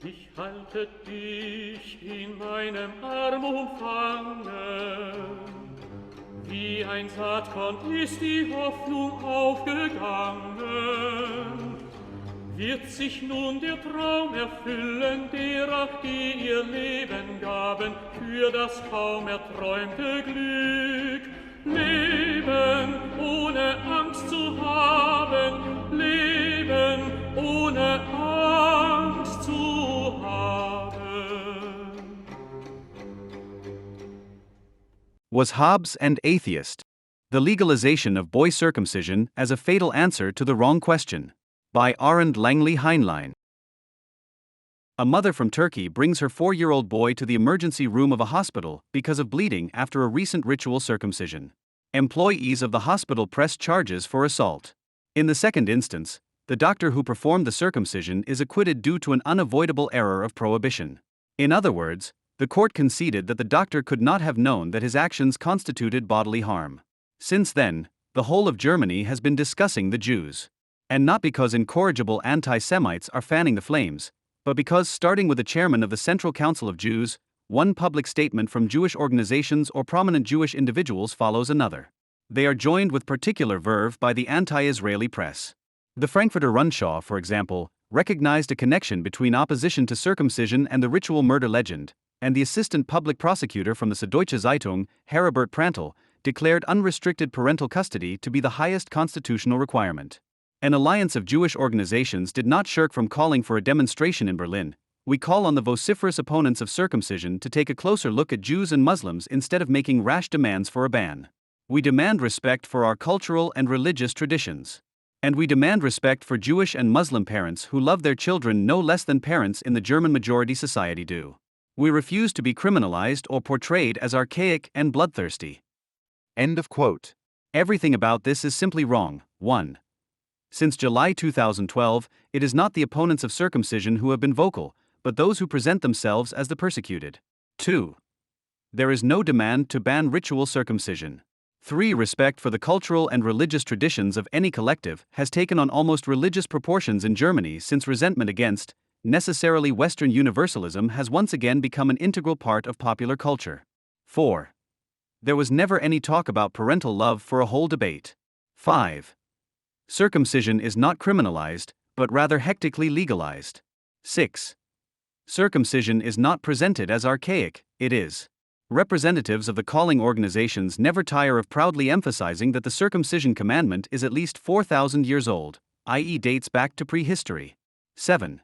Ich halte dich in meinem Arm umfangen. Wie ein Saatkorn ist die Hoffnung aufgegangen. Wird sich nun der Traum erfüllen, derer, die ihr Leben gaben, für das kaum erträumte Glück? Leben ohne Angst zu haben, Leben ohne Angst zu haben. Was Hobbes and Atheist? The Legalization of Boy Circumcision as a Fatal Answer to the Wrong Question. By Arend Heinlein. A mother from Turkey brings her 4-year-old boy to the emergency room of a hospital because of bleeding after a recent ritual circumcision. Employees of the hospital press charges for assault. In the second instance, the doctor who performed the circumcision is acquitted due to an unavoidable error of prohibition. In other words, the court conceded that the doctor could not have known that his actions constituted bodily harm. Since then, the whole of Germany has been discussing the Jews. And not because incorrigible anti-Semites are fanning the flames, but because, starting with the chairman of the Central Council of Jews, one public statement from Jewish organizations or prominent Jewish individuals follows another. They are joined with particular verve by the anti-Israeli press. The Frankfurter Rundschau, for example, recognized a connection between opposition to circumcision and the ritual murder legend, and the assistant public prosecutor from the Süddeutsche Zeitung, Heribert Prantl, declared unrestricted parental custody to be the highest constitutional requirement. An alliance of Jewish organizations did not shirk from calling for a demonstration in Berlin. We call on the vociferous opponents of circumcision to take a closer look at Jews and Muslims instead of making rash demands for a ban. We demand respect for our cultural and religious traditions. And we demand respect for Jewish and Muslim parents who love their children no less than parents in the German-majority society do. We refuse to be criminalized or portrayed as archaic and bloodthirsty. End of quote. Everything about this is simply wrong. 1. Since July 2012, it is not the opponents of circumcision who have been vocal, but those who present themselves as the persecuted. 2. There is no demand to ban ritual circumcision. 3. Respect for the cultural and religious traditions of any collective has taken on almost religious proportions in Germany since resentment against, necessarily Western universalism has once again become an integral part of popular culture. 4. There was never any talk about parental love for a whole debate. 5. Circumcision is not criminalized, but rather hectically legalized. 6. Circumcision is not presented as archaic, it is. Representatives of the calling organizations never tire of proudly emphasizing that the circumcision commandment is at least 4,000 years old, i.e., dates back to prehistory. 7.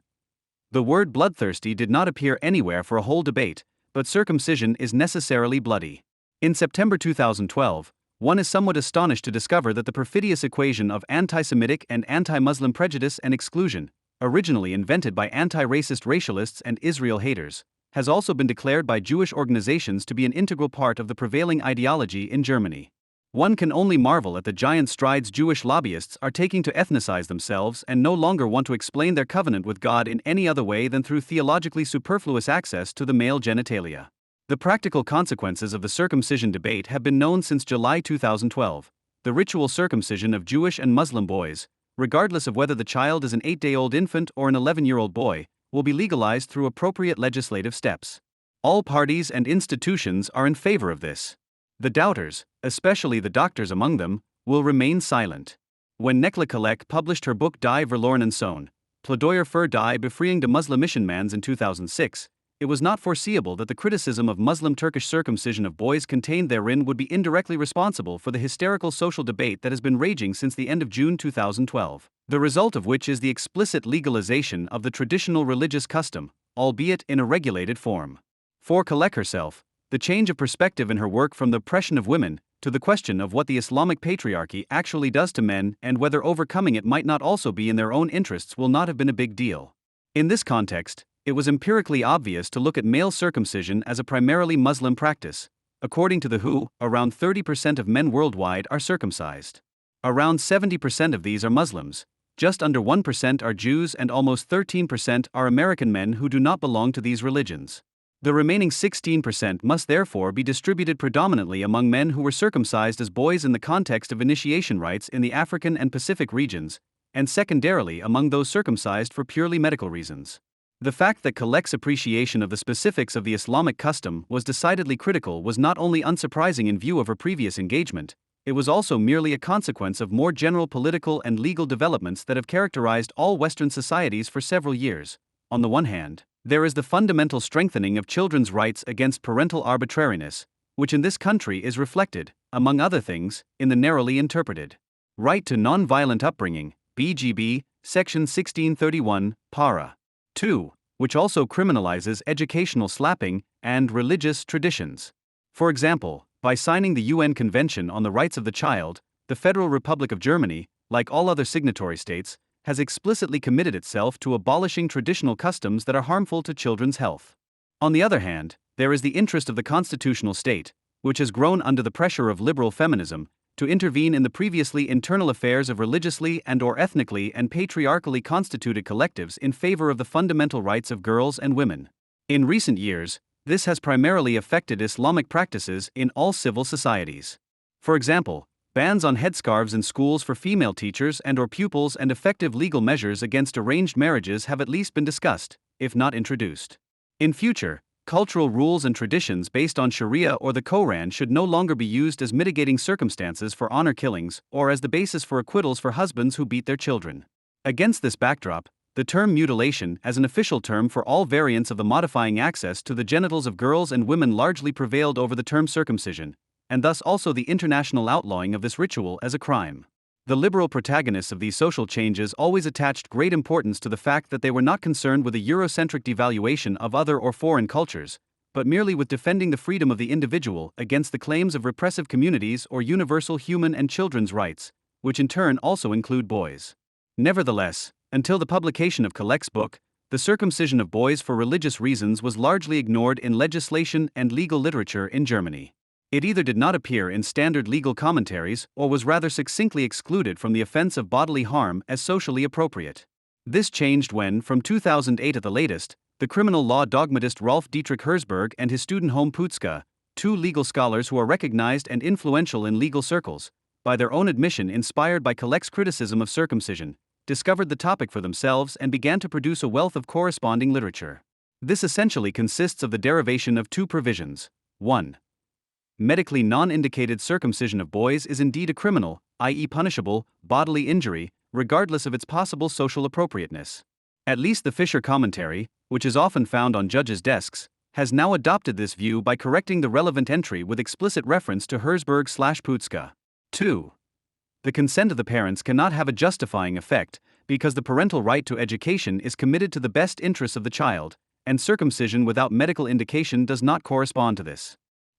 The word bloodthirsty did not appear anywhere for a whole debate, but circumcision is necessarily bloody. In September 2012, one is somewhat astonished to discover that the perfidious equation of anti-Semitic and anti-Muslim prejudice and exclusion, originally invented by anti-racist racialists and Israel haters, has also been declared by Jewish organizations to be an integral part of the prevailing ideology in Germany. One can only marvel at the giant strides Jewish lobbyists are taking to ethnicize themselves and no longer want to explain their covenant with God in any other way than through theologically superfluous access to the male genitalia. The practical consequences of the circumcision debate have been known since July 2012. The ritual circumcision of Jewish and Muslim boys, regardless of whether the child is an 8-day-old infant or an 11-year-old boy, will be legalized through appropriate legislative steps. All parties and institutions are in favor of this. The doubters, especially the doctors among them, will remain silent. When Nekla Kalek published her book Die Verlorenen Sohn, Plädoyer für die Befreiung des muslimischen Manns in 2006, it was not foreseeable that the criticism of Muslim Turkish circumcision of boys contained therein would be indirectly responsible for the hysterical social debate that has been raging since the end of June 2012, the result of which is the explicit legalization of the traditional religious custom, albeit in a regulated form. For Kalek herself, the change of perspective in her work from the oppression of women to the question of what the Islamic patriarchy actually does to men and whether overcoming it might not also be in their own interests will not have been a big deal. In this context, it was empirically obvious to look at male circumcision as a primarily Muslim practice. According to the WHO, around 30% of men worldwide are circumcised. Around 70% of these are Muslims, just under 1% are Jews, and almost 13% are American men who do not belong to these religions. The remaining 16% must therefore be distributed predominantly among men who were circumcised as boys in the context of initiation rites in the African and Pacific regions, and secondarily among those circumcised for purely medical reasons. The fact that Kalek's appreciation of the specifics of the Islamic custom was decidedly critical was not only unsurprising in view of her previous engagement, it was also merely a consequence of more general political and legal developments that have characterized all Western societies for several years. On the one hand, there is the fundamental strengthening of children's rights against parental arbitrariness, which in this country is reflected, among other things, in the narrowly interpreted Right to Non-Violent Upbringing, BGB, Section 1631, Para. 2, which also criminalizes educational slapping and religious traditions. For example, by signing the UN Convention on the Rights of the Child, the Federal Republic of Germany, like all other signatory states, has explicitly committed itself to abolishing traditional customs that are harmful to children's health. On the other hand, there is the interest of the constitutional state, which has grown under the pressure of liberal feminism, to intervene in the previously internal affairs of religiously and/or ethnically and patriarchally constituted collectives in favor of the fundamental rights of girls and women. In recent years, this has primarily affected Islamic practices in all civil societies. For example, bans on headscarves in schools for female teachers and/or pupils and effective legal measures against arranged marriages have at least been discussed, if not introduced. In future, cultural rules and traditions based on Sharia or the Quran should no longer be used as mitigating circumstances for honor killings or as the basis for acquittals for husbands who beat their children. Against this backdrop, the term mutilation as an official term for all variants of the modifying access to the genitals of girls and women largely prevailed over the term circumcision, and thus also the international outlawing of this ritual as a crime. The liberal protagonists of these social changes always attached great importance to the fact that they were not concerned with a Eurocentric devaluation of other or foreign cultures, but merely with defending the freedom of the individual against the claims of repressive communities or universal human and children's rights, which in turn also include boys. Nevertheless, until the publication of Kalek's book, the circumcision of boys for religious reasons was largely ignored in legislation and legal literature in Germany. It either did not appear in standard legal commentaries or was rather succinctly excluded from the offense of bodily harm as socially appropriate. This changed when, from 2008 at the latest, the criminal law dogmatist Rolf Dietrich Herzberg and his student Home Putzka, two legal scholars who are recognized and influential in legal circles, by their own admission inspired by Kalek's criticism of circumcision, discovered the topic for themselves and began to produce a wealth of corresponding literature. This essentially consists of the derivation of two provisions. 1. Medically non-indicated circumcision of boys is indeed a criminal, i.e. punishable, bodily injury, regardless of its possible social appropriateness. At least the Fisher commentary, which is often found on judges' desks, has now adopted this view by correcting the relevant entry with explicit reference to Herzberg/Putzka. 2. The consent of the parents cannot have a justifying effect, because the parental right to education is committed to the best interests of the child, and circumcision without medical indication does not correspond to this.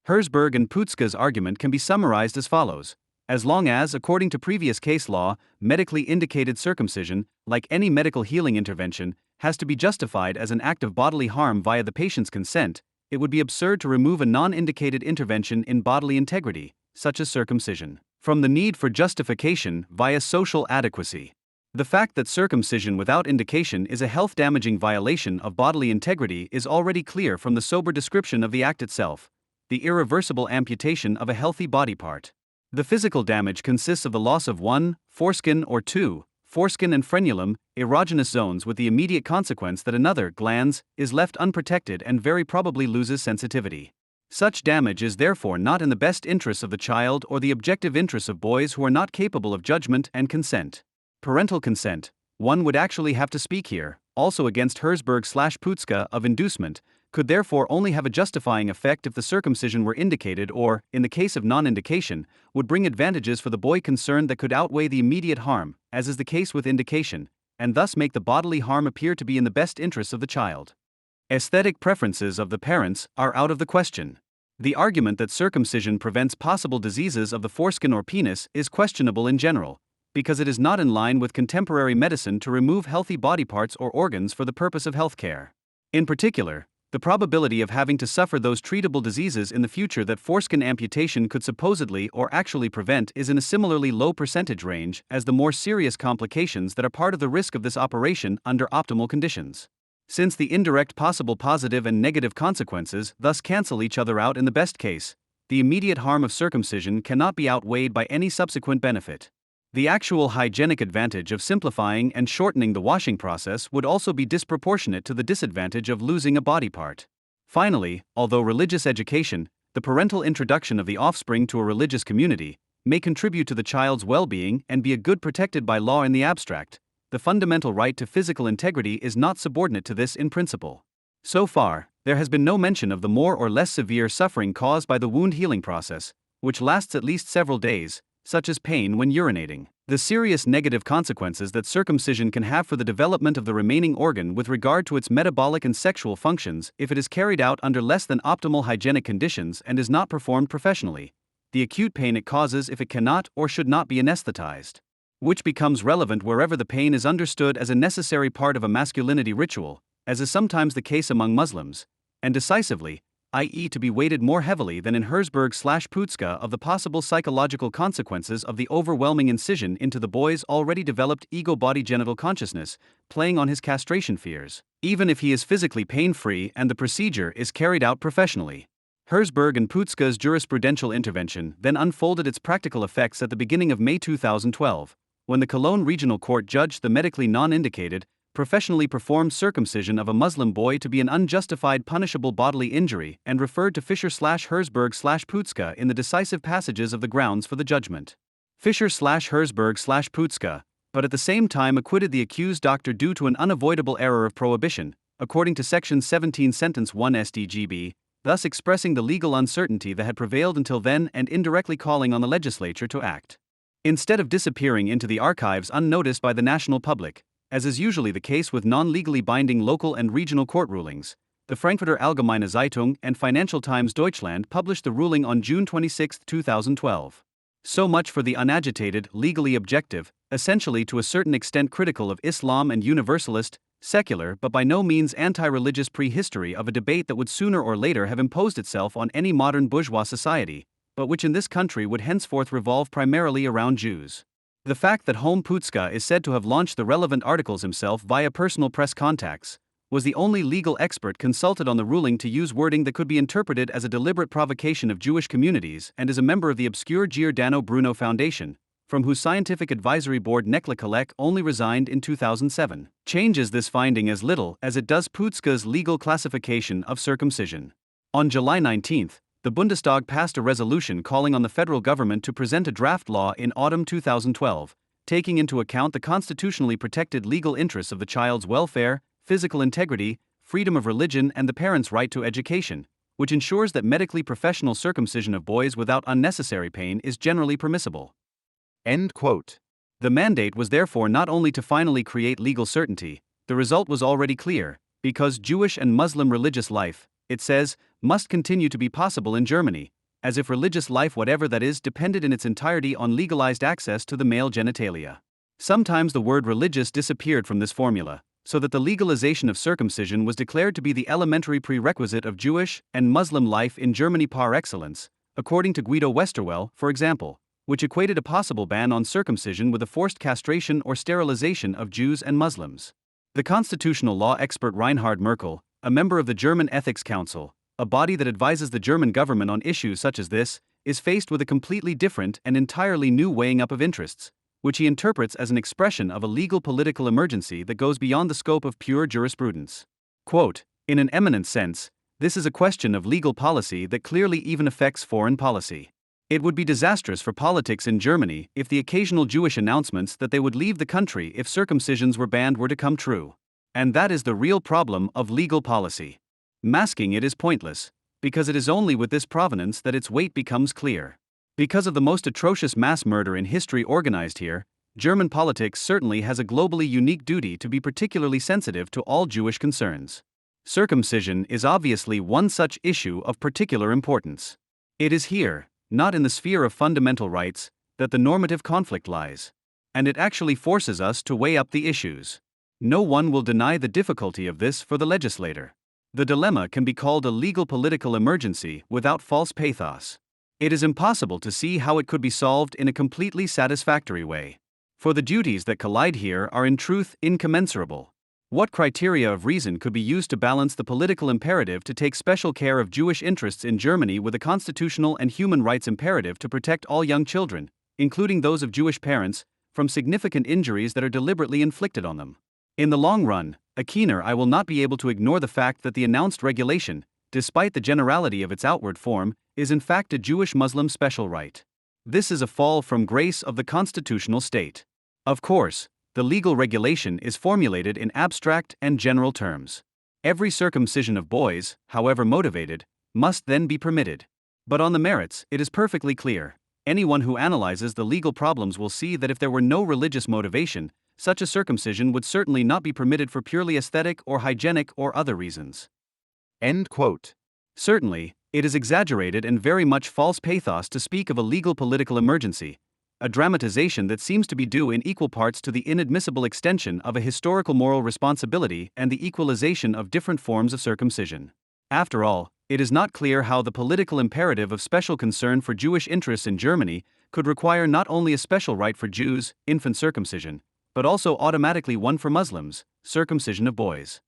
Herzberg and Putzka's argument can be summarized as follows. As long as, according to previous case law, medically indicated circumcision, like any medical healing intervention, has to be justified as an act of bodily harm via the patient's consent, it would be absurd to remove a non-indicated intervention in bodily integrity, such as circumcision, from the need for justification via social adequacy. The fact that circumcision without indication is a health-damaging violation of bodily integrity is already clear from the sober description of the act itself. The irreversible amputation of a healthy body part. The physical damage consists of the loss of 1. Foreskin or 2. Foreskin and frenulum, erogenous zones, with the immediate consequence that another, glans, is left unprotected and very probably loses sensitivity. Such damage is therefore not in the best interests of the child or the objective interests of boys who are not capable of judgment and consent. Parental consent, one would actually have to speak here, also against Herzberg/Putzka of inducement, could therefore only have a justifying effect if the circumcision were indicated or, in the case of non-indication, would bring advantages for the boy concerned that could outweigh the immediate harm, as is the case with indication, and thus make the bodily harm appear to be in the best interests of the child. Aesthetic preferences of the parents are out of the question. The argument that circumcision prevents possible diseases of the foreskin or penis is questionable in general, because it is not in line with contemporary medicine to remove healthy body parts or organs for the purpose of health care. In particular, the probability of having to suffer those treatable diseases in the future that foreskin amputation could supposedly or actually prevent is in a similarly low percentage range as the more serious complications that are part of the risk of this operation under optimal conditions. Since the indirect possible positive and negative consequences thus cancel each other out in the best case, the immediate harm of circumcision cannot be outweighed by any subsequent benefit. The actual hygienic advantage of simplifying and shortening the washing process would also be disproportionate to the disadvantage of losing a body part. Finally, although religious education, the parental introduction of the offspring to a religious community, may contribute to the child's well-being and be a good protected by law in the abstract, the fundamental right to physical integrity is not subordinate to this in principle. So far, there has been no mention of the more or less severe suffering caused by the wound healing process, which lasts at least several days, such as pain when urinating. The serious negative consequences that circumcision can have for the development of the remaining organ with regard to its metabolic and sexual functions if it is carried out under less than optimal hygienic conditions and is not performed professionally. The acute pain it causes if it cannot or should not be anesthetized, which becomes relevant wherever the pain is understood as a necessary part of a masculinity ritual, as is sometimes the case among Muslims, and decisively, i.e., to be weighted more heavily than in Herzberg/Putzka of the possible psychological consequences of the overwhelming incision into the boy's already developed ego-body genital consciousness, playing on his castration fears, even if he is physically pain-free and the procedure is carried out professionally. Herzberg and Putzka's jurisprudential intervention then unfolded its practical effects at the beginning of May 2012, when the Cologne Regional Court judged the medically non-indicated, professionally performed circumcision of a Muslim boy to be an unjustified punishable bodily injury and referred to Fischer/Herzberg/Putzka in the decisive passages of the grounds for the judgment. Fischer/Herzberg/Putzka, but at the same time acquitted the accused doctor due to an unavoidable error of prohibition, according to Section 17 Sentence 1 StGB, thus expressing the legal uncertainty that had prevailed until then and indirectly calling on the legislature to act. Instead of disappearing into the archives unnoticed by the national public, as is usually the case with non-legally binding local and regional court rulings, the Frankfurter Allgemeine Zeitung and Financial Times Deutschland published the ruling on June 26, 2012. So much for the unagitated, legally objective, essentially to a certain extent critical of Islam and universalist, secular but by no means anti-religious prehistory of a debate that would sooner or later have imposed itself on any modern bourgeois society, but which in this country would henceforth revolve primarily around Jews. The fact that Holm Putzka is said to have launched the relevant articles himself via personal press contacts, was the only legal expert consulted on the ruling to use wording that could be interpreted as a deliberate provocation of Jewish communities and is a member of the obscure Giordano Bruno Foundation, from whose scientific advisory board Nekla Kalek only resigned in 2007, changes this finding as little as it does Putzka's legal classification of circumcision. On July 19, the Bundestag passed a resolution calling on the federal government to present a draft law in autumn 2012, taking into account the constitutionally protected legal interests of the child's welfare, physical integrity, freedom of religion and the parent's right to education, which ensures that medically professional circumcision of boys without unnecessary pain is generally permissible. End quote. The mandate was therefore not only to finally create legal certainty, the result was already clear, because Jewish and Muslim religious life, it says, must continue to be possible in Germany, as if religious life, whatever that is, depended in its entirety on legalized access to the male genitalia. Sometimes the word religious disappeared from this formula, so that the legalization of circumcision was declared to be the elementary prerequisite of Jewish and Muslim life in Germany par excellence, according to Guido Westerwelle, for example, which equated a possible ban on circumcision with a forced castration or sterilization of Jews and Muslims. The constitutional law expert Reinhard Merkel, a member of the German Ethics Council, a body that advises the German government on issues such as this, is faced with a completely different and entirely new weighing up of interests, which he interprets as an expression of a legal political emergency that goes beyond the scope of pure jurisprudence. Quote, in an eminent sense, this is a question of legal policy that clearly even affects foreign policy. It would be disastrous for politics in Germany if the occasional Jewish announcements that they would leave the country if circumcisions were banned were to come true. And that is the real problem of legal policy. Masking it is pointless, because it is only with this provenance that its weight becomes clear. Because of the most atrocious mass murder in history organized here, German politics certainly has a globally unique duty to be particularly sensitive to all Jewish concerns. Circumcision is obviously one such issue of particular importance. It is here, not in the sphere of fundamental rights, that the normative conflict lies. And it actually forces us to weigh up the issues. No one will deny the difficulty of this for the legislator. The dilemma can be called a legal political emergency without false pathos. It is impossible to see how it could be solved in a completely satisfactory way. For the duties that collide here are in truth incommensurable. What criteria of reason could be used to balance the political imperative to take special care of Jewish interests in Germany with a constitutional and human rights imperative to protect all young children, including those of Jewish parents, from significant injuries that are deliberately inflicted on them. In the long run, a keener eye will not be able to ignore the fact that the announced regulation, despite the generality of its outward form, is in fact a Jewish-Muslim special right. This is a fall from grace of the constitutional state. Of course, the legal regulation is formulated in abstract and general terms. Every circumcision of boys, however motivated, must then be permitted. But on the merits, it is perfectly clear. Anyone who analyzes the legal problems will see that if there were no religious motivation, such a circumcision would certainly not be permitted for purely aesthetic or hygienic or other reasons. End quote. Certainly, it is exaggerated and very much false pathos to speak of a legal political emergency, a dramatization that seems to be due in equal parts to the inadmissible extension of a historical moral responsibility and the equalization of different forms of circumcision. After all, it is not clear how the political imperative of special concern for Jewish interests in Germany could require not only a special right for Jews, infant circumcision, but also automatically one for Muslims, circumcision of boys.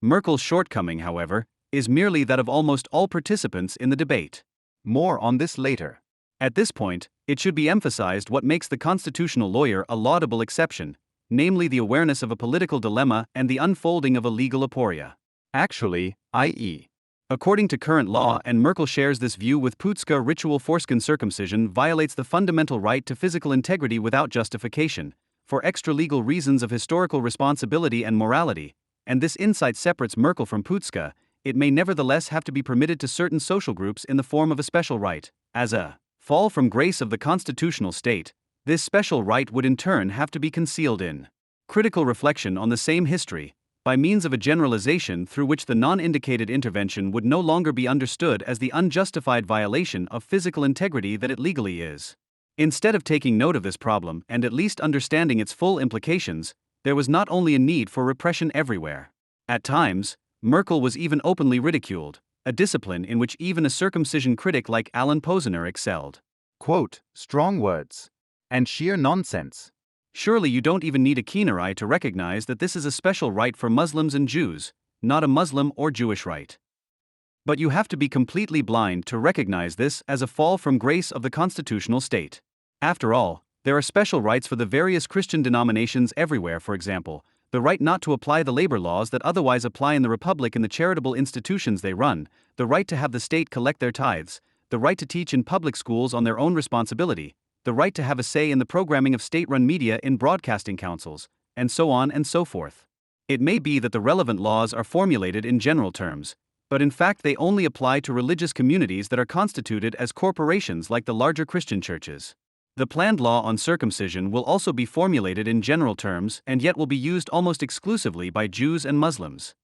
Merkel's shortcoming, however, is merely that of almost all participants in the debate. More on this later. At this point, it should be emphasized what makes the constitutional lawyer a laudable exception, namely the awareness of a political dilemma and the unfolding of a legal aporia. Actually, i.e., according to current law, and Merkel shares this view with Putzka, ritual foreskin circumcision violates the fundamental right to physical integrity without justification, for extra-legal reasons of historical responsibility and morality, and this insight separates Merkel from Putzka. It may nevertheless have to be permitted to certain social groups in the form of a special right, as a fall from grace of the constitutional state. This special right would in turn have to be concealed in critical reflection on the same history, by means of a generalization through which the non-indicated intervention would no longer be understood as the unjustified violation of physical integrity that it legally is. Instead of taking note of this problem and at least understanding its full implications, there was not only a need for repression everywhere. At times, Merkel was even openly ridiculed, a discipline in which even a circumcision critic like Alan Posner excelled. Quote, strong words. And sheer nonsense. Surely you don't even need a keener eye to recognize that this is a special right for Muslims and Jews, not a Muslim or Jewish right. But you have to be completely blind to recognize this as a fall from grace of the constitutional state. After all, there are special rights for the various Christian denominations everywhere. For example, the right not to apply the labor laws that otherwise apply in the Republic in the charitable institutions they run, the right to have the state collect their tithes, the right to teach in public schools on their own responsibility, the right to have a say in the programming of state-run media in broadcasting councils, and so on and so forth. It may be that the relevant laws are formulated in general terms, but in fact they only apply to religious communities that are constituted as corporations like the larger Christian churches. The planned law on circumcision will also be formulated in general terms and yet will be used almost exclusively by Jews and Muslims.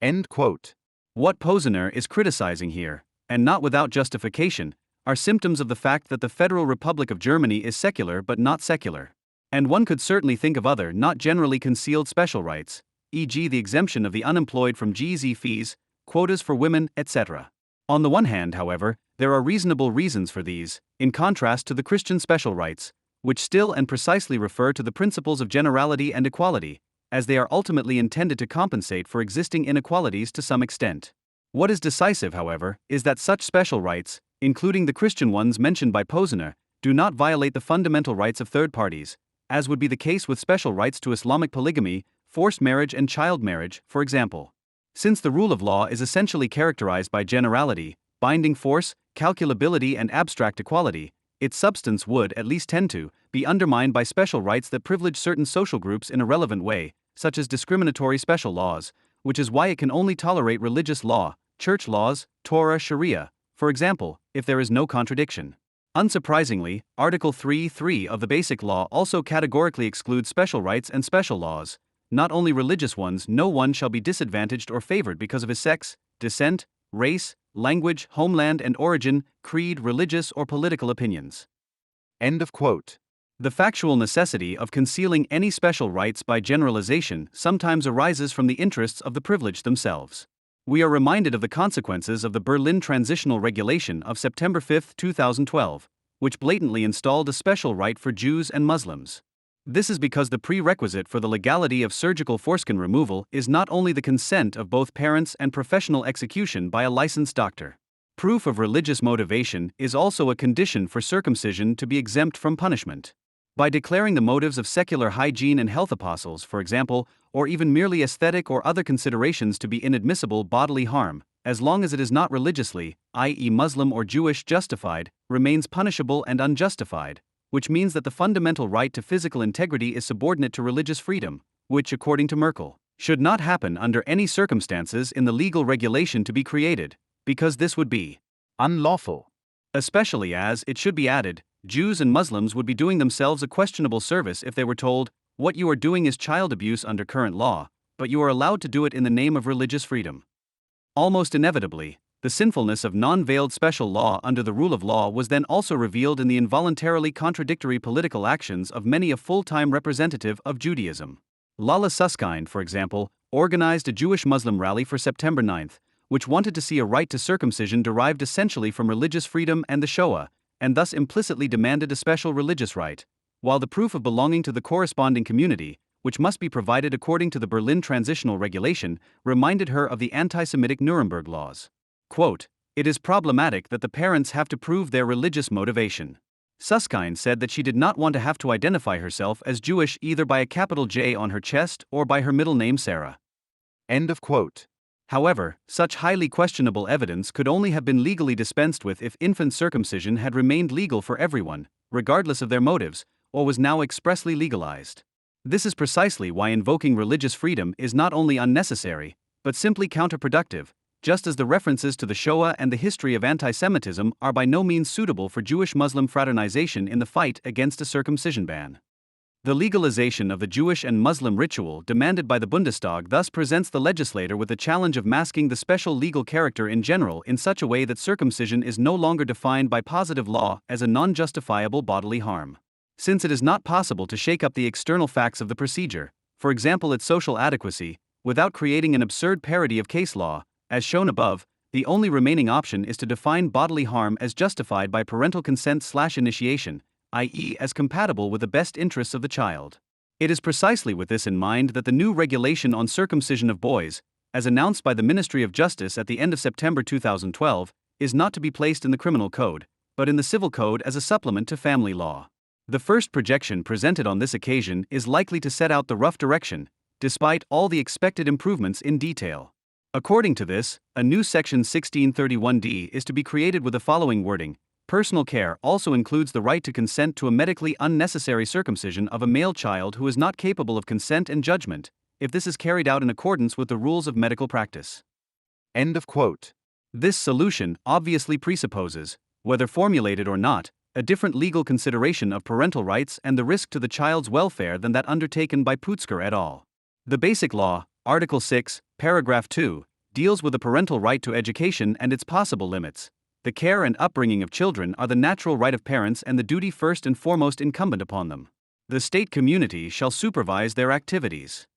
End quote. What Posner is criticizing here, and not without justification, are symptoms of the fact that the Federal Republic of Germany is secular but not secular. And one could certainly think of other not generally concealed special rights, e.g. the exemption of the unemployed from GZ fees, quotas for women, etc. On the one hand, however, there are reasonable reasons for these, in contrast to the Christian special rights, which still and precisely refer to the principles of generality and equality, as they are ultimately intended to compensate for existing inequalities to some extent. What is decisive, however, is that such special rights, including the Christian ones mentioned by Posner, do not violate the fundamental rights of third parties, as would be the case with special rights to Islamic polygamy, forced marriage and child marriage, for example. Since the rule of law is essentially characterized by generality, binding force, calculability and abstract equality, its substance would, at least tend to, be undermined by special rights that privilege certain social groups in a relevant way, such as discriminatory special laws, which is why it can only tolerate religious law, church laws, Torah, Sharia, for example, if there is no contradiction. Unsurprisingly, Article 3.3 of the Basic Law also categorically excludes special rights and special laws, not only religious ones. No one shall be disadvantaged or favored because of his sex, descent, race, language, homeland and origin, creed, religious or political opinions. End of quote. The factual necessity of concealing any special rights by generalization sometimes arises from the interests of the privileged themselves. We are reminded of the consequences of the Berlin Transitional Regulation of September 5, 2012, which blatantly installed a special right for Jews and Muslims. This is because the prerequisite for the legality of surgical foreskin removal is not only the consent of both parents and professional execution by a licensed doctor. Proof of religious motivation is also a condition for circumcision to be exempt from punishment. By declaring the motives of secular hygiene and health apostles, for example, or even merely aesthetic or other considerations to be inadmissible bodily harm, as long as it is not religiously, i.e., Muslim or Jewish, justified, remains punishable and unjustified, which means that the fundamental right to physical integrity is subordinate to religious freedom, which, according to Merkel, should not happen under any circumstances in the legal regulation to be created, because this would be unlawful. Especially as, it should be added, Jews and Muslims would be doing themselves a questionable service if they were told, what you are doing is child abuse under current law, but you are allowed to do it in the name of religious freedom. Almost inevitably, the sinfulness of non-veiled special law under the rule of law was then also revealed in the involuntarily contradictory political actions of many a full-time representative of Judaism. Lala Susskind, for example, organized a Jewish-Muslim rally for September 9, which wanted to see a right to circumcision derived essentially from religious freedom and the Shoah, and thus implicitly demanded a special religious right, while the proof of belonging to the corresponding community, which must be provided according to the Berlin Transitional Regulation, reminded her of the anti-Semitic Nuremberg laws. Quote, "It is problematic that the parents have to prove their religious motivation." Susskind said that she did not want to have to identify herself as Jewish either by a capital J on her chest or by her middle name Sarah. End of quote. However, such highly questionable evidence could only have been legally dispensed with if infant circumcision had remained legal for everyone, regardless of their motives, or was now expressly legalized. This is precisely why invoking religious freedom is not only unnecessary, but simply counterproductive, just as the references to the Shoah and the history of anti-Semitism are by no means suitable for Jewish-Muslim fraternization in the fight against a circumcision ban. The legalization of the Jewish and Muslim ritual demanded by the Bundestag thus presents the legislator with the challenge of masking the special legal character in general in such a way that circumcision is no longer defined by positive law as a non-justifiable bodily harm. Since it is not possible to shake up the external facts of the procedure, for example its social adequacy, without creating an absurd parody of case law, as shown above, the only remaining option is to define bodily harm as justified by parental consent/initiation, i.e., as compatible with the best interests of the child. It is precisely with this in mind that the new regulation on circumcision of boys, as announced by the Ministry of Justice at the end of September 2012, is not to be placed in the criminal code, but in the civil code as a supplement to family law. The first projection presented on this occasion is likely to set out the rough direction, despite all the expected improvements in detail. According to this, a new Section 1631D is to be created with the following wording: personal care also includes the right to consent to a medically unnecessary circumcision of a male child who is not capable of consent and judgment, if this is carried out in accordance with the rules of medical practice. End of quote. This solution obviously presupposes, whether formulated or not, a different legal consideration of parental rights and the risk to the child's welfare than that undertaken by Putzger et al. The Basic Law, Article 6, Paragraph 2, deals with the parental right to education and its possible limits. The care and upbringing of children are the natural right of parents and the duty first and foremost incumbent upon them. The state community shall supervise their activities.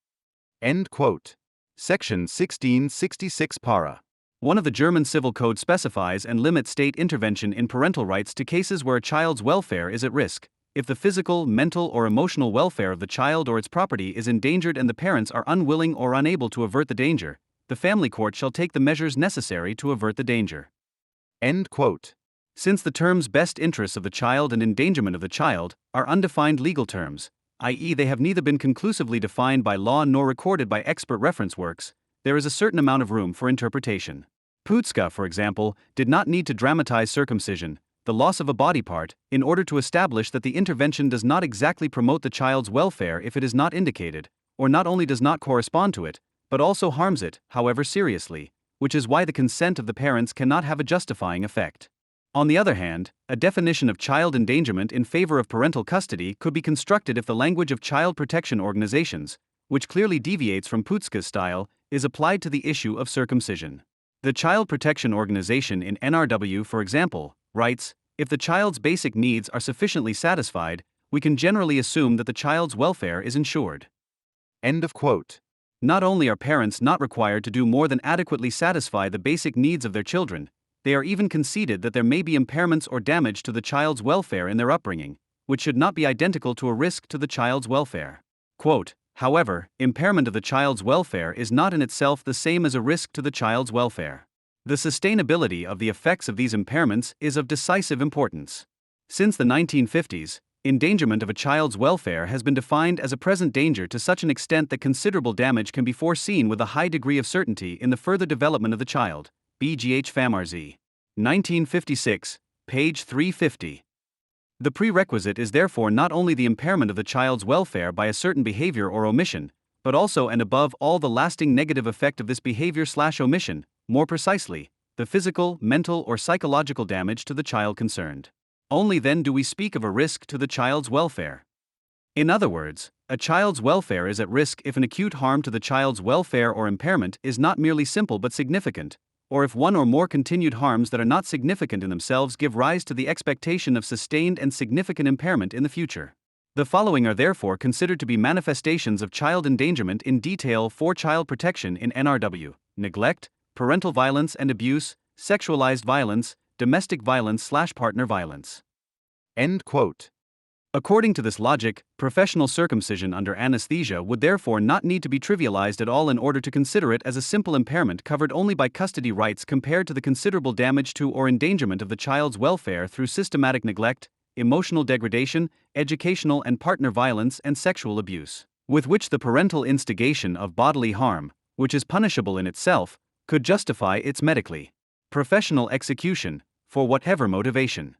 End quote. Section 1666 para. 1 of the German Civil Code specifies and limits state intervention in parental rights to cases where a child's welfare is at risk. If the physical, mental, or emotional welfare of the child or its property is endangered and the parents are unwilling or unable to avert the danger, the family court shall take the measures necessary to avert the danger. End quote. Since the terms best interests of the child and endangerment of the child are undefined legal terms, i.e., they have neither been conclusively defined by law nor recorded by expert reference works, there is a certain amount of room for interpretation. Putzger, for example, did not need to dramatize circumcision, the loss of a body part, in order to establish that the intervention does not exactly promote the child's welfare if it is not indicated, or not only does not correspond to it, but also harms it, however seriously, which is why the consent of the parents cannot have a justifying effect. On the other hand, a definition of child endangerment in favor of parental custody could be constructed if the language of child protection organizations, which clearly deviates from Putzger's style, is applied to the issue of circumcision. The Child Protection Organization in NRW, for example, writes, "If the child's basic needs are sufficiently satisfied, we can generally assume that the child's welfare is ensured." End of quote. Not only are parents not required to do more than adequately satisfy the basic needs of their children, they are even conceded that there may be impairments or damage to the child's welfare in their upbringing, which should not be identical to a risk to the child's welfare. Quote, "However, impairment of the child's welfare is not in itself the same as a risk to the child's welfare. The sustainability of the effects of these impairments is of decisive importance. Since the 1950s, Endangerment of a child's welfare has been defined as a present danger to such an extent that considerable damage can be foreseen with a high degree of certainty in the further development of the child. BGH Famarzi. 1956, page 350. The prerequisite is therefore not only the impairment of the child's welfare by a certain behavior or omission, but also and above all the lasting negative effect of this behavior/omission, more precisely, the physical, mental, or psychological damage to the child concerned. Only then do we speak of a risk to the child's welfare. In other words, a child's welfare is at risk if an acute harm to the child's welfare or impairment is not merely simple but significant, or if one or more continued harms that are not significant in themselves give rise to the expectation of sustained and significant impairment in the future. The following are therefore considered to be manifestations of child endangerment in detail for child protection in NRW: neglect, parental violence and abuse, sexualized violence, domestic violence/partner violence. End quote. According to this logic, professional circumcision under anesthesia would therefore not need to be trivialized at all in order to consider it as a simple impairment covered only by custody rights compared to the considerable damage to or endangerment of the child's welfare through systematic neglect, emotional degradation, educational and partner violence and sexual abuse, with which the parental instigation of bodily harm, which is punishable in itself, could justify its medically professional execution, for whatever motivation.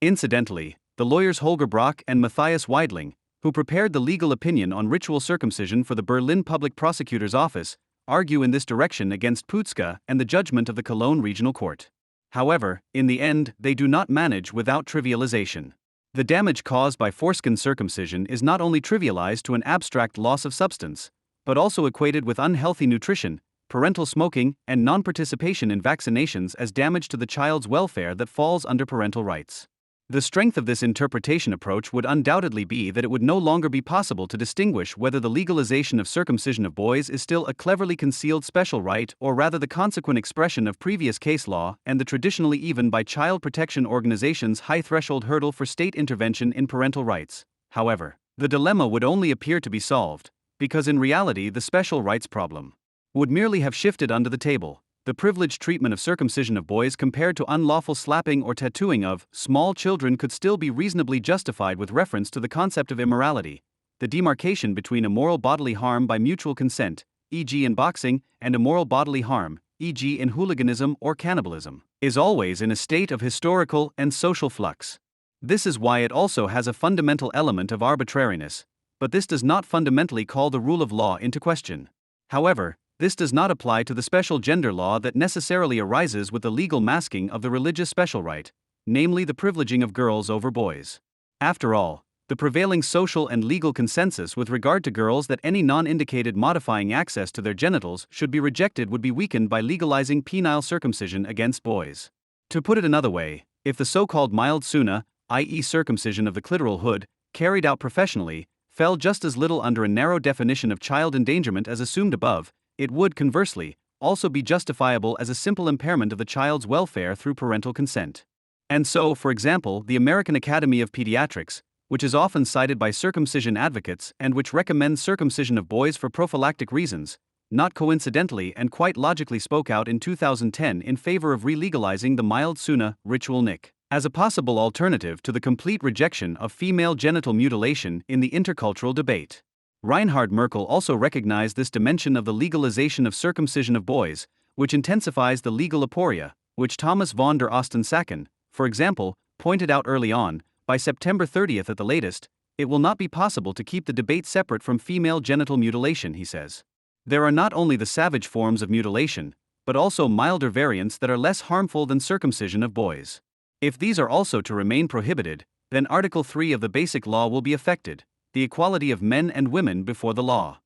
Incidentally, the lawyers Holger Brock and Matthias Weidling, who prepared the legal opinion on ritual circumcision for the Berlin Public Prosecutor's Office, argue in this direction against Putzka and the judgment of the Cologne Regional Court. However, in the end, they do not manage without trivialization. The damage caused by foreskin circumcision is not only trivialized to an abstract loss of substance, but also equated with unhealthy nutrition, parental smoking, and non-participation in vaccinations as damage to the child's welfare that falls under parental rights. The strength of this interpretation approach would undoubtedly be that it would no longer be possible to distinguish whether the legalization of circumcision of boys is still a cleverly concealed special right or rather the consequent expression of previous case law and the traditionally even by child protection organizations high threshold hurdle for state intervention in parental rights. However, the dilemma would only appear to be solved, because in reality the special rights problem would merely have shifted under the table. The privileged treatment of circumcision of boys compared to unlawful slapping or tattooing of small children could still be reasonably justified with reference to the concept of immorality. The demarcation between immoral bodily harm by mutual consent, e.g. in boxing, and immoral bodily harm, e.g. in hooliganism or cannibalism, is always in a state of historical and social flux. This is why it also has a fundamental element of arbitrariness, but this does not fundamentally call the rule of law into question. However, this does not apply to the special gender law that necessarily arises with the legal masking of the religious special right, namely the privileging of girls over boys. After all, the prevailing social and legal consensus with regard to girls that any non-indicated modifying access to their genitals should be rejected would be weakened by legalizing penile circumcision against boys. To put it another way, if the so-called mild sunnah, i.e. circumcision of the clitoral hood, carried out professionally, fell just as little under a narrow definition of child endangerment as assumed above, it would, conversely, also be justifiable as a simple impairment of the child's welfare through parental consent. And so, for example, the American Academy of Pediatrics, which is often cited by circumcision advocates and which recommends circumcision of boys for prophylactic reasons, not coincidentally and quite logically spoke out in 2010 in favor of re-legalizing the mild sunnah, ritual nick, as a possible alternative to the complete rejection of female genital mutilation in the intercultural debate. Reinhard Merkel also recognized this dimension of the legalization of circumcision of boys, which intensifies the legal aporia, which Thomas von der Osten-Sacken, for example, pointed out early on. By September 30th at the latest, it will not be possible to keep the debate separate from female genital mutilation, he says. There are not only the savage forms of mutilation, but also milder variants that are less harmful than circumcision of boys. If these are also to remain prohibited, then Article 3 of the Basic Law will be affected, the equality of men and women before the law.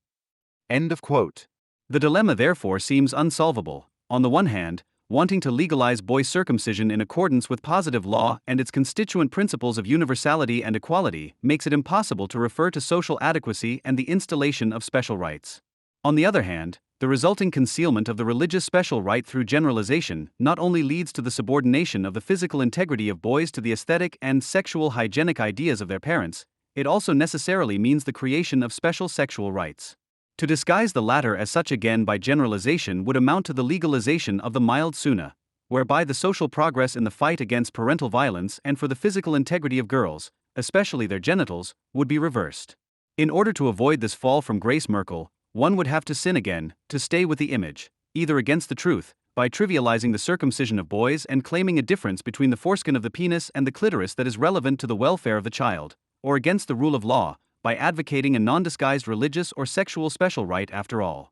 End of quote. The dilemma therefore seems unsolvable. On the one hand, wanting to legalize boy circumcision in accordance with positive law and its constituent principles of universality and equality makes it impossible to refer to social adequacy and the installation of special rights. On the other hand, the resulting concealment of the religious special right through generalization not only leads to the subordination of the physical integrity of boys to the aesthetic and sexual hygienic ideas of their parents, it also necessarily means the creation of special sexual rights. To disguise the latter as such again by generalization would amount to the legalization of the mild sunnah, whereby the social progress in the fight against parental violence and for the physical integrity of girls, especially their genitals, would be reversed. In order to avoid this fall from grace, Merkel, one would have to sin again, to stay with the image, either against the truth, by trivializing the circumcision of boys and claiming a difference between the foreskin of the penis and the clitoris that is relevant to the welfare of the child, or against the rule of law, by advocating a non-disguised religious or sexual special right after all.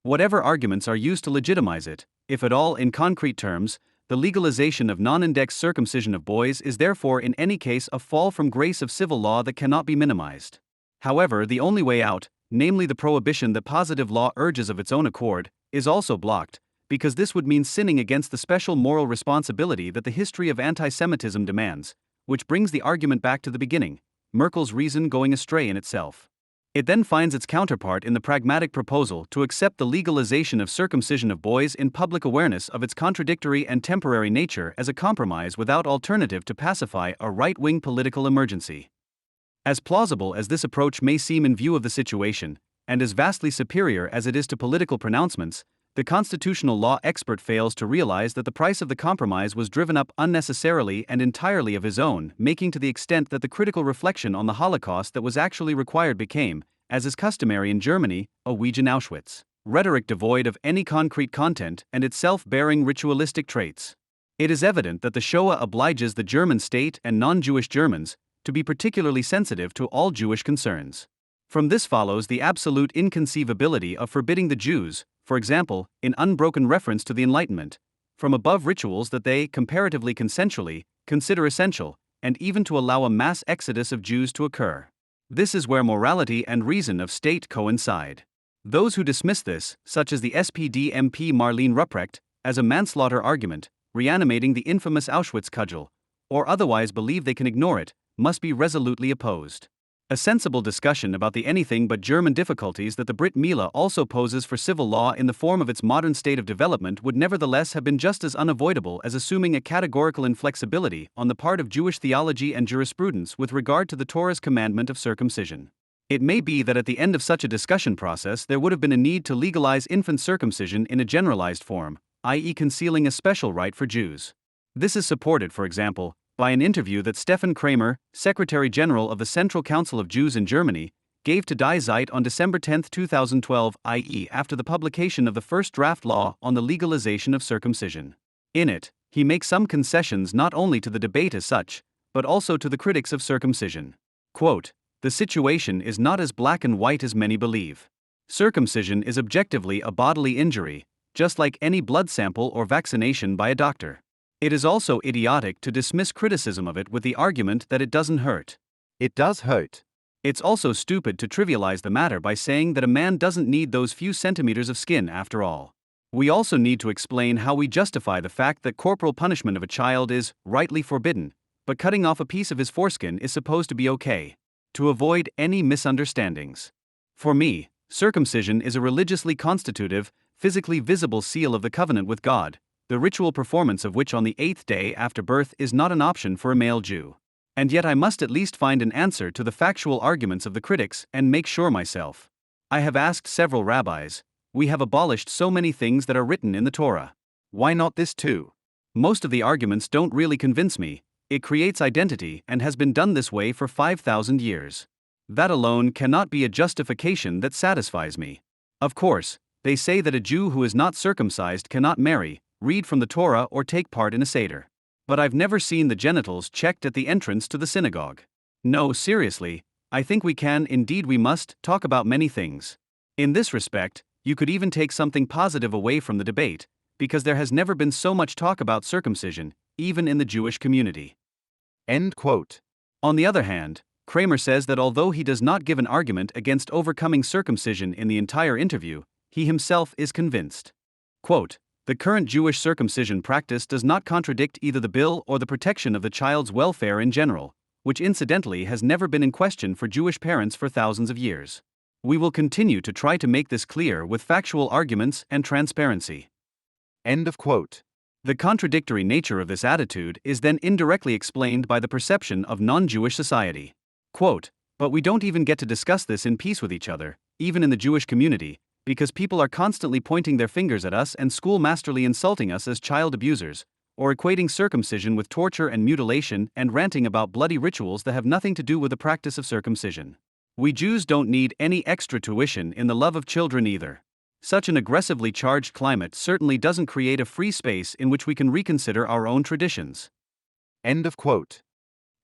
Whatever arguments are used to legitimize it, if at all in concrete terms, the legalization of non-indexed circumcision of boys is therefore in any case a fall from grace of civil law that cannot be minimized. However, the only way out, namely the prohibition that positive law urges of its own accord, is also blocked, because this would mean sinning against the special moral responsibility that the history of anti-Semitism demands, which brings the argument back to the beginning, Merkel's reason going astray in itself. It then finds its counterpart in the pragmatic proposal to accept the legalization of circumcision of boys in public awareness of its contradictory and temporary nature as a compromise without alternative to pacify a right-wing political emergency. As plausible as this approach may seem in view of the situation, and as vastly superior as it is to political pronouncements, the constitutional law expert fails to realize that the price of the compromise was driven up unnecessarily and entirely of his own making, to the extent that the critical reflection on the Holocaust that was actually required became, as is customary in Germany, a Wegen Auschwitz, rhetoric devoid of any concrete content and itself bearing ritualistic traits. It is evident that the Shoah obliges the German state and non-Jewish Germans to be particularly sensitive to all Jewish concerns. From this follows the absolute inconceivability of forbidding the Jews, for example, in unbroken reference to the Enlightenment, from above rituals that they, comparatively consensually, consider essential, and even to allow a mass exodus of Jews to occur. This is where morality and reason of state coincide. Those who dismiss this, such as the SPD MP Marlene Rupprecht, as a manslaughter argument, reanimating the infamous Auschwitz cudgel, or otherwise believe they can ignore it, must be resolutely opposed. A sensible discussion about the anything but German difficulties that the Brit Mila also poses for civil law in the form of its modern state of development would nevertheless have been just as unavoidable as assuming a categorical inflexibility on the part of Jewish theology and jurisprudence with regard to the Torah's commandment of circumcision. It may be that at the end of such a discussion process there would have been a need to legalize infant circumcision in a generalized form, i.e., concealing a special right for Jews. This is supported, for example, by an interview that Stefan Kramer, Secretary General of the Central Council of Jews in Germany, gave to Die Zeit on December 10, 2012, i.e., after the publication of the first draft law on the legalization of circumcision. In it, he makes some concessions not only to the debate as such, but also to the critics of circumcision. Quote, "The situation is not as black and white as many believe. Circumcision is objectively a bodily injury, just like any blood sample or vaccination by a doctor. It is also idiotic to dismiss criticism of it with the argument that it doesn't hurt. It does hurt. It's also stupid to trivialize the matter by saying that a man doesn't need those few centimeters of skin after all. We also need to explain how we justify the fact that corporal punishment of a child is rightly forbidden, but cutting off a piece of his foreskin is supposed to be okay, to avoid any misunderstandings. For me, circumcision is a religiously constitutive, physically visible seal of the covenant with God, the ritual performance of which on the 8th day after birth is not an option for a male Jew. And yet I must at least find an answer to the factual arguments of the critics and make sure myself. I have asked several rabbis, we have abolished so many things that are written in the Torah. Why not this too? Most of the arguments don't really convince me. It creates identity and has been done this way for 5,000 years. That alone cannot be a justification that satisfies me. Of course, they say that a Jew who is not circumcised cannot marry, read from the Torah or take part in a Seder. But I've never seen the genitals checked at the entrance to the synagogue. No, seriously, I think we can, indeed we must, talk about many things. In this respect, you could even take something positive away from the debate, because there has never been so much talk about circumcision, even in the Jewish community." End quote. On the other hand, Kramer says that although he does not give an argument against overcoming circumcision in the entire interview, he himself is convinced. Quote, "The current Jewish circumcision practice does not contradict either the bill or the protection of the child's welfare in general, which incidentally has never been in question for Jewish parents for thousands of years. We will continue to try to make this clear with factual arguments and transparency." End of quote. The contradictory nature of this attitude is then indirectly explained by the perception of non-Jewish society. Quote, "But we don't even get to discuss this in peace with each other, even in the Jewish community, because people are constantly pointing their fingers at us and schoolmasterly insulting us as child abusers, or equating circumcision with torture and mutilation and ranting about bloody rituals that have nothing to do with the practice of circumcision. We Jews don't need any extra tuition in the love of children either. Such an aggressively charged climate certainly doesn't create a free space in which we can reconsider our own traditions. End of quote.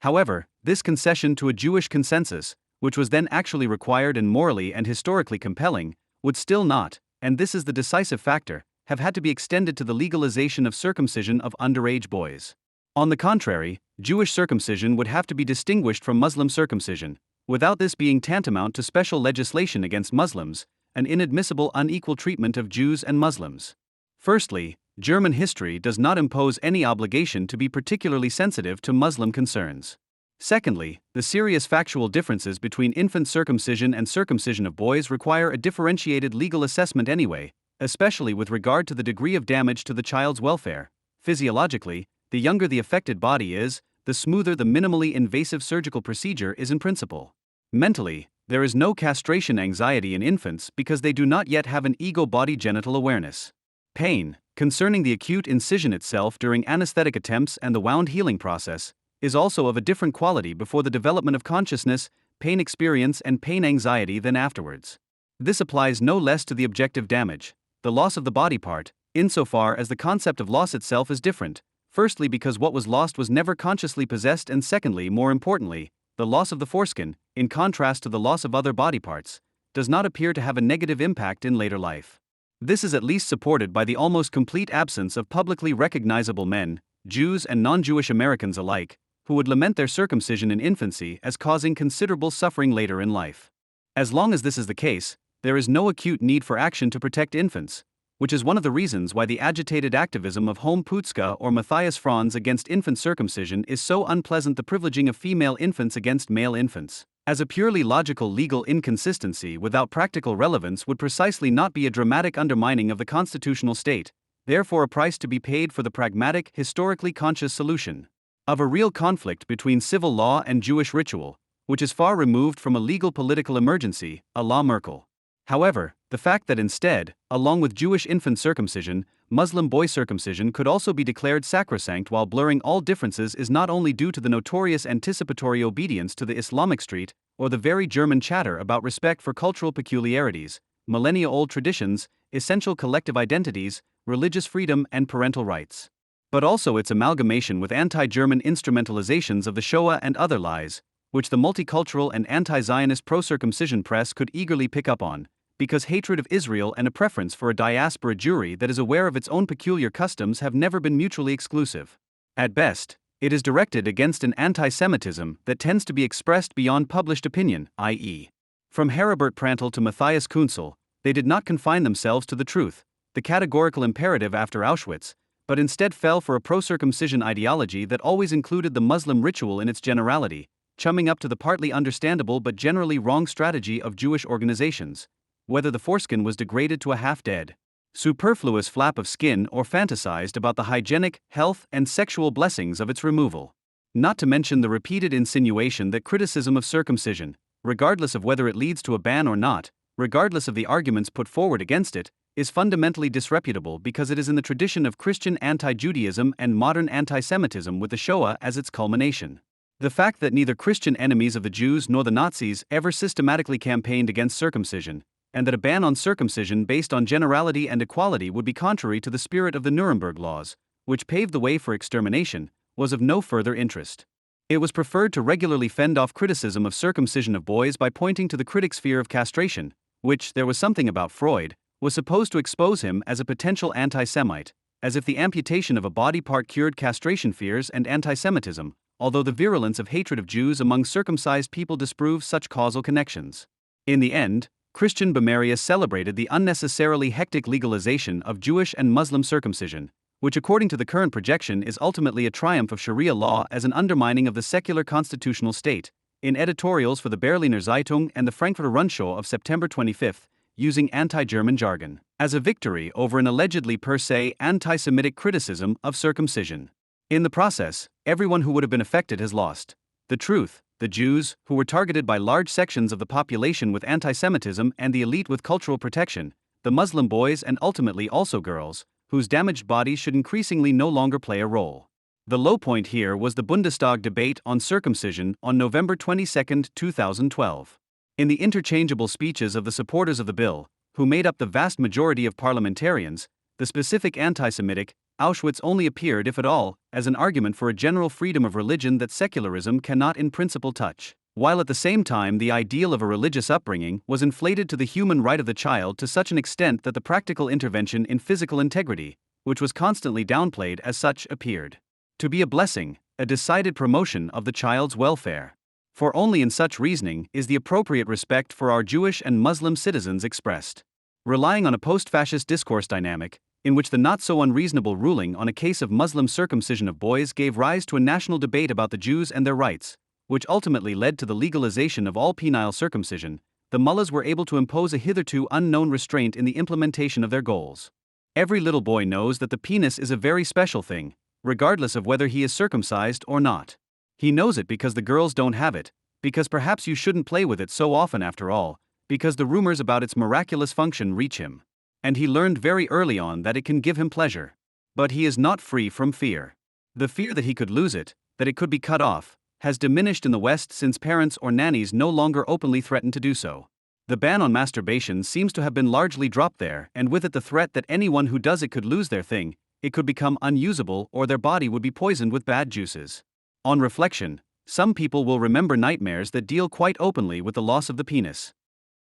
However, this concession to a Jewish consensus, which was then actually required and morally and historically compelling, would still not, and this is the decisive factor, have had to be extended to the legalization of circumcision of underage boys. On the contrary, Jewish circumcision would have to be distinguished from Muslim circumcision, without this being tantamount to special legislation against Muslims, an inadmissible unequal treatment of Jews and Muslims. Firstly, German history does not impose any obligation to be particularly sensitive to Muslim concerns. Secondly, the serious factual differences between infant circumcision and circumcision of boys require a differentiated legal assessment anyway, especially with regard to the degree of damage to the child's welfare. Physiologically, the younger the affected body is, the smoother the minimally invasive surgical procedure is in principle. Mentally, there is no castration anxiety in infants because they do not yet have an ego-body genital awareness. Pain, concerning the acute incision itself during anesthetic attempts and the wound healing process, is also of a different quality before the development of consciousness, pain experience and pain anxiety than afterwards. This applies no less to the objective damage, the loss of the body part, insofar as the concept of loss itself is different, firstly because what was lost was never consciously possessed and secondly, more importantly, the loss of the foreskin, in contrast to the loss of other body parts, does not appear to have a negative impact in later life. This is at least supported by the almost complete absence of publicly recognizable men, Jews and non-Jewish Americans alike, who would lament their circumcision in infancy as causing considerable suffering later in life. As long as this is the case, there is no acute need for action to protect infants, which is one of the reasons why the agitated activism of Home Putzka or Matthias Franz against infant circumcision is so unpleasant. The privileging of female infants against male infants, as a purely logical legal inconsistency without practical relevance, would precisely not be a dramatic undermining of the constitutional state, therefore a price to be paid for the pragmatic, historically conscious solution of a real conflict between civil law and Jewish ritual, which is far removed from a legal political emergency, a la Merkel. However, the fact that instead, along with Jewish infant circumcision, Muslim boy circumcision could also be declared sacrosanct while blurring all differences is not only due to the notorious anticipatory obedience to the Islamic street, or the very German chatter about respect for cultural peculiarities, millennia-old traditions, essential collective identities, religious freedom and parental rights, but also its amalgamation with anti-German instrumentalizations of the Shoah and other lies, which the multicultural and anti-Zionist pro-circumcision press could eagerly pick up on, because hatred of Israel and a preference for a diaspora Jewry that is aware of its own peculiar customs have never been mutually exclusive. At best, it is directed against an anti-Semitism that tends to be expressed beyond published opinion, i.e., from Heribert Prantl to Matthias Kunzel, they did not confine themselves to the truth, the categorical imperative after Auschwitz, but instead fell for a pro-circumcision ideology that always included the Muslim ritual in its generality, chumming up to the partly understandable but generally wrong strategy of Jewish organizations, whether the foreskin was degraded to a half-dead, superfluous flap of skin or fantasized about the hygienic, health, and sexual blessings of its removal. Not to mention the repeated insinuation that criticism of circumcision, regardless of whether it leads to a ban or not, regardless of the arguments put forward against it, is fundamentally disreputable because it is in the tradition of Christian anti-Judaism and modern anti-Semitism with the Shoah as its culmination. The fact that neither Christian enemies of the Jews nor the Nazis ever systematically campaigned against circumcision, and that a ban on circumcision based on generality and equality would be contrary to the spirit of the Nuremberg laws, which paved the way for extermination, was of no further interest. It was preferred to regularly fend off criticism of circumcision of boys by pointing to the critic's fear of castration, which, there was something about Freud, was supposed to expose him as a potential anti-Semite, as if the amputation of a body part cured castration fears and anti-Semitism, although the virulence of hatred of Jews among circumcised people disproves such causal connections. In the end, Christian Bavaria celebrated the unnecessarily hectic legalization of Jewish and Muslim circumcision, which according to the current projection is ultimately a triumph of Sharia law as an undermining of the secular constitutional state, in editorials for the Berliner Zeitung and the Frankfurter Rundschau of September 25, using anti-German jargon, as a victory over an allegedly per se anti-Semitic criticism of circumcision. In the process, everyone who would have been affected has lost. The truth, the Jews, who were targeted by large sections of the population with anti-Semitism and the elite with cultural protection, the Muslim boys and ultimately also girls, whose damaged bodies should increasingly no longer play a role. The low point here was the Bundestag debate on circumcision on November 22, 2012. In the interchangeable speeches of the supporters of the bill, who made up the vast majority of parliamentarians, the specific anti-Semitic Auschwitz only appeared, if at all, as an argument for a general freedom of religion that secularism cannot in principle touch, while at the same time the ideal of a religious upbringing was inflated to the human right of the child to such an extent that the practical intervention in physical integrity, which was constantly downplayed as such, appeared to be a blessing, a decided promotion of the child's welfare. For only in such reasoning is the appropriate respect for our Jewish and Muslim citizens expressed. Relying on a post-fascist discourse dynamic, in which the not-so-unreasonable ruling on a case of Muslim circumcision of boys gave rise to a national debate about the Jews and their rights, which ultimately led to the legalization of all penile circumcision, the mullahs were able to impose a hitherto unknown restraint in the implementation of their goals. Every little boy knows that the penis is a very special thing, regardless of whether he is circumcised or not. He knows it because the girls don't have it, because perhaps you shouldn't play with it so often after all, because the rumors about its miraculous function reach him. And he learned very early on that it can give him pleasure. But he is not free from fear. The fear that he could lose it, that it could be cut off, has diminished in the West since parents or nannies no longer openly threaten to do so. The ban on masturbation seems to have been largely dropped there, and with it the threat that anyone who does it could lose their thing, it could become unusable or their body would be poisoned with bad juices. On reflection, some people will remember nightmares that deal quite openly with the loss of the penis.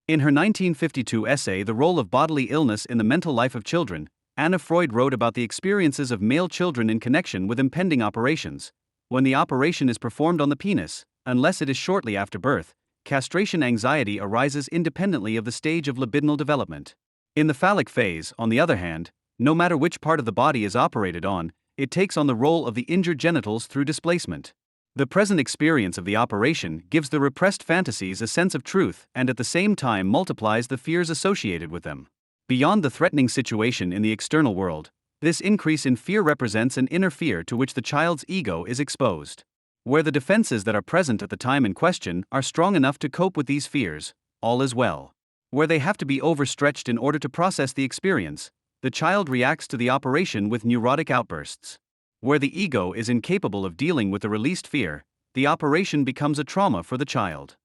In her 1952 essay The Role of Bodily Illness in the Mental Life of Children, Anna Freud wrote about the experiences of male children in connection with impending operations. When the operation is performed on the penis, unless it is shortly after birth, castration anxiety arises independently of the stage of libidinal development. In the phallic phase, on the other hand, no matter which part of the body is operated on, it takes on the role of the injured genitals through displacement. The present experience of the operation gives the repressed fantasies a sense of truth and at the same time multiplies the fears associated with them. Beyond the threatening situation in the external world, this increase in fear represents an inner fear to which the child's ego is exposed. Where the defenses that are present at the time in question are strong enough to cope with these fears, all is well. Where they have to be overstretched in order to process the experience, the child reacts to the operation with neurotic outbursts. Where the ego is incapable of dealing with the released fear, the operation becomes a trauma for the child.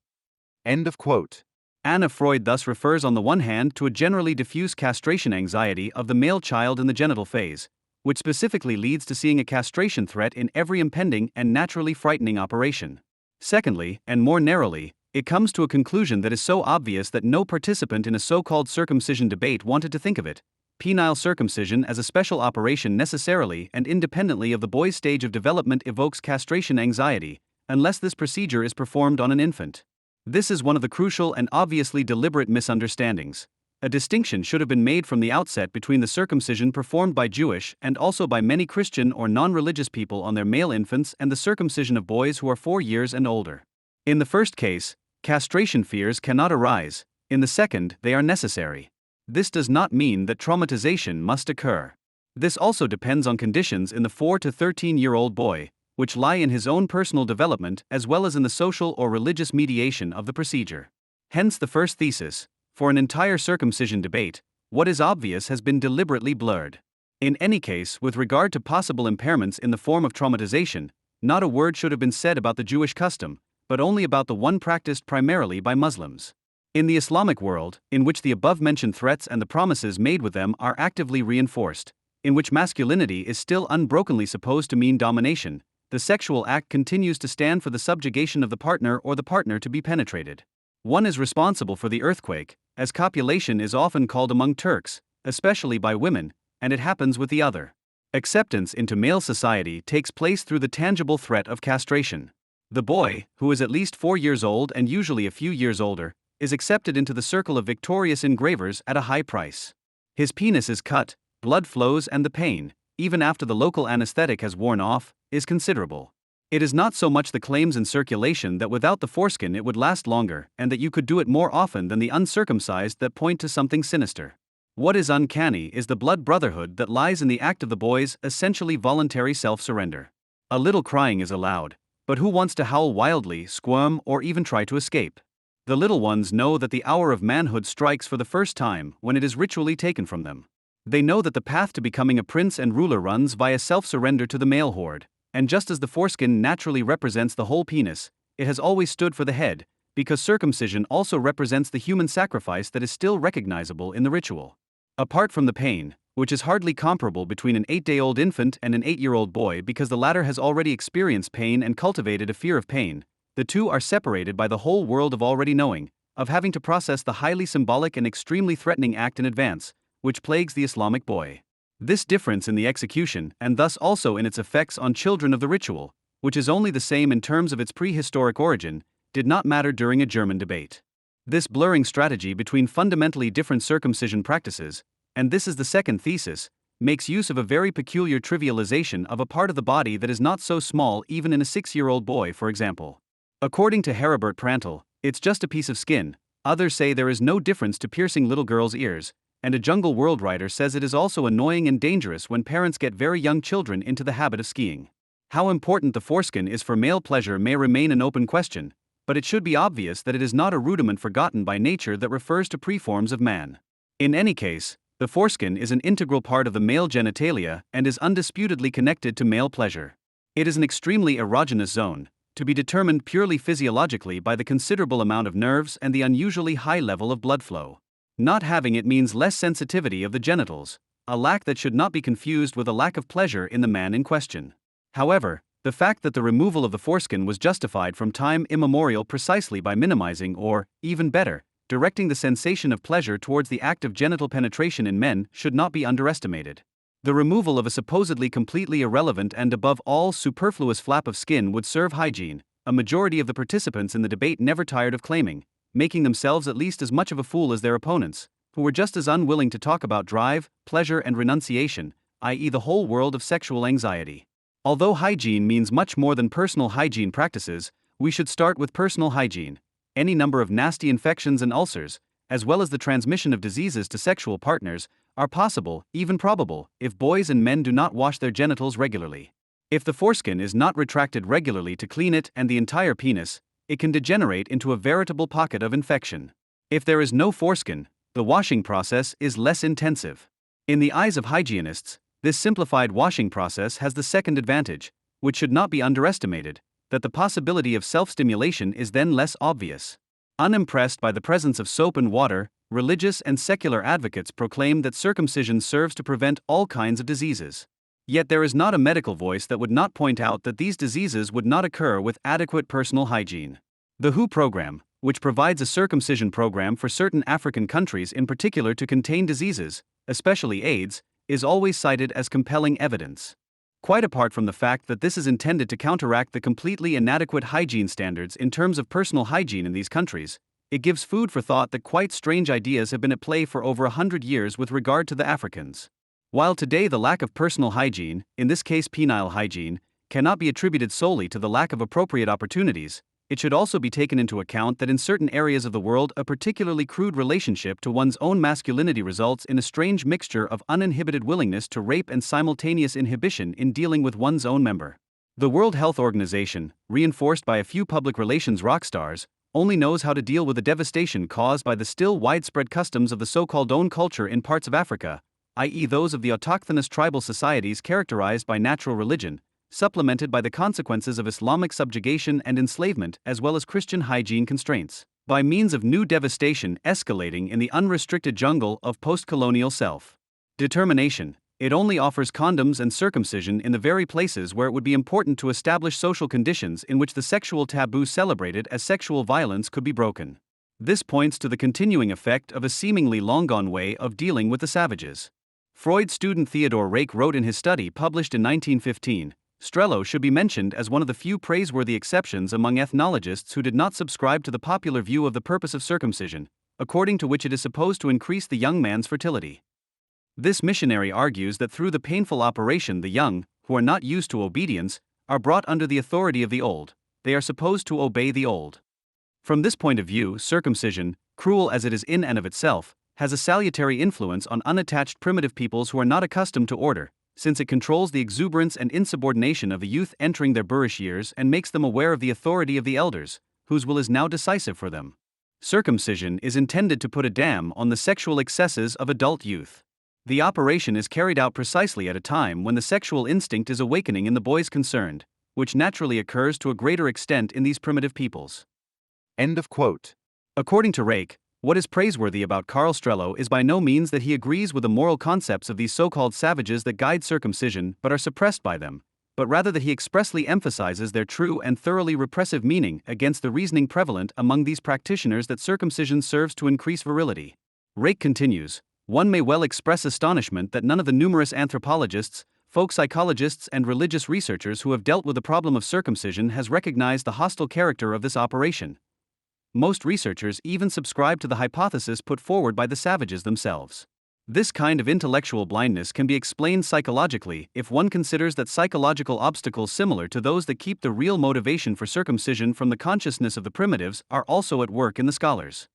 End of quote. Anna Freud thus refers on the one hand to a generally diffuse castration anxiety of the male child in the genital phase, which specifically leads to seeing a castration threat in every impending and naturally frightening operation. Secondly, and more narrowly, it comes to a conclusion that is so obvious that no participant in a so-called circumcision debate wanted to think of it: penile circumcision as a special operation necessarily and independently of the boy's stage of development evokes castration anxiety, unless this procedure is performed on an infant. This is one of the crucial and obviously deliberate misunderstandings. A distinction should have been made from the outset between the circumcision performed by Jewish and also by many Christian or non-religious people on their male infants and the circumcision of boys who are 4 years and older. In the first case, castration fears cannot arise; in the second, they are necessary. This does not mean that traumatization must occur. This also depends on conditions in the 4 to 13-year-old boy, which lie in his own personal development as well as in the social or religious mediation of the procedure. Hence the first thesis: for an entire circumcision debate, what is obvious has been deliberately blurred. In any case, with regard to possible impairments in the form of traumatization, not a word should have been said about the Jewish custom, but only about the one practiced primarily by Muslims. In the Islamic world, in which the above-mentioned threats and the promises made with them are actively reinforced, in which masculinity is still unbrokenly supposed to mean domination, the sexual act continues to stand for the subjugation of the partner or the partner to be penetrated. One is responsible for the earthquake, as copulation is often called among Turks, especially by women, and it happens with the other. Acceptance into male society takes place through the tangible threat of castration. The boy, who is at least 4 years old and usually a few years older, is accepted into the circle of victorious engravers at a high price. His penis is cut, blood flows, and the pain, even after the local anesthetic has worn off, is considerable. It is not so much the claims in circulation that without the foreskin it would last longer and that you could do it more often than the uncircumcised that point to something sinister. What is uncanny is the blood brotherhood that lies in the act of the boy's essentially voluntary self-surrender. A little crying is allowed, but who wants to howl wildly, squirm, or even try to escape? The little ones know that the hour of manhood strikes for the first time when it is ritually taken from them. They know that the path to becoming a prince and ruler runs via self-surrender to the male horde, and just as the foreskin naturally represents the whole penis, it has always stood for the head, because circumcision also represents the human sacrifice that is still recognizable in the ritual. Apart from the pain, which is hardly comparable between an 8-day-old infant and an 8-year-old boy because the latter has already experienced pain and cultivated a fear of pain, the two are separated by the whole world of already knowing, of having to process the highly symbolic and extremely threatening act in advance, which plagues the Islamic boy. This difference in the execution, and thus also in its effects on children of the ritual, which is only the same in terms of its prehistoric origin, did not matter during a German debate. This blurring strategy between fundamentally different circumcision practices, and this is the second thesis, makes use of a very peculiar trivialization of a part of the body that is not so small even in a 6-year-old boy, for example. According to Heribert Prantl, it's just a piece of skin. Others say there is no difference to piercing little girls' ears, and a Jungle World writer says it is also annoying and dangerous when parents get very young children into the habit of skiing. How important the foreskin is for male pleasure may remain an open question, but it should be obvious that it is not a rudiment forgotten by nature that refers to preforms of man. In any case, the foreskin is an integral part of the male genitalia and is undisputedly connected to male pleasure. It is an extremely erogenous zone, to be determined purely physiologically by the considerable amount of nerves and the unusually high level of blood flow. Not having it means less sensitivity of the genitals, a lack that should not be confused with a lack of pleasure in the man in question. However, the fact that the removal of the foreskin was justified from time immemorial precisely by minimizing or, even better, directing the sensation of pleasure towards the act of genital penetration in men should not be underestimated. The removal of a supposedly completely irrelevant and above all superfluous flap of skin would serve hygiene, a majority of the participants in the debate never tired of claiming, making themselves at least as much of a fool as their opponents, who were just as unwilling to talk about drive, pleasure and renunciation, i.e. the whole world of sexual anxiety. Although hygiene means much more than personal hygiene practices, we should start with personal hygiene. Any number of nasty infections and ulcers, as well as the transmission of diseases to sexual partners, are possible, even probable, if boys and men do not wash their genitals regularly. If the foreskin is not retracted regularly to clean it and the entire penis, it can degenerate into a veritable pocket of infection. If there is no foreskin, the washing process is less intensive. In the eyes of hygienists, this simplified washing process has the second advantage, which should not be underestimated, that the possibility of self-stimulation is then less obvious. Unimpressed by the presence of soap and water, religious and secular advocates proclaim that circumcision serves to prevent all kinds of diseases. Yet there is not a medical voice that would not point out that these diseases would not occur with adequate personal hygiene. The WHO program, which provides a circumcision program for certain African countries in particular to contain diseases, especially AIDS, is always cited as compelling evidence. Quite apart from the fact that this is intended to counteract the completely inadequate hygiene standards in terms of personal hygiene in these countries, it gives food for thought that quite strange ideas have been at play for over 100 years with regard to the Africans. While today the lack of personal hygiene, in this case penile hygiene, cannot be attributed solely to the lack of appropriate opportunities, it should also be taken into account that in certain areas of the world a particularly crude relationship to one's own masculinity results in a strange mixture of uninhibited willingness to rape and simultaneous inhibition in dealing with one's own member. The World Health Organization, reinforced by a few public relations rock stars, only knows how to deal with the devastation caused by the still widespread customs of the so-called own culture in parts of Africa, i.e. those of the autochthonous tribal societies characterized by natural religion, supplemented by the consequences of Islamic subjugation and enslavement as well as Christian hygiene constraints, by means of new devastation escalating in the unrestricted jungle of post-colonial self-determination. It only offers condoms and circumcision in the very places where it would be important to establish social conditions in which the sexual taboo celebrated as sexual violence could be broken. This points to the continuing effect of a seemingly long-gone way of dealing with the savages. Freud student Theodore Rake wrote in his study published in 1915, Strello should be mentioned as one of the few praiseworthy exceptions among ethnologists who did not subscribe to the popular view of the purpose of circumcision, according to which it is supposed to increase the young man's fertility. This missionary argues that through the painful operation the young, who are not used to obedience, are brought under the authority of the old. They are supposed to obey the old. From this point of view, circumcision, cruel as it is in and of itself, has a salutary influence on unattached primitive peoples who are not accustomed to order, since it controls the exuberance and insubordination of the youth entering their boorish years and makes them aware of the authority of the elders, whose will is now decisive for them. Circumcision is intended to put a dam on the sexual excesses of adult youth. The operation is carried out precisely at a time when the sexual instinct is awakening in the boys concerned, which naturally occurs to a greater extent in these primitive peoples. End of quote. According to Rake, what is praiseworthy about Karl Strello is by no means that he agrees with the moral concepts of these so-called savages that guide circumcision but are suppressed by them, but rather that he expressly emphasizes their true and thoroughly repressive meaning against the reasoning prevalent among these practitioners that circumcision serves to increase virility. Rake continues, one may well express astonishment that none of the numerous anthropologists, folk psychologists and religious researchers who have dealt with the problem of circumcision has recognized the hostile character of this operation. Most researchers even subscribe to the hypothesis put forward by the savages themselves. This kind of intellectual blindness can be explained psychologically if one considers that psychological obstacles similar to those that keep the real motivation for circumcision from the consciousness of the primitives are also at work in the scholars.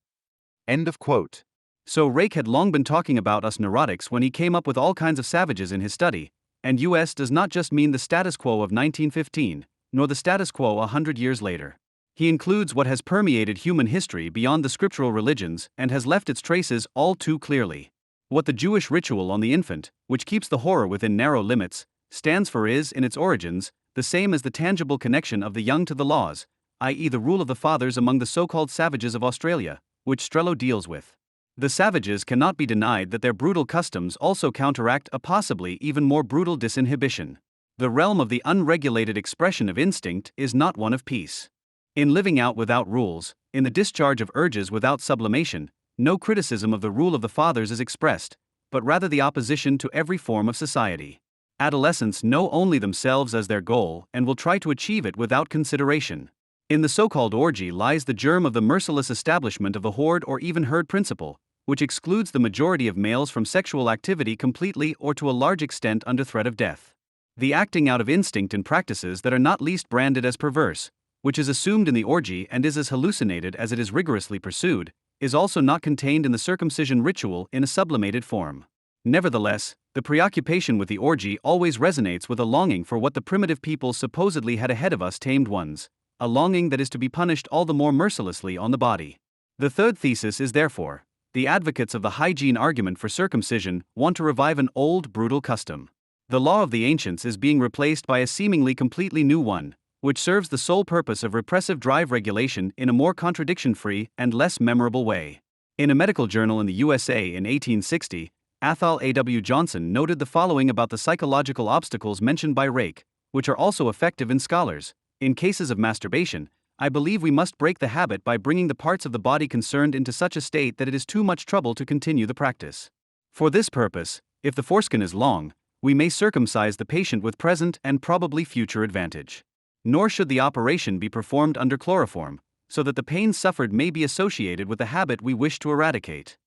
End of quote. So Rake had long been talking about us neurotics when he came up with all kinds of savages in his study, and US does not just mean the status quo of 1915, nor the status quo 100 years later. He includes what has permeated human history beyond the scriptural religions and has left its traces all too clearly. What the Jewish ritual on the infant, which keeps the horror within narrow limits, stands for is, in its origins, the same as the tangible connection of the young to the laws, i.e., the rule of the fathers among the so-called savages of Australia, which Strello deals with. The savages cannot be denied that their brutal customs also counteract a possibly even more brutal disinhibition. The realm of the unregulated expression of instinct is not one of peace. In living out without rules, in the discharge of urges without sublimation, no criticism of the rule of the fathers is expressed, but rather the opposition to every form of society. Adolescents know only themselves as their goal and will try to achieve it without consideration. In the so-called orgy lies the germ of the merciless establishment of the horde or even herd principle, which excludes the majority of males from sexual activity completely or to a large extent under threat of death. The acting out of instinct in practices that are not least branded as perverse, which is assumed in the orgy and is as hallucinated as it is rigorously pursued, is also not contained in the circumcision ritual in a sublimated form. Nevertheless, the preoccupation with the orgy always resonates with a longing for what the primitive people supposedly had ahead of us tamed ones, a longing that is to be punished all the more mercilessly on the body. The third thesis is therefore, the advocates of the hygiene argument for circumcision want to revive an old brutal custom. The law of the ancients is being replaced by a seemingly completely new one, which serves the sole purpose of repressive drive regulation in a more contradiction-free and less memorable way. In a medical journal in the USA in 1860, Athol A.W. Johnson noted the following about the psychological obstacles mentioned by Rake, which are also effective in scholars. In cases of masturbation, I believe we must break the habit by bringing the parts of the body concerned into such a state that it is too much trouble to continue the practice. For this purpose, if the foreskin is long, we may circumcise the patient with present and probably future advantage. Nor should the operation be performed under chloroform, so that the pain suffered may be associated with the habit we wish to eradicate.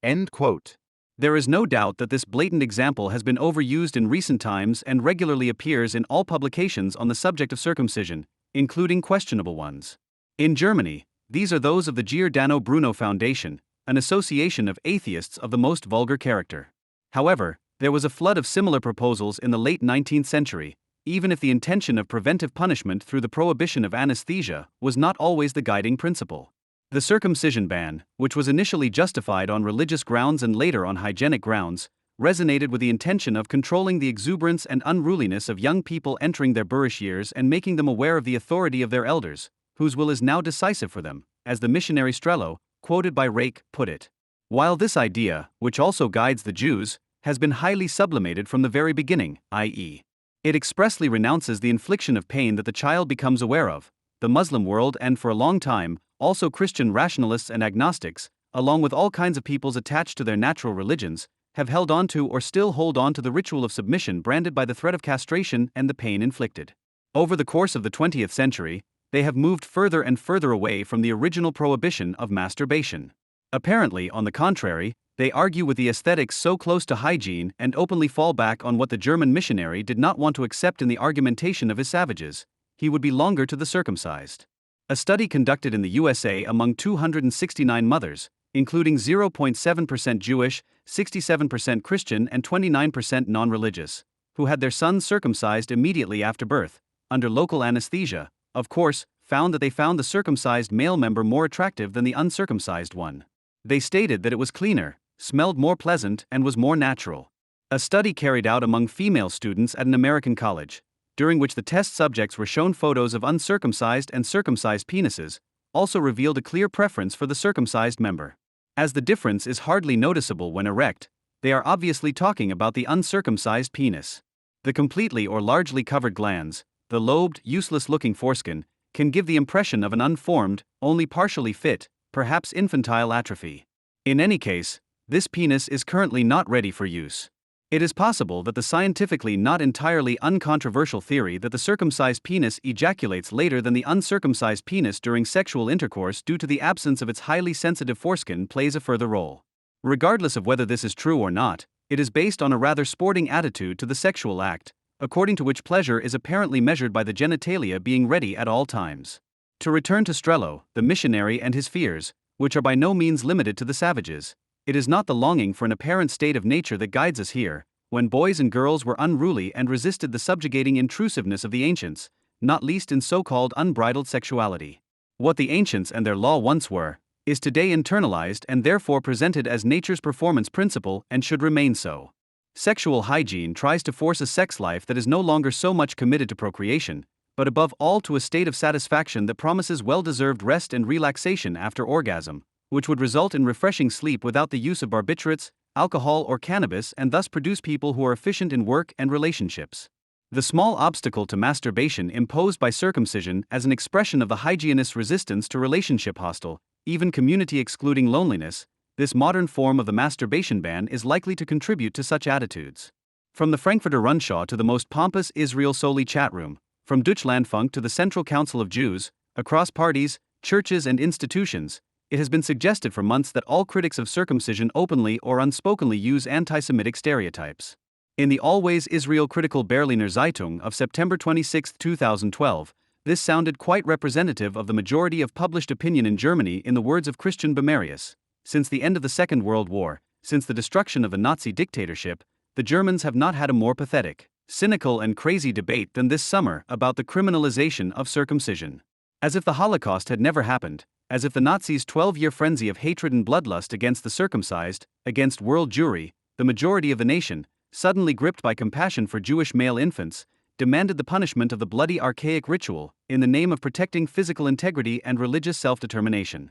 End quote. There is no doubt that this blatant example has been overused in recent times and regularly appears in all publications on the subject of circumcision, including questionable ones. In Germany, these are those of the Giordano Bruno Foundation, an association of atheists of the most vulgar character. However, there was a flood of similar proposals in the late 19th century, even if the intention of preventive punishment through the prohibition of anesthesia was not always the guiding principle. The circumcision ban, which was initially justified on religious grounds and later on hygienic grounds, resonated with the intention of controlling the exuberance and unruliness of young people entering their boorish years and making them aware of the authority of their elders, whose will is now decisive for them, as the missionary Strello, quoted by Rake, put it. While this idea, which also guides the Jews, has been highly sublimated from the very beginning, i.e., it expressly renounces the infliction of pain that the child becomes aware of. The Muslim world and for a long time, also Christian rationalists and agnostics, along with all kinds of peoples attached to their natural religions, have held on to or still hold on to the ritual of submission branded by the threat of castration and the pain inflicted. Over the course of the 20th century, they have moved further and further away from the original prohibition of masturbation. Apparently, on the contrary, they argue with the aesthetics so close to hygiene and openly fall back on what the German missionary did not want to accept in the argumentation of his savages: he would be longer to the circumcised. A study conducted in the USA among 269 mothers, including 0.7% Jewish, 67% Christian and 29% non-religious, who had their sons circumcised immediately after birth, under local anesthesia, of course, found that they found the circumcised male member more attractive than the uncircumcised one. They stated that it was cleaner, smelled more pleasant, and was more natural. A study carried out among female students at an American college, during which the test subjects were shown photos of uncircumcised and circumcised penises, also revealed a clear preference for the circumcised member. As the difference is hardly noticeable when erect, they are obviously talking about the uncircumcised penis. The completely or largely covered glands, the lobed, useless-looking foreskin, can give the impression of an unformed, only partially fit, perhaps infantile atrophy. In any case, this penis is currently not ready for use. It is possible that the scientifically not entirely uncontroversial theory that the circumcised penis ejaculates later than the uncircumcised penis during sexual intercourse due to the absence of its highly sensitive foreskin plays a further role. Regardless of whether this is true or not, it is based on a rather sporting attitude to the sexual act, according to which pleasure is apparently measured by the genitalia being ready at all times. To return to Strello, the missionary and his fears, which are by no means limited to the savages, it is not the longing for an apparent state of nature that guides us here, when boys and girls were unruly and resisted the subjugating intrusiveness of the ancients, not least in so-called unbridled sexuality. What the ancients and their law once were, is today internalized and therefore presented as nature's performance principle and should remain so. Sexual hygiene tries to force a sex life that is no longer so much committed to procreation, but above all to a state of satisfaction that promises well-deserved rest and relaxation after orgasm, which would result in refreshing sleep without the use of barbiturates, alcohol or cannabis, and thus produce people who are efficient in work and relationships. The small obstacle to masturbation imposed by circumcision as an expression of the hygienist's resistance to relationship hostile, even community-excluding loneliness, this modern form of the masturbation ban is likely to contribute to such attitudes. From the Frankfurter Rundschau to the most pompous Israel Soli chat room, from Deutschlandfunk to the Central Council of Jews, across parties, churches and institutions, it has been suggested for months that all critics of circumcision openly or unspokenly use anti-Semitic stereotypes. In the always Israel-critical Berliner Zeitung of September 26, 2012, this sounded quite representative of the majority of published opinion in Germany in the words of Christian Bemarius. Since the end of the Second World War, since the destruction of the Nazi dictatorship, the Germans have not had a more pathetic, cynical and crazy debate than this summer about the criminalization of circumcision. As if the Holocaust had never happened, as if the Nazis' 12-year frenzy of hatred and bloodlust against the circumcised, against world Jewry, the majority of the nation, suddenly gripped by compassion for Jewish male infants, demanded the punishment of the bloody archaic ritual, in the name of protecting physical integrity and religious self-determination.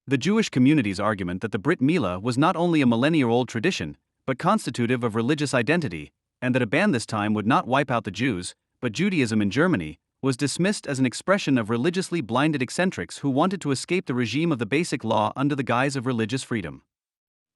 The Jewish community's argument that the Brit Milah was not only a millennia-old tradition, but constitutive of religious identity, and that a ban this time would not wipe out the Jews, but Judaism in Germany, was dismissed as an expression of religiously blinded eccentrics who wanted to escape the regime of the Basic Law under the guise of religious freedom.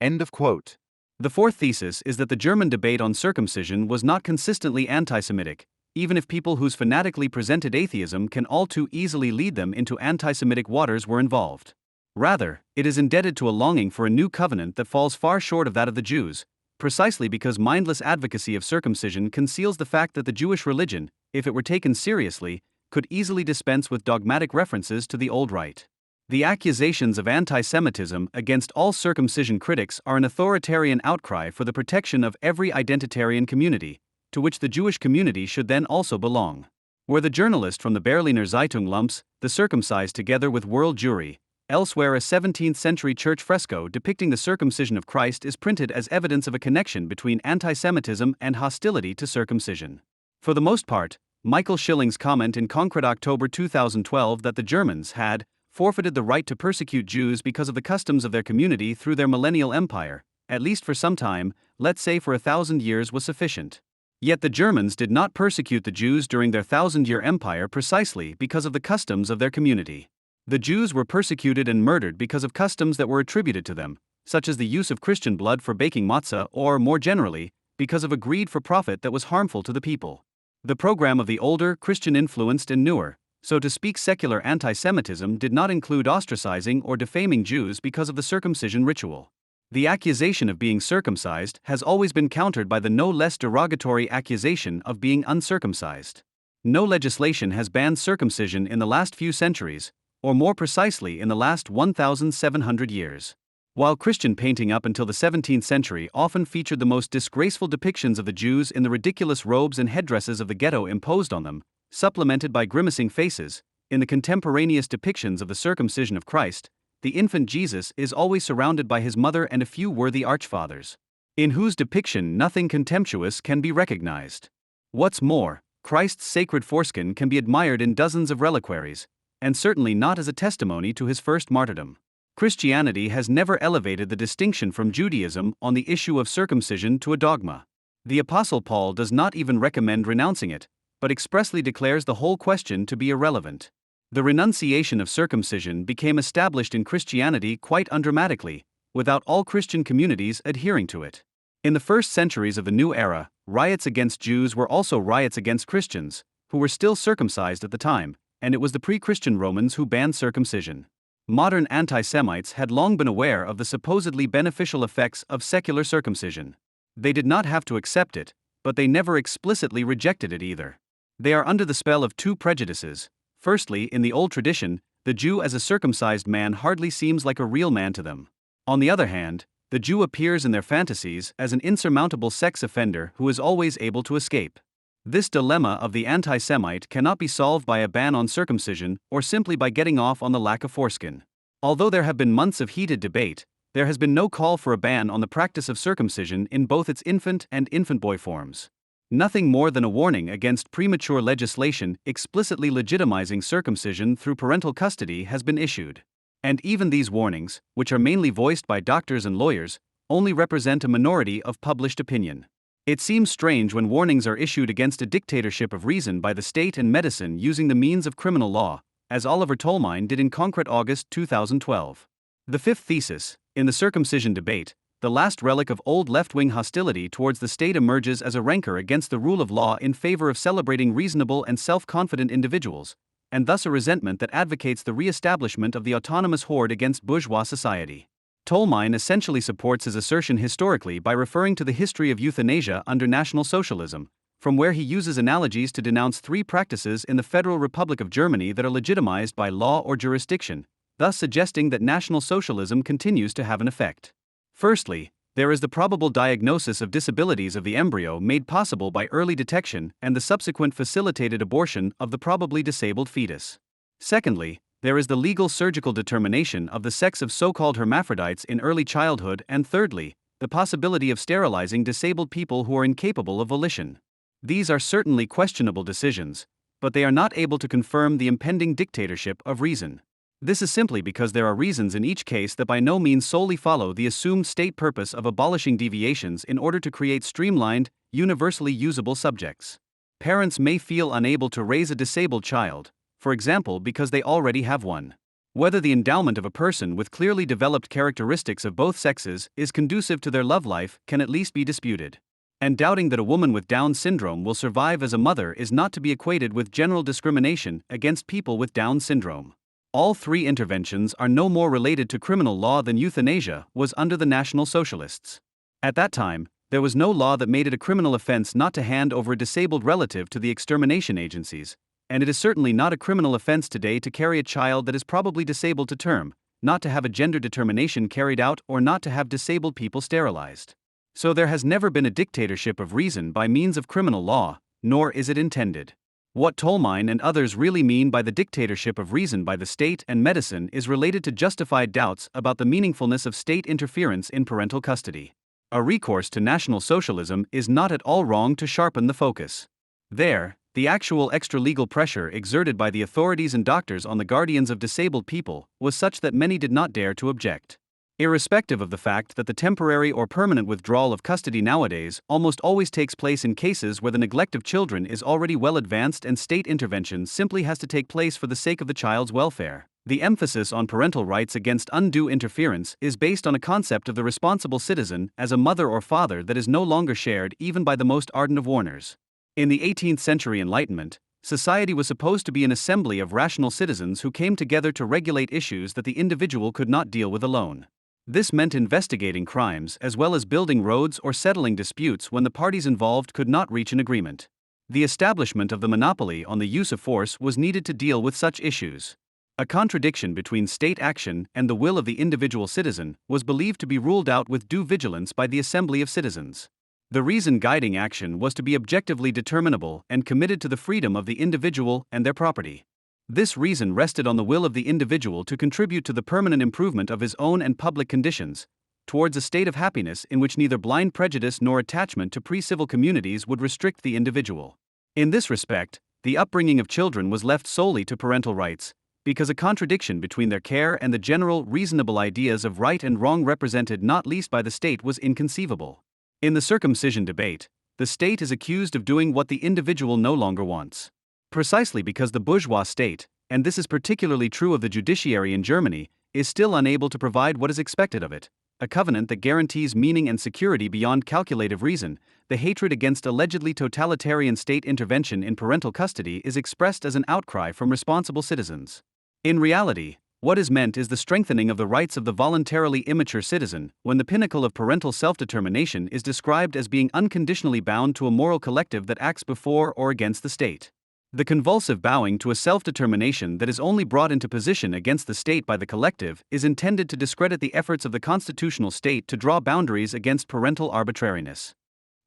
End of quote. The fourth thesis is that the German debate on circumcision was not consistently anti-Semitic, even if people whose fanatically presented atheism can all too easily lead them into anti-Semitic waters were involved. Rather, it is indebted to a longing for a new covenant that falls far short of that of the Jews, precisely because mindless advocacy of circumcision conceals the fact that the Jewish religion, if it were taken seriously, could easily dispense with dogmatic references to the old rite. The accusations of anti-Semitism against all circumcision critics are an authoritarian outcry for the protection of every identitarian community, to which the Jewish community should then also belong. Where the journalist from the Berliner Zeitung lumps the circumcised together with world Jewry, elsewhere a 17th-century church fresco depicting the circumcision of Christ is printed as evidence of a connection between anti-Semitism and hostility to circumcision. For the most part, Michael Schilling's comment in Concrete October 2012 that the Germans had forfeited the right to persecute Jews because of the customs of their community through their millennial empire, at least for some time, let's say for 1,000 years, was sufficient. Yet the Germans did not persecute the Jews during their 1,000-year empire precisely because of the customs of their community. The Jews were persecuted and murdered because of customs that were attributed to them, such as the use of Christian blood for baking matzah or, more generally, because of a greed for profit that was harmful to the people. The program of the older, Christian-influenced and newer, so to speak secular anti-Semitism did not include ostracizing or defaming Jews because of the circumcision ritual. The accusation of being circumcised has always been countered by the no less derogatory accusation of being uncircumcised. No legislation has banned circumcision in the last few centuries, or more precisely in the last 1,700 years. While Christian painting up until the 17th century often featured the most disgraceful depictions of the Jews in the ridiculous robes and headdresses of the ghetto imposed on them, supplemented by grimacing faces, in the contemporaneous depictions of the circumcision of Christ, the infant Jesus is always surrounded by his mother and a few worthy archfathers, in whose depiction nothing contemptuous can be recognized. What's more, Christ's sacred foreskin can be admired in dozens of reliquaries, and certainly not as a testimony to his first martyrdom. Christianity has never elevated the distinction from Judaism on the issue of circumcision to a dogma. The Apostle Paul does not even recommend renouncing it, but expressly declares the whole question to be irrelevant. The renunciation of circumcision became established in Christianity quite undramatically, without all Christian communities adhering to it. In the first centuries of the new era, riots against Jews were also riots against Christians, who were still circumcised at the time, and it was the pre-Christian Romans who banned circumcision. Modern anti-Semites had long been aware of the supposedly beneficial effects of secular circumcision. They did not have to accept it, but they never explicitly rejected it either. They are under the spell of two prejudices. Firstly, in the old tradition, the Jew as a circumcised man hardly seems like a real man to them. On the other hand, the Jew appears in their fantasies as an insurmountable sex offender who is always able to escape. This dilemma of the anti-Semite cannot be solved by a ban on circumcision or simply by getting off on the lack of foreskin. Although there have been months of heated debate, there has been no call for a ban on the practice of circumcision in both its infant and infant boy forms. Nothing more than a warning against premature legislation explicitly legitimizing circumcision through parental custody has been issued. And even these warnings, which are mainly voiced by doctors and lawyers, only represent a minority of published opinion. It seems strange when warnings are issued against a dictatorship of reason by the state and medicine using the means of criminal law, as Oliver Tolmine did in concrete August 2012. The fifth thesis, in the circumcision debate, the last relic of old left-wing hostility towards the state emerges as a rancor against the rule of law in favor of celebrating reasonable and self-confident individuals, and thus a resentment that advocates the re-establishment of the autonomous horde against bourgeois society. Tolmine essentially supports his assertion historically by referring to the history of euthanasia under National Socialism, from where he uses analogies to denounce three practices in the Federal Republic of Germany that are legitimized by law or jurisdiction, thus suggesting that National Socialism continues to have an effect. Firstly, there is the probable diagnosis of disabilities of the embryo made possible by early detection and the subsequent facilitated abortion of the probably disabled fetus. Secondly, there is the legal surgical determination of the sex of so-called hermaphrodites in early childhood, and thirdly, the possibility of sterilizing disabled people who are incapable of volition. These are certainly questionable decisions, but they are not able to confirm the impending dictatorship of reason. This is simply because there are reasons in each case that by no means solely follow the assumed state purpose of abolishing deviations in order to create streamlined, universally usable subjects. Parents may feel unable to raise a disabled child, for example because they already have one. Whether the endowment of a person with clearly developed characteristics of both sexes is conducive to their love life can at least be disputed. And doubting that a woman with Down syndrome will survive as a mother is not to be equated with general discrimination against people with Down syndrome. All three interventions are no more related to criminal law than euthanasia was under the National Socialists. At that time, there was no law that made it a criminal offense not to hand over a disabled relative to the extermination agencies, and it is certainly not a criminal offense today to carry a child that is probably disabled to term, not to have a gender determination carried out, or not to have disabled people sterilized. So there has never been a dictatorship of reason by means of criminal law, nor is it intended. What Tolmine and others really mean by the dictatorship of reason by the state and medicine is related to justified doubts about the meaningfulness of state interference in parental custody. A recourse to National Socialism is not at all wrong to sharpen the focus. There, the actual extra-legal pressure exerted by the authorities and doctors on the guardians of disabled people was such that many did not dare to object. Irrespective of the fact that the temporary or permanent withdrawal of custody nowadays almost always takes place in cases where the neglect of children is already well advanced and state intervention simply has to take place for the sake of the child's welfare, the emphasis on parental rights against undue interference is based on a concept of the responsible citizen as a mother or father that is no longer shared even by the most ardent of warners. In the 18th century Enlightenment, society was supposed to be an assembly of rational citizens who came together to regulate issues that the individual could not deal with alone. This meant investigating crimes as well as building roads or settling disputes when the parties involved could not reach an agreement. The establishment of the monopoly on the use of force was needed to deal with such issues. A contradiction between state action and the will of the individual citizen was believed to be ruled out with due vigilance by the assembly of citizens. The reason guiding action was to be objectively determinable and committed to the freedom of the individual and their property. This reason rested on the will of the individual to contribute to the permanent improvement of his own and public conditions, towards a state of happiness in which neither blind prejudice nor attachment to pre-civil communities would restrict the individual. In this respect, the upbringing of children was left solely to parental rights, because a contradiction between their care and the general reasonable ideas of right and wrong represented not least by the state was inconceivable. In the circumcision debate, the state is accused of doing what the individual no longer wants. Precisely because the bourgeois state, and this is particularly true of the judiciary in Germany, is still unable to provide what is expected of it, a covenant that guarantees meaning and security beyond calculative reason, the hatred against allegedly totalitarian state intervention in parental custody is expressed as an outcry from responsible citizens. In reality, what is meant is the strengthening of the rights of the voluntarily immature citizen, when the pinnacle of parental self-determination is described as being unconditionally bound to a moral collective that acts before or against the state. The convulsive bowing to a self-determination that is only brought into position against the state by the collective is intended to discredit the efforts of the constitutional state to draw boundaries against parental arbitrariness.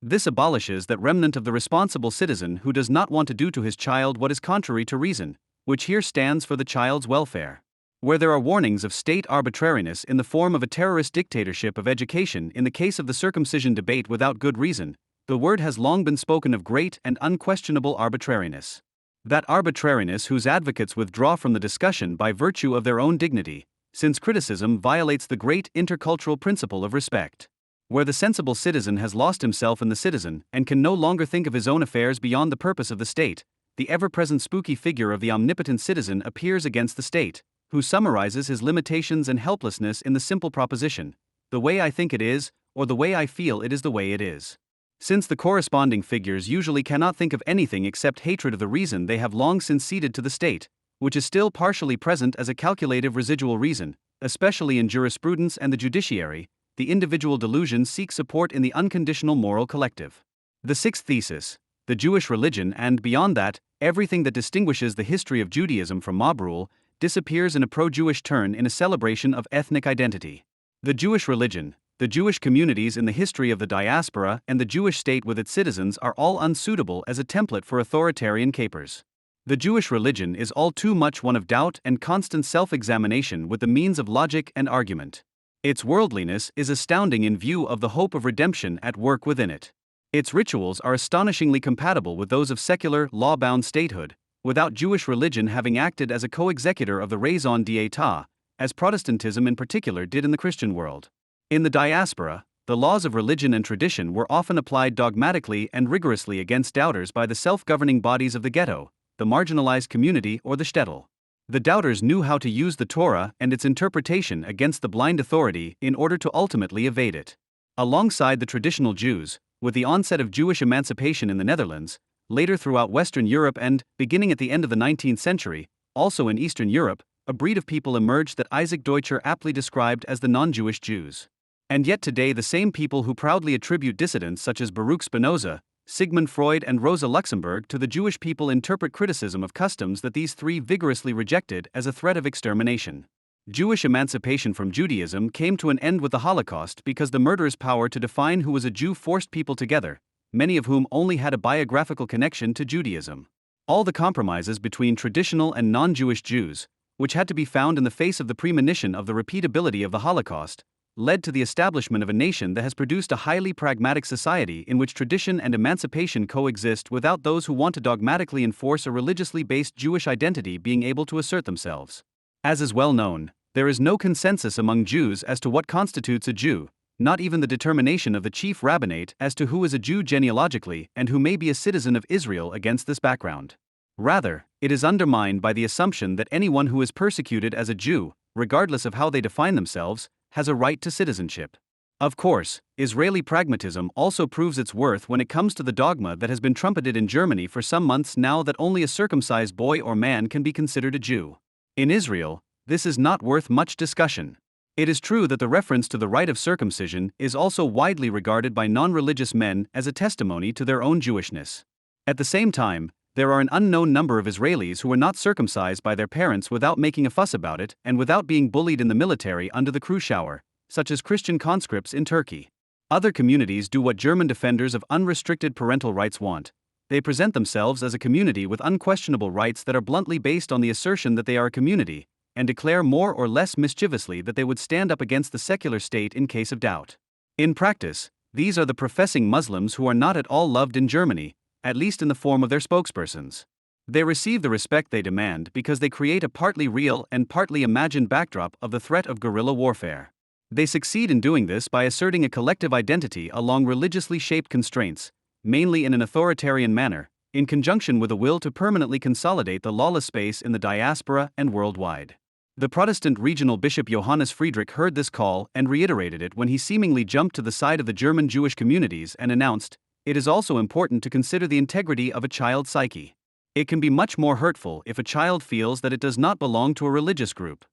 This abolishes that remnant of the responsible citizen who does not want to do to his child what is contrary to reason, which here stands for the child's welfare. Where there are warnings of state arbitrariness in the form of a terrorist dictatorship of education in the case of the circumcision debate without good reason, the word has long been spoken of great and unquestionable arbitrariness. That arbitrariness whose advocates withdraw from the discussion by virtue of their own dignity, since criticism violates the great intercultural principle of respect. Where the sensible citizen has lost himself in the citizen and can no longer think of his own affairs beyond the purpose of the state, the ever-present spooky figure of the omnipotent citizen appears against the state, who summarizes his limitations and helplessness in the simple proposition, "The way I think it is, or the way I feel it is the way it is." Since the corresponding figures usually cannot think of anything except hatred of the reason they have long since ceded to the state, which is still partially present as a calculative residual reason, especially in jurisprudence and the judiciary, the individual delusion seeks support in the unconditional moral collective. The sixth thesis, the Jewish religion and, beyond that, everything that distinguishes the history of Judaism from mob rule, disappears in a pro-Jewish turn in a celebration of ethnic identity. The Jewish religion, the Jewish communities in the history of the diaspora and the Jewish state with its citizens are all unsuitable as a template for authoritarian capers. The Jewish religion is all too much one of doubt and constant self-examination with the means of logic and argument. Its worldliness is astounding in view of the hope of redemption at work within it. Its rituals are astonishingly compatible with those of secular, law-bound statehood, without Jewish religion having acted as a co-executor of the raison d'etat, as Protestantism in particular did in the Christian world. In the diaspora, the laws of religion and tradition were often applied dogmatically and rigorously against doubters by the self-governing bodies of the ghetto, the marginalized community or the shtetl. The doubters knew how to use the Torah and its interpretation against the blind authority in order to ultimately evade it. Alongside the traditional Jews, with the onset of Jewish emancipation in the Netherlands, later throughout Western Europe and, beginning at the end of the 19th century, also in Eastern Europe, a breed of people emerged that Isaac Deutscher aptly described as the non-Jewish Jews. And yet today the same people who proudly attribute dissidents such as Baruch Spinoza, Sigmund Freud and Rosa Luxemburg to the Jewish people interpret criticism of customs that these three vigorously rejected as a threat of extermination. Jewish emancipation from Judaism came to an end with the Holocaust because the murderous power to define who was a Jew forced people together, many of whom only had a biographical connection to Judaism. All the compromises between traditional and non-Jewish Jews, which had to be found in the face of the premonition of the repeatability of the Holocaust, led to the establishment of a nation that has produced a highly pragmatic society in which tradition and emancipation coexist without those who want to dogmatically enforce a religiously based Jewish identity being able to assert themselves. As is well known, there is no consensus among Jews as to what constitutes a Jew, not even the determination of the chief rabbinate as to who is a Jew genealogically and who may be a citizen of Israel against this background. Rather, it is undermined by the assumption that anyone who is persecuted as a Jew, regardless of how they define themselves, has a right to citizenship. Of course, Israeli pragmatism also proves its worth when it comes to the dogma that has been trumpeted in Germany for some months now that only a circumcised boy or man can be considered a Jew. In Israel, this is not worth much discussion. It is true that the reference to the rite of circumcision is also widely regarded by non-religious men as a testimony to their own Jewishness. At the same time, there are an unknown number of Israelis who were not circumcised by their parents without making a fuss about it and without being bullied in the military under the crew shower, such as Christian conscripts in Turkey. Other communities do what German defenders of unrestricted parental rights want. They present themselves as a community with unquestionable rights that are bluntly based on the assertion that they are a community, and declare more or less mischievously that they would stand up against the secular state in case of doubt. In practice, these are the professing Muslims who are not at all loved in Germany, at least in the form of their spokespersons. They receive the respect they demand because they create a partly real and partly imagined backdrop of the threat of guerrilla warfare. They succeed in doing this by asserting a collective identity along religiously shaped constraints, mainly in an authoritarian manner, in conjunction with a will to permanently consolidate the lawless space in the diaspora and worldwide. The Protestant regional bishop Johannes Friedrich heard this call and reiterated it when he seemingly jumped to the side of the German Jewish communities and announced, "It is also important to consider the integrity of a child's psyche. It can be much more hurtful if a child feels that it does not belong to a religious group."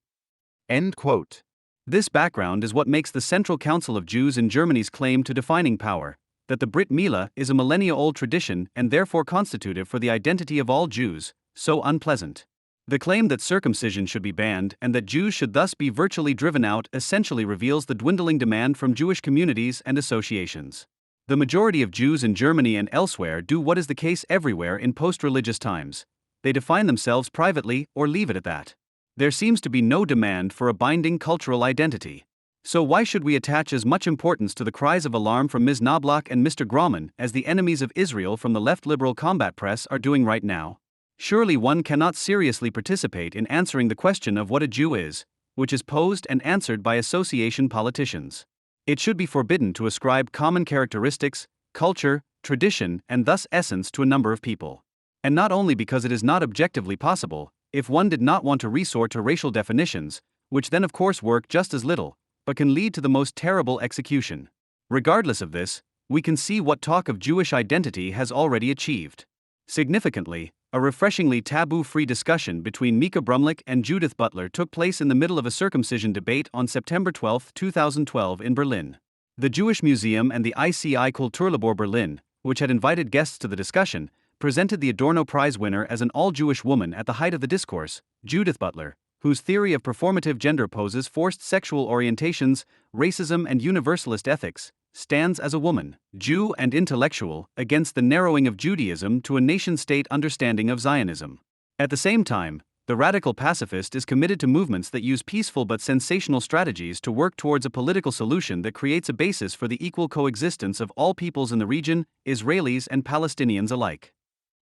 End quote. This background is what makes the Central Council of Jews in Germany's claim to defining power, that the Brit Milah is a millennia-old tradition and therefore constitutive for the identity of all Jews, so unpleasant. The claim that circumcision should be banned and that Jews should thus be virtually driven out essentially reveals the dwindling demand from Jewish communities and associations. The majority of Jews in Germany and elsewhere do what is the case everywhere in post-religious times. They define themselves privately or leave it at that. There seems to be no demand for a binding cultural identity. So why should we attach as much importance to the cries of alarm from Ms. Knobloch and Mr. Grauman as the enemies of Israel from the left liberal combat press are doing right now? Surely one cannot seriously participate in answering the question of what a Jew is, which is posed and answered by association politicians. It should be forbidden to ascribe common characteristics, culture, tradition, and thus essence to a number of people. And not only because it is not objectively possible, if one did not want to resort to racial definitions, which then of course work just as little, but can lead to the most terrible execution. Regardless of this, we can see what talk of Jewish identity has already achieved. Significantly, a refreshingly taboo-free discussion between Mika Brumlich and Judith Butler took place in the middle of a circumcision debate on September 12, 2012 in Berlin. The Jewish Museum and the ICI Kulturlabor Berlin, which had invited guests to the discussion, presented the Adorno Prize winner as an all-Jewish woman at the height of the discourse, Judith Butler, whose theory of performative gender poses forced sexual orientations, racism and universalist ethics, stands as a woman, Jew and intellectual, against the narrowing of Judaism to a nation-state understanding of Zionism. At the same time, the radical pacifist is committed to movements that use peaceful but sensational strategies to work towards a political solution that creates a basis for the equal coexistence of all peoples in the region, Israelis and Palestinians alike.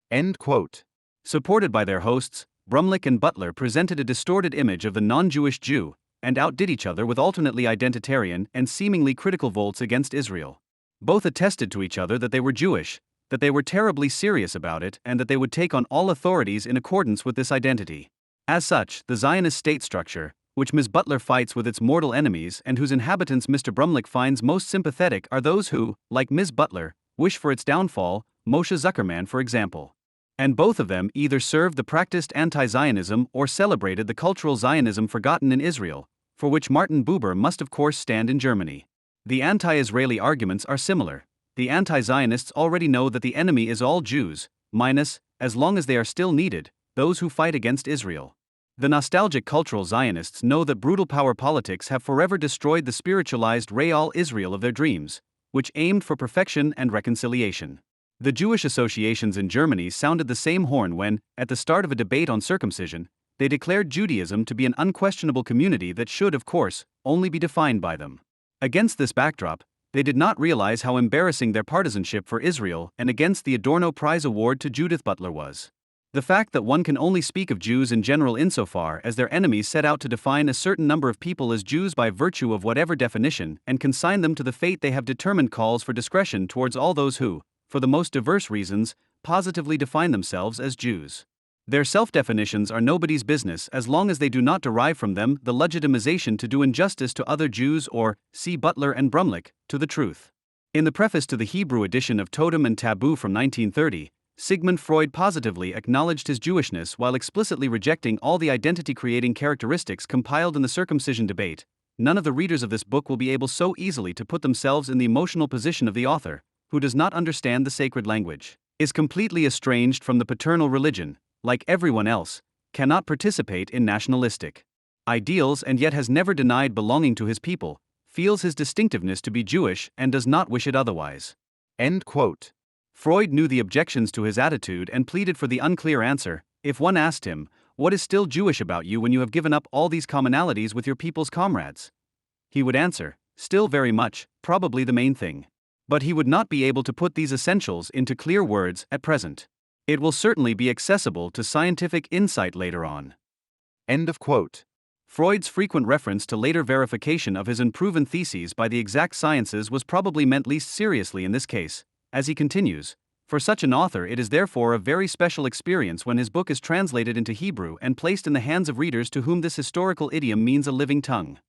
End quote. Supported by their hosts, Brumlich and Butler presented a distorted image of the non-Jewish Jew, and outdid each other with alternately identitarian and seemingly critical volts against Israel. Both attested to each other that they were Jewish, that they were terribly serious about it, and that they would take on all authorities in accordance with this identity. As such, the Zionist state structure, which Ms. Butler fights with its mortal enemies and whose inhabitants Mr. Brumlich finds most sympathetic, are those who, like Ms. Butler, wish for its downfall, Moshe Zuckerman for example. And both of them either served the practiced anti-Zionism or celebrated the cultural Zionism forgotten in Israel, for which Martin Buber must of course stand in Germany. The anti-Israeli arguments are similar. The anti-Zionists already know that the enemy is all Jews, minus, as long as they are still needed, those who fight against Israel. The nostalgic cultural Zionists know that brutal power politics have forever destroyed the spiritualized Real Israel of their dreams, which aimed for perfection and reconciliation. The Jewish associations in Germany sounded the same horn when, at the start of a debate on circumcision, they declared Judaism to be an unquestionable community that should, of course, only be defined by them. Against this backdrop, they did not realize how embarrassing their partisanship for Israel and against the Adorno Prize award to Judith Butler was. The fact that one can only speak of Jews in general insofar as their enemies set out to define a certain number of people as Jews by virtue of whatever definition and consign them to the fate they have determined calls for discretion towards all those who, for the most diverse reasons, positively define themselves as Jews. Their self-definitions are nobody's business as long as they do not derive from them the legitimization to do injustice to other Jews or, see Butler and Brumlich, to the truth. In the preface to the Hebrew edition of Totem and Taboo from 1930, Sigmund Freud positively acknowledged his Jewishness while explicitly rejecting all the identity-creating characteristics compiled in the circumcision debate. None of the readers of this book will be able so easily to put themselves in the emotional position of the author, who does not understand the sacred language, is completely estranged from the paternal religion, like everyone else, cannot participate in nationalistic ideals and yet has never denied belonging to his people, feels his distinctiveness to be Jewish and does not wish it otherwise. End quote. Freud knew the objections to his attitude and pleaded for the unclear answer. If one asked him, "What is still Jewish about you when you have given up all these commonalities with your people's comrades?" he would answer, "Still very much, probably the main thing." But he would not be able to put these essentials into clear words at present. It will certainly be accessible to scientific insight later on. End of quote. Freud's frequent reference to later verification of his unproven theses by the exact sciences was probably meant least seriously in this case. As he continues, for such an author it is therefore a very special experience when his book is translated into Hebrew and placed in the hands of readers to whom this historical idiom means a living tongue.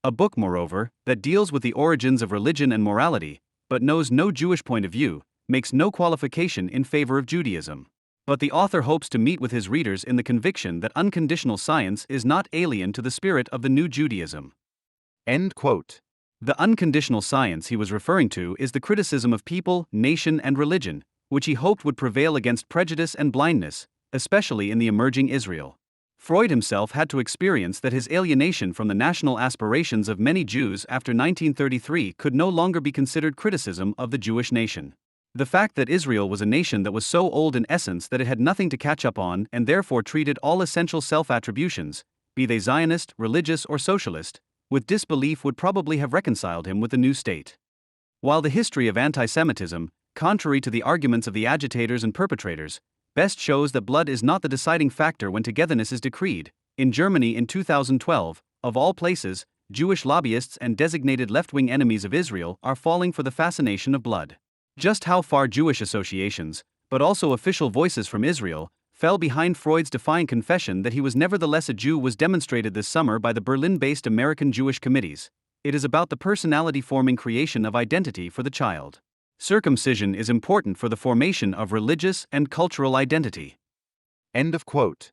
A book, moreover, that deals with the origins of religion and morality, but knows no Jewish point of view, makes no qualification in favor of Judaism. But the author hopes to meet with his readers in the conviction that unconditional science is not alien to the spirit of the new Judaism. End quote. The unconditional science he was referring to is the criticism of people, nation, and religion, which he hoped would prevail against prejudice and blindness, especially in the emerging Israel. Freud himself had to experience that his alienation from the national aspirations of many Jews after 1933 could no longer be considered criticism of the Jewish nation. The fact that Israel was a nation that was so old in essence that it had nothing to catch up on and therefore treated all essential self-attributions, be they Zionist, religious, or socialist, with disbelief would probably have reconciled him with the new state. While the history of anti-Semitism, contrary to the arguments of the agitators and perpetrators, best shows that blood is not the deciding factor when togetherness is decreed, in Germany in 2012, of all places, Jewish lobbyists and designated left-wing enemies of Israel are falling for the fascination of blood. Just how far Jewish associations, but also official voices from Israel, fell behind Freud's defiant confession that he was nevertheless a Jew was demonstrated this summer by the Berlin-based American Jewish Committees. It is about the personality-forming creation of identity for the child. Circumcision is important for the formation of religious and cultural identity. End of quote.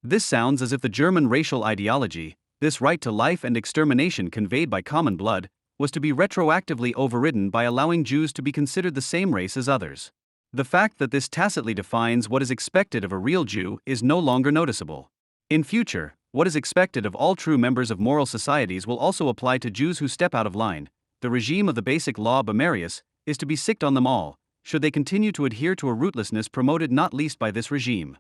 This sounds as if the German racial ideology, this right to life and extermination conveyed by common blood, was to be retroactively overridden by allowing Jews to be considered the same race as others. The fact that this tacitly defines what is expected of a real Jew is no longer noticeable. In future, what is expected of all true members of moral societies will also apply to Jews who step out of line. The regime of the basic law Bamarius is to be sicked on them all, should they continue to adhere to a rootlessness promoted not least by this regime.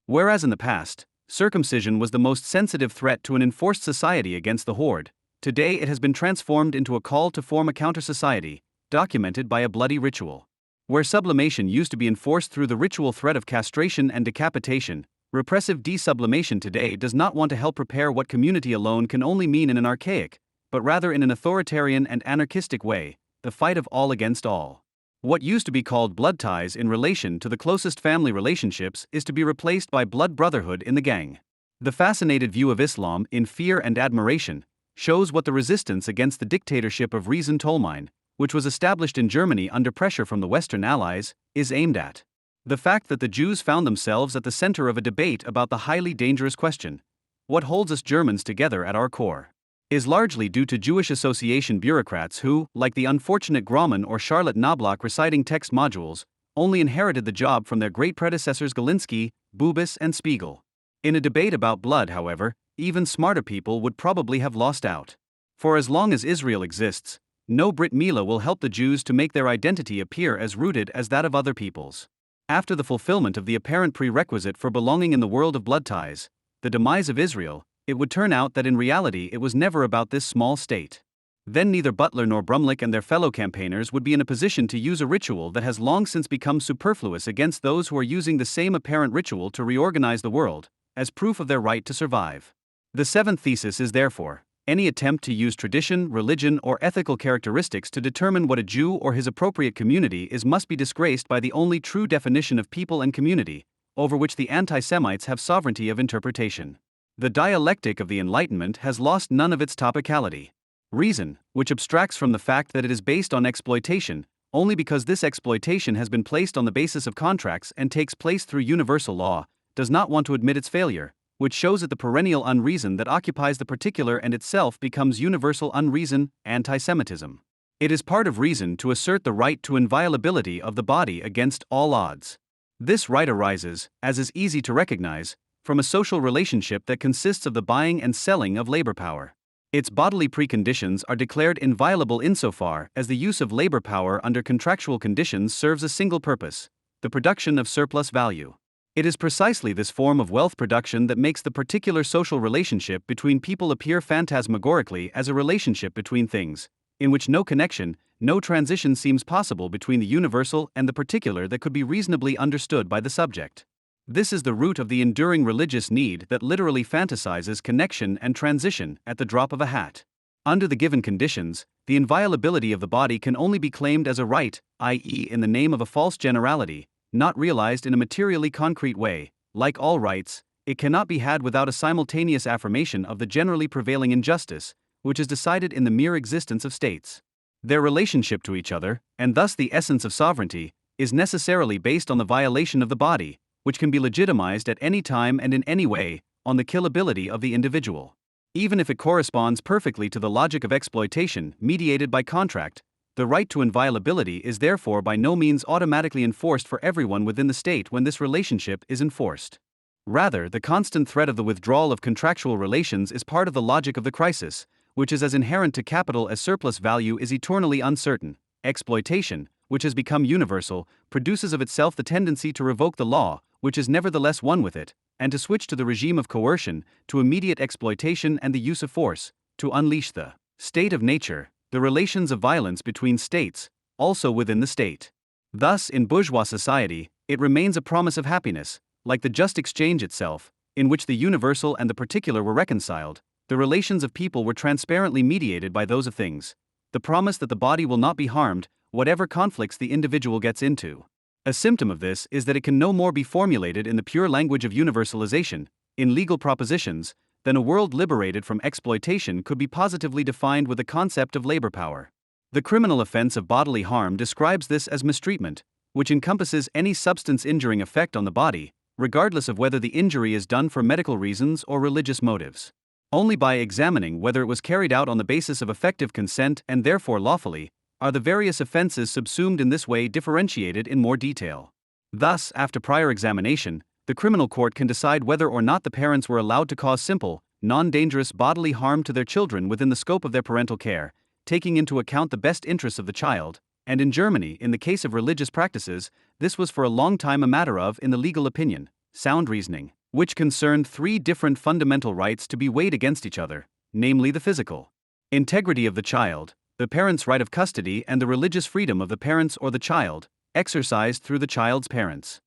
Whereas in the past, circumcision was the most sensitive threat to an enforced society against the horde, today it has been transformed into a call to form a counter-society, documented by a bloody ritual. Where sublimation used to be enforced through the ritual threat of castration and decapitation, repressive desublimation today does not want to help prepare what community alone can only mean in an archaic, but rather in an authoritarian and anarchistic way, the fight of all against all. What used to be called blood ties in relation to the closest family relationships is to be replaced by blood brotherhood in the gang. The fascinated view of Islam in Fear and Admiration shows what the resistance against the dictatorship of Reason Tolmine, which was established in Germany under pressure from the Western Allies, is aimed at. The fact that the Jews found themselves at the center of a debate about the highly dangerous question, what holds us Germans together at our core, is largely due to Jewish association bureaucrats who, like the unfortunate Grauman or Charlotte Knobloch reciting text modules, only inherited the job from their great predecessors Galinsky, Bubis, and Spiegel. In a debate about blood, however, even smarter people would probably have lost out. For as long as Israel exists, no Brit Mila will help the Jews to make their identity appear as rooted as that of other peoples. After the fulfillment of the apparent prerequisite for belonging in the world of blood ties, the demise of Israel, it would turn out that in reality it was never about this small state. Then neither Butler nor Brumlich and their fellow campaigners would be in a position to use a ritual that has long since become superfluous against those who are using the same apparent ritual to reorganize the world, as proof of their right to survive. The seventh thesis is therefore, any attempt to use tradition, religion, or ethical characteristics to determine what a Jew or his appropriate community is must be disgraced by the only true definition of people and community, over which the anti-Semites have sovereignty of interpretation. The dialectic of the Enlightenment has lost none of its topicality. Reason, which abstracts from the fact that it is based on exploitation, only because this exploitation has been placed on the basis of contracts and takes place through universal law, does not want to admit its failure, which shows that the perennial unreason that occupies the particular and itself becomes universal unreason, anti-Semitism. It is part of reason to assert the right to inviolability of the body against all odds. This right arises, as is easy to recognize, from a social relationship that consists of the buying and selling of labor power. Its bodily preconditions are declared inviolable insofar as the use of labor power under contractual conditions serves a single purpose: the production of surplus value. It is precisely this form of wealth production that makes the particular social relationship between people appear phantasmagorically as a relationship between things, in which no connection, no transition seems possible between the universal and the particular that could be reasonably understood by the subject. This is the root of the enduring religious need that literally fantasizes connection and transition at the drop of a hat. Under the given conditions, the inviolability of the body can only be claimed as a right, i.e., in the name of a false generality, not realized in a materially concrete way. Like all rights, it cannot be had without a simultaneous affirmation of the generally prevailing injustice, which is decided in the mere existence of states. Their relationship to each other, and thus the essence of sovereignty, is necessarily based on the violation of the body, which can be legitimized at any time and in any way, on the killability of the individual. Even if it corresponds perfectly to the logic of exploitation mediated by contract, the right to inviolability is therefore by no means automatically enforced for everyone within the state when this relationship is enforced. Rather, the constant threat of the withdrawal of contractual relations is part of the logic of the crisis, which is as inherent to capital as surplus value is eternally uncertain. Exploitation, which has become universal, produces of itself the tendency to revoke the law, which is nevertheless one with it, and to switch to the regime of coercion, to immediate exploitation and the use of force, to unleash the state of nature, the relations of violence between states, also within the state. Thus, in bourgeois society, it remains a promise of happiness, like the just exchange itself, in which the universal and the particular were reconciled. The relations of people were transparently mediated by those of things. The promise that the body will not be harmed, whatever conflicts the individual gets into. A symptom of this is that it can no more be formulated in the pure language of universalization, in legal propositions, than a world liberated from exploitation could be positively defined with the concept of labor power. The criminal offense of bodily harm describes this as mistreatment, which encompasses any substance-injuring effect on the body, regardless of whether the injury is done for medical reasons or religious motives. Only by examining whether it was carried out on the basis of effective consent and therefore lawfully, are the various offenses subsumed in this way differentiated in more detail. Thus, after prior examination, the criminal court can decide whether or not the parents were allowed to cause simple, non-dangerous bodily harm to their children within the scope of their parental care, taking into account the best interests of the child, and in Germany, in the case of religious practices, this was for a long time a matter of, in the legal opinion, sound reasoning, which concerned three different fundamental rights to be weighed against each other, namely the physical integrity of the child, the parent's right of custody, and the religious freedom of the parents or the child, exercised through the child's parents.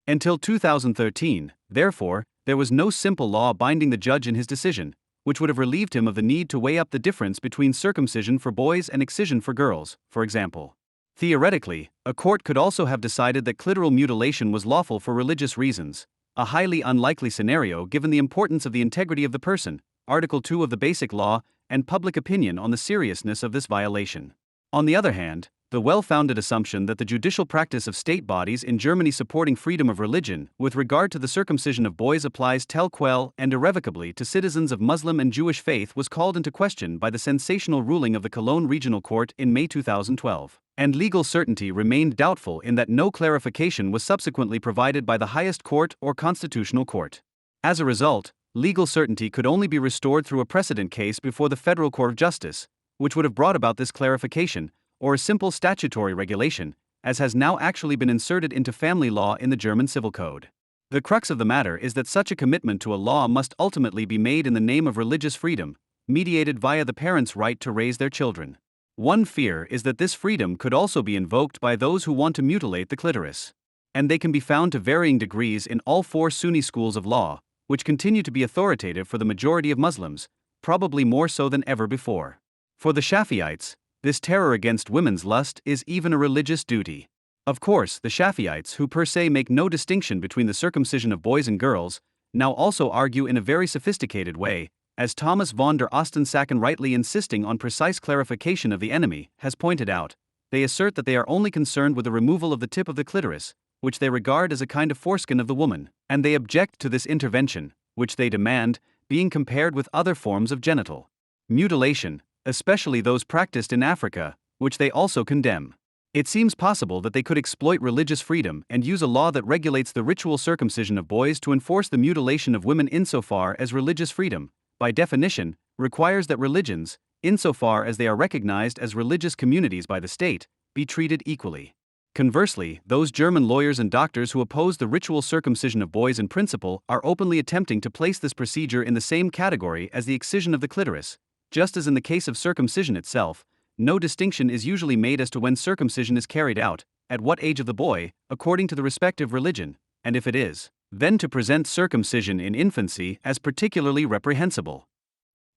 Until 2013, therefore, there was no simple law binding the judge in his decision, which would have relieved him of the need to weigh up the difference between circumcision for boys and excision for girls, for example. Theoretically, a court could also have decided that clitoral mutilation was lawful for religious reasons, a highly unlikely scenario given the importance of the integrity of the person, Article 2 of the Basic Law, and public opinion on the seriousness of this violation. On the other hand, the well-founded assumption that the judicial practice of state bodies in Germany supporting freedom of religion with regard to the circumcision of boys applies tel quel and irrevocably to citizens of Muslim and Jewish faith was called into question by the sensational ruling of the Cologne Regional Court in May 2012, and legal certainty remained doubtful in that no clarification was subsequently provided by the highest court or constitutional court. As a result, legal certainty could only be restored through a precedent case before the Federal Court of Justice, which would have brought about this clarification, or a simple statutory regulation, as has now actually been inserted into family law in the German Civil Code. The crux of the matter is that such a commitment to a law must ultimately be made in the name of religious freedom, mediated via the parents' right to raise their children. One fear is that this freedom could also be invoked by those who want to mutilate the clitoris. And they can be found to varying degrees in all four Sunni schools of law, which continue to be authoritative for the majority of Muslims, probably more so than ever before. For the Shafi'ites, this terror against women's lust is even a religious duty. Of course, the Shafi'ites, who per se make no distinction between the circumcision of boys and girls, now also argue in a very sophisticated way, as Thomas von der Ostensacken, rightly insisting on precise clarification of the enemy, has pointed out. They assert that they are only concerned with the removal of the tip of the clitoris, which they regard as a kind of foreskin of the woman, and they object to this intervention, which they demand, being compared with other forms of genital mutilation, especially those practiced in Africa, which they also condemn. It seems possible that they could exploit religious freedom and use a law that regulates the ritual circumcision of boys to enforce the mutilation of women insofar as religious freedom, by definition, requires that religions, insofar as they are recognized as religious communities by the state, be treated equally. Conversely, those German lawyers and doctors who oppose the ritual circumcision of boys in principle are openly attempting to place this procedure in the same category as the excision of the clitoris. Just as in the case of circumcision itself, no distinction is usually made as to when circumcision is carried out, at what age of the boy, according to the respective religion, and if it is, then to present circumcision in infancy as particularly reprehensible.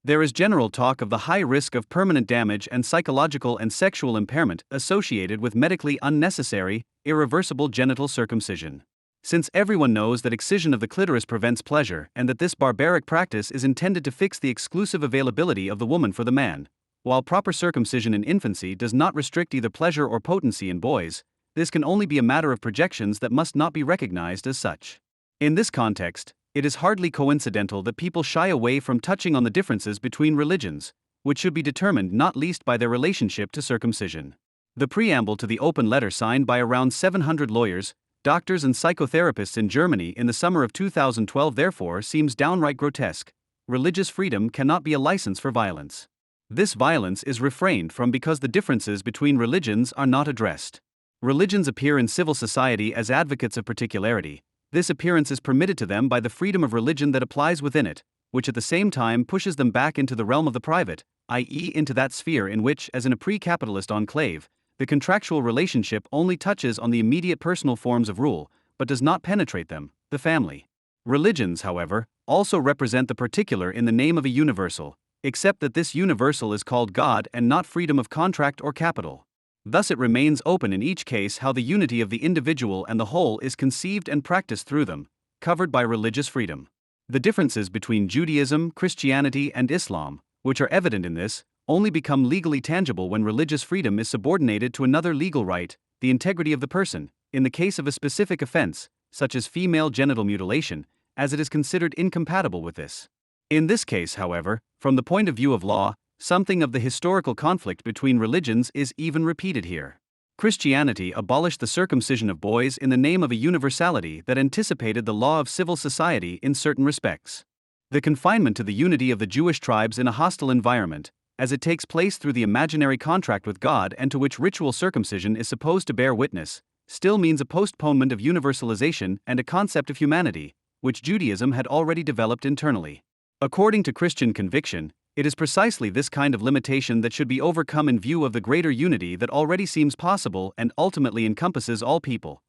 There is general talk of the high risk of permanent damage and psychological and sexual impairment associated with medically unnecessary, irreversible genital circumcision. Since everyone knows that excision of the clitoris prevents pleasure and that this barbaric practice is intended to fix the exclusive availability of the woman for the man, while proper circumcision in infancy does not restrict either pleasure or potency in boys, this can only be a matter of projections that must not be recognized as such. In this context, it is hardly coincidental that people shy away from touching on the differences between religions, which should be determined not least by their relationship to circumcision. The preamble to the open letter signed by around 700 lawyers, doctors and psychotherapists in Germany in the summer of 2012 therefore seems downright grotesque. Religious freedom cannot be a license for violence. This violence is refrained from because the differences between religions are not addressed. Religions appear in civil society as advocates of particularity. This appearance is permitted to them by the freedom of religion that applies within it, which at the same time pushes them back into the realm of the private, i.e., into that sphere in which, as in a pre-capitalist enclave, the contractual relationship only touches on the immediate personal forms of rule, but does not penetrate them, the family. Religions, however, also represent the particular in the name of a universal, except that this universal is called God and not freedom of contract or capital. Thus it remains open in each case how the unity of the individual and the whole is conceived and practiced through them, covered by religious freedom. The differences between Judaism, Christianity, and Islam, which are evident in this, only become legally tangible when religious freedom is subordinated to another legal right, the integrity of the person, in the case of a specific offense, such as female genital mutilation, as it is considered incompatible with this. In this case, however, from the point of view of law, something of the historical conflict between religions is even repeated here. Christianity abolished the circumcision of boys in the name of a universality that anticipated the law of civil society in certain respects. The confinement to the unity of the Jewish tribes in a hostile environment, as it takes place through the imaginary contract with God and to which ritual circumcision is supposed to bear witness, still means a postponement of universalization and a concept of humanity, which Judaism had already developed internally. According to Christian conviction, it is precisely this kind of limitation that should be overcome in view of the greater unity that already seems possible and ultimately encompasses all people,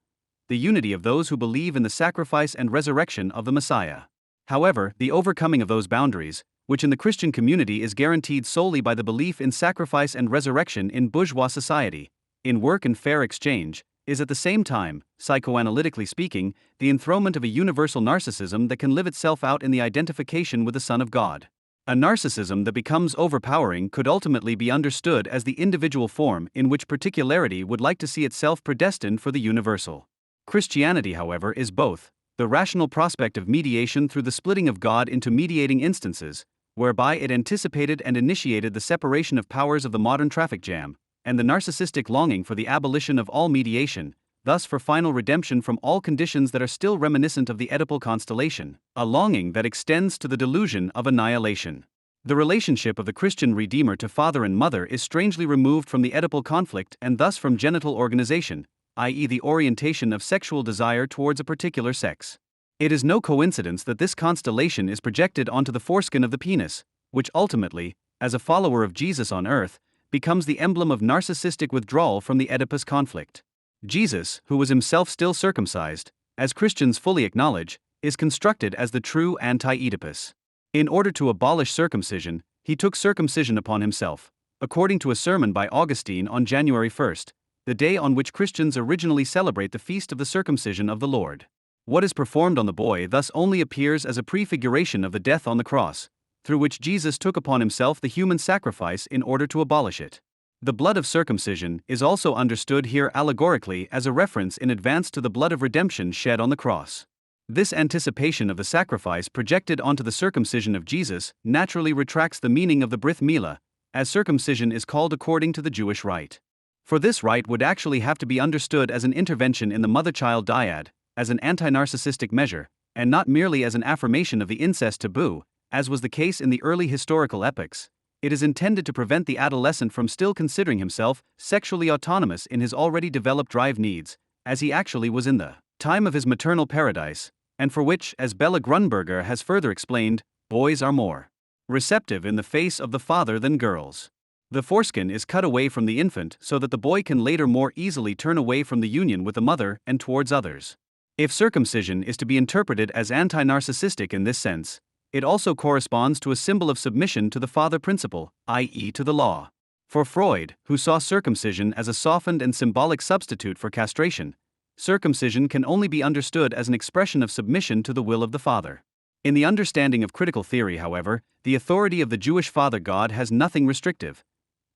the unity of those who believe in the sacrifice and resurrection of the Messiah. However, the overcoming of those boundaries, which in the Christian community is guaranteed solely by the belief in sacrifice and resurrection in bourgeois society, in work and fair exchange, is at the same time, psychoanalytically speaking, the enthronement of a universal narcissism that can live itself out in the identification with the Son of God. A narcissism that becomes overpowering could ultimately be understood as the individual form in which particularity would like to see itself predestined for the universal. Christianity, however, is both the rational prospect of mediation through the splitting of God into mediating instances, whereby it anticipated and initiated the separation of powers of the modern traffic jam, and the narcissistic longing for the abolition of all mediation, thus for final redemption from all conditions that are still reminiscent of the Oedipal constellation, a longing that extends to the delusion of annihilation. The relationship of the Christian Redeemer to father and mother is strangely removed from the Oedipal conflict and thus from genital organization, i.e., the orientation of sexual desire towards a particular sex. It is no coincidence that this constellation is projected onto the foreskin of the penis, which ultimately, as a follower of Jesus on earth, becomes the emblem of narcissistic withdrawal from the Oedipus conflict. Jesus, who was himself still circumcised, as Christians fully acknowledge, is constructed as the true anti-Oedipus. In order to abolish circumcision, he took circumcision upon himself, according to a sermon by Augustine on January 1st, the day on which Christians originally celebrate the feast of the circumcision of the Lord. What is performed on the boy thus only appears as a prefiguration of the death on the cross, through which Jesus took upon himself the human sacrifice in order to abolish it. The blood of circumcision is also understood here allegorically as a reference in advance to the blood of redemption shed on the cross. This anticipation of the sacrifice projected onto the circumcision of Jesus naturally retracts the meaning of the Brit Milah, as circumcision is called according to the Jewish rite. For this rite would actually have to be understood as an intervention in the mother-child dyad, as an anti-narcissistic measure, and not merely as an affirmation of the incest taboo, as was the case in the early historical epochs. It is intended to prevent the adolescent from still considering himself sexually autonomous in his already developed drive needs, as he actually was in the time of his maternal paradise, and for which, as Bella Grunberger has further explained, boys are more receptive in the face of the father than girls. The foreskin is cut away from the infant so that the boy can later more easily turn away from the union with the mother and towards others. If circumcision is to be interpreted as anti-narcissistic in this sense, it also corresponds to a symbol of submission to the father principle, i.e., to the law. For Freud, who saw circumcision as a softened and symbolic substitute for castration, circumcision can only be understood as an expression of submission to the will of the father. In the understanding of critical theory, however, the authority of the Jewish father God has nothing restrictive.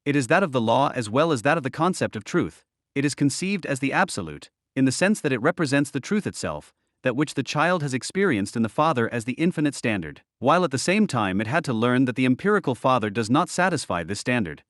It is that of the law as well as that of the concept of truth. It is conceived as the absolute, in the sense that it represents the truth itself, that which the child has experienced in the father as the infinite standard, while at the same time it had to learn that the empirical father does not satisfy this standard.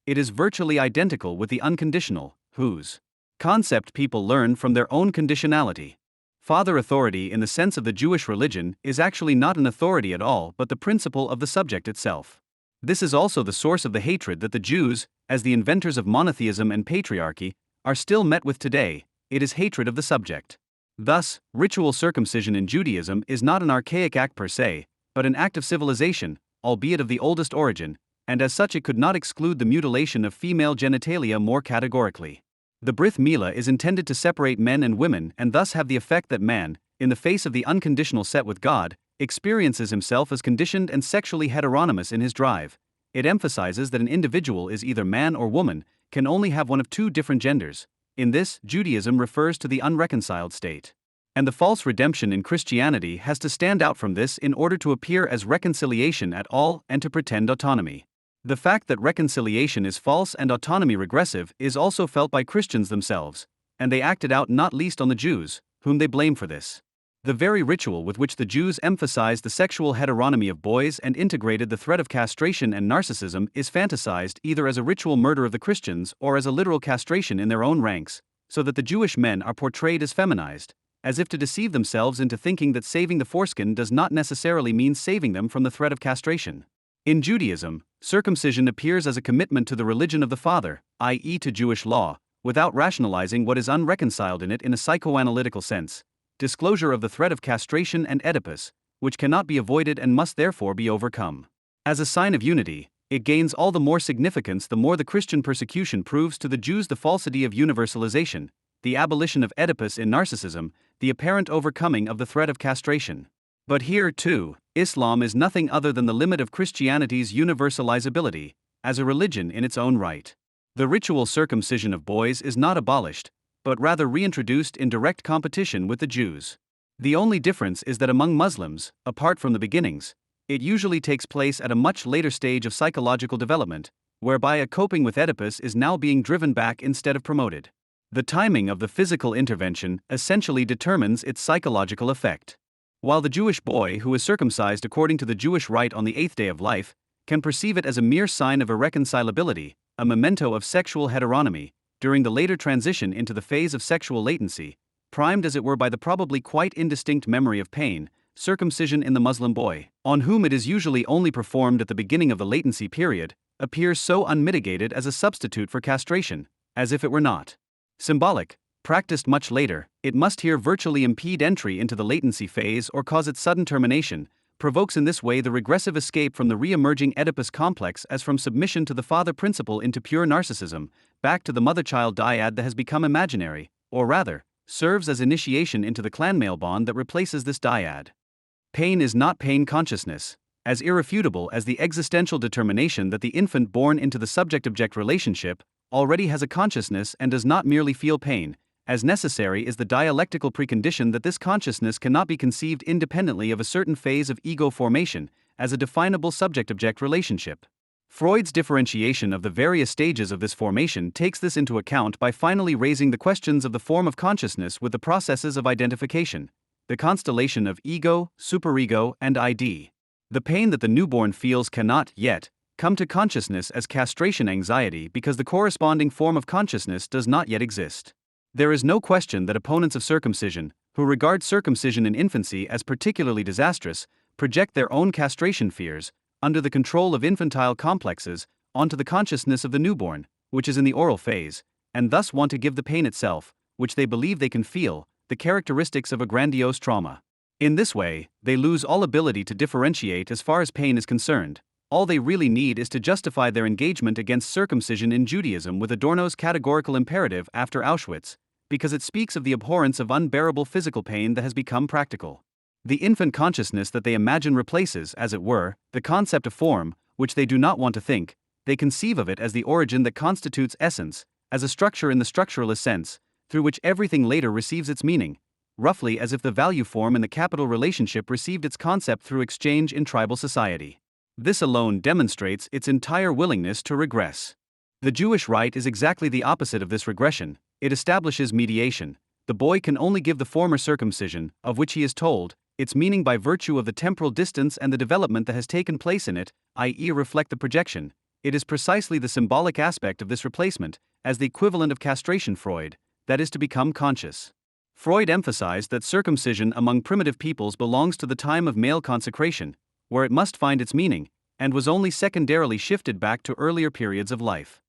It is virtually identical with the unconditional, whose concept people learn from their own conditionality. Father authority in the sense of the Jewish religion is actually not an authority at all but the principle of the subject itself. This is also the source of the hatred that the Jews, as the inventors of monotheism and patriarchy, are still met with today. It is hatred of the subject. Thus, ritual circumcision in Judaism is not an archaic act per se, but an act of civilization, albeit of the oldest origin, and as such it could not exclude the mutilation of female genitalia more categorically. The Brit Milah is intended to separate men and women and thus have the effect that man, in the face of the unconditional set with God, experiences himself as conditioned and sexually heteronymous in his drive. It emphasizes that an individual is either man or woman, can only have one of two different genders. In this, Judaism refers to the unreconciled state. And the false redemption in Christianity has to stand out from this in order to appear as reconciliation at all and to pretend autonomy. The fact that reconciliation is false and autonomy regressive is also felt by Christians themselves, and they act it out not least on the Jews, whom they blame for this. The very ritual with which the Jews emphasized the sexual heteronomy of boys and integrated the threat of castration and narcissism is fantasized either as a ritual murder of the Christians or as a literal castration in their own ranks, so that the Jewish men are portrayed as feminized, as if to deceive themselves into thinking that saving the foreskin does not necessarily mean saving them from the threat of castration. In Judaism, circumcision appears as a commitment to the religion of the father, i.e., to Jewish law, without rationalizing what is unreconciled in it in a psychoanalytical sense. Disclosure of the threat of castration and Oedipus, which cannot be avoided and must therefore be overcome. As a sign of unity, it gains all the more significance the more the Christian persecution proves to the Jews the falsity of universalization, the abolition of Oedipus in narcissism, the apparent overcoming of the threat of castration. But here, too, Islam is nothing other than the limit of Christianity's universalizability, as a religion in its own right. The ritual circumcision of boys is not abolished, but rather reintroduced in direct competition with the Jews. The only difference is that among Muslims, apart from the beginnings, it usually takes place at a much later stage of psychological development, whereby a coping with Oedipus is now being driven back instead of promoted. The timing of the physical intervention essentially determines its psychological effect. While the Jewish boy who is circumcised according to the Jewish rite on the 8th day of life can perceive it as a mere sign of irreconcilability, a memento of sexual heteronomy, during the later transition into the phase of sexual latency, primed as it were by the probably quite indistinct memory of pain, circumcision in the Muslim boy, on whom it is usually only performed at the beginning of the latency period, appears so unmitigated as a substitute for castration, as if it were not symbolic. Practiced much later, it must here virtually impede entry into the latency phase or cause its sudden termination, provokes in this way the regressive escape from the re-emerging Oedipus complex as from submission to the father principle into pure narcissism, back to the mother-child dyad that has become imaginary, or rather, serves as initiation into the clan-male bond that replaces this dyad. Pain is not pain consciousness, as irrefutable as the existential determination that the infant born into the subject-object relationship already has a consciousness and does not merely feel pain. As necessary is the dialectical precondition that this consciousness cannot be conceived independently of a certain phase of ego formation, as a definable subject-object relationship. Freud's differentiation of the various stages of this formation takes this into account by finally raising the questions of the form of consciousness with the processes of identification, the constellation of ego, superego, and ID. The pain that the newborn feels cannot, yet, come to consciousness as castration anxiety because the corresponding form of consciousness does not yet exist. There is no question that opponents of circumcision, who regard circumcision in infancy as particularly disastrous, project their own castration fears, under the control of infantile complexes, onto the consciousness of the newborn, which is in the oral phase, and thus want to give the pain itself, which they believe they can feel, the characteristics of a grandiose trauma. In this way, they lose all ability to differentiate as far as pain is concerned. All they really need is to justify their engagement against circumcision in Judaism with Adorno's categorical imperative after Auschwitz, because it speaks of the abhorrence of unbearable physical pain that has become practical. The infant consciousness that they imagine replaces, as it were, the concept of form, which they do not want to think. They conceive of it as the origin that constitutes essence, as a structure in the structuralist sense, through which everything later receives its meaning, roughly as if the value form in the capital relationship received its concept through exchange in tribal society. This alone demonstrates its entire willingness to regress. The Jewish rite is exactly the opposite of this regression. It establishes mediation. The boy can only give the former circumcision, of which he is told, its meaning by virtue of the temporal distance and the development that has taken place in it, i.e., reflect the projection. It is precisely the symbolic aspect of this replacement, as the equivalent of castration Freud, that is to become conscious. Freud emphasized that circumcision among primitive peoples belongs to the time of male consecration, where it must find its meaning, and was only secondarily shifted back to earlier periods of life.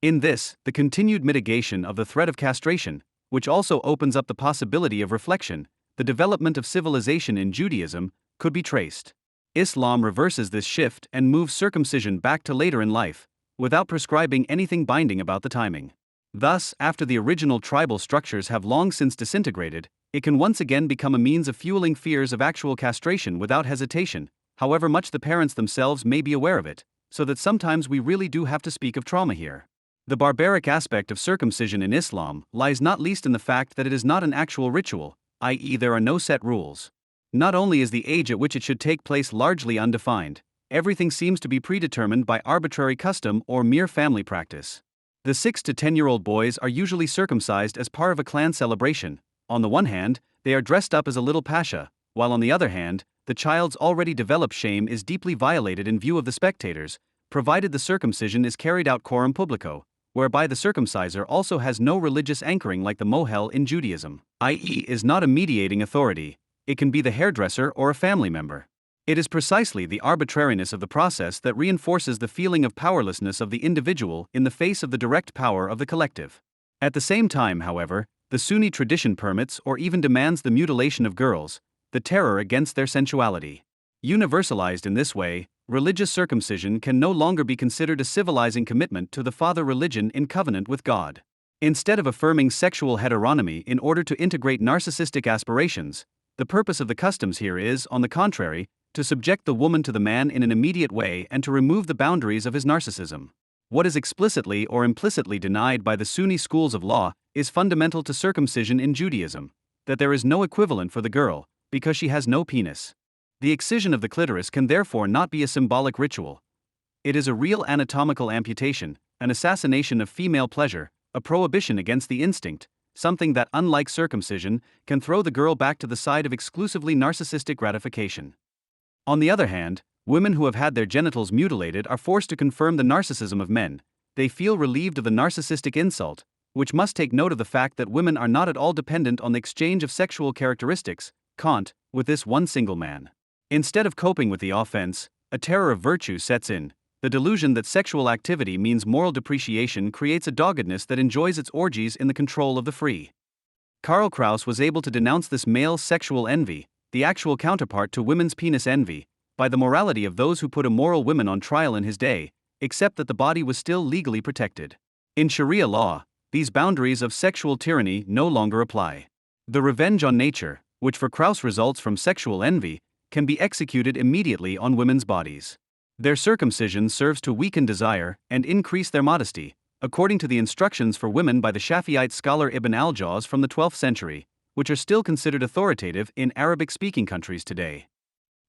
In this, the continued mitigation of the threat of castration, which also opens up the possibility of reflection, the development of civilization in Judaism, could be traced. Islam reverses this shift and moves circumcision back to later in life, without prescribing anything binding about the timing. Thus, after the original tribal structures have long since disintegrated, it can once again become a means of fueling fears of actual castration without hesitation, however much the parents themselves may be aware of it, so that sometimes we really do have to speak of trauma here. The barbaric aspect of circumcision in Islam lies not least in the fact that it is not an actual ritual, i.e., there are no set rules. Not only is the age at which it should take place largely undefined, everything seems to be predetermined by arbitrary custom or mere family practice. The 6 to 10-year-old boys are usually circumcised as part of a clan celebration. On the one hand, they are dressed up as a little pasha, while on the other hand, the child's already developed shame is deeply violated in view of the spectators, provided the circumcision is carried out coram publico, whereby the circumciser also has no religious anchoring like the mohel in Judaism, i.e., is not a mediating authority. It can be the hairdresser or a family member. It is precisely the arbitrariness of the process that reinforces the feeling of powerlessness of the individual in the face of the direct power of the collective. At the same time, however, the Sunni tradition permits or even demands the mutilation of girls, the terror against their sensuality. Universalized in this way, religious circumcision can no longer be considered a civilizing commitment to the father religion in covenant with God. Instead of affirming sexual heteronomy in order to integrate narcissistic aspirations, the purpose of the customs here is, on the contrary, to subject the woman to the man in an immediate way and to remove the boundaries of his narcissism. What is explicitly or implicitly denied by the Sunni schools of law is fundamental to circumcision in Judaism, that there is no equivalent for the girl, because she has no penis. The excision of the clitoris can therefore not be a symbolic ritual. It is a real anatomical amputation, an assassination of female pleasure, a prohibition against the instinct, something that, unlike circumcision, can throw the girl back to the side of exclusively narcissistic gratification. On the other hand, women who have had their genitals mutilated are forced to confirm the narcissism of men. They feel relieved of the narcissistic insult, which must take note of the fact that women are not at all dependent on the exchange of sexual characteristics, Kant, with this one single man. Instead of coping with the offense, a terror of virtue sets in. The delusion that sexual activity means moral depreciation creates a doggedness that enjoys its orgies in the control of the free. Karl Kraus was able to denounce this male sexual envy, the actual counterpart to women's penis envy, by the morality of those who put immoral women on trial in his day, except that the body was still legally protected. In Sharia law, these boundaries of sexual tyranny no longer apply. The revenge on nature, which for Kraus results from sexual envy, can be executed immediately on women's bodies. Their circumcision serves to weaken desire and increase their modesty, according to the instructions for women by the Shafi'ite scholar Ibn al-Jawz from the 12th century, which are still considered authoritative in Arabic-speaking countries today.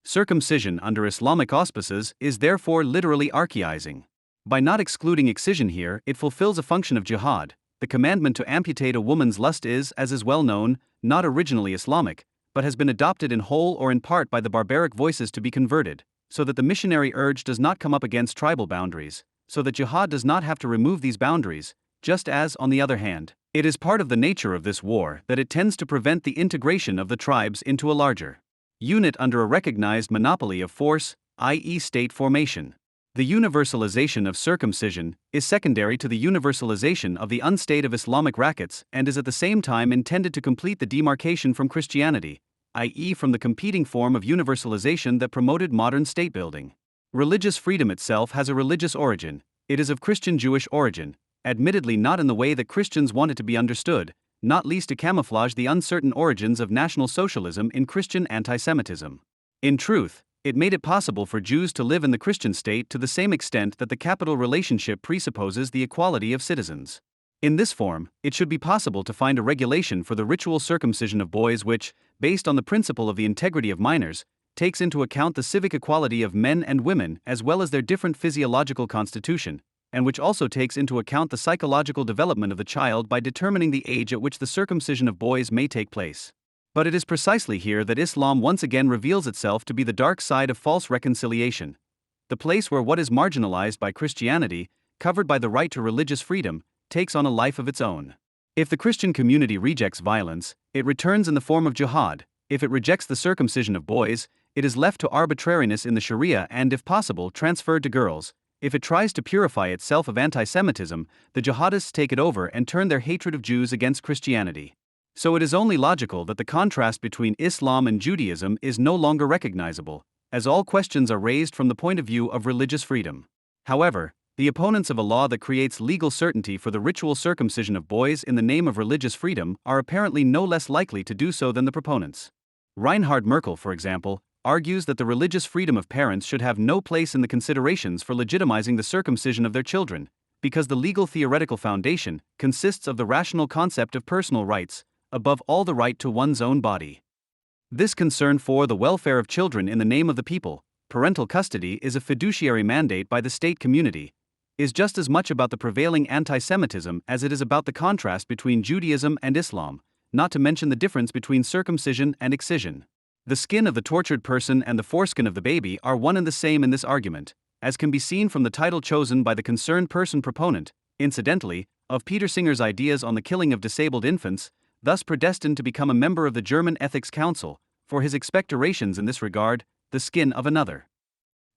Circumcision under Islamic auspices is therefore literally archaizing. By not excluding excision here, it fulfills a function of jihad. The commandment to amputate a woman's lust is, as is well known, not originally Islamic, but has been adopted in whole or in part by the barbaric voices to be converted, so that the missionary urge does not come up against tribal boundaries, so that jihad does not have to remove these boundaries, just as, on the other hand, it is part of the nature of this war that it tends to prevent the integration of the tribes into a larger unit under a recognized monopoly of force, i.e., state formation. The universalization of circumcision is secondary to the universalization of the unstate of Islamic rackets and is at the same time intended to complete the demarcation from Christianity, i.e., from the competing form of universalization that promoted modern state building. Religious freedom itself has a religious origin. It is of Christian-Jewish origin, admittedly not in the way that Christians want it to be understood, not least to camouflage the uncertain origins of National Socialism in Christian anti-Semitism. In truth, it made it possible for Jews to live in the Christian state to the same extent that the capital relationship presupposes the equality of citizens. In this form, it should be possible to find a regulation for the ritual circumcision of boys which, based on the principle of the integrity of minors, takes into account the civic equality of men and women as well as their different physiological constitution, and which also takes into account the psychological development of the child by determining the age at which the circumcision of boys may take place. But it is precisely here that Islam once again reveals itself to be the dark side of false reconciliation, the place where what is marginalized by Christianity, covered by the right to religious freedom, takes on a life of its own. If the Christian community rejects violence, it returns in the form of jihad. If it rejects the circumcision of boys, it is left to arbitrariness in the Sharia and, if possible, transferred to girls. If it tries to purify itself of anti-Semitism, the jihadists take it over and turn their hatred of Jews against Christianity. So it is only logical that the contrast between Islam and Judaism is no longer recognizable, as all questions are raised from the point of view of religious freedom. However, the opponents of a law that creates legal certainty for the ritual circumcision of boys in the name of religious freedom are apparently no less likely to do so than the proponents. Reinhard Merkel, for example, argues that the religious freedom of parents should have no place in the considerations for legitimizing the circumcision of their children, because the legal theoretical foundation consists of the rational concept of personal rights, above all the right to one's own body. This concern for the welfare of children in the name of the people, parental custody is a fiduciary mandate by the state community, is just as much about the prevailing anti-Semitism as it is about the contrast between Judaism and Islam, not to mention the difference between circumcision and excision. The skin of the tortured person and the foreskin of the baby are one and the same in this argument, as can be seen from the title chosen by the concerned person proponent, incidentally, of Peter Singer's ideas on the killing of disabled infants, thus predestined to become a member of the German Ethics Council, for his expectorations in this regard, the skin of another.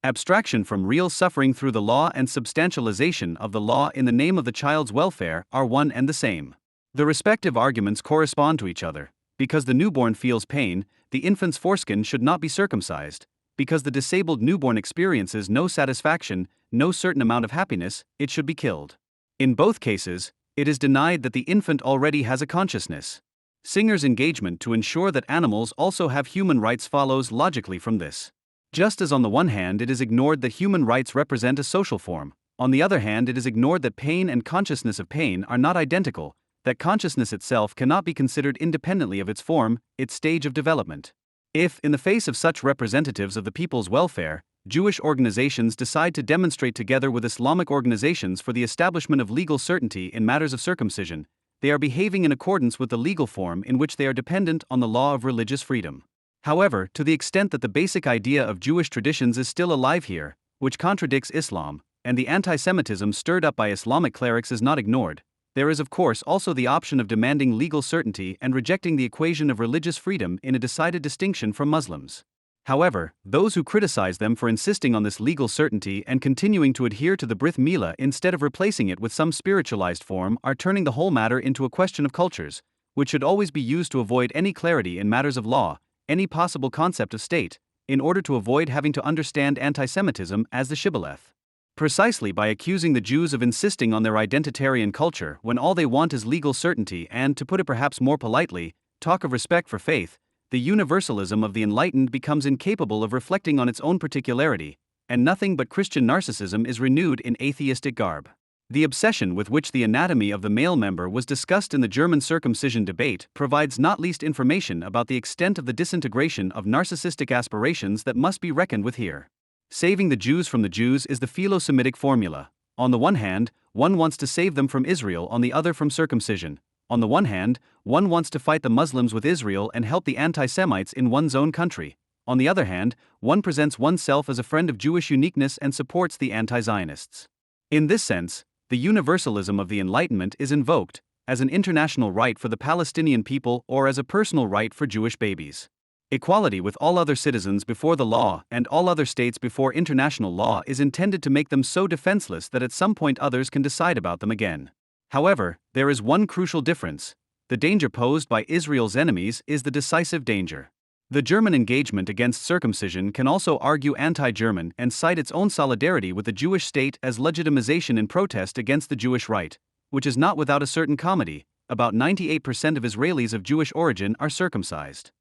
Abstraction from real suffering through the law and substantialization of the law in the name of the child's welfare are one and the same. The respective arguments correspond to each other. Because the newborn feels pain, the infant's foreskin should not be circumcised. Because the disabled newborn experiences no satisfaction, no certain amount of happiness, it should be killed. In both cases, it is denied that the infant already has a consciousness. Singer's engagement to ensure that animals also have human rights follows logically from this. Just as on the one hand it is ignored that human rights represent a social form, on the other hand it is ignored that pain and consciousness of pain are not identical, that consciousness itself cannot be considered independently of its form, its stage of development. If, in the face of such representatives of the people's welfare, Jewish organizations decide to demonstrate together with Islamic organizations for the establishment of legal certainty in matters of circumcision, they are behaving in accordance with the legal form in which they are dependent on the law of religious freedom. However, to the extent that the basic idea of Jewish traditions is still alive here, which contradicts Islam, and the anti-Semitism stirred up by Islamic clerics is not ignored, there is of course also the option of demanding legal certainty and rejecting the equation of religious freedom in a decided distinction from Muslims. However, those who criticize them for insisting on this legal certainty and continuing to adhere to the Brit Milah instead of replacing it with some spiritualized form are turning the whole matter into a question of cultures, which should always be used to avoid any clarity in matters of law, any possible concept of state, in order to avoid having to understand anti-Semitism as the shibboleth. Precisely by accusing the Jews of insisting on their identitarian culture when all they want is legal certainty and, to put it perhaps more politely, talk of respect for faith, the universalism of the enlightened becomes incapable of reflecting on its own particularity, and nothing but Christian narcissism is renewed in atheistic garb. The obsession with which the anatomy of the male member was discussed in the German circumcision debate provides not least information about the extent of the disintegration of narcissistic aspirations that must be reckoned with here. Saving the Jews from the Jews is the philo-Semitic formula. On the one hand, one wants to save them from Israel, on the other from circumcision. On the one hand, one wants to fight the Muslims with Israel and help the anti-Semites in one's own country. On the other hand, one presents oneself as a friend of Jewish uniqueness and supports the anti-Zionists. In this sense, the universalism of the Enlightenment is invoked as an international right for the Palestinian people or as a personal right for Jewish babies. Equality with all other citizens before the law and all other states before international law is intended to make them so defenseless that at some point others can decide about them again. However, there is one crucial difference. The danger posed by Israel's enemies is the decisive danger. The German engagement against circumcision can also argue anti-German and cite its own solidarity with the Jewish state as legitimization in protest against the Jewish right, which is not without a certain comedy. About 98% of Israelis of Jewish origin are circumcised.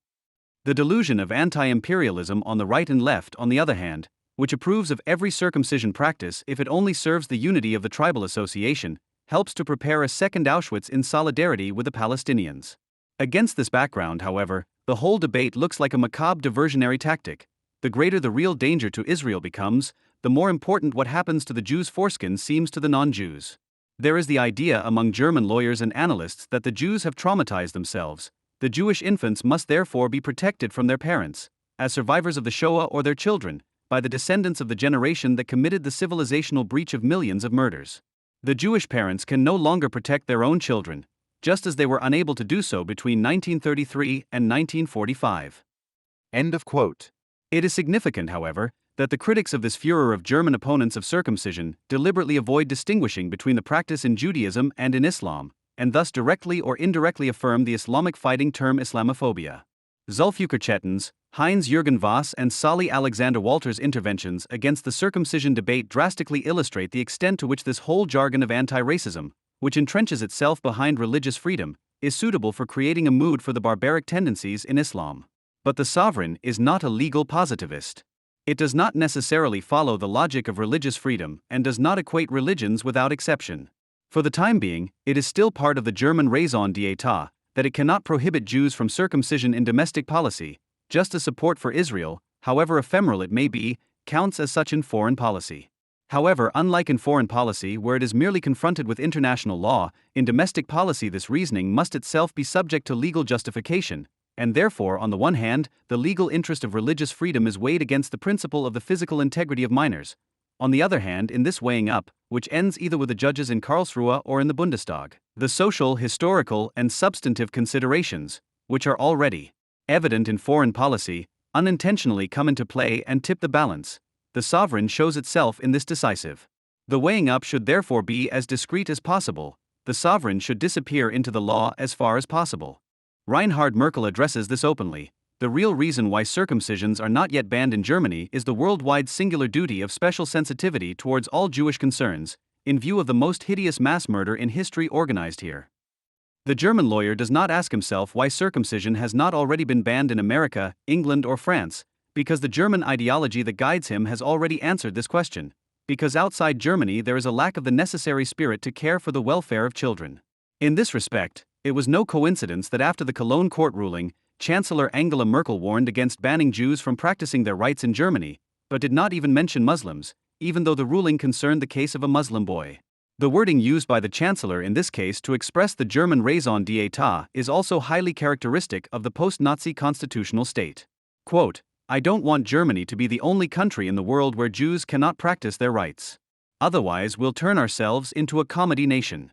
The delusion of anti-imperialism on the right and left, on the other hand, which approves of every circumcision practice if it only serves the unity of the tribal association, helps to prepare a second Auschwitz in solidarity with the Palestinians. Against this background, however, the whole debate looks like a macabre diversionary tactic. The greater the real danger to Israel becomes, the more important what happens to the Jews' foreskin seems to the non-Jews. There is the idea among German lawyers and analysts that the Jews have traumatized themselves. The Jewish infants must therefore be protected from their parents, as survivors of the Shoah or their children, by the descendants of the generation that committed the civilizational breach of millions of murders. The Jewish parents can no longer protect their own children, just as they were unable to do so between 1933 and 1945. End of quote. It is significant, however, that the critics of this furor of German opponents of circumcision deliberately avoid distinguishing between the practice in Judaism and in Islam, and thus directly or indirectly affirm the Islamic fighting term Islamophobia. Zulfikar Çetin's, Heinz-Jürgen Voss and Solly Alexander Walter's interventions against the circumcision debate drastically illustrate the extent to which this whole jargon of anti-racism, which entrenches itself behind religious freedom, is suitable for creating a mood for the barbaric tendencies in Islam. But the sovereign is not a legal positivist. It does not necessarily follow the logic of religious freedom and does not equate religions without exception. For the time being, it is still part of the German raison d'etat that it cannot prohibit Jews from circumcision in domestic policy, just as support for Israel, however ephemeral it may be, counts as such in foreign policy. However, unlike in foreign policy where it is merely confronted with international law, in domestic policy this reasoning must itself be subject to legal justification, and therefore, on the one hand, the legal interest of religious freedom is weighed against the principle of the physical integrity of minors. On the other hand, in this weighing up, which ends either with the judges in Karlsruhe or in the Bundestag, the social, historical, and substantive considerations, which are already evident in foreign policy, unintentionally come into play and tip the balance. The sovereign shows itself in this decisive. The weighing up should therefore be as discreet as possible. The sovereign should disappear into the law as far as possible. Reinhard Merkel addresses this openly. The real reason why circumcisions are not yet banned in Germany is the worldwide singular duty of special sensitivity towards all Jewish concerns, in view of the most hideous mass murder in history organized here. The German lawyer does not ask himself why circumcision has not already been banned in America, England, or France, because the German ideology that guides him has already answered this question, because outside Germany there is a lack of the necessary spirit to care for the welfare of children. In this respect, it was no coincidence that after the Cologne court ruling, Chancellor Angela Merkel warned against banning Jews from practicing their rights in Germany, but did not even mention Muslims, even though the ruling concerned the case of a Muslim boy. The wording used by the Chancellor in this case to express the German raison d'etat is also highly characteristic of the post-Nazi constitutional state. Quote, "I don't want Germany to be the only country in the world where Jews cannot practice their rights. Otherwise we'll turn ourselves into a comedy nation."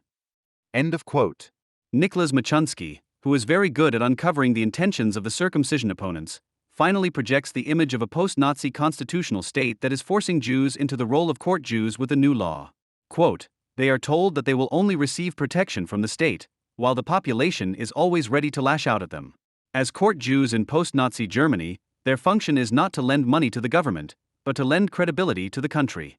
End of quote. Nicholas Machunsky, who is very good at uncovering the intentions of the circumcision opponents, finally projects the image of a post-Nazi constitutional state that is forcing Jews into the role of court Jews with a new law. Quote, "They are told that they will only receive protection from the state, while the population is always ready to lash out at them. As court Jews in post-Nazi Germany, their function is not to lend money to the government, but to lend credibility to the country."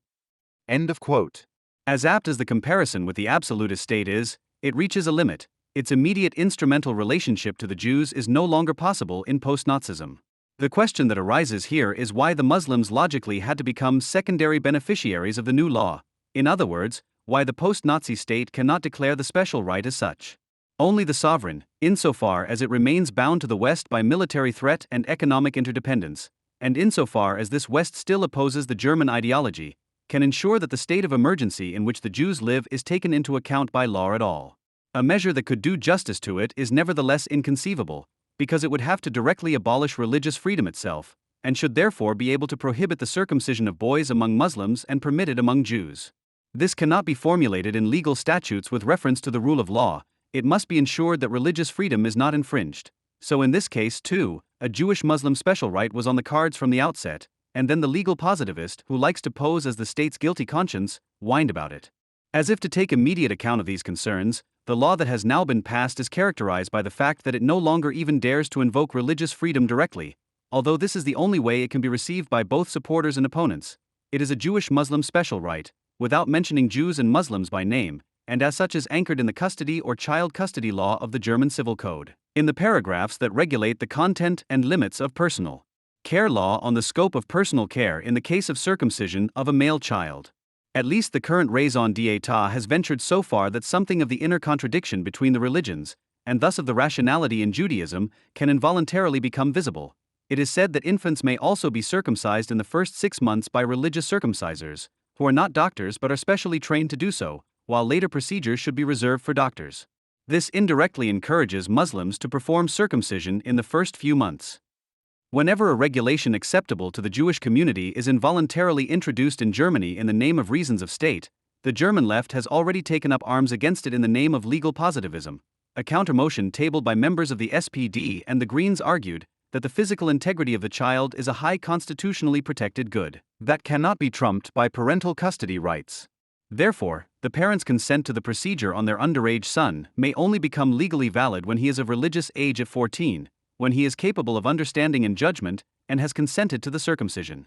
End of quote. As apt as the comparison with the absolutist state is, it reaches a limit. Its immediate instrumental relationship to the Jews is no longer possible in post-Nazism. The question that arises here is why the Muslims logically had to become secondary beneficiaries of the new law. In other words, why the post-Nazi state cannot declare the special right as such. Only the sovereign, insofar as it remains bound to the West by military threat and economic interdependence, and insofar as this West still opposes the German ideology, can ensure that the state of emergency in which the Jews live is taken into account by law at all. A measure that could do justice to it is nevertheless inconceivable, because it would have to directly abolish religious freedom itself, and should therefore be able to prohibit the circumcision of boys among Muslims and permit it among Jews. This cannot be formulated in legal statutes with reference to the rule of law. It must be ensured that religious freedom is not infringed. So in this case, too, a Jewish-Muslim special right was on the cards from the outset, and then the legal positivist, who likes to pose as the state's guilty conscience, whined about it. As if to take immediate account of these concerns, the law that has now been passed is characterized by the fact that it no longer even dares to invoke religious freedom directly, although this is the only way it can be received by both supporters and opponents. It is a Jewish-Muslim special right, without mentioning Jews and Muslims by name, and as such is anchored in the custody or child custody law of the German Civil Code, in the paragraphs that regulate the content and limits of personal care law on the scope of personal care in the case of circumcision of a male child. At least the current raison d'etat has ventured so far that something of the inner contradiction between the religions, and thus of the rationality in Judaism, can involuntarily become visible. It is said that infants may also be circumcised in the first 6 months by religious circumcisers, who are not doctors but are specially trained to do so, while later procedures should be reserved for doctors. This indirectly encourages Muslims to perform circumcision in the first few months. Whenever a regulation acceptable to the Jewish community is involuntarily introduced in Germany in the name of reasons of state, the German left has already taken up arms against it in the name of legal positivism. A countermotion tabled by members of the SPD and the Greens argued that the physical integrity of the child is a high constitutionally protected good that cannot be trumped by parental custody rights. Therefore, the parent's consent to the procedure on their underage son may only become legally valid when he is of religious age at 14, when he is capable of understanding and judgment, and has consented to the circumcision.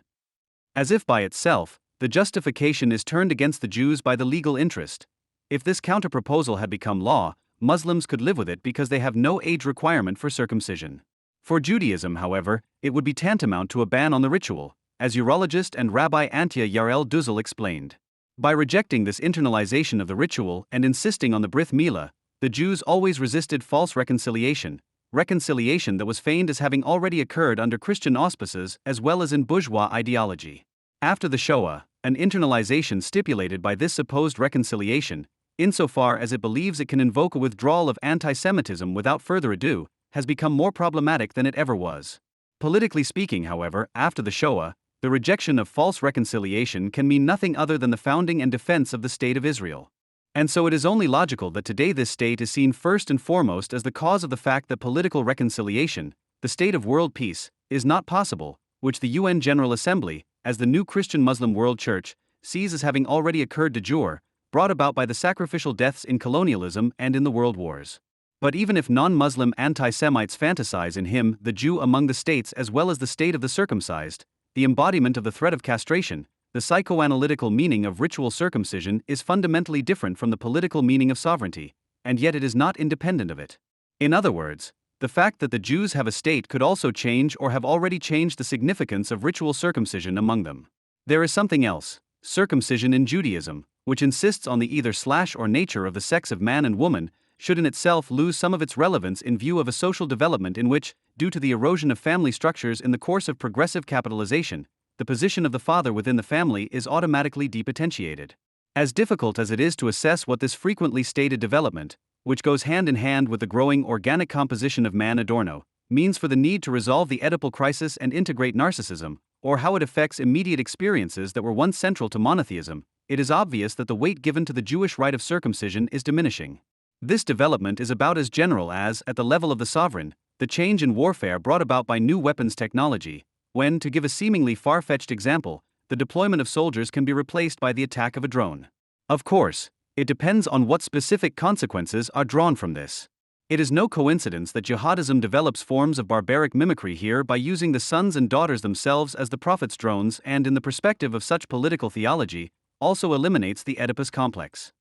As if by itself, the justification is turned against the Jews by the legal interest. If this counter-proposal had become law, Muslims could live with it because they have no age requirement for circumcision. For Judaism, however, it would be tantamount to a ban on the ritual, as urologist and Rabbi Antya Yarel Duzel explained. By rejecting this internalization of the ritual and insisting on the Brit Milah, the Jews always resisted false reconciliation that was feigned as having already occurred under Christian auspices as well as in bourgeois ideology. After the Shoah, an internalization stipulated by this supposed reconciliation, insofar as it believes it can invoke a withdrawal of anti-Semitism without further ado, has become more problematic than it ever was. Politically speaking, however, after the Shoah, the rejection of false reconciliation can mean nothing other than the founding and defense of the State of Israel. And so it is only logical that today this state is seen first and foremost as the cause of the fact that political reconciliation, the state of world peace, is not possible, which the UN General Assembly, as the new Christian-Muslim world church, sees as having already occurred de jure, brought about by the sacrificial deaths in colonialism and in the world wars. But even if non-Muslim anti-Semites fantasize in him, the Jew among the states as well as the state of the circumcised, the embodiment of the threat of castration, the psychoanalytical meaning of ritual circumcision is fundamentally different from the political meaning of sovereignty, and yet it is not independent of it. In other words, the fact that the Jews have a state could also change or have already changed the significance of ritual circumcision among them. There is something else, circumcision in Judaism, which insists on the either or nature of the sex of man and woman, should in itself lose some of its relevance in view of a social development in which, due to the erosion of family structures in the course of progressive capitalization, the position of the father within the family is automatically depotentiated. As difficult as it is to assess what this frequently stated development, which goes hand in hand with the growing organic composition of man Adorno, means for the need to resolve the Oedipal crisis and integrate narcissism, or how it affects immediate experiences that were once central to monotheism, it is obvious that the weight given to the Jewish rite of circumcision is diminishing. This development is about as general as, at the level of the sovereign, the change in warfare brought about by new weapons technology, when, to give a seemingly far-fetched example, the deployment of soldiers can be replaced by the attack of a drone. Of course, it depends on what specific consequences are drawn from this. It is no coincidence that jihadism develops forms of barbaric mimicry here by using the sons and daughters themselves as the prophet's drones and, in the perspective of such political theology, also eliminates the Oedipus complex.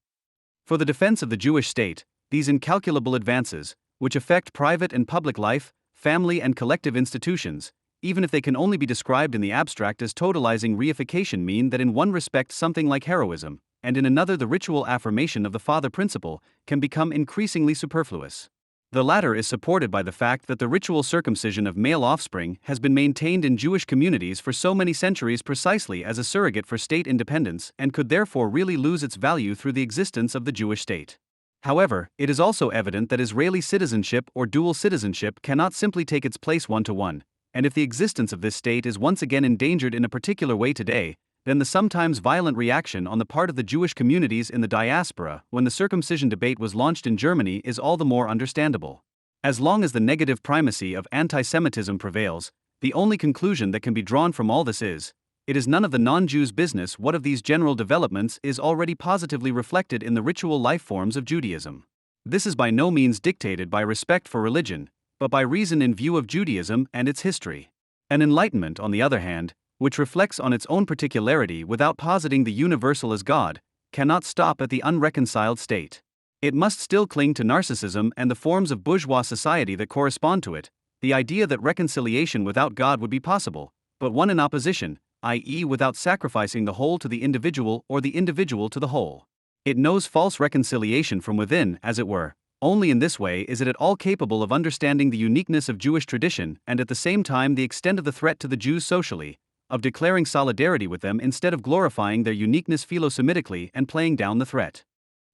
For the defense of the Jewish state, these incalculable advances, which affect private and public life, family and collective institutions, even if they can only be described in the abstract as totalizing reification, mean that in one respect something like heroism, and in another the ritual affirmation of the father principle, can become increasingly superfluous. The latter is supported by the fact that the ritual circumcision of male offspring has been maintained in Jewish communities for so many centuries precisely as a surrogate for state independence and could therefore really lose its value through the existence of the Jewish state. However, it is also evident that Israeli citizenship or dual citizenship cannot simply take its place one-to-one, and if the existence of this state is once again endangered in a particular way today, then the sometimes violent reaction on the part of the Jewish communities in the diaspora when the circumcision debate was launched in Germany is all the more understandable. As long as the negative primacy of anti-Semitism prevails, the only conclusion that can be drawn from all this is, it is none of the non-Jews' business what of these general developments is already positively reflected in the ritual life forms of Judaism. This is by no means dictated by respect for religion, but by reason in view of Judaism and its history. An enlightenment, on the other hand, which reflects on its own particularity without positing the universal as God, cannot stop at the unreconciled state. It must still cling to narcissism and the forms of bourgeois society that correspond to it, the idea that reconciliation without God would be possible, but one in opposition, i.e., without sacrificing the whole to the individual or the individual to the whole. It knows false reconciliation from within, as it were. Only in this way is it at all capable of understanding the uniqueness of Jewish tradition and at the same time the extent of the threat to the Jews socially, of declaring solidarity with them instead of glorifying their uniqueness philo-Semitically and playing down the threat.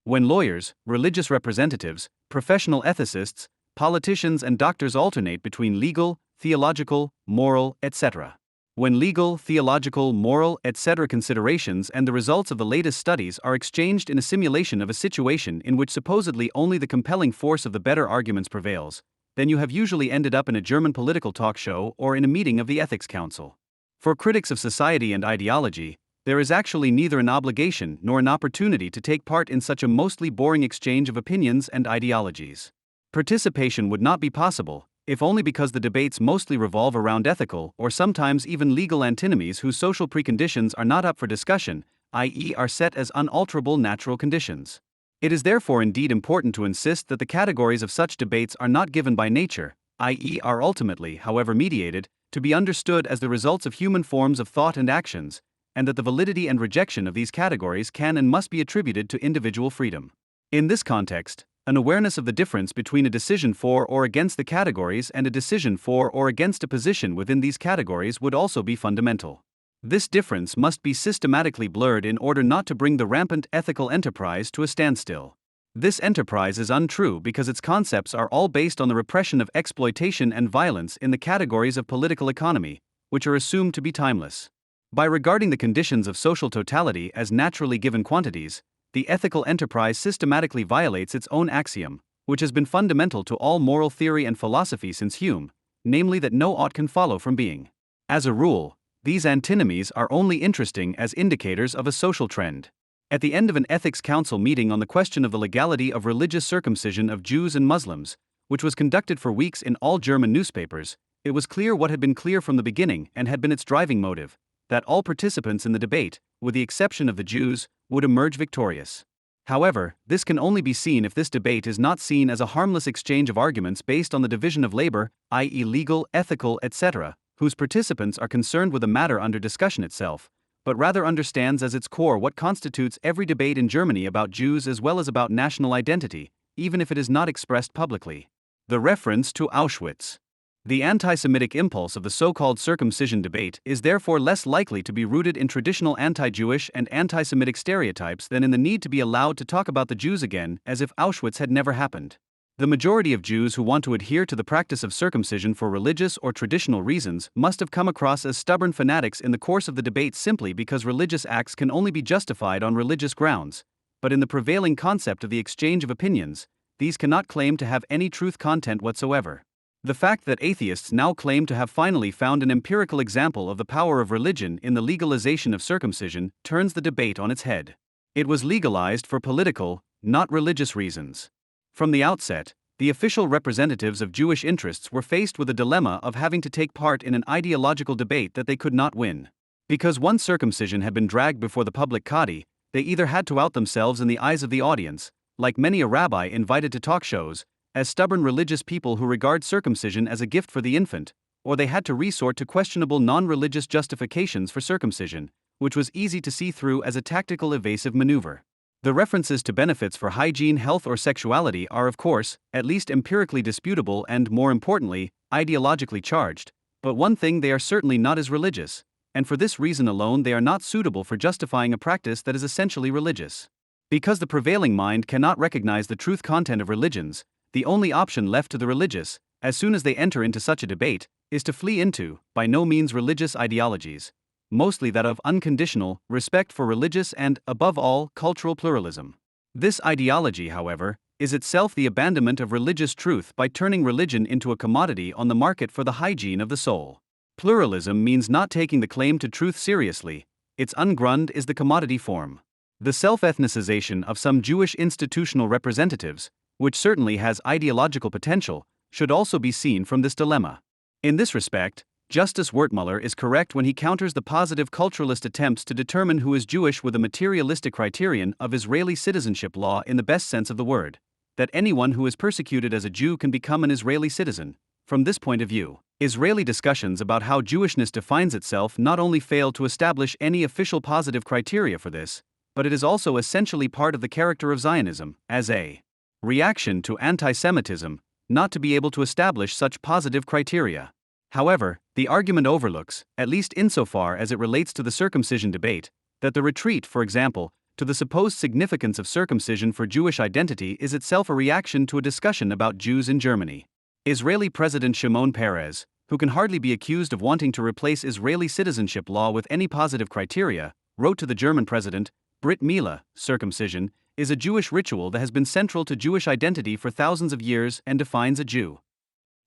When lawyers, religious representatives, professional ethicists, politicians and doctors alternate between legal, theological, moral, etc. When legal, theological, moral, etc. considerations and the results of the latest studies are exchanged in a simulation of a situation in which supposedly only the compelling force of the better arguments prevails, then you have usually ended up in a German political talk show or in a meeting of the Ethics Council. For critics of society and ideology, there is actually neither an obligation nor an opportunity to take part in such a mostly boring exchange of opinions and ideologies. Participation would not be possible, if only because the debates mostly revolve around ethical or sometimes even legal antinomies whose social preconditions are not up for discussion, i.e., are set as unalterable natural conditions. It is therefore indeed important to insist that the categories of such debates are not given by nature, i.e., are ultimately, however mediated, to be understood as the results of human forms of thought and actions, and that the validity and rejection of these categories can and must be attributed to individual freedom. In this context, an awareness of the difference between a decision for or against the categories and a decision for or against a position within these categories would also be fundamental. This difference must be systematically blurred in order not to bring the rampant ethical enterprise to a standstill. This enterprise is untrue because its concepts are all based on the repression of exploitation and violence in the categories of political economy, which are assumed to be timeless. By regarding the conditions of social totality as naturally given quantities, the ethical enterprise systematically violates its own axiom, which has been fundamental to all moral theory and philosophy since Hume, namely that no ought can follow from being. As a rule, these antinomies are only interesting as indicators of a social trend. At the end of an Ethics Council meeting on the question of the legality of religious circumcision of Jews and Muslims, which was conducted for weeks in all German newspapers, it was clear what had been clear from the beginning and had been its driving motive, that all participants in the debate, with the exception of the Jews, would emerge victorious. However, this can only be seen if this debate is not seen as a harmless exchange of arguments based on the division of labor, i.e., legal, ethical, etc., whose participants are concerned with the matter under discussion itself, but rather understands as its core what constitutes every debate in Germany about Jews as well as about national identity, even if it is not expressed publicly. The reference to Auschwitz. The anti-Semitic impulse of the so-called circumcision debate is therefore less likely to be rooted in traditional anti-Jewish and anti-Semitic stereotypes than in the need to be allowed to talk about the Jews again as if Auschwitz had never happened. The majority of Jews who want to adhere to the practice of circumcision for religious or traditional reasons must have come across as stubborn fanatics in the course of the debate simply because religious acts can only be justified on religious grounds, but in the prevailing concept of the exchange of opinions, these cannot claim to have any truth content whatsoever. The fact that atheists now claim to have finally found an empirical example of the power of religion in the legalization of circumcision turns the debate on its head. It was legalized for political, not religious reasons. From the outset, the official representatives of Jewish interests were faced with a dilemma of having to take part in an ideological debate that they could not win. Because once circumcision had been dragged before the public Qadi, they either had to out themselves in the eyes of the audience, like many a rabbi invited to talk shows, as stubborn religious people who regard circumcision as a gift for the infant, or they had to resort to questionable non-religious justifications for circumcision, which was easy to see through as a tactical evasive maneuver. The references to benefits for hygiene, health, or sexuality are, of course, at least empirically disputable and, more importantly, ideologically charged, but one thing they are certainly not is religious, and for this reason alone they are not suitable for justifying a practice that is essentially religious. Because the prevailing mind cannot recognize the truth content of religions, the only option left to the religious, as soon as they enter into such a debate, is to flee into, by no means religious ideologies, mostly that of unconditional respect for religious and, above all, cultural pluralism. This ideology, however, is itself the abandonment of religious truth by turning religion into a commodity on the market for the hygiene of the soul. Pluralism means not taking the claim to truth seriously, its ungrund is the commodity form. The self-ethnicization of some Jewish institutional representatives, which certainly has ideological potential, should also be seen from this dilemma. In this respect, Justice Wertmuller is correct when he counters the positive culturalist attempts to determine who is Jewish with a materialistic criterion of Israeli citizenship law in the best sense of the word, that anyone who is persecuted as a Jew can become an Israeli citizen. From this point of view, Israeli discussions about how Jewishness defines itself not only fail to establish any official positive criteria for this, but it is also essentially part of the character of Zionism, as a reaction to anti-Semitism, not to be able to establish such positive criteria. However, the argument overlooks, at least insofar as it relates to the circumcision debate, that the retreat, for example, to the supposed significance of circumcision for Jewish identity is itself a reaction to a discussion about Jews in Germany. Israeli President Shimon Peres, who can hardly be accused of wanting to replace Israeli citizenship law with any positive criteria, wrote to the German president, Brit Milah, circumcision is a Jewish ritual that has been central to Jewish identity for thousands of years and defines a Jew.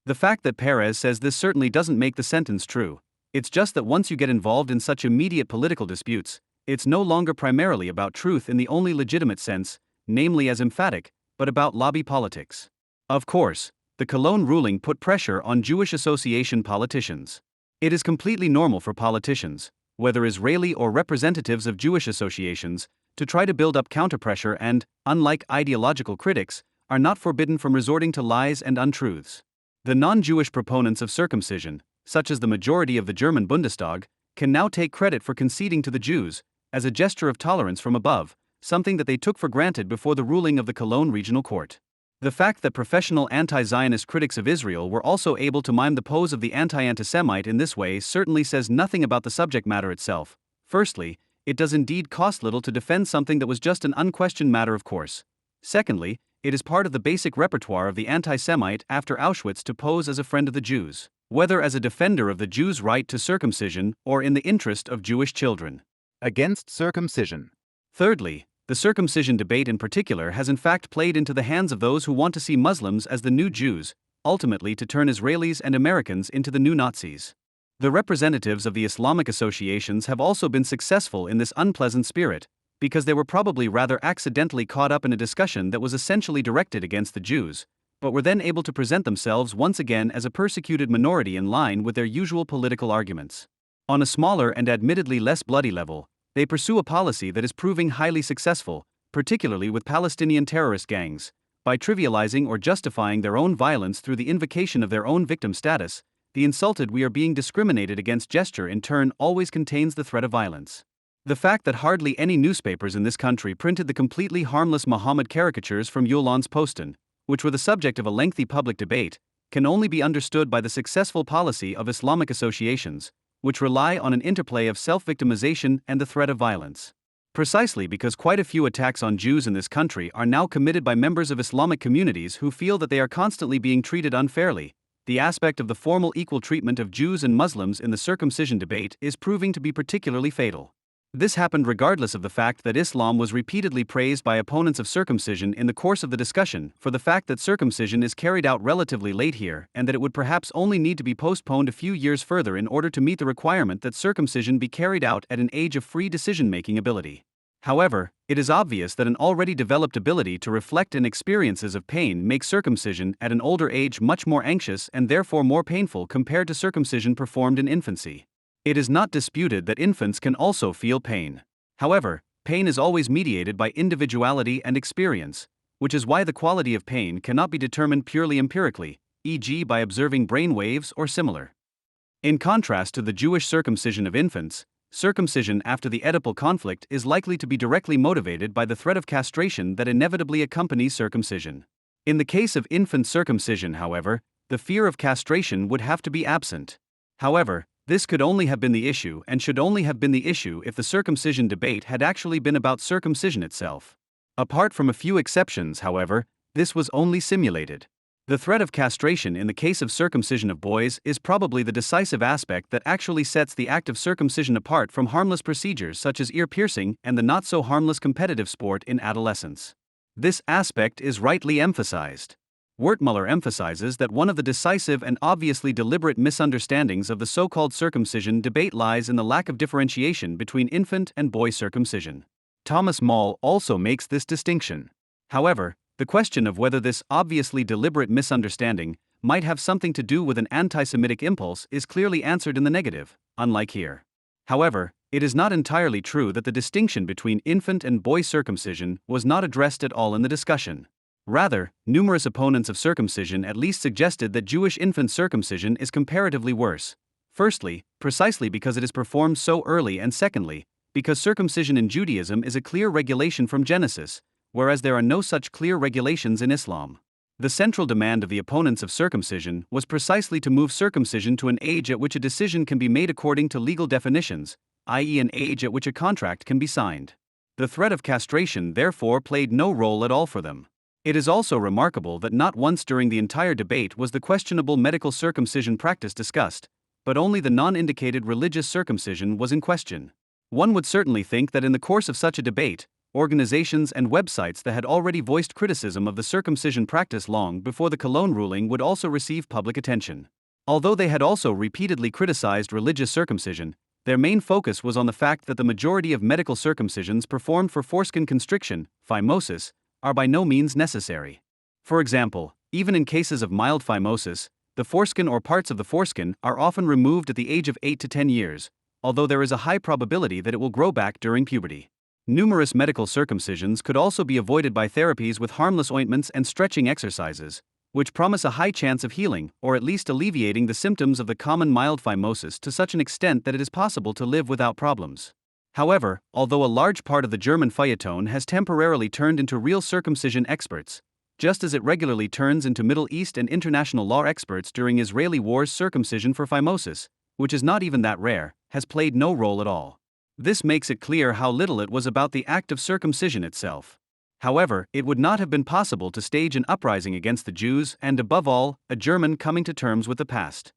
The fact that Peres says this certainly doesn't make the sentence true. It's just that once you get involved in such immediate political disputes, it's no longer primarily about truth in the only legitimate sense, namely as emphatic, but about lobby politics. Of course, the Cologne ruling put pressure on Jewish association politicians. It is completely normal for politicians, whether Israeli or representatives of Jewish associations, to try to build up counterpressure and, unlike ideological critics, are not forbidden from resorting to lies and untruths. The non-Jewish proponents of circumcision, such as the majority of the German Bundestag, can now take credit for conceding to the Jews, as a gesture of tolerance from above, something that they took for granted before the ruling of the Cologne Regional Court. The fact that professional anti-Zionist critics of Israel were also able to mime the pose of the anti-antisemite in this way certainly says nothing about the subject matter itself. Firstly, it does indeed cost little to defend something that was just an unquestioned matter of course. Secondly, it is part of the basic repertoire of the anti-Semite after Auschwitz to pose as a friend of the Jews, whether as a defender of the Jews' right to circumcision or in the interest of Jewish children. Against circumcision. Thirdly, the circumcision debate in particular has in fact played into the hands of those who want to see Muslims as the new Jews, ultimately to turn Israelis and Americans into the new Nazis. The representatives of the Islamic associations have also been successful in this unpleasant spirit, because they were probably rather accidentally caught up in a discussion that was essentially directed against the Jews, but were then able to present themselves once again as a persecuted minority in line with their usual political arguments. On a smaller and admittedly less bloody level, they pursue a policy that is proving highly successful, particularly with Palestinian terrorist gangs, by trivializing or justifying their own violence through the invocation of their own victim status. The insulted we are being discriminated against gesture in turn always contains the threat of violence. The fact that hardly any newspapers in this country printed the completely harmless Muhammad caricatures from Jyllands-Posten, which were the subject of a lengthy public debate, can only be understood by the successful policy of Islamic associations, which rely on an interplay of self-victimization and the threat of violence. Precisely because quite a few attacks on Jews in this country are now committed by members of Islamic communities who feel that they are constantly being treated unfairly, the aspect of the formal equal treatment of Jews and Muslims in the circumcision debate is proving to be particularly fatal. This happened regardless of the fact that Islam was repeatedly praised by opponents of circumcision in the course of the discussion for the fact that circumcision is carried out relatively late here and that it would perhaps only need to be postponed a few years further in order to meet the requirement that circumcision be carried out at an age of free decision-making ability. However, it is obvious that an already developed ability to reflect in experiences of pain makes circumcision at an older age much more anxious and therefore more painful compared to circumcision performed in infancy. It is not disputed that infants can also feel pain. However, pain is always mediated by individuality and experience, which is why the quality of pain cannot be determined purely empirically, e.g. by observing brain waves or similar. In contrast to the Jewish circumcision of infants, circumcision after the Oedipal conflict is likely to be directly motivated by the threat of castration that inevitably accompanies circumcision. In the case of infant circumcision, however, the fear of castration would have to be absent. However, this could only have been the issue and should only have been the issue if the circumcision debate had actually been about circumcision itself. Apart from a few exceptions, however, this was only simulated. The threat of castration in the case of circumcision of boys is probably the decisive aspect that actually sets the act of circumcision apart from harmless procedures such as ear piercing and the not-so-harmless competitive sport in adolescence. This aspect is rightly emphasized. Wertmuller emphasizes that one of the decisive and obviously deliberate misunderstandings of the so-called circumcision debate lies in the lack of differentiation between infant and boy circumcision. Thomas Moll also makes this distinction. However, the question of whether this obviously deliberate misunderstanding might have something to do with an anti-Semitic impulse is clearly answered in the negative, unlike here. However, it is not entirely true that the distinction between infant and boy circumcision was not addressed at all in the discussion. Rather, numerous opponents of circumcision at least suggested that Jewish infant circumcision is comparatively worse. Firstly, precisely because it is performed so early, and secondly, because circumcision in Judaism is a clear regulation from Genesis, whereas there are no such clear regulations in Islam. The central demand of the opponents of circumcision was precisely to move circumcision to an age at which a decision can be made according to legal definitions, i.e., an age at which a contract can be signed. The threat of castration therefore played no role at all for them. It is also remarkable that not once during the entire debate was the questionable medical circumcision practice discussed, but only the non-indicated religious circumcision was in question. One would certainly think that in the course of such a debate, organizations and websites that had already voiced criticism of the circumcision practice long before the Cologne ruling would also receive public attention. Although they had also repeatedly criticized religious circumcision, their main focus was on the fact that the majority of medical circumcisions performed for foreskin constriction, phimosis, are by no means necessary. For example, even in cases of mild phimosis, the foreskin or parts of the foreskin are often removed at the age of 8 to 10 years, although there is a high probability that it will grow back during puberty. Numerous medical circumcisions could also be avoided by therapies with harmless ointments and stretching exercises, which promise a high chance of healing or at least alleviating the symptoms of the common mild phimosis to such an extent that it is possible to live without problems. However, although a large part of the German feuilleton has temporarily turned into real circumcision experts, just as it regularly turns into Middle East and international law experts during Israeli wars, circumcision for phimosis, which is not even that rare, has played no role at all. This makes it clear how little it was about the act of circumcision itself. However, it would not have been possible to stage an uprising against the Jews and, above all, a German coming to terms with the past.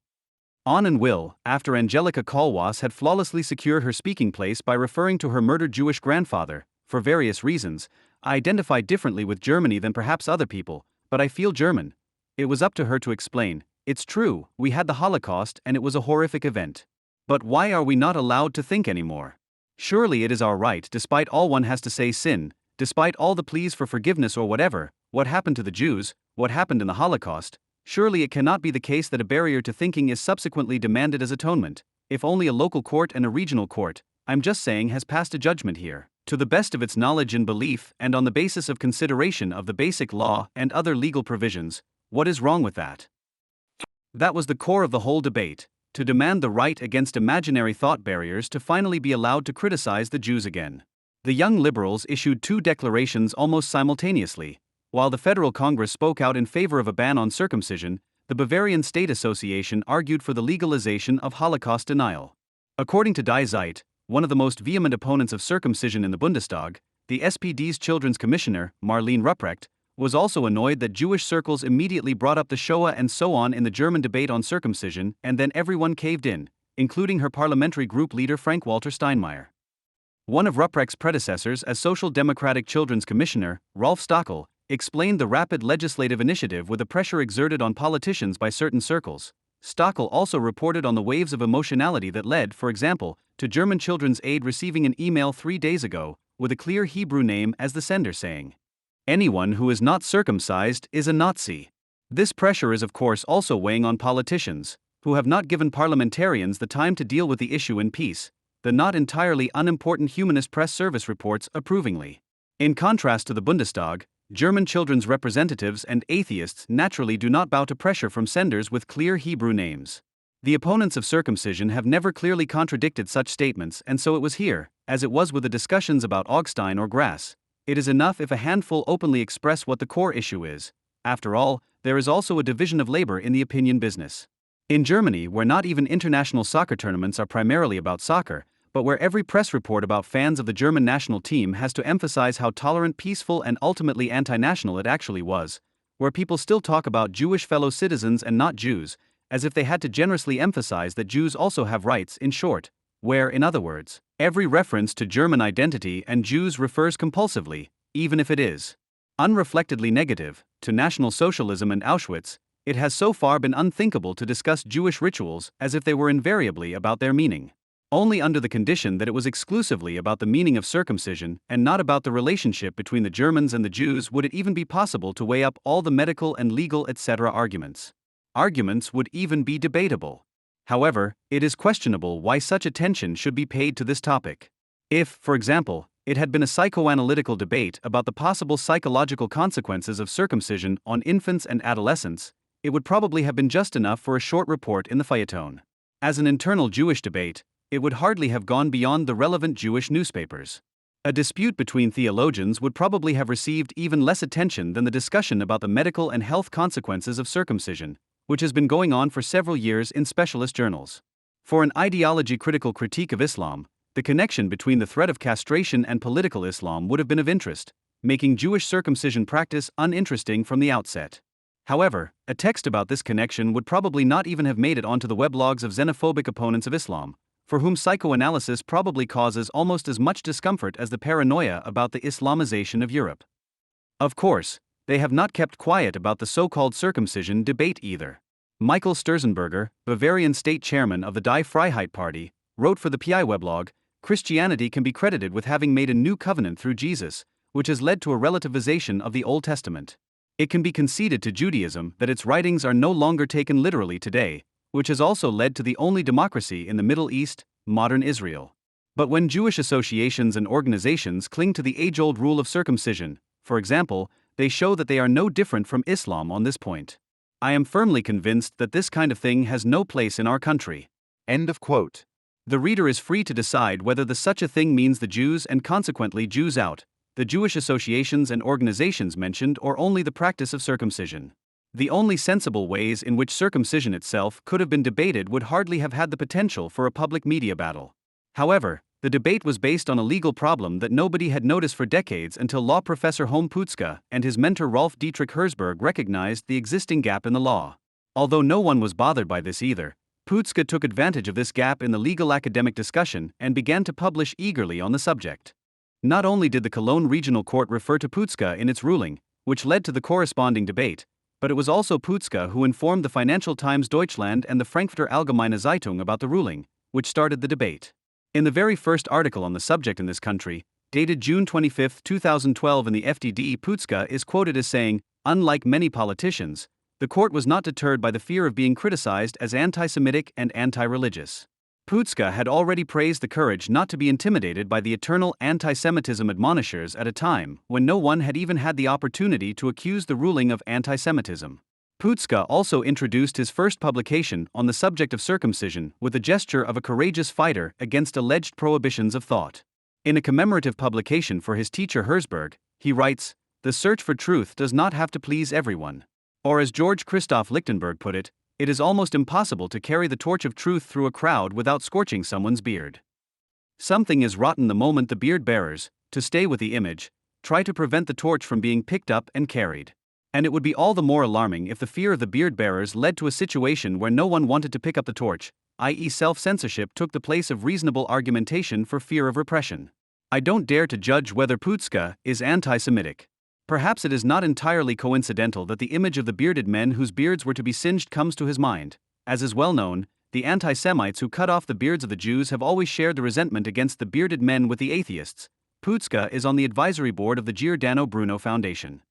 On and will, after Angelika Kaulwas had flawlessly secured her speaking place by referring to her murdered Jewish grandfather, for various reasons, I identify differently with Germany than perhaps other people, but I feel German. It was up to her to explain, it's true, we had the Holocaust and it was a horrific event. But why are we not allowed to think anymore? Surely it is our right, despite all one has to say sin, despite all the pleas for forgiveness or whatever, what happened to the Jews, what happened in the Holocaust. Surely it cannot be the case that a barrier to thinking is subsequently demanded as atonement, if only a local court and a regional court, I'm just saying, has passed a judgment here, to the best of its knowledge and belief and on the basis of consideration of the basic law and other legal provisions. What is wrong with that? That was the core of the whole debate, to demand the right against imaginary thought barriers to finally be allowed to criticize the Jews again. The Young Liberals issued two declarations almost simultaneously. While the Federal Congress spoke out in favor of a ban on circumcision, the Bavarian State Association argued for the legalization of Holocaust denial. According to Die Zeit, one of the most vehement opponents of circumcision in the Bundestag, the SPD's Children's Commissioner, Marlene Rupprecht, was also annoyed that Jewish circles immediately brought up the Shoah and so on in the German debate on circumcision, and then everyone caved in, including her parliamentary group leader Frank-Walter Steinmeier. One of Rupprecht's predecessors as Social Democratic Children's Commissioner, Rolf Stockel, explained the rapid legislative initiative with the pressure exerted on politicians by certain circles. Stockel also reported on the waves of emotionality that led, for example, to German Children's Aid receiving an email 3 days ago, with a clear Hebrew name as the sender saying, "Anyone who is not circumcised is a Nazi." This pressure is of course also weighing on politicians, who have not given parliamentarians the time to deal with the issue in peace. The not entirely unimportant Humanist Press Service reports approvingly. In contrast to the Bundestag, German children's representatives and atheists naturally do not bow to pressure from senders with clear Hebrew names. The opponents of circumcision have never clearly contradicted such statements, and so it was here, as it was with the discussions about Augstein or Grass. It is enough if a handful openly express what the core issue is. After all, there is also a division of labor in the opinion business. In Germany, where not even international soccer tournaments are primarily about soccer, but where every press report about fans of the German national team has to emphasize how tolerant, peaceful, and ultimately anti-national it actually was, where people still talk about Jewish fellow citizens and not Jews, as if they had to generously emphasize that Jews also have rights, in short, where, in other words, every reference to German identity and Jews refers compulsively, even if it is unreflectedly negative, to National Socialism and Auschwitz, it has so far been unthinkable to discuss Jewish rituals as if they were invariably about their meaning. Only under the condition that it was exclusively about the meaning of circumcision and not about the relationship between the Germans and the Jews would it even be possible to weigh up all the medical and legal etc. arguments. Arguments would even be debatable. However, it is questionable why such attention should be paid to this topic. If, for example, it had been a psychoanalytical debate about the possible psychological consequences of circumcision on infants and adolescents, it would probably have been just enough for a short report in the feuilleton. As an internal Jewish debate, it would hardly have gone beyond the relevant Jewish newspapers. A dispute between theologians would probably have received even less attention than the discussion about the medical and health consequences of circumcision, which has been going on for several years in specialist journals. For an ideology-critical critique of Islam, the connection between the threat of castration and political Islam would have been of interest, making Jewish circumcision practice uninteresting from the outset. However, a text about this connection would probably not even have made it onto the weblogs of xenophobic opponents of Islam, for whom psychoanalysis probably causes almost as much discomfort as the paranoia about the Islamization of Europe. Of course, they have not kept quiet about the so-called circumcision debate either. Michael Sturzenberger, Bavarian state chairman of the Die Freiheit Party, wrote for the PI weblog, "Christianity can be credited with having made a new covenant through Jesus, which has led to a relativization of the Old Testament. It can be conceded to Judaism that its writings are no longer taken literally today, which has also led to the only democracy in the Middle East, modern Israel. But when Jewish associations and organizations cling to the age-old rule of circumcision, for example, they show that they are no different from Islam on this point. I am firmly convinced that this kind of thing has no place in our country." End of quote. The reader is free to decide whether the such a thing means the Jews and consequently Jews out, the Jewish associations and organizations mentioned, or only the practice of circumcision. The only sensible ways in which circumcision itself could have been debated would hardly have had the potential for a public media battle. However, the debate was based on a legal problem that nobody had noticed for decades until law professor Hom Putzka and his mentor Rolf Dietrich Herzberg recognized the existing gap in the law. Although no one was bothered by this either, Putzka took advantage of this gap in the legal academic discussion and began to publish eagerly on the subject. Not only did the Cologne Regional Court refer to Putzka in its ruling, which led to the corresponding debate, but it was also Putzka who informed the Financial Times Deutschland and the Frankfurter Allgemeine Zeitung about the ruling, which started the debate. In the very first article on the subject in this country, dated June 25, 2012 in the FDD, Putzka is quoted as saying, "Unlike many politicians, the court was not deterred by the fear of being criticized as anti-Semitic and anti-religious." Putzka had already praised the courage not to be intimidated by the eternal anti-Semitism admonishers at a time when no one had even had the opportunity to accuse the ruling of anti-Semitism. Putzka also introduced his first publication on the subject of circumcision with the gesture of a courageous fighter against alleged prohibitions of thought. In a commemorative publication for his teacher Herzberg, he writes, "The search for truth does not have to please everyone." Or as George Christoph Lichtenberg put it, "It is almost impossible to carry the torch of truth through a crowd without scorching someone's beard." Something is rotten the moment the beard bearers, to stay with the image, try to prevent the torch from being picked up and carried. And it would be all the more alarming if the fear of the beard bearers led to a situation where no one wanted to pick up the torch, i.e., self-censorship took the place of reasonable argumentation for fear of repression. I don't dare to judge whether Putzka is anti-Semitic. Perhaps it is not entirely coincidental that the image of the bearded men whose beards were to be singed comes to his mind. As is well known, the anti-Semites who cut off the beards of the Jews have always shared the resentment against the bearded men with the atheists. Putzka is on the advisory board of the Giordano Bruno Foundation.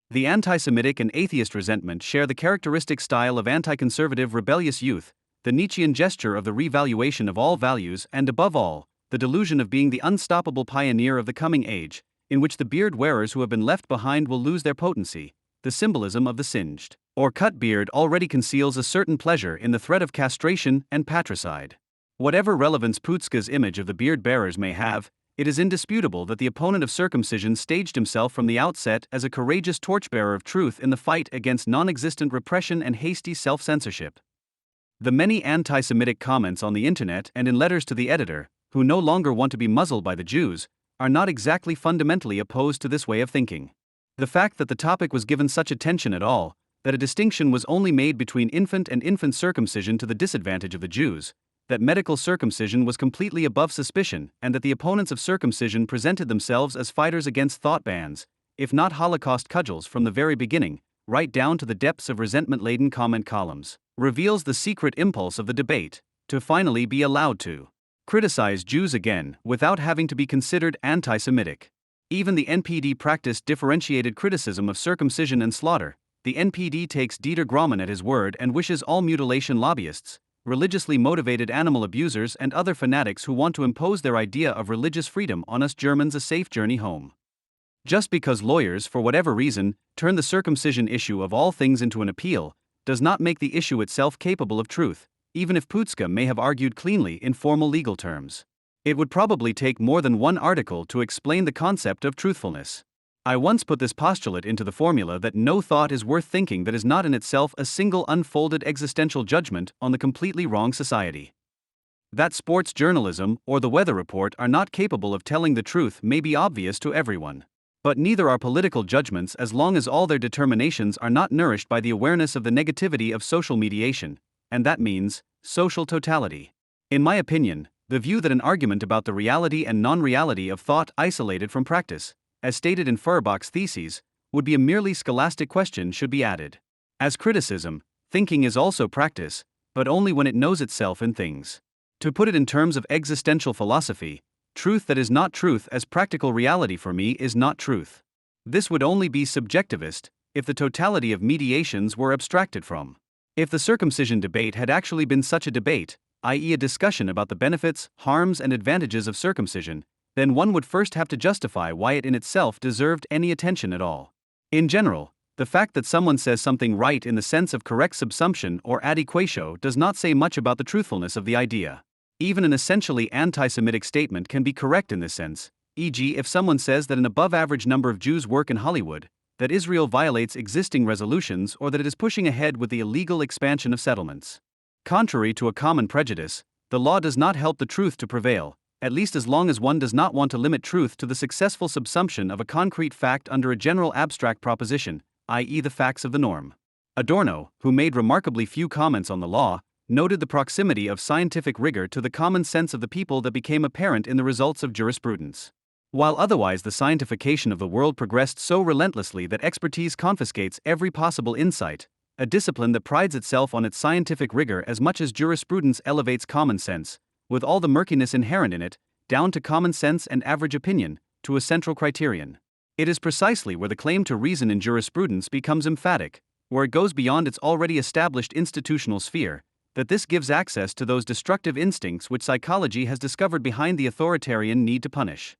The anti-Semitic and atheist resentment share the characteristic style of anti-conservative rebellious youth, the Nietzschean gesture of the revaluation of all values and, above all, the delusion of being the unstoppable pioneer of the coming age, in which the beard wearers who have been left behind will lose their potency. The symbolism of the singed or cut beard already conceals a certain pleasure in the threat of castration and patricide. Whatever relevance Putzka's image of the beard bearers may have, it is indisputable that the opponent of circumcision staged himself from the outset as a courageous torchbearer of truth in the fight against non-existent repression and hasty self-censorship. The many anti-Semitic comments on the internet and in letters to the editor, who no longer want to be muzzled by the Jews, are not exactly fundamentally opposed to this way of thinking. The fact that the topic was given such attention at all, that a distinction was only made between infant and infant circumcision to the disadvantage of the Jews, that medical circumcision was completely above suspicion, and that the opponents of circumcision presented themselves as fighters against thought bans, if not Holocaust cudgels from the very beginning, right down to the depths of resentment-laden comment columns, reveals the secret impulse of the debate, to finally be allowed to criticize Jews again without having to be considered anti-Semitic. Even the NPD practiced differentiated criticism of circumcision and slaughter. The NPD takes Dieter Grauman at his word and wishes all mutilation lobbyists, religiously motivated animal abusers and other fanatics who want to impose their idea of religious freedom on us Germans a safe journey home. Just because lawyers, for whatever reason, turn the circumcision issue of all things into an appeal, does not make the issue itself capable of truth, even if Putzke may have argued cleanly in formal legal terms. It would probably take more than one article to explain the concept of truthfulness. I once put this postulate into the formula that no thought is worth thinking that is not in itself a single unfolded existential judgment on the completely wrong society. That sports journalism or the weather report are not capable of telling the truth may be obvious to everyone. But neither are political judgments as long as all their determinations are not nourished by the awareness of the negativity of social mediation, and that means social totality. In my opinion, the view that an argument about the reality and non-reality of thought isolated from practice, as stated in Feuerbach's theses, would be a merely scholastic question should be added. As criticism, thinking is also practice, but only when it knows itself in things. To put it in terms of existential philosophy, truth that is not truth as practical reality for me is not truth. This would only be subjectivist if the totality of mediations were abstracted from. If the circumcision debate had actually been such a debate, i.e., a discussion about the benefits, harms, and advantages of circumcision, then one would first have to justify why it in itself deserved any attention at all. In general, the fact that someone says something right in the sense of correct subsumption or adequatio does not say much about the truthfulness of the idea. Even an essentially anti-Semitic statement can be correct in this sense, e.g., if someone says that an above-average number of Jews work in Hollywood, that Israel violates existing resolutions, or that it is pushing ahead with the illegal expansion of settlements. Contrary to a common prejudice, the law does not help the truth to prevail, at least as long as one does not want to limit truth to the successful subsumption of a concrete fact under a general abstract proposition, i.e., the facts of the norm. Adorno, who made remarkably few comments on the law, noted the proximity of scientific rigor to the common sense of the people that became apparent in the results of jurisprudence. While otherwise the scientification of the world progressed so relentlessly that expertise confiscates every possible insight, a discipline that prides itself on its scientific rigor as much as jurisprudence elevates common sense, with all the murkiness inherent in it, down to common sense and average opinion, to a central criterion. It is precisely where the claim to reason in jurisprudence becomes emphatic, where it goes beyond its already established institutional sphere, that this gives access to those destructive instincts which psychology has discovered behind the authoritarian need to punish.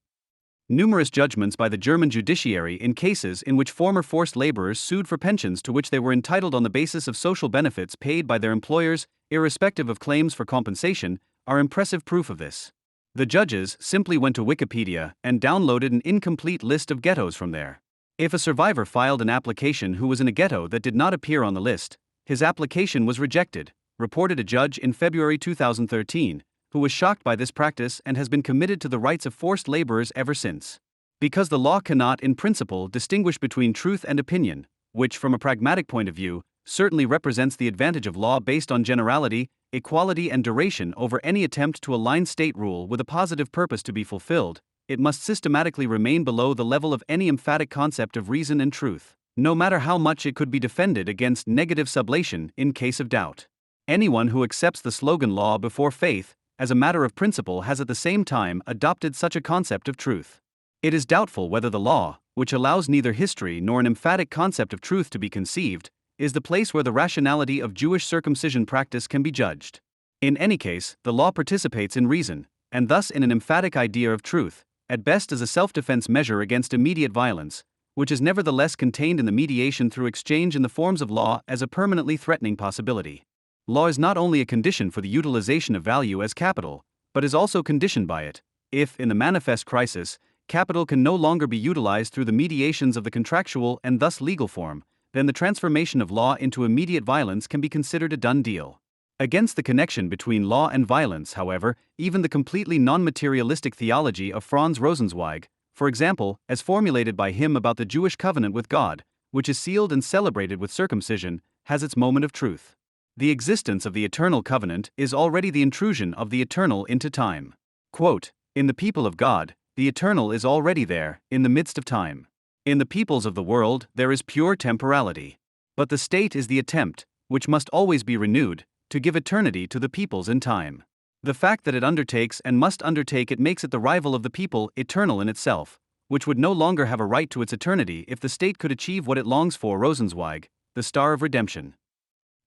Numerous judgments by the German judiciary in cases in which former forced laborers sued for pensions to which they were entitled on the basis of social benefits paid by their employers, irrespective of claims for compensation, are impressive proof of this. The judges simply went to Wikipedia and downloaded an incomplete list of ghettos from there. If a survivor filed an application who was in a ghetto that did not appear on the list, his application was rejected, reported a judge in February 2013, who was shocked by this practice and has been committed to the rights of forced laborers ever since. Because the law cannot, in principle, distinguish between truth and opinion, which, from a pragmatic point of view, certainly represents the advantage of law based on generality, equality, and duration over any attempt to align state rule with a positive purpose to be fulfilled, it must systematically remain below the level of any emphatic concept of reason and truth, no matter how much it could be defended against negative sublation in case of doubt. Anyone who accepts the slogan law before faith, as a matter of principle, has at the same time adopted such a concept of truth. It is doubtful whether the law, which allows neither history nor an emphatic concept of truth to be conceived, is the place where the rationality of Jewish circumcision practice can be judged. In any case, the law participates in reason, and thus in an emphatic idea of truth, at best as a self-defense measure against immediate violence, which is nevertheless contained in the mediation through exchange in the forms of law as a permanently threatening possibility. Law is not only a condition for the utilization of value as capital, but is also conditioned by it. If, in the manifest crisis, capital can no longer be utilized through the mediations of the contractual and thus legal form, then the transformation of law into immediate violence can be considered a done deal. Against the connection between law and violence, however, even the completely non-materialistic theology of Franz Rosenzweig, for example, as formulated by him about the Jewish covenant with God, which is sealed and celebrated with circumcision, has its moment of truth. The existence of the eternal covenant is already the intrusion of the eternal into time. Quote, "In the people of God, the eternal is already there, in the midst of time." In the peoples of the world, there is pure temporality. But the state is the attempt, which must always be renewed, to give eternity to the peoples in time. The fact that it undertakes and must undertake it makes it the rival of the people, eternal in itself, which would no longer have a right to its eternity if the state could achieve what it longs for. Rosenzweig, The Star of Redemption.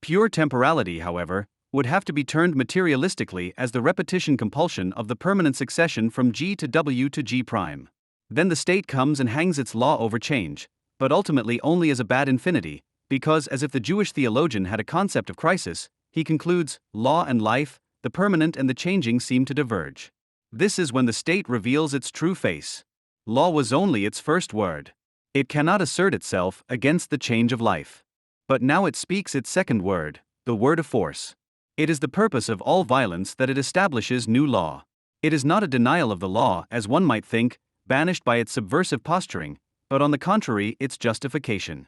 Pure temporality, however, would have to be turned materialistically as the repetition compulsion of the permanent succession from G to W to G prime. Then the state comes and hangs its law over change, but ultimately only as a bad infinity, because as if the Jewish theologian had a concept of crisis, he concludes, law and life, the permanent and the changing seem to diverge. This is when the state reveals its true face. Law was only its first word. It cannot assert itself against the change of life. But now it speaks its second word, the word of force. It is the purpose of all violence that it establishes new law. It is not a denial of the law, as one might think, banished by its subversive posturing, but on the contrary, its justification.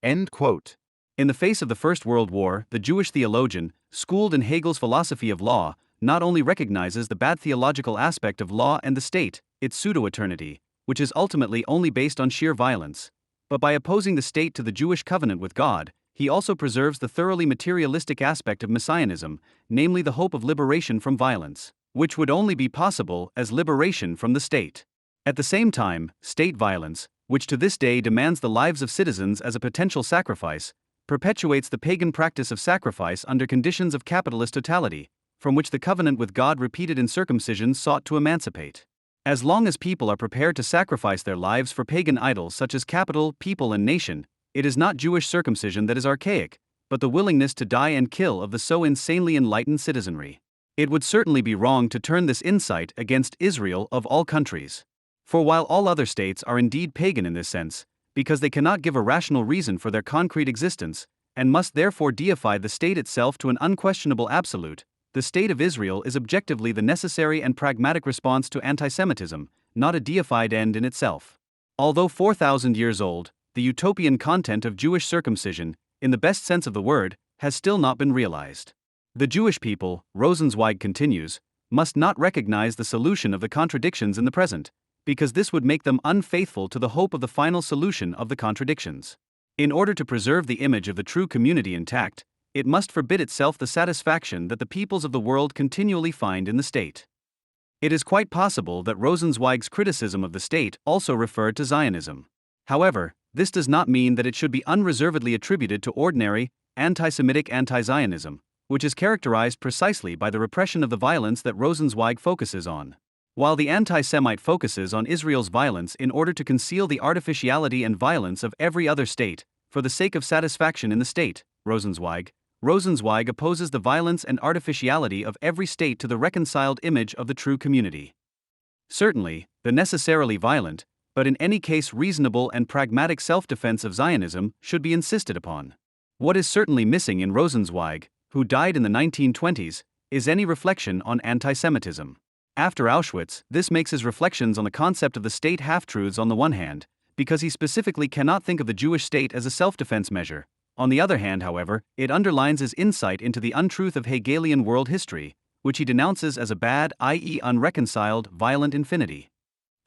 End quote. In the face of the First World War, the Jewish theologian, schooled in Hegel's philosophy of law, not only recognizes the bad theological aspect of law and the state, its pseudo-eternity, which is ultimately only based on sheer violence, but by opposing the state to the Jewish covenant with God, he also preserves the thoroughly materialistic aspect of messianism, namely the hope of liberation from violence, which would only be possible as liberation from the state. At the same time, state violence, which to this day demands the lives of citizens as a potential sacrifice, perpetuates the pagan practice of sacrifice under conditions of capitalist totality, from which the covenant with God repeated in circumcision sought to emancipate. As long as people are prepared to sacrifice their lives for pagan idols such as capital, people, and nation, it is not Jewish circumcision that is archaic, but the willingness to die and kill of the so insanely enlightened citizenry. It would certainly be wrong to turn this insight against Israel of all countries. For while all other states are indeed pagan in this sense, because they cannot give a rational reason for their concrete existence, and must therefore deify the state itself to an unquestionable absolute, the state of Israel is objectively the necessary and pragmatic response to antisemitism, not a deified end in itself. Although 4,000 years old, the utopian content of Jewish circumcision, in the best sense of the word, has still not been realized. The Jewish people, Rosenzweig continues, must not recognize the solution of the contradictions in the present, because this would make them unfaithful to the hope of the final solution of the contradictions. In order to preserve the image of the true community intact, it must forbid itself the satisfaction that the peoples of the world continually find in the state. It is quite possible that Rosenzweig's criticism of the state also referred to Zionism. However, this does not mean that it should be unreservedly attributed to ordinary, anti-Semitic anti-Zionism, which is characterized precisely by the repression of the violence that Rosenzweig focuses on. While the anti-Semite focuses on Israel's violence in order to conceal the artificiality and violence of every other state, for the sake of satisfaction in the state, Rosenzweig opposes the violence and artificiality of every state to the reconciled image of the true community. Certainly, the necessarily violent, but in any case reasonable and pragmatic self-defense of Zionism should be insisted upon. What is certainly missing in Rosenzweig, who died in the 1920s, is any reflection on anti-Semitism. After Auschwitz, this makes his reflections on the concept of the state half-truths on the one hand, because he specifically cannot think of the Jewish state as a self-defense measure. On the other hand, however, it underlines his insight into the untruth of Hegelian world history, which he denounces as a bad, i.e. unreconciled, violent infinity.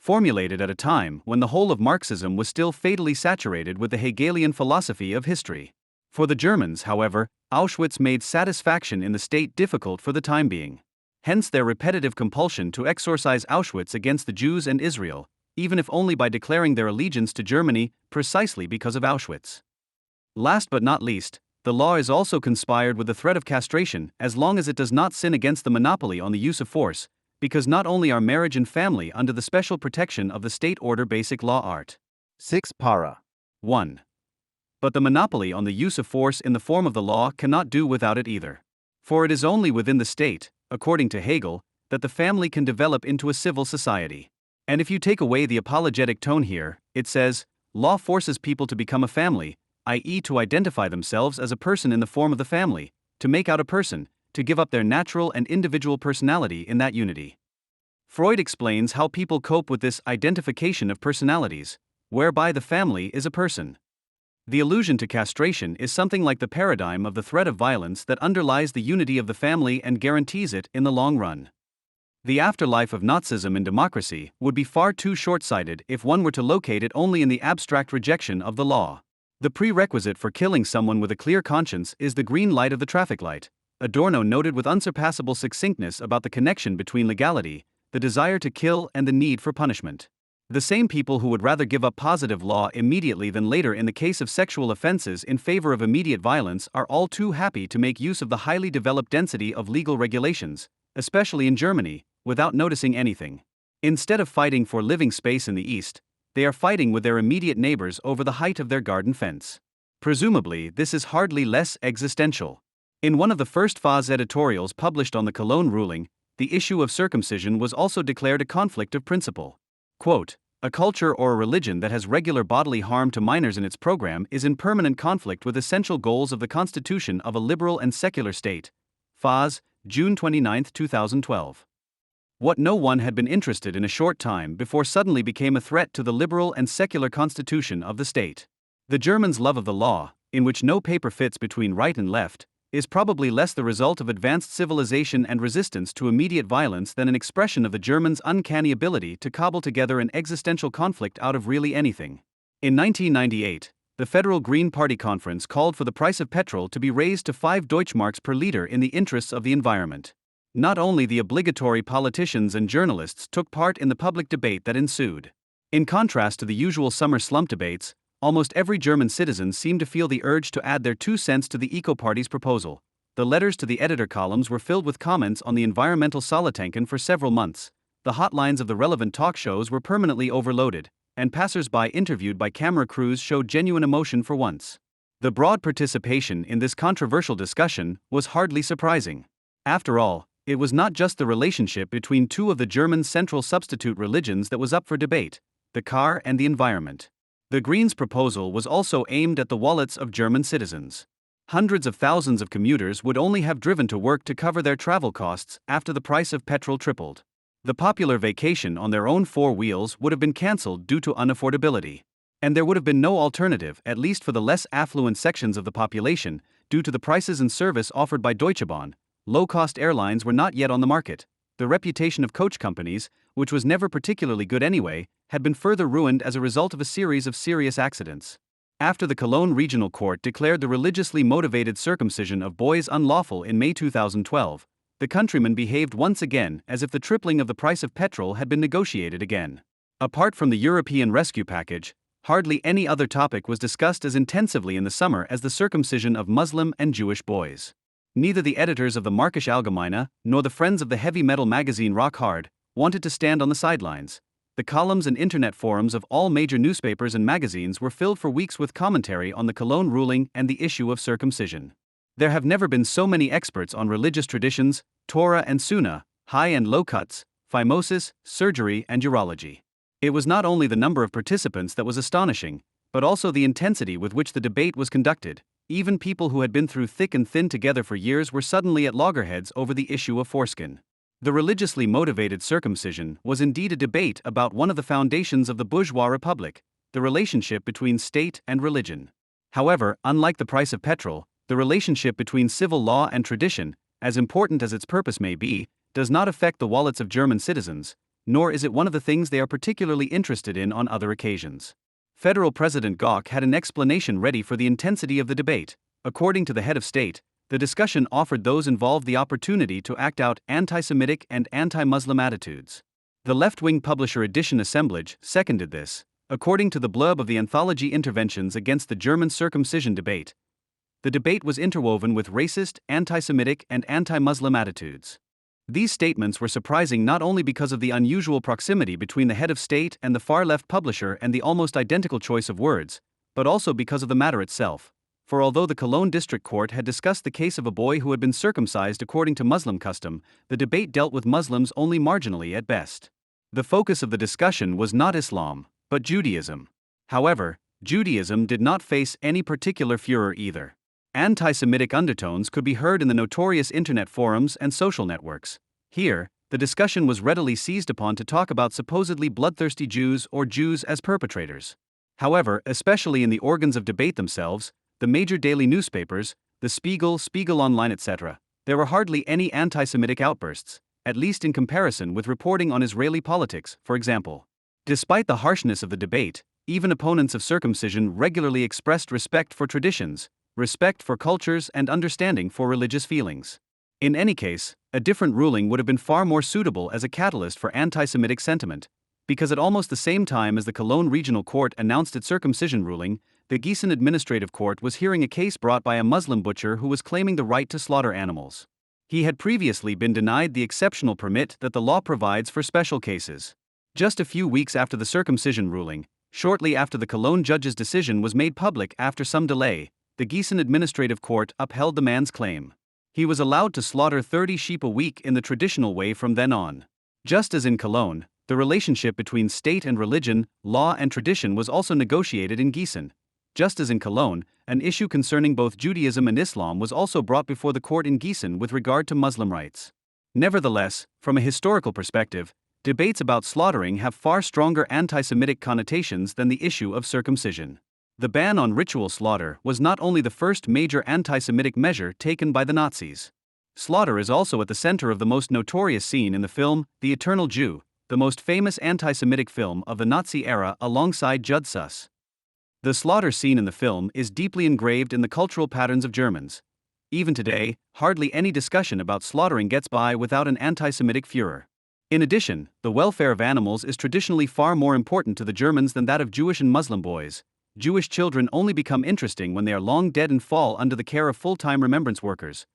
Formulated at a time when the whole of Marxism was still fatally saturated with the Hegelian philosophy of history. For the Germans, however, Auschwitz made satisfaction in the state difficult for the time being. Hence their repetitive compulsion to exorcise Auschwitz against the Jews and Israel, even if only by declaring their allegiance to Germany precisely because of Auschwitz. Last but not least, the law is also conspired with the threat of castration as long as it does not sin against the monopoly on the use of force, because not only are marriage and family under the special protection of the state order basic law art. 6 para. 1. But the monopoly on the use of force in the form of the law cannot do without it either. For it is only within the state, according to Hegel, that the family can develop into a civil society. And if you take away the apologetic tone here, it says, law forces people to become a family, i.e. to identify themselves as a person in the form of the family, to make out a person, to give up their natural and individual personality in that unity. Freud explains how people cope with this identification of personalities, whereby the family is a person. The allusion to castration is something like the paradigm of the threat of violence that underlies the unity of the family and guarantees it in the long run. The afterlife of Nazism in democracy would be far too short-sighted if one were to locate it only in the abstract rejection of the law. The prerequisite for killing someone with a clear conscience is the green light of the traffic light. Adorno noted with unsurpassable succinctness about the connection between legality, the desire to kill, and the need for punishment. The same people who would rather give up positive law immediately than later in the case of sexual offenses in favor of immediate violence are all too happy to make use of the highly developed density of legal regulations, especially in Germany, without noticing anything. Instead of fighting for living space in the East, they are fighting with their immediate neighbors over the height of their garden fence. Presumably, this is hardly less existential. In one of the first FAS editorials published on the Cologne ruling, the issue of circumcision was also declared a conflict of principle. Quote, "A culture or a religion that has regular bodily harm to minors in its program is in permanent conflict with essential goals of the constitution of a liberal and secular state." FAS, June 29, 2012. What no one had been interested in a short time before suddenly became a threat to the liberal and secular constitution of the state. The Germans' love of the law, in which no paper fits between right and left, is probably less the result of advanced civilization and resistance to immediate violence than an expression of the Germans' uncanny ability to cobble together an existential conflict out of really anything. In 1998, the Federal Green Party conference called for the price of petrol to be raised to 5 Deutschmarks per liter in the interests of the environment. Not only the obligatory politicians and journalists took part in the public debate that ensued. In contrast to the usual summer slump debates, almost every German citizen seemed to feel the urge to add their 2 cents to the Eco-Party's proposal. The letters to the editor columns were filled with comments on the environmental Solitanken for several months. The hotlines of the relevant talk shows were permanently overloaded, and passers-by interviewed by camera crews showed genuine emotion for once. The broad participation in this controversial discussion was hardly surprising. After all, it was not just the relationship between 2 of the German central substitute religions that was up for debate, the car and the environment. The Greens' proposal was also aimed at the wallets of German citizens. Hundreds of thousands of commuters would only have driven to work to cover their travel costs after the price of petrol tripled. The popular vacation on their own 4 wheels would have been cancelled due to unaffordability. And there would have been no alternative, at least for the less affluent sections of the population, due to the prices and service offered by Deutsche Bahn. Low-cost airlines were not yet on the market. The reputation of coach companies, which was never particularly good anyway, had been further ruined as a result of a series of serious accidents. After the Cologne Regional Court declared the religiously motivated circumcision of boys unlawful in May 2012, the countrymen behaved once again as if the tripling of the price of petrol had been negotiated again. Apart from the European rescue package, hardly any other topic was discussed as intensively in the summer as the circumcision of Muslim and Jewish boys. Neither the editors of the Märkische Allgemeine nor the friends of the heavy metal magazine Rock Hard wanted to stand on the sidelines. The columns and internet forums of all major newspapers and magazines were filled for weeks with commentary on the Cologne ruling and the issue of circumcision. There have never been so many experts on religious traditions, Torah and Sunnah, high and low cuts, phimosis, surgery, and urology. It was not only the number of participants that was astonishing, but also the intensity with which the debate was conducted. Even people who had been through thick and thin together for years were suddenly at loggerheads over the issue of foreskin. The religiously motivated circumcision was indeed a debate about one of the foundations of the bourgeois republic, the relationship between state and religion. However, unlike the price of petrol, the relationship between civil law and tradition, as important as its purpose may be, does not affect the wallets of German citizens, nor is it one of the things they are particularly interested in on other occasions. Federal President Gauck had an explanation ready for the intensity of the debate. According to the head of state, the discussion offered those involved the opportunity to act out anti-Semitic and anti-Muslim attitudes. The left-wing publisher Edition Assemblage seconded this. According to the blurb of the anthology Interventions Against the German Circumcision Debate, the debate was interwoven with racist, anti-Semitic, and anti-Muslim attitudes. These statements were surprising not only because of the unusual proximity between the head of state and the far-left publisher and the almost identical choice of words, but also because of the matter itself. For although the Cologne District Court had discussed the case of a boy who had been circumcised according to Muslim custom, the debate dealt with Muslims only marginally at best. The focus of the discussion was not Islam, but Judaism. However, Judaism did not face any particular furor either. Anti-Semitic undertones could be heard in the notorious internet forums and social networks. Here, the discussion was readily seized upon to talk about supposedly bloodthirsty Jews or Jews as perpetrators. However, especially in the organs of debate themselves, the major daily newspapers, the Spiegel, Spiegel Online, etc., there were hardly any anti-Semitic outbursts, at least in comparison with reporting on Israeli politics, for example. Despite the harshness of the debate, even opponents of circumcision regularly expressed respect for traditions, respect for cultures, and understanding for religious feelings. In any case, a different ruling would have been far more suitable as a catalyst for anti-Semitic sentiment, because at almost the same time as the Cologne Regional Court announced its circumcision ruling, the Gießen Administrative Court was hearing a case brought by a Muslim butcher who was claiming the right to slaughter animals. He had previously been denied the exceptional permit that the law provides for special cases. Just a few weeks after the circumcision ruling, shortly after the Cologne judge's decision was made public after some delay, the Gießen Administrative Court upheld the man's claim. He was allowed to slaughter 30 sheep a week in the traditional way from then on. Just as in Cologne, the relationship between state and religion, law and tradition was also negotiated in Gießen. Just as in Cologne, an issue concerning both Judaism and Islam was also brought before the court in Gießen with regard to Muslim rights. Nevertheless, from a historical perspective, debates about slaughtering have far stronger anti-Semitic connotations than the issue of circumcision. The ban on ritual slaughter was not only the first major anti-Semitic measure taken by the Nazis. Slaughter is also at the center of the most notorious scene in the film, The Eternal Jew, the most famous anti-Semitic film of the Nazi era alongside Judd Sus. The slaughter scene in the film is deeply engraved in the cultural patterns of Germans. Even today, hardly any discussion about slaughtering gets by without an anti-Semitic furor. In addition, the welfare of animals is traditionally far more important to the Germans than that of Jewish and Muslim boys. Jewish children only become interesting when they are long dead and fall under the care of full-time remembrance workers.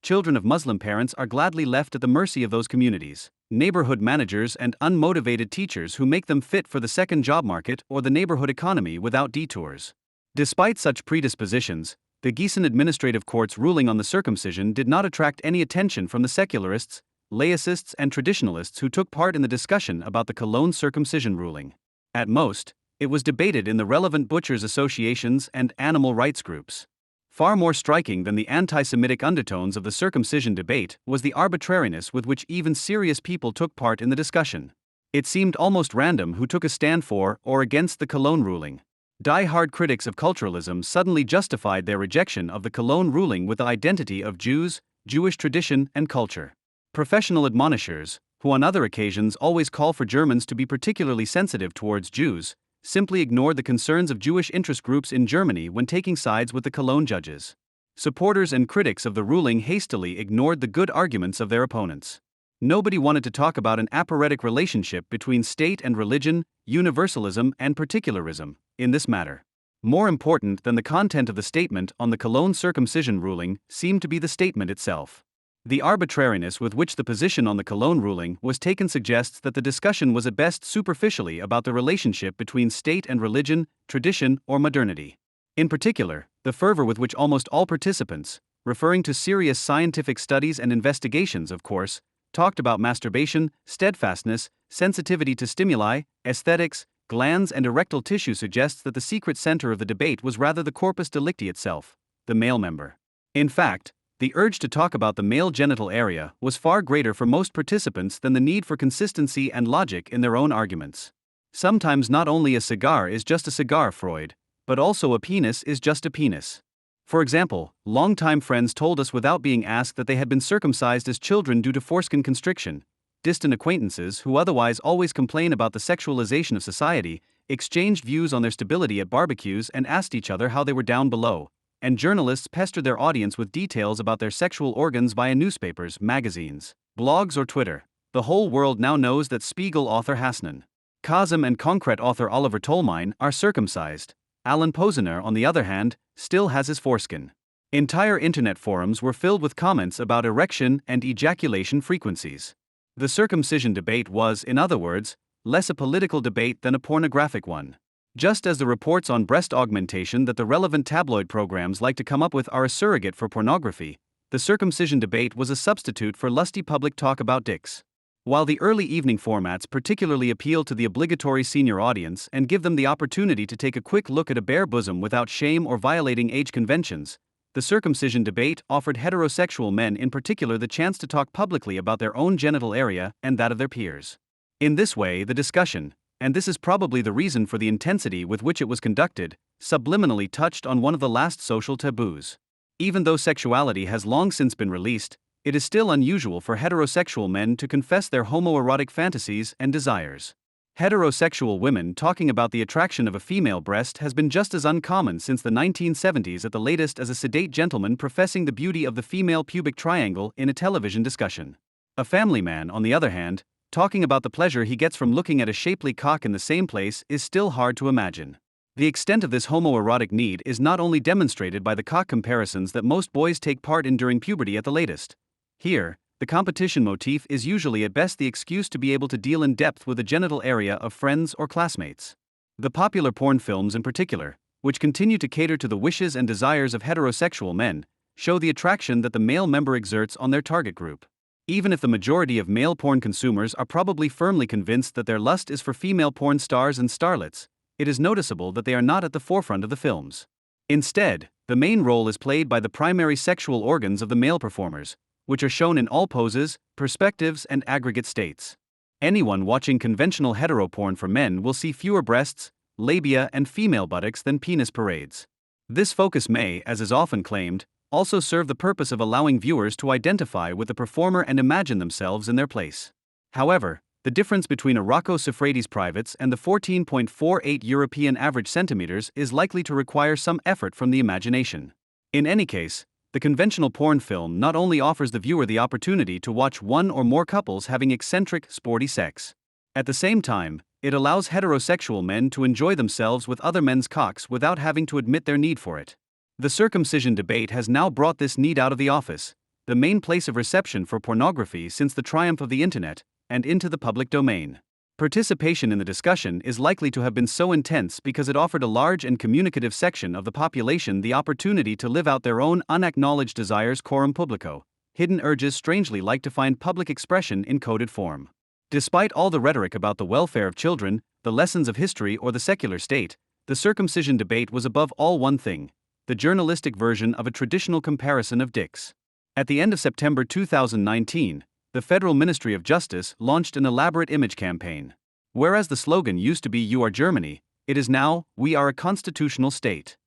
Children of Muslim parents are gladly left at the mercy of those communities, neighborhood managers and unmotivated teachers who make them fit for the second job market or the neighborhood economy without detours. Despite such predispositions, the Gießen Administrative Court's ruling on the circumcision did not attract any attention from the secularists, laicists and traditionalists who took part in the discussion about the Cologne circumcision ruling. At most, it was debated in the relevant butchers' associations and animal rights groups. Far more striking than the anti-Semitic undertones of the circumcision debate was the arbitrariness with which even serious people took part in the discussion. It seemed almost random who took a stand for or against the Cologne ruling. Die-hard critics of culturalism suddenly justified their rejection of the Cologne ruling with the identity of Jews, Jewish tradition and culture. Professional admonishers, who on other occasions always call for Germans to be particularly sensitive towards Jews, simply ignored the concerns of Jewish interest groups in Germany when taking sides with the Cologne judges. Supporters and critics of the ruling hastily ignored the good arguments of their opponents. Nobody wanted to talk about an aphoretic relationship between state and religion, universalism and particularism, in this matter. More important than the content of the statement on the Cologne circumcision ruling seemed to be the statement itself. The arbitrariness with which the position on the Cologne ruling was taken suggests that the discussion was at best superficially about the relationship between state and religion, tradition, or modernity. In particular, the fervor with which almost all participants, referring to serious scientific studies and investigations of course, talked about masturbation, steadfastness, sensitivity to stimuli, aesthetics, glands and erectile tissue suggests that the secret center of the debate was rather the corpus delicti itself, the male member. In fact, the urge to talk about the male genital area was far greater for most participants than the need for consistency and logic in their own arguments. Sometimes not only a cigar is just a cigar, Freud, but also a penis is just a penis. For example, longtime friends told us without being asked that they had been circumcised as children due to foreskin constriction. Distant acquaintances who otherwise always complain about the sexualization of society exchanged views on their stability at barbecues and asked each other how they were down below. And journalists pestered their audience with details about their sexual organs via newspapers, magazines, blogs or Twitter. The whole world now knows that Spiegel author Hasnan Kazem and Konkret author Oliver Tolmine are circumcised. Alan Posner, on the other hand, still has his foreskin. Entire internet forums were filled with comments about erection and ejaculation frequencies. The circumcision debate was, in other words, less a political debate than a pornographic one. Just as the reports on breast augmentation that the relevant tabloid programs like to come up with are a surrogate for pornography, the circumcision debate was a substitute for lusty public talk about dicks. While the early evening formats particularly appeal to the obligatory senior audience and give them the opportunity to take a quick look at a bare bosom without shame or violating age conventions, the circumcision debate offered heterosexual men in particular the chance to talk publicly about their own genital area and that of their peers. In this way, the discussion, and this is probably the reason for the intensity with which it was conducted, subliminally touched on one of the last social taboos. Even though sexuality has long since been released, it is still unusual for heterosexual men to confess their homoerotic fantasies and desires. Heterosexual women talking about the attraction of a female breast has been just as uncommon since the 1970s at the latest as a sedate gentleman professing the beauty of the female pubic triangle in a television discussion. A family man, on the other hand, talking about the pleasure he gets from looking at a shapely cock in the same place is still hard to imagine. The extent of this homoerotic need is not only demonstrated by the cock comparisons that most boys take part in during puberty at the latest. Here, the competition motif is usually at best the excuse to be able to deal in depth with the genital area of friends or classmates. The popular porn films in particular, which continue to cater to the wishes and desires of heterosexual men, show the attraction that the male member exerts on their target group. Even if the majority of male porn consumers are probably firmly convinced that their lust is for female porn stars and starlets, it is noticeable that they are not at the forefront of the films. Instead, the main role is played by the primary sexual organs of the male performers, which are shown in all poses, perspectives, and aggregate states. Anyone watching conventional heteroporn for men will see fewer breasts, labia, and female buttocks than penis parades. This focus may, as is often claimed, also serve the purpose of allowing viewers to identify with the performer and imagine themselves in their place. However, the difference between a Rocco Siffredi's privates and the 14.48 European average centimeters is likely to require some effort from the imagination. In any case, the conventional porn film not only offers the viewer the opportunity to watch one or more couples having eccentric, sporty sex. At the same time, it allows heterosexual men to enjoy themselves with other men's cocks without having to admit their need for it. The circumcision debate has now brought this need out of the office, the main place of reception for pornography since the triumph of the internet, and into the public domain. Participation in the discussion is likely to have been so intense because it offered a large and communicative section of the population the opportunity to live out their own unacknowledged desires coram publico, hidden urges strangely like to find public expression in coded form. Despite all the rhetoric about the welfare of children, the lessons of history, or the secular state, the circumcision debate was above all one thing: the journalistic version of a traditional comparison of dicks. At the end of September 2019, the Federal Ministry of Justice launched an elaborate image campaign. Whereas the slogan used to be "You are Germany," it is now "We are a constitutional state."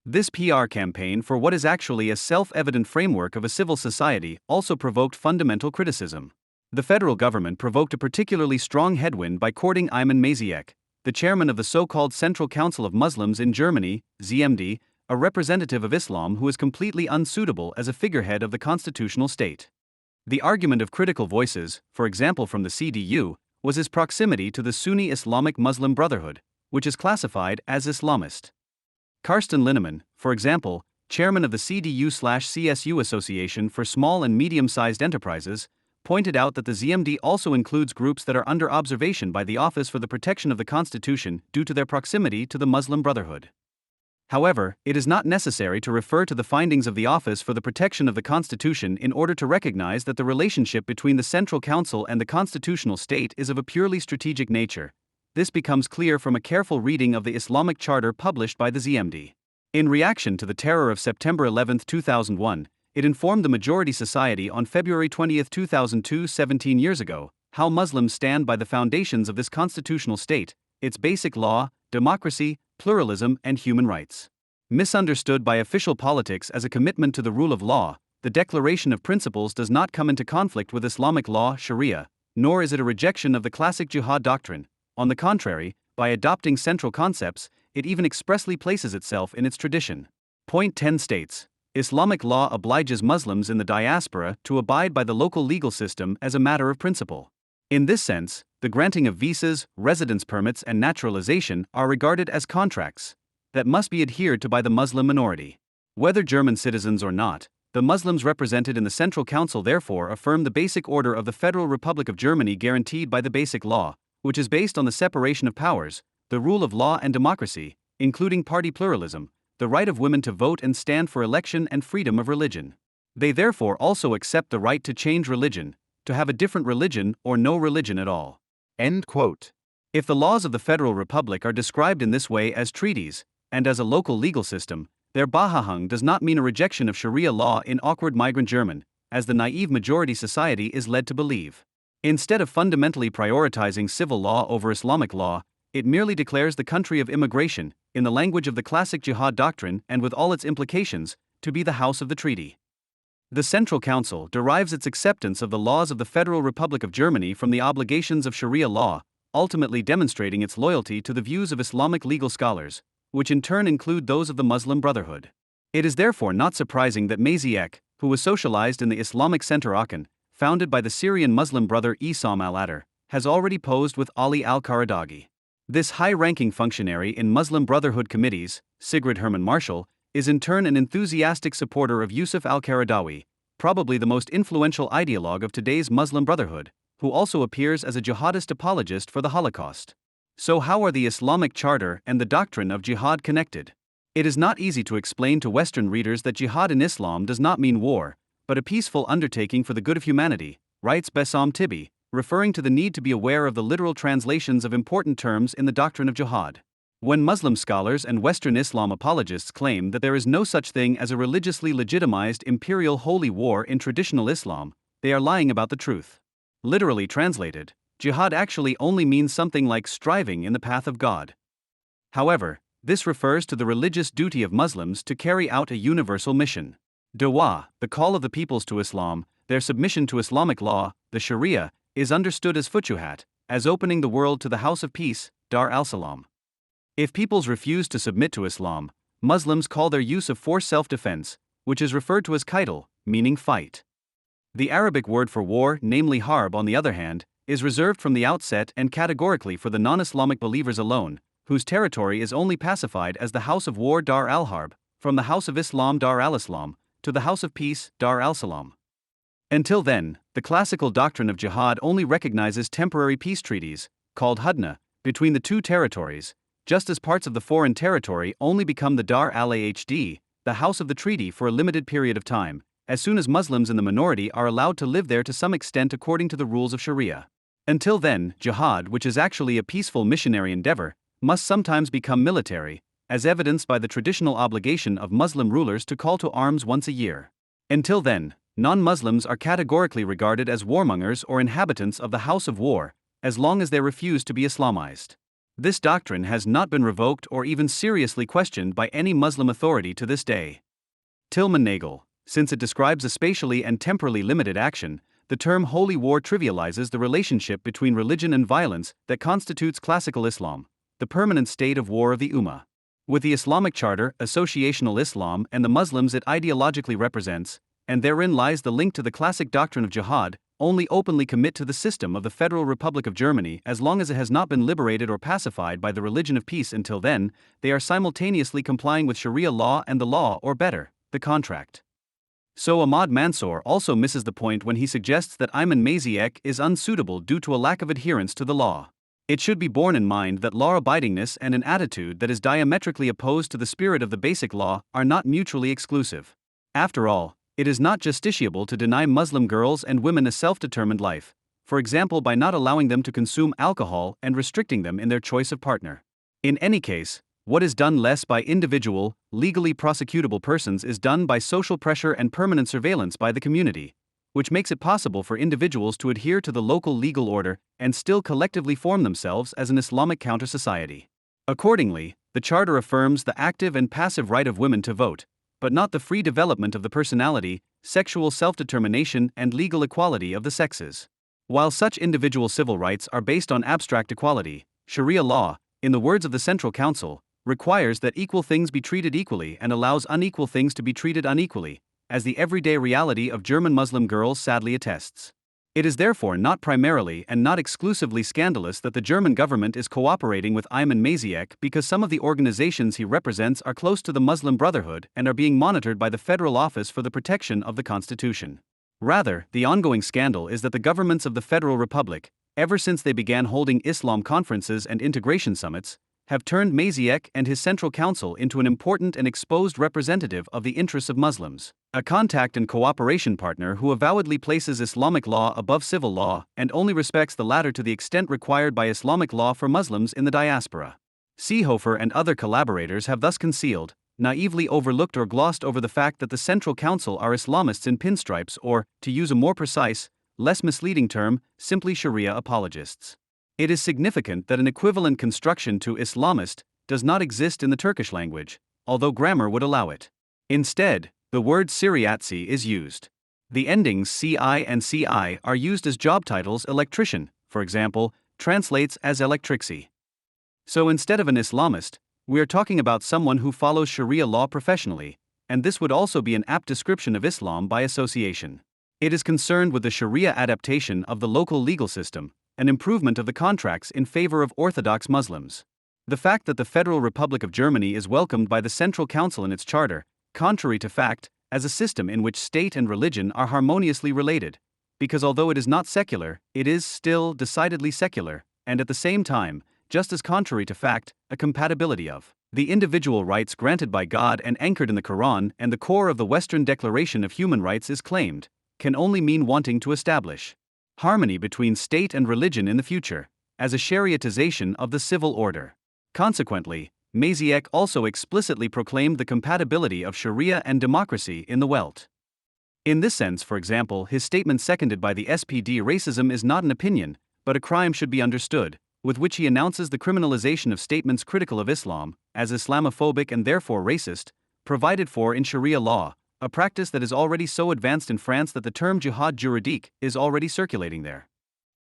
This PR campaign for what is actually a self-evident framework of a civil society also provoked fundamental criticism. The federal government provoked a particularly strong headwind by courting Ayman Maziyek, the chairman of the so-called Central Council of Muslims in Germany, ZMD, a representative of Islam who is completely unsuitable as a figurehead of the constitutional state. The argument of critical voices, for example from the CDU, was his proximity to the Sunni Islamic Muslim Brotherhood, which is classified as Islamist. Karsten Linnemann, for example, chairman of the CDU/CSU Association for Small and Medium-Sized Enterprises, pointed out that the ZMD also includes groups that are under observation by the Office for the Protection of the Constitution due to their proximity to the Muslim Brotherhood. However, it is not necessary to refer to the findings of the Office for the Protection of the Constitution in order to recognize that the relationship between the Central Council and the constitutional state is of a purely strategic nature. This becomes clear from a careful reading of the Islamic Charter published by the ZMD. In reaction to the terror of September 11, 2001, it informed the majority society on February 20, 2002, 17 years ago, how Muslims stand by the foundations of this constitutional state, its basic law, democracy, pluralism, and human rights. Misunderstood by official politics as a commitment to the rule of law, the Declaration of Principles does not come into conflict with Islamic law, Sharia, nor is it a rejection of the classic jihad doctrine. On the contrary, by adopting central concepts, it even expressly places itself in its tradition. Point 10 states, Islamic law obliges Muslims in the diaspora to abide by the local legal system as a matter of principle. In this sense, the granting of visas, residence permits, and naturalization are regarded as contracts that must be adhered to by the Muslim minority. Whether German citizens or not, the Muslims represented in the Central Council therefore affirm the basic order of the Federal Republic of Germany guaranteed by the Basic Law, which is based on the separation of powers, the rule of law and democracy, including party pluralism, the right of women to vote and stand for election, and freedom of religion. They therefore also accept the right to change religion, to have a different religion or no religion at all. End quote. If the laws of the Federal Republic are described in this way as treaties, and as a local legal system, their Beahung does not mean a rejection of Sharia law in awkward migrant German, as the naive majority society is led to believe. Instead of fundamentally prioritizing civil law over Islamic law, it merely declares the country of immigration, in the language of the classic jihad doctrine and with all its implications, to be the house of the treaty. The Central Council derives its acceptance of the laws of the Federal Republic of Germany from the obligations of Sharia law, ultimately demonstrating its loyalty to the views of Islamic legal scholars, which in turn include those of the Muslim Brotherhood. It is therefore not surprising that Maziyek, who was socialized in the Islamic Center Aachen, founded by the Syrian Muslim brother Isam al-Adar, has already posed with Ali al-Qaradaghi. This high-ranking functionary in Muslim Brotherhood committees, Sigrid Hermann Marshall, is in turn an enthusiastic supporter of Yusuf al-Qaradawi, probably the most influential ideologue of today's Muslim Brotherhood, who also appears as a jihadist apologist for the Holocaust. So how are the Islamic Charter and the doctrine of jihad connected? It is not easy to explain to Western readers that jihad in Islam does not mean war, but a peaceful undertaking for the good of humanity, writes Bessam Tibi, referring to the need to be aware of the literal translations of important terms in the doctrine of jihad. When Muslim scholars and Western Islam apologists claim that there is no such thing as a religiously legitimized imperial holy war in traditional Islam, they are lying about the truth. Literally translated, jihad actually only means something like striving in the path of God. However, this refers to the religious duty of Muslims to carry out a universal mission. Dawah, the call of the peoples to Islam, their submission to Islamic law, the Sharia, is understood as futuhat, as opening the world to the house of peace, Dar al-Salam. If peoples refuse to submit to Islam, Muslims call their use of force self-defense, which is referred to as qital, meaning fight. The Arabic word for war, namely harb on the other hand, is reserved from the outset and categorically for the non-Islamic believers alone, whose territory is only pacified as the house of war Dar al-Harb, from the house of Islam Dar al-Islam, to the house of peace Dar al-Salam. Until then, the classical doctrine of jihad only recognizes temporary peace treaties, called hudna, between the two territories, just as parts of the foreign territory only become the Dar al-Ahd, the house of the treaty for a limited period of time, as soon as Muslims in the minority are allowed to live there to some extent according to the rules of Sharia. Until then, jihad, which is actually a peaceful missionary endeavor, must sometimes become military, as evidenced by the traditional obligation of Muslim rulers to call to arms once a year. Until then, non-Muslims are categorically regarded as warmongers or inhabitants of the house of war, as long as they refuse to be Islamized. This doctrine has not been revoked or even seriously questioned by any Muslim authority to this day. Tilman Nagel, since it describes a spatially and temporally limited action, the term holy war trivializes the relationship between religion and violence that constitutes classical Islam, the permanent state of war of the Ummah. With the Islamic Charter, associational Islam, and the Muslims it ideologically represents, and therein lies the link to the classic doctrine of jihad, only openly commit to the system of the Federal Republic of Germany as long as it has not been liberated or pacified by the religion of peace. Until then, they are simultaneously complying with Sharia law and the law, or better, the contract. So Ahmad Mansour also misses the point when he suggests that Ayman Maziyek is unsuitable due to a lack of adherence to the law. It should be borne in mind that law-abidingness and an attitude that is diametrically opposed to the spirit of the basic law are not mutually exclusive. After all, it is not justiciable to deny Muslim girls and women a self-determined life, for example by not allowing them to consume alcohol and restricting them in their choice of partner. In any case, what is done less by individual, legally prosecutable persons is done by social pressure and permanent surveillance by the community, which makes it possible for individuals to adhere to the local legal order and still collectively form themselves as an Islamic counter-society. Accordingly, the Charter affirms the active and passive right of women to vote, but not the free development of the personality, sexual self-determination, and legal equality of the sexes. While such individual civil rights are based on abstract equality, Sharia law, in the words of the Central Council, requires that equal things be treated equally and allows unequal things to be treated unequally, as the everyday reality of German Muslim girls sadly attests. It is therefore not primarily and not exclusively scandalous that the German government is cooperating with Ayman Maziyek because some of the organizations he represents are close to the Muslim Brotherhood and are being monitored by the Federal Office for the Protection of the Constitution. Rather, the ongoing scandal is that the governments of the Federal Republic, ever since they began holding Islam conferences and integration summits, have turned Maziyek and his Central Council into an important and exposed representative of the interests of Muslims, a contact and cooperation partner who avowedly places Islamic law above civil law and only respects the latter to the extent required by Islamic law for Muslims in the diaspora. Seehofer and other collaborators have thus concealed, naively overlooked or glossed over the fact that the Central Council are Islamists in pinstripes or, to use a more precise, less misleading term, simply Sharia apologists. It is significant that an equivalent construction to Islamist does not exist in the Turkish language, although grammar would allow it. Instead, the word Syriatsi is used. The endings CI and CI are used as job titles. Electrician, for example, translates as electrixy. So instead of an Islamist, we are talking about someone who follows Sharia law professionally, and this would also be an apt description of Islam by association. It is concerned with the Sharia adaptation of the local legal system, an improvement of the contracts in favor of Orthodox Muslims. The fact that the Federal Republic of Germany is welcomed by the Central Council in its charter, contrary to fact, as a system in which state and religion are harmoniously related, because although it is not secular, it is still decidedly secular, and at the same time, just as contrary to fact, a compatibility of the individual rights granted by God and anchored in the Quran and the core of the Western Declaration of Human Rights is claimed, can only mean wanting to establish harmony between state and religion in the future, as a Shariatization of the civil order. Consequently, Maziek also explicitly proclaimed the compatibility of Sharia and democracy in the Welt. In this sense, for example, his statement seconded by the SPD, racism is not an opinion, but a crime should be understood, with which he announces the criminalization of statements critical of Islam, as Islamophobic and therefore racist, provided for in Sharia law, a practice that is already so advanced in France that the term jihad juridique is already circulating there.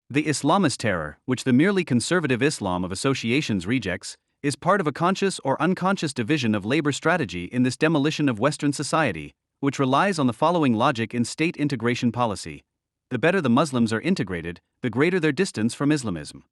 The Islamist terror, which the merely conservative Islam of associations rejects, is part of a conscious or unconscious division of labor strategy in this demolition of Western society, which relies on the following logic in state integration policy: the better the Muslims are integrated, the greater their distance from Islamism.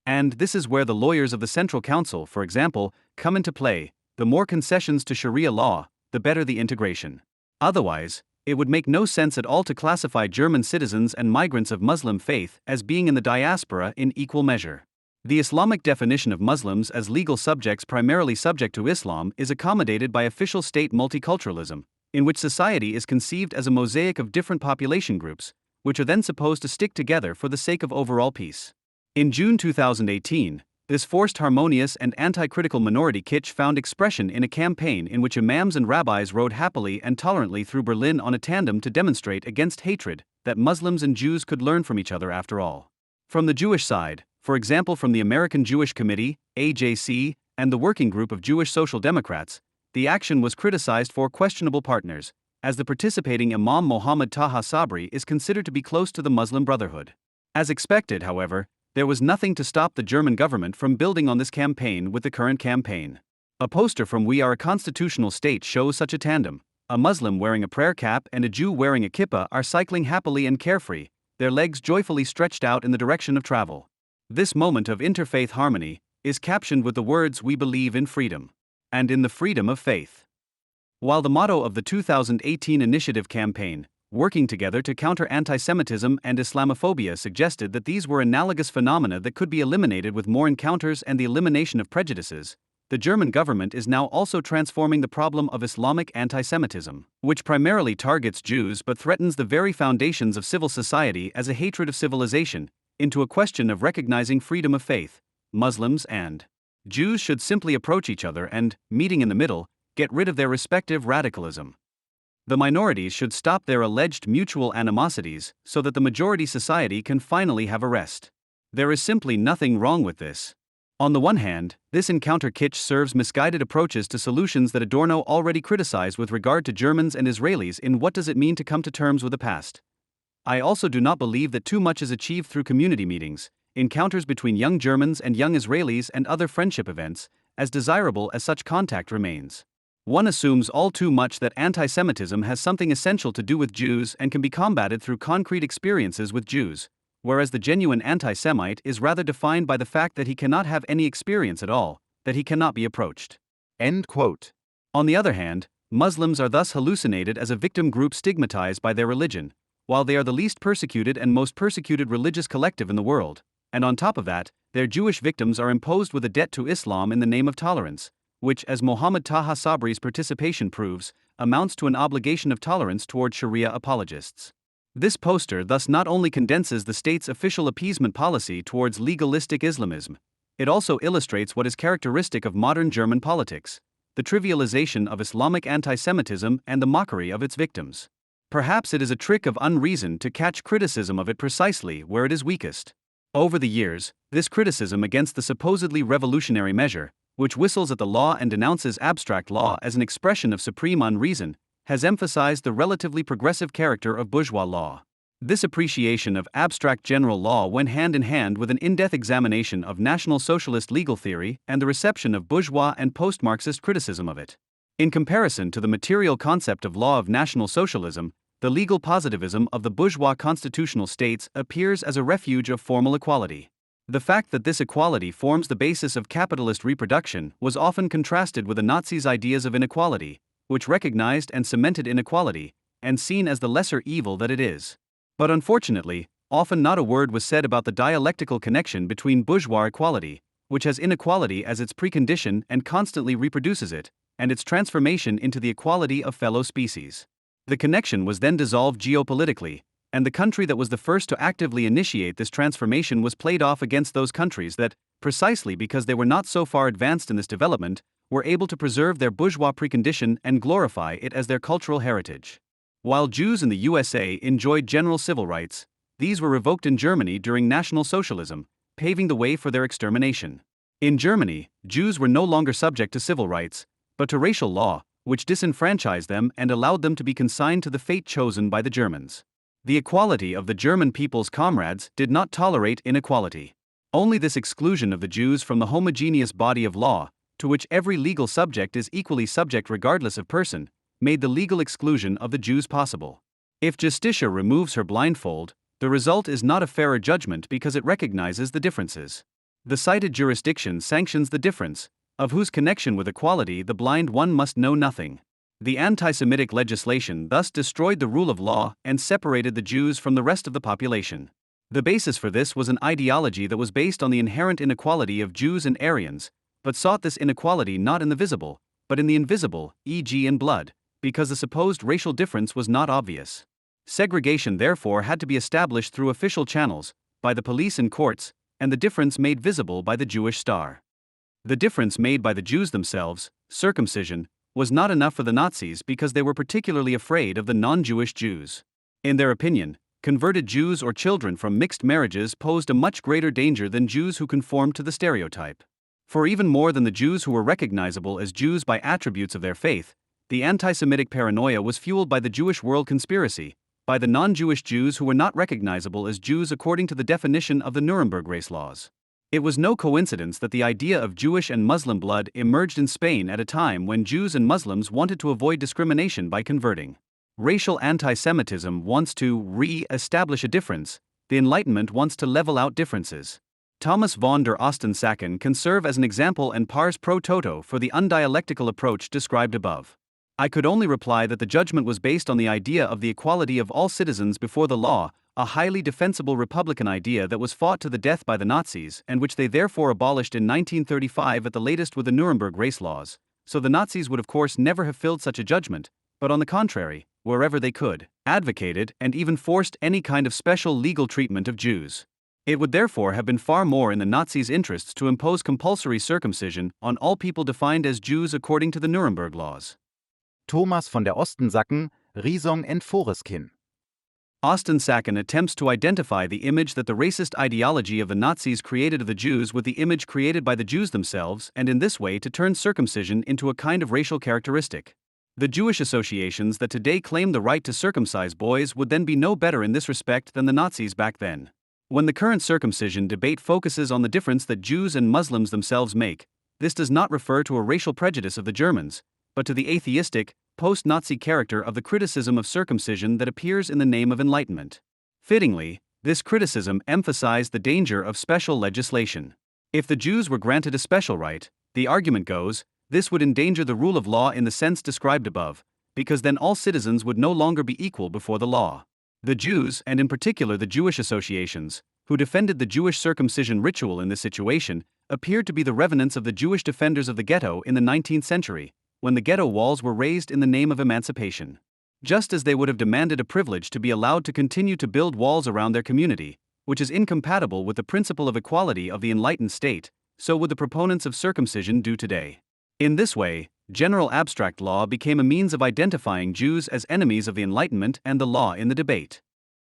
And this is where the lawyers of the Central Council, for example, come into play. The more concessions to Sharia law, the better the integration. Otherwise, it would make no sense at all to classify German citizens and migrants of Muslim faith as being in the diaspora in equal measure. The Islamic definition of Muslims as legal subjects primarily subject to Islam is accommodated by official state multiculturalism, in which society is conceived as a mosaic of different population groups, which are then supposed to stick together for the sake of overall peace. In June 2018, this forced harmonious and anti-critical minority kitsch found expression in a campaign in which imams and rabbis rode happily and tolerantly through Berlin on a tandem to demonstrate against hatred that Muslims and Jews could learn from each other after all. From the Jewish side, for example from the American Jewish Committee, AJC, and the Working Group of Jewish Social Democrats, the action was criticized for questionable partners, as the participating Imam Mohammed Taha Sabri is considered to be close to the Muslim Brotherhood. As expected, however, there was nothing to stop the German government from building on this campaign with the current campaign. A poster from We Are a Constitutional State shows such a tandem. A Muslim wearing a prayer cap and a Jew wearing a kippah are cycling happily and carefree, their legs joyfully stretched out in the direction of travel. This moment of interfaith harmony is captioned with the words "We believe in freedom," and in the freedom of faith. While the motto of the 2018 initiative campaign, working together to counter anti-Semitism and Islamophobia, suggested that these were analogous phenomena that could be eliminated with more encounters and the elimination of prejudices, the German government is now also transforming the problem of Islamic anti-Semitism, which primarily targets Jews but threatens the very foundations of civil society as a hatred of civilization, into a question of recognizing freedom of faith. Muslims and Jews should simply approach each other and, meeting in the middle, get rid of their respective radicalism. The minorities should stop their alleged mutual animosities so that the majority society can finally have a rest. There is simply nothing wrong with this. On the one hand, this encounter kitsch serves misguided approaches to solutions that Adorno already criticized with regard to Germans and Israelis in What Does It Mean to Come to Terms with the Past? I also do not believe that too much is achieved through community meetings, encounters between young Germans and young Israelis and other friendship events, as desirable as such contact remains. One assumes all too much that anti-Semitism has something essential to do with Jews and can be combated through concrete experiences with Jews, whereas the genuine anti-Semite is rather defined by the fact that he cannot have any experience at all, that he cannot be approached. End quote. On the other hand, Muslims are thus hallucinated as a victim group stigmatized by their religion, while they are the least persecuted and most persecuted religious collective in the world, and on top of that, their Jewish victims are imposed with a debt to Islam in the name of tolerance, which, as Mohammed Taha Sabri's participation proves, amounts to an obligation of tolerance toward Sharia apologists. This poster thus not only condenses the state's official appeasement policy towards legalistic Islamism, it also illustrates what is characteristic of modern German politics: the trivialization of Islamic anti-Semitism and the mockery of its victims. Perhaps it is a trick of unreason to catch criticism of it precisely where it is weakest. Over the years, this criticism against the supposedly revolutionary measure, which whistles at the law and denounces abstract law as an expression of supreme unreason, has emphasized the relatively progressive character of bourgeois law. This appreciation of abstract general law went hand in hand with an in-depth examination of National Socialist legal theory and the reception of bourgeois and post-Marxist criticism of it. In comparison to the material concept of law of National Socialism, the legal positivism of the bourgeois constitutional states appears as a refuge of formal equality. The fact that this equality forms the basis of capitalist reproduction was often contrasted with the Nazis' ideas of inequality, which recognized and cemented inequality, and seen as the lesser evil that it is. But unfortunately, often not a word was said about the dialectical connection between bourgeois equality, which has inequality as its precondition and constantly reproduces it, and its transformation into the equality of fellow species. The connection was then dissolved geopolitically, and the country that was the first to actively initiate this transformation was played off against those countries that, precisely because they were not so far advanced in this development, were able to preserve their bourgeois precondition and glorify it as their cultural heritage. While Jews in the USA enjoyed general civil rights, these were revoked in Germany during National Socialism, paving the way for their extermination. In Germany, Jews were no longer subject to civil rights, but to racial law, which disenfranchised them and allowed them to be consigned to the fate chosen by the Germans. The equality of the German people's comrades did not tolerate inequality. Only this exclusion of the Jews from the homogeneous body of law, to which every legal subject is equally subject regardless of person, made the legal exclusion of the Jews possible. If Justitia removes her blindfold, the result is not a fairer judgment because it recognizes the differences. The cited jurisdiction sanctions the difference, of whose connection with equality the blind one must know nothing. The anti-Semitic legislation thus destroyed the rule of law and separated the Jews from the rest of the population. The basis for this was an ideology that was based on the inherent inequality of Jews and Aryans, but sought this inequality not in the visible, but in the invisible, e.g. in blood, because the supposed racial difference was not obvious. Segregation therefore had to be established through official channels, by the police and courts, and the difference made visible by the Jewish star. The difference made by the Jews themselves, circumcision, was not enough for the Nazis because they were particularly afraid of the non-Jewish Jews. In their opinion, converted Jews or children from mixed marriages posed a much greater danger than Jews who conformed to the stereotype. For even more than the Jews who were recognizable as Jews by attributes of their faith, the anti-Semitic paranoia was fueled by the Jewish world conspiracy, by the non-Jewish Jews who were not recognizable as Jews according to the definition of the Nuremberg race laws. It was no coincidence that the idea of Jewish and Muslim blood emerged in Spain at a time when Jews and Muslims wanted to avoid discrimination by converting. Racial anti-Semitism wants to re-establish a difference, the Enlightenment wants to level out differences. Thomas von der Osten-Sacken can serve as an example and pars pro toto for the undialectical approach described above. I could only reply that the judgment was based on the idea of the equality of all citizens before the law, a highly defensible Republican idea that was fought to the death by the Nazis and which they therefore abolished in 1935 at the latest with the Nuremberg race laws, so the Nazis would of course never have filled such a judgment, but on the contrary, wherever they could, advocated and even forced any kind of special legal treatment of Jews. It would therefore have been far more in the Nazis' interests to impose compulsory circumcision on all people defined as Jews according to the Nuremberg laws. Thomas von der Osten-Sacken, Risong and Foreskin. Osten-Sacken attempts to identify the image that the racist ideology of the Nazis created of the Jews with the image created by the Jews themselves, and in this way to turn circumcision into a kind of racial characteristic. The Jewish associations that today claim the right to circumcise boys would then be no better in this respect than the Nazis back then. When the current circumcision debate focuses on the difference that Jews and Muslims themselves make, this does not refer to a racial prejudice of the Germans, but to the atheistic, post-Nazi character of the criticism of circumcision that appears in the name of Enlightenment. Fittingly, this criticism emphasized the danger of special legislation. If the Jews were granted a special right, the argument goes, this would endanger the rule of law in the sense described above, because then all citizens would no longer be equal before the law. The Jews, and in particular the Jewish associations, who defended the Jewish circumcision ritual in this situation, appeared to be the revenants of the Jewish defenders of the ghetto in the 19th century, when the ghetto walls were raised in the name of emancipation. Just as they would have demanded a privilege to be allowed to continue to build walls around their community, which is incompatible with the principle of equality of the enlightened state, so would the proponents of circumcision do today. In this way, general abstract law became a means of identifying Jews as enemies of the Enlightenment and the law in the debate.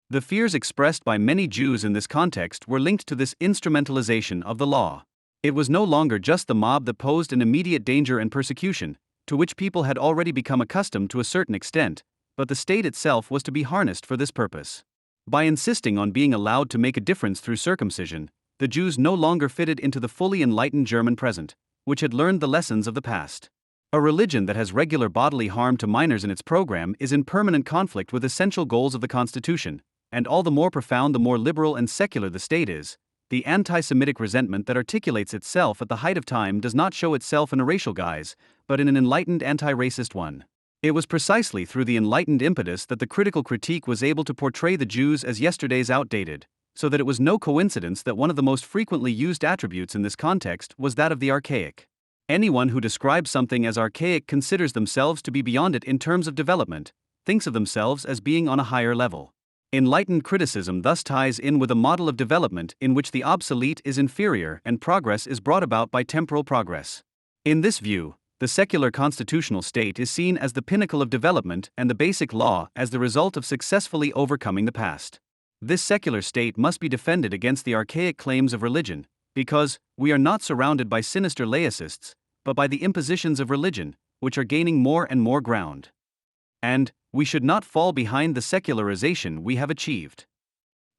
The fears expressed by many Jews in this context were linked to this instrumentalization of the law. It was no longer just the mob that posed an immediate danger and persecution, to which people had already become accustomed to a certain extent, but the state itself was to be harnessed for this purpose. By insisting on being allowed to make a difference through circumcision, the Jews no longer fitted into the fully enlightened German present, which had learned the lessons of the past. A religion that has regular bodily harm to minors in its program is in permanent conflict with essential goals of the Constitution, and all the more profound the more liberal and secular the state is. The anti-Semitic resentment that articulates itself at the height of time does not show itself in a racial guise, but in an enlightened anti-racist one. It was precisely through the enlightened impetus that the critical critique was able to portray the Jews as yesterday's outdated, so that it was no coincidence that one of the most frequently used attributes in this context was that of the archaic. Anyone who describes something as archaic considers themselves to be beyond it in terms of development, thinks of themselves as being on a higher level. Enlightened criticism thus ties in with a model of development in which the obsolete is inferior and progress is brought about by temporal progress. In this view, the secular constitutional state is seen as the pinnacle of development and the basic law as the result of successfully overcoming the past. This secular state must be defended against the archaic claims of religion, because we are not surrounded by sinister laicists, but by the impositions of religion, which are gaining more and more ground. And we should not fall behind the secularization we have achieved.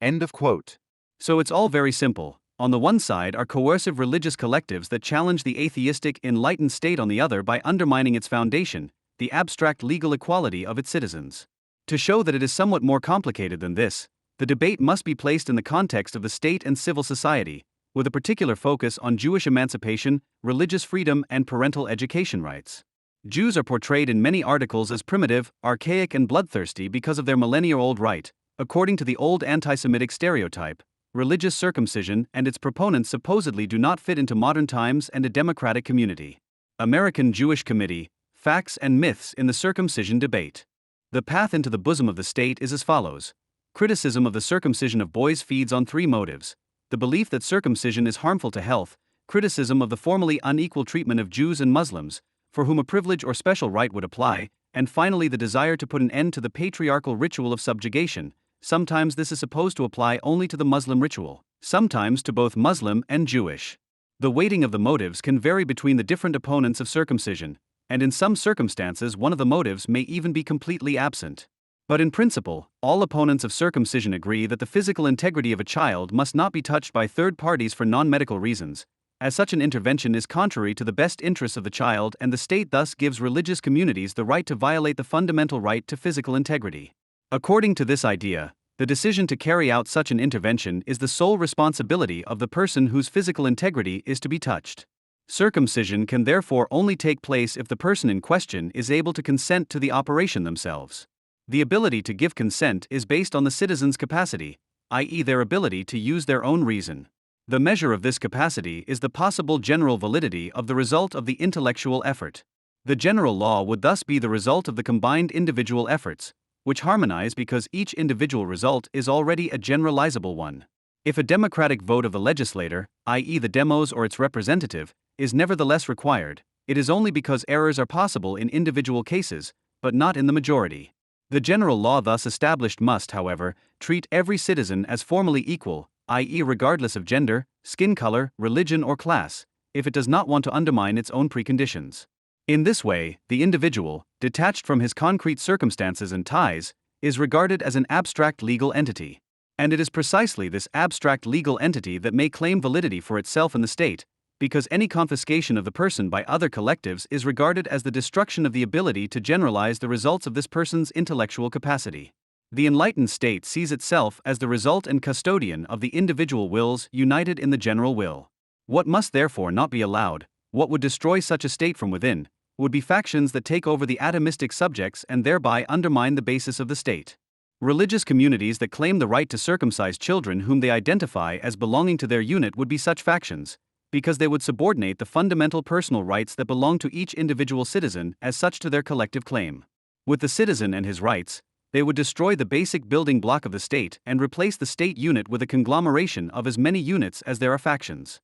End of quote. So it's all very simple. On the one side are coercive religious collectives that challenge the atheistic, enlightened state, on the other by undermining its foundation, the abstract legal equality of its citizens. To show that it is somewhat more complicated than this, the debate must be placed in the context of the state and civil society, with a particular focus on Jewish emancipation, religious freedom, and parental education rights. Jews are portrayed in many articles as primitive, archaic, and bloodthirsty because of their millennia-old right, according to the old anti-Semitic stereotype. Religious circumcision and its proponents supposedly do not fit into modern times and a democratic community. American Jewish Committee, Facts and Myths in the Circumcision Debate. The path into the bosom of the state is as follows. Criticism of the circumcision of boys feeds on three motives: the belief that circumcision is harmful to health, criticism of the formally unequal treatment of Jews and Muslims, for whom a privilege or special right would apply, and finally the desire to put an end to the patriarchal ritual of subjugation. Sometimes this is supposed to apply only to the Muslim ritual, sometimes to both Muslim and Jewish. The weighting of the motives can vary between the different opponents of circumcision, and in some circumstances one of the motives may even be completely absent. But in principle, all opponents of circumcision agree that the physical integrity of a child must not be touched by third parties for non-medical reasons, as such an intervention is contrary to the best interests of the child, and the state thus gives religious communities the right to violate the fundamental right to physical integrity. According to this idea, the decision to carry out such an intervention is the sole responsibility of the person whose physical integrity is to be touched. Circumcision can therefore only take place if the person in question is able to consent to the operation themselves. The ability to give consent is based on the citizen's capacity, i.e., their ability to use their own reason. The measure of this capacity is the possible general validity of the result of the intellectual effort. The general law would thus be the result of the combined individual efforts, which harmonize because each individual result is already a generalizable one. If a democratic vote of the legislator, i.e., the demos or its representative, is nevertheless required, it is only because errors are possible in individual cases, but not in the majority. The general law thus established must, however, treat every citizen as formally equal, i.e., regardless of gender, skin color, religion, or class, if it does not want to undermine its own preconditions. In this way, the individual, detached from his concrete circumstances and ties, is regarded as an abstract legal entity. And it is precisely this abstract legal entity that may claim validity for itself in the state, because any confiscation of the person by other collectives is regarded as the destruction of the ability to generalize the results of this person's intellectual capacity. The enlightened state sees itself as the result and custodian of the individual wills united in the general will. What must therefore not be allowed, what would destroy such a state from within, would be factions that take over the atomistic subjects and thereby undermine the basis of the state. Religious communities that claim the right to circumcise children whom they identify as belonging to their unit would be such factions, because they would subordinate the fundamental personal rights that belong to each individual citizen as such to their collective claim. With the citizen and his rights, they would destroy the basic building block of the state and replace the state unit with a conglomeration of as many units as there are factions.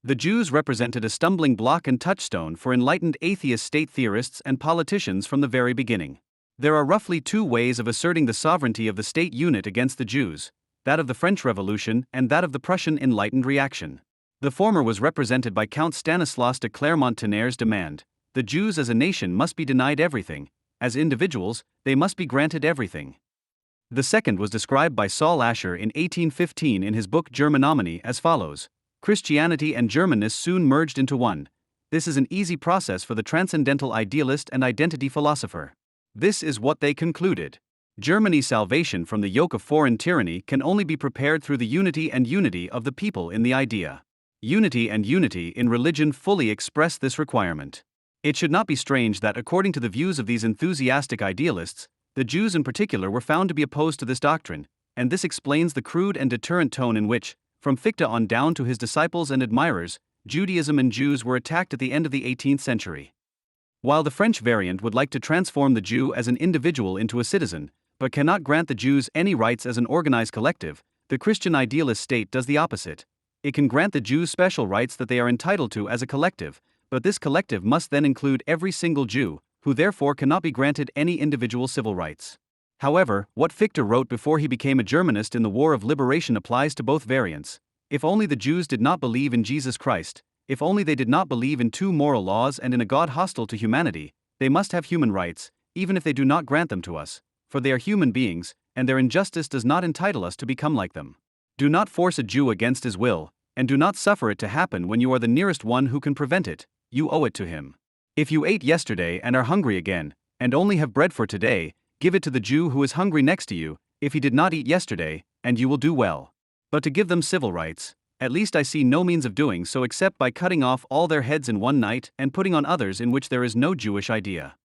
The Jews represented a stumbling block and touchstone for enlightened atheist state theorists and politicians from the very beginning. There are roughly two ways of asserting the sovereignty of the state unit against the Jews, that of the French Revolution and that of the Prussian Enlightened reaction. The former was represented by Count Stanislas de Clermont-Tonnerre's demand, the Jews as a nation must be denied everything, as individuals, they must be granted everything. The second was described by Saul Asher in 1815 in his book Germanomany as follows: Christianity and Germanness soon merged into one. This is an easy process for the transcendental idealist and identity philosopher. This is what they concluded. Germany's salvation from the yoke of foreign tyranny can only be prepared through the unity of the people in the idea. Unity in religion fully express this requirement. It should not be strange that, according to the views of these enthusiastic idealists, the Jews in particular were found to be opposed to this doctrine, and this explains the crude and deterrent tone in which, from Fichte on down to his disciples and admirers, Judaism and Jews were attacked at the end of the 18th century. While the French variant would like to transform the Jew as an individual into a citizen, but cannot grant the Jews any rights as an organized collective, the Christian idealist state does the opposite. It can grant the Jews special rights that they are entitled to as a collective, but this collective must then include every single Jew, who therefore cannot be granted any individual civil rights. However, what Fichte wrote before he became a Germanist in the War of Liberation applies to both variants. If only the Jews did not believe in Jesus Christ, if only they did not believe in two moral laws and in a God hostile to humanity, they must have human rights, even if they do not grant them to us, for they are human beings, and their injustice does not entitle us to become like them. Do not force a Jew against his will, and do not suffer it to happen when you are the nearest one who can prevent it. You owe it to him. If you ate yesterday and are hungry again, and only have bread for today, give it to the Jew who is hungry next to you, if he did not eat yesterday, and you will do well. But to give them civil rights, at least I see no means of doing so except by cutting off all their heads in one night and putting on others in which there is no Jewish idea.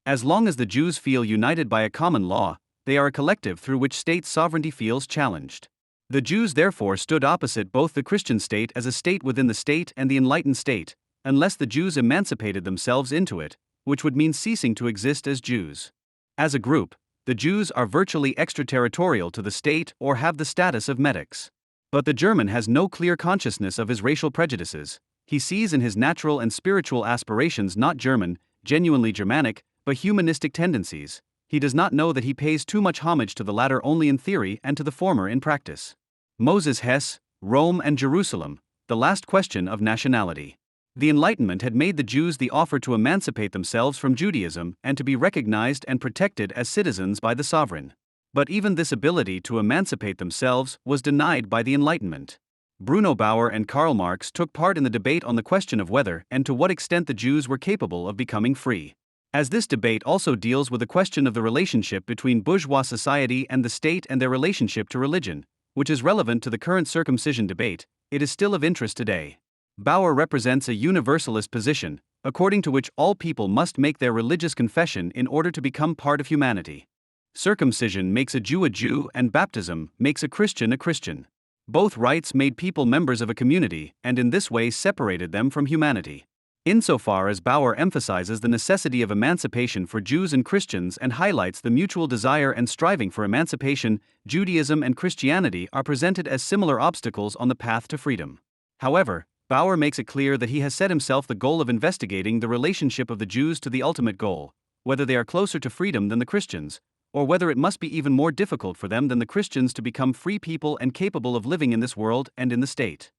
As long as the Jews feel united by a common law, they are a collective through which state sovereignty feels challenged. The Jews therefore stood opposite both the Christian state as a state within the state and the enlightened state, unless the Jews emancipated themselves into it, which would mean ceasing to exist as Jews. As a group, the Jews are virtually extraterritorial to the state or have the status of metics. But the German has no clear consciousness of his racial prejudices. He sees in his natural and spiritual aspirations not German, genuinely Germanic, but humanistic tendencies. He does not know that he pays too much homage to the latter only in theory and to the former in practice. Moses Hess, Rome and Jerusalem, the last question of nationality. The Enlightenment had made the Jews the offer to emancipate themselves from Judaism and to be recognized and protected as citizens by the sovereign. But even this ability to emancipate themselves was denied by the Enlightenment. Bruno Bauer and Karl Marx took part in the debate on the question of whether and to what extent the Jews were capable of becoming free. As this debate also deals with the question of the relationship between bourgeois society and the state and their relationship to religion, which is relevant to the current circumcision debate, it is still of interest today. Bauer represents a universalist position, according to which all people must make their religious confession in order to become part of humanity. Circumcision makes a Jew, and baptism makes a Christian. Both rites made people members of a community, and in this way separated them from humanity. Insofar as Bauer emphasizes the necessity of emancipation for Jews and Christians and highlights the mutual desire and striving for emancipation, Judaism and Christianity are presented as similar obstacles on the path to freedom. However, Bauer makes it clear that he has set himself the goal of investigating the relationship of the Jews to the ultimate goal, whether they are closer to freedom than the Christians, or whether it must be even more difficult for them than the Christians to become free people and capable of living in this world and in the state.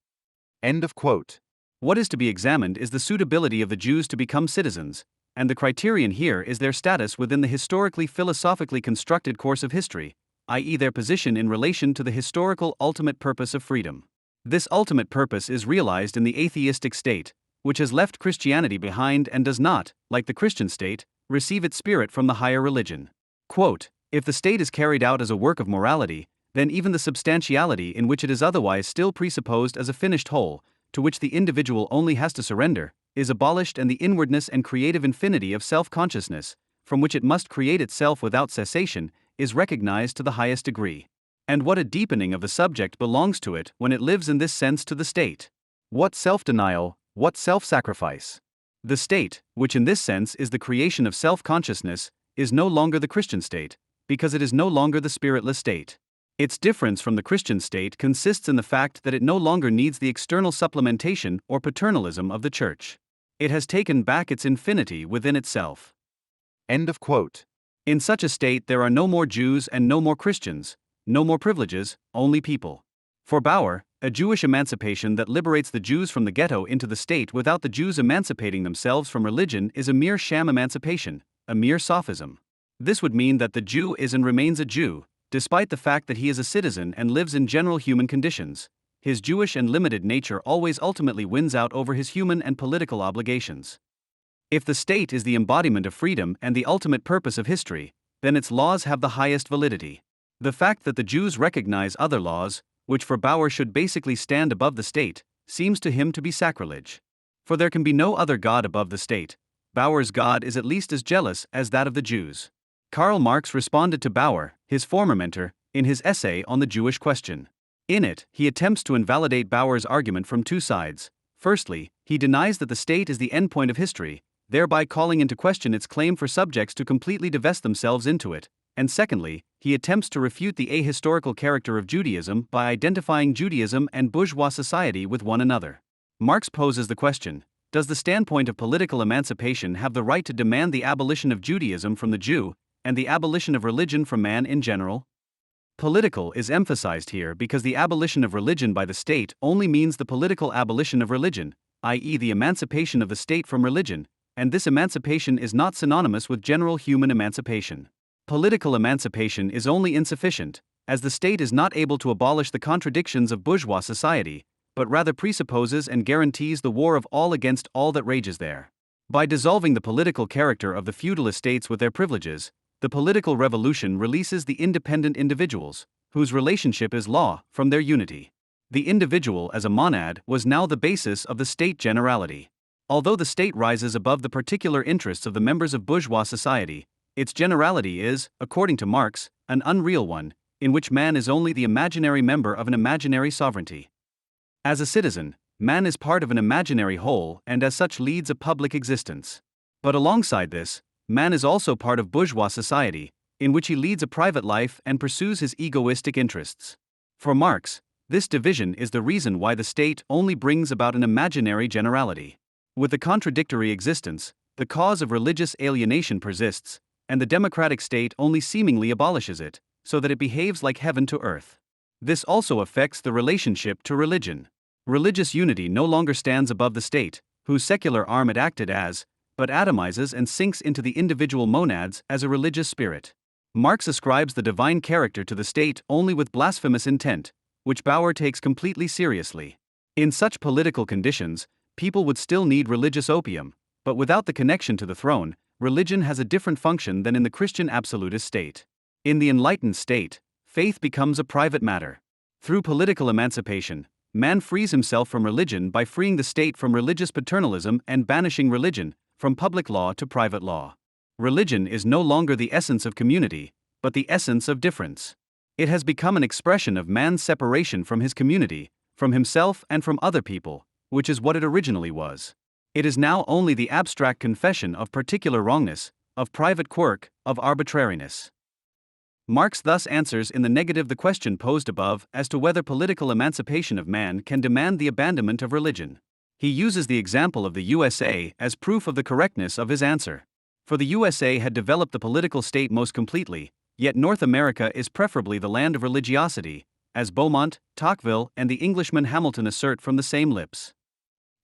End of quote. What is to be examined is the suitability of the Jews to become citizens, and the criterion here is their status within the historically philosophically constructed course of history, i.e., their position in relation to the historical ultimate purpose of freedom. This ultimate purpose is realized in the atheistic state, which has left Christianity behind and does not, like the Christian state, receive its spirit from the higher religion. Quote, if the state is carried out as a work of morality, then even the substantiality in which it is otherwise still presupposed as a finished whole, to which the individual only has to surrender, is abolished, and the inwardness and creative infinity of self-consciousness, from which it must create itself without cessation, is recognized to the highest degree. And what a deepening of the subject belongs to it when it lives in this sense to the state. What self-denial, what self-sacrifice. The state, which in this sense is the creation of self-consciousness, is no longer the Christian state, because it is no longer the spiritless state. Its difference from the Christian state consists in the fact that it no longer needs the external supplementation or paternalism of the Church. It has taken back its infinity within itself. End of quote. In such a state there are no more Jews and no more Christians, no more privileges, only people. For Bauer, A Jewish emancipation that liberates the Jews from the ghetto into the state without the Jews emancipating themselves from religion is a mere sham emancipation, a mere sophism. This would mean that the Jew is and remains a Jew, despite the fact that he is a citizen and lives in general human conditions. His Jewish and limited nature always ultimately wins out over his human and political obligations. If the state is the embodiment of freedom and the ultimate purpose of history, then its laws have the highest validity. The fact that the Jews recognize other laws, which for Bauer should basically stand above the state, seems to him to be sacrilege. For there can be no other God above the state. Bauer's God is at least as jealous as that of the Jews. Karl Marx responded to Bauer, his former mentor, in his essay on the Jewish question. In it, he attempts to invalidate Bauer's argument from two sides. Firstly, he denies that the state is the endpoint of history, thereby calling into question its claim for subjects to completely divest themselves into it. And secondly, he attempts to refute the ahistorical character of Judaism by identifying Judaism and bourgeois society with one another. Marx poses the question: does the standpoint of political emancipation have the right to demand the abolition of Judaism from the Jew, and the abolition of religion from man in general? Political is emphasized here because the abolition of religion by the state only means the political abolition of religion, i.e., the emancipation of the state from religion, and this emancipation is not synonymous with general human emancipation. Political emancipation is only insufficient, as the state is not able to abolish the contradictions of bourgeois society, but rather presupposes and guarantees the war of all against all that rages there. By dissolving the political character of the feudal estates with their privileges, the political revolution releases the independent individuals, whose relationship is law, from their unity. The individual as a monad was now the basis of the state generality. Although the state rises above the particular interests of the members of bourgeois society, its generality is, according to Marx, an unreal one, in which man is only the imaginary member of an imaginary sovereignty. As a citizen, man is part of an imaginary whole and as such leads a public existence. But alongside this, man is also part of bourgeois society, in which he leads a private life and pursues his egoistic interests. For Marx, this division is the reason why the state only brings about an imaginary generality. With the contradictory existence, the cause of religious alienation persists, and the democratic state only seemingly abolishes it, so that it behaves like heaven to earth. This also affects the relationship to religion. Religious unity no longer stands above the state, whose secular arm it acted as, but atomizes and sinks into the individual monads as a religious spirit. Marx ascribes the divine character to the state only with blasphemous intent, which Bauer takes completely seriously. In such political conditions, people would still need religious opium, but without the connection to the throne, religion has a different function than in the Christian absolutist state. In the enlightened state, faith becomes a private matter. Through political emancipation, man frees himself from religion by freeing the state from religious paternalism and banishing religion from public law to private law. Religion is no longer the essence of community, but the essence of difference. It has become an expression of man's separation from his community, from himself and from other people, which is what it originally was. It is now only the abstract confession of particular wrongness, of private quirk, of arbitrariness. Marx thus answers in the negative the question posed above as to whether political emancipation of man can demand the abandonment of religion. He uses the example of the USA as proof of the correctness of his answer. For the USA had developed the political state most completely, yet North America is preferably the land of religiosity, as Beaumont, Tocqueville, and the Englishman Hamilton assert from the same lips.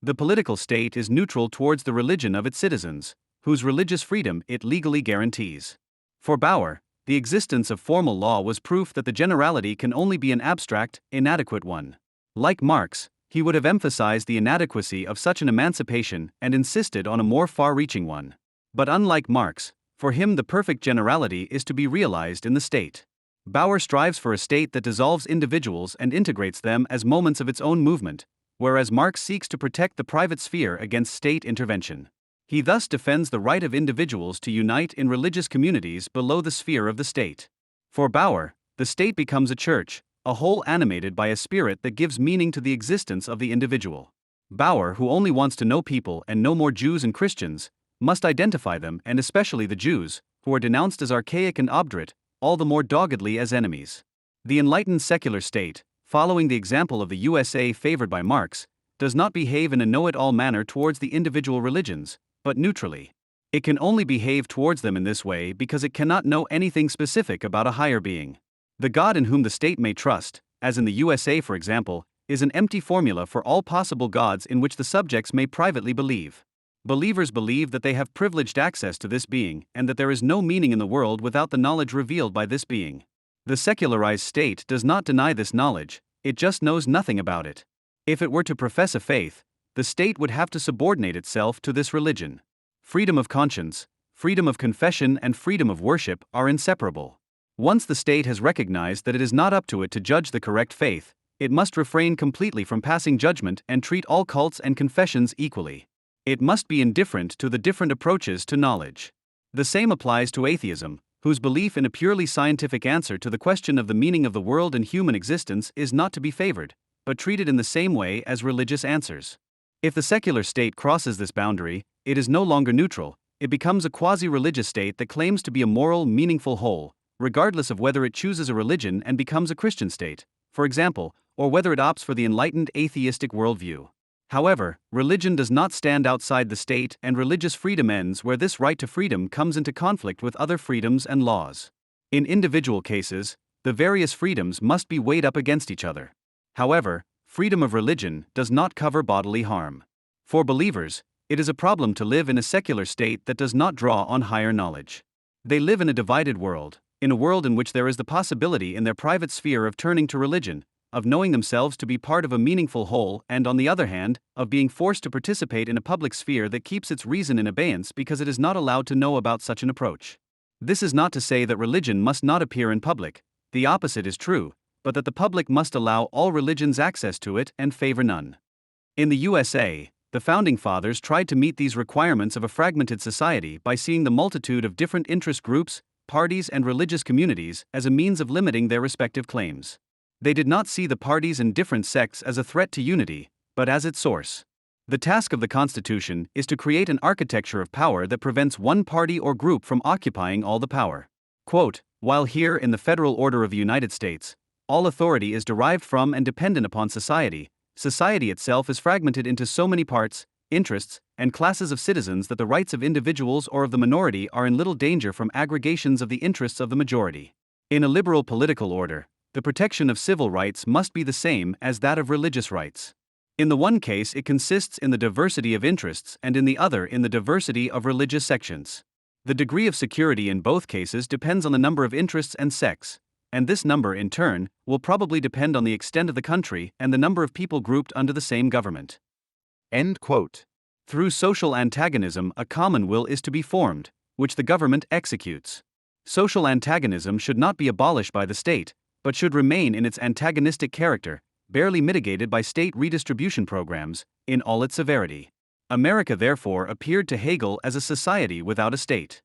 The political state is neutral towards the religion of its citizens, whose religious freedom it legally guarantees. For Bauer, the existence of formal law was proof that the generality can only be an abstract, inadequate one. Like Marx, he would have emphasized the inadequacy of such an emancipation and insisted on a more far-reaching one. But unlike Marx, for him the perfect generality is to be realized in the state. Bauer strives for a state that dissolves individuals and integrates them as moments of its own movement, whereas Marx seeks to protect the private sphere against state intervention. He thus defends the right of individuals to unite in religious communities below the sphere of the state. For Bauer, the state becomes a church, a whole animated by a spirit that gives meaning to the existence of the individual. Bauer, who only wants to know people and no more Jews and Christians, must identify them and especially the Jews, who are denounced as archaic and obdurate, all the more doggedly as enemies. The enlightened secular state, following the example of the USA favored by Marx, does not behave in a know-it-all manner towards the individual religions, but neutrally. It can only behave towards them in this way because it cannot know anything specific about a higher being. The God in whom the state may trust, as in the USA for example, is an empty formula for all possible gods in which the subjects may privately believe. Believers believe that they have privileged access to this being and that there is no meaning in the world without the knowledge revealed by this being. The secularized state does not deny this knowledge, it just knows nothing about it. If it were to profess a faith, the state would have to subordinate itself to this religion. Freedom of conscience, freedom of confession, and freedom of worship are inseparable. Once the state has recognized that it is not up to it to judge the correct faith, it must refrain completely from passing judgment and treat all cults and confessions equally. It must be indifferent to the different approaches to knowledge. The same applies to atheism, whose belief in a purely scientific answer to the question of the meaning of the world and human existence is not to be favored, but treated in the same way as religious answers. If the secular state crosses this boundary, it is no longer neutral, it becomes a quasi-religious state that claims to be a moral, meaningful whole, regardless of whether it chooses a religion and becomes a Christian state, for example, or whether it opts for the enlightened atheistic worldview. However, religion does not stand outside the state, and religious freedom ends where this right to freedom comes into conflict with other freedoms and laws. In individual cases, the various freedoms must be weighed up against each other. However, freedom of religion does not cover bodily harm. For believers, it is a problem to live in a secular state that does not draw on higher knowledge. They live in a divided world, in a world in which there is the possibility in their private sphere of turning to religion, of knowing themselves to be part of a meaningful whole, and on the other hand, of being forced to participate in a public sphere that keeps its reason in abeyance because it is not allowed to know about such an approach. This is not to say that religion must not appear in public, the opposite is true, but that the public must allow all religions access to it and favor none. In the USA, the Founding Fathers tried to meet these requirements of a fragmented society by seeing the multitude of different interest groups, parties, and religious communities as a means of limiting their respective claims. They did not see the parties and different sects as a threat to unity, but as its source. The task of the Constitution is to create an architecture of power that prevents one party or group from occupying all the power. Quote, while here in the Federal Order of the United States, all authority is derived from and dependent upon society, society itself is fragmented into so many parts, interests, and classes of citizens that the rights of individuals or of the minority are in little danger from aggregations of the interests of the majority. In a liberal political order, the protection of civil rights must be the same as that of religious rights. In the one case, it consists in the diversity of interests, and in the other, in the diversity of religious sections. The degree of security in both cases depends on the number of interests and sects, and this number, in turn, will probably depend on the extent of the country and the number of people grouped under the same government. End quote. Through social antagonism, a common will is to be formed, which the government executes. Social antagonism should not be abolished by the state, but should remain in its antagonistic character, barely mitigated by state redistribution programs, in all its severity. America therefore appeared to Hegel as a society without a state.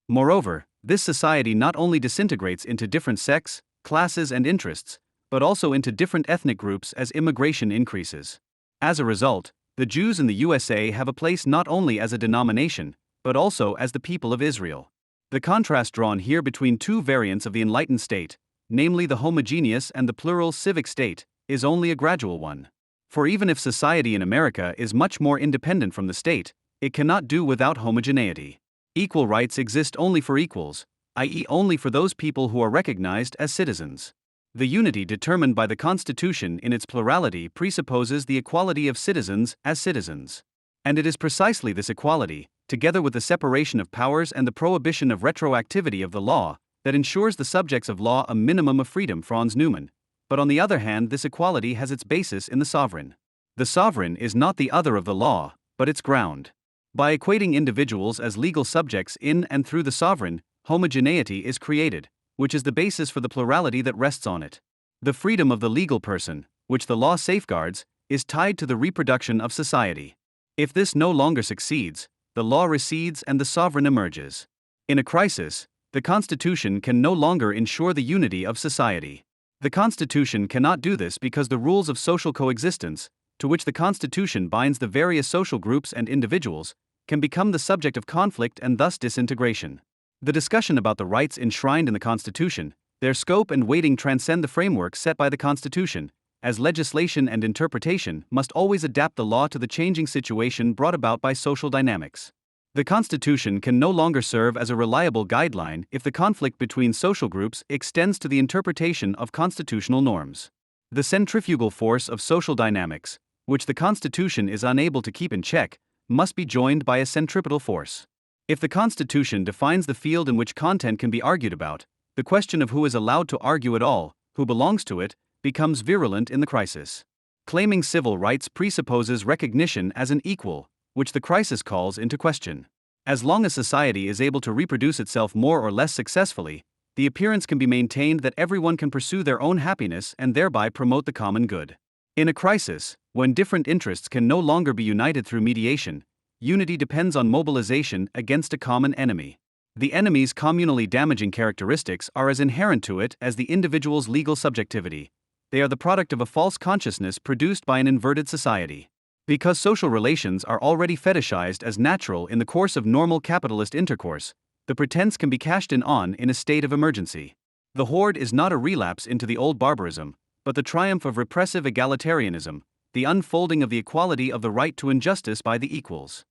Moreover, this society not only disintegrates into different sects, classes, and interests, but also into different ethnic groups as immigration increases. As a result, the Jews in the USA have a place not only as a denomination, but also as the people of Israel. The contrast drawn here between two variants of the enlightened state, namely the homogeneous and the plural civic state, is only a gradual one. For even if society in America is much more independent from the state, it cannot do without homogeneity. Equal rights exist only for equals, i.e., only for those people who are recognized as citizens. The unity determined by the Constitution in its plurality presupposes the equality of citizens as citizens. And it is precisely this equality, together with the separation of powers and the prohibition of retroactivity of the law, that ensures the subjects of law a minimum of freedom, Franz Neumann. But on the other hand, this equality has its basis in the sovereign. The sovereign is not the other of the law, but its ground. By equating individuals as legal subjects in and through the sovereign, homogeneity is created, which is the basis for the plurality that rests on it. The freedom of the legal person, which the law safeguards, is tied to the reproduction of society. If this no longer succeeds, the law recedes and the sovereign emerges. In a crisis, the Constitution can no longer ensure the unity of society. The Constitution cannot do this because the rules of social coexistence, to which the Constitution binds the various social groups and individuals, can become the subject of conflict and thus disintegration. The discussion about the rights enshrined in the Constitution, their scope and weighting transcend the framework set by the Constitution, as legislation and interpretation must always adapt the law to the changing situation brought about by social dynamics. The Constitution can no longer serve as a reliable guideline if the conflict between social groups extends to the interpretation of constitutional norms. The centrifugal force of social dynamics, which the Constitution is unable to keep in check, must be joined by a centripetal force. If the Constitution defines the field in which content can be argued about, the question of who is allowed to argue at all, who belongs to it, becomes virulent in the crisis. Claiming civil rights presupposes recognition as an equal, which the crisis calls into question. As long as society is able to reproduce itself more or less successfully, the appearance can be maintained that everyone can pursue their own happiness and thereby promote the common good. In a crisis, when different interests can no longer be united through mediation, unity depends on mobilization against a common enemy. The enemy's communally damaging characteristics are as inherent to it as the individual's legal subjectivity. They are the product of a false consciousness produced by an inverted society. Because social relations are already fetishized as natural in the course of normal capitalist intercourse, the pretense can be cashed in on in a state of emergency. The horde is not a relapse into the old barbarism, but the triumph of repressive egalitarianism, the unfolding of the equality of the right to injustice by the equals.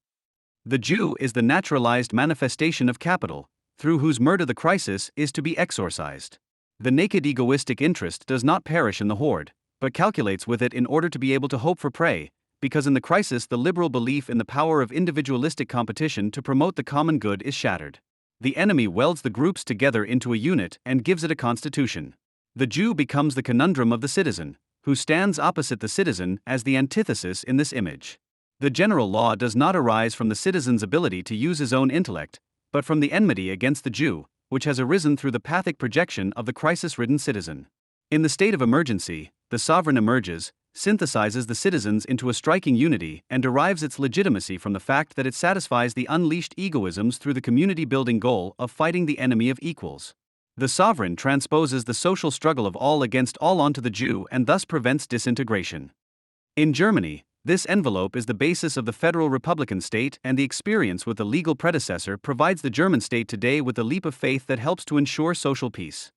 The Jew is the naturalized manifestation of capital, through whose murder the crisis is to be exorcised. The naked egoistic interest does not perish in the horde, but calculates with it in order to be able to hope for prey, because in the crisis the liberal belief in the power of individualistic competition to promote the common good is shattered. The enemy welds the groups together into a unit and gives it a constitution. The Jew becomes the conundrum of the citizen, who stands opposite the citizen as the antithesis in this image. The general law does not arise from the citizen's ability to use his own intellect, but from the enmity against the Jew, which has arisen through the pathic projection of the crisis-ridden citizen. In the state of emergency, the sovereign emerges, synthesizes the citizens into a striking unity, and derives its legitimacy from the fact that it satisfies the unleashed egoisms through the community-building goal of fighting the enemy of equals. The sovereign transposes the social struggle of all against all onto the Jew and thus prevents disintegration. In Germany, this envelope is the basis of the federal republican state, and the experience with the legal predecessor provides the German state today with the leap of faith that helps to ensure social peace.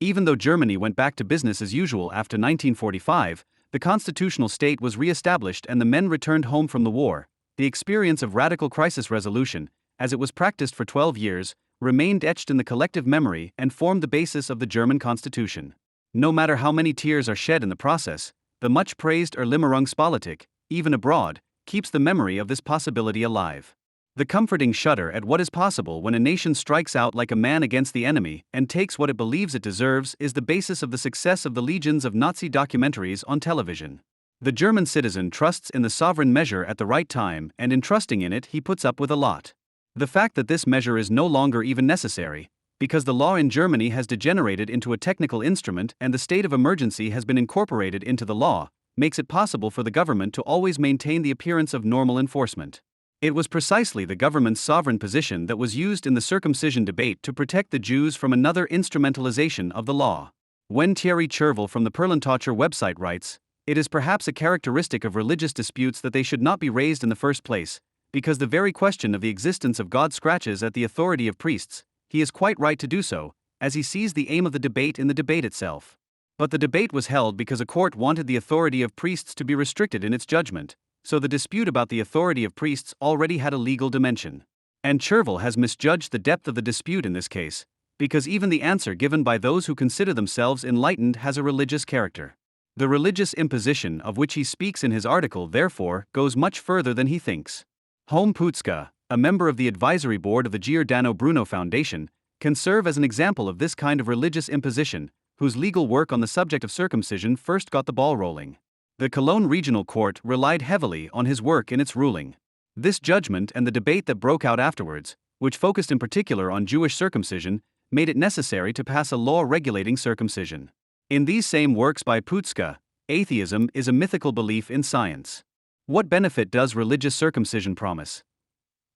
Even though Germany went back to business as usual after 1945, the constitutional state was re-established and the men returned home from the war. The experience of radical crisis resolution, as it was practiced for 12 years, remained etched in the collective memory and formed the basis of the German constitution. No matter how many tears are shed in the process, the much praised Erlimmerungspolitik, even abroad, keeps the memory of this possibility alive. The comforting shudder at what is possible when a nation strikes out like a man against the enemy and takes what it believes it deserves is the basis of the success of the legions of Nazi documentaries on television. The German citizen trusts in the sovereign measure at the right time, and in trusting in it he puts up with a lot. The fact that this measure is no longer even necessary, because the law in Germany has degenerated into a technical instrument and the state of emergency has been incorporated into the law, makes it possible for the government to always maintain the appearance of normal enforcement. It was precisely the government's sovereign position that was used in the circumcision debate to protect the Jews from another instrumentalization of the law. When Thierry Chervel from the Perlentaucher website writes, "It is perhaps a characteristic of religious disputes that they should not be raised in the first place, because the very question of the existence of God scratches at the authority of priests," he is quite right to do so, as he sees the aim of the debate in the debate itself. But the debate was held because a court wanted the authority of priests to be restricted in its judgment, so the dispute about the authority of priests already had a legal dimension. And Chervel has misjudged the depth of the dispute in this case, because even the answer given by those who consider themselves enlightened has a religious character. The religious imposition of which he speaks in his article, therefore, goes much further than he thinks. Holm Putzka, a member of the advisory board of the Giordano Bruno Foundation, can serve as an example of this kind of religious imposition, whose legal work on the subject of circumcision first got the ball rolling. The Cologne Regional Court relied heavily on his work in its ruling. This judgment and the debate that broke out afterwards, which focused in particular on Jewish circumcision, made it necessary to pass a law regulating circumcision. In these same works by Putzka, atheism is a mythical belief in science. What benefit does religious circumcision promise?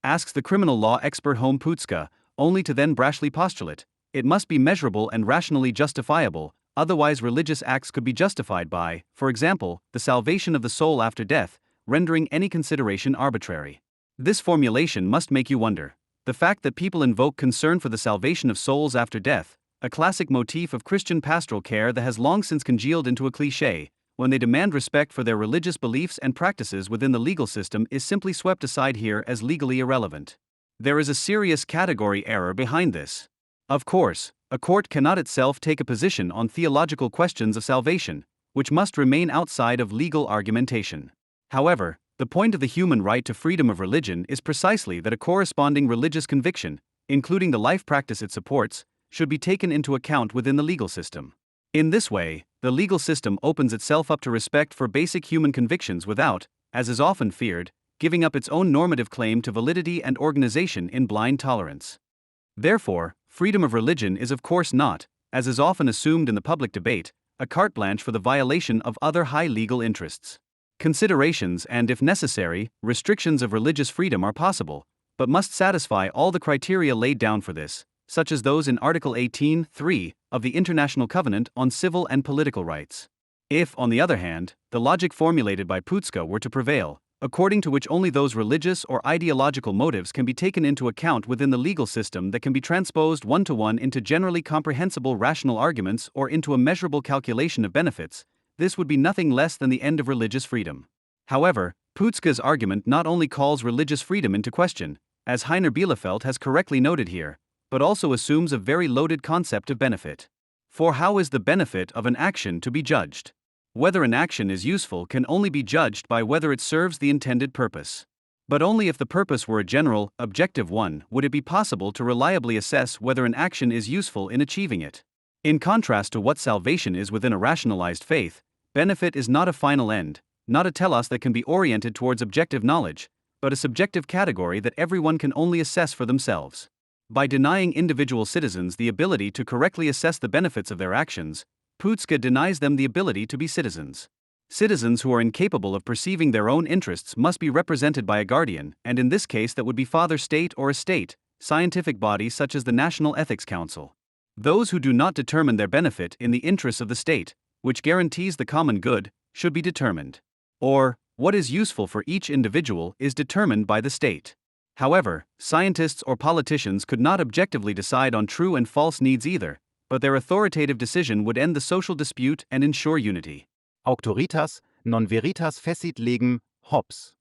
Asks the criminal law expert Holm Putzka, only to then brashly postulate, it must be measurable and rationally justifiable, otherwise religious acts could be justified by, for example, the salvation of the soul after death, rendering any consideration arbitrary. This formulation must make you wonder. The fact that people invoke concern for the salvation of souls after death, a classic motif of Christian pastoral care that has long since congealed into a cliché, when they demand respect for their religious beliefs and practices within the legal system, is simply swept aside here as legally irrelevant. There is a serious category error behind this. Of course, a court cannot itself take a position on theological questions of salvation, which must remain outside of legal argumentation. However, the point of the human right to freedom of religion is precisely that a corresponding religious conviction, including the life practice it supports, should be taken into account within the legal system. In this way, the legal system opens itself up to respect for basic human convictions without, as is often feared, giving up its own normative claim to validity and organization in blind tolerance. Therefore, freedom of religion is of course not, as is often assumed in the public debate, a carte blanche for the violation of other high legal interests. Considerations and, if necessary, restrictions of religious freedom are possible, but must satisfy all the criteria laid down for this, such as those in Article 18(3) of the International Covenant on Civil and Political Rights. If, on the other hand, the logic formulated by Putzka were to prevail, according to which only those religious or ideological motives can be taken into account within the legal system that can be transposed one-to-one into generally comprehensible rational arguments or into a measurable calculation of benefits, this would be nothing less than the end of religious freedom. However, Putzka's argument not only calls religious freedom into question, as Heiner Bielefeld has correctly noted here, but also assumes a very loaded concept of benefit. For how is the benefit of an action to be judged? Whether an action is useful can only be judged by whether it serves the intended purpose. But only if the purpose were a general, objective one would it be possible to reliably assess whether an action is useful in achieving it. In contrast to what salvation is within a rationalized faith, benefit is not a final end, not a telos that can be oriented towards objective knowledge, but a subjective category that everyone can only assess for themselves. By denying individual citizens the ability to correctly assess the benefits of their actions, Putzka denies them the ability to be citizens. Citizens who are incapable of perceiving their own interests must be represented by a guardian, and in this case that would be Father State or a state, scientific body such as the National Ethics Council. Those who do not determine their benefit in the interests of the state, which guarantees the common good, should be determined. Or, what is useful for each individual is determined by the state. However, scientists or politicians could not objectively decide on true and false needs either, but their authoritative decision would end the social dispute and ensure unity. Auctoritas non veritas fecit legem, HOBBES.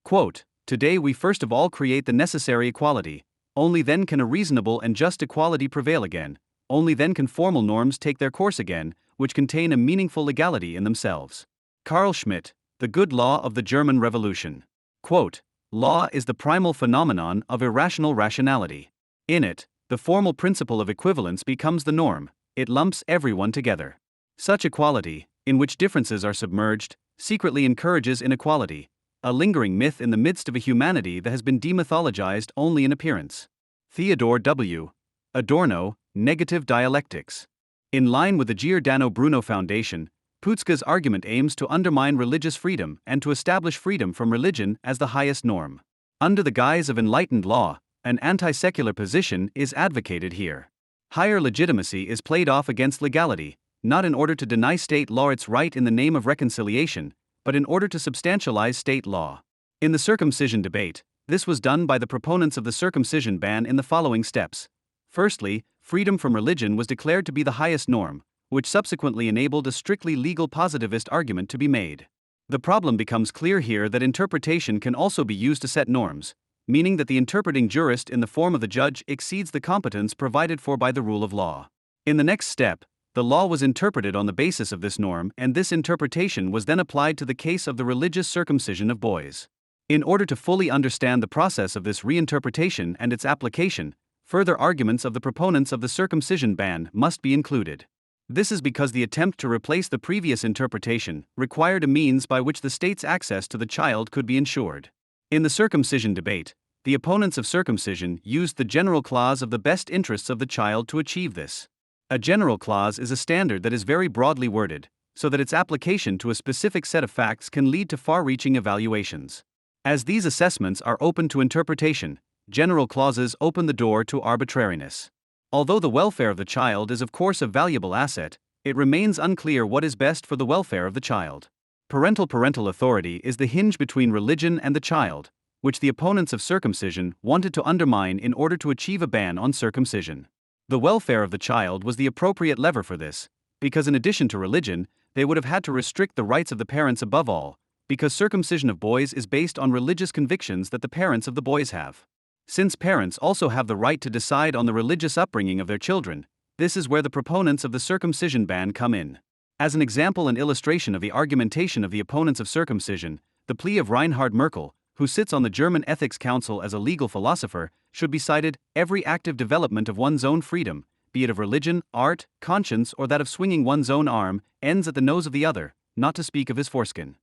Quote, "Today we first of all create the necessary equality, only then can a reasonable and just equality prevail again, only then can formal norms take their course again, which contain a meaningful legality in themselves." Carl Schmitt, The Good Law of the German Revolution. Quote, "Law is the primal phenomenon of irrational rationality. In it, the formal principle of equivalence becomes the norm, it lumps everyone together. Such equality, in which differences are submerged, secretly encourages inequality, a lingering myth in the midst of a humanity that has been demythologized only in appearance." Theodore W. Adorno, Negative Dialectics. In line with the Giordano Bruno Foundation, Putzka's argument aims to undermine religious freedom and to establish freedom from religion as the highest norm. Under the guise of enlightened law, an anti-secular position is advocated here. Higher legitimacy is played off against legality, not in order to deny state law its right in the name of reconciliation, but in order to substantialize state law. In the circumcision debate, this was done by the proponents of the circumcision ban in the following steps. Firstly, freedom from religion was declared to be the highest norm, which subsequently enabled a strictly legal positivist argument to be made. The problem becomes clear here that interpretation can also be used to set norms, meaning that the interpreting jurist in the form of the judge exceeds the competence provided for by the rule of law. In the next step, the law was interpreted on the basis of this norm, and this interpretation was then applied to the case of the religious circumcision of boys. In order to fully understand the process of this reinterpretation and its application, further arguments of the proponents of the circumcision ban must be included. This is because the attempt to replace the previous interpretation required a means by which the state's access to the child could be ensured. In the circumcision debate, the opponents of circumcision used the general clause of the best interests of the child to achieve this. A general clause is a standard that is very broadly worded, so that its application to a specific set of facts can lead to far-reaching evaluations. As these assessments are open to interpretation, general clauses open the door to arbitrariness. Although the welfare of the child is of course a valuable asset, it remains unclear what is best for the welfare of the child. Parental authority is the hinge between religion and the child, which the opponents of circumcision wanted to undermine in order to achieve a ban on circumcision. The welfare of the child was the appropriate lever for this, because in addition to religion, they would have had to restrict the rights of the parents above all, because circumcision of boys is based on religious convictions that the parents of the boys have. Since parents also have the right to decide on the religious upbringing of their children, this is where the proponents of the circumcision ban come in. As an example and illustration of the argumentation of the opponents of circumcision, the plea of Reinhard Merkel, who sits on the German Ethics Council as a legal philosopher, should be cited: every active development of one's own freedom, be it of religion, art, conscience, or that of swinging one's own arm, ends at the nose of the other, not to speak of his foreskin.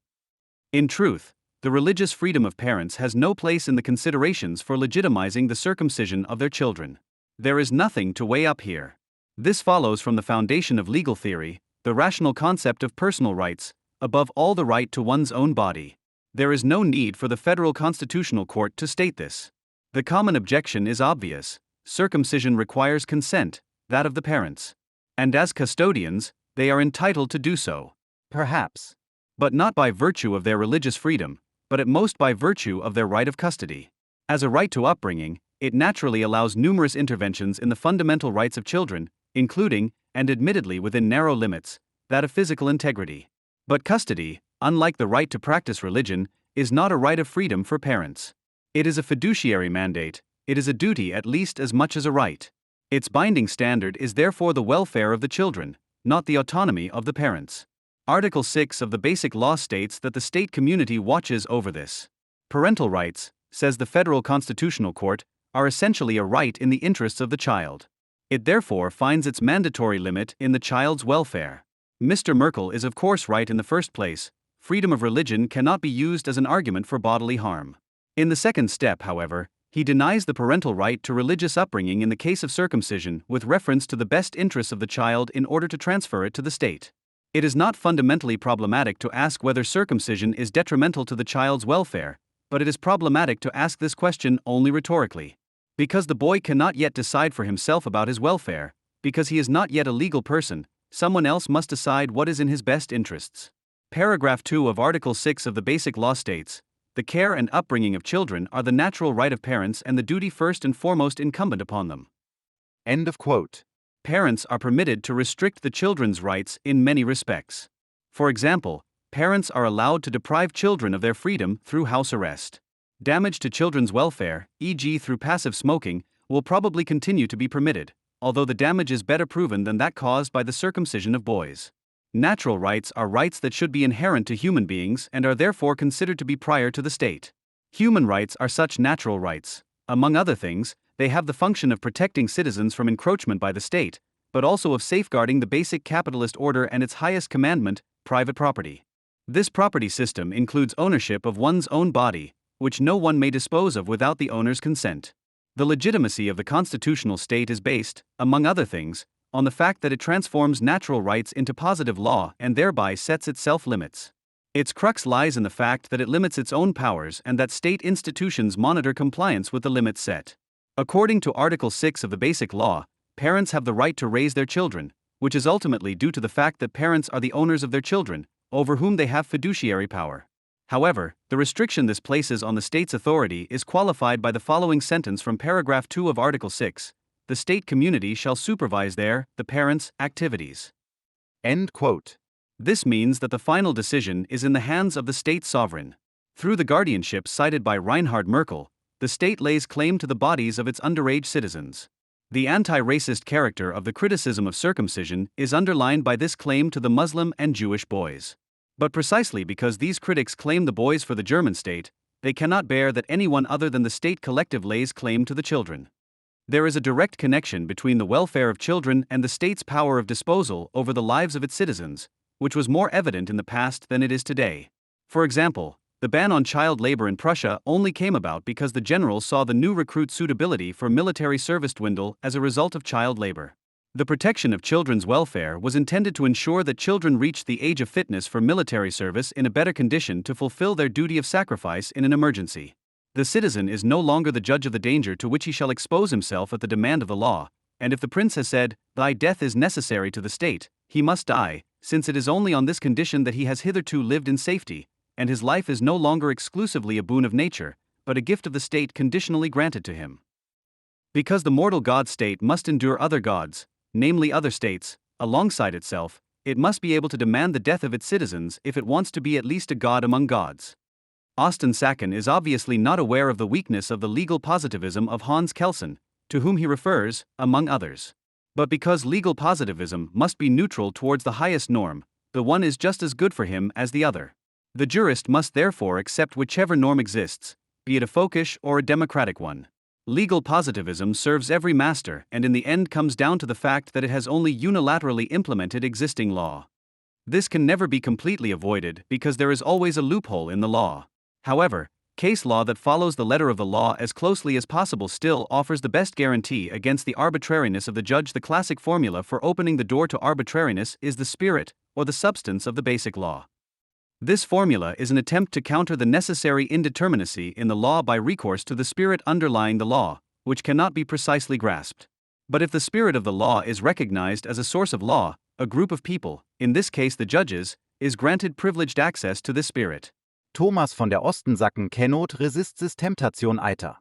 In truth, the religious freedom of parents has no place in the considerations for legitimizing the circumcision of their children. There is nothing to weigh up here. This follows from the foundation of legal theory, the rational concept of personal rights, above all the right to one's own body. There is no need for the Federal Constitutional Court to state this. The common objection is obvious: circumcision requires consent, that of the parents. And as custodians, they are entitled to do so. Perhaps. But not by virtue of their religious freedom, but at most by virtue of their right of custody. As a right to upbringing, it naturally allows numerous interventions in the fundamental rights of children, including, and admittedly within narrow limits, that of physical integrity. But custody, unlike the right to practice religion, is not a right of freedom for parents. It is a fiduciary mandate, it is a duty at least as much as a right. Its binding standard is therefore the welfare of the children, not the autonomy of the parents. Article 6 of the Basic Law states that the state community watches over this. Parental rights, says the Federal Constitutional Court, are essentially a right in the interests of the child. It therefore finds its mandatory limit in the child's welfare. Mr. Merkel is of course right in the first place: freedom of religion cannot be used as an argument for bodily harm. In the second step, however, he denies the parental right to religious upbringing in the case of circumcision with reference to the best interests of the child in order to transfer it to the state. It is not fundamentally problematic to ask whether circumcision is detrimental to the child's welfare, but it is problematic to ask this question only rhetorically. Because the boy cannot yet decide for himself about his welfare, because he is not yet a legal person, someone else must decide what is in his best interests. Paragraph 2 of Article 6 of the Basic Law states: the care and upbringing of children are the natural right of parents and the duty first and foremost incumbent upon them. End of quote. Parents are permitted to restrict the children's rights in many respects. For example, parents are allowed to deprive children of their freedom through house arrest. Damage to children's welfare, e.g. through passive smoking, will probably continue to be permitted, although the damage is better proven than that caused by the circumcision of boys. Natural rights are rights that should be inherent to human beings and are therefore considered to be prior to the state. Human rights are such natural rights. Among other things, they have the function of protecting citizens from encroachment by the state, but also of safeguarding the basic capitalist order and its highest commandment, private property. This property system includes ownership of one's own body, which no one may dispose of without the owner's consent. The legitimacy of the constitutional state is based, among other things, on the fact that it transforms natural rights into positive law and thereby sets itself limits. Its crux lies in the fact that it limits its own powers and that state institutions monitor compliance with the limits set. According to Article 6 of the Basic Law, parents have the right to raise their children, which is ultimately due to the fact that parents are the owners of their children, over whom they have fiduciary power. However, the restriction this places on the state's authority is qualified by the following sentence from paragraph 2 of Article 6: the state community shall supervise the parents' activities. End quote. This means that the final decision is in the hands of the state sovereign. Through the guardianship cited by Reinhard Merkel, the state lays claim to the bodies of its underage citizens. The anti-racist character of the criticism of circumcision is underlined by this claim to the Muslim and Jewish boys. But precisely because these critics claim the boys for the German state, they cannot bear that anyone other than the state collective lays claim to the children. There is a direct connection between the welfare of children and the state's power of disposal over the lives of its citizens, which was more evident in the past than it is today. For example, the ban on child labor in Prussia only came about because the generals saw the new recruit suitability for military service dwindle as a result of child labor. The protection of children's welfare was intended to ensure that children reached the age of fitness for military service in a better condition to fulfill their duty of sacrifice in an emergency. The citizen is no longer the judge of the danger to which he shall expose himself at the demand of the law, and if the prince has said, "Thy death is necessary to the state," he must die, since it is only on this condition that he has hitherto lived in safety, and his life is no longer exclusively a boon of nature, but a gift of the state conditionally granted to him. Because the mortal god state must endure other gods, namely other states, alongside itself, it must be able to demand the death of its citizens if it wants to be at least a god among gods. Austin Sacken is obviously not aware of the weakness of the legal positivism of Hans Kelsen, to whom he refers, among others. But because legal positivism must be neutral towards the highest norm, the one is just as good for him as the other. The jurist must therefore accept whichever norm exists, be it a folkish or a democratic one. Legal positivism serves every master and in the end comes down to the fact that it has only unilaterally implemented existing law. This can never be completely avoided because there is always a loophole in the law. However, case law that follows the letter of the law as closely as possible still offers the best guarantee against the arbitrariness of the judge. The classic formula for opening the door to arbitrariness is the spirit, or the substance of the basic law. This formula is an attempt to counter the necessary indeterminacy in the law by recourse to the spirit underlying the law, which cannot be precisely grasped. But if the spirit of the law is recognized as a source of law, a group of people, in this case the judges, is granted privileged access to this spirit. Thomas von der Ostensacken cannot resist this temptation either.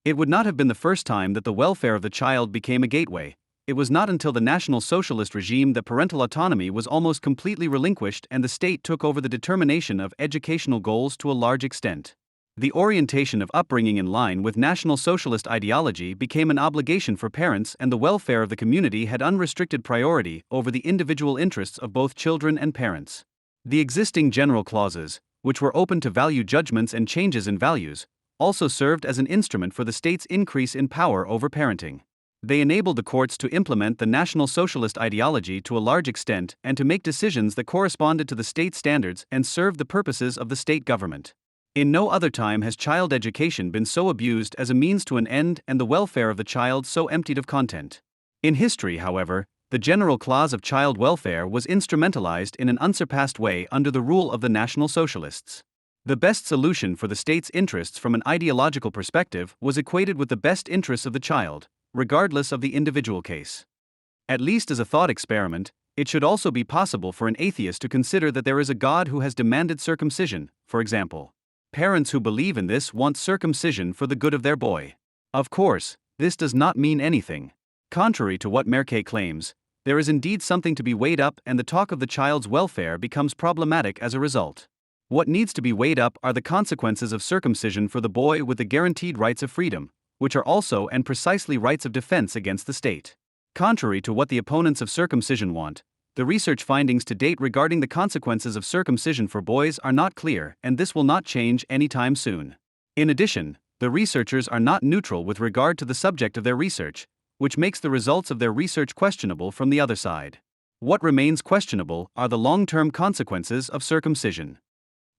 It would not have been the first time that the welfare of the child became a gateway. It was not until the National Socialist regime that parental autonomy was almost completely relinquished and the state took over the determination of educational goals to a large extent. The orientation of upbringing in line with National Socialist ideology became an obligation for parents, and the welfare of the community had unrestricted priority over the individual interests of both children and parents. The existing general clauses, which were open to value judgments and changes in values, also served as an instrument for the state's increase in power over parenting. They enabled the courts to implement the National Socialist ideology to a large extent and to make decisions that corresponded to the state standards and served the purposes of the state government. In no other time has child education been so abused as a means to an end and the welfare of the child so emptied of content. In history, however, the general clause of child welfare was instrumentalized in an unsurpassed way under the rule of the National Socialists. The best solution for the state's interests from an ideological perspective was equated with the best interests of the child, regardless of the individual case. At least as a thought experiment, it should also be possible for an atheist to consider that there is a God who has demanded circumcision, for example. Parents who believe in this want circumcision for the good of their boy. Of course, this does not mean anything. Contrary to what Merkel claims, there is indeed something to be weighed up, and the talk of the child's welfare becomes problematic as a result. What needs to be weighed up are the consequences of circumcision for the boy with the guaranteed rights of freedom, which are also and precisely rights of defense against the state. Contrary to what the opponents of circumcision want, the research findings to date regarding the consequences of circumcision for boys are not clear, and this will not change anytime soon. In addition, the researchers are not neutral with regard to the subject of their research, which makes the results of their research questionable from the other side. What remains questionable are the long-term consequences of circumcision.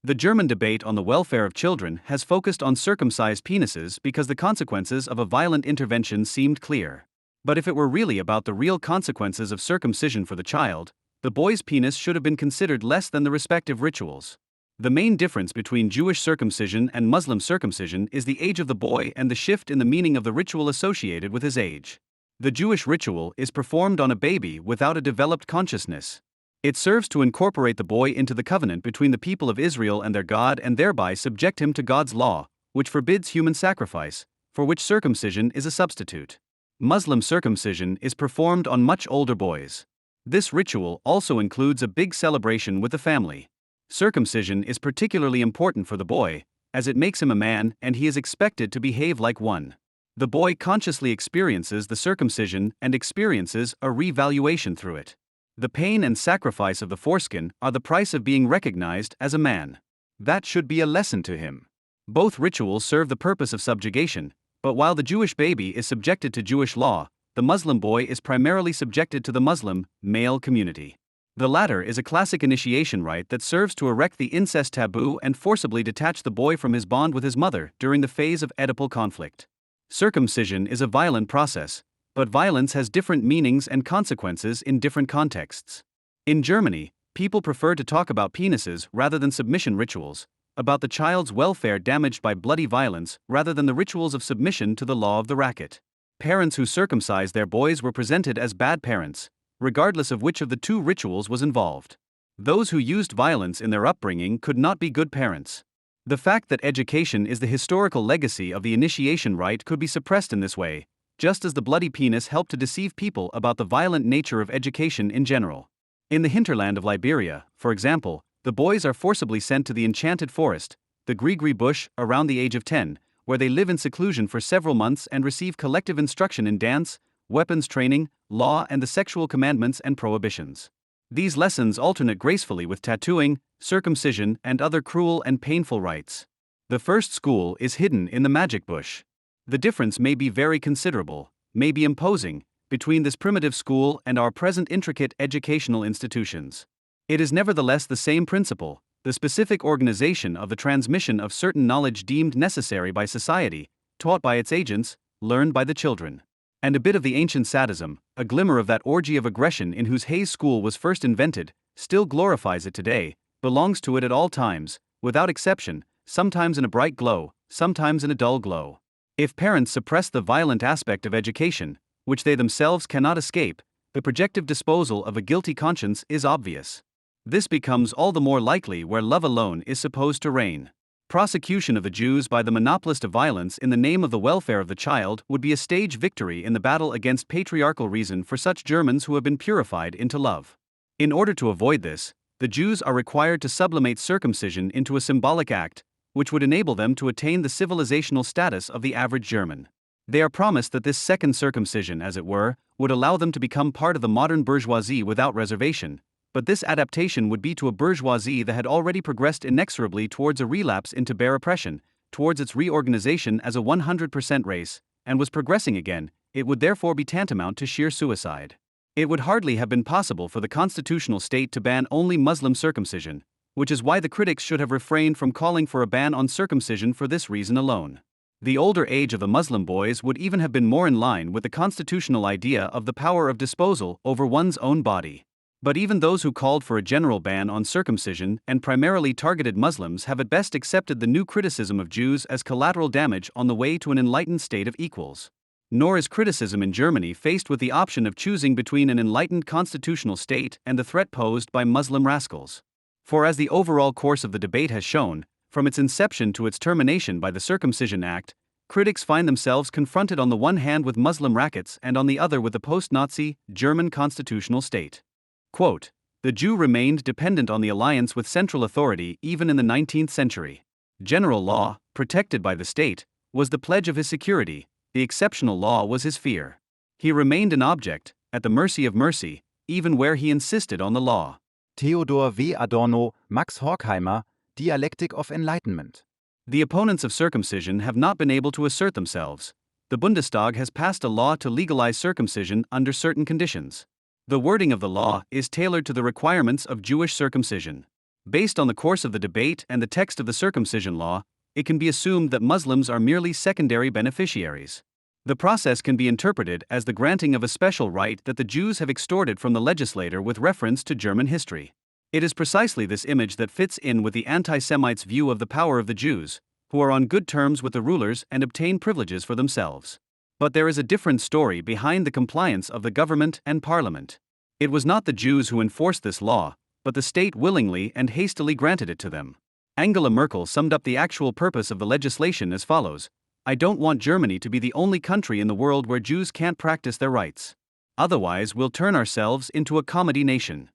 The German debate on the welfare of children has focused on circumcised penises because the consequences of a violent intervention seemed clear. But if it were really about the real consequences of circumcision for the child, the boy's penis should have been considered less than the respective rituals. The main difference between Jewish circumcision and Muslim circumcision is the age of the boy and the shift in the meaning of the ritual associated with his age. The Jewish ritual is performed on a baby without a developed consciousness. It serves to incorporate the boy into the covenant between the people of Israel and their God and thereby subject him to God's law, which forbids human sacrifice, for which circumcision is a substitute. Muslim circumcision is performed on much older boys. This ritual also includes a big celebration with the family. Circumcision is particularly important for the boy, as it makes him a man and he is expected to behave like one. The boy consciously experiences the circumcision and experiences a revaluation through it. The pain and sacrifice of the foreskin are the price of being recognized as a man. That should be a lesson to him. Both rituals serve the purpose of subjugation, but while the Jewish baby is subjected to Jewish law, the Muslim boy is primarily subjected to the Muslim, male community. The latter is a classic initiation rite that serves to erect the incest taboo and forcibly detach the boy from his bond with his mother during the phase of Oedipal conflict. Circumcision is a violent process, but violence has different meanings and consequences in different contexts. In Germany, people prefer to talk about penises rather than submission rituals, about the child's welfare damaged by bloody violence rather than the rituals of submission to the law of the racket. Parents who circumcised their boys were presented as bad parents, regardless of which of the two rituals was involved. Those who used violence in their upbringing could not be good parents. The fact that education is the historical legacy of the initiation rite could be suppressed in this way, just as the bloody penis helped to deceive people about the violent nature of education in general. In the hinterland of Liberia, for example, the boys are forcibly sent to the enchanted forest, the Grigri bush, around the age of 10, where they live in seclusion for several months and receive collective instruction in dance, weapons training, law and the sexual commandments and prohibitions. These lessons alternate gracefully with tattooing, circumcision, and other cruel and painful rites. The first school is hidden in the magic bush. The difference may be very considerable, may be imposing, between this primitive school and our present intricate educational institutions. It is nevertheless the same principle, the specific organization of the transmission of certain knowledge deemed necessary by society, taught by its agents, learned by the children. And a bit of the ancient sadism, a glimmer of that orgy of aggression in whose Hayes school was first invented, still glorifies it today, belongs to it at all times, without exception, sometimes in a bright glow, sometimes in a dull glow. If parents suppress the violent aspect of education, which they themselves cannot escape, the projective disposal of a guilty conscience is obvious. This becomes all the more likely where love alone is supposed to reign. Prosecution of the Jews by the monopolist of violence in the name of the welfare of the child would be a stage victory in the battle against patriarchal reason for such Germans who have been purified into love. In order to avoid this, the Jews are required to sublimate circumcision into a symbolic act, which would enable them to attain the civilizational status of the average German. They are promised that this second circumcision, as it were, would allow them to become part of the modern bourgeoisie without reservation, but this adaptation would be to a bourgeoisie that had already progressed inexorably towards a relapse into bare oppression, towards its reorganization as a 100% race, and was progressing again. It would therefore be tantamount to sheer suicide. It would hardly have been possible for the constitutional state to ban only Muslim circumcision, which is why the critics should have refrained from calling for a ban on circumcision for this reason alone. The older age of the Muslim boys would even have been more in line with the constitutional idea of the power of disposal over one's own body. But even those who called for a general ban on circumcision and primarily targeted Muslims have at best accepted the new criticism of Jews as collateral damage on the way to an enlightened state of equals. Nor is criticism in Germany faced with the option of choosing between an enlightened constitutional state and the threat posed by Muslim rascals. For as the overall course of the debate has shown, from its inception to its termination by the Circumcision Act, critics find themselves confronted on the one hand with Muslim rackets and on the other with the post-Nazi German constitutional state. Quote, "The Jew remained dependent on the alliance with central authority even in the 19th century. General law, protected by the state, was the pledge of his security, the exceptional law was his fear. He remained an object, at the mercy of mercy, even where he insisted on the law." Theodor W. Adorno, Max Horkheimer, Dialectic of Enlightenment. The opponents of circumcision have not been able to assert themselves. The Bundestag has passed a law to legalize circumcision under certain conditions. The wording of the law is tailored to the requirements of Jewish circumcision. Based on the course of the debate and the text of the circumcision law, it can be assumed that Muslims are merely secondary beneficiaries. The process can be interpreted as the granting of a special right that the Jews have extorted from the legislator with reference to German history. It is precisely this image that fits in with the anti-Semites' view of the power of the Jews, who are on good terms with the rulers and obtain privileges for themselves. But there is a different story behind the compliance of the government and parliament. It was not the Jews who enforced this law, but the state willingly and hastily granted it to them. Angela Merkel summed up the actual purpose of the legislation as follows: "I don't want Germany to be the only country in the world where Jews can't practice their rights. Otherwise we'll turn ourselves into a comedy nation."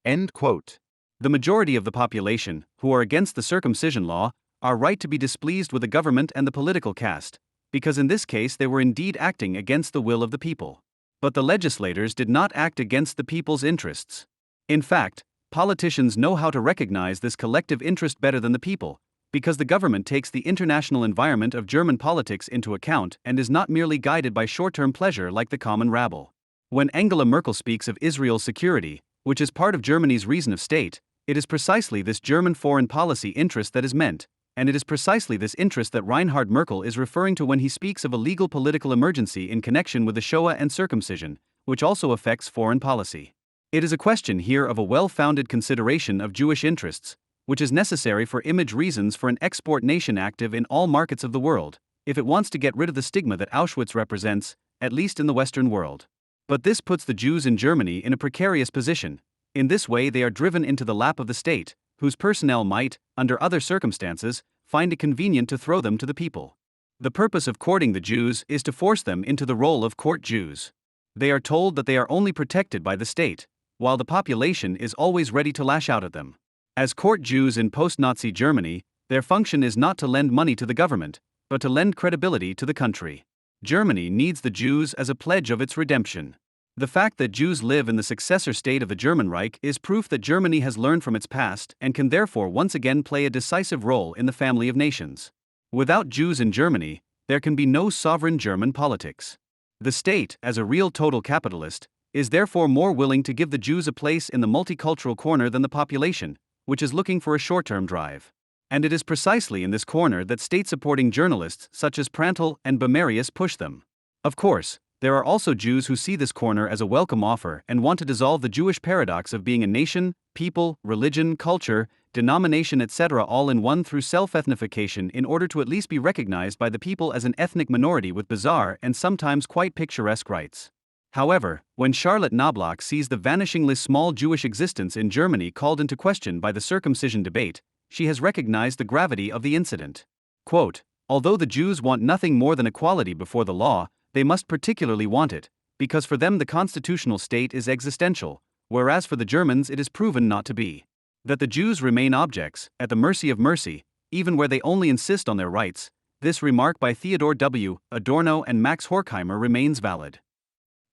End quote. The majority of the population, who are against the circumcision law, are right to be displeased with the government and the political caste, because in this case they were indeed acting against the will of the people. But the legislators did not act against the people's interests. In fact, politicians know how to recognize this collective interest better than the people, because the government takes the international environment of German politics into account and is not merely guided by short-term pleasure like the common rabble. When Angela Merkel speaks of Israel's security, which is part of Germany's reason of state, it is precisely this German foreign policy interest that is meant, and it is precisely this interest that Reinhard Merkel is referring to when he speaks of a legal political emergency in connection with the Shoah and circumcision, which also affects foreign policy. It is a question here of a well-founded consideration of Jewish interests, which is necessary for image reasons for an export nation active in all markets of the world, if it wants to get rid of the stigma that Auschwitz represents, at least in the Western world. But this puts the Jews in Germany in a precarious position. In this way they are driven into the lap of the state, whose personnel might, under other circumstances, find it convenient to throw them to the people. The purpose of courting the Jews is to force them into the role of court Jews. They are told that they are only protected by the state, while the population is always ready to lash out at them. As court Jews in post-Nazi Germany, their function is not to lend money to the government, but to lend credibility to the country. Germany needs the Jews as a pledge of its redemption. The fact that Jews live in the successor state of the German Reich is proof that Germany has learned from its past and can therefore once again play a decisive role in the family of nations. Without Jews in Germany, there can be no sovereign German politics. The state, as a real total capitalist, is therefore more willing to give the Jews a place in the multicultural corner than the population, which is looking for a short-term drive. And it is precisely in this corner that state-supporting journalists such as Prantl and Bamarius push them. Of course, there are also Jews who see this corner as a welcome offer and want to dissolve the Jewish paradox of being a nation, people, religion, culture, denomination, etc. all in one through self-ethnification in order to at least be recognized by the people as an ethnic minority with bizarre and sometimes quite picturesque rights. However, when Charlotte Knobloch sees the vanishingly small Jewish existence in Germany called into question by the circumcision debate, she has recognized the gravity of the incident. Quote, "Although the Jews want nothing more than equality before the law, they must particularly want it, because for them the constitutional state is existential, whereas for the Germans it is proven not to be. That the Jews remain objects, at the mercy of mercy, even where they only insist on their rights, this remark by Theodore W. Adorno and Max Horkheimer remains valid."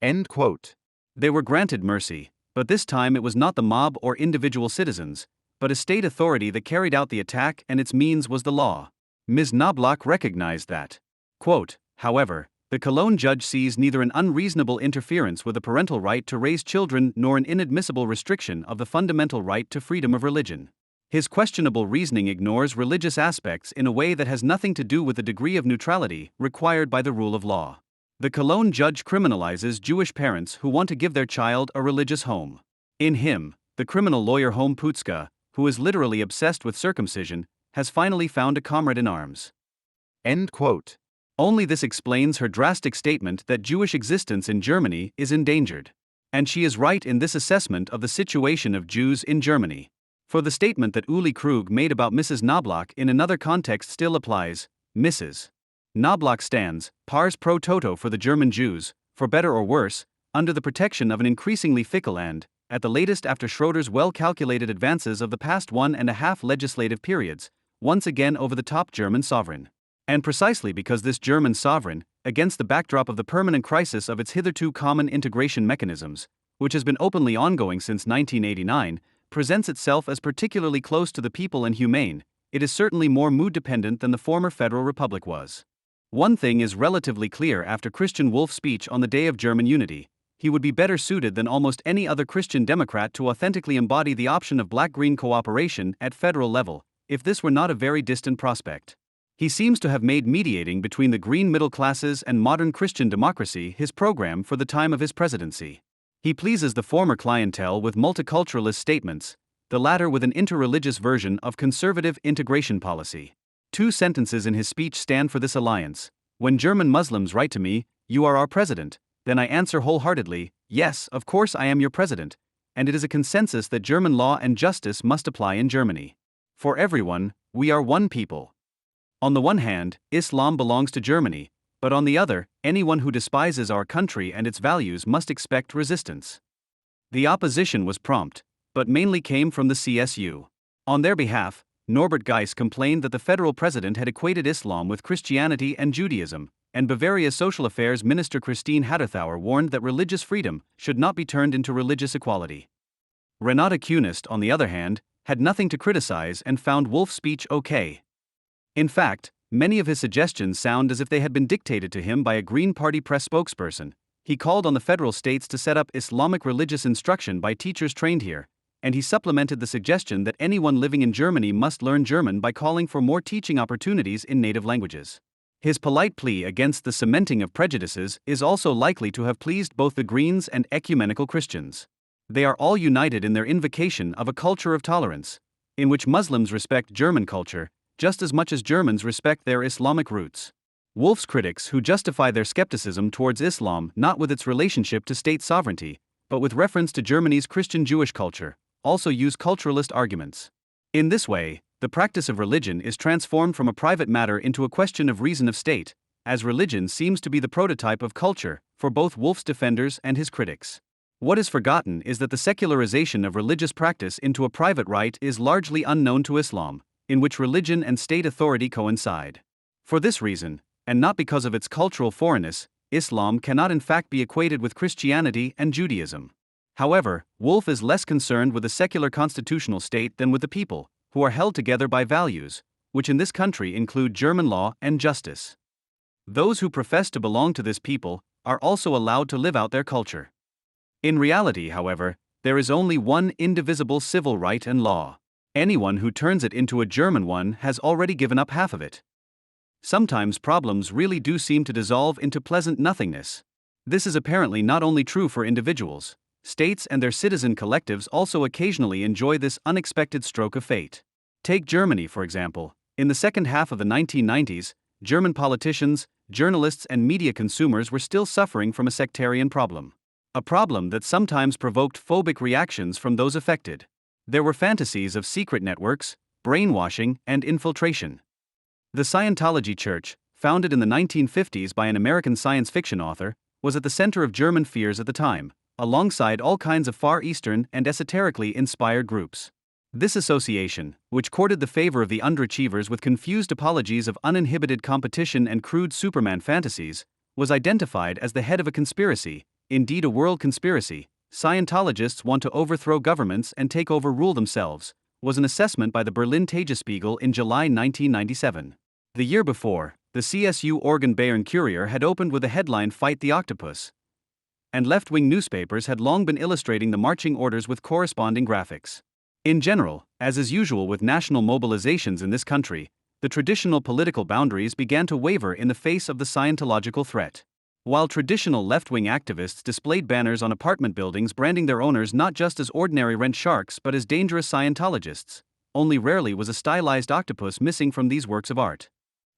End quote. They were granted mercy, but this time it was not the mob or individual citizens, but a state authority that carried out the attack, and its means was the law. Ms. Knobloch recognized that. Quote, "However, the Cologne judge sees neither an unreasonable interference with the parental right to raise children nor an inadmissible restriction of the fundamental right to freedom of religion. His questionable reasoning ignores religious aspects in a way that has nothing to do with the degree of neutrality required by the rule of law. The Cologne judge criminalizes Jewish parents who want to give their child a religious home. In him, the criminal lawyer Home Putzka, who is literally obsessed with circumcision, has finally found a comrade in arms." End quote. Only this explains her drastic statement that Jewish existence in Germany is endangered. And she is right in this assessment of the situation of Jews in Germany. For the statement that Uli Krug made about Mrs. Knobloch in another context still applies. Mrs. Knobloch stands, pars pro toto for the German Jews, for better or worse, under the protection of an increasingly fickle and, at the latest after Schroeder's well-calculated advances of the past 1.5 legislative periods, once again over the top German sovereign. And precisely because this German sovereign, against the backdrop of the permanent crisis of its hitherto common integration mechanisms, which has been openly ongoing since 1989, presents itself as particularly close to the people and humane, it is certainly more mood-dependent than the former Federal Republic was. One thing is relatively clear after Christian Wolff's speech on the Day of German Unity: he would be better suited than almost any other Christian Democrat to authentically embody the option of black-green cooperation at federal level, if this were not a very distant prospect. He seems to have made mediating between the green middle classes and modern Christian democracy his program for the time of his presidency. He pleases the former clientele with multiculturalist statements, the latter with an interreligious version of conservative integration policy. 2 sentences in his speech stand for this alliance. "When German Muslims write to me, 'You are our president,' then I answer wholeheartedly, 'Yes, of course I am your president,' and it is a consensus that German law and justice must apply in Germany. For everyone, we are one people. On the one hand, Islam belongs to Germany, but on the other, anyone who despises our country and its values must expect resistance." The opposition was prompt, but mainly came from the CSU. On their behalf, Norbert Geiss complained that the federal president had equated Islam with Christianity and Judaism, and Bavaria's Social Affairs Minister Christine Haderthauer warned that religious freedom should not be turned into religious equality. Renate Kunist, on the other hand, had nothing to criticize and found Wolff's speech okay. In fact, many of his suggestions sound as if they had been dictated to him by a Green Party press spokesperson. He called on the federal states to set up Islamic religious instruction by teachers trained here, and he supplemented the suggestion that anyone living in Germany must learn German by calling for more teaching opportunities in native languages. His polite plea against the cementing of prejudices is also likely to have pleased both the Greens and ecumenical Christians. They are all united in their invocation of a culture of tolerance, in which Muslims respect German culture, just as much as Germans respect their Islamic roots. Wolff's critics, who justify their skepticism towards Islam not with its relationship to state sovereignty, but with reference to Germany's Christian-Jewish culture, also use culturalist arguments. In this way, the practice of religion is transformed from a private matter into a question of reason of state, as religion seems to be the prototype of culture for both Wolff's defenders and his critics. What is forgotten is that the secularization of religious practice into a private right is largely unknown to Islam, in which religion and state authority coincide. For this reason, and not because of its cultural foreignness, Islam cannot in fact be equated with Christianity and Judaism. However, Wolff is less concerned with a secular constitutional state than with the people, who are held together by values, which in this country include German law and justice. Those who profess to belong to this people are also allowed to live out their culture. In reality, however, there is only one indivisible civil right and law. Anyone who turns it into a German one has already given up half of it. Sometimes problems really do seem to dissolve into pleasant nothingness. This is apparently not only true for individuals. States and their citizen collectives also occasionally enjoy this unexpected stroke of fate. Take Germany, for example. In the second half of the 1990s, German politicians, journalists, and media consumers were still suffering from a sectarian problem. A problem that sometimes provoked phobic reactions from those affected. There were fantasies of secret networks, brainwashing, and infiltration. The Scientology Church, founded in the 1950s by an American science fiction author, was at the center of German fears at the time, alongside all kinds of Far Eastern and esoterically inspired groups. This association, which courted the favor of the underachievers with confused apologies of uninhibited competition and crude Superman fantasies, was identified as the head of a conspiracy, indeed a world conspiracy. Scientologists want to overthrow governments and take over rule themselves, was an assessment by the Berlin Tagesspiegel in July 1997. The year before, the CSU organ Bayern Courier had opened with the headline "Fight the Octopus," and left-wing newspapers had long been illustrating the marching orders with corresponding graphics. In general, as is usual with national mobilizations in this country, the traditional political boundaries began to waver in the face of the Scientological threat. While traditional left-wing activists displayed banners on apartment buildings branding their owners not just as ordinary rent sharks but as dangerous Scientologists, only rarely was a stylized octopus missing from these works of art.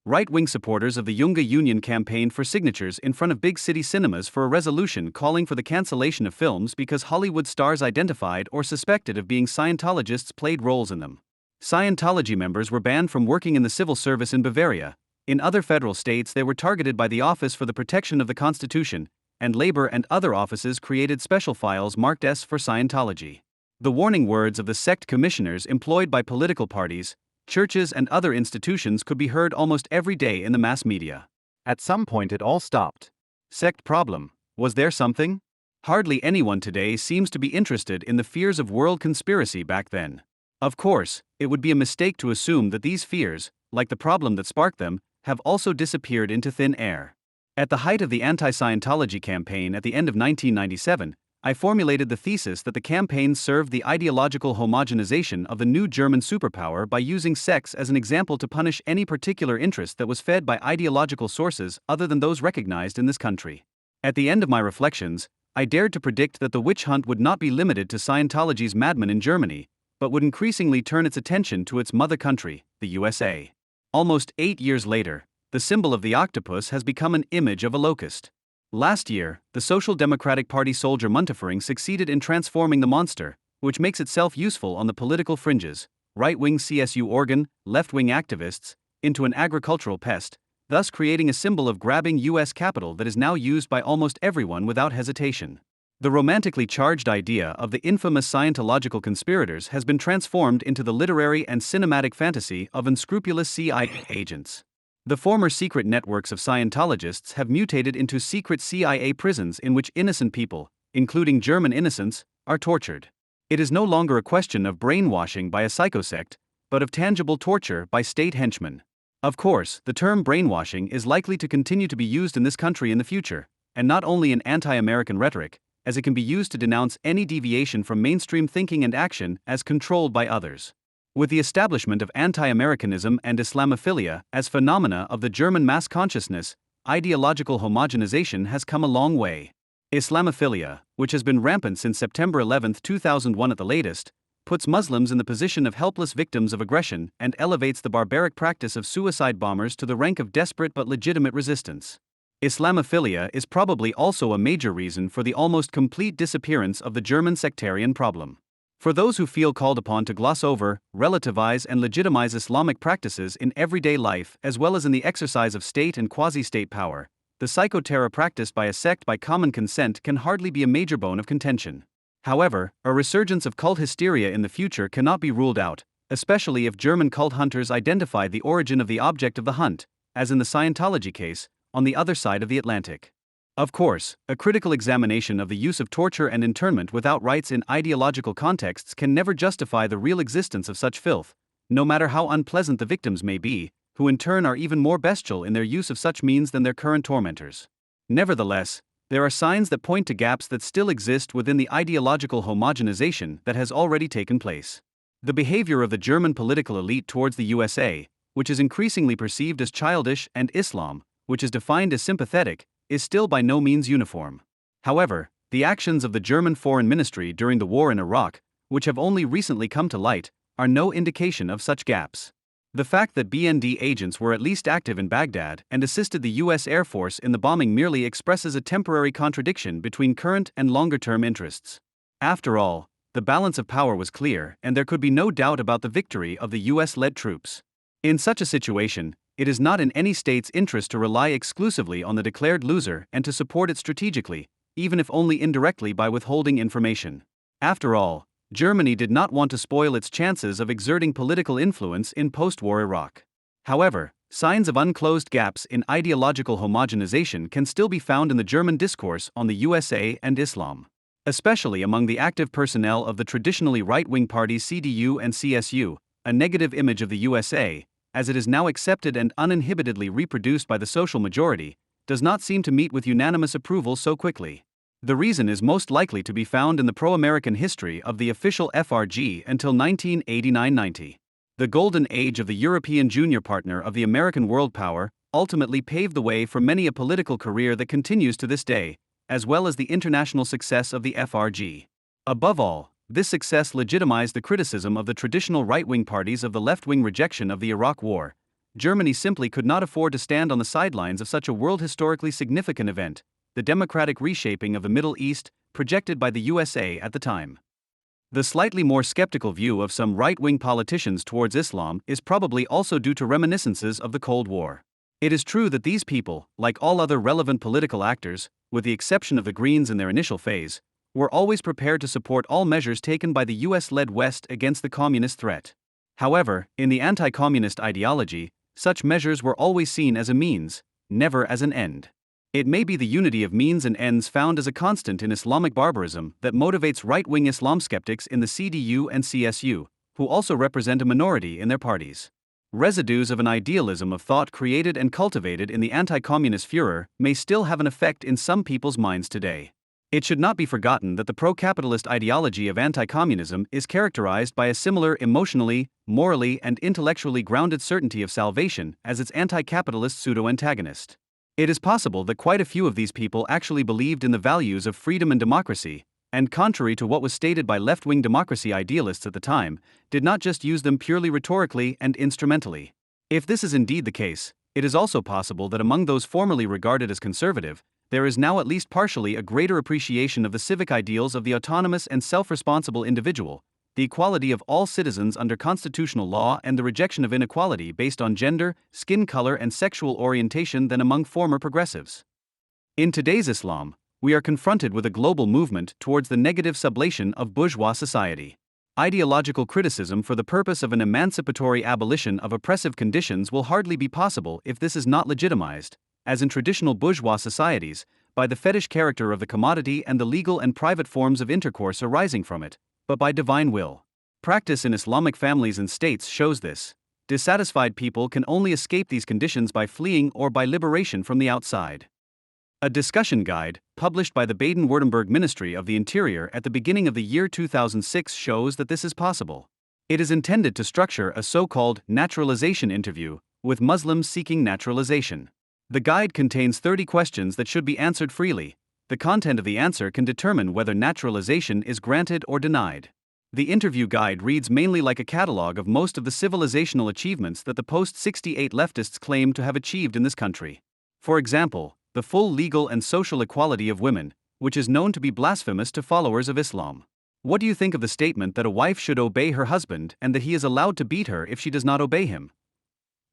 Right-wing supporters of the Junge Union campaigned for signatures in front of big city cinemas for a resolution calling for the cancellation of films because Hollywood stars identified or suspected of being Scientologists played roles in them. Scientology members were banned from working in the civil service in Bavaria. In other federal states, they were targeted by the Office for the Protection of the Constitution, and labor and other offices created special files marked S for Scientology. The warning words of the sect commissioners employed by political parties, churches, and other institutions could be heard almost every day in the mass media. At some point it all stopped. Sect problem. Was there something? Hardly anyone today seems to be interested in the fears of world conspiracy back then. Of course, it would be a mistake to assume that these fears, like the problem that sparked them, have also disappeared into thin air. At the height of the anti-Scientology campaign at the end of 1997, I formulated the thesis that the campaign served the ideological homogenization of the new German superpower by using sex as an example to punish any particular interest that was fed by ideological sources other than those recognized in this country. At the end of my reflections, I dared to predict that the witch hunt would not be limited to Scientology's madmen in Germany, but would increasingly turn its attention to its mother country, the USA. Almost 8 years later, the symbol of the octopus has become an image of a locust. Last year, the Social Democratic Party soldier Muntefering succeeded in transforming the monster, which makes itself useful on the political fringes, right-wing CSU organ, left-wing activists, into an agricultural pest, thus creating a symbol of grabbing U.S. capital that is now used by almost everyone without hesitation. The romantically charged idea of the infamous Scientological conspirators has been transformed into the literary and cinematic fantasy of unscrupulous CIA agents. The former secret networks of Scientologists have mutated into secret CIA prisons in which innocent people, including German innocents, are tortured. It is no longer a question of brainwashing by a psychosect, but of tangible torture by state henchmen. Of course, the term brainwashing is likely to continue to be used in this country in the future, and not only in anti-American rhetoric, as it can be used to denounce any deviation from mainstream thinking and action as controlled by others. With the establishment of anti-Americanism and Islamophilia as phenomena of the German mass consciousness, ideological homogenization has come a long way. Islamophilia, which has been rampant since September 11, 2001 at the latest, puts Muslims in the position of helpless victims of aggression and elevates the barbaric practice of suicide bombers to the rank of desperate but legitimate resistance. Islamophilia is probably also a major reason for the almost complete disappearance of the German sectarian problem. For those who feel called upon to gloss over, relativize, and legitimize Islamic practices in everyday life as well as in the exercise of state and quasi-state power, the psychoterror practiced by a sect by common consent can hardly be a major bone of contention. However, a resurgence of cult hysteria in the future cannot be ruled out, especially if German cult hunters identify the origin of the object of the hunt, as in the Scientology case, on the other side of the Atlantic. Of course, a critical examination of the use of torture and internment without rights in ideological contexts can never justify the real existence of such filth, no matter how unpleasant the victims may be, who in turn are even more bestial in their use of such means than their current tormentors. Nevertheless, there are signs that point to gaps that still exist within the ideological homogenization that has already taken place. The behavior of the German political elite towards the USA, which is increasingly perceived as childish, and Islam, which is defined as sympathetic, is still by no means uniform. However, the actions of the German Foreign Ministry during the war in Iraq, which have only recently come to light, are no indication of such gaps. The fact that BND agents were at least active in Baghdad and assisted the US Air Force in the bombing merely expresses a temporary contradiction between current and longer-term interests. After all, the balance of power was clear, and there could be no doubt about the victory of the US-led troops. In such a situation, it is not in any state's interest to rely exclusively on the declared loser and to support it strategically, even if only indirectly by withholding information. After all, Germany did not want to spoil its chances of exerting political influence in post-war Iraq. However, signs of unclosed gaps in ideological homogenization can still be found in the German discourse on the USA and Islam, especially among the active personnel of the traditionally right-wing parties CDU and CSU. A negative image of the USA, as it is now accepted and uninhibitedly reproduced by the social majority, does not seem to meet with unanimous approval so quickly. The reason is most likely to be found in the pro-American history of the official FRG until 1989-90. The golden age of the European junior partner of the American world power ultimately paved the way for many a political career that continues to this day, as well as the international success of the FRG. Above all, this success legitimized the criticism of the traditional right-wing parties of the left-wing rejection of the Iraq War. Germany simply could not afford to stand on the sidelines of such a world historically significant event, the democratic reshaping of the Middle East, projected by the USA at the time. The slightly more skeptical view of some right-wing politicians towards Islam is probably also due to reminiscences of the Cold War. It is true that these people, like all other relevant political actors, with the exception of the Greens in their initial phase, were always prepared to support all measures taken by the US-led West against the communist threat. However, in the anti-communist ideology, such measures were always seen as a means, never as an end. It may be the unity of means and ends found as a constant in Islamic barbarism that motivates right-wing Islam skeptics in the CDU and CSU, who also represent a minority in their parties. Residues of an idealism of thought created and cultivated in the anti-communist furor may still have an effect in some people's minds today. It should not be forgotten that the pro-capitalist ideology of anti-communism is characterized by a similar emotionally, morally, and intellectually grounded certainty of salvation as its anti-capitalist pseudo-antagonist. It is possible that quite a few of these people actually believed in the values of freedom and democracy, and contrary to what was stated by left-wing democracy idealists at the time, did not just use them purely rhetorically and instrumentally. If this is indeed the case, it is also possible that among those formerly regarded as conservative, there is now at least partially a greater appreciation of the civic ideals of the autonomous and self-responsible individual, the equality of all citizens under constitutional law, and the rejection of inequality based on gender, skin color, and sexual orientation than among former progressives. In today's Islam, we are confronted with a global movement towards the negative sublation of bourgeois society. Ideological criticism for the purpose of an emancipatory abolition of oppressive conditions will hardly be possible if this is not legitimized, as in traditional bourgeois societies, by the fetish character of the commodity and the legal and private forms of intercourse arising from it, but by divine will. Practice in Islamic families and states shows this. Dissatisfied people can only escape these conditions by fleeing or by liberation from the outside. A discussion guide, published by the Baden-Württemberg Ministry of the Interior at the beginning of the year 2006, shows that this is possible. It is intended to structure a so-called naturalization interview with Muslims seeking naturalization. The guide contains 30 questions that should be answered freely. The content of the answer can determine whether naturalization is granted or denied. The interview guide reads mainly like a catalogue of most of the civilizational achievements that the post-68 leftists claim to have achieved in this country. For example, the full legal and social equality of women, which is known to be blasphemous to followers of Islam. What do you think of the statement that a wife should obey her husband and that he is allowed to beat her if she does not obey him?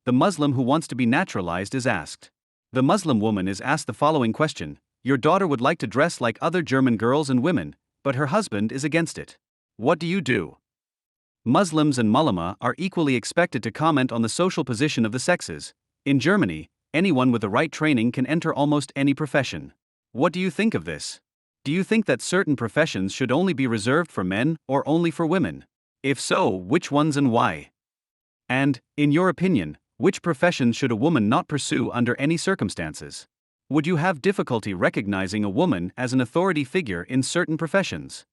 The Muslim who wants to be naturalized is asked. The Muslim woman is asked the following question: your daughter would like to dress like other German girls and women, but her husband is against it. What do you do? Muslims and mulama are equally expected to comment on the social position of the sexes. In Germany, anyone with the right training can enter almost any profession. What do you think of this? Do you think that certain professions should only be reserved for men or only for women? If so, which ones and why? And, in your opinion, which professions should a woman not pursue under any circumstances? Would you have difficulty recognizing a woman as an authority figure in certain professions?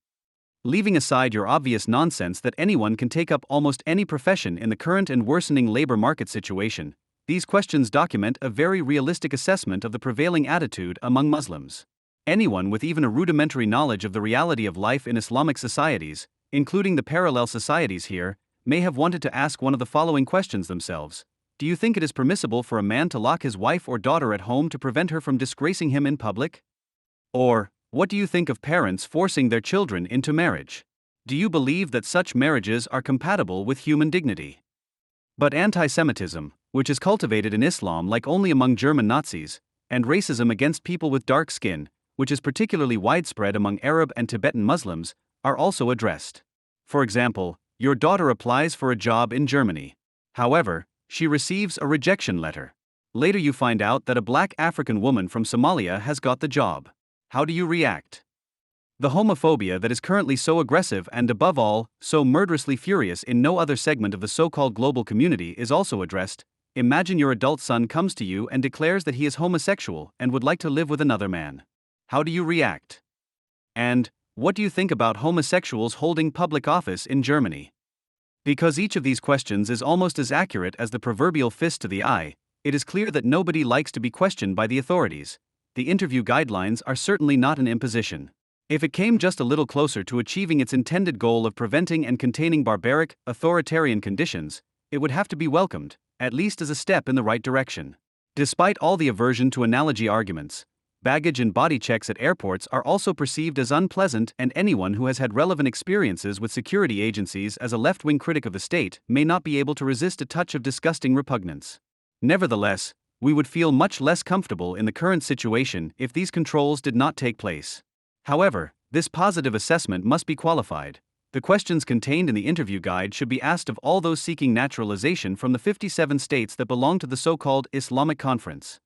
Leaving aside your obvious nonsense that anyone can take up almost any profession in the current and worsening labor market situation, these questions document a very realistic assessment of the prevailing attitude among Muslims. Anyone with even a rudimentary knowledge of the reality of life in Islamic societies, including the parallel societies here, may have wanted to ask one of the following questions themselves. Do you think it is permissible for a man to lock his wife or daughter at home to prevent her from disgracing him in public? Or, what do you think of parents forcing their children into marriage? Do you believe that such marriages are compatible with human dignity? But anti-Semitism, which is cultivated in Islam like only among German Nazis, and racism against people with dark skin, which is particularly widespread among Arab and Tibetan Muslims, are also addressed. For example, your daughter applies for a job in Germany. However, she receives a rejection letter. Later you find out that a black African woman from Somalia has got the job. How do you react? The homophobia that is currently so aggressive and, above all, so murderously furious in no other segment of the so-called global community is also addressed. Imagine your adult son comes to you and declares that he is homosexual and would like to live with another man. How do you react? And, what do you think about homosexuals holding public office in Germany? Because each of these questions is almost as accurate as the proverbial fist to the eye, it is clear that nobody likes to be questioned by the authorities. The interview guidelines are certainly not an imposition. If it came just a little closer to achieving its intended goal of preventing and containing barbaric, authoritarian conditions, it would have to be welcomed, at least as a step in the right direction. Despite all the aversion to analogy arguments, baggage and body checks at airports are also perceived as unpleasant, and anyone who has had relevant experiences with security agencies as a left-wing critic of the state may not be able to resist a touch of disgusting repugnance. Nevertheless, we would feel much less comfortable in the current situation if these controls did not take place. However, this positive assessment must be qualified. The questions contained in the interview guide should be asked of all those seeking naturalization from the 57 states that belong to the so-called Islamic Conference.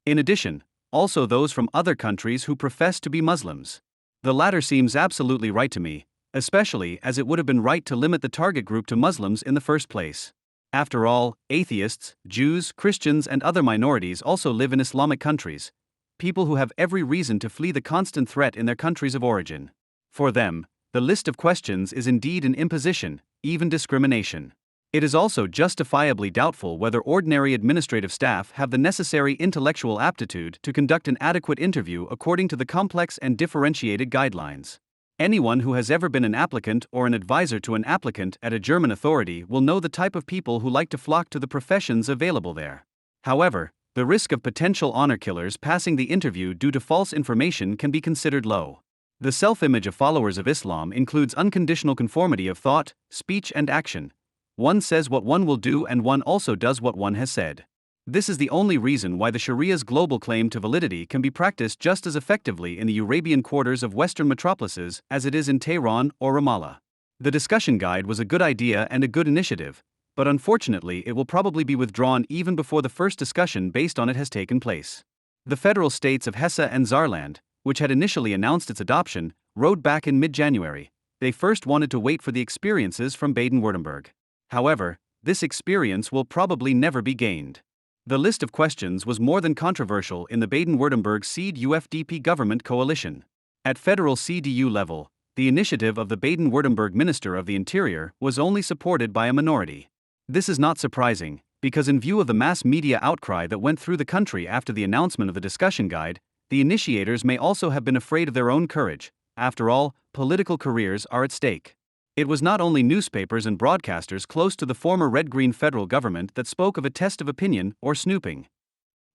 In addition, also those from other countries who profess to be Muslims. The latter seems absolutely right to me, especially as it would have been right to limit the target group to Muslims in the first place. After all, atheists, Jews, Christians, and other minorities also live in Islamic countries, people who have every reason to flee the constant threat in their countries of origin. For them, the list of questions is indeed an imposition, even discrimination. It is also justifiably doubtful whether ordinary administrative staff have the necessary intellectual aptitude to conduct an adequate interview according to the complex and differentiated guidelines. Anyone who has ever been an applicant or an advisor to an applicant at a German authority will know the type of people who like to flock to the professions available there. However, the risk of potential honor killers passing the interview due to false information can be considered low. The self-image of followers of Islam includes unconditional conformity of thought, speech, and action. One says what one will do and one also does what one has said. This is the only reason why the Sharia's global claim to validity can be practiced just as effectively in the Arabian quarters of Western metropolises as it is in Tehran or Ramallah. The discussion guide was a good idea and a good initiative, but unfortunately it will probably be withdrawn even before the first discussion based on it has taken place. The federal states of Hesse and Saarland, which had initially announced its adoption, rode back in mid-January. They first wanted to wait for the experiences from Baden-Württemberg. However, this experience will probably never be gained. The list of questions was more than controversial in the Baden-Württemberg CDU-FDP government coalition. At federal CDU level, the initiative of the Baden-Württemberg Minister of the Interior was only supported by a minority. This is not surprising, because in view of the mass media outcry that went through the country after the announcement of the discussion guide, the initiators may also have been afraid of their own courage. After all, political careers are at stake. It was not only newspapers and broadcasters close to the former red-green federal government that spoke of a test of opinion or snooping.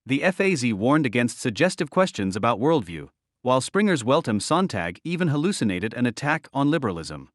The FAZ warned against suggestive questions about worldview, while Springer's Welt am Sonntag even hallucinated an attack on liberalism.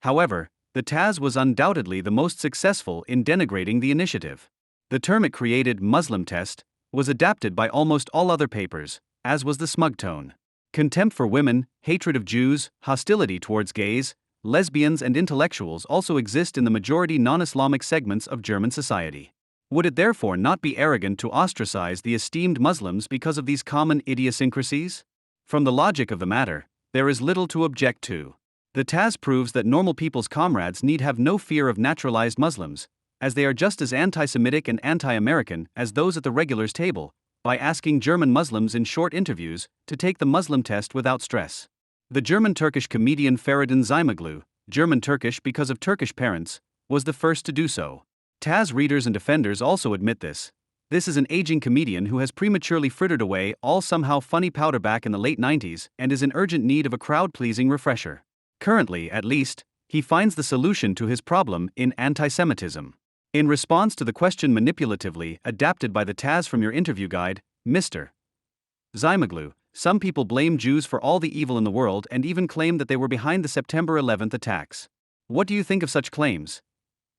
However, the TAZ was undoubtedly the most successful in denigrating the initiative. The term it created, Muslim test, was adapted by almost all other papers, as was the smug tone. Contempt for women, hatred of Jews, hostility towards gays, lesbians and intellectuals also exist in the majority non-Islamic segments of German society. Would it therefore not be arrogant to ostracize the esteemed Muslims because of these common idiosyncrasies? From the logic of the matter, there is little to object to. The Taz proves that normal people's comrades need have no fear of naturalized Muslims, as they are just as anti-Semitic and anti-American as those at the regulars table, by asking German Muslims in short interviews to take the Muslim test without stress. The German-Turkish comedian Feridun Zaimoglu, German-Turkish because of Turkish parents, was the first to do so. Taz readers and defenders also admit this. This is an aging comedian who has prematurely frittered away all somehow funny powder back in the late 90s and is in urgent need of a crowd-pleasing refresher. Currently, at least, he finds the solution to his problem in anti-Semitism. In response to the question manipulatively adapted by the Taz from your interview guide, Mr. Zaimoglu, some people blame Jews for all the evil in the world and even claim that they were behind the September 11th attacks. What do you think of such claims?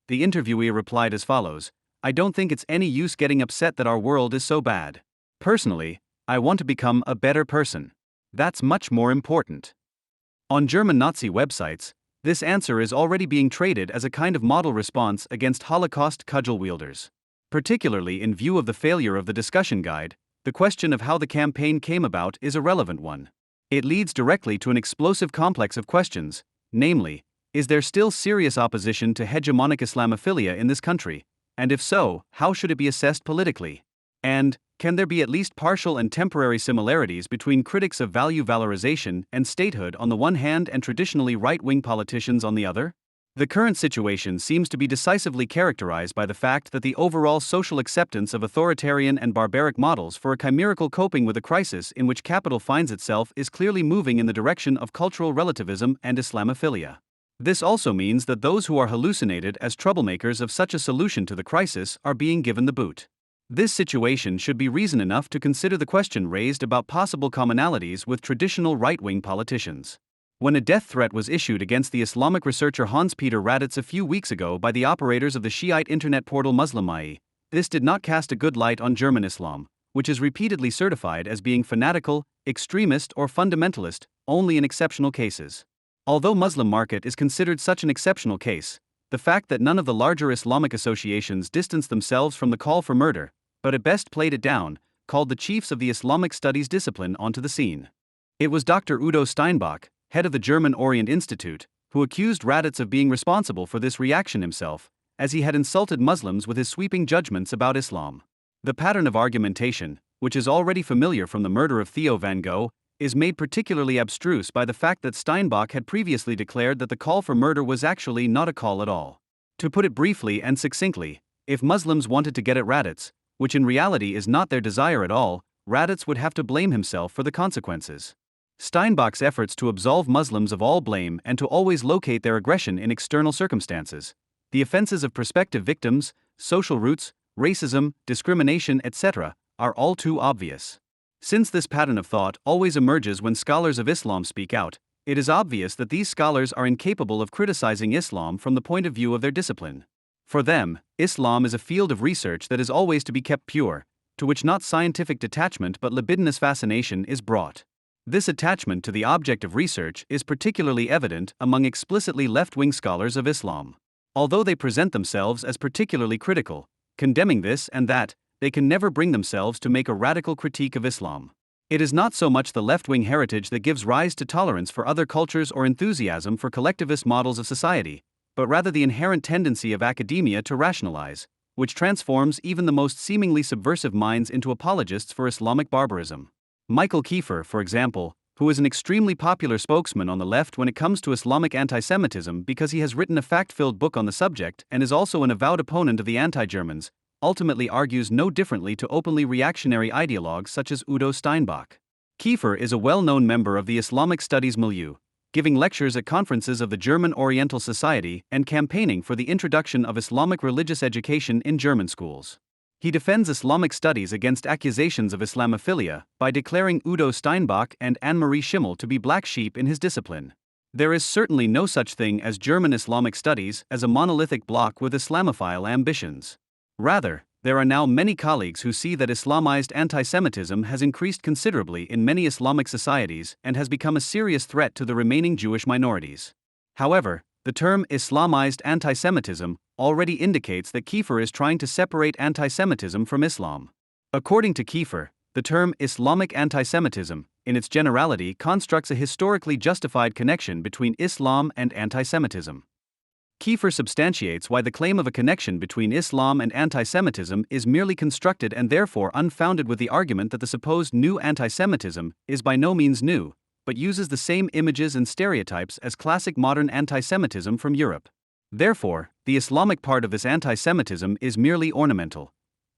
The interviewee replied as follows: I don't think it's any use getting upset that our world is so bad. Personally, I want to become a better person. That's much more important. On German Nazi websites, this answer is already being traded as a kind of model response against Holocaust cudgel wielders. Particularly in view of the failure of the discussion guide, the question of how the campaign came about is a relevant one. It leads directly to an explosive complex of questions, namely, is there still serious opposition to hegemonic Islamophilia in this country? And if so, how should it be assessed politically? And, can there be at least partial and temporary similarities between critics of value valorization and statehood on the one hand and traditionally right-wing politicians on the other? The current situation seems to be decisively characterized by the fact that the overall social acceptance of authoritarian and barbaric models for a chimerical coping with a crisis in which capital finds itself is clearly moving in the direction of cultural relativism and Islamophilia. This also means that those who are hallucinated as troublemakers of such a solution to the crisis are being given the boot. This situation should be reason enough to consider the question raised about possible commonalities with traditional right-wing politicians. When a death threat was issued against the Islamic researcher Hans-Peter Raddatz a few weeks ago by the operators of the Shiite internet portal Muslimai, this did not cast a good light on German Islam, which is repeatedly certified as being fanatical, extremist or fundamentalist, only in exceptional cases. Although Muslim market is considered such an exceptional case, the fact that none of the larger Islamic associations distanced themselves from the call for murder, but at best played it down, called the chiefs of the Islamic studies discipline onto the scene. It was Dr. Udo Steinbach, head of the German Orient Institute, who accused Raddatz of being responsible for this reaction himself, as he had insulted Muslims with his sweeping judgments about Islam. The pattern of argumentation, which is already familiar from the murder of Theo van Gogh, is made particularly abstruse by the fact that Steinbach had previously declared that the call for murder was actually not a call at all. To put it briefly and succinctly, if Muslims wanted to get at Raddatz, which in reality is not their desire at all, Raddatz would have to blame himself for the consequences. Steinbach's efforts to absolve Muslims of all blame and to always locate their aggression in external circumstances, the offenses of prospective victims, social roots, racism, discrimination, etc., are all too obvious. Since this pattern of thought always emerges when scholars of Islam speak out, it is obvious that these scholars are incapable of criticizing Islam from the point of view of their discipline. For them, Islam is a field of research that is always to be kept pure, to which not scientific detachment but libidinous fascination is brought. This attachment to the object of research is particularly evident among explicitly left-wing scholars of Islam. Although they present themselves as particularly critical, condemning this and that, they can never bring themselves to make a radical critique of Islam. It is not so much the left-wing heritage that gives rise to tolerance for other cultures or enthusiasm for collectivist models of society, but rather the inherent tendency of academia to rationalize, which transforms even the most seemingly subversive minds into apologists for Islamic barbarism. Michael Kiefer, for example, who is an extremely popular spokesman on the left when it comes to Islamic anti-Semitism because he has written a fact-filled book on the subject and is also an avowed opponent of the anti-Germans, ultimately argues no differently to openly reactionary ideologues such as Udo Steinbach. Kiefer is a well-known member of the Islamic studies milieu, giving lectures at conferences of the German Oriental Society and campaigning for the introduction of Islamic religious education in German schools. He defends Islamic studies against accusations of Islamophilia by declaring Udo Steinbach and Anne-Marie Schimmel to be black sheep in his discipline. There is certainly no such thing as German Islamic studies as a monolithic bloc with Islamophile ambitions. Rather, there are now many colleagues who see that Islamized anti-Semitism has increased considerably in many Islamic societies and has become a serious threat to the remaining Jewish minorities. However, The term Islamized antisemitism already indicates that Kiefer is trying to separate antisemitism from Islam. According to Kiefer, the term Islamic antisemitism, in its generality, constructs a historically justified connection between Islam and antisemitism. Kiefer substantiates why the claim of a connection between Islam and antisemitism is merely constructed and therefore unfounded with the argument that the supposed new antisemitism is by no means new, but uses the same images and stereotypes as classic modern antisemitism from Europe. Therefore, the Islamic part of this antisemitism is merely ornamental.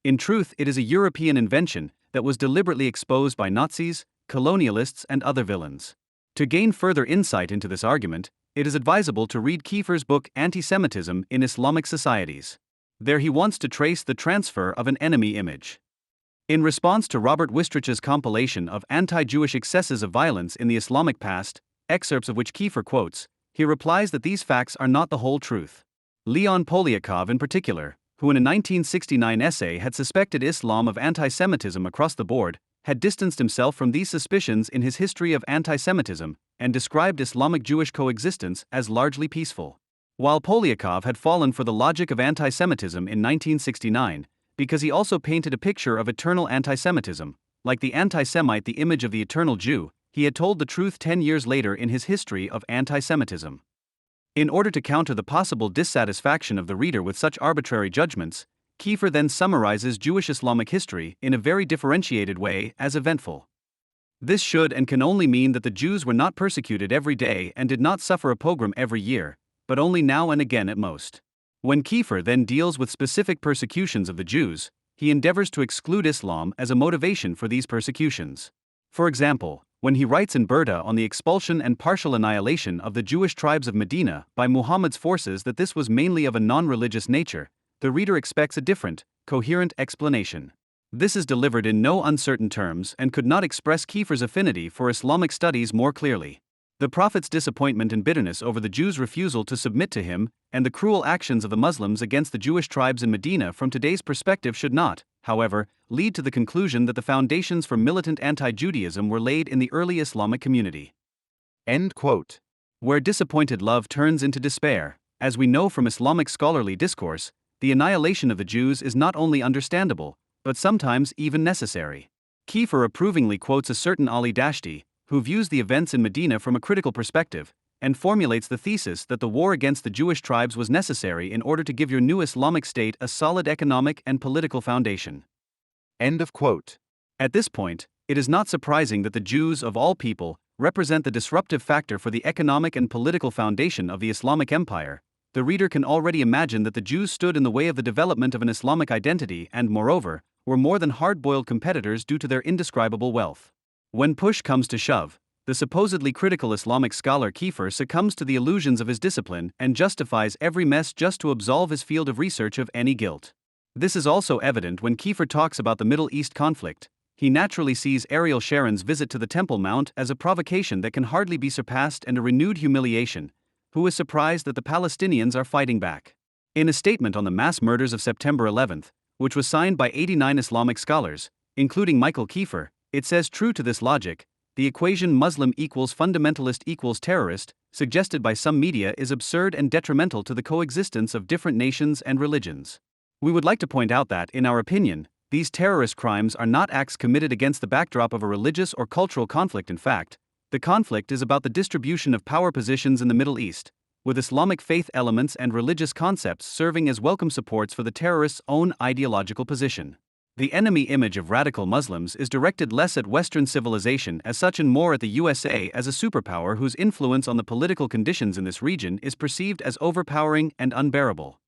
In truth, it is a European invention that was deliberately exposed by Nazis, colonialists, and other villains. To gain further insight into this argument, it is advisable to read Kiefer's book Antisemitism in Islamic Societies. There he wants to trace the transfer of an enemy image. In response to Robert Wistrich's compilation of anti-Jewish excesses of violence in the Islamic past, excerpts of which Kiefer quotes, he replies that these facts are not the whole truth. Leon Poliakov in particular, who in a 1969 essay had suspected Islam of antisemitism across the board, had distanced himself from these suspicions in his History of Antisemitism and described Islamic-Jewish coexistence as largely peaceful. While Poliakov had fallen for the logic of antisemitism in 1969, because he also painted a picture of eternal antisemitism, like the anti-Semite the image of the eternal Jew, he had told the truth 10 years later in his History of Antisemitism. In order to counter the possible dissatisfaction of the reader with such arbitrary judgments, Kiefer then summarizes Jewish Islamic history in a very differentiated way as eventful. This should and can only mean that the Jews were not persecuted every day and did not suffer a pogrom every year, but only now and again at most. When Kiefer then deals with specific persecutions of the Jews, he endeavors to exclude Islam as a motivation for these persecutions. For example, when he writes in Burda on the expulsion and partial annihilation of the Jewish tribes of Medina by Muhammad's forces that this was mainly of a non-religious nature, the reader expects a different, coherent explanation. This is delivered in no uncertain terms and could not express Kiefer's affinity for Islamic studies more clearly. The Prophet's disappointment and bitterness over the Jews' refusal to submit to him, and the cruel actions of the Muslims against the Jewish tribes in Medina from today's perspective should not, however, lead to the conclusion that the foundations for militant anti-Judaism were laid in the early Islamic community. End quote. Where disappointed love turns into despair, as we know from Islamic scholarly discourse, the annihilation of the Jews is not only understandable, but sometimes even necessary. Kiefer approvingly quotes a certain Ali Dashti, who views the events in Medina from a critical perspective, and formulates the thesis that the war against the Jewish tribes was necessary in order to give your new Islamic state a solid economic and political foundation. End of quote. At this point, it is not surprising that the Jews of all people represent the disruptive factor for the economic and political foundation of the Islamic Empire. The reader can already imagine that the Jews stood in the way of the development of an Islamic identity and, moreover, were more than hard-boiled competitors due to their indescribable wealth. When push comes to shove, the supposedly critical Islamic scholar Kiefer succumbs to the illusions of his discipline and justifies every mess just to absolve his field of research of any guilt. This is also evident when Kiefer talks about the Middle East conflict. He naturally sees Ariel Sharon's visit to the Temple Mount as a provocation that can hardly be surpassed and a renewed humiliation. Who is surprised that the Palestinians are fighting back? In a statement on the mass murders of September 11, which was signed by 89 Islamic scholars, including Michael Kiefer, it says, true to this logic, the equation Muslim equals fundamentalist equals terrorist, suggested by some media, is absurd and detrimental to the coexistence of different nations and religions. We would like to point out that, in our opinion, these terrorist crimes are not acts committed against the backdrop of a religious or cultural conflict. In fact, the conflict is about the distribution of power positions in the Middle East, with Islamic faith elements and religious concepts serving as welcome supports for the terrorists' own ideological position. The enemy image of radical Muslims is directed less at Western civilization as such and more at the USA as a superpower whose influence on the political conditions in this region is perceived as overpowering and unbearable.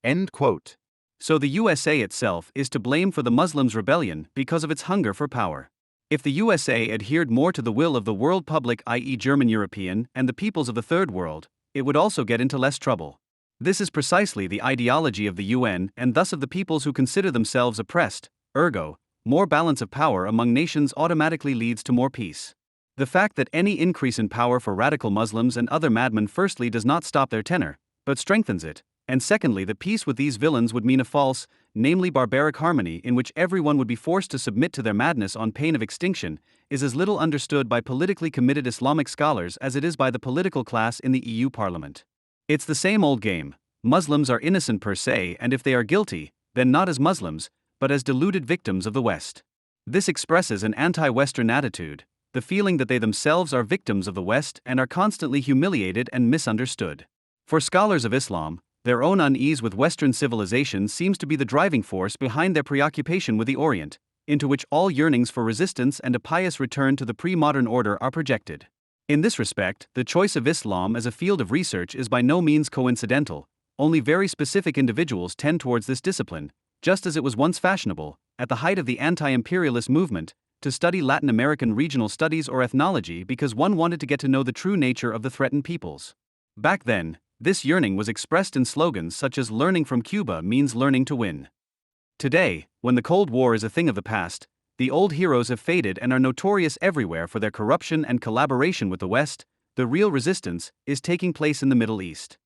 End quote. So the USA itself is to blame for the Muslims' rebellion because of its hunger for power. If the USA adhered more to the will of the world public, i.e. German European, and the peoples of the Third World, it would also get into less trouble. This is precisely the ideology of the UN and thus of the peoples who consider themselves oppressed. Ergo, more balance of power among nations automatically leads to more peace. The fact that any increase in power for radical Muslims and other madmen firstly does not stop their tenor, but strengthens it, and secondly that peace with these villains would mean a false, namely barbaric harmony in which everyone would be forced to submit to their madness on pain of extinction, is as little understood by politically committed Islamic scholars as it is by the political class in the EU Parliament. It's the same old game. Muslims are innocent per se, and if they are guilty, then not as Muslims, but as deluded victims of the West. This expresses an anti-Western attitude, the feeling that they themselves are victims of the West and are constantly humiliated and misunderstood. For scholars of Islam, their own unease with Western civilization seems to be the driving force behind their preoccupation with the Orient, into which all yearnings for resistance and a pious return to the pre-modern order are projected. In this respect, the choice of Islam as a field of research is by no means coincidental. Only very specific individuals tend towards this discipline, just as it was once fashionable, at the height of the anti-imperialist movement, to study Latin American regional studies or ethnology because one wanted to get to know the true nature of the threatened peoples. Back then, this yearning was expressed in slogans such as "learning from Cuba means learning to win." Today, when the Cold War is a thing of the past, the old heroes have faded and are notorious everywhere for their corruption and collaboration with the West, the real resistance is taking place in the Middle East.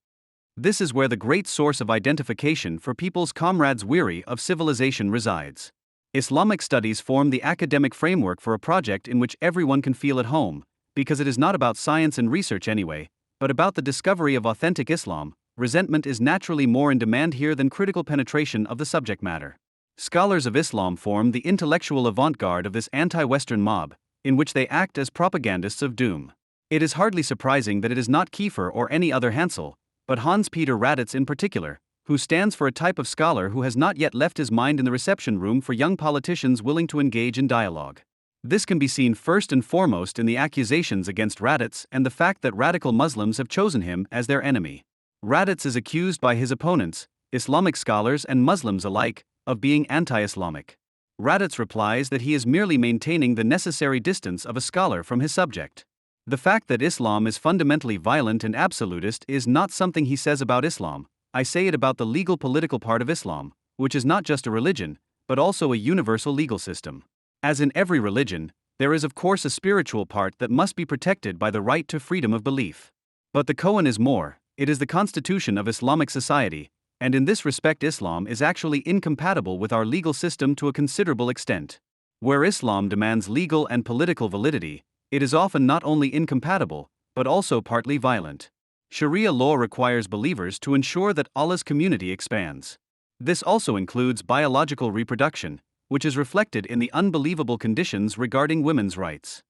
This is where the great source of identification for people's comrades weary of civilization resides. Islamic studies form the academic framework for a project in which everyone can feel at home, because it is not about science and research anyway, but about the discovery of authentic Islam. Resentment is naturally more in demand here than critical penetration of the subject matter. Scholars of Islam form the intellectual avant-garde of this anti-Western mob, in which they act as propagandists of doom. It is hardly surprising that it is not Kiefer or any other Hansel, but Hans-Peter Raditz in particular, who stands for a type of scholar who has not yet left his mind in the reception room for young politicians willing to engage in dialogue. This can be seen first and foremost in the accusations against Raditz and the fact that radical Muslims have chosen him as their enemy. Raditz is accused by his opponents, Islamic scholars and Muslims alike, of being anti-Islamic. Raditz replies that he is merely maintaining the necessary distance of a scholar from his subject. The fact that Islam is fundamentally violent and absolutist is not something he says about Islam. I say it about the legal political part of Islam, which is not just a religion, but also a universal legal system. As in every religion, there is of course a spiritual part that must be protected by the right to freedom of belief. But the koan is more, it is the constitution of Islamic society, and in this respect Islam is actually incompatible with our legal system to a considerable extent. Where Islam demands legal and political validity, it is often not only incompatible, but also partly violent. Sharia law requires believers to ensure that Allah's community expands. This also includes biological reproduction, which is reflected in the unbelievable conditions regarding women's rights.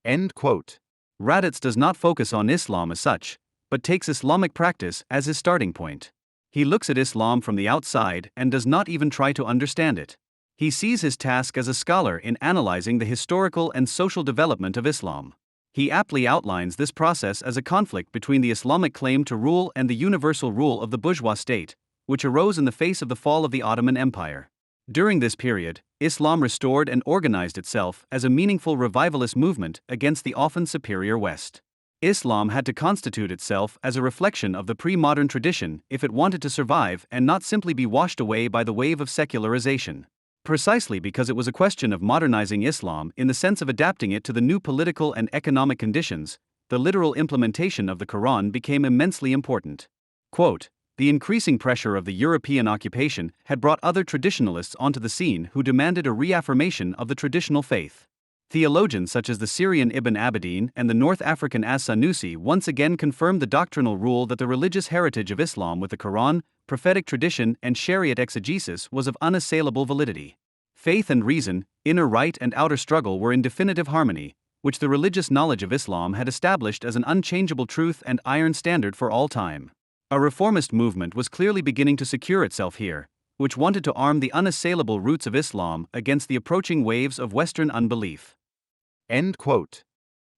End quote. Raditz does not focus on Islam as such, but takes Islamic practice as his starting point. He looks at Islam from the outside and does not even try to understand it. He sees his task as a scholar in analyzing the historical and social development of Islam. He aptly outlines this process as a conflict between the Islamic claim to rule and the universal rule of the bourgeois state, which arose in the face of the fall of the Ottoman Empire. During this period, Islam restored and organized itself as a meaningful revivalist movement against the often superior West. Islam had to constitute itself as a reflection of the pre-modern tradition if it wanted to survive and not simply be washed away by the wave of secularization. Precisely because it was a question of modernizing Islam in the sense of adapting it to the new political and economic conditions, the literal implementation of the Quran became immensely important. Quote, the increasing pressure of the European occupation had brought other traditionalists onto the scene who demanded a reaffirmation of the traditional faith. Theologians such as the Syrian Ibn Abidin and the North African As-Sanusi once again confirmed the doctrinal rule that the religious heritage of Islam with the Quran, prophetic tradition and Shariat exegesis was of unassailable validity. Faith and reason, inner right and outer struggle were in definitive harmony, which the religious knowledge of Islam had established as an unchangeable truth and iron standard for all time. A reformist movement was clearly beginning to secure itself here, which wanted to arm the unassailable roots of Islam against the approaching waves of Western unbelief. End quote.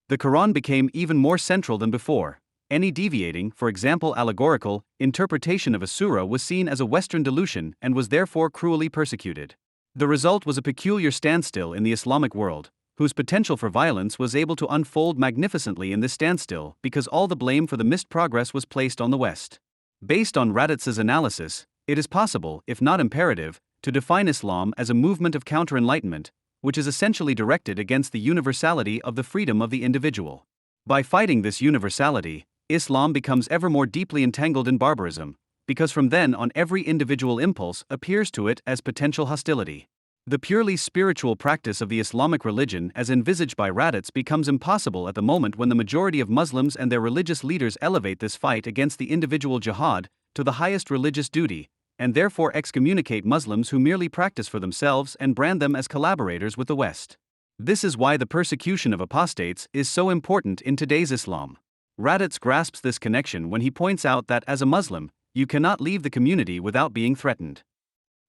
The Quran became even more central than before. Any deviating, for example allegorical, interpretation of a surah was seen as a Western delusion and was therefore cruelly persecuted. The result was a peculiar standstill in the Islamic world, whose potential for violence was able to unfold magnificently in this standstill because all the blame for the missed progress was placed on the West. Based on Raditz's analysis, it is possible, if not imperative, to define Islam as a movement of counter-enlightenment, which is essentially directed against the universality of the freedom of the individual. By fighting this universality, Islam becomes ever more deeply entangled in barbarism, because from then on every individual impulse appears to it as potential hostility. The purely spiritual practice of the Islamic religion as envisaged by Raditz becomes impossible at the moment when the majority of Muslims and their religious leaders elevate this fight against the individual jihad to the highest religious duty, and therefore excommunicate Muslims who merely practice for themselves and brand them as collaborators with the West. This is why the persecution of apostates is so important in today's Islam. Raditz grasps this connection when he points out that as a Muslim, you cannot leave the community without being threatened.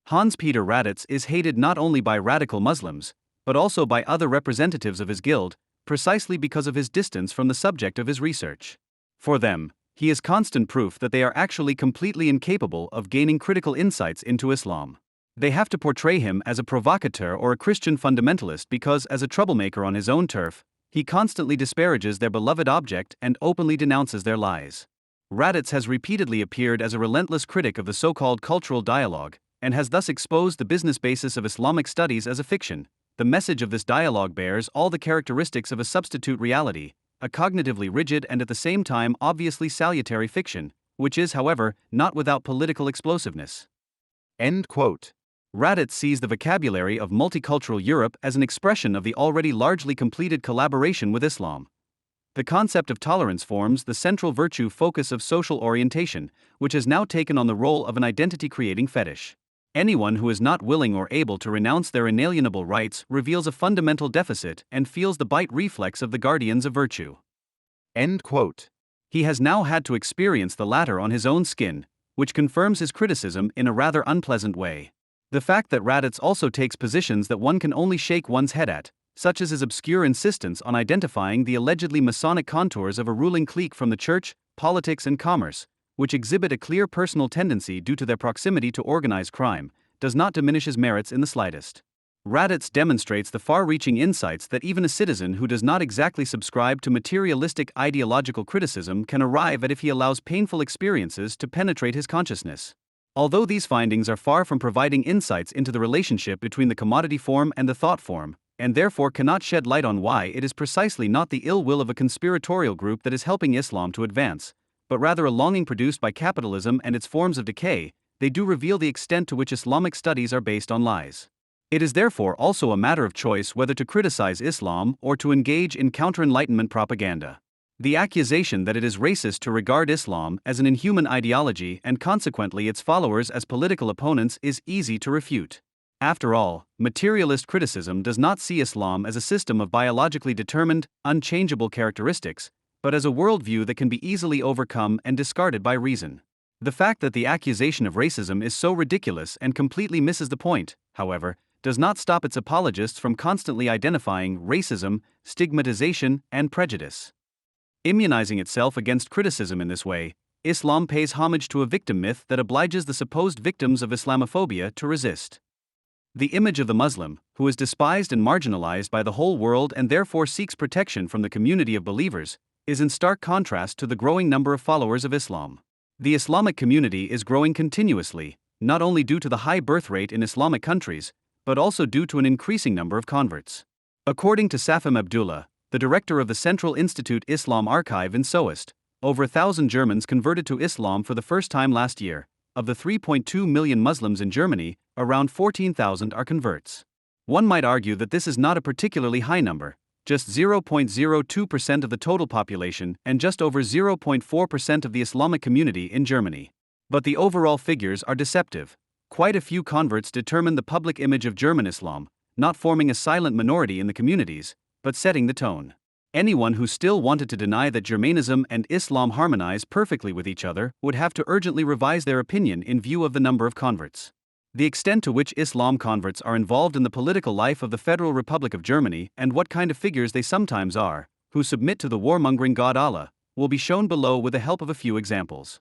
Hans-Peter Raditz is hated not only by radical Muslims, but also by other representatives of his guild, precisely because of his distance from the subject of his research. For them, he is constant proof that they are actually completely incapable of gaining critical insights into Islam. They have to portray him as a provocateur or a Christian fundamentalist because, as a troublemaker on his own turf, he constantly disparages their beloved object and openly denounces their lies. Raditz has repeatedly appeared as a relentless critic of the so-called cultural dialogue, and has thus exposed the business basis of Islamic studies as a fiction. The message of this dialogue bears all the characteristics of a substitute reality, a cognitively rigid and at the same time obviously salutary fiction, which is, however, not without political explosiveness. End quote. Raditz sees the vocabulary of multicultural Europe as an expression of the already largely completed collaboration with Islam. The concept of tolerance forms the central virtue focus of social orientation, which has now taken on the role of an identity-creating fetish. Anyone who is not willing or able to renounce their inalienable rights reveals a fundamental deficit and feels the bite reflex of the guardians of virtue. End quote. He has now had to experience the latter on his own skin, which confirms his criticism in a rather unpleasant way. The fact that Raditz also takes positions that one can only shake one's head at, such as his obscure insistence on identifying the allegedly Masonic contours of a ruling clique from the church, politics and commerce, which exhibit a clear personal tendency due to their proximity to organized crime, does not diminish his merits in the slightest. Raditz demonstrates the far-reaching insights that even a citizen who does not exactly subscribe to materialistic ideological criticism can arrive at if he allows painful experiences to penetrate his consciousness. Although these findings are far from providing insights into the relationship between the commodity form and the thought form, and therefore cannot shed light on why it is precisely not the ill will of a conspiratorial group that is helping Islam to advance, but rather a longing produced by capitalism and its forms of decay, they do reveal the extent to which Islamic studies are based on lies. It is therefore also a matter of choice whether to criticize Islam or to engage in counter-enlightenment propaganda. The accusation that it is racist to regard Islam as an inhuman ideology and consequently its followers as political opponents is easy to refute. After all, materialist criticism does not see Islam as a system of biologically determined, unchangeable characteristics, but as a worldview that can be easily overcome and discarded by reason. The fact that the accusation of racism is so ridiculous and completely misses the point, however, does not stop its apologists from constantly identifying racism, stigmatization, and prejudice. Immunizing itself against criticism in this way, Islam pays homage to a victim myth that obliges the supposed victims of Islamophobia to resist. The image of the Muslim, who is despised and marginalized by the whole world and therefore seeks protection from the community of believers, is in stark contrast to the growing number of followers of Islam. The Islamic community is growing continuously, not only due to the high birth rate in Islamic countries, but also due to an increasing number of converts. According to Safim Abdullah, the director of the Central Institute Islam Archive in Soest, over 1,000 Germans converted to Islam for the first time last year. Of the 3.2 million Muslims in Germany, around 14,000 are converts. One might argue that this is not a particularly high number, just 0.02% of the total population and just over 0.4% of the Islamic community in Germany. But the overall figures are deceptive. Quite a few converts determine the public image of German Islam, not forming a silent minority in the communities, but setting the tone. Anyone who still wanted to deny that Germanism and Islam harmonize perfectly with each other would have to urgently revise their opinion in view of the number of converts. The extent to which Islam converts are involved in the political life of the Federal Republic of Germany and what kind of figures they sometimes are, who submit to the warmongering God Allah, will be shown below with the help of a few examples.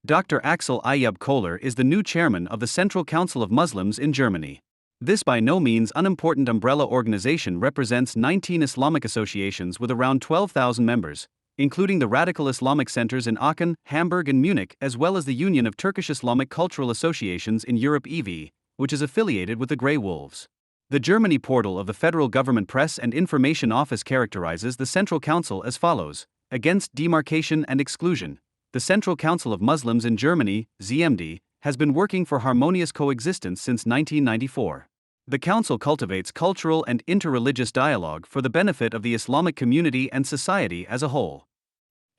Dr. Axel Ayub Kohler is the new chairman of the Central Council of Muslims in Germany. This by no means unimportant umbrella organization represents 19 Islamic associations with around 12,000 members, including the radical Islamic centers in Aachen, Hamburg and Munich, as well as the Union of Turkish Islamic Cultural Associations in Europe (EV), which is affiliated with the Grey Wolves. The Germany portal of the Federal Government Press and Information Office characterizes the Central Council as follows: against demarcation and exclusion. The Central Council of Muslims in Germany, ZMD, has been working for harmonious coexistence since 1994. The council cultivates cultural and interreligious dialogue for the benefit of the Islamic community and society as a whole.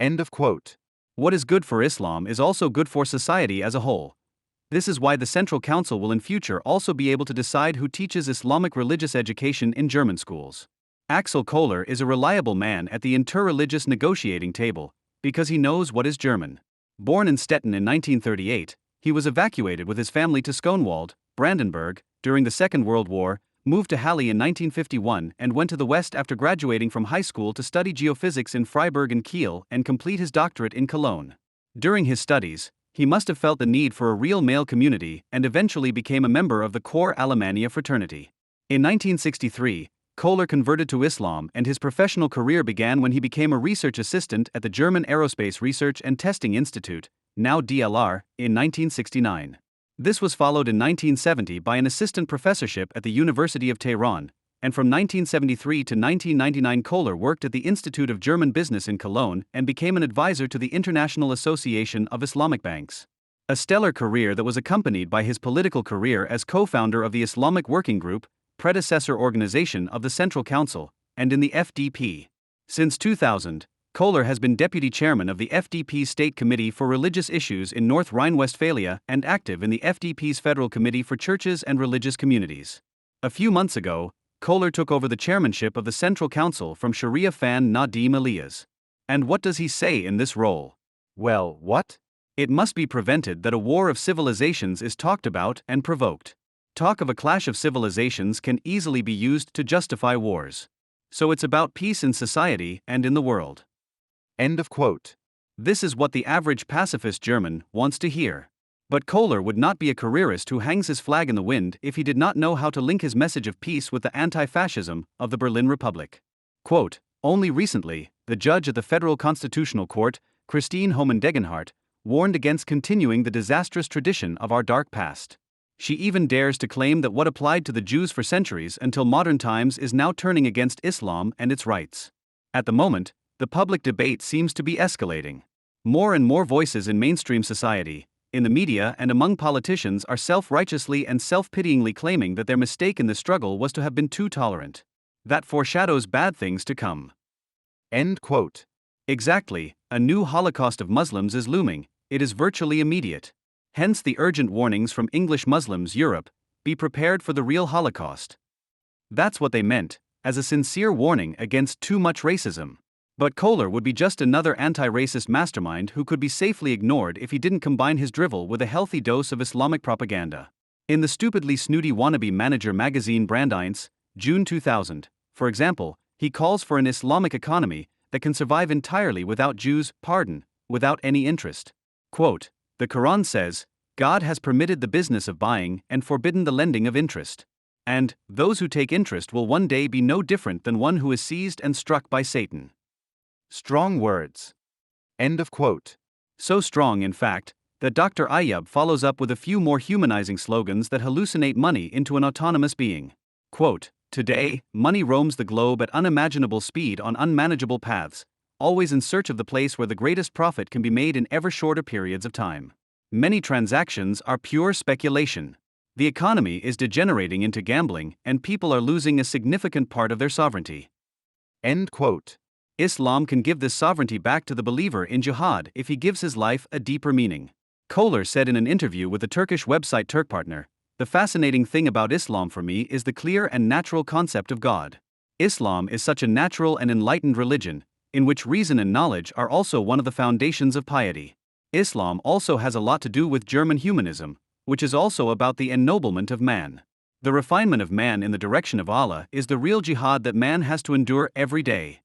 End of quote. What is good for Islam is also good for society as a whole. This is why the Central Council will in future also be able to decide who teaches Islamic religious education in German schools. Axel Kohler is a reliable man at the interreligious negotiating table, because he knows what is German. Born in Stettin in 1938, he was evacuated with his family to Skonewald, Brandenburg, during the Second World War, moved to Halle in 1951 and went to the West after graduating from high school to study geophysics in Freiburg and Kiel and complete his doctorate in Cologne. During his studies, he must have felt the need for a real male community and eventually became a member of the Corps Alemannia fraternity. In 1963, Kohler converted to Islam and his professional career began when he became a research assistant at the German Aerospace Research and Testing Institute, now DLR, in 1969. This was followed in 1970 by an assistant professorship at the University of Tehran, and from 1973 to 1999 Kohler worked at the Institute of German Business in Cologne and became an advisor to the International Association of Islamic Banks. A stellar career that was accompanied by his political career as co-founder of the Islamic Working Group, predecessor organization of the Central Council, and in the FDP. Since 2000, Kohler has been deputy chairman of the FDP State Committee for Religious Issues in North Rhine-Westphalia and active in the FDP's Federal Committee for Churches and Religious Communities. A few months ago, Kohler took over the chairmanship of the Central Council from Sharia fan Nadim Elias. And what does he say in this role? Well, what? It must be prevented that a war of civilizations is talked about and provoked. Talk of a clash of civilizations can easily be used to justify wars. So it's about peace in society and in the world. End of quote. This is what the average pacifist German wants to hear. But Kohler would not be a careerist who hangs his flag in the wind if he did not know how to link his message of peace with the anti-fascism of the Berlin Republic. Quote, only recently, the judge at the Federal Constitutional Court, Christine Homan-Degenhardt, warned against continuing the disastrous tradition of our dark past. She even dares to claim that what applied to the Jews for centuries until modern times is now turning against Islam and its rights. At the moment, the public debate seems to be escalating. More and more voices in mainstream society, in the media and among politicians are self-righteously and self-pityingly claiming that their mistake in the struggle was to have been too tolerant. That foreshadows bad things to come. End quote. Exactly, a new Holocaust of Muslims is looming, it is virtually immediate. Hence the urgent warnings from English Muslims Europe, be prepared for the real Holocaust. That's what they meant, as a sincere warning against too much racism. But Kohler would be just another anti-racist mastermind who could be safely ignored if he didn't combine his drivel with a healthy dose of Islamic propaganda. In the stupidly snooty wannabe manager magazine Brand 1, June 2000, for example, he calls for an Islamic economy that can survive entirely without Jews, without any interest. Quote, the Quran says, God has permitted the business of buying and forbidden the lending of interest. And, those who take interest will one day be no different than one who is seized and struck by Satan. Strong words. End of quote. So strong, in fact, that Dr. Ayyub follows up with a few more humanizing slogans that hallucinate money into an autonomous being. Quote, today, money roams the globe at unimaginable speed on unmanageable paths, always in search of the place where the greatest profit can be made in ever shorter periods of time. Many transactions are pure speculation. The economy is degenerating into gambling, and people are losing a significant part of their sovereignty. End quote. Islam can give this sovereignty back to the believer in jihad if he gives his life a deeper meaning. Kohler said in an interview with the Turkish website Turkpartner, the fascinating thing about Islam for me is the clear and natural concept of God. Islam is such a natural and enlightened religion, in which reason and knowledge are also one of the foundations of piety. Islam also has a lot to do with German humanism, which is also about the ennoblement of man. The refinement of man in the direction of Allah is the real jihad that man has to endure every day.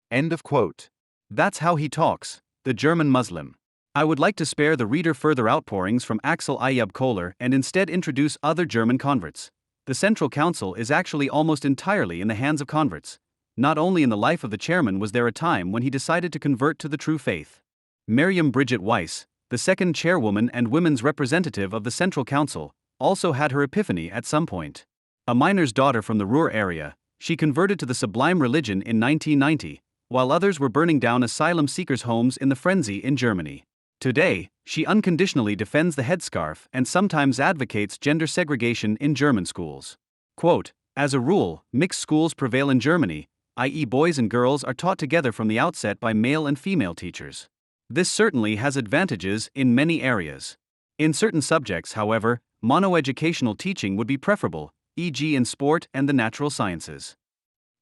End of quote. That's how he talks, the German Muslim. I would like to spare the reader further outpourings from Axel Ayyub Kohler and instead introduce other German converts. The Central Council is actually almost entirely in the hands of converts. Not only in the life of the chairman was there a time when he decided to convert to the true faith. Miriam Bridget Weiss, the second chairwoman and women's representative of the Central Council, also had her epiphany at some point. A miner's daughter from the Ruhr area, she converted to the sublime religion in 1990, while others were burning down asylum seekers' homes in the frenzy in Germany. Today, she unconditionally defends the headscarf and sometimes advocates gender segregation in German schools. Quote, as a rule, mixed schools prevail in Germany, i.e., boys and girls are taught together from the outset by male and female teachers. This certainly has advantages in many areas. In certain subjects, however, monoeducational teaching would be preferable, e.g., in sport and the natural sciences.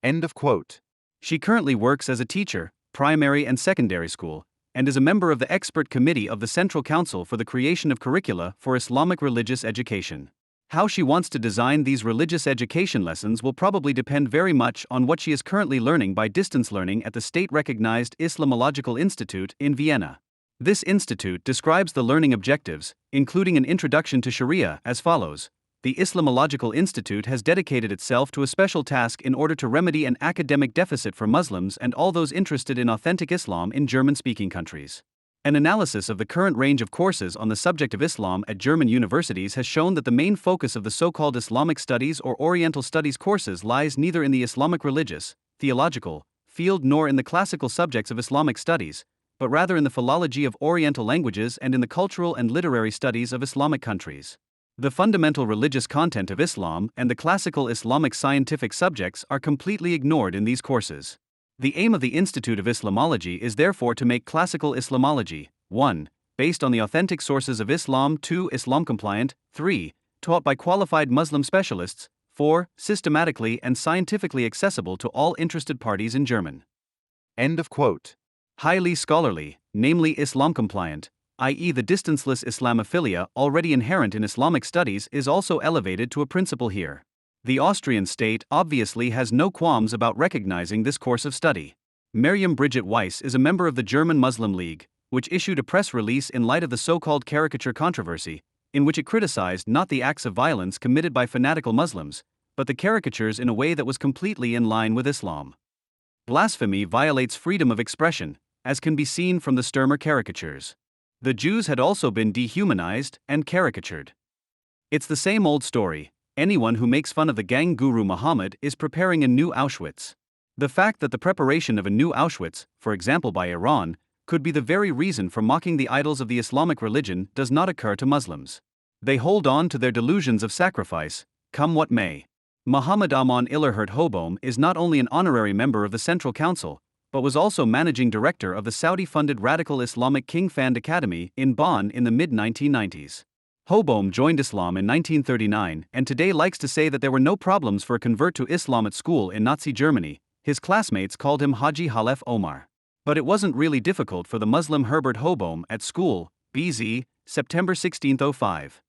End of quote. She currently works as a teacher, primary and secondary school, and is a member of the expert committee of the Central Council for the creation of curricula for Islamic religious education. How she wants to design these religious education lessons will probably depend very much on what she is currently learning by distance learning at the state-recognized Islamological Institute in Vienna. This institute describes the learning objectives, including an introduction to Sharia, as follows. The Islamological Institute has dedicated itself to a special task in order to remedy an academic deficit for Muslims and all those interested in authentic Islam in German-speaking countries. An analysis of the current range of courses on the subject of Islam at German universities has shown that the main focus of the so-called Islamic studies or Oriental studies courses lies neither in the Islamic religious, theological, field nor in the classical subjects of Islamic studies, but rather in the philology of Oriental languages and in the cultural and literary studies of Islamic countries. The fundamental religious content of Islam and the classical Islamic scientific subjects are completely ignored in these courses. The aim of the Institute of Islamology is therefore to make classical Islamology, 1. Based on the authentic sources of Islam, 2. Islam compliant, 3. Taught by qualified Muslim specialists, 4. Systematically and scientifically accessible to all interested parties in German. End of quote. Highly scholarly, namely Islam compliant, i.e., the distanceless Islamophilia already inherent in Islamic studies is also elevated to a principle here. The Austrian state obviously has no qualms about recognizing this course of study. Miriam Bridget Weiss is a member of the German Muslim League, which issued a press release in light of the so-called caricature controversy, in which it criticized not the acts of violence committed by fanatical Muslims, but the caricatures in a way that was completely in line with Islam. Blasphemy violates freedom of expression, as can be seen from the Sturmer caricatures. The Jews had also been dehumanized and caricatured. It's the same old story. Anyone who makes fun of the gang guru Muhammad is preparing a new Auschwitz. The fact that the preparation of a new Auschwitz, for example by Iran, could be the very reason for mocking the idols of the Islamic religion does not occur to Muslims. They hold on to their delusions of sacrifice, come what may. Muhammad Aman Illerhert Hobboem is not only an honorary member of the Central Council, but was also managing director of the Saudi-funded Radical Islamic King Fahd Academy in Bonn in the mid-1990s. Hobboem joined Islam in 1939 and today likes to say that there were no problems for a convert to Islam at school in Nazi Germany. His classmates called him Haji Halef Omar. But it wasn't really difficult for the Muslim Herbert Hobboem at school, BZ, September 1605.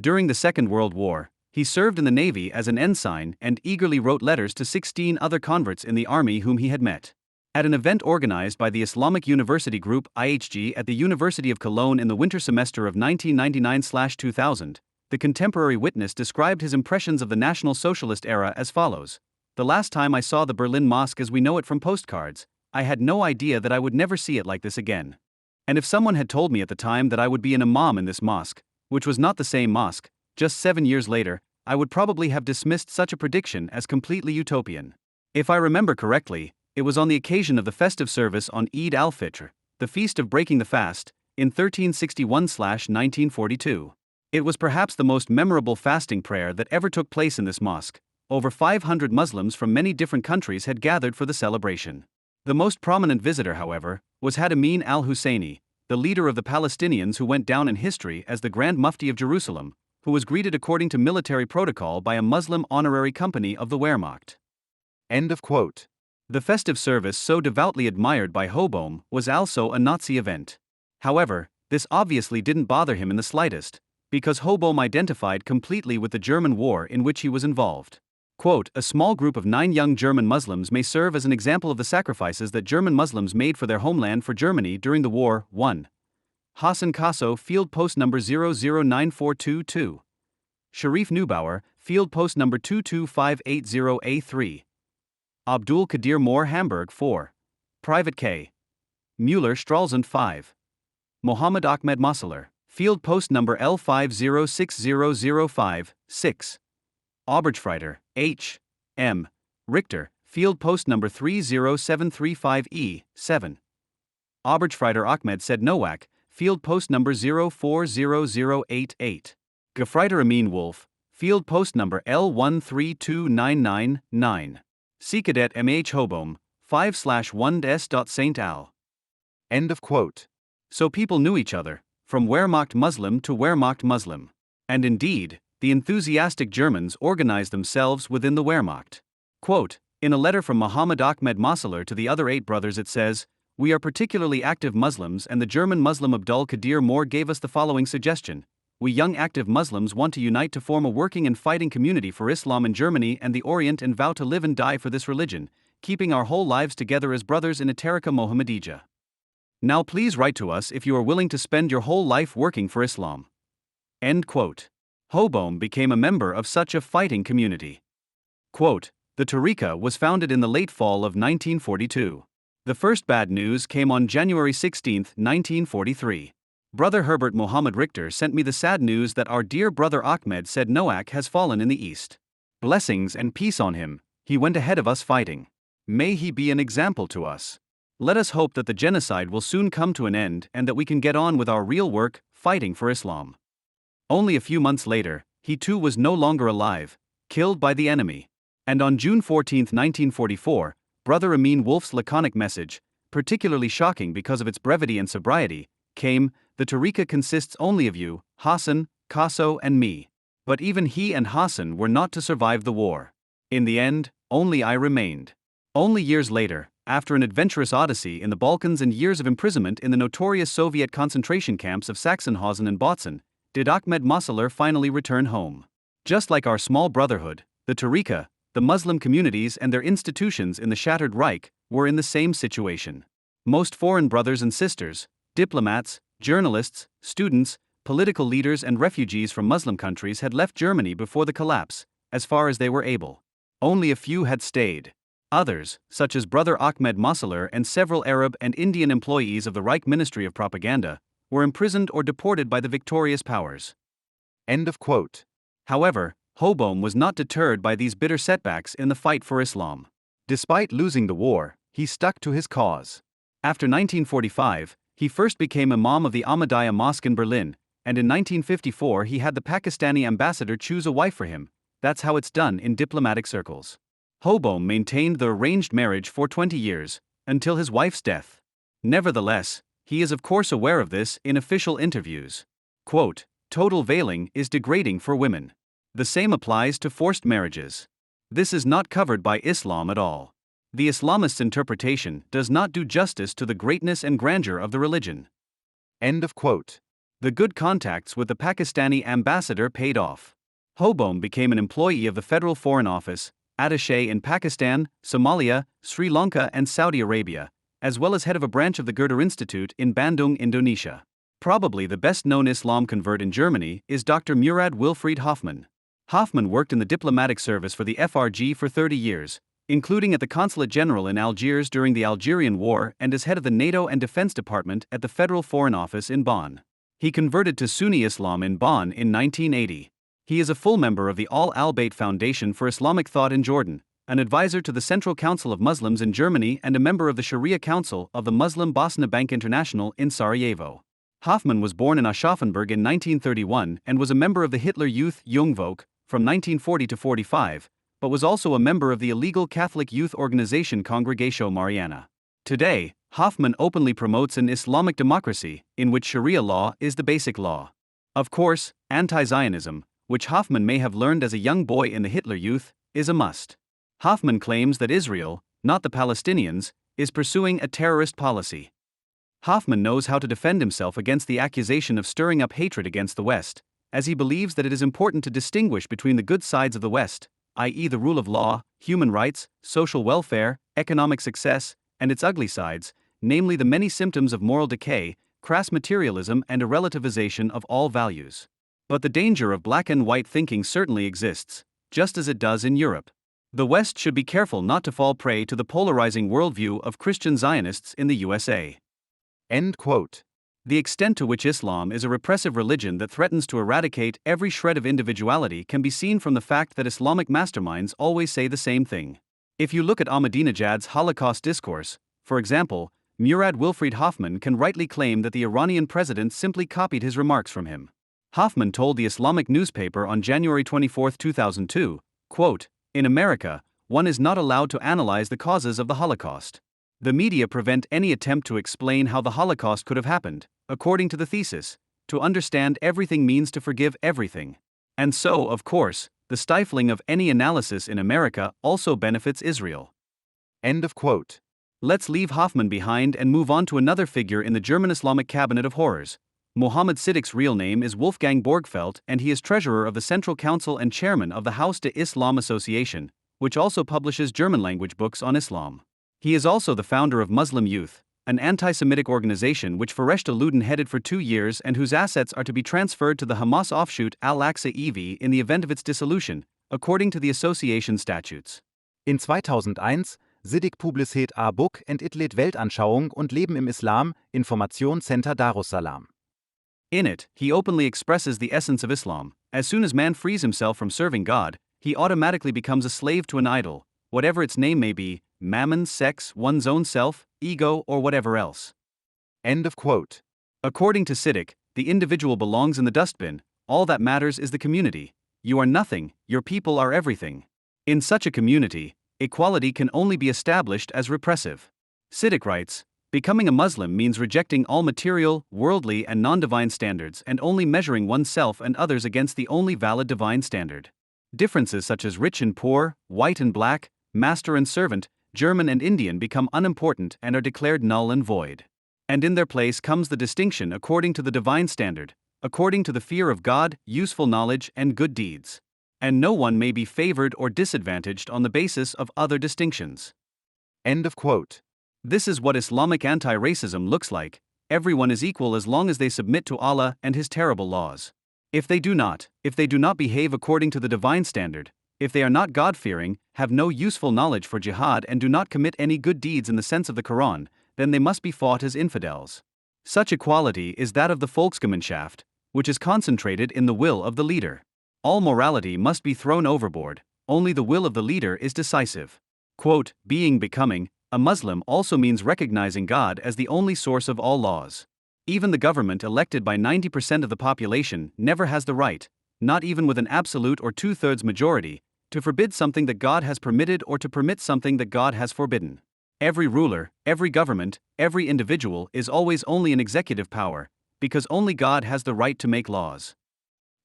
During the Second World War, he served in the Navy as an ensign and eagerly wrote letters to 16 other converts in the army whom he had met. At an event organized by the Islamic University Group IHG at the University of Cologne in the winter semester of 1999/2000, the contemporary witness described his impressions of the National Socialist era as follows. The last time I saw the Berlin Mosque as we know it from postcards, I had no idea that I would never see it like this again. And if someone had told me at the time that I would be an imam in this mosque, which was not the same mosque, just 7 years later, I would probably have dismissed such a prediction as completely utopian. If I remember correctly, it was on the occasion of the festive service on Eid al-Fitr, the feast of breaking the fast, in 1361/1942. It was perhaps the most memorable fasting prayer that ever took place in this mosque. Over 500 Muslims from many different countries had gathered for the celebration. The most prominent visitor, however, was Had Amin al-Husseini, the leader of the Palestinians who went down in history as the Grand Mufti of Jerusalem, who was greeted according to military protocol by a Muslim honorary company of the Wehrmacht. End of quote. The festive service so devoutly admired by Hobboem was also a Nazi event. However, this obviously didn't bother him in the slightest, because Hobboem identified completely with the German war in which he was involved. Quote, a small group of 9 young German Muslims may serve as an example of the sacrifices that German Muslims made for their homeland for Germany during the war. 1. Hassan Kasso, Field Post No. 009422. Sharif Neubauer, Field Post No. 22580A3. Abdul Qadir Moore, Hamburg 4. Private K. Müller, Stralsund 5. Mohammed Ahmed Massaler, Field Post No. L506005, 6. Obergefreiter, H. M. Richter, Field Post No. 30735E, 7. Obergefreiter Ahmed Said Nowak, Field Post No. 040088. Gefreiter Amin Wolf, Field Post Number L132999. Sea Cadet MH Hobome, 5/1 St. Al. End of quote. So people knew each other, from Wehrmacht Muslim to Wehrmacht Muslim. And indeed, the enthusiastic Germans organized themselves within the Wehrmacht. Quote, in a letter from Muhammad Ahmed Mossadegh to the other 8 brothers it says, "We are particularly active Muslims, and the German Muslim Abdul Qadir Moore gave us the following suggestion. We young active Muslims want to unite to form a working and fighting community for Islam in Germany and the Orient and vow to live and die for this religion, keeping our whole lives together as brothers in a Tariqa Mohammadiyya. Now please write to us if you are willing to spend your whole life working for Islam." End quote. Hobome became a member of such a fighting community. Quote, the Tariqa was founded in the late fall of 1942. The first bad news came on January 16, 1943. Brother Herbert Mohammed Richter sent me the sad news that our dear brother Ahmed said Noack has fallen in the east. Blessings and peace on him, he went ahead of us fighting. May he be an example to us. Let us hope that the genocide will soon come to an end and that we can get on with our real work, fighting for Islam. Only a few months later, he too was no longer alive, killed by the enemy. And on June 14, 1944, Brother Amin Wolf's laconic message, particularly shocking because of its brevity and sobriety, came, "The Tariqa consists only of you, Hassan, Kasso and me." But even he and Hassan were not to survive the war. In the end, only I remained. Only years later, after an adventurous odyssey in the Balkans and years of imprisonment in the notorious Soviet concentration camps of Sachsenhausen and Botzen, did Ahmed Mossadegh finally return home. Just like our small brotherhood, the Tariqa, the Muslim communities and their institutions in the shattered Reich were in the same situation. Most foreign brothers and sisters, diplomats, journalists, students, political leaders and refugees from Muslim countries had left Germany before the collapse, as far as they were able. Only a few had stayed. Others, such as Brother Ahmed Mossadegh and several Arab and Indian employees of the Reich Ministry of Propaganda, were imprisoned or deported by the victorious powers. End of quote. However, Hobome was not deterred by these bitter setbacks in the fight for Islam. Despite losing the war, he stuck to his cause. After 1945, he first became Imam of the Ahmadiyya Mosque in Berlin, and in 1954 he had the Pakistani ambassador choose a wife for him. That's how it's done in diplomatic circles. Hobome maintained the arranged marriage for 20 years, until his wife's death. Nevertheless, he is of course aware of this in official interviews. Quote, total veiling is degrading for women. The same applies to forced marriages. This is not covered by Islam at all. The Islamists' interpretation does not do justice to the greatness and grandeur of the religion. End of quote. The good contacts with the Pakistani ambassador paid off. Hobome became an employee of the Federal Foreign Office, attaché in Pakistan, Somalia, Sri Lanka and Saudi Arabia, as well as head of a branch of the Goethe Institute in Bandung, Indonesia. Probably the best-known Islam convert in Germany is Dr. Murad Wilfried Hoffmann. Hoffmann worked in the diplomatic service for the FRG for 30 years, including at the Consulate General in Algiers during the Algerian War and as head of the NATO and Defense Department at the Federal Foreign Office in Bonn. He converted to Sunni Islam in Bonn in 1980. He is a full member of the Al-Bayt Foundation for Islamic Thought in Jordan, an advisor to the Central Council of Muslims in Germany and a member of the Sharia Council of the Muslim Bosna Bank International in Sarajevo. Hoffmann was born in Aschaffenburg in 1931 and was a member of the Hitler Youth Jungvolk from 1940 to 45, but was also a member of the illegal Catholic youth organization Congregatio Mariana. Today, Hoffmann openly promotes an Islamic democracy, in which Sharia law is the basic law. Of course, anti-Zionism, which Hoffmann may have learned as a young boy in the Hitler Youth, is a must. Hoffmann claims that Israel, not the Palestinians, is pursuing a terrorist policy. Hoffmann knows how to defend himself against the accusation of stirring up hatred against the West, as he believes that it is important to distinguish between the good sides of the West, i.e. the rule of law, human rights, social welfare, economic success, and its ugly sides, namely the many symptoms of moral decay, crass materialism and a relativization of all values. But the danger of black and white thinking certainly exists, just as it does in Europe. The West should be careful not to fall prey to the polarizing worldview of Christian Zionists in the USA. End quote. The extent to which Islam is a repressive religion that threatens to eradicate every shred of individuality can be seen from the fact that Islamic masterminds always say the same thing. If you look at Ahmadinejad's Holocaust discourse, for example, Murad Wilfried Hoffmann can rightly claim that the Iranian president simply copied his remarks from him. Hoffman told the Islamic newspaper on January 24, 2002, quote, "In America, one is not allowed to analyze the causes of the Holocaust. The media prevent any attempt to explain how the Holocaust could have happened, according to the thesis. To understand everything means to forgive everything. And so, of course, the stifling of any analysis in America also benefits Israel." End of quote. Let's leave Hoffman behind and move on to another figure in the German Islamic Cabinet of Horrors. Mohammed Siddiq's real name is Wolfgang Borgfeldt, and he is treasurer of the Central Council and chairman of the Haus de Islam Association, which also publishes German-language books on Islam. He is also the founder of Muslim Youth, an anti-Semitic organization which Ferechte Luden headed for 2 years and whose assets are to be transferred to the Hamas offshoot Al-Aqsa e.V. in the event of its dissolution, according to the association statutes. In 2001, Siddiq publiziert a Book entitelt Weltanschauung und Leben im Islam, Informationscenter Darussalam. In it, he openly expresses the essence of Islam. As soon as man frees himself from serving God, he automatically becomes a slave to an idol, whatever its name may be, mammon, sex, one's own self, ego, or whatever else. End of quote. According to Siddiq, the individual belongs in the dustbin. All that matters is the community. You are nothing, your people are everything. In such a community, equality can only be established as repressive. Siddiq writes, "Becoming a Muslim means rejecting all material, worldly, and non-divine standards and only measuring oneself and others against the only valid divine standard. Differences such as rich and poor, white and black, master and servant, German and Indian become unimportant and are declared null and void. And in their place comes the distinction according to the divine standard, according to the fear of God, useful knowledge, and good deeds. And no one may be favored or disadvantaged on the basis of other distinctions." End of quote. This is what Islamic anti-racism looks like. Everyone is equal as long as they submit to Allah and His terrible laws. If they do not behave according to the divine standard, if they are not God-fearing, have no useful knowledge for jihad and do not commit any good deeds in the sense of the Quran, then they must be fought as infidels. Such equality is that of the Volksgemeinschaft, which is concentrated in the will of the leader. All morality must be thrown overboard, only the will of the leader is decisive. Quote, "Becoming a Muslim also means recognizing God as the only source of all laws. Even the government elected by 90% of the population never has the right, not even with an absolute or 2/3 majority, to forbid something that God has permitted or to permit something that God has forbidden. Every ruler, every government, every individual is always only an executive power, because only God has the right to make laws."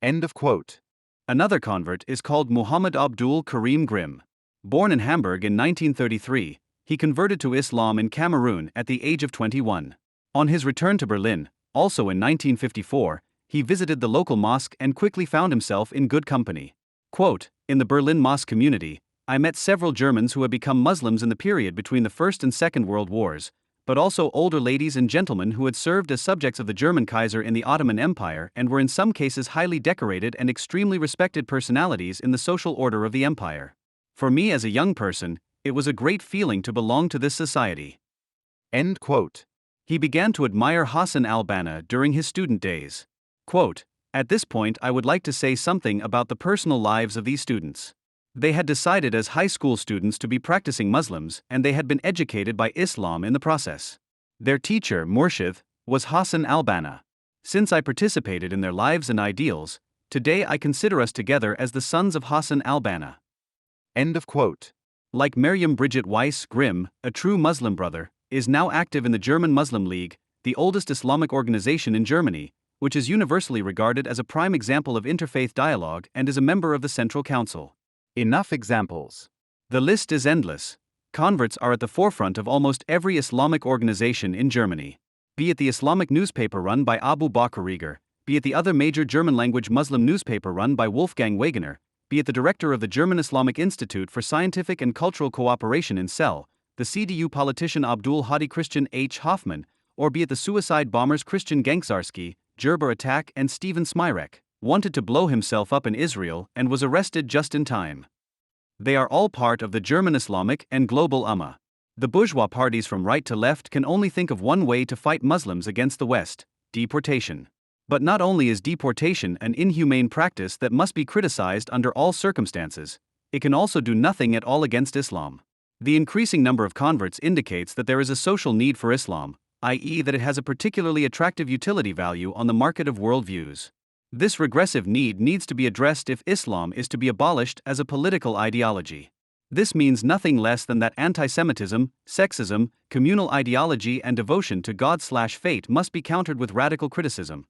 End of quote. Another convert is called Muhammad Abdul Karim Grimm. Born in Hamburg in 1933, he converted to Islam in Cameroon at the age of 21. On his return to Berlin, also in 1954, he visited the local mosque and quickly found himself in good company. Quote, "In the Berlin mosque community, I met several Germans who had become Muslims in the period between the First and Second World Wars, but also older ladies and gentlemen who had served as subjects of the German Kaiser in the Ottoman Empire and were in some cases highly decorated and extremely respected personalities in the social order of the empire. For me as a young person, it was a great feeling to belong to this society." End quote. He began to admire Hassan al-Banna during his student days. Quote, "At this point I would like to say something about the personal lives of these students. They had decided as high school students to be practicing Muslims and they had been educated by Islam in the process. Their teacher, Murshid, was Hassan al-Banna. Since I participated in their lives and ideals, today I consider us together as the sons of Hassan al-Banna." End of quote. Like Maryam Bridget Weiss, Grimm, a true Muslim brother, is now active in the German Muslim League, the oldest Islamic organization in Germany, which is universally regarded as a prime example of interfaith dialogue and is a member of the Central Council. Enough examples. The list is endless. Converts are at the forefront of almost every Islamic organization in Germany. Be it the Islamic newspaper run by Abu Bakr Rieger, be it the other major German-language Muslim newspaper run by Wolfgang Wegener, be it the director of the German Islamic Institute for Scientific and Cultural Cooperation in Celle, the CDU politician Abdul Hadi Christian H. Hoffman, or be it the suicide bombers Christian Gangsarski, Gerber Attack, and Stephen Smirek, wanted to blow himself up in Israel and was arrested just in time. They are all part of the German Islamic and global Ummah. The bourgeois parties from right to left can only think of one way to fight Muslims against the West: deportation. But not only is deportation an inhumane practice that must be criticized under all circumstances, it can also do nothing at all against Islam. The increasing number of converts indicates that there is a social need for Islam, i.e., that it has a particularly attractive utility value on the market of worldviews. This regressive need needs to be addressed if Islam is to be abolished as a political ideology. This means nothing less than that anti-Semitism, sexism, communal ideology and devotion to God/fate must be countered with radical criticism,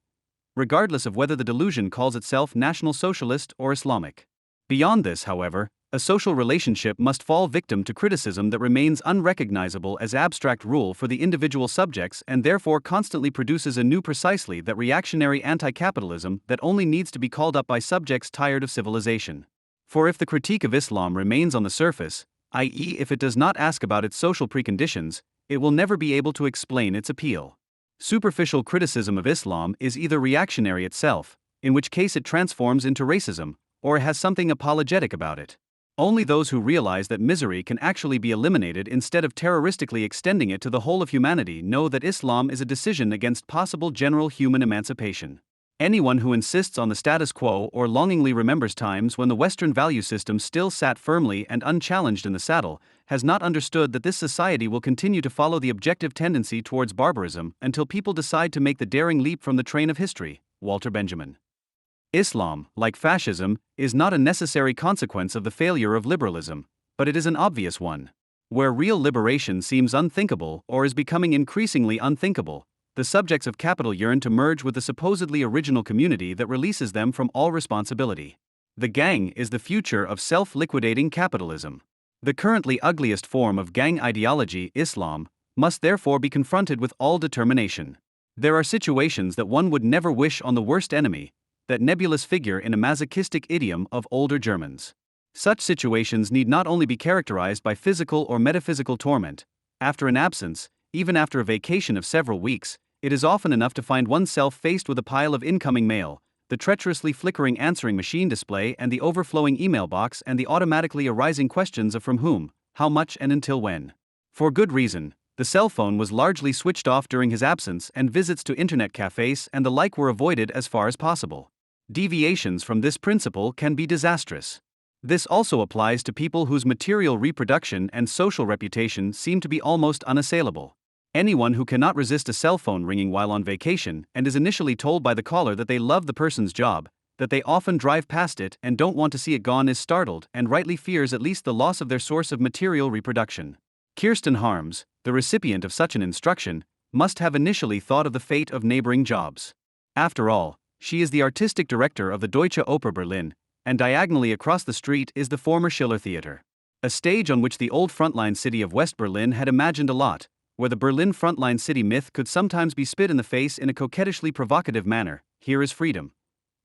regardless of whether the delusion calls itself National Socialist or Islamic. Beyond this, however, a social relationship must fall victim to criticism that remains unrecognizable as abstract rule for the individual subjects and therefore constantly produces anew precisely that reactionary anti-capitalism that only needs to be called up by subjects tired of civilization. For if the critique of Islam remains on the surface, i.e., if it does not ask about its social preconditions, it will never be able to explain its appeal. Superficial criticism of Islam is either reactionary itself, in which case it transforms into racism, or has something apologetic about it. Only those who realize that misery can actually be eliminated instead of terroristically extending it to the whole of humanity know that Islam is a decision against possible general human emancipation. Anyone who insists on the status quo or longingly remembers times when the Western value system still sat firmly and unchallenged in the saddle has not understood that this society will continue to follow the objective tendency towards barbarism until people decide to make the daring leap from the train of history. Walter Benjamin. Islam, like fascism, is not a necessary consequence of the failure of liberalism, but it is an obvious one. Where real liberation seems unthinkable or is becoming increasingly unthinkable, the subjects of capital yearn to merge with the supposedly original community that releases them from all responsibility. The gang is the future of self-liquidating capitalism. The currently ugliest form of gang ideology, Islam, must therefore be confronted with all determination. There are situations that one would never wish on the worst enemy, that nebulous figure in a masochistic idiom of older Germans. Such situations need not only be characterized by physical or metaphysical torment. After an absence, even after a vacation of several weeks, it is often enough to find oneself faced with a pile of incoming mail, the treacherously flickering answering machine display and the overflowing email box and the automatically arising questions of from whom, how much and until when. For good reason. The cell phone was largely switched off during his absence and visits to internet cafes and the like were avoided as far as possible. Deviations from this principle can be disastrous. This also applies to people whose material reproduction and social reputation seem to be almost unassailable. Anyone who cannot resist a cell phone ringing while on vacation and is initially told by the caller that they love the person's job, that they often drive past it and don't want to see it gone is startled and rightly fears at least the loss of their source of material reproduction. Kirsten Harms, the recipient of such an instruction, must have initially thought of the fate of neighboring jobs. After all, she is the artistic director of the Deutsche Oper Berlin, and diagonally across the street is the former Schiller Theater. A stage on which the old frontline city of West Berlin had imagined a lot, where the Berlin frontline city myth could sometimes be spit in the face in a coquettishly provocative manner. Here is freedom.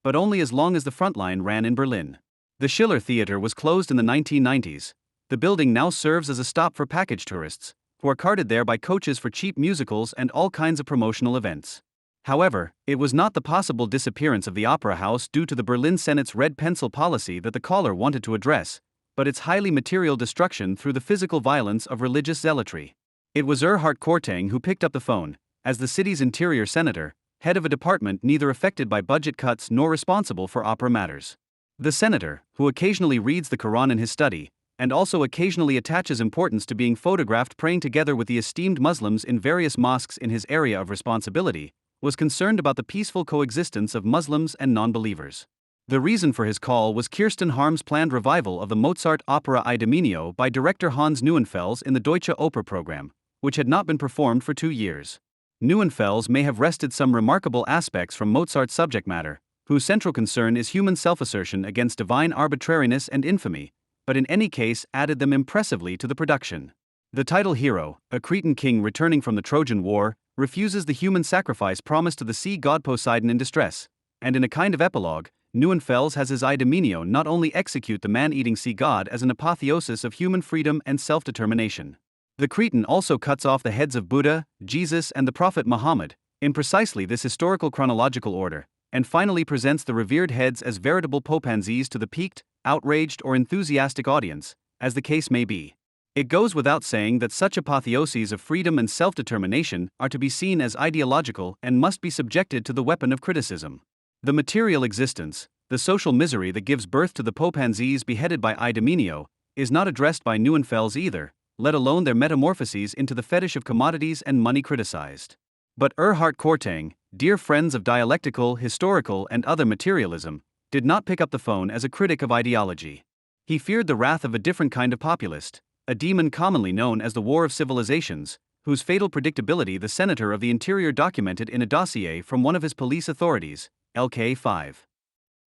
But only as long as the frontline ran in Berlin. The Schiller Theater was closed in the 1990s. The building now serves as a stop for package tourists, who are carted there by coaches for cheap musicals and all kinds of promotional events. However, it was not the possible disappearance of the Opera House due to the Berlin Senate's red pencil policy that the caller wanted to address, but its highly material destruction through the physical violence of religious zealotry. It was Erhard Kortang who picked up the phone, as the city's interior senator, head of a department neither affected by budget cuts nor responsible for opera matters. The senator, who occasionally reads the Quran in his study, and also occasionally attaches importance to being photographed praying together with the esteemed Muslims in various mosques in his area of responsibility, was concerned about the peaceful coexistence of Muslims and non-believers. The reason for his call was Kirsten Harms' planned revival of the Mozart opera I Dominio by director Hans Neuenfels in the Deutsche Oper program, which had not been performed for 2 years. Neuenfels may have wrested some remarkable aspects from Mozart's subject matter, whose central concern is human self-assertion against divine arbitrariness and infamy, but in any case added them impressively to the production. The title hero, a Cretan king returning from the Trojan War, refuses the human sacrifice promised to the sea god Poseidon in distress, and in a kind of epilogue, Neuenfels has his I Dominio not only execute the man-eating sea god as an apotheosis of human freedom and self-determination. The Cretan also cuts off the heads of Buddha, Jesus and the Prophet Muhammad, in precisely this historical chronological order, and finally presents the revered heads as veritable popansies to the piqued, outraged or enthusiastic audience, as the case may be. It goes without saying that such apotheoses of freedom and self-determination are to be seen as ideological and must be subjected to the weapon of criticism. The material existence, the social misery that gives birth to the popansies beheaded by I Dominio, is not addressed by Neuenfels either, let alone their metamorphoses into the fetish of commodities and money criticized. But Erhard Kortang, dear friends of dialectical, historical, and other materialism, did not pick up the phone as a critic of ideology. He feared the wrath of a different kind of populist, a demon commonly known as the War of Civilizations, whose fatal predictability the Senator of the Interior documented in a dossier from one of his police authorities, LK5.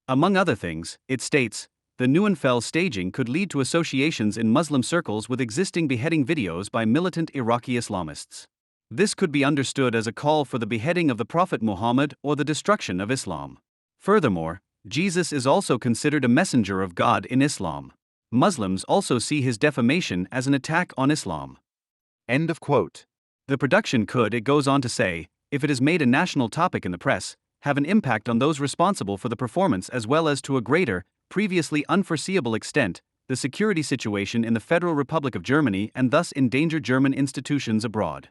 Among other things, it states, the Neuenfell staging could lead to associations in Muslim circles with existing beheading videos by militant Iraqi Islamists. This could be understood as a call for the beheading of the Prophet Muhammad or the destruction of Islam. Furthermore, Jesus is also considered a messenger of God in Islam. Muslims also see his defamation as an attack on Islam. End of quote. The production could, it goes on to say, if it is made a national topic in the press, have an impact on those responsible for the performance as well as to a greater, previously unforeseeable extent, the security situation in the Federal Republic of Germany and thus endanger German institutions abroad.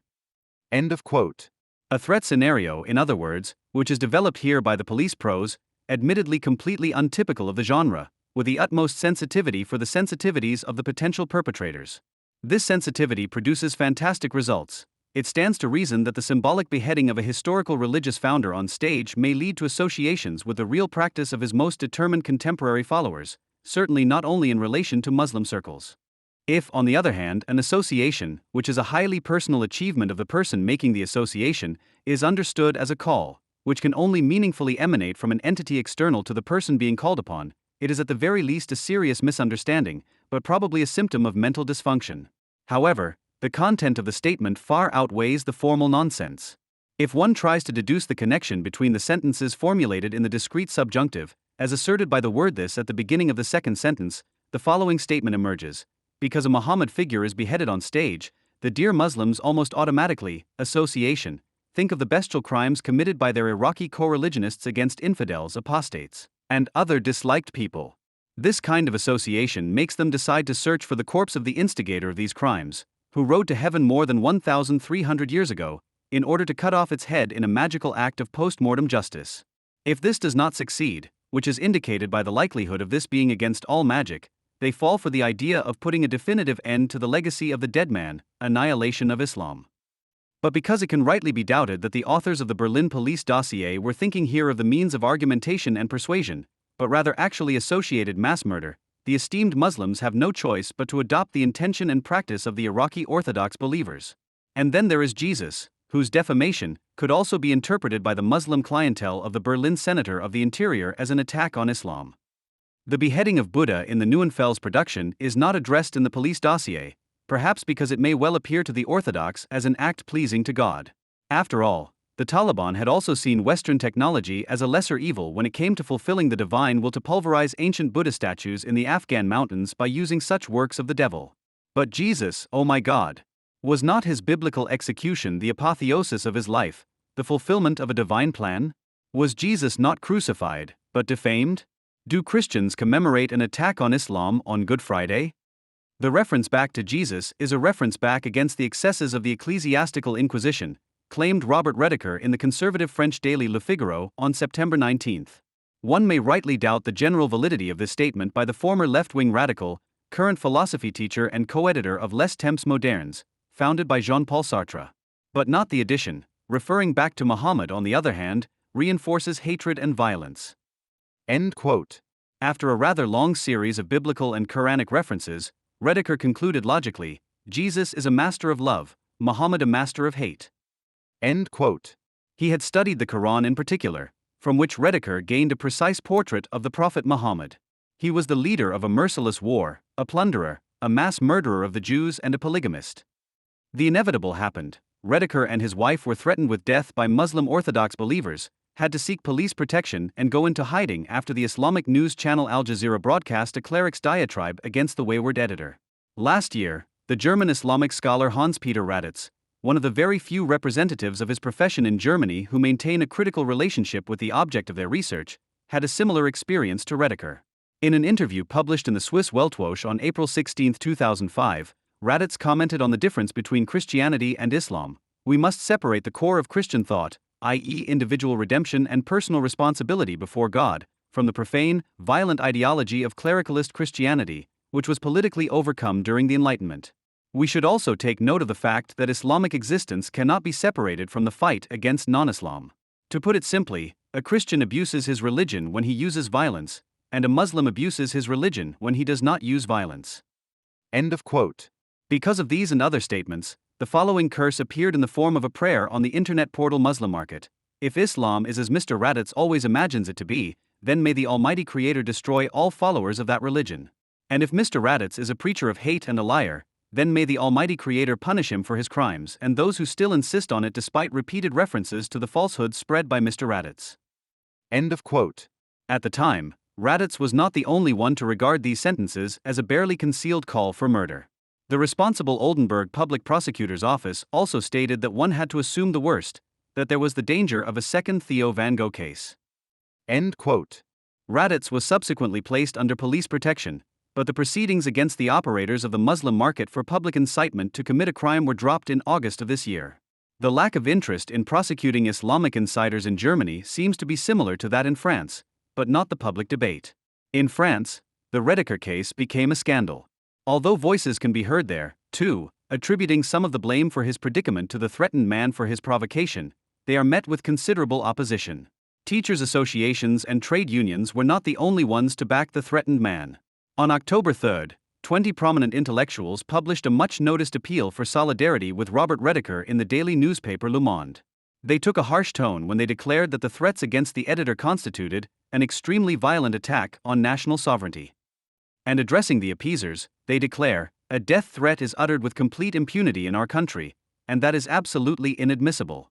End of quote. A threat scenario, in other words, which is developed here by the police pros, admittedly completely untypical of the genre, with the utmost sensitivity for the sensitivities of the potential perpetrators. This sensitivity produces fantastic results. It stands to reason that the symbolic beheading of a historical religious founder on stage may lead to associations with the real practice of his most determined contemporary followers, certainly not only in relation to Muslim circles. If, on the other hand, an association, which is a highly personal achievement of the person making the association, is understood as a call, which can only meaningfully emanate from an entity external to the person being called upon, it is at the very least a serious misunderstanding, but probably a symptom of mental dysfunction. However, the content of the statement far outweighs the formal nonsense. If one tries to deduce the connection between the sentences formulated in the discrete subjunctive, as asserted by the word this at the beginning of the second sentence, the following statement emerges. Because a Muhammad figure is beheaded on stage, the dear Muslims almost automatically, association, think of the bestial crimes committed by their Iraqi co-religionists against infidels, apostates, and other disliked people. This kind of association makes them decide to search for the corpse of the instigator of these crimes, who rode to heaven more than 1,300 years ago, in order to cut off its head in a magical act of post-mortem justice. If this does not succeed, which is indicated by the likelihood of this being against all magic, they fall for the idea of putting a definitive end to the legacy of the dead man, annihilation of Islam. But because it can rightly be doubted that the authors of the Berlin police dossier were thinking here of the means of argumentation and persuasion, but rather actually associated mass murder, the esteemed Muslims have no choice but to adopt the intention and practice of the Iraqi Orthodox believers. And then there is Jesus, whose defamation could also be interpreted by the Muslim clientele of the Berlin Senator of the Interior as an attack on Islam. The beheading of Buddha in the Neuenfell's production is not addressed in the police dossier, perhaps because it may well appear to the Orthodox as an act pleasing to God. After all, the Taliban had also seen Western technology as a lesser evil when it came to fulfilling the divine will to pulverize ancient Buddha statues in the Afghan mountains by using such works of the devil. But Jesus, oh my God! Was not his biblical execution the apotheosis of his life, the fulfillment of a divine plan? Was Jesus not crucified, but defamed? Do Christians commemorate an attack on Islam on Good Friday? The reference back to Jesus is a reference back against the excesses of the ecclesiastical inquisition, claimed Robert Redeker in the conservative French daily Le Figaro on September 19. One may rightly doubt the general validity of this statement by the former left-wing radical, current philosophy teacher and co-editor of Les Temps Modernes, founded by Jean-Paul Sartre. But not the addition, referring back to Muhammad on the other hand, reinforces hatred and violence. End quote. After a rather long series of biblical and Quranic references, Redeker concluded logically, Jesus is a master of love, Muhammad a master of hate. End quote. He had studied the Quran in particular, from which Redeker gained a precise portrait of the Prophet Muhammad. He was the leader of a merciless war, a plunderer, a mass murderer of the Jews and a polygamist. The inevitable happened. Redeker and his wife were threatened with death by Muslim Orthodox believers, had to seek police protection and go into hiding after the Islamic news channel Al Jazeera broadcast a cleric's diatribe against the wayward editor. Last year, the German Islamic scholar Hans-Peter Raditz, one of the very few representatives of his profession in Germany who maintain a critical relationship with the object of their research, had a similar experience to Redeker. In an interview published in the Swiss Weltwoche on April 16, 2005, Raditz commented on the difference between Christianity and Islam. We must separate the core of Christian thought, i.e., individual redemption and personal responsibility before God, from the profane, violent ideology of clericalist Christianity, which was politically overcome during the Enlightenment. We should also take note of the fact that Islamic existence cannot be separated from the fight against non-Islam. To put it simply, a Christian abuses his religion when he uses violence, and a Muslim abuses his religion when he does not use violence. End of quote. Because of these and other statements, the following curse appeared in the form of a prayer on the internet portal Muslim Market. If Islam is as Mr. Raditz always imagines it to be, then may the Almighty Creator destroy all followers of that religion. And if Mr. Raditz is a preacher of hate and a liar, then may the Almighty Creator punish him for his crimes and those who still insist on it despite repeated references to the falsehoods spread by Mr. Raditz. End of quote. At the time, Raditz was not the only one to regard these sentences as a barely concealed call for murder. The responsible Oldenburg public prosecutor's office also stated that one had to assume the worst, that there was the danger of a second Theo van Gogh case. End quote. Raditz was subsequently placed under police protection, but the proceedings against the operators of the Muslim Market for public incitement to commit a crime were dropped in August of this year. The lack of interest in prosecuting Islamic insiders in Germany seems to be similar to that in France, but not the public debate. In France, the Rediker case became a scandal. Although voices can be heard there, too, attributing some of the blame for his predicament to the threatened man for his provocation, they are met with considerable opposition. Teachers' associations and trade unions were not the only ones to back the threatened man. On October 3, 20 prominent intellectuals published a much-noticed appeal for solidarity with Robert Rediker in the daily newspaper Le Monde. They took a harsh tone when they declared that the threats against the editor constituted an extremely violent attack on national sovereignty. And addressing the appeasers, they declare, a death threat is uttered with complete impunity in our country, and that is absolutely inadmissible.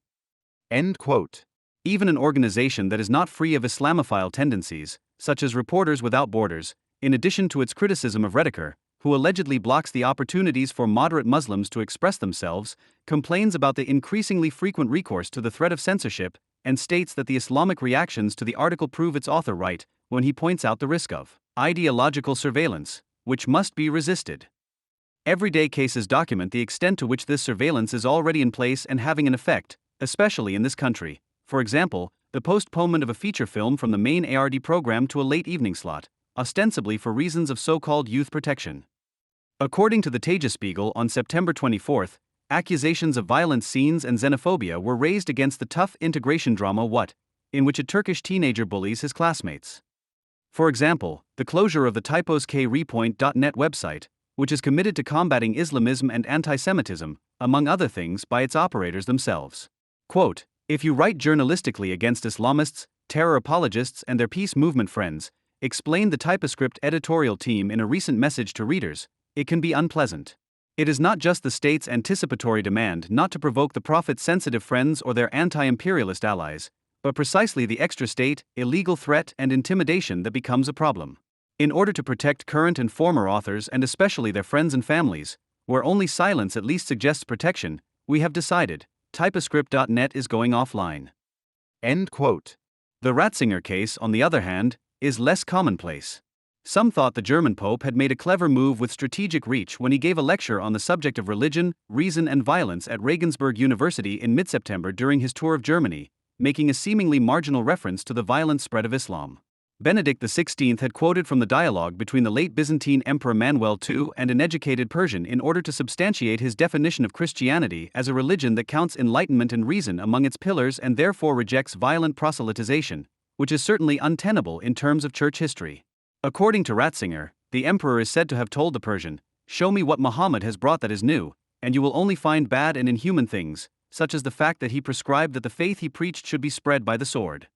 End quote. Even an organization that is not free of Islamophile tendencies, such as Reporters Without Borders, in addition to its criticism of Rediker, who allegedly blocks the opportunities for moderate Muslims to express themselves, complains about the increasingly frequent recourse to the threat of censorship, and states that the Islamic reactions to the article prove its author right when he points out the risk of ideological surveillance, which must be resisted. Everyday cases document the extent to which this surveillance is already in place and having an effect, especially in this country. For example, the postponement of a feature film from the main ARD program to a late evening slot, ostensibly for reasons of so-called youth protection. According to the Tagesspiegel on September 24, accusations of violent scenes and xenophobia were raised against the tough integration drama What?, in which a Turkish teenager bullies his classmates. For example, the closure of the typoskrepoint.net website, which is committed to combating Islamism and anti-Semitism, among other things, by its operators themselves. Quote, if you write journalistically against Islamists, terror apologists and their peace movement friends, explained the Typoscript editorial team in a recent message to readers, it can be unpleasant. It is not just the state's anticipatory demand not to provoke the Prophet's sensitive friends or their anti-imperialist allies, but precisely the extra state, illegal threat and intimidation that becomes a problem. In order to protect current and former authors and especially their friends and families, where only silence at least suggests protection, we have decided, Typoscript.net is going offline. End quote. The Ratzinger case, on the other hand, is less commonplace. Some thought the German Pope had made a clever move with strategic reach when he gave a lecture on the subject of religion, reason and violence at Regensburg University in mid-September during his tour of Germany, making a seemingly marginal reference to the violent spread of Islam. Benedict XVI had quoted from the dialogue between the late Byzantine Emperor Manuel II and an educated Persian in order to substantiate his definition of Christianity as a religion that counts enlightenment and reason among its pillars and therefore rejects violent proselytization, which is certainly untenable in terms of church history. According to Ratzinger, the emperor is said to have told the Persian, "Show me what Muhammad has brought that is new, and you will only find bad and inhuman things, such as the fact that he prescribed that the faith he preached should be spread by the sword."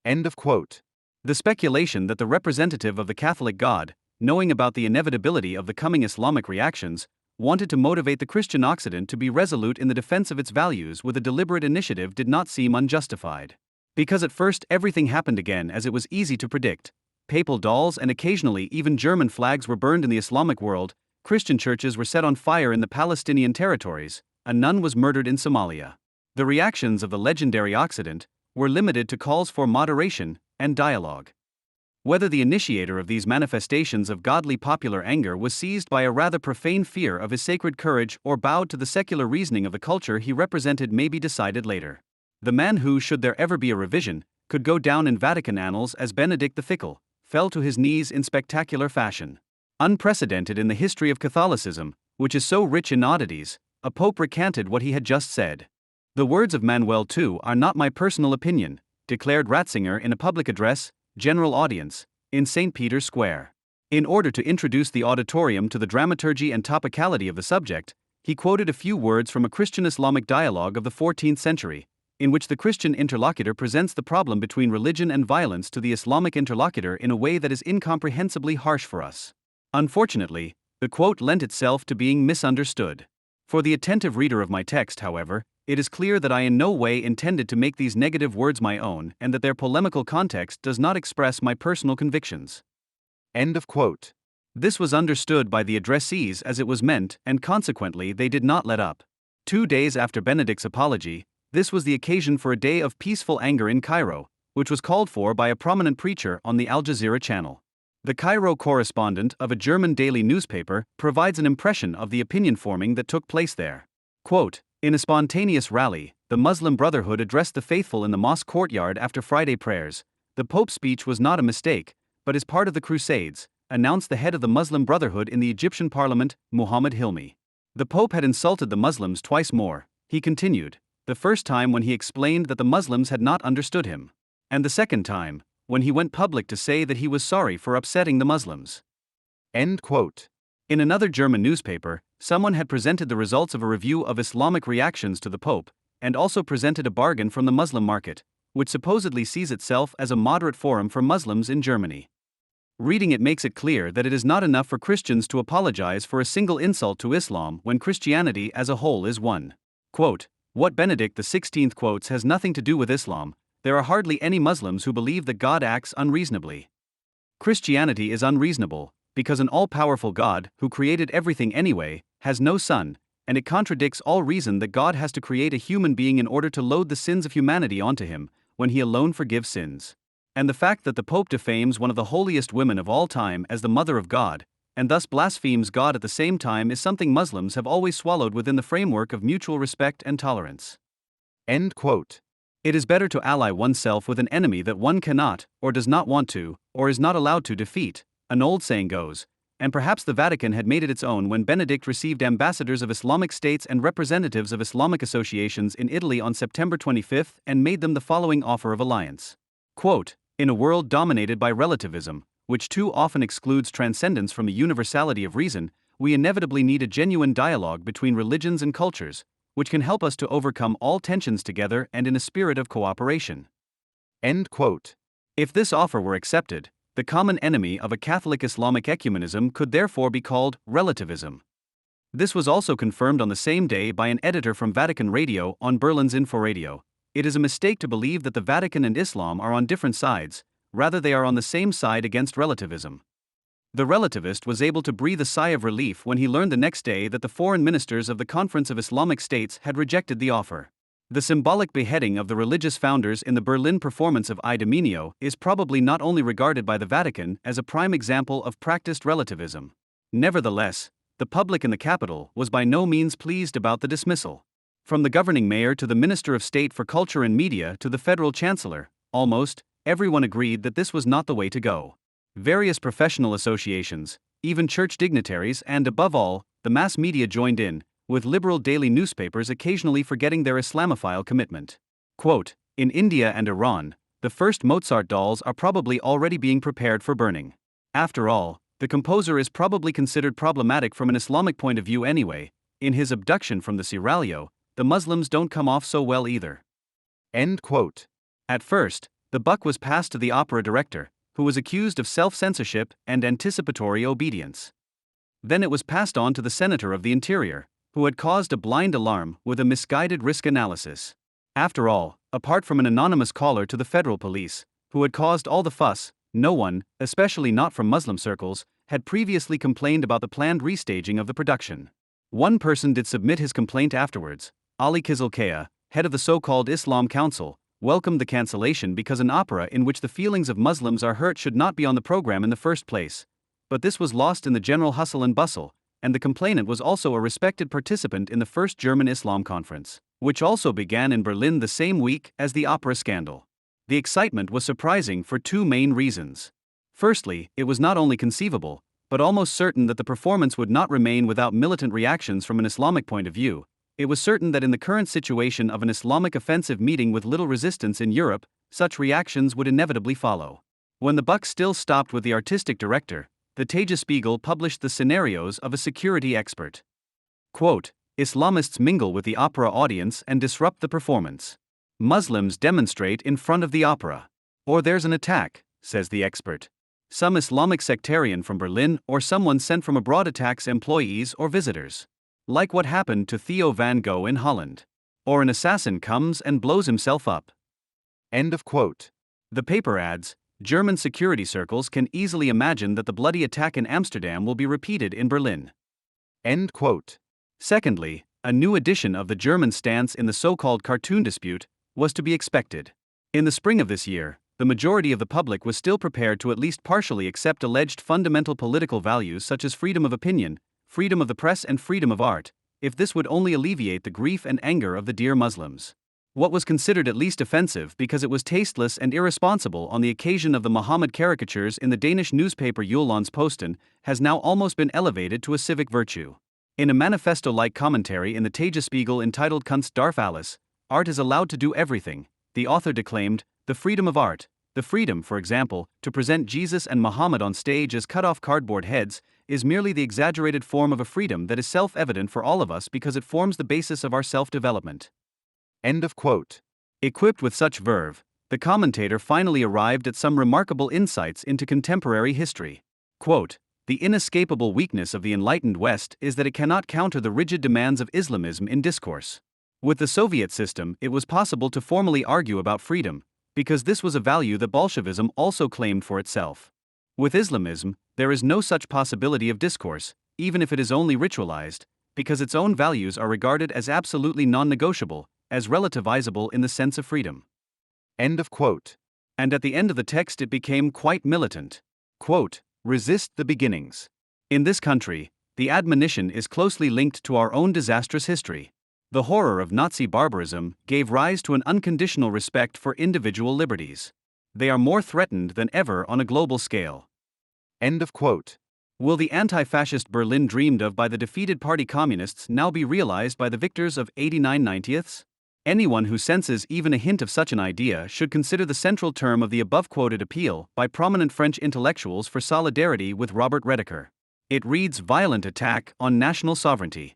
End of quote. The speculation that the representative of the Catholic God, knowing about the inevitability of the coming Islamic reactions, wanted to motivate the Christian Occident to be resolute in the defense of its values with a deliberate initiative did not seem unjustified. Because at first everything happened again as it was easy to predict. Papal dolls and occasionally even German flags were burned in the Islamic world, Christian churches were set on fire in the Palestinian territories, a nun was murdered in Somalia. The reactions of the legendary Occident were limited to calls for moderation and dialogue. Whether the initiator of these manifestations of godly popular anger was seized by a rather profane fear of his sacred courage or bowed to the secular reasoning of the culture he represented may be decided later. The man who, should there ever be a revision, could go down in Vatican annals as Benedict the Fickle, fell to his knees in spectacular fashion. Unprecedented in the history of Catholicism, which is so rich in oddities, a pope recanted what he had just said. The words of Manuel II are not my personal opinion, declared Ratzinger in a public address, general audience, in St. Peter's Square. In order to introduce the auditorium to the dramaturgy and topicality of the subject, he quoted a few words from a Christian-Islamic dialogue of the 14th century, in which the Christian interlocutor presents the problem between religion and violence to the Islamic interlocutor in a way that is incomprehensibly harsh for us. Unfortunately, the quote lent itself to being misunderstood. For the attentive reader of my text, however, it is clear that I in no way intended to make these negative words my own and that their polemical context does not express my personal convictions. End of quote. This was understood by the addressees as it was meant, and consequently they did not let up. 2 days after Benedict's apology, this was the occasion for a day of peaceful anger in Cairo, which was called for by a prominent preacher on the Al Jazeera channel. The Cairo correspondent of a German daily newspaper provides an impression of the opinion forming that took place there. Quote, in a spontaneous rally, the Muslim Brotherhood addressed the faithful in the mosque courtyard after Friday prayers. The Pope's speech was not a mistake, but is part of the Crusades, announced the head of the Muslim Brotherhood in the Egyptian parliament, Muhammad Hilmi. The Pope had insulted the Muslims twice more, he continued, the first time when he explained that the Muslims had not understood him, and the second time, when he went public to say that he was sorry for upsetting the Muslims. End quote. In another German newspaper, someone had presented the results of a review of Islamic reactions to the Pope, and also presented a bargain from the Muslim market, which supposedly sees itself as a moderate forum for Muslims in Germany. Reading it makes it clear that it is not enough for Christians to apologize for a single insult to Islam when Christianity as a whole is one. Quote, what Benedict XVI quotes has nothing to do with Islam. There are hardly any Muslims who believe that God acts unreasonably. Christianity is unreasonable, because an all-powerful God, who created everything anyway, has no son, and it contradicts all reason that God has to create a human being in order to load the sins of humanity onto him, when he alone forgives sins. And the fact that the Pope defames one of the holiest women of all time as the Mother of God, and thus blasphemes God at the same time, is something Muslims have always swallowed within the framework of mutual respect and tolerance. End quote. It is better to ally oneself with an enemy that one cannot, or does not want to, or is not allowed to defeat, an old saying goes, and perhaps the Vatican had made it its own when Benedict received ambassadors of Islamic states and representatives of Islamic associations in Italy on September 25 and made them the following offer of alliance. Quote, in a world dominated by relativism, which too often excludes transcendence from a universality of reason, we inevitably need a genuine dialogue between religions and cultures, which can help us to overcome all tensions together and in a spirit of cooperation. End quote. If this offer were accepted, the common enemy of a Catholic Islamic ecumenism could therefore be called relativism. This was also confirmed on the same day by an editor from Vatican Radio on Berlin's Inforadio. It is a mistake to believe that the Vatican and Islam are on different sides, rather they are on the same side against relativism. The relativist was able to breathe a sigh of relief when he learned the next day that the foreign ministers of the Conference of Islamic States had rejected the offer. The symbolic beheading of the religious founders in the Berlin performance of I Dominio is probably not only regarded by the Vatican as a prime example of practiced relativism. Nevertheless, the public in the capital was by no means pleased about the dismissal. From the governing mayor to the Minister of State for Culture and Media to the federal chancellor, almost everyone agreed that this was not the way to go. Various professional associations, even church dignitaries, and above all, the mass media joined in, with liberal daily newspapers occasionally forgetting their Islamophile commitment. Quote, in India and Iran, the first Mozart dolls are probably already being prepared for burning. After all, the composer is probably considered problematic from an Islamic point of view anyway. In his abduction from the Seraglio, the Muslims don't come off so well either. End quote. At first, the buck was passed to the opera director, who was accused of self-censorship and anticipatory obedience. Then it was passed on to the Senator of the Interior, who had caused a blind alarm with a misguided risk analysis. After all, apart from an anonymous caller to the federal police, who had caused all the fuss, no one, especially not from Muslim circles, had previously complained about the planned restaging of the production. One person did submit his complaint afterwards. Ali Kizilkaya, head of the so-called Islam Council, welcomed the cancellation because an opera in which the feelings of Muslims are hurt should not be on the program in the first place. But this was lost in the general hustle and bustle, and the complainant was also a respected participant in the first German Islam conference, which also began in Berlin the same week as the opera scandal. The excitement was surprising for two main reasons. Firstly, it was not only conceivable, but almost certain that the performance would not remain without militant reactions from an Islamic point of view, it was certain that in the current situation of an Islamic offensive meeting with little resistance in Europe, such reactions would inevitably follow. When the buck still stopped with the artistic director, the Tagesspiegel published the scenarios of a security expert. Quote, Islamists mingle with the opera audience and disrupt the performance. Muslims demonstrate in front of the opera. Or there's an attack, says the expert. Some Islamic sectarian from Berlin or someone sent from abroad attacks employees or visitors. Like what happened to Theo van Gogh in Holland. Or an assassin comes and blows himself up. End of quote. The paper adds, German security circles can easily imagine that the bloody attack in Amsterdam will be repeated in Berlin. End quote. Secondly, a new edition of the German stance in the so-called cartoon dispute was to be expected. In the spring of this year, the majority of the public was still prepared to at least partially accept alleged fundamental political values such as freedom of opinion, freedom of the press and freedom of art, if this would only alleviate the grief and anger of the dear Muslims. What was considered at least offensive because it was tasteless and irresponsible on the occasion of the Muhammad caricatures in the Danish newspaper Jyllands-Posten has now almost been elevated to a civic virtue. In a manifesto-like commentary in the Tagesspiegel entitled Kunst darf alles, art is allowed to do everything, the author declaimed, the freedom of art, the freedom, for example, to present Jesus and Muhammad on stage as cut-off cardboard heads, is merely the exaggerated form of a freedom that is self-evident for all of us because it forms the basis of our self-development. End of quote. Equipped with such verve, the commentator finally arrived at some remarkable insights into contemporary history. Quote, the inescapable weakness of the enlightened West is that it cannot counter the rigid demands of Islamism in discourse. With the Soviet system, it was possible to formally argue about freedom, because this was a value that Bolshevism also claimed for itself. With Islamism, there is no such possibility of discourse, even if it is only ritualized, because its own values are regarded as absolutely non-negotiable, as relativizable in the sense of freedom. End of quote. And at the end of the text it became quite militant. Quote, resist the beginnings. In this country, the admonition is closely linked to our own disastrous history. The horror of Nazi barbarism gave rise to an unconditional respect for individual liberties. They are more threatened than ever on a global scale. End of quote. Will the anti-fascist Berlin dreamed of by the defeated party communists now be realized by the victors of 89/90ths? Anyone who senses even a hint of such an idea should consider the central term of the above-quoted appeal by prominent French intellectuals for solidarity with Robert Redeker. It reads violent attack on national sovereignty.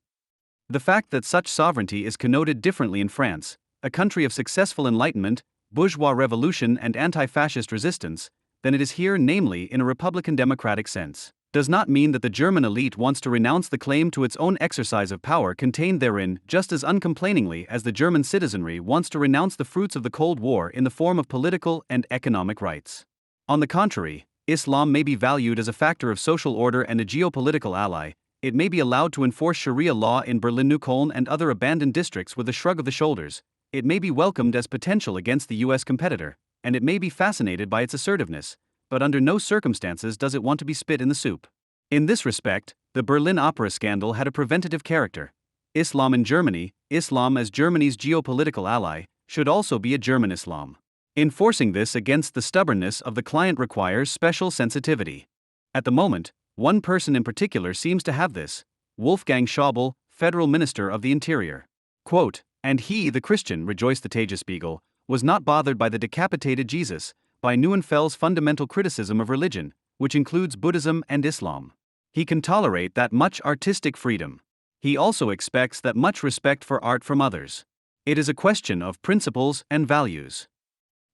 The fact that such sovereignty is connoted differently in France, a country of successful enlightenment, bourgeois revolution and anti-fascist resistance, than it is here, namely in a republican democratic sense, does not mean that the German elite wants to renounce the claim to its own exercise of power contained therein just as uncomplainingly as the German citizenry wants to renounce the fruits of the Cold War in the form of political and economic rights. On the contrary, Islam may be valued as a factor of social order and a geopolitical ally. It may be allowed to enforce Sharia law in Berlin-Neukölln and other abandoned districts with a shrug of the shoulders. It may be welcomed as potential against the US competitor, and it may be fascinated by its assertiveness, but under no circumstances does it want to be spit in the soup. In this respect, the Berlin Opera scandal had a preventative character. Islam in Germany, Islam as Germany's geopolitical ally, should also be a German Islam. Enforcing this against the stubbornness of the client requires special sensitivity. At the moment, one person in particular seems to have this, Wolfgang Schäuble, Federal Minister of the Interior. Quote, and he, the Christian, rejoiced the Tagesspiegel, was not bothered by the decapitated Jesus, by Neuenfeld's fundamental criticism of religion, which includes Buddhism and Islam. He can tolerate that much artistic freedom. He also expects that much respect for art from others. It is a question of principles and values.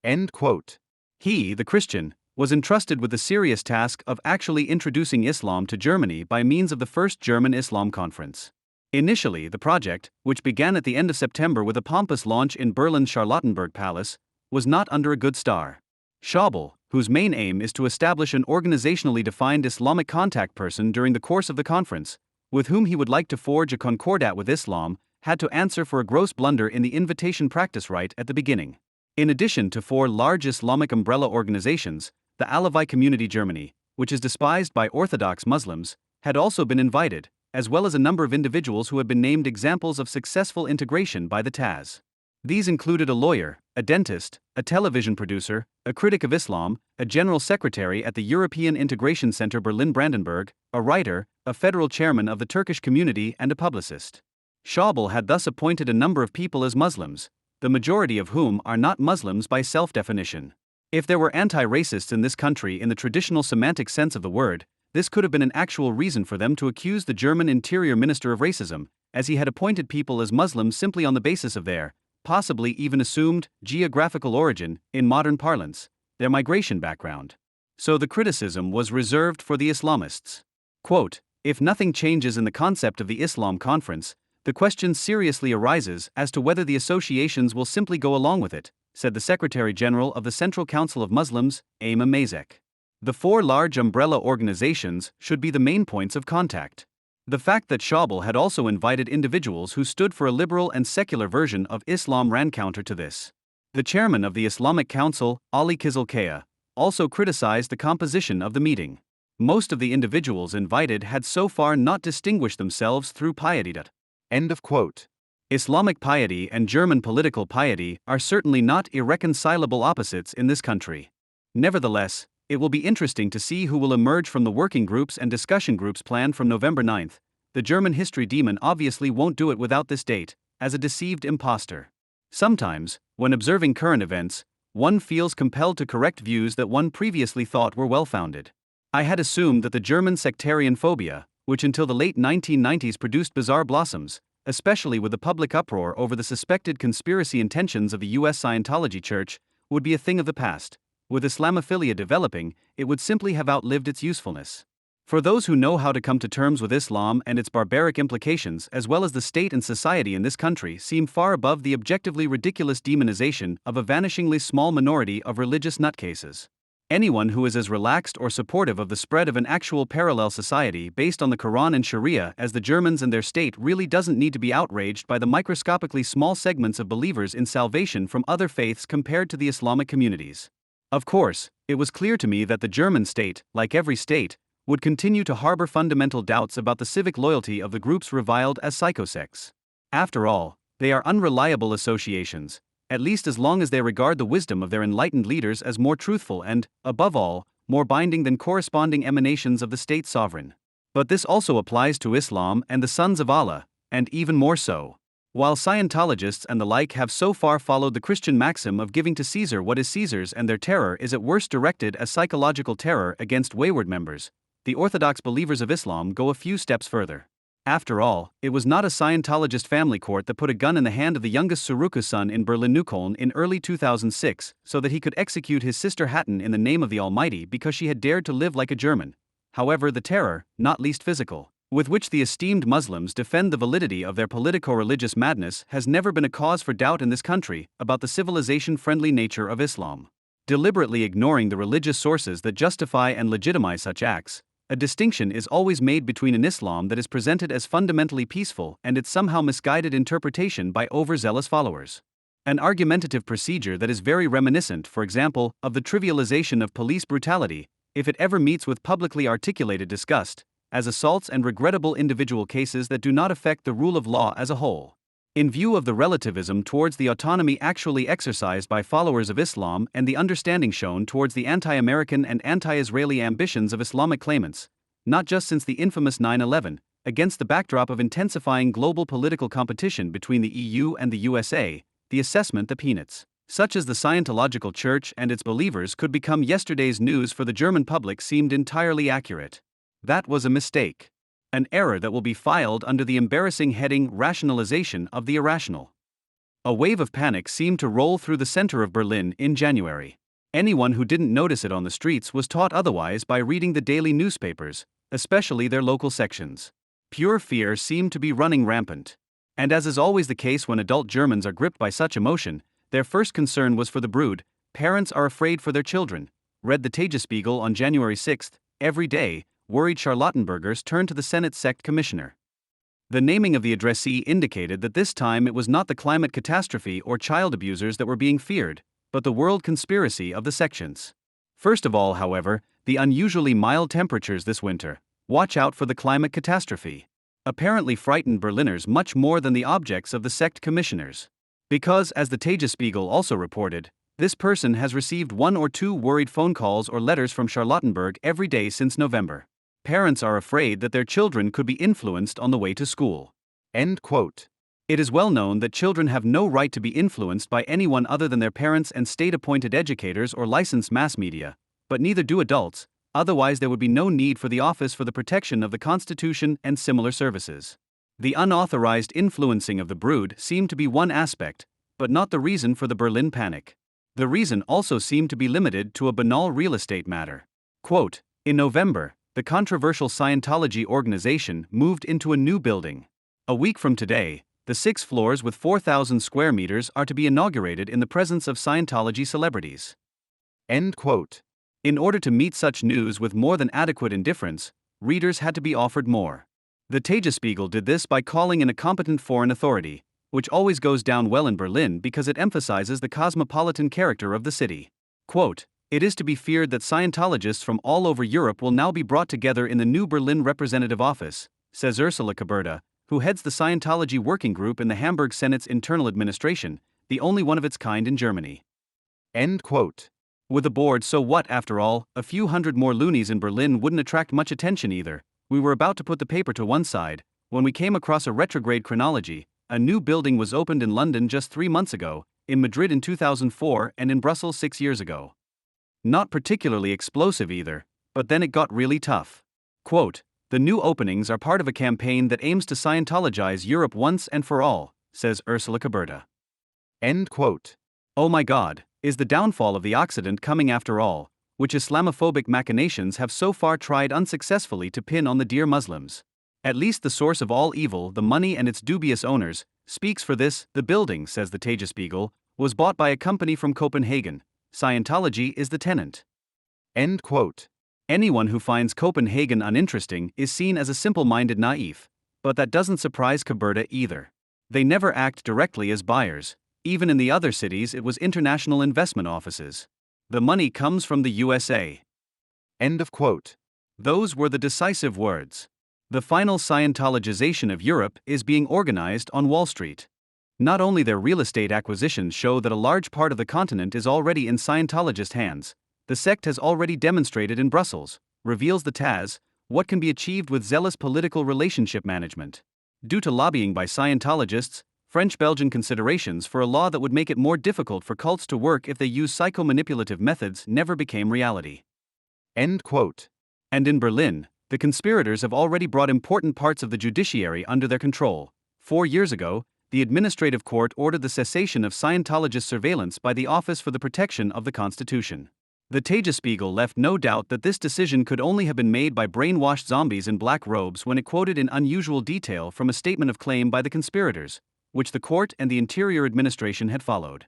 End quote. He, the Christian, was entrusted with the serious task of actually introducing Islam to Germany by means of the First German Islam Conference. Initially, the project, which began at the end of September with a pompous launch in Berlin's Charlottenburg Palace, was not under a good star. Schäuble, whose main aim is to establish an organizationally defined Islamic contact person during the course of the conference, with whom he would like to forge a concordat with Islam, had to answer for a gross blunder in the invitation practice right at the beginning. In addition to 4 large Islamic umbrella organizations, the Alevi Community Germany, which is despised by Orthodox Muslims, had also been invited, as well as a number of individuals who had been named examples of successful integration by the Taz. These included a lawyer, a dentist, a television producer, a critic of Islam, a general secretary at the European Integration Center Berlin-Brandenburg, a writer, a federal chairman of the Turkish community and a publicist. Schauble had thus appointed a number of people as Muslims, the majority of whom are not Muslims by self-definition. If there were anti-racists in this country in the traditional semantic sense of the word, this could have been an actual reason for them to accuse the German Interior Minister of racism, as he had appointed people as Muslims simply on the basis of their, possibly even assumed, geographical origin, in modern parlance, their migration background. So the criticism was reserved for the Islamists. Quote, "If nothing changes in the concept of the Islam Conference, the question seriously arises as to whether the associations will simply go along with it," said the Secretary General of the Central Council of Muslims, Ayman Mazek. The four large umbrella organizations should be the main points of contact. The fact that Schauble had also invited individuals who stood for a liberal and secular version of Islam ran counter to this. The chairman of the Islamic Council, Ali Kizilkaya, also criticized the composition of the meeting. Most of the individuals invited had so far not distinguished themselves through piety. End of quote. Islamic piety and German political piety are certainly not irreconcilable opposites in this country. Nevertheless, it will be interesting to see who will emerge from the working groups and discussion groups planned from November 9th. The German history demon obviously won't do it without this date, as a deceived imposter. Sometimes, when observing current events, one feels compelled to correct views that one previously thought were well-founded. I had assumed that the German sectarian phobia, which until the late 1990s produced bizarre blossoms, especially with the public uproar over the suspected conspiracy intentions of the US Scientology Church, would be a thing of the past. With Islamophilia developing, it would simply have outlived its usefulness. For those who know how to come to terms with Islam and its barbaric implications, as well as the state and society in this country, seem far above the objectively ridiculous demonization of a vanishingly small minority of religious nutcases. Anyone who is as relaxed or supportive of the spread of an actual parallel society based on the Quran and Sharia as the Germans and their state really doesn't need to be outraged by the microscopically small segments of believers in salvation from other faiths compared to the Islamic communities. Of course, it was clear to me that the German state, like every state, would continue to harbor fundamental doubts about the civic loyalty of the groups reviled as psychosects. After all, they are unreliable associations, at least as long as they regard the wisdom of their enlightened leaders as more truthful and, above all, more binding than corresponding emanations of the state sovereign. But this also applies to Islam and the Sons of Allah, and even more so. While Scientologists and the like have so far followed the Christian maxim of giving to Caesar what is Caesar's and their terror is at worst directed as psychological terror against wayward members, the orthodox believers of Islam go a few steps further. After all, it was not a Scientologist family court that put a gun in the hand of the youngest Suruka's son in Berlin-Neukölln in early 2006 so that he could execute his sister Hatton in the name of the Almighty because she had dared to live like a German. However, the terror, not least physical, with which the esteemed Muslims defend the validity of their politico-religious madness has never been a cause for doubt in this country about the civilization-friendly nature of Islam. Deliberately ignoring the religious sources that justify and legitimize such acts, a distinction is always made between an Islam that is presented as fundamentally peaceful and its somehow misguided interpretation by overzealous followers. An argumentative procedure that is very reminiscent, for example, of the trivialization of police brutality, if it ever meets with publicly articulated disgust, as assaults and regrettable individual cases that do not affect the rule of law as a whole. In view of the relativism towards the autonomy actually exercised by followers of Islam and the understanding shown towards the anti-American and anti-Israeli ambitions of Islamic claimants, not just since the infamous 9/11, against the backdrop of intensifying global political competition between the EU and the USA, the assessment that peanuts, such as the Scientological Church and its believers, could become yesterday's news for the German public seemed entirely accurate. That was a mistake. An error that will be filed under the embarrassing heading Rationalization of the Irrational. A wave of panic seemed to roll through the center of Berlin in January. Anyone who didn't notice it on the streets was taught otherwise by reading the daily newspapers, especially their local sections. Pure fear seemed to be running rampant. And as is always the case when adult Germans are gripped by such emotion, their first concern was for the brood. Parents are afraid for their children, read the Tagesspiegel on January 6. Every day, worried Charlottenburgers turned to the Senate sect commissioner. The naming of the addressee indicated that this time it was not the climate catastrophe or child abusers that were being feared, but the world conspiracy of the sections. First of all, however, the unusually mild temperatures this winter. Watch out for the climate catastrophe. Apparently frightened Berliners much more than the objects of the sect commissioners. Because, as the Tagesspiegel also reported, this person has received 1 or 2 worried phone calls or letters from Charlottenburg every day since November. Parents are afraid that their children could be influenced on the way to school. End quote. It is well known that children have no right to be influenced by anyone other than their parents and state-appointed educators or licensed mass media, but neither do adults, otherwise there would be no need for the Office for the Protection of the Constitution and similar services. The unauthorized influencing of the brood seemed to be one aspect, but not the reason for the Berlin panic. The reason also seemed to be limited to a banal real estate matter. Quote, in November, the controversial Scientology organization moved into a new building. A week from today, the 6 floors with 4,000 square meters are to be inaugurated in the presence of Scientology celebrities. End quote. In order to meet such news with more than adequate indifference, readers had to be offered more. The Tagesspiegel did this by calling in a competent foreign authority, which always goes down well in Berlin because it emphasizes the cosmopolitan character of the city. Quote, it is to be feared that Scientologists from all over Europe will now be brought together in the new Berlin representative office, says Ursula Kaberda, who heads the Scientology working group in the Hamburg Senate's internal administration, the only one of its kind in Germany. End quote. With a board, so what after all, a few hundred more loonies in Berlin wouldn't attract much attention either. We were about to put the paper to one side, when we came across a retrograde chronology. A new building was opened in London just 3 months ago, in Madrid in 2004 and in Brussels 6 years ago. Not particularly explosive either, but then it got really tough. Quote, the new openings are part of a campaign that aims to Scientologize Europe once and for all, says Ursula Kaberda. End quote. Oh my God, is the downfall of the Occident coming after all, which Islamophobic machinations have so far tried unsuccessfully to pin on the dear Muslims? At least the source of all evil, the money and its dubious owners, speaks for this. The building, says the Tagesspiegel, was bought by a company from Copenhagen. Scientology is the tenant. End quote. Anyone who finds Copenhagen uninteresting is seen as a simple-minded naif, but that doesn't surprise Kaberda either. They never act directly as buyers. Even in the other cities it was international investment offices. The money comes from the USA. End of quote. Those were the decisive words. The final Scientologization of Europe is being organized on Wall Street. Not only their real estate acquisitions show that a large part of the continent is already in Scientologist hands, the sect has already demonstrated in Brussels, reveals the TAS, what can be achieved with zealous political relationship management. Due to lobbying by Scientologists, French-Belgian considerations for a law that would make it more difficult for cults to work if they use psychomanipulative methods never became reality. End quote. And in Berlin, the conspirators have already brought important parts of the judiciary under their control. 4 years ago, the administrative court ordered the cessation of Scientologist surveillance by the Office for the Protection of the Constitution. The Tagesspiegel left no doubt that this decision could only have been made by brainwashed zombies in black robes when it quoted in unusual detail from a statement of claim by the conspirators, which the court and the Interior Administration had followed.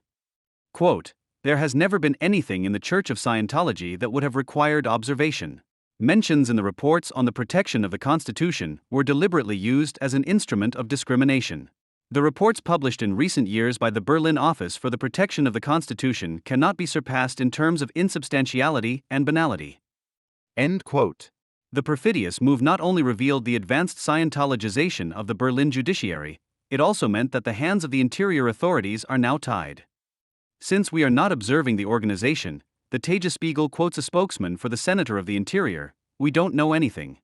Quote, there has never been anything in the Church of Scientology that would have required observation. Mentions in the reports on the protection of the Constitution were deliberately used as an instrument of discrimination. The reports published in recent years by the Berlin Office for the Protection of the Constitution cannot be surpassed in terms of insubstantiality and banality. End quote. The perfidious move not only revealed the advanced Scientologization of the Berlin judiciary, it also meant that the hands of the interior authorities are now tied. Since we are not observing the organization, the Tagesspiegel quotes a spokesman for the Senator of the Interior, we don't know anything.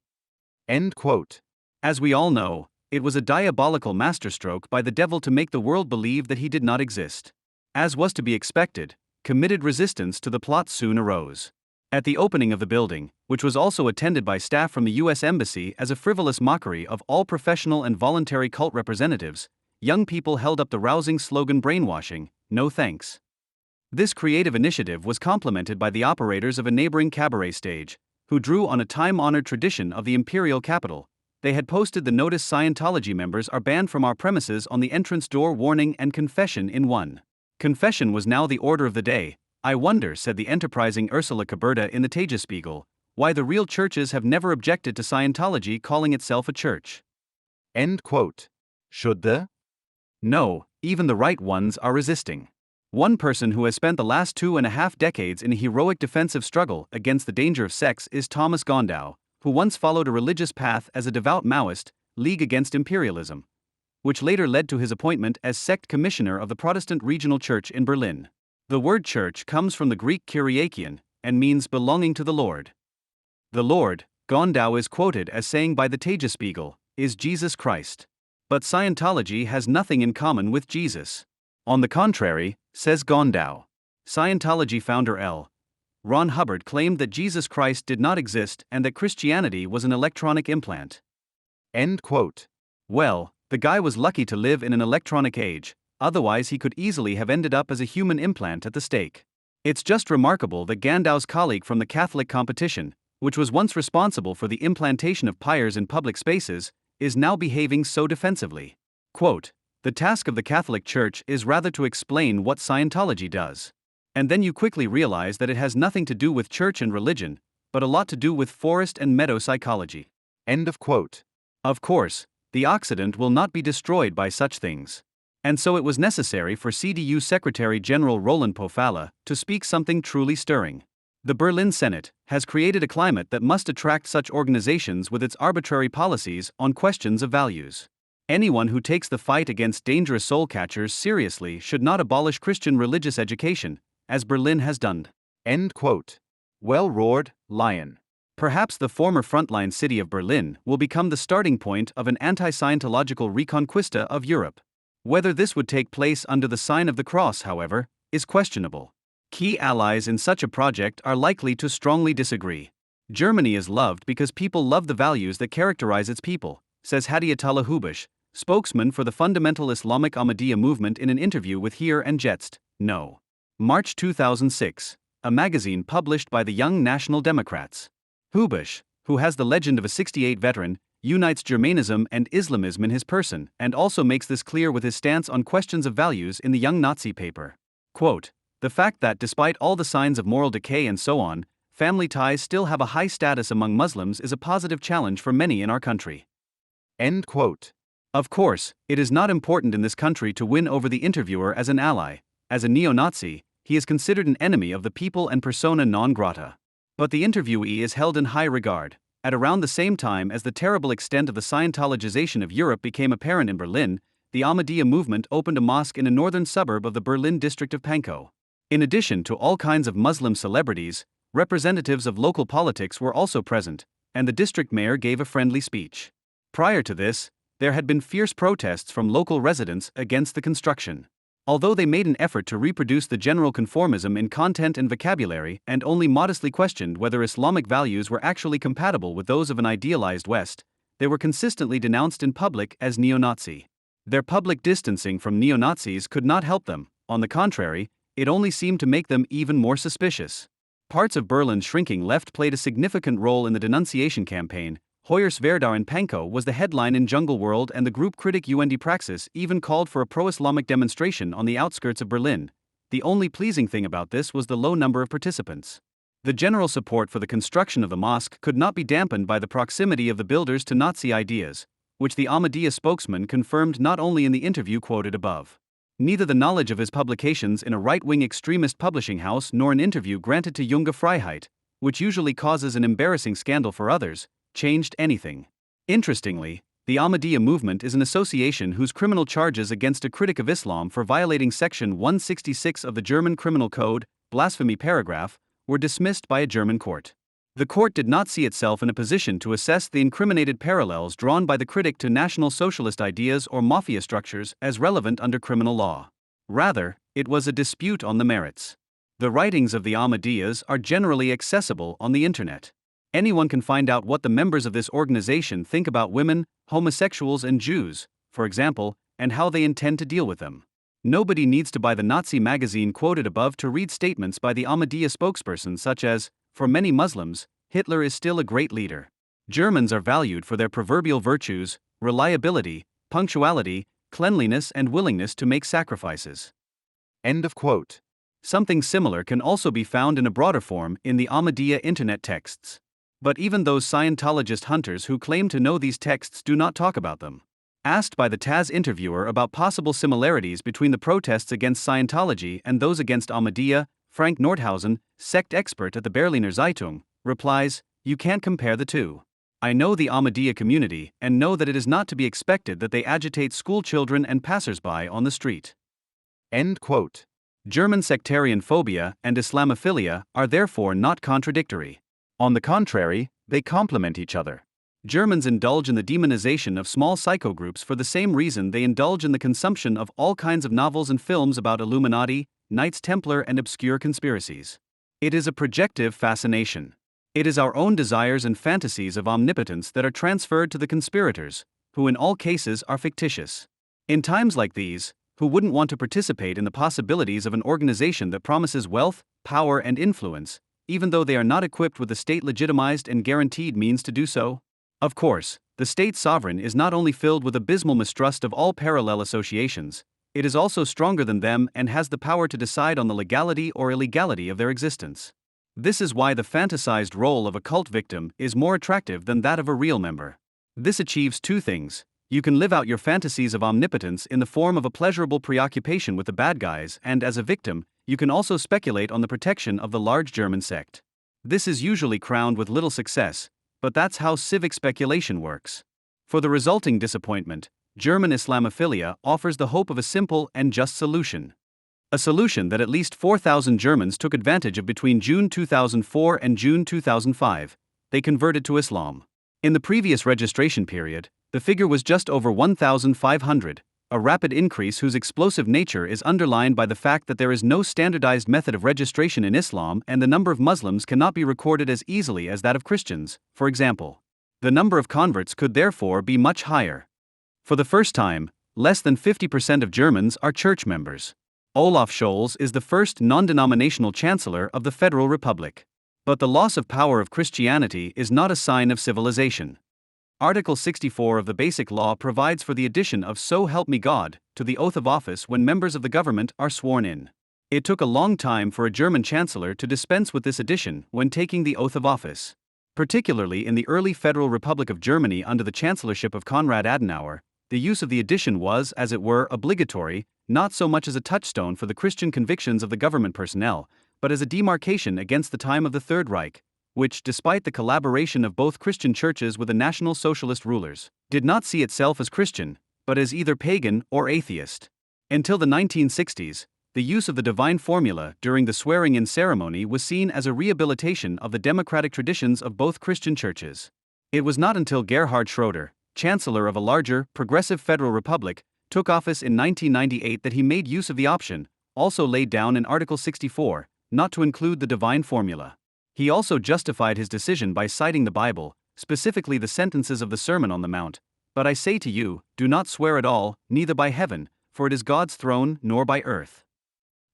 End quote. As we all know, it was a diabolical masterstroke by the devil to make the world believe that he did not exist. As was to be expected, committed resistance to the plot soon arose. At the opening of the building, which was also attended by staff from the U.S. Embassy as a frivolous mockery of all professional and voluntary cult representatives, young people held up the rousing slogan brainwashing, no thanks. This creative initiative was complemented by the operators of a neighboring cabaret stage, who drew on a time-honored tradition of the imperial capital. They had posted the notice Scientology members are banned from our premises on the entrance door, warning and confession in one. Confession was now the order of the day. I wonder, said the enterprising Ursula Kaberda in the Tagesspiegel, why the real churches have never objected to Scientology calling itself a church. End quote. Should the? No, even the right ones are resisting. One person who has spent the last 2.5 decades in a heroic defensive struggle against the danger of sex is Thomas Gondau, who once followed a religious path as a devout Maoist, League Against Imperialism, which later led to his appointment as sect commissioner of the Protestant Regional Church in Berlin. The word church comes from the Greek kyriakion, and means belonging to the Lord. The Lord, Gondau is quoted as saying by the Tagesspiegel, is Jesus Christ. But Scientology has nothing in common with Jesus. On the contrary, says Gondau, Scientology founder L. Ron Hubbard claimed that Jesus Christ did not exist and that Christianity was an electronic implant. End quote. Well, the guy was lucky to live in an electronic age, otherwise he could easily have ended up as a human implant at the stake. It's just remarkable that Gandau's colleague from the Catholic competition, which was once responsible for the implantation of pyres in public spaces, is now behaving so defensively. Quote, "The task of the Catholic Church is rather to explain what Scientology does. And then you quickly realize that it has nothing to do with church and religion, but a lot to do with forest and meadow psychology." End of quote. Of course, the Occident will not be destroyed by such things. And so it was necessary for CDU Secretary General Roland Pofalla to speak something truly stirring. The Berlin Senate has created a climate that must attract such organizations with its arbitrary policies on questions of values. Anyone who takes the fight against dangerous soul catchers seriously should not abolish Christian religious education, as Berlin has done. End quote. Well roared, lion. Perhaps the former frontline city of Berlin will become the starting point of an anti-Scientological reconquista of Europe. Whether this would take place under the sign of the cross, however, is questionable. Key allies in such a project are likely to strongly disagree. Germany is loved because people love the values that characterize its people, says Hadiatullah Hubash, spokesman for the fundamental Islamic Ahmadiyya movement in an interview with Hier and Jetzt. No. March 2006, a magazine published by the Young National Democrats. Hubash, who has the legend of a 68 veteran, unites Germanism and Islamism in his person and also makes this clear with his stance on questions of values in the Young Nazi paper. Quote, "The fact that despite all the signs of moral decay and so on, family ties still have a high status among Muslims is a positive challenge for many in our country." End quote. Of course, it is not important in this country to win over the interviewer as an ally. As a neo-Nazi, he is considered an enemy of the people and persona non grata. But the interviewee is held in high regard. At around the same time as the terrible extent of the Scientologization of Europe became apparent in Berlin, the Ahmadiyya movement opened a mosque in a northern suburb of the Berlin district of Pankow. In addition to all kinds of Muslim celebrities, representatives of local politics were also present, and the district mayor gave a friendly speech. Prior to this, there had been fierce protests from local residents against the construction. Although they made an effort to reproduce the general conformism in content and vocabulary and only modestly questioned whether Islamic values were actually compatible with those of an idealized West, they were consistently denounced in public as neo-Nazi. Their public distancing from neo-Nazis could not help them, on the contrary, it only seemed to make them even more suspicious. Parts of Berlin's shrinking left played a significant role in the denunciation campaign. Hoyers Verdau in Pankow was the headline in Jungle World, and the group critic UND Praxis even called for a pro-Islamic demonstration on the outskirts of Berlin. The only pleasing thing about this was the low number of participants. The general support for the construction of the mosque could not be dampened by the proximity of the builders to Nazi ideas, which the Ahmadiyya spokesman confirmed not only in the interview quoted above. Neither the knowledge of his publications in a right-wing extremist publishing house nor an interview granted to Junge Freiheit, which usually causes an embarrassing scandal for others, changed anything. Interestingly, the Ahmadiyya movement is an association whose criminal charges against a critic of Islam for violating Section 166 of the German Criminal Code, blasphemy paragraph, were dismissed by a German court. The court did not see itself in a position to assess the incriminated parallels drawn by the critic to National Socialist ideas or mafia structures as relevant under criminal law. Rather, it was a dispute on the merits. The writings of the Ahmadiyyas are generally accessible on the internet. Anyone can find out what the members of this organization think about women, homosexuals, and Jews, for example, and how they intend to deal with them. Nobody needs to buy the Nazi magazine quoted above to read statements by the Ahmadiyya spokesperson such as, "For many Muslims, Hitler is still a great leader. Germans are valued for their proverbial virtues, reliability, punctuality, cleanliness, and willingness to make sacrifices." End of quote. Something similar can also be found in a broader form in the Ahmadiyya internet texts. But even those Scientologist hunters who claim to know these texts do not talk about them. Asked by the Taz interviewer about possible similarities between the protests against Scientology and those against Ahmadiyya, Frank Nordhausen, sect expert at the Berliner Zeitung, replies, "You can't compare the two. I know the Ahmadiyya community and know that it is not to be expected that they agitate school children and passers-by on the street." End quote. German sectarian phobia and Islamophilia are therefore not contradictory. On the contrary, they complement each other. Germans indulge in the demonization of small psychogroups for the same reason they indulge in the consumption of all kinds of novels and films about Illuminati, Knights Templar, and obscure conspiracies. It is a projective fascination. It is our own desires and fantasies of omnipotence that are transferred to the conspirators, who in all cases are fictitious. In times like these, who wouldn't want to participate in the possibilities of an organization that promises wealth, power, and influence, even though they are not equipped with the state-legitimized and guaranteed means to do so? Of course, the state sovereign is not only filled with abysmal mistrust of all parallel associations, it is also stronger than them and has the power to decide on the legality or illegality of their existence. This is why the fantasized role of a cult victim is more attractive than that of a real member. This achieves two things. You can live out your fantasies of omnipotence in the form of a pleasurable preoccupation with the bad guys, and as a victim, you can also speculate on the protection of the large German sect. This is usually crowned with little success, but that's how civic speculation works. For the resulting disappointment, German Islamophilia offers the hope of a simple and just solution. A solution that at least 4,000 Germans took advantage of between June 2004 and June 2005. They converted to Islam. In the previous registration period, the figure was just over 1,500, a rapid increase whose explosive nature is underlined by the fact that there is no standardized method of registration in Islam and the number of Muslims cannot be recorded as easily as that of Christians, for example. The number of converts could therefore be much higher. For the first time, less than 50% of Germans are church members. Olaf Scholz is the first non-denominational chancellor of the Federal Republic. But the loss of power of Christianity is not a sign of civilization. Article 64 of the Basic Law provides for the addition of "So help me God" to the oath of office when members of the government are sworn in. It took a long time for a German chancellor to dispense with this addition when taking the oath of office. Particularly in the early Federal Republic of Germany under the chancellorship of Konrad Adenauer, the use of the addition was, as it were, obligatory, not so much as a touchstone for the Christian convictions of the government personnel, but as a demarcation against the time of the Third Reich, which, despite the collaboration of both Christian churches with the National Socialist rulers, did not see itself as Christian, but as either pagan or atheist. Until the 1960s, the use of the divine formula during the swearing-in ceremony was seen as a rehabilitation of the democratic traditions of both Christian churches. It was not until Gerhard Schroeder, chancellor of a larger, progressive federal republic, took office in 1998 that he made use of the option, also laid down in Article 64, not to include the divine formula. He also justified his decision by citing the Bible, specifically the sentences of the Sermon on the Mount. "But I say to you, do not swear at all, neither by heaven, for it is God's throne, nor by earth."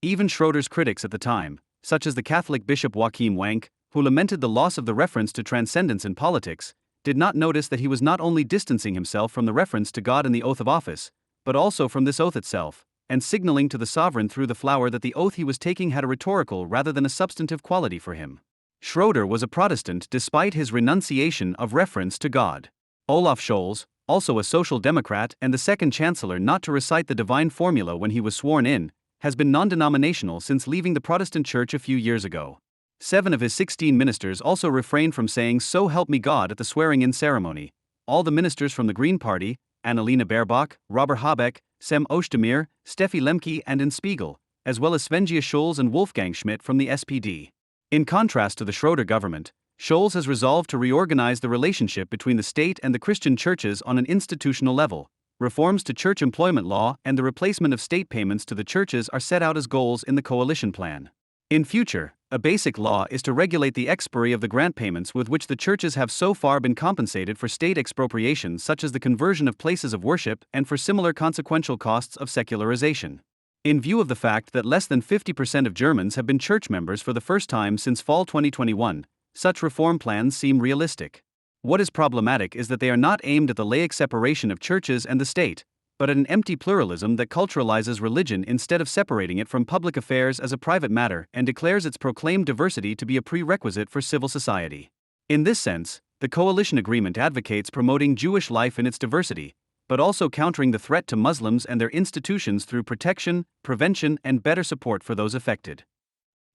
Even Schroeder's critics at the time, such as the Catholic Bishop Joachim Wank, who lamented the loss of the reference to transcendence in politics, did not notice that he was not only distancing himself from the reference to God in the oath of office, but also from this oath itself, and signaling to the sovereign through the flower that the oath he was taking had a rhetorical rather than a substantive quality for him. Schroeder was a Protestant despite his renunciation of reference to God. Olaf Scholz, also a social democrat and the second chancellor not to recite the divine formula when he was sworn in, has been non-denominational since leaving the Protestant Church a few years ago. 7 of his 16 ministers also refrained from saying "So help me God" at the swearing-in ceremony. All the ministers from the Green Party, Annalena Baerbock, Robert Habeck, Sem Özdemir, Steffi Lemke and in Spiegel, as well as Svenja Schulz and Wolfgang Schmidt from the SPD. In contrast to the Schroeder government, Scholz has resolved to reorganize the relationship between the state and the Christian churches on an institutional level. Reforms to church employment law and the replacement of state payments to the churches are set out as goals in the coalition plan. In future, a basic law is to regulate the expiry of the grant payments with which the churches have so far been compensated for state expropriations such as the conversion of places of worship and for similar consequential costs of secularization. In view of the fact that less than 50% of Germans have been church members for the first time since fall 2021, such reform plans seem realistic. What is problematic is that they are not aimed at the laic separation of churches and the state, but at an empty pluralism that culturalizes religion instead of separating it from public affairs as a private matter and declares its proclaimed diversity to be a prerequisite for civil society. In this sense, the coalition agreement advocates promoting Jewish life in its diversity, but also countering the threat to Muslims and their institutions through protection, prevention, and better support for those affected.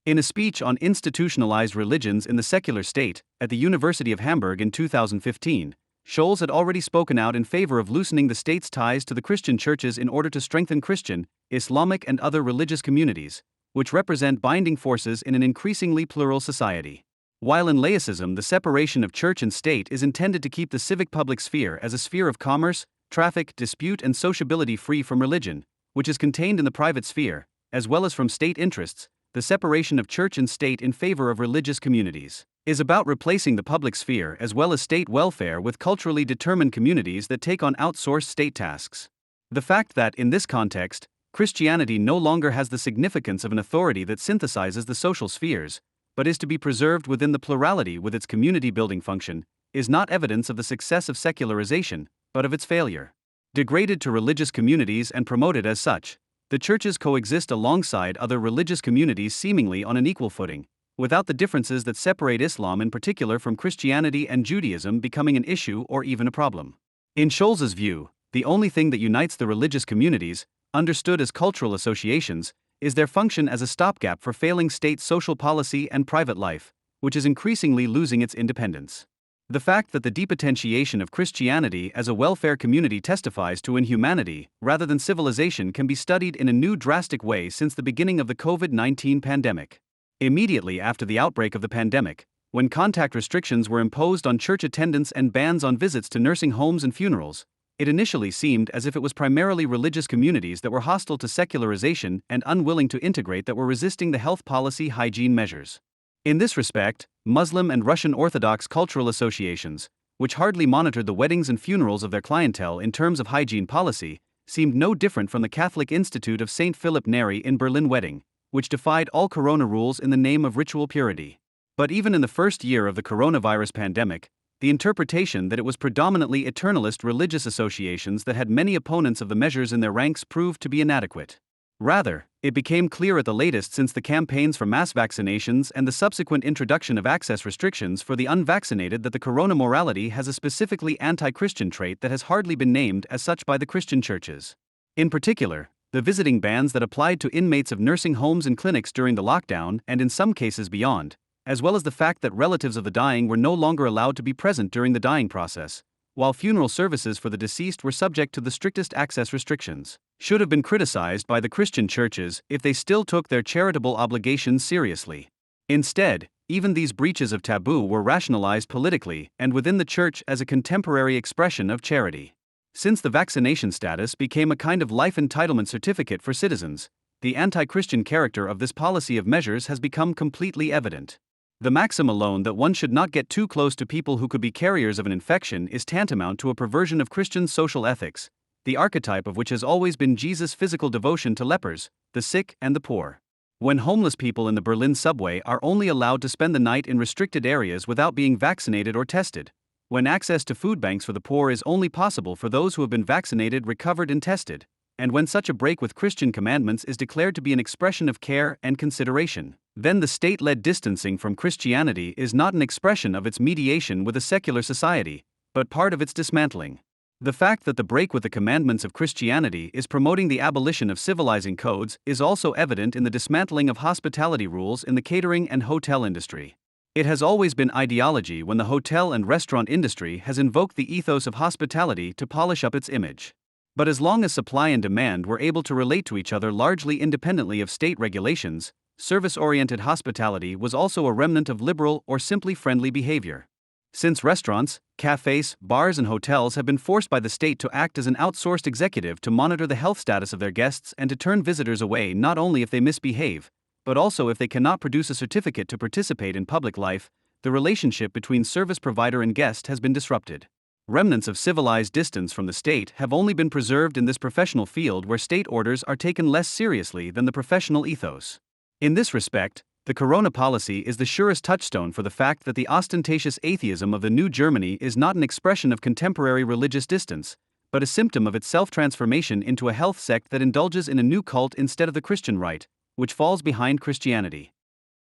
In a speech on institutionalized religions in the secular state at the University of Hamburg in 2015, Scholz had already spoken out in favor of loosening the state's ties to the Christian churches in order to strengthen Christian, Islamic, and other religious communities, which represent binding forces in an increasingly plural society. While in laicism the separation of church and state is intended to keep the civic public sphere as a sphere of commerce, traffic, dispute and sociability free from religion, which is contained in the private sphere, as well as from state interests, the separation of church and state in favor of religious communities is about replacing the public sphere as well as state welfare with culturally determined communities that take on outsourced state tasks. The fact that, in this context, Christianity no longer has the significance of an authority that synthesizes the social spheres, but is to be preserved within the plurality with its community-building function, is not evidence of the success of secularization, but of its failure. Degraded to religious communities and promoted as such, the churches coexist alongside other religious communities seemingly on an equal footing, without the differences that separate Islam in particular from Christianity and Judaism becoming an issue or even a problem. In Scholz's view, the only thing that unites the religious communities, understood as cultural associations, is their function as a stopgap for failing state social policy and private life, which is increasingly losing its independence. The fact that the depotentiation of Christianity as a welfare community testifies to inhumanity rather than civilization can be studied in a new drastic way since the beginning of the COVID-19 pandemic. Immediately after the outbreak of the pandemic, when contact restrictions were imposed on church attendance and bans on visits to nursing homes and funerals, it initially seemed as if it was primarily religious communities that were hostile to secularization and unwilling to integrate that were resisting the health policy hygiene measures. In this respect, Muslim and Russian Orthodox cultural associations, which hardly monitored the weddings and funerals of their clientele in terms of hygiene policy, seemed no different from the Catholic Institute of St. Philip Neri in Berlin wedding, which defied all corona rules in the name of ritual purity. But even in the first year of the coronavirus pandemic, the interpretation that it was predominantly eternalist religious associations that had many opponents of the measures in their ranks proved to be inadequate. Rather, it became clear at the latest since the campaigns for mass vaccinations and the subsequent introduction of access restrictions for the unvaccinated that the corona morality has a specifically anti-Christian trait that has hardly been named as such by the Christian churches. In particular, the visiting bans that applied to inmates of nursing homes and clinics during the lockdown and in some cases beyond, as well as the fact that relatives of the dying were no longer allowed to be present during the dying process, while funeral services for the deceased were subject to the strictest access restrictions, should have been criticized by the Christian churches if they still took their charitable obligations seriously. Instead, even these breaches of taboo were rationalized politically and within the church as a contemporary expression of charity. Since the vaccination status became a kind of life entitlement certificate for citizens, the anti-Christian character of this policy of measures has become completely evident. The maxim alone that one should not get too close to people who could be carriers of an infection is tantamount to a perversion of Christian social ethics, the archetype of which has always been Jesus' physical devotion to lepers, the sick, and the poor. When homeless people in the Berlin subway are only allowed to spend the night in restricted areas without being vaccinated or tested, when access to food banks for the poor is only possible for those who have been vaccinated, recovered, and tested, and when such a break with Christian commandments is declared to be an expression of care and consideration, then the state-led distancing from Christianity is not an expression of its mediation with a secular society, but part of its dismantling. The fact that the break with the commandments of Christianity is promoting the abolition of civilizing codes is also evident in the dismantling of hospitality rules in the catering and hotel industry. It has always been ideology when the hotel and restaurant industry has invoked the ethos of hospitality to polish up its image. But as long as supply and demand were able to relate to each other largely independently of state regulations, service-oriented hospitality was also a remnant of liberal or simply friendly behavior. Since restaurants, cafes, bars, and hotels have been forced by the state to act as an outsourced executive to monitor the health status of their guests and to turn visitors away not only if they misbehave, but also if they cannot produce a certificate to participate in public life, the relationship between service provider and guest has been disrupted. Remnants of civilized distance from the state have only been preserved in this professional field where state orders are taken less seriously than the professional ethos. In this respect, the corona policy is the surest touchstone for the fact that the ostentatious atheism of the New Germany is not an expression of contemporary religious distance, but a symptom of its self-transformation into a health sect that indulges in a new cult instead of the Christian rite, which falls behind Christianity.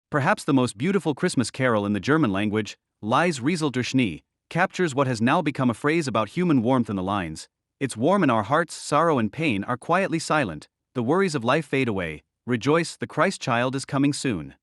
Perhaps the most beautiful Christmas carol in the German language, Leise rieselt der Schnee, captures what has now become a phrase about human warmth in the lines, "It's warm in our hearts, sorrow and pain are quietly silent, the worries of life fade away, rejoice, the Christ child is coming soon."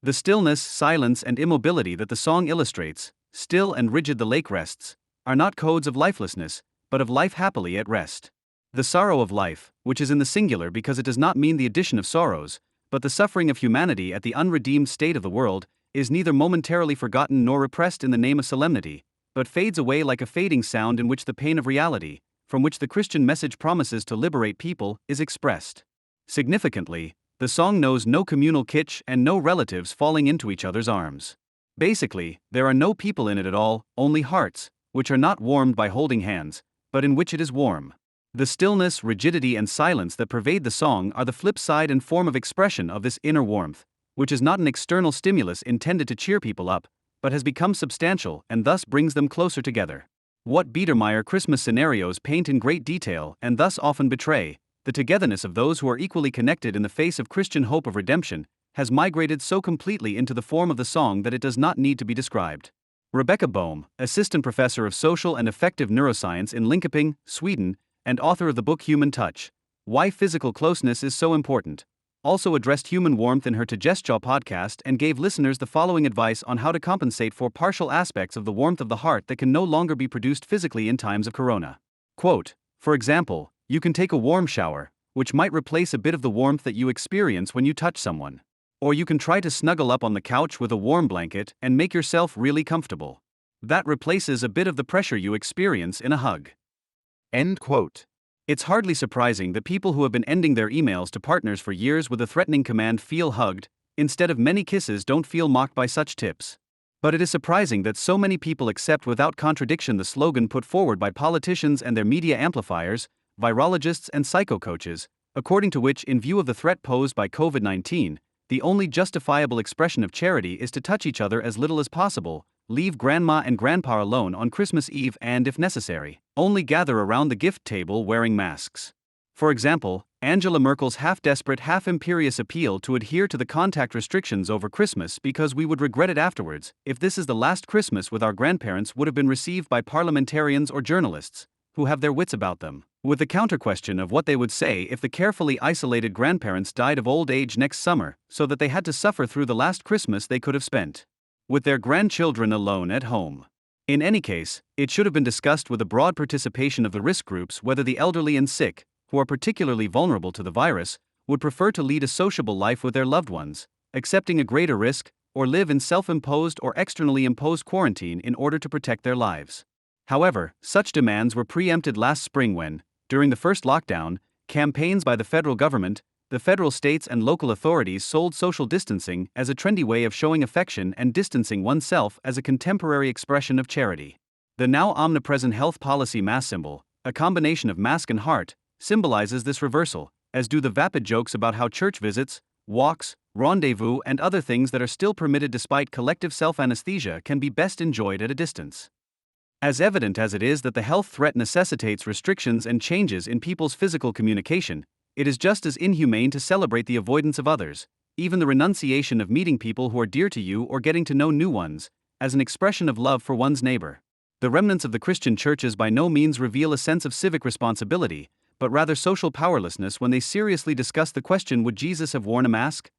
The stillness, silence, and immobility that the song illustrates, still and rigid the lake rests, are not codes of lifelessness, but of life happily at rest. The sorrow of life, which is in the singular because it does not mean the addition of sorrows, but the suffering of humanity at the unredeemed state of the world, is neither momentarily forgotten nor repressed in the name of solemnity, but fades away like a fading sound in which the pain of reality, from which the Christian message promises to liberate people, is expressed. Significantly, the song knows no communal kitsch and no relatives falling into each other's arms. Basically, there are no people in it at all, only hearts, which are not warmed by holding hands, but in which it is warm. The stillness, rigidity, and silence that pervade the song are the flip side and form of expression of this inner warmth, which is not an external stimulus intended to cheer people up, but has become substantial and thus brings them closer together. What Biedermeier Christmas scenarios paint in great detail and thus often betray the togetherness of those who are equally connected in the face of Christian hope of redemption, has migrated so completely into the form of the song that it does not need to be described. Rebecca Bohm, assistant professor of social and affective neuroscience in Linköping, Sweden, and author of the book Human Touch, Why Physical Closeness is So Important, also addressed human warmth in her To Gesture podcast and gave listeners the following advice on how to compensate for partial aspects of the warmth of the heart that can no longer be produced physically in times of corona. Quote, for example, you can take a warm shower, which might replace a bit of the warmth that you experience when you touch someone. Or you can try to snuggle up on the couch with a warm blanket and make yourself really comfortable. That replaces a bit of the pressure you experience in a hug. End quote. It's hardly surprising that people who have been ending their emails to partners for years with the threatening command "feel hugged" instead of "many kisses" don't feel mocked by such tips. But it is surprising that so many people accept without contradiction the slogan put forward by politicians and their media amplifiers, virologists and psycho-coaches, according to which, in view of the threat posed by COVID-19, the only justifiable expression of charity is to touch each other as little as possible, leave grandma and grandpa alone on Christmas Eve and, if necessary, only gather around the gift table wearing masks. For example, Angela Merkel's half-desperate, half-imperious appeal to adhere to the contact restrictions over Christmas because we would regret it afterwards if this is the last Christmas with our grandparents would have been received by parliamentarians or journalists, who have their wits about them, with the counter-question of what they would say if the carefully isolated grandparents died of old age next summer so that they had to suffer through the last Christmas they could have spent with their grandchildren alone at home. In any case, it should have been discussed with a broad participation of the risk groups whether the elderly and sick, who are particularly vulnerable to the virus, would prefer to lead a sociable life with their loved ones, accepting a greater risk, or live in self-imposed or externally imposed quarantine in order to protect their lives. However, such demands were preempted last spring when, during the first lockdown, campaigns by the federal government, the federal states and local authorities sold social distancing as a trendy way of showing affection and distancing oneself as a contemporary expression of charity. The now omnipresent health policy mass symbol, a combination of mask and heart, symbolizes this reversal, as do the vapid jokes about how church visits, walks, rendezvous, and other things that are still permitted despite collective self-anesthesia can be best enjoyed at a distance. As evident as it is that the health threat necessitates restrictions and changes in people's physical communication, it is just as inhumane to celebrate the avoidance of others, even the renunciation of meeting people who are dear to you or getting to know new ones, as an expression of love for one's neighbor. The remnants of the Christian churches by no means reveal a sense of civic responsibility, but rather social powerlessness when they seriously discuss the question, would Jesus have worn a mask?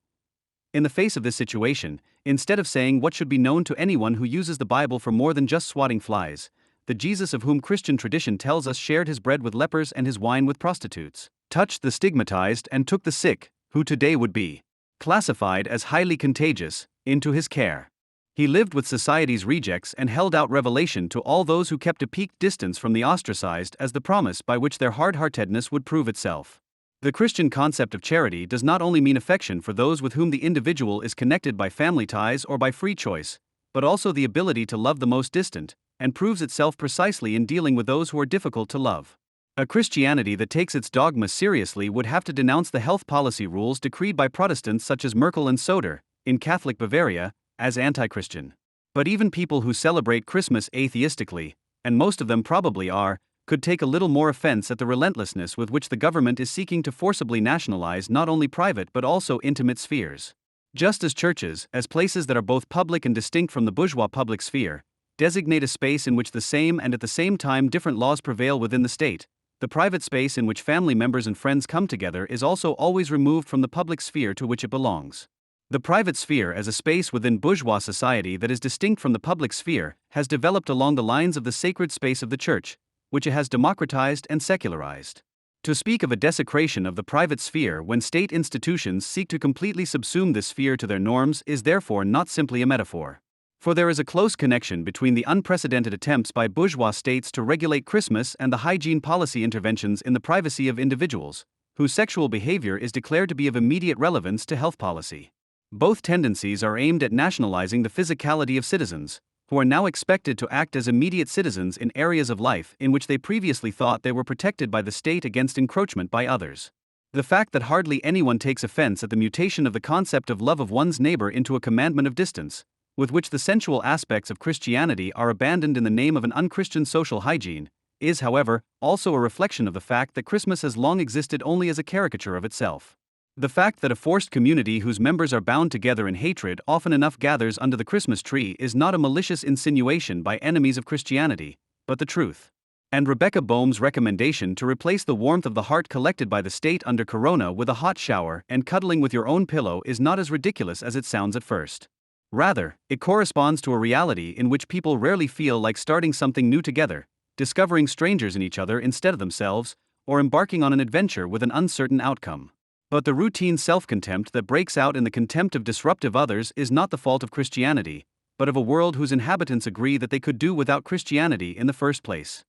In the face of this situation, instead of saying what should be known to anyone who uses the Bible for more than just swatting flies, the Jesus of whom Christian tradition tells us shared his bread with lepers and his wine with prostitutes, touched the stigmatized and took the sick, who today would be classified as highly contagious, into his care. He lived with society's rejects and held out revelation to all those who kept a peaked distance from the ostracized as the promise by which their hard-heartedness would prove itself. The Christian concept of charity does not only mean affection for those with whom the individual is connected by family ties or by free choice, but also the ability to love the most distant, and proves itself precisely in dealing with those who are difficult to love. A Christianity that takes its dogma seriously would have to denounce the health policy rules decreed by Protestants such as Merkel and Söder, in Catholic Bavaria, as anti-Christian. But even people who celebrate Christmas atheistically, and most of them probably are, could take a little more offense at the relentlessness with which the government is seeking to forcibly nationalize not only private but also intimate spheres. Just as churches, as places that are both public and distinct from the bourgeois public sphere, designate a space in which the same and at the same time different laws prevail within the state, the private space in which family members and friends come together is also always removed from the public sphere to which it belongs. The private sphere as a space within bourgeois society that is distinct from the public sphere has developed along the lines of the sacred space of the church, which it has democratized and secularized. To speak of a desecration of the private sphere when state institutions seek to completely subsume this sphere to their norms is therefore not simply a metaphor. For there is a close connection between the unprecedented attempts by bourgeois states to regulate Christmas and the hygiene policy interventions in the privacy of individuals, whose sexual behavior is declared to be of immediate relevance to health policy. Both tendencies are aimed at nationalizing the physicality of citizens, who are now expected to act as immediate citizens in areas of life in which they previously thought they were protected by the state against encroachment by others. The fact that hardly anyone takes offense at the mutation of the concept of love of one's neighbor into a commandment of distance, with which the sensual aspects of Christianity are abandoned in the name of an unchristian social hygiene, is, however, also a reflection of the fact that Christmas has long existed only as a caricature of itself. The fact that a forced community whose members are bound together in hatred often enough gathers under the Christmas tree is not a malicious insinuation by enemies of Christianity, but the truth. And Rebecca Boehm's recommendation to replace the warmth of the heart collected by the state under Corona with a hot shower and cuddling with your own pillow is not as ridiculous as it sounds at first. Rather, it corresponds to a reality in which people rarely feel like starting something new together, discovering strangers in each other instead of themselves, or embarking on an adventure with an uncertain outcome. But the routine self-contempt that breaks out in the contempt of disruptive others is not the fault of Christianity, but of a world whose inhabitants agree that they could do without Christianity in the first place.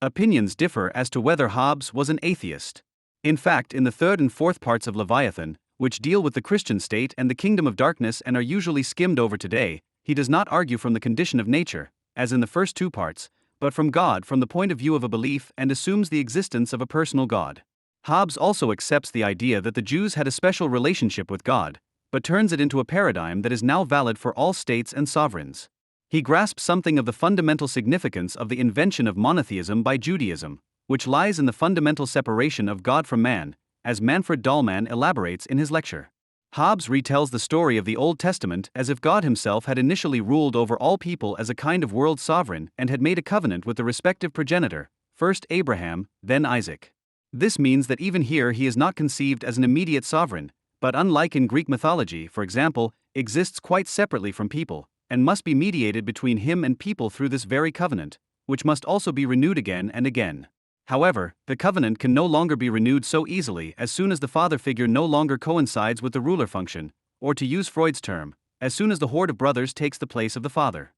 Opinions differ as to whether Hobbes was an atheist. In fact, in the third and fourth parts of Leviathan, which deal with the Christian state and the kingdom of darkness and are usually skimmed over today, he does not argue from the condition of nature, as in the first two parts, but from God from the point of view of a belief and assumes the existence of a personal God. Hobbes also accepts the idea that the Jews had a special relationship with God, but turns it into a paradigm that is now valid for all states and sovereigns. He grasps something of the fundamental significance of the invention of monotheism by Judaism, which lies in the fundamental separation of God from man, as Manfred Dahlmann elaborates in his lecture. Hobbes retells the story of the Old Testament as if God himself had initially ruled over all people as a kind of world sovereign and had made a covenant with the respective progenitor, first Abraham, then Isaac. This means that even here he is not conceived as an immediate sovereign, but unlike in Greek mythology, for example, exists quite separately from people, and must be mediated between him and people through this very covenant, which must also be renewed again and again. However, the covenant can no longer be renewed so easily as soon as the father figure no longer coincides with the ruler function, or to use Freud's term, as soon as the horde of brothers takes the place of the father.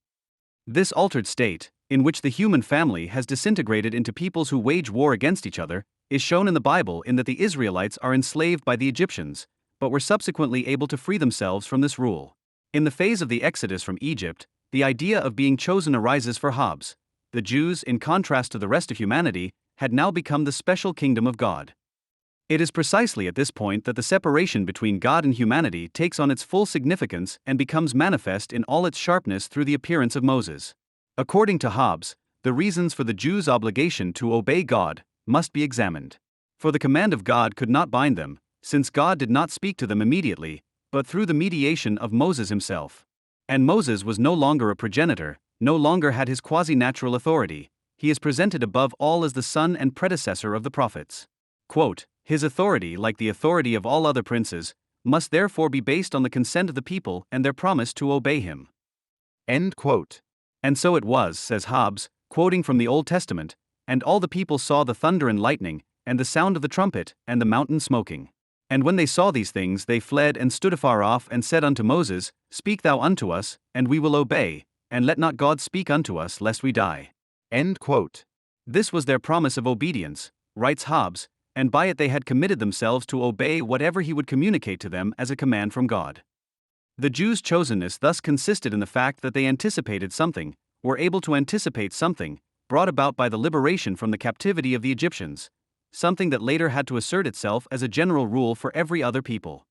This altered state, in which the human family has disintegrated into peoples who wage war against each other, is shown in the Bible in that the Israelites are enslaved by the Egyptians, but were subsequently able to free themselves from this rule. In the phase of the Exodus from Egypt, the idea of being chosen arises for Hobbes. The Jews, in contrast to the rest of humanity, had now become the special kingdom of God. It is precisely at this point that the separation between God and humanity takes on its full significance and becomes manifest in all its sharpness through the appearance of Moses. According to Hobbes, the reasons for the Jews' obligation to obey God must be examined. For the command of God could not bind them, since God did not speak to them immediately, but through the mediation of Moses himself. And Moses was no longer a progenitor, no longer had his quasi-natural authority. He is presented above all as the son and predecessor of the prophets. Quote, his authority, like the authority of all other princes, must therefore be based on the consent of the people and their promise to obey him. End quote. And so it was, says Hobbes, quoting from the Old Testament, and all the people saw the thunder and lightning, and the sound of the trumpet, and the mountain smoking. And when they saw these things, they fled and stood afar off, and said unto Moses, Speak thou unto us, and we will obey, and let not God speak unto us, lest we die. End quote. This was their promise of obedience, writes Hobbes, and by it they had committed themselves to obey whatever he would communicate to them as a command from God. The Jews' chosenness thus consisted in the fact that they anticipated something, were able to anticipate something, brought about by the liberation from the captivity of the Egyptians, something that later had to assert itself as a general rule for every other people.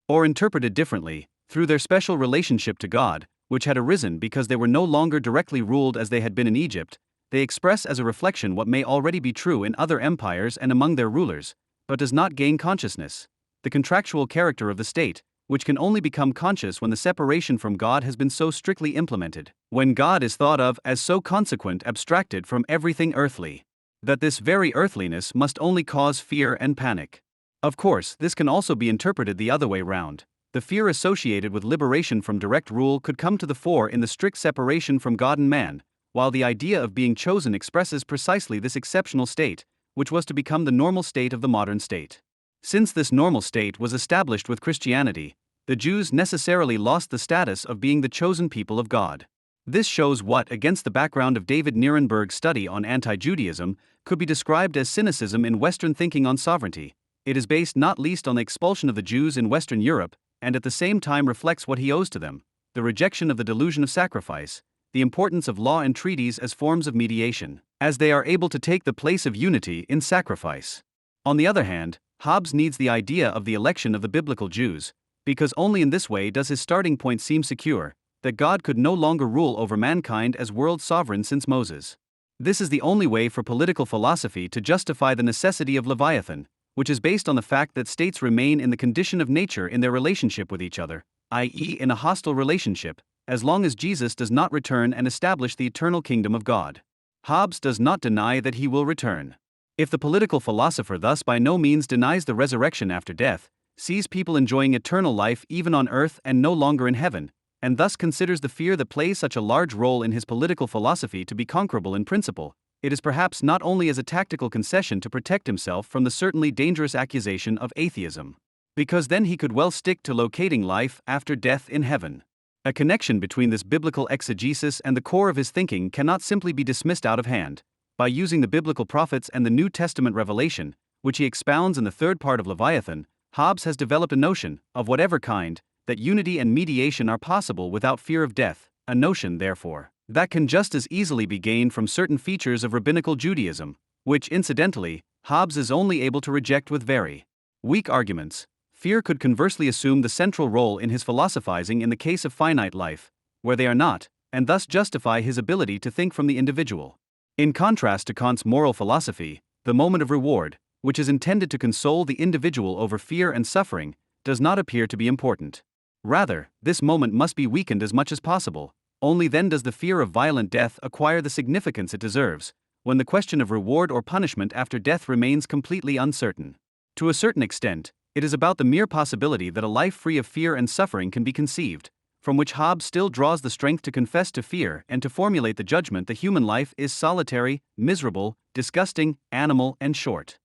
Or interpreted differently, through their special relationship to God, which had arisen because they were no longer directly ruled as they had been in Egypt, they express as a reflection what may already be true in other empires and among their rulers, but does not gain consciousness, the contractual character of the state, which can only become conscious when the separation from God has been so strictly implemented, when God is thought of as so consequent abstracted from everything earthly, that this very earthliness must only cause fear and panic. Of course, this can also be interpreted the other way round. The fear associated with liberation from direct rule could come to the fore in the strict separation from God and man, while the idea of being chosen expresses precisely this exceptional state, which was to become the normal state of the modern state. Since this normal state was established with Christianity, the Jews necessarily lost the status of being the chosen people of God. This shows what, against the background of David Nierenberg's study on anti-Judaism, could be described as cynicism in Western thinking on sovereignty. It is based not least on the expulsion of the Jews in Western Europe, and at the same time reflects what he owes to them: the rejection of the delusion of sacrifice, the importance of law and treaties as forms of mediation, as they are able to take the place of unity in sacrifice. On the other hand, Hobbes needs the idea of the election of the biblical Jews, because only in this way does his starting point seem secure, that God could no longer rule over mankind as world sovereign since Moses. This is the only way for political philosophy to justify the necessity of Leviathan, which is based on the fact that states remain in the condition of nature in their relationship with each other, i.e., in a hostile relationship, as long as Jesus does not return and establish the eternal kingdom of God. Hobbes does not deny that he will return. If the political philosopher thus by no means denies the resurrection after death, sees people enjoying eternal life even on earth and no longer in heaven, and thus considers the fear that plays such a large role in his political philosophy to be conquerable in principle, it is perhaps not only as a tactical concession to protect himself from the certainly dangerous accusation of atheism, because then he could well stick to locating life after death in heaven. A connection between this biblical exegesis and the core of his thinking cannot simply be dismissed out of hand. By using the biblical prophets and the New Testament revelation, which he expounds in the third part of Leviathan, Hobbes has developed a notion, of whatever kind, that unity and mediation are possible without fear of death, a notion, therefore, that can just as easily be gained from certain features of rabbinical Judaism, which, incidentally, Hobbes is only able to reject with very weak arguments. Fear could conversely assume the central role in his philosophizing in the case of finite life, where they are not, and thus justify his ability to think from the individual. In contrast to Kant's moral philosophy, the moment of reward, which is intended to console the individual over fear and suffering, does not appear to be important. Rather, this moment must be weakened as much as possible. Only then does the fear of violent death acquire the significance it deserves, when the question of reward or punishment after death remains completely uncertain. To a certain extent, it is about the mere possibility that a life free of fear and suffering can be conceived, from which Hobbes still draws the strength to confess to fear and to formulate the judgment that human life is solitary, miserable, disgusting, animal, and short.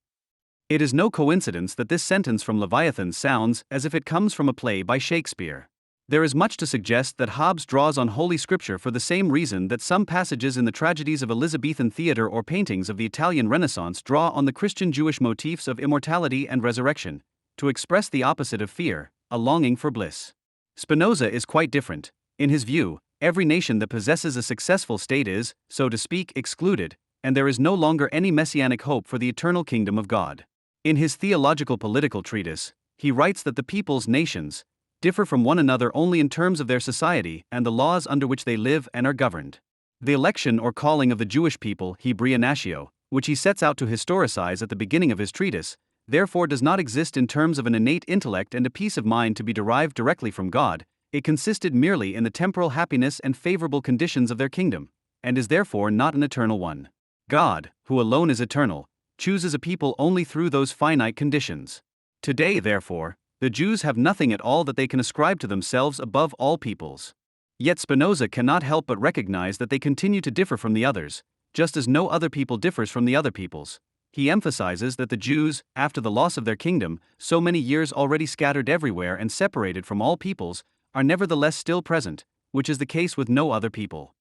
It is no coincidence that this sentence from Leviathan sounds as if it comes from a play by Shakespeare. There is much to suggest that Hobbes draws on Holy Scripture for the same reason that some passages in the tragedies of Elizabethan theatre or paintings of the Italian Renaissance draw on the Christian-Jewish motifs of immortality and resurrection, to express the opposite of fear, a longing for bliss. Spinoza is quite different. In his view, every nation that possesses a successful state is, so to speak, excluded, and there is no longer any messianic hope for the eternal kingdom of God. In his theological political treatise, he writes that the peoples, nations, differ from one another only in terms of their society and the laws under which they live and are governed. The election or calling of the Jewish people, Hebrea Natio, which he sets out to historicize at the beginning of his treatise, therefore does not exist in terms of an innate intellect and a peace of mind to be derived directly from God. It consisted merely in the temporal happiness and favorable conditions of their kingdom, and is therefore not an eternal one. God, who alone is eternal, chooses a people only through those finite conditions. Today, therefore, the Jews have nothing at all that they can ascribe to themselves above all peoples. Yet Spinoza cannot help but recognize that they continue to differ from the others, just as no other people differs from the other peoples. He emphasizes that the Jews, after the loss of their kingdom, so many years already scattered everywhere and separated from all peoples, are nevertheless still present, which is the case with no other people.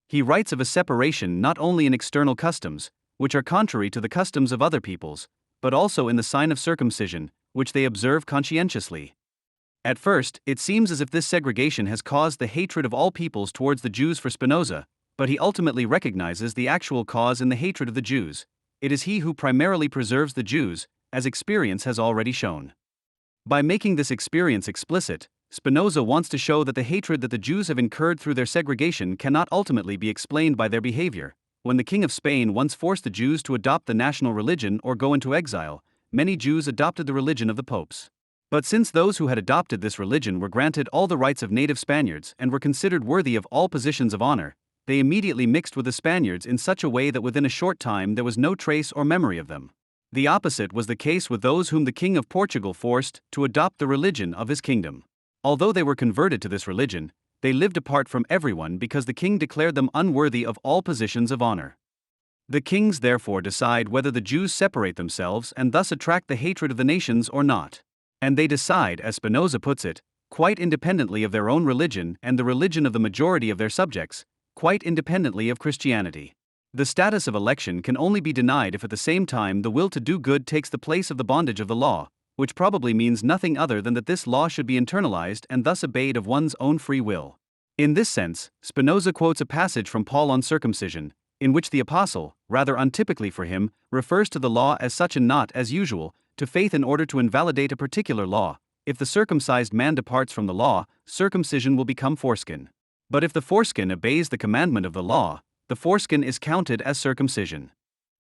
He writes of a separation not only in external customs, which are contrary to the customs of other peoples, but also in the sign of circumcision, which they observe conscientiously. At first, it seems as if this segregation has caused the hatred of all peoples towards the Jews for Spinoza, but he ultimately recognizes the actual cause in the hatred of the Jews. It is he who primarily preserves the Jews, as experience has already shown. By making this experience explicit, Spinoza wants to show that the hatred that the Jews have incurred through their segregation cannot ultimately be explained by their behavior. When the King of Spain once forced the Jews to adopt the national religion or go into exile, many Jews adopted the religion of the popes. But since those who had adopted this religion were granted all the rights of native Spaniards and were considered worthy of all positions of honor, they immediately mixed with the Spaniards in such a way that within a short time there was no trace or memory of them. The opposite was the case with those whom the King of Portugal forced to adopt the religion of his kingdom. Although they were converted to this religion, they lived apart from everyone because the king declared them unworthy of all positions of honor. The kings therefore decide whether the Jews separate themselves and thus attract the hatred of the nations or not. And they decide, as Spinoza puts it, quite independently of their own religion and the religion of the majority of their subjects, quite independently of Christianity. The status of election can only be denied if at the same time the will to do good takes the place of the bondage of the law, which probably means nothing other than that this law should be internalized and thus obeyed of one's own free will. In this sense, Spinoza quotes a passage from Paul on circumcision, in which the apostle, rather untypically for him, refers to the law as such and not, as usual, to faith in order to invalidate a particular law. If the circumcised man departs from the law, circumcision will become foreskin. But if the foreskin obeys the commandment of the law, the foreskin is counted as circumcision.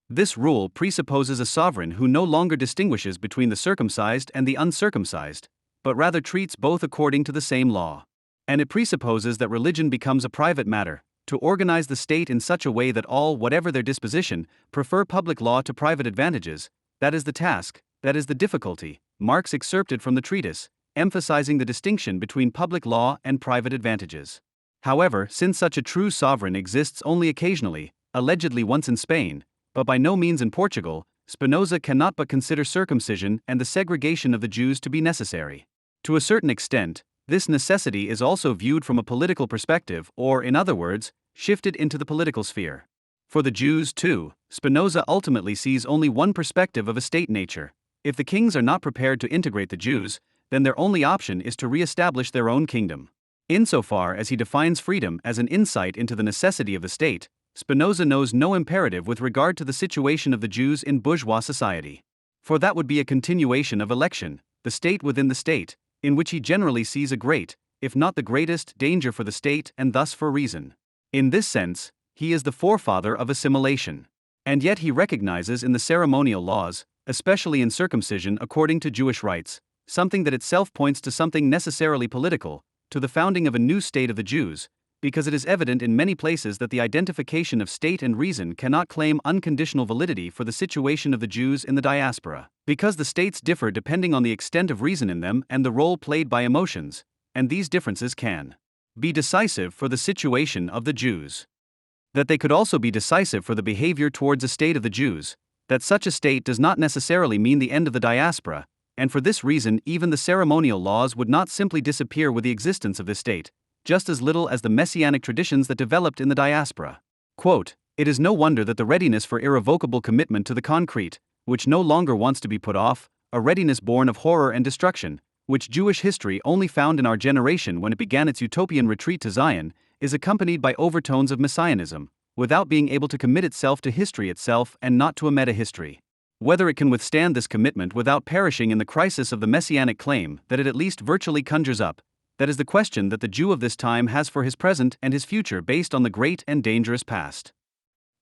This rule presupposes a sovereign who no longer distinguishes between the circumcised and the uncircumcised, but rather treats both according to the same law. And it presupposes that religion becomes a private matter, to organize the state in such a way that all, whatever their disposition, prefer public law to private advantages. That is the task, that is the difficulty, Marx excerpted from the treatise, emphasizing the distinction between public law and private advantages. However, since such a true sovereign exists only occasionally, allegedly once in Spain, but by no means in Portugal, Spinoza cannot but consider circumcision and the segregation of the Jews to be necessary. To a certain extent, this necessity is also viewed from a political perspective, or, in other words, shifted into the political sphere. For the Jews, too, Spinoza ultimately sees only one perspective of a state nature. If the kings are not prepared to integrate the Jews, then their only option is to re-establish their own kingdom. Insofar as he defines freedom as an insight into the necessity of the state, Spinoza knows no imperative with regard to the situation of the Jews in bourgeois society. For that would be a continuation of election, the state within the state, in which he generally sees a great, if not the greatest, danger for the state and thus for reason. In this sense, he is the forefather of assimilation. And yet he recognizes in the ceremonial laws, especially in circumcision according to Jewish rites, something that itself points to something necessarily political, to the founding of a new state of the Jews, because it is evident in many places that the identification of state and reason cannot claim unconditional validity for the situation of the Jews in the diaspora, because the states differ depending on the extent of reason in them and the role played by emotions, and these differences can be decisive for the situation of the Jews. That they could also be decisive for the behavior towards a state of the Jews, that such a state does not necessarily mean the end of the diaspora, and for this reason even the ceremonial laws would not simply disappear with the existence of this state, just as little as the messianic traditions that developed in the diaspora. Quote, "It is no wonder that the readiness for irrevocable commitment to the concrete, which no longer wants to be put off, a readiness born of horror and destruction, which Jewish history only found in our generation when it began its utopian retreat to Zion, is accompanied by overtones of messianism, without being able to commit itself to history itself and not to a meta-history. Whether it can withstand this commitment without perishing in the crisis of the messianic claim that it at least virtually conjures up, that is the question that the Jew of this time has for his present and his future based on the great and dangerous past."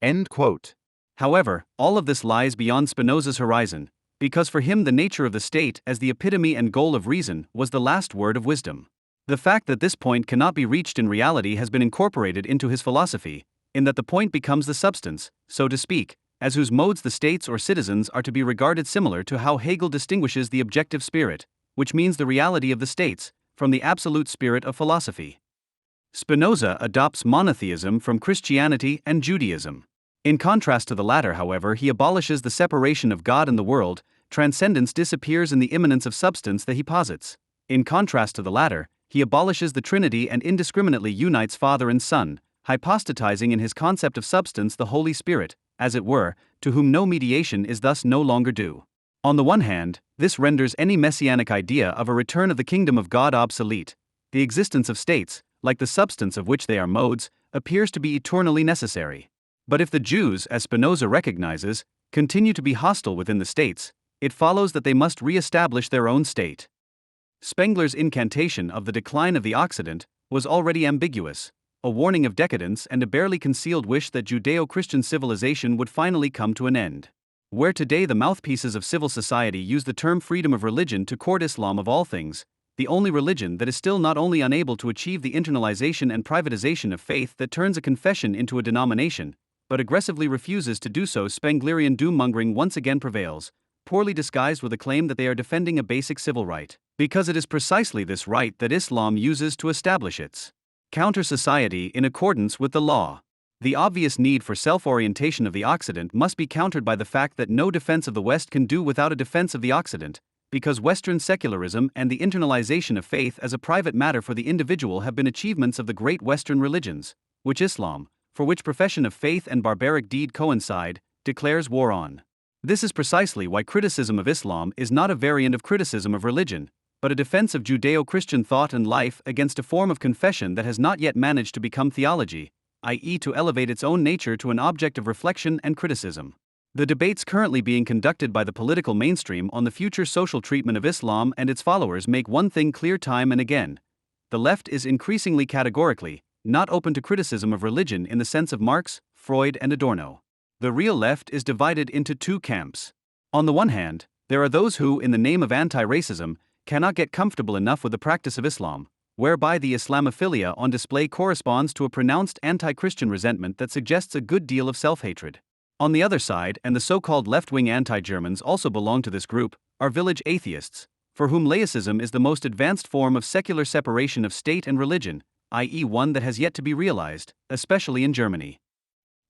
End quote. However, all of this lies beyond Spinoza's horizon, because for him the nature of the state as the epitome and goal of reason was the last word of wisdom. The fact that this point cannot be reached in reality has been incorporated into his philosophy, in that the point becomes the substance, so to speak, as whose modes the states or citizens are to be regarded, similar to how Hegel distinguishes the objective spirit, which means the reality of the states, from the absolute spirit of philosophy. Spinoza adopts monotheism from Christianity and Judaism. In contrast to the latter, however, he abolishes the separation of God and the world. Transcendence disappears in the immanence of substance that he posits. In contrast to the latter, he abolishes the Trinity and indiscriminately unites Father and Son, hypostatizing in his concept of substance the Holy Spirit, as it were, to whom no mediation is thus no longer due. On the one hand, this renders any messianic idea of a return of the kingdom of God obsolete. The existence of states, like the substance of which they are modes, appears to be eternally necessary. But if the Jews, as Spinoza recognizes, continue to be hostile within the states, it follows that they must re-establish their own state. Spengler's incantation of the decline of the Occident was already ambiguous, a warning of decadence and a barely concealed wish that Judeo-Christian civilization would finally come to an end. Where today the mouthpieces of civil society use the term freedom of religion to court Islam of all things, the only religion that is still not only unable to achieve the internalization and privatization of faith that turns a confession into a denomination, but aggressively refuses to do so, Spenglerian doom-mongering once again prevails, poorly disguised with a claim that they are defending a basic civil right, because it is precisely this right that Islam uses to establish its counter-society in accordance with the law. The obvious need for self-orientation of the Occident must be countered by the fact that no defense of the West can do without a defense of the Occident, because Western secularism and the internalization of faith as a private matter for the individual have been achievements of the great Western religions, which Islam, for which profession of faith and barbaric deed coincide, declares war on. This is precisely why criticism of Islam is not a variant of criticism of religion, but a defense of Judeo-Christian thought and life against a form of confession that has not yet managed to become theology, i.e., to elevate its own nature to an object of reflection and criticism. The debates currently being conducted by the political mainstream on the future social treatment of Islam and its followers make one thing clear time and again: the left is increasingly categorically not open to criticism of religion in the sense of Marx, Freud, and Adorno. The real left is divided into two camps. On the one hand, there are those who, in the name of anti-racism, cannot get comfortable enough with the practice of Islam, whereby the Islamophilia on display corresponds to a pronounced anti-Christian resentment that suggests a good deal of self-hatred. On the other side, and the so-called left-wing anti-Germans also belong to this group, are village atheists, for whom laicism is the most advanced form of secular separation of state and religion, i.e., one that has yet to be realized, especially in Germany.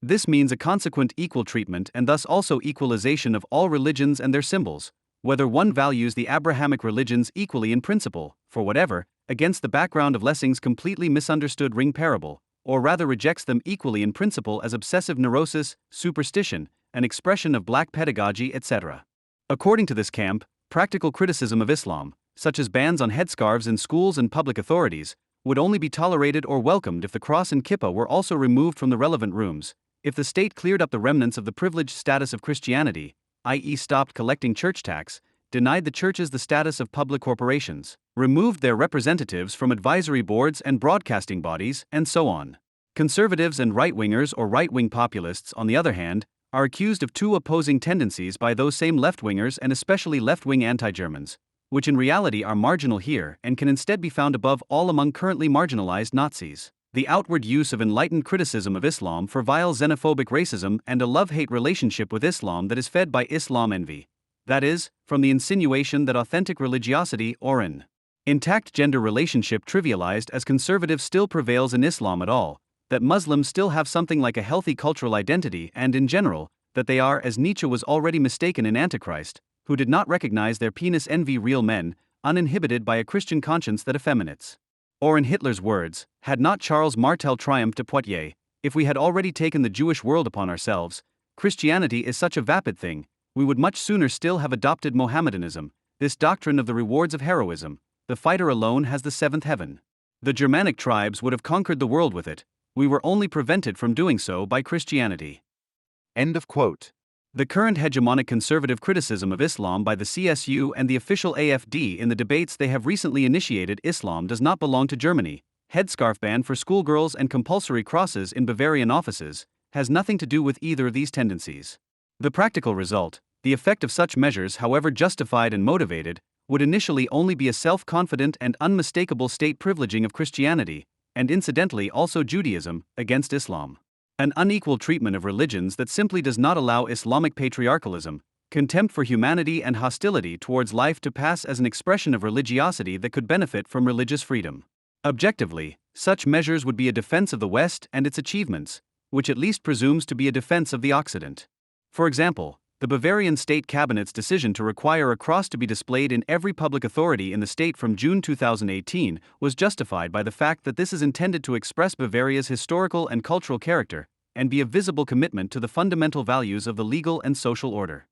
This means a consequent equal treatment and thus also equalization of all religions and their symbols, whether one values the Abrahamic religions equally in principle, for whatever, against the background of Lessing's completely misunderstood ring parable, or rather rejects them equally in principle as obsessive neurosis, superstition, an expression of black pedagogy, etc. According to this camp, practical criticism of Islam, such as bans on headscarves in schools and public authorities, would only be tolerated or welcomed if the cross and kippah were also removed from the relevant rooms, if the state cleared up the remnants of the privileged status of Christianity, i.e., stopped collecting church tax, denied the churches the status of public corporations, removed their representatives from advisory boards and broadcasting bodies, and so on. Conservatives and right-wingers or right-wing populists, on the other hand, are accused of two opposing tendencies by those same left-wingers and especially left-wing anti-Germans, which in reality are marginal here and can instead be found above all among currently marginalized Nazis: the outward use of enlightened criticism of Islam for vile xenophobic racism and a love-hate relationship with Islam that is fed by Islam envy. That is, from the insinuation that authentic religiosity, or an intact gender relationship trivialized as conservative, still prevails in Islam at all, that Muslims still have something like a healthy cultural identity, and in general, that they are, as Nietzsche was already mistaken in Antichrist, who did not recognize their penis envy real men, uninhibited by a Christian conscience that effeminates. Or in Hitler's words, had not Charles Martel triumphed at Poitiers, if we had already taken the Jewish world upon ourselves, Christianity is such a vapid thing, we would much sooner still have adopted Mohammedanism, this doctrine of the rewards of heroism, the fighter alone has the seventh heaven. The Germanic tribes would have conquered the world with it, we were only prevented from doing so by Christianity. End of quote. The current hegemonic conservative criticism of Islam by the CSU and the official AfD in the debates they have recently initiated: Islam does not belong to Germany, headscarf ban for schoolgirls and compulsory crosses in Bavarian offices, has nothing to do with either of these tendencies. The practical result, the effect of such measures, however justified and motivated, would initially only be a self-confident and unmistakable state privileging of Christianity, and incidentally also Judaism, against Islam. An unequal treatment of religions that simply does not allow Islamic patriarchalism, contempt for humanity, and hostility towards life to pass as an expression of religiosity that could benefit from religious freedom. Objectively, such measures would be a defense of the West and its achievements, which at least presumes to be a defense of the Occident. For example, the Bavarian state cabinet's decision to require a cross to be displayed in every public authority in the state from June 2018 was justified by the fact that this is intended to express Bavaria's historical and cultural character, and be a visible commitment to the fundamental values of the legal and social order.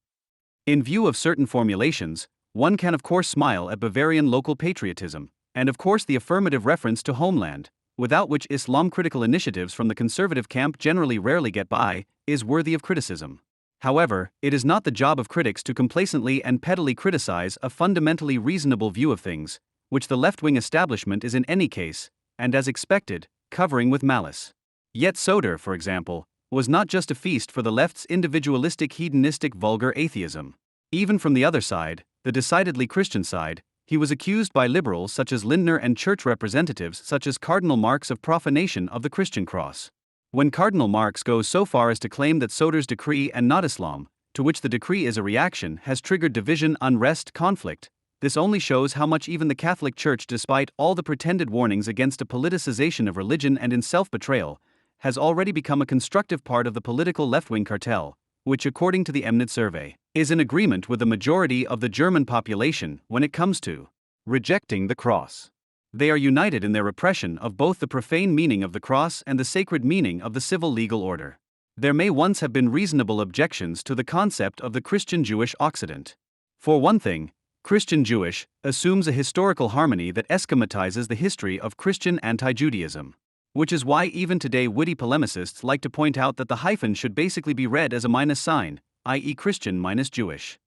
In view of certain formulations, one can of course smile at Bavarian local patriotism, and of course the affirmative reference to homeland, without which Islam-critical initiatives from the conservative camp generally rarely get by, is worthy of criticism. However, it is not the job of critics to complacently and pettily criticize a fundamentally reasonable view of things, which the left-wing establishment is in any case, and as expected, covering with malice. Yet Soter, for example, was not just a feast for the left's individualistic, hedonistic, vulgar atheism. Even from the other side, the decidedly Christian side, he was accused by liberals such as Lindner and church representatives such as Cardinal Marx of profanation of the Christian cross. When Cardinal Marx goes so far as to claim that Soter's decree and not Islam, to which the decree is a reaction, has triggered division, unrest, conflict, this only shows how much even the Catholic Church, despite all the pretended warnings against a politicization of religion and in self-betrayal, has already become a constructive part of the political left-wing cartel, which, according to the Emnet survey, is in agreement with the majority of the German population when it comes to rejecting the cross. They are united in their repression of both the profane meaning of the cross and the sacred meaning of the civil legal order. There may once have been reasonable objections to the concept of the Christian-Jewish Occident. For one thing, Christian-Jewish assumes a historical harmony that eschematizes the history of Christian anti-Judaism, which is why even today witty polemicists like to point out that the hyphen should basically be read as a minus sign, i.e. Christian minus Jewish.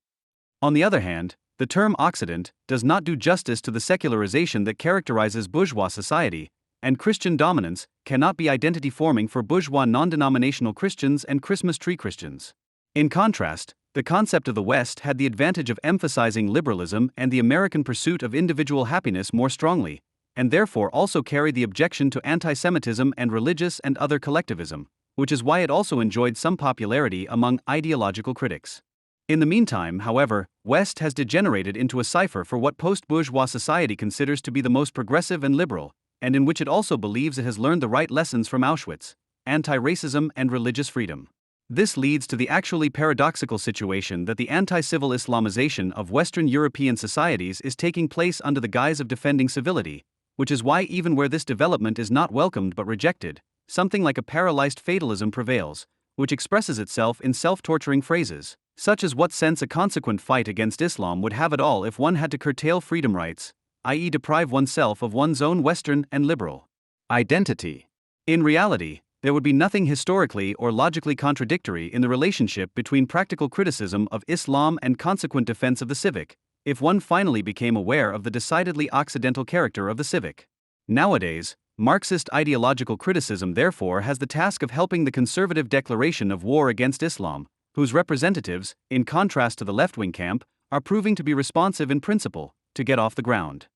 On the other hand, the term Occident does not do justice to the secularization that characterizes bourgeois society, and Christian dominance cannot be identity-forming for bourgeois non-denominational Christians and Christmas tree Christians. In contrast, the concept of the West had the advantage of emphasizing liberalism and the American pursuit of individual happiness more strongly, and therefore also carried the objection to anti-Semitism and religious and other collectivism, which is why it also enjoyed some popularity among ideological critics. In the meantime, however, West has degenerated into a cipher for what post-bourgeois society considers to be the most progressive and liberal, and in which it also believes it has learned the right lessons from Auschwitz: anti-racism and religious freedom. This leads to the actually paradoxical situation that the anti-civil Islamization of Western European societies is taking place under the guise of defending civility, which is why even where this development is not welcomed but rejected, something like a paralyzed fatalism prevails, which expresses itself in self-torturing phrases, such as what sense a consequent fight against Islam would have at all if one had to curtail freedom rights, i.e. deprive oneself of one's own Western and liberal identity. In reality, there would be nothing historically or logically contradictory in the relationship between practical criticism of Islam and consequent defense of the civic, if one finally became aware of the decidedly Occidental character of the civic. Nowadays, Marxist ideological criticism therefore has the task of helping the conservative declaration of war against Islam, whose representatives, in contrast to the left-wing camp, are proving to be responsive in principle, to get off the ground.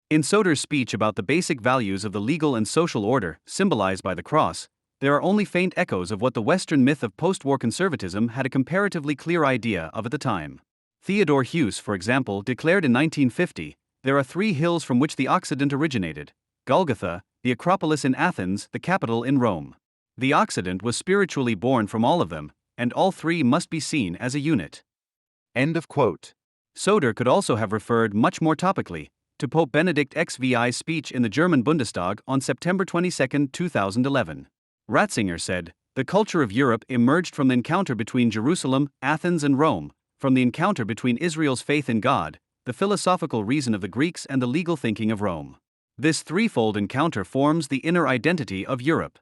In Soder's speech about the basic values of the legal and social order, symbolized by the cross, there are only faint echoes of what the Western myth of post-war conservatism had a comparatively clear idea of at the time. Theodore Heuss, for example, declared in 1950, "There are three hills from which the Occident originated: Golgotha, the Acropolis in Athens, the Capitol in Rome. The Occident was spiritually born from all of them, and all three must be seen as a unit." End of quote. Soder could also have referred much more topically to Pope Benedict XVI's speech in the German Bundestag on September 22, 2011. Ratzinger said, "The culture of Europe emerged from the encounter between Jerusalem, Athens and Rome, from the encounter between Israel's faith in God, the philosophical reason of the Greeks and the legal thinking of Rome. This threefold encounter forms the inner identity of Europe."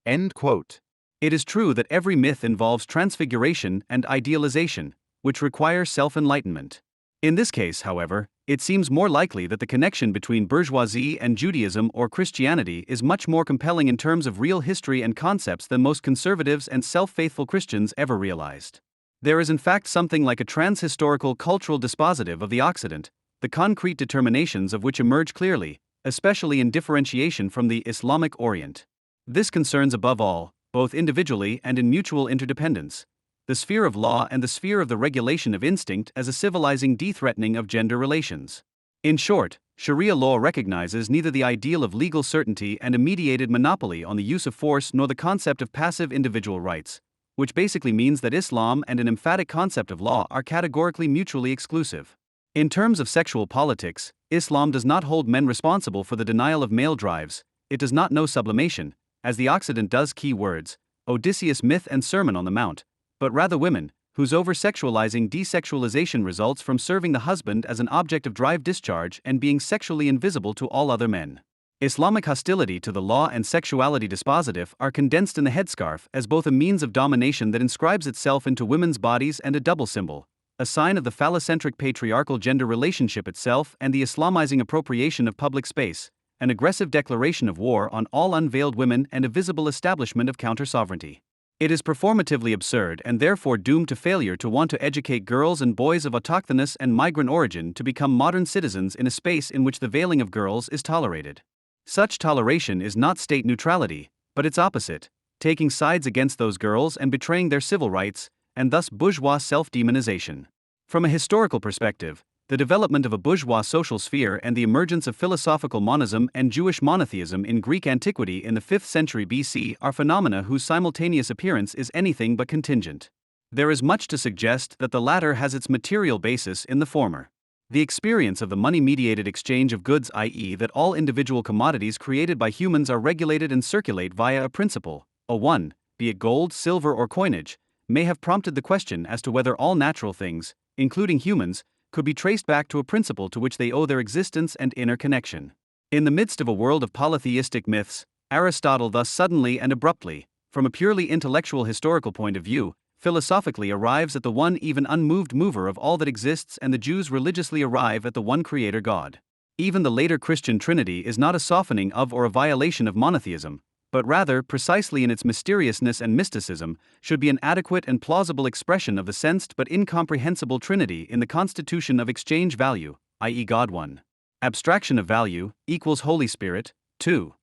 End quote. It is true that every myth involves transfiguration and idealization, which require self-enlightenment. In this case, however, it seems more likely that the connection between bourgeoisie and Judaism or Christianity is much more compelling in terms of real history and concepts than most conservatives and self-faithful Christians ever realized. There is in fact something like a trans-historical cultural dispositive of the Occident, the concrete determinations of which emerge clearly, especially in differentiation from the Islamic Orient. This concerns above all, both individually and in mutual interdependence, the sphere of law and the sphere of the regulation of instinct as a civilizing de-threatening of gender relations. In short, Sharia law recognizes neither the ideal of legal certainty and a mediated monopoly on the use of force nor the concept of passive individual rights, which basically means that Islam and an emphatic concept of law are categorically mutually exclusive. In terms of sexual politics, Islam does not hold men responsible for the denial of male drives, it does not know sublimation, as the Occident does key words, Odysseus myth and Sermon on the Mount, but rather women, whose over-sexualizing desexualization results from serving the husband as an object of drive discharge and being sexually invisible to all other men. Islamic hostility to the law and sexuality dispositive are condensed in the headscarf as both a means of domination that inscribes itself into women's bodies and a double symbol, a sign of the phallocentric patriarchal gender relationship itself and the Islamizing appropriation of public space, an aggressive declaration of war on all unveiled women and a visible establishment of counter-sovereignty. It is performatively absurd and therefore doomed to failure to want to educate girls and boys of autochthonous and migrant origin to become modern citizens in a space in which the veiling of girls is tolerated. Such toleration is not state neutrality, but its opposite, taking sides against those girls and betraying their civil rights, and thus bourgeois self-demonization. From a historical perspective, the development of a bourgeois social sphere and the emergence of philosophical monism and Jewish monotheism in Greek antiquity in the 5th century BC are phenomena whose simultaneous appearance is anything but contingent. There is much to suggest that the latter has its material basis in the former. The experience of the money-mediated exchange of goods, i.e., that all individual commodities created by humans are regulated and circulate via a principle, a one, be it gold, silver, or coinage, may have prompted the question as to whether all natural things, including humans, could be traced back to a principle to which they owe their existence and inner connection. In the midst of a world of polytheistic myths, Aristotle thus suddenly and abruptly, from a purely intellectual historical point of view, philosophically arrives at the one even unmoved mover of all that exists, and the Jews religiously arrive at the one creator God. Even the later Christian Trinity is not a softening of or a violation of monotheism, but rather, precisely in its mysteriousness and mysticism, should be an adequate and plausible expression of the sensed but incomprehensible Trinity in the constitution of exchange value, i.e. God 1. Abstraction of value equals Holy Spirit, 2.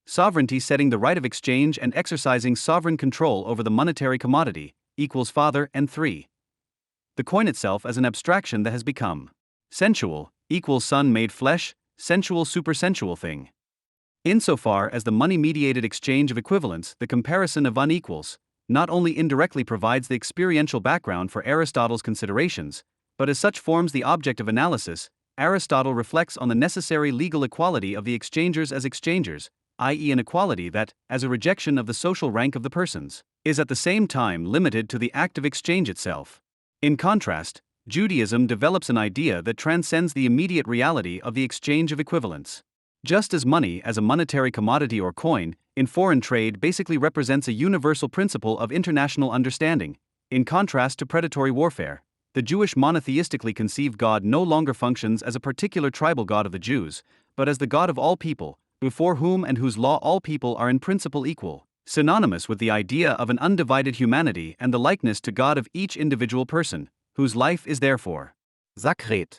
Sovereignty setting the right of exchange and exercising sovereign control over the monetary commodity, equals Father, and 3. The coin itself as an abstraction that has become sensual, equals Son made flesh, sensual supersensual thing. Insofar as the money-mediated exchange of equivalents, the comparison of unequals, not only indirectly provides the experiential background for Aristotle's considerations, but as such forms the object of analysis, Aristotle reflects on the necessary legal equality of the exchangers as exchangers, i.e. an equality that, as a rejection of the social rank of the persons, is at the same time limited to the act of exchange itself. In contrast, Judaism develops an idea that transcends the immediate reality of the exchange of equivalents. Just as money as a monetary commodity or coin, in foreign trade basically represents a universal principle of international understanding, in contrast to predatory warfare, the Jewish monotheistically conceived God no longer functions as a particular tribal God of the Jews, but as the God of all people, before whom and whose law all people are in principle equal, synonymous with the idea of an undivided humanity and the likeness to God of each individual person, whose life is therefore sacred.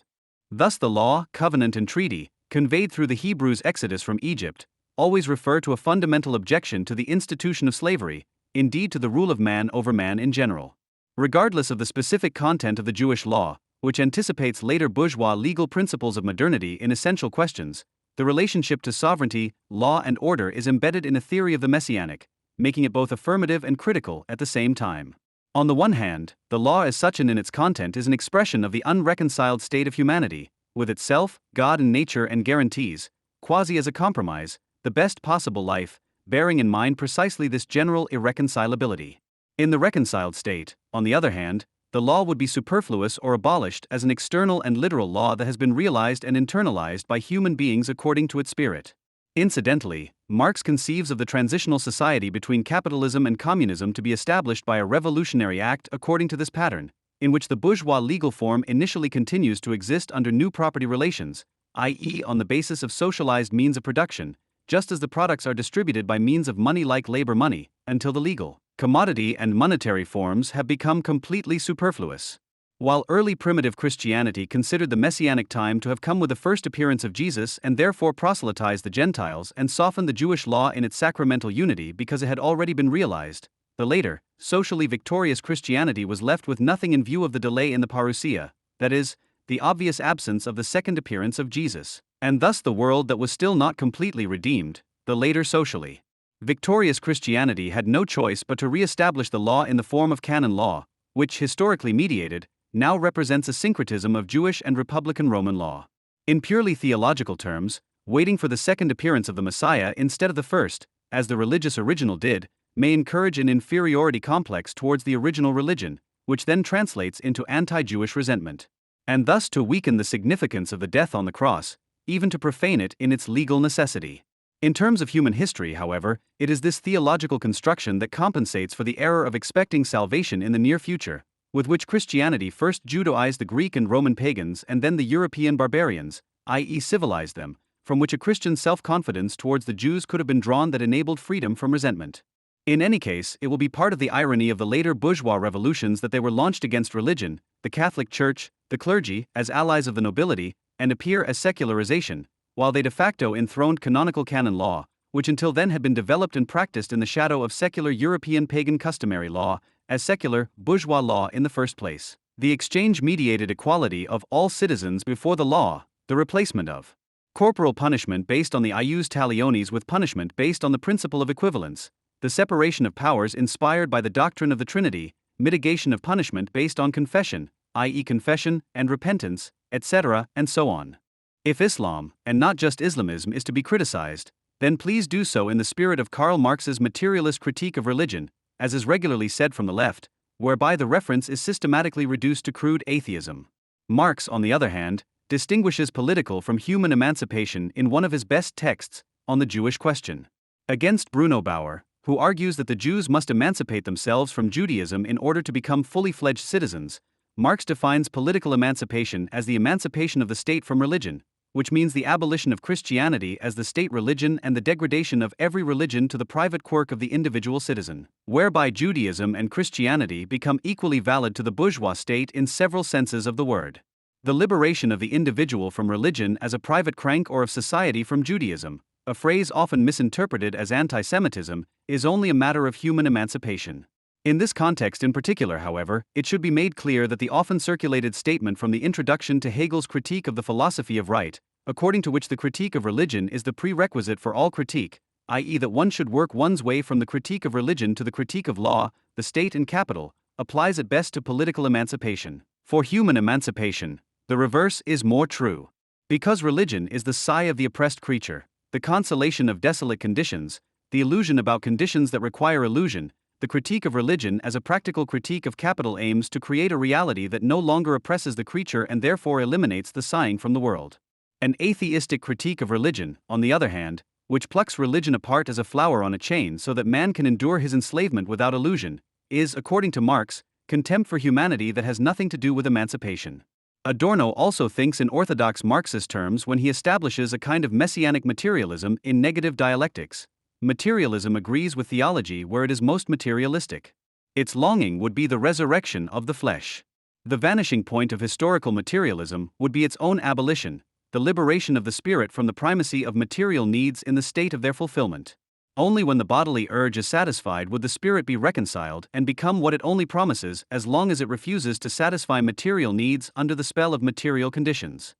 Thus the law, covenant and treaty, conveyed through the Hebrews' exodus from Egypt, always refer to a fundamental objection to the institution of slavery, indeed to the rule of man over man in general. Regardless of the specific content of the Jewish law, which anticipates later bourgeois legal principles of modernity in essential questions, the relationship to sovereignty, law and order is embedded in a theory of the messianic, making it both affirmative and critical at the same time. On the one hand, the law as such and in its content is an expression of the unreconciled state of humanity, with itself, God and nature, and guarantees, quasi as a compromise, the best possible life, bearing in mind precisely this general irreconcilability. In the reconciled state, on the other hand, the law would be superfluous or abolished as an external and literal law that has been realized and internalized by human beings according to its spirit. Incidentally, Marx conceives of the transitional society between capitalism and communism to be established by a revolutionary act according to this pattern, in which the bourgeois legal form initially continues to exist under new property relations, i.e. on the basis of socialized means of production, just as the products are distributed by means of money like labor money, until the legal commodity and monetary forms have become completely superfluous. While early primitive Christianity considered the messianic time to have come with the first appearance of Jesus and therefore proselytized the Gentiles and softened the Jewish law in its sacramental unity because it had already been realized, the later, socially victorious Christianity was left with nothing in view of the delay in the parousia, that is, the obvious absence of the second appearance of Jesus, and thus the world that was still not completely redeemed, the later socially victorious Christianity had no choice but to re-establish the law in the form of canon law, which, historically mediated, now represents a syncretism of Jewish and Republican Roman law. In purely theological terms, waiting for the second appearance of the Messiah instead of the first, as the religious original did, may encourage an inferiority complex towards the original religion, which then translates into anti-Jewish resentment, and thus to weaken the significance of the death on the cross, even to profane it in its legal necessity. In terms of human history, however, it is this theological construction that compensates for the error of expecting salvation in the near future, with which Christianity first Judaized the Greek and Roman pagans and then the European barbarians, i.e. civilized them, from which a Christian self-confidence towards the Jews could have been drawn that enabled freedom from resentment. In any case, it will be part of the irony of the later bourgeois revolutions that they were launched against religion, the Catholic Church, the clergy, as allies of the nobility, and appear as secularization, while they de facto enthroned canonical canon law, which until then had been developed and practiced in the shadow of secular European pagan customary law, as secular, bourgeois law in the first place. the exchange-mediated equality of all citizens before the law, the replacement of corporal punishment based on the ius talionis with punishment based on the principle of equivalence, the separation of powers inspired by the doctrine of the Trinity, mitigation of punishment based on confession, i.e., confession and repentance, etc., and so on. If Islam, and not just Islamism, is to be criticized, then please do so in the spirit of Karl Marx's materialist critique of religion, as is regularly said from the left, whereby the reference is systematically reduced to crude atheism. Marx, on the other hand, distinguishes political from human emancipation in one of his best texts, On the Jewish Question. Against Bruno Bauer, who argues that the Jews must emancipate themselves from Judaism in order to become fully fledged citizens, Marx defines political emancipation as the emancipation of the state from religion, which means the abolition of Christianity as the state religion and the degradation of every religion to the private quirk of the individual citizen, whereby Judaism and Christianity become equally valid to the bourgeois state in several senses of the word. The liberation of the individual from religion as a private crank or of society from Judaism, a phrase often misinterpreted as anti-Semitism, is only a matter of human emancipation. In this context in particular, however, it should be made clear that the often circulated statement from the introduction to Hegel's Critique of the Philosophy of Right, according to which the critique of religion is the prerequisite for all critique, i.e., that one should work one's way from the critique of religion to the critique of law, the state and capital, applies at best to political emancipation. For human emancipation, the reverse is more true. Because religion is the sigh of the oppressed creature, the consolation of desolate conditions, the illusion about conditions that require illusion, the critique of religion as a practical critique of capital aims to create a reality that no longer oppresses the creature and therefore eliminates the sighing from the world. An atheistic critique of religion, on the other hand, which plucks religion apart as a flower on a chain so that man can endure his enslavement without illusion, is, according to Marx, contempt for humanity that has nothing to do with emancipation. Adorno also thinks in orthodox Marxist terms when he establishes a kind of messianic materialism in negative dialectics. Materialism agrees with theology where it is most materialistic. Its longing would be the resurrection of the flesh. The vanishing point of historical materialism would be its own abolition, the liberation of the spirit from the primacy of material needs in the state of their fulfillment. Only when the bodily urge is satisfied would the spirit be reconciled and become what it only promises as long as it refuses to satisfy material needs under the spell of material conditions.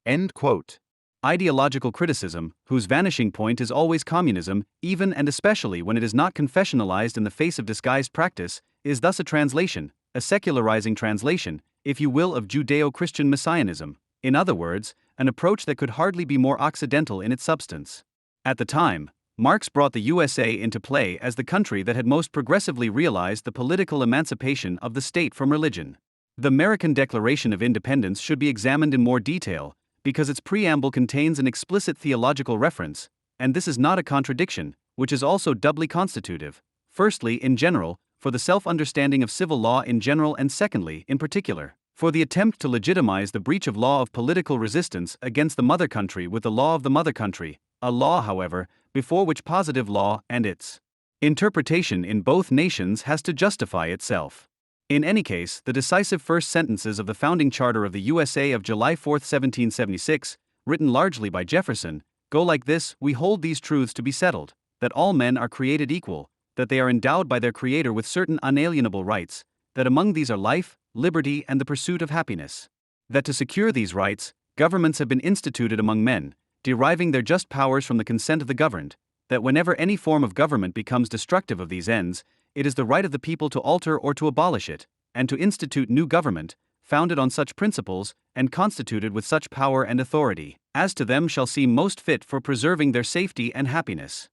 End quote. Ideological criticism, whose vanishing point is always communism, even and especially when it is not confessionalized in the face of disguised practice, is thus a translation, a secularizing translation, if you will, of Judeo-Christian messianism. In other words, an approach that could hardly be more occidental in its substance. At the time, Marx brought the USA into play as the country that had most progressively realized the political emancipation of the state from religion. The American Declaration of Independence should be examined in more detail, because its preamble contains an explicit theological reference, and this is not a contradiction, which is also doubly constitutive, firstly, in general, for the self-understanding of civil law in general, and secondly, in particular, for the attempt to legitimize the breach of law of political resistance against the mother country with the law of the mother country, a law, however, before which positive law and its interpretation in both nations has to justify itself. In any case, the decisive first sentences of the founding charter of the USA of July 4, 1776, written largely by Jefferson, go like this: we hold these truths to be settled, that all men are created equal, that they are endowed by their Creator with certain unalienable rights, that among these are life, liberty, and the pursuit of happiness. That to secure these rights, governments have been instituted among men, deriving their just powers from the consent of the governed, that whenever any form of government becomes destructive of these ends, it is the right of the people to alter or to abolish it, and to institute new government, founded on such principles, and constituted with such power and authority, as to them shall seem most fit for preserving their safety and happiness.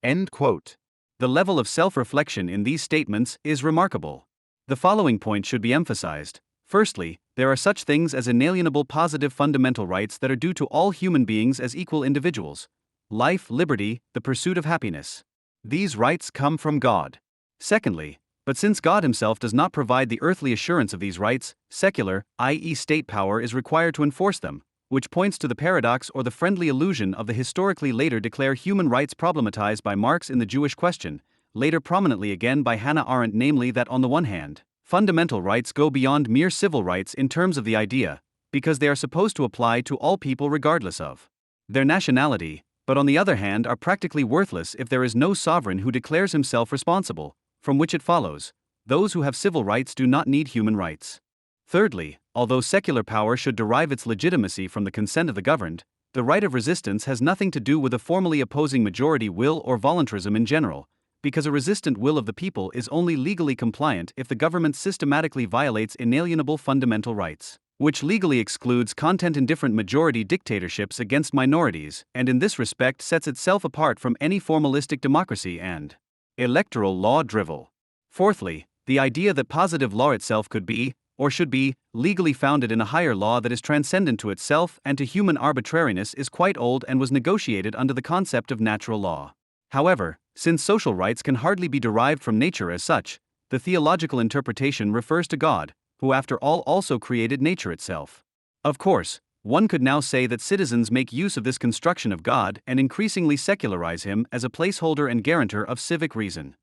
End quote. The level of self-reflection in these statements is remarkable. The following points should be emphasized. Firstly, there are such things as inalienable positive fundamental rights that are due to all human beings as equal individuals: life, liberty, the pursuit of happiness. These rights come from God. Secondly, but since God himself does not provide the earthly assurance of these rights, secular, i.e., state power is required to enforce them, which points to the paradox or the friendly illusion of the historically later declare human rights problematized by Marx in The Jewish Question, later prominently again by Hannah Arendt, namely that on the one hand, fundamental rights go beyond mere civil rights in terms of the idea, because they are supposed to apply to all people regardless of their nationality, but on the other hand are practically worthless if there is no sovereign who declares himself responsible, from which it follows, those who have civil rights do not need human rights. Thirdly, although secular power should derive its legitimacy from the consent of the governed, the right of resistance has nothing to do with a formally opposing majority will or voluntarism in general, because a resistant will of the people is only legally compliant if the government systematically violates inalienable fundamental rights, which legally excludes content-indifferent majority dictatorships against minorities, and in this respect sets itself apart from any formalistic democracy and electoral law drivel. Fourthly, the idea that positive law itself could be, or should be, legally founded in a higher law that is transcendent to itself and to human arbitrariness is quite old and was negotiated under the concept of natural law. However, since social rights can hardly be derived from nature as such, the theological interpretation refers to God, who after all also created nature itself. Of course, one could now say that citizens make use of this construction of God and increasingly secularize him as a placeholder and guarantor of civic reason.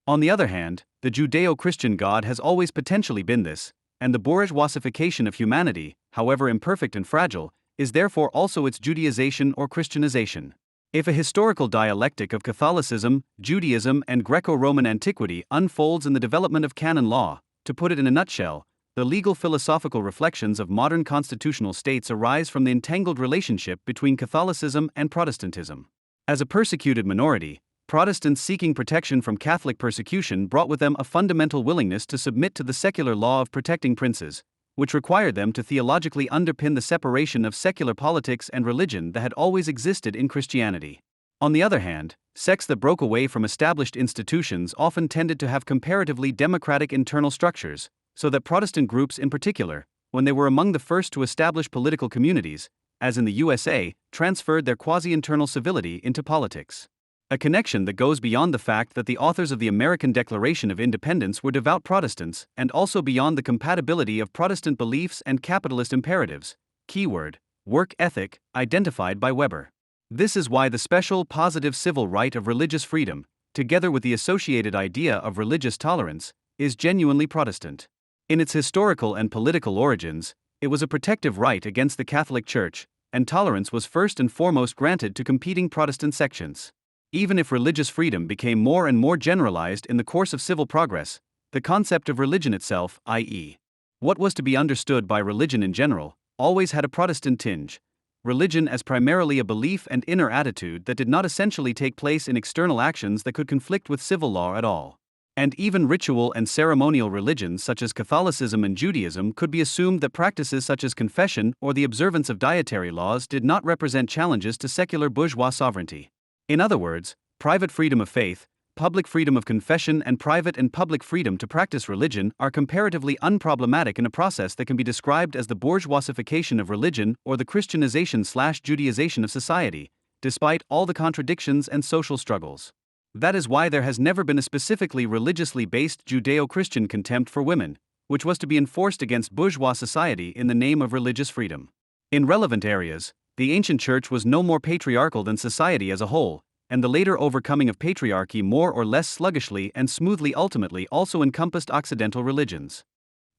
On the other hand, the Judeo-Christian God has always potentially been this, and the bourgeoisification of humanity, however imperfect and fragile, is therefore also its Judaization or Christianization. If a historical dialectic of Catholicism, Judaism, and Greco-Roman antiquity unfolds in the development of canon law, to put it in a nutshell, the legal philosophical reflections of modern constitutional states arise from the entangled relationship between Catholicism and Protestantism. As a persecuted minority, Protestants seeking protection from Catholic persecution brought with them a fundamental willingness to submit to the secular law of protecting princes, which required them to theologically underpin the separation of secular politics and religion that had always existed in Christianity. On the other hand, sects that broke away from established institutions often tended to have comparatively democratic internal structures, so that Protestant groups in particular, when they were among the first to establish political communities, as in the USA, transferred their quasi-internal civility into politics. A connection that goes beyond the fact that the authors of the American Declaration of Independence were devout Protestants, and also beyond the compatibility of Protestant beliefs and capitalist imperatives, keyword, work ethic, identified by Weber. This is why the special positive civil right of religious freedom, together with the associated idea of religious tolerance, is genuinely Protestant. In its historical and political origins, it was a protective right against the Catholic Church, and tolerance was first and foremost granted to competing Protestant sections. Even if religious freedom became more and more generalized in the course of civil progress, the concept of religion itself, i.e., what was to be understood by religion in general, always had a Protestant tinge. Religion as primarily a belief and inner attitude that did not essentially take place in external actions that could conflict with civil law at all. And even ritual and ceremonial religions such as Catholicism and Judaism could be assumed that practices such as confession or the observance of dietary laws did not represent challenges to secular bourgeois sovereignty. In other words, private freedom of faith, public freedom of confession, and private and public freedom to practice religion are comparatively unproblematic in a process that can be described as the bourgeoisification of religion or the Christianization/Judaization of society, despite all the contradictions and social struggles. That is why there has never been a specifically religiously based Judeo-Christian contempt for women, which was to be enforced against bourgeois society in the name of religious freedom. In relevant areas, the ancient church was no more patriarchal than society as a whole, and the later overcoming of patriarchy more or less sluggishly and smoothly ultimately also encompassed Occidental religions.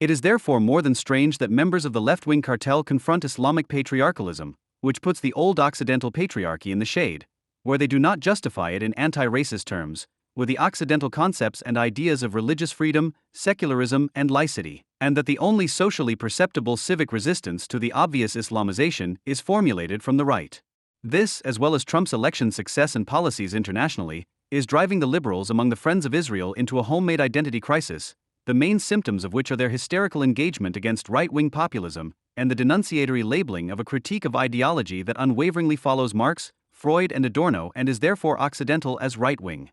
It is therefore more than strange that members of the left-wing cartel confront Islamic patriarchalism, which puts the old Occidental patriarchy in the shade, where they do not justify it in anti-racist terms, with the Occidental concepts and ideas of religious freedom, secularism, and laicity, and that the only socially perceptible civic resistance to the obvious Islamization is formulated from the right. This, as well as Trump's election success and policies internationally, is driving the liberals among the Friends of Israel into a homemade identity crisis, the main symptoms of which are their hysterical engagement against right-wing populism and the denunciatory labeling of a critique of ideology that unwaveringly follows Marx, Freud, and Adorno and is therefore Occidental as right-wing.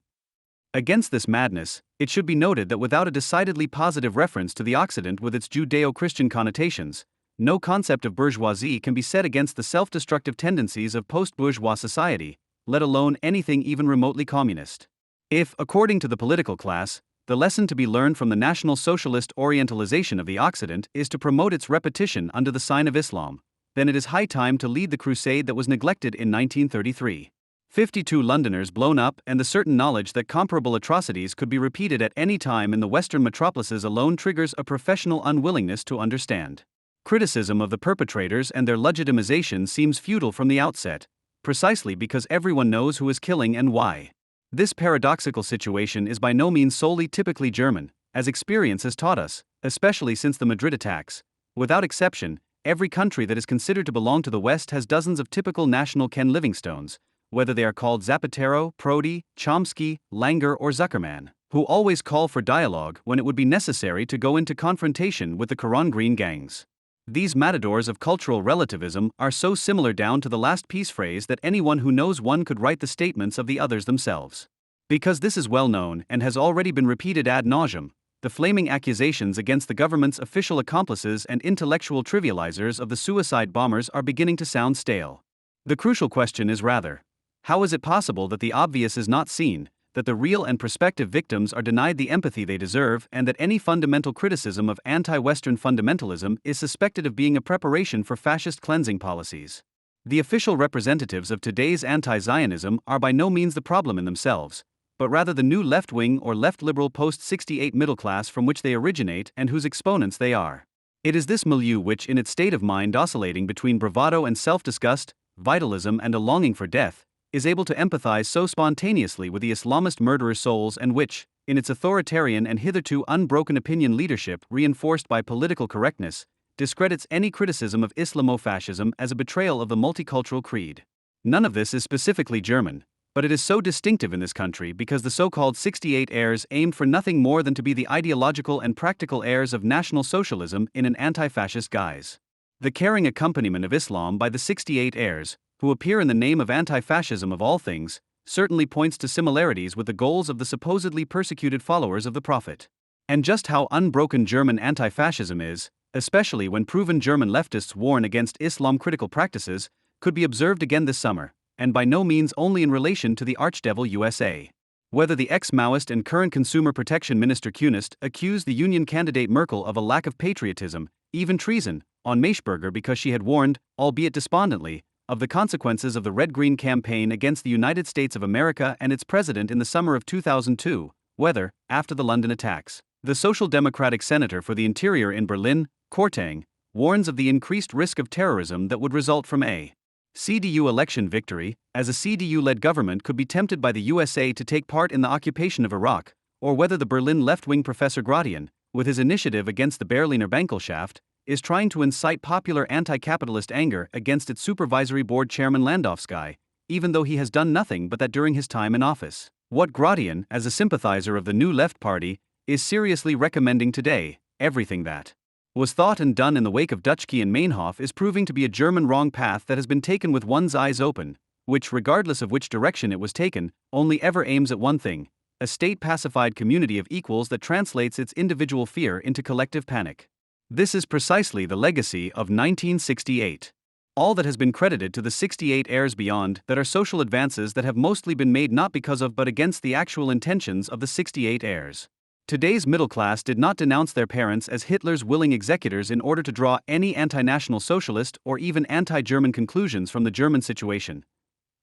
Against this madness, it should be noted that without a decidedly positive reference to the Occident with its Judeo-Christian connotations, no concept of bourgeoisie can be set against the self-destructive tendencies of post-bourgeois society, let alone anything even remotely communist. If, according to the political class, the lesson to be learned from the National Socialist Orientalization of the Occident is to promote its repetition under the sign of Islam, then it is high time to lead the crusade that was neglected in 1933. 52 Londoners blown up, and the certain knowledge that comparable atrocities could be repeated at any time in the Western metropolises alone triggers a professional unwillingness to understand. Criticism of the perpetrators and their legitimization seems futile from the outset, precisely because everyone knows who is killing and why. This paradoxical situation is by no means solely typically German, as experience has taught us, especially since the Madrid attacks. Without exception, every country that is considered to belong to the West has dozens of typical national Ken Livingstones, whether they are called Zapatero, Prodi, Chomsky, Langer, or Zuckerman, who always call for dialogue when it would be necessary to go into confrontation with the Quran Green gangs. These matadors of cultural relativism are so similar down to the last peace phrase that anyone who knows one could write the statements of the others themselves. Because this is well known and has already been repeated ad nauseum, the flaming accusations against the government's official accomplices and intellectual trivializers of the suicide bombers are beginning to sound stale. The crucial question is rather, how is it possible that the obvious is not seen, that the real and prospective victims are denied the empathy they deserve, and that any fundamental criticism of anti-Western fundamentalism is suspected of being a preparation for fascist cleansing policies? The official representatives of today's anti-Zionism are by no means the problem in themselves, but rather the new left-wing or left-liberal post-68 middle class from which they originate and whose exponents they are. It is this milieu which, in its state of mind oscillating between bravado and self-disgust, vitalism and a longing for death, is able to empathize so spontaneously with the Islamist murderer souls, and which, in its authoritarian and hitherto unbroken opinion leadership reinforced by political correctness, discredits any criticism of Islamofascism as a betrayal of the multicultural creed. None of this is specifically German, but it is so distinctive in this country because the so-called 68 heirs aimed for nothing more than to be the ideological and practical heirs of National Socialism in an anti-fascist guise. The caring accompaniment of Islam by the 68 heirs, who appear in the name of anti-fascism of all things, certainly points to similarities with the goals of the supposedly persecuted followers of the Prophet. And just how unbroken German anti-fascism is, especially when proven German leftists warn against Islam-critical practices, could be observed again this summer, and by no means only in relation to the archdevil USA. Whether the ex-Maoist and current Consumer Protection Minister Kunist accused the Union candidate Merkel of a lack of patriotism, even treason, on Maischberger because she had warned, albeit despondently, of the consequences of the Red-Green campaign against the United States of America and its president in the summer of 2002, whether, after the London attacks, the Social Democratic Senator for the Interior in Berlin, Kortang, warns of the increased risk of terrorism that would result from a CDU election victory, as a CDU-led government could be tempted by the USA to take part in the occupation of Iraq, or whether the Berlin left-wing Professor Gratian, with his initiative against the Berliner Bankelschaft, is trying to incite popular anti-capitalist anger against its supervisory board chairman Landowski, even though he has done nothing but that during his time in office. What Gratian, as a sympathizer of the New Left Party, is seriously recommending today, everything that was thought and done in the wake of Dutschke and Meinhof is proving to be a German wrong path that has been taken with one's eyes open, which, regardless of which direction it was taken, only ever aims at one thing: a state-pacified community of equals that translates its individual fear into collective panic. This is precisely the legacy of 1968. All that has been credited to the 68 heirs beyond that are social advances that have mostly been made not because of but against the actual intentions of the 68 heirs. Today's middle class did not denounce their parents as Hitler's willing executors in order to draw any anti-national socialist or even anti-German conclusions from the German situation.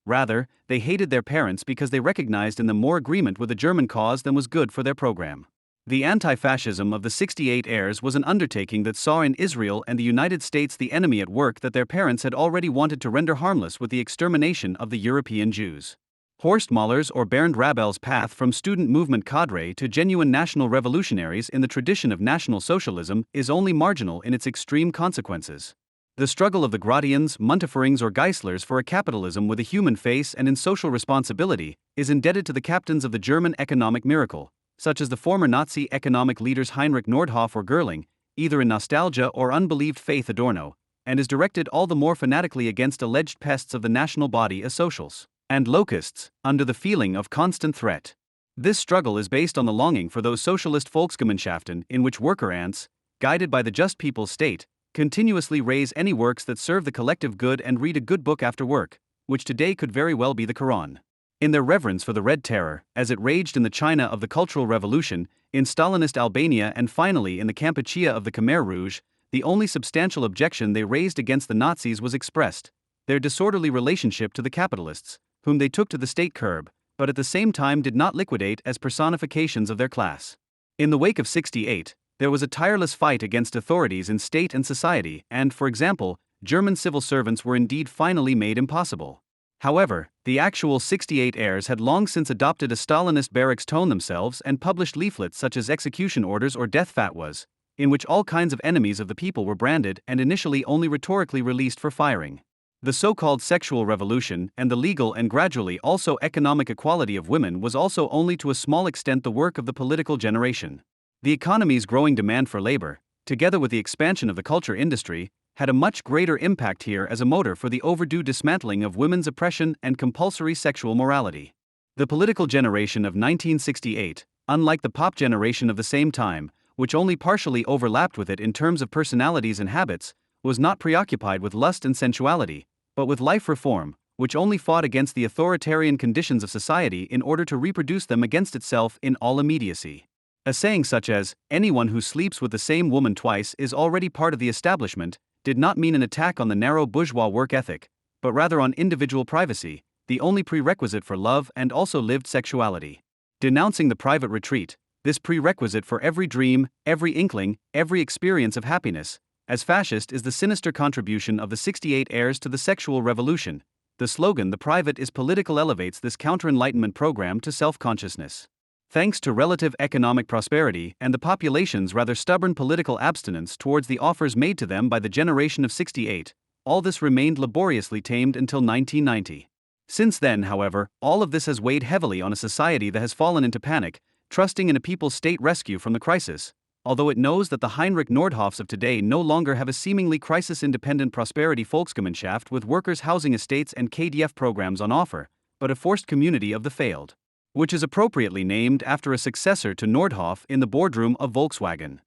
Rather, they hated their parents because they recognized in them more agreement with the German cause than was good for their program. The anti-fascism of the 68 heirs was an undertaking that saw in Israel and the United States the enemy at work that their parents had already wanted to render harmless with the extermination of the European Jews. Horst Mahler's or Bernd Rabel's path from student movement cadre to genuine national revolutionaries in the tradition of National Socialism is only marginal in its extreme consequences. The struggle of the Gratians, Montefiorings or Geislers for a capitalism with a human face and in social responsibility is indebted to the captains of the German economic miracle, such as the former Nazi economic leaders Heinrich Nordhoff or Goering, either in nostalgia or unbelieved faith Adorno, and is directed all the more fanatically against alleged pests of the national body as socials and locusts, under the feeling of constant threat. This struggle is based on the longing for those socialist Volksgemeinschaften in which worker ants, guided by the just people's state, continuously raise any works that serve the collective good and read a good book after work, which today could very well be the Quran. In their reverence for the Red Terror, as it raged in the China of the Cultural Revolution, in Stalinist Albania and finally in the Kampuchea of the Khmer Rouge, the only substantial objection they raised against the Nazis was expressed: their disorderly relationship to the capitalists, whom they took to the state curb, but at the same time did not liquidate as personifications of their class. In the wake of 68, there was a tireless fight against authorities in state and society, and, for example, German civil servants were indeed finally made impossible. However, the actual 68 heirs had long since adopted a Stalinist barracks tone themselves and published leaflets such as execution orders or death fatwas, in which all kinds of enemies of the people were branded and initially only rhetorically released for firing. The so-called sexual revolution and the legal and gradually also economic equality of women was also only to a small extent the work of the political generation. The economy's growing demand for labor, together with the expansion of the culture industry, had a much greater impact here as a motor for the overdue dismantling of women's oppression and compulsory sexual morality. The political generation of 1968, unlike the pop generation of the same time, which only partially overlapped with it in terms of personalities and habits, was not preoccupied with lust and sensuality, but with life reform, which only fought against the authoritarian conditions of society in order to reproduce them against itself in all immediacy. A saying such as, "anyone who sleeps with the same woman twice is already part of the establishment," did not mean an attack on the narrow bourgeois work ethic, but rather on individual privacy, the only prerequisite for love and also lived sexuality. Denouncing the private retreat, this prerequisite for every dream, every inkling, every experience of happiness, as fascist is the sinister contribution of the 68 heirs to the sexual revolution. The slogan "The private is political" elevates this counter-enlightenment program to self-consciousness. Thanks to relative economic prosperity and the population's rather stubborn political abstinence towards the offers made to them by the generation of 68, all this remained laboriously tamed until 1990. Since then, however, all of this has weighed heavily on a society that has fallen into panic, trusting in a people's state rescue from the crisis, although it knows that the Heinrich Nordhoffs of today no longer have a seemingly crisis-independent prosperity Volksgemeinschaft with workers' housing estates and KDF programs on offer, but a forced community of the failed, which is appropriately named after a successor to Nordhoff in the boardroom of Volkswagen.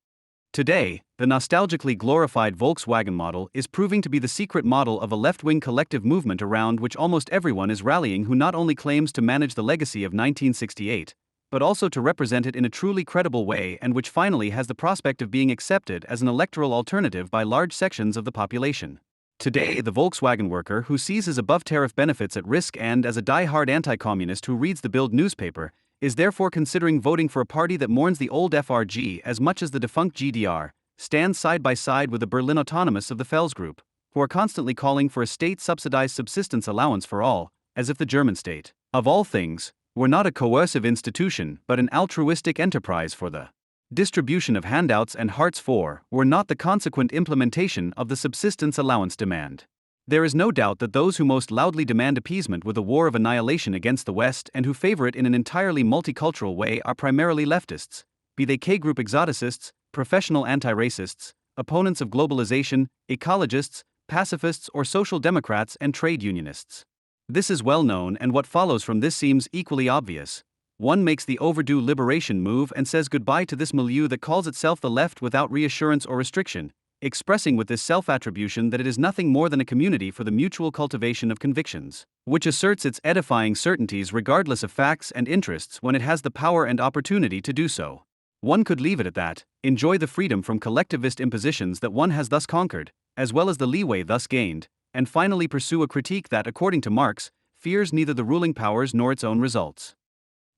Today, the nostalgically glorified Volkswagen model is proving to be the secret model of a left-wing collective movement around which almost everyone is rallying, who not only claims to manage the legacy of 1968, but also to represent it in a truly credible way, and which finally has the prospect of being accepted as an electoral alternative by large sections of the population. Today, the Volkswagen worker who sees his above-tariff benefits at risk and as a die-hard anti-communist who reads the Bild newspaper, is therefore considering voting for a party that mourns the old FRG as much as the defunct GDR, stands side by side with the Berlin autonomous of the Fels group, who are constantly calling for a state-subsidized subsistence allowance for all, as if the German state, of all things, were not a coercive institution but an altruistic enterprise for the distribution of handouts and hearts for, were not the consequent implementation of the subsistence allowance demand. There is no doubt that those who most loudly demand appeasement with a war of annihilation against the West and who favor it in an entirely multicultural way are primarily leftists, be they K-group exoticists, professional anti-racists, opponents of globalization, ecologists, pacifists or social democrats and trade unionists. This is well known, and what follows from this seems equally obvious. One makes the overdue liberation move and says goodbye to this milieu that calls itself the left without reassurance or restriction, expressing with this self-attribution that it is nothing more than a community for the mutual cultivation of convictions, which asserts its edifying certainties regardless of facts and interests when it has the power and opportunity to do so. One could leave it at that, enjoy the freedom from collectivist impositions that one has thus conquered, as well as the leeway thus gained, and finally pursue a critique that, according to Marx, fears neither the ruling powers nor its own results.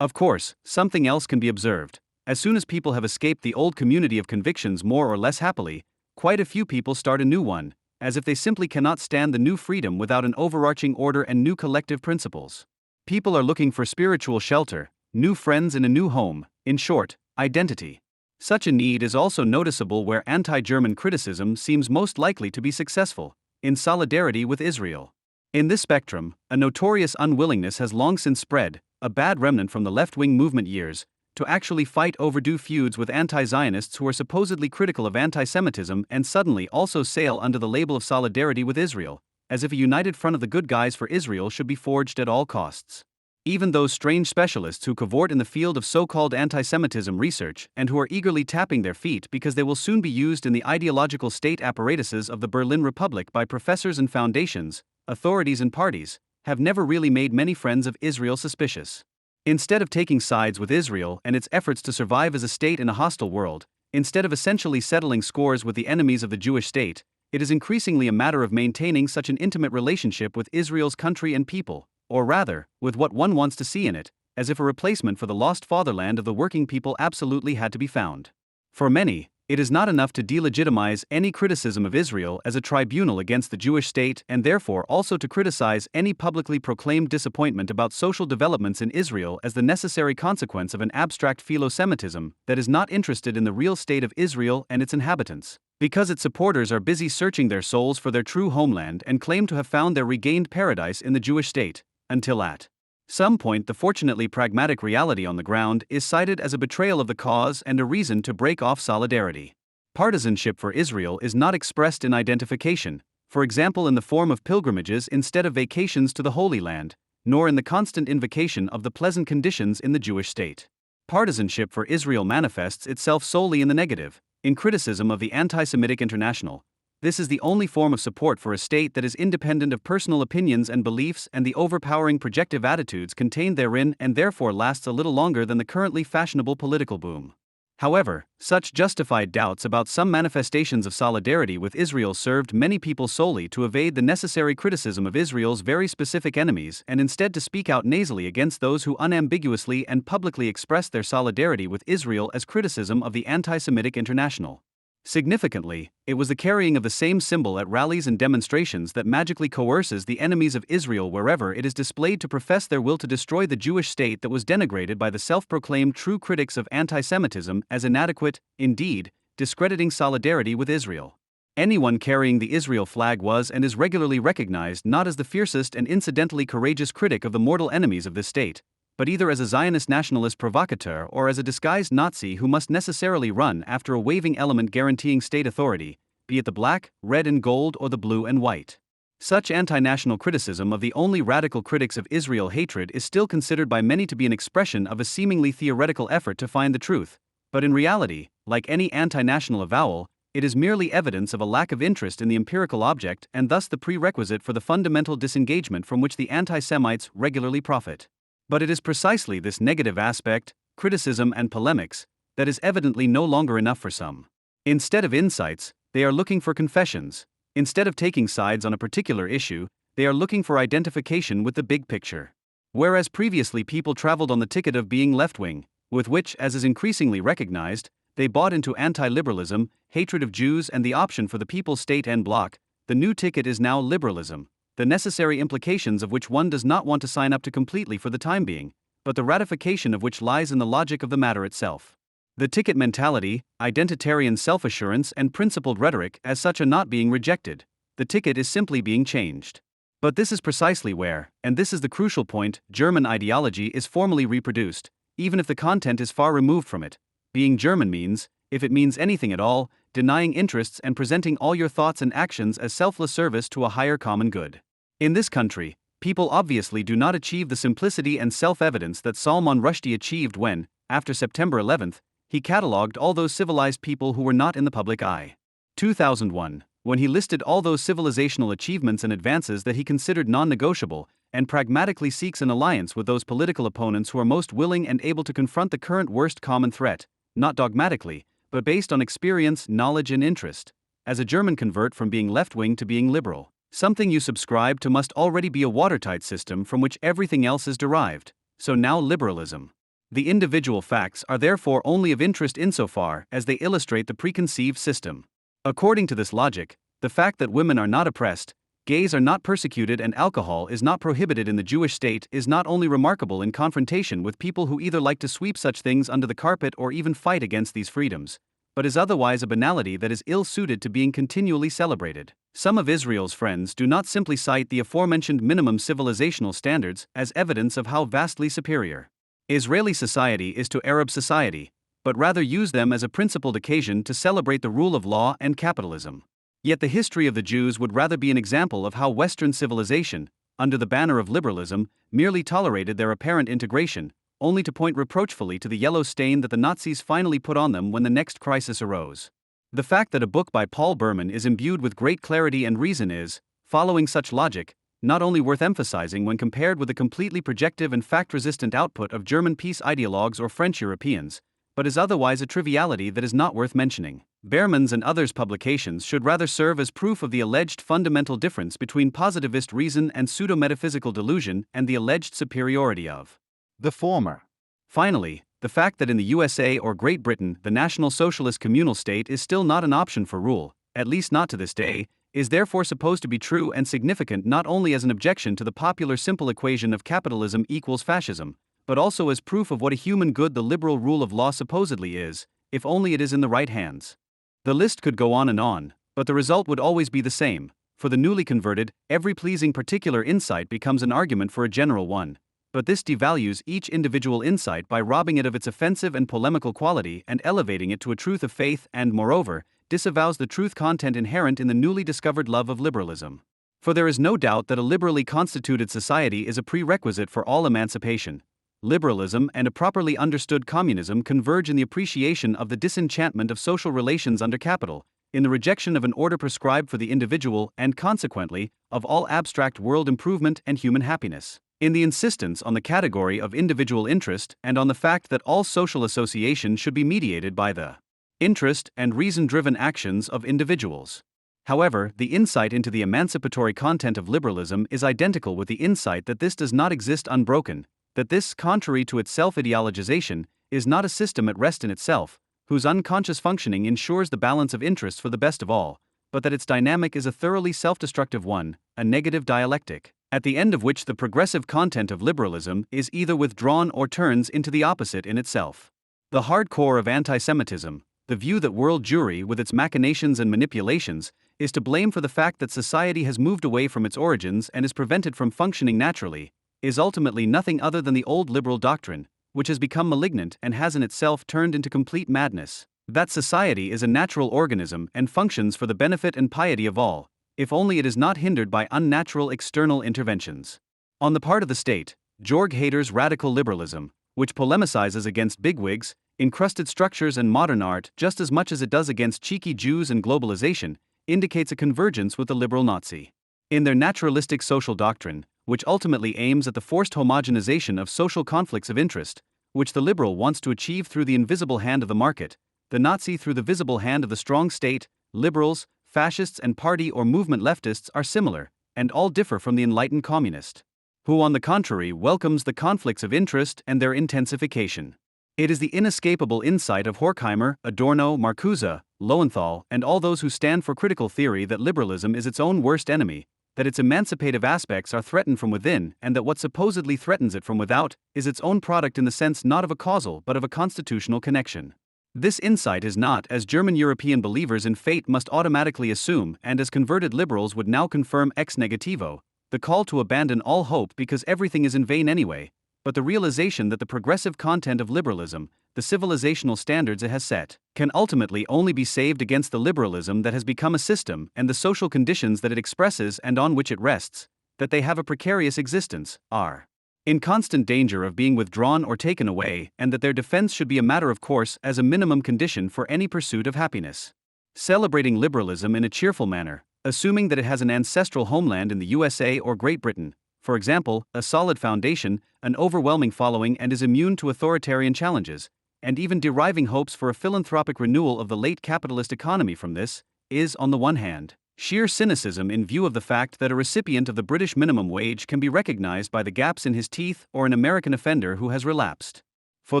Of course, something else can be observed. As soon as people have escaped the old community of convictions more or less happily, quite a few people start a new one, as if they simply cannot stand the new freedom without an overarching order and new collective principles. People are looking for spiritual shelter, new friends in a new home, in short, identity. Such a need is also noticeable where anti-German criticism seems most likely to be successful, in solidarity with Israel. In this spectrum, a notorious unwillingness has long since spread, a bad remnant from the left-wing movement years, to actually fight overdue feuds with anti-Zionists who are supposedly critical of anti-Semitism and suddenly also sail under the label of solidarity with Israel, as if a united front of the good guys for Israel should be forged at all costs. Even those strange specialists who cavort in the field of so-called anti-Semitism research and who are eagerly tapping their feet because they will soon be used in the ideological state apparatuses of the Berlin Republic by professors and foundations, authorities and parties, have never really made many friends of Israel suspicious. Instead of taking sides with Israel and its efforts to survive as a state in a hostile world, instead of essentially settling scores with the enemies of the Jewish state, it is increasingly a matter of maintaining such an intimate relationship with Israel's country and people, or rather, with what one wants to see in it, as if a replacement for the lost fatherland of the working people absolutely had to be found. For many, It is not enough to delegitimize any criticism of Israel as a tribunal against the Jewish state and therefore also to criticize any publicly proclaimed disappointment about social developments in Israel as the necessary consequence of an abstract philo-Semitism that is not interested in the real state of Israel and its inhabitants, because its supporters are busy searching their souls for their true homeland and claim to have found their regained paradise in the Jewish state, until at some point the fortunately pragmatic reality on the ground is cited as a betrayal of the cause and a reason to break off solidarity. Partisanship for Israel is not expressed in identification, for example in the form of pilgrimages instead of vacations to the Holy Land, nor in the constant invocation of the pleasant conditions in the Jewish state. Partisanship for Israel manifests itself solely in the negative, in criticism of the anti-Semitic international. This is the only form of support for a state that is independent of personal opinions and beliefs and the overpowering projective attitudes contained therein and therefore lasts a little longer than the currently fashionable political boom. However, such justified doubts about some manifestations of solidarity with Israel served many people solely to evade the necessary criticism of Israel's very specific enemies and instead to speak out nasally against those who unambiguously and publicly expressed their solidarity with Israel as criticism of the anti-Semitic international. Significantly, it was the carrying of the same symbol at rallies and demonstrations that magically coerces the enemies of Israel wherever it is displayed to profess their will to destroy the Jewish state that was denigrated by the self-proclaimed true critics of anti-Semitism as inadequate, indeed, discrediting solidarity with Israel. Anyone carrying the Israel flag was and is regularly recognized not as the fiercest and incidentally courageous critic of the mortal enemies of this state, but either as a Zionist nationalist provocateur or as a disguised Nazi who must necessarily run after a waving element guaranteeing state authority, be it the black, red and gold or the blue and white. Such anti-national criticism of the only radical critics of Israel hatred is still considered by many to be an expression of a seemingly theoretical effort to find the truth, but in reality, like any anti-national avowal, it is merely evidence of a lack of interest in the empirical object and thus the prerequisite for the fundamental disengagement from which the anti-Semites regularly profit. But it is precisely this negative aspect, criticism and polemics, that is evidently no longer enough for some. Instead of insights, they are looking for confessions. Instead of taking sides on a particular issue, they are looking for identification with the big picture. Whereas previously people traveled on the ticket of being left-wing, with which, as is increasingly recognized, they bought into anti-liberalism, hatred of Jews and the option for the people's state en bloc, the new ticket is now liberalism, the necessary implications of which one does not want to sign up to completely for the time being, but the ratification of which lies in the logic of the matter itself. The ticket mentality, identitarian self-assurance and principled rhetoric as such are not being rejected, the ticket is simply being changed. But this is precisely where, and this is the crucial point, German ideology is formally reproduced, even if the content is far removed from it. Being German means, if it means anything at all, denying interests and presenting all your thoughts and actions as selfless service to a higher common good. In this country, people obviously do not achieve the simplicity and self-evidence that Salman Rushdie achieved when, after September 11th, he catalogued all those civilized people who were not in the public eye. 2001, when he listed all those civilizational achievements and advances that he considered non-negotiable, and pragmatically seeks an alliance with those political opponents who are most willing and able to confront the current worst common threat, not dogmatically, but based on experience, knowledge and interest. As a German convert from being left-wing to being liberal, something you subscribe to must already be a watertight system from which everything else is derived, so now liberalism. The individual facts are therefore only of interest insofar as they illustrate the preconceived system. According to this logic, the fact that women are not oppressed, gays are not persecuted and alcohol is not prohibited in the Jewish state is not only remarkable in confrontation with people who either like to sweep such things under the carpet or even fight against these freedoms, but is otherwise a banality that is ill-suited to being continually celebrated. Some of Israel's friends do not simply cite the aforementioned minimum civilizational standards as evidence of how vastly superior Israeli society is to Arab society, but rather use them as a principled occasion to celebrate the rule of law and capitalism. Yet the history of the Jews would rather be an example of how Western civilization, under the banner of liberalism, merely tolerated their apparent integration, only to point reproachfully to the yellow stain that the Nazis finally put on them when the next crisis arose. The fact that a book by Paul Berman is imbued with great clarity and reason is, following such logic, not only worth emphasizing when compared with the completely projective and fact-resistant output of German peace ideologues or French Europeans, but is otherwise a triviality that is not worth mentioning. Berman's and others' publications should rather serve as proof of the alleged fundamental difference between positivist reason and pseudo-metaphysical delusion and the alleged superiority of the former. Finally, the fact that in the USA or Great Britain the National Socialist communal state is still not an option for rule, at least not to this day, is therefore supposed to be true and significant not only as an objection to the popular simple equation of capitalism equals fascism, but also as proof of what a human good the liberal rule of law supposedly is, if only it is in the right hands. The list could go on, but the result would always be the same. For the newly converted, every pleasing particular insight becomes an argument for a general one. But this devalues each individual insight by robbing it of its offensive and polemical quality and elevating it to a truth of faith and, moreover, disavows the truth content inherent in the newly discovered love of liberalism. For there is no doubt that a liberally constituted society is a prerequisite for all emancipation. Liberalism and a properly understood communism converge in the appreciation of the disenchantment of social relations under capital, in the rejection of an order prescribed for the individual and, consequently, of all abstract world improvement and human happiness, in the insistence on the category of individual interest and on the fact that all social association should be mediated by the interest and reason-driven actions of individuals. However, the insight into the emancipatory content of liberalism is identical with the insight that this does not exist unbroken, that this, contrary to its self-ideologization, is not a system at rest in itself, whose unconscious functioning ensures the balance of interests for the best of all, but that its dynamic is a thoroughly self-destructive one, a negative dialectic, at the end of which the progressive content of liberalism is either withdrawn or turns into the opposite in itself. The hard core of anti-Semitism, the view that world Jewry with its machinations and manipulations is to blame for the fact that society has moved away from its origins and is prevented from functioning naturally, is ultimately nothing other than the old liberal doctrine, which has become malignant and has in itself turned into complete madness, that society is a natural organism and functions for the benefit and piety of all, if only it is not hindered by unnatural external interventions. On the part of the state, Jörg Haider's radical liberalism, which polemicizes against bigwigs, encrusted structures and modern art just as much as it does against cheeky Jews and globalization, indicates a convergence with the liberal Nazi. In their naturalistic social doctrine, which ultimately aims at the forced homogenization of social conflicts of interest, which the liberal wants to achieve through the invisible hand of the market, the Nazi through the visible hand of the strong state, liberals, fascists and party or movement leftists are similar, and all differ from the enlightened communist, who on the contrary welcomes the conflicts of interest and their intensification. It is the inescapable insight of Horkheimer, Adorno, Marcuse, Lowenthal, and all those who stand for critical theory that liberalism is its own worst enemy, that its emancipative aspects are threatened from within, and that what supposedly threatens it from without is its own product in the sense not of a causal but of a constitutional connection. This insight is not, as German European believers in fate must automatically assume and as converted liberals would now confirm ex negativo, the call to abandon all hope because everything is in vain anyway, but the realization that the progressive content of liberalism, the civilizational standards it has set, can ultimately only be saved against the liberalism that has become a system and the social conditions that it expresses and on which it rests, that they have a precarious existence, are in constant danger of being withdrawn or taken away, and that their defense should be a matter of course as a minimum condition for any pursuit of happiness. Celebrating liberalism in a cheerful manner, assuming that it has an ancestral homeland in the USA or Great Britain, for example, a solid foundation, an overwhelming following, and is immune to authoritarian challenges, and even deriving hopes for a philanthropic renewal of the late capitalist economy from this, is, on the one hand, sheer cynicism in view of the fact that a recipient of the British minimum wage can be recognized by the gaps in his teeth or an American offender who has relapsed for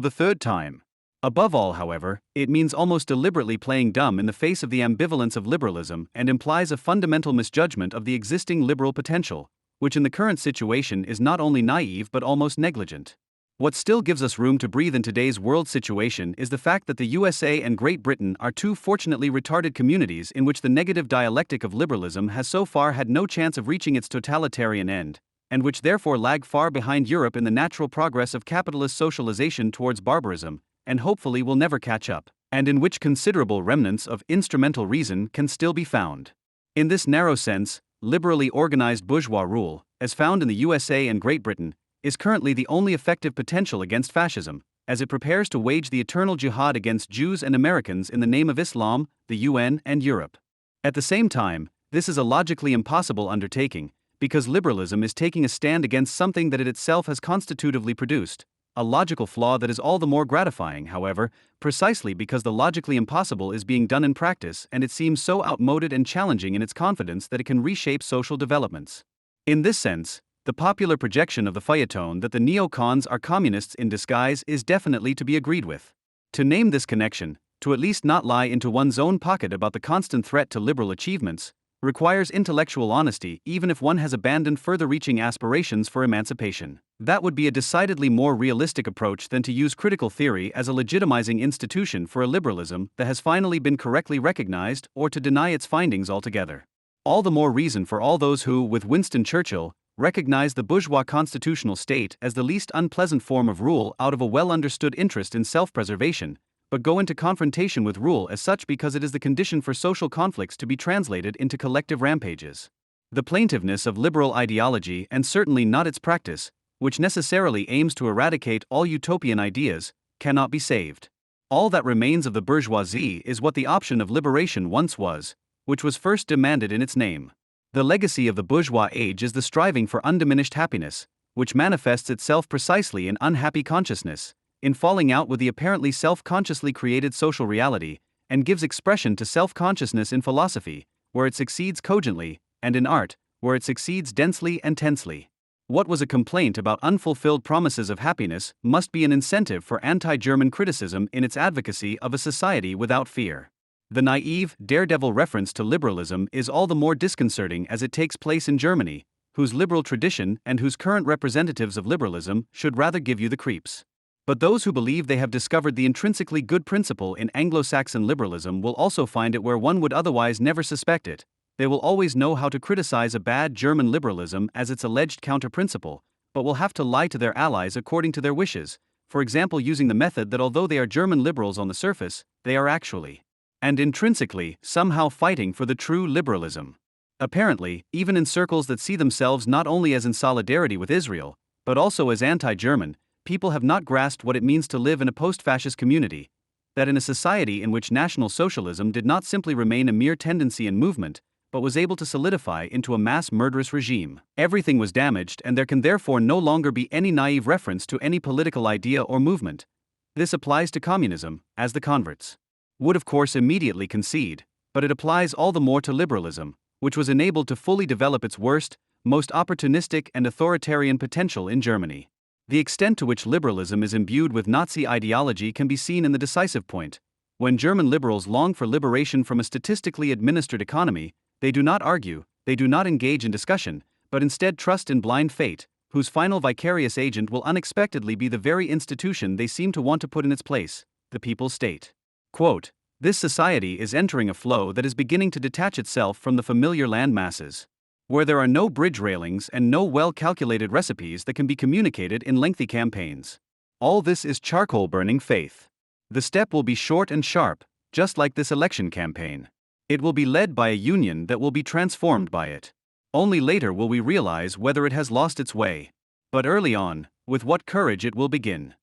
the third time. Above all, however, it means almost deliberately playing dumb in the face of the ambivalence of liberalism and implies a fundamental misjudgment of the existing liberal potential, which in the current situation is not only naive but almost negligent. What still gives us room to breathe in today's world situation is the fact that the USA and Great Britain are two fortunately retarded communities in which the negative dialectic of liberalism has so far had no chance of reaching its totalitarian end, and which therefore lag far behind Europe in the natural progress of capitalist socialization towards barbarism, and hopefully will never catch up, and in which considerable remnants of instrumental reason can still be found. In this narrow sense, liberally organized bourgeois rule, as found in the USA and Great Britain, is currently the only effective potential against fascism, as it prepares to wage the eternal jihad against Jews and Americans in the name of Islam, the UN, and Europe. At the same time, this is a logically impossible undertaking, because liberalism is taking a stand against something that it itself has constitutively produced, a logical flaw that is all the more gratifying, however, precisely because the logically impossible is being done in practice and it seems so outmoded and challenging in its confidence that it can reshape social developments. In this sense, The popular projection of the feuilleton that the neocons are communists in disguise is definitely to be agreed with. To name this connection, to at least not lie into one's own pocket about the constant threat to liberal achievements, requires intellectual honesty even if one has abandoned further-reaching aspirations for emancipation. That would be a decidedly more realistic approach than to use critical theory as a legitimizing institution for a liberalism that has finally been correctly recognized, or to deny its findings altogether. All the more reason for all those who, with Winston Churchill, recognize the bourgeois constitutional state as the least unpleasant form of rule out of a well-understood interest in self-preservation, but go into confrontation with rule as such because it is the condition for social conflicts to be translated into collective rampages. The plaintiveness of liberal ideology, and certainly not its practice, which necessarily aims to eradicate all utopian ideas, cannot be saved. All that remains of the bourgeoisie is what the option of liberation once was, which was first demanded in its name. The legacy of the bourgeois age is the striving for undiminished happiness, which manifests itself precisely in unhappy consciousness, in falling out with the apparently self-consciously created social reality, and gives expression to self-consciousness in philosophy, where it succeeds cogently, and in art, where it succeeds densely and tensely. What was a complaint about unfulfilled promises of happiness must be an incentive for anti-German criticism in its advocacy of a society without fear. The naive, daredevil reference to liberalism is all the more disconcerting as it takes place in Germany, whose liberal tradition and whose current representatives of liberalism should rather give you the creeps. But those who believe they have discovered the intrinsically good principle in Anglo-Saxon liberalism will also find it where one would otherwise never suspect it. They will always know how to criticize a bad German liberalism as its alleged counter-principle, but will have to lie to their allies according to their wishes, for example using the method that although they are German liberals on the surface, they are actually, and intrinsically, somehow fighting for the true liberalism. Apparently, even in circles that see themselves not only as in solidarity with Israel, but also as anti-German, people have not grasped what it means to live in a post-fascist community, that in a society in which National Socialism did not simply remain a mere tendency and movement, but was able to solidify into a mass murderous regime. Everything was damaged, and there can therefore no longer be any naive reference to any political idea or movement. This applies to communism, as the converts would of course immediately concede, but it applies all the more to liberalism, which was enabled to fully develop its worst, most opportunistic and authoritarian potential in Germany. The extent to which liberalism is imbued with Nazi ideology can be seen in the decisive point. When German liberals long for liberation from a statistically administered economy, they do not argue, they do not engage in discussion, but instead trust in blind fate, whose final vicarious agent will unexpectedly be the very institution they seem to want to put in its place, the people's state. Quote, "This society is entering a flow that is beginning to detach itself from the familiar land masses, where there are no bridge railings and no well-calculated recipes that can be communicated in lengthy campaigns. All this is charcoal-burning faith. The step will be short and sharp, just like this election campaign. It will be led by a union that will be transformed by it. Only later will we realize whether it has lost its way. But early on, with what courage it will begin."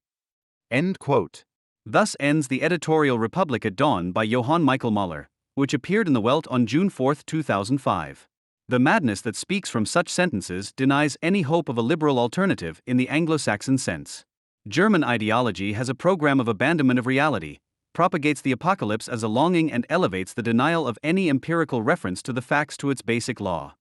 End quote. Thus ends the editorial Republic at Dawn by Johann Michael Müller, which appeared in the Welt on June 4, 2005. The madness that speaks from such sentences denies any hope of a liberal alternative in the Anglo-Saxon sense. German ideology has a program of abandonment of reality, propagates the apocalypse as a longing and elevates the denial of any empirical reference to the facts to its basic law.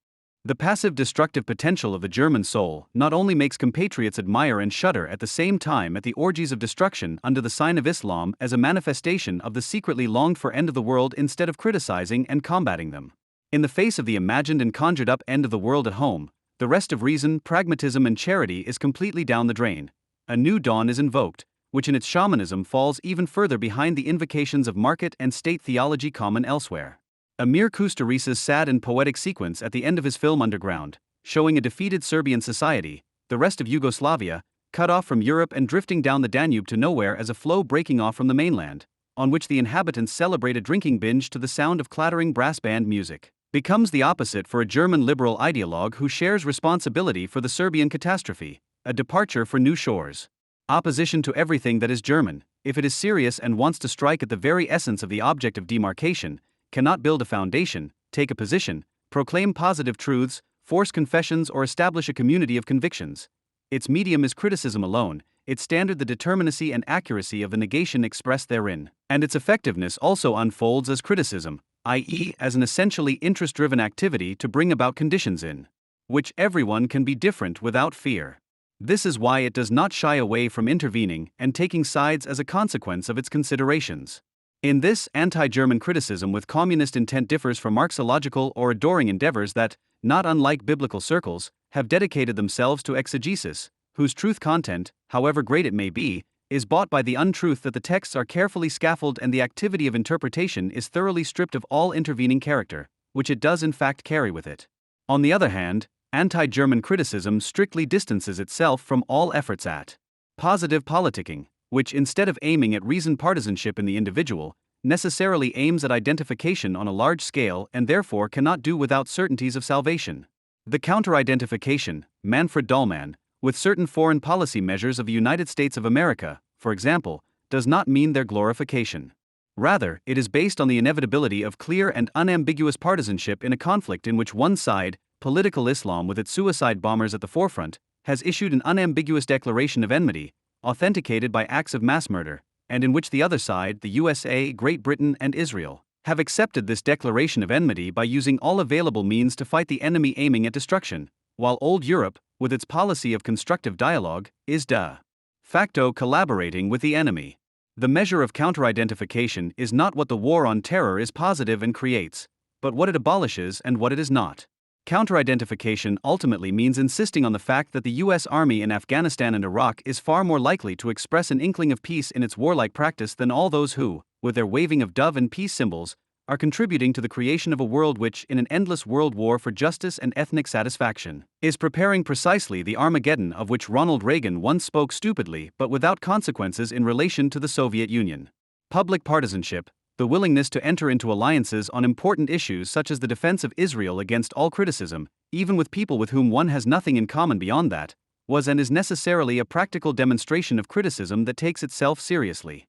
The passive destructive potential of the German soul not only makes compatriots admire and shudder at the same time at the orgies of destruction under the sign of Islam as a manifestation of the secretly longed-for end of the world instead of criticizing and combating them. In the face of the imagined and conjured-up end of the world at home, the rest of reason, pragmatism and charity is completely down the drain. A new dawn is invoked, which in its shamanism falls even further behind the invocations of market and state theology common elsewhere. Amir Kusturica's sad and poetic sequence at the end of his film Underground, showing a defeated Serbian society, the rest of Yugoslavia, cut off from Europe and drifting down the Danube to nowhere as a flow breaking off from the mainland, on which the inhabitants celebrate a drinking binge to the sound of clattering brass band music, becomes the opposite for a German liberal ideologue who shares responsibility for the Serbian catastrophe, a departure for new shores. Opposition to everything that is German, if it is serious and wants to strike at the very essence of the object of demarcation, cannot build a foundation, take a position, proclaim positive truths, force confessions or establish a community of convictions. Its medium is criticism alone, its standard the determinacy and accuracy of the negation expressed therein, and its effectiveness also unfolds as criticism, i.e. as an essentially interest-driven activity to bring about conditions in which everyone can be different without fear. This is why it does not shy away from intervening and taking sides as a consequence of its considerations. In this, anti-German criticism with communist intent differs from Marxological or adoring endeavors that, not unlike biblical circles, have dedicated themselves to exegesis, whose truth content, however great it may be, is bought by the untruth that the texts are carefully scaffolded and the activity of interpretation is thoroughly stripped of all intervening character, which it does in fact carry with it. On the other hand, anti-German criticism strictly distances itself from all efforts at positive politicking, which instead of aiming at reasoned partisanship in the individual, necessarily aims at identification on a large scale and therefore cannot do without certainties of salvation. The counter-identification, Manfred Dahlmann, with certain foreign policy measures of the United States of America, for example, does not mean their glorification. Rather, it is based on the inevitability of clear and unambiguous partisanship in a conflict in which one side, political Islam with its suicide bombers at the forefront, has issued an unambiguous declaration of enmity, authenticated by acts of mass murder, and in which the other side, the USA, Great Britain, and Israel, have accepted this declaration of enmity by using all available means to fight the enemy aiming at destruction, while old Europe, with its policy of constructive dialogue, is de facto collaborating with the enemy. The measure of counter-identification is not what the war on terror is positive and creates, but what it abolishes and what it is not. Counter-identification ultimately means insisting on the fact that the U.S. Army in Afghanistan and Iraq is far more likely to express an inkling of peace in its warlike practice than all those who, with their waving of dove and peace symbols, are contributing to the creation of a world which, in an endless world war for justice and ethnic satisfaction, is preparing precisely the Armageddon of which Ronald Reagan once spoke stupidly but without consequences in relation to the Soviet Union. Public partisanship, the willingness to enter into alliances on important issues such as the defense of Israel against all criticism, even with people with whom one has nothing in common beyond that, was and is necessarily a practical demonstration of criticism that takes itself seriously.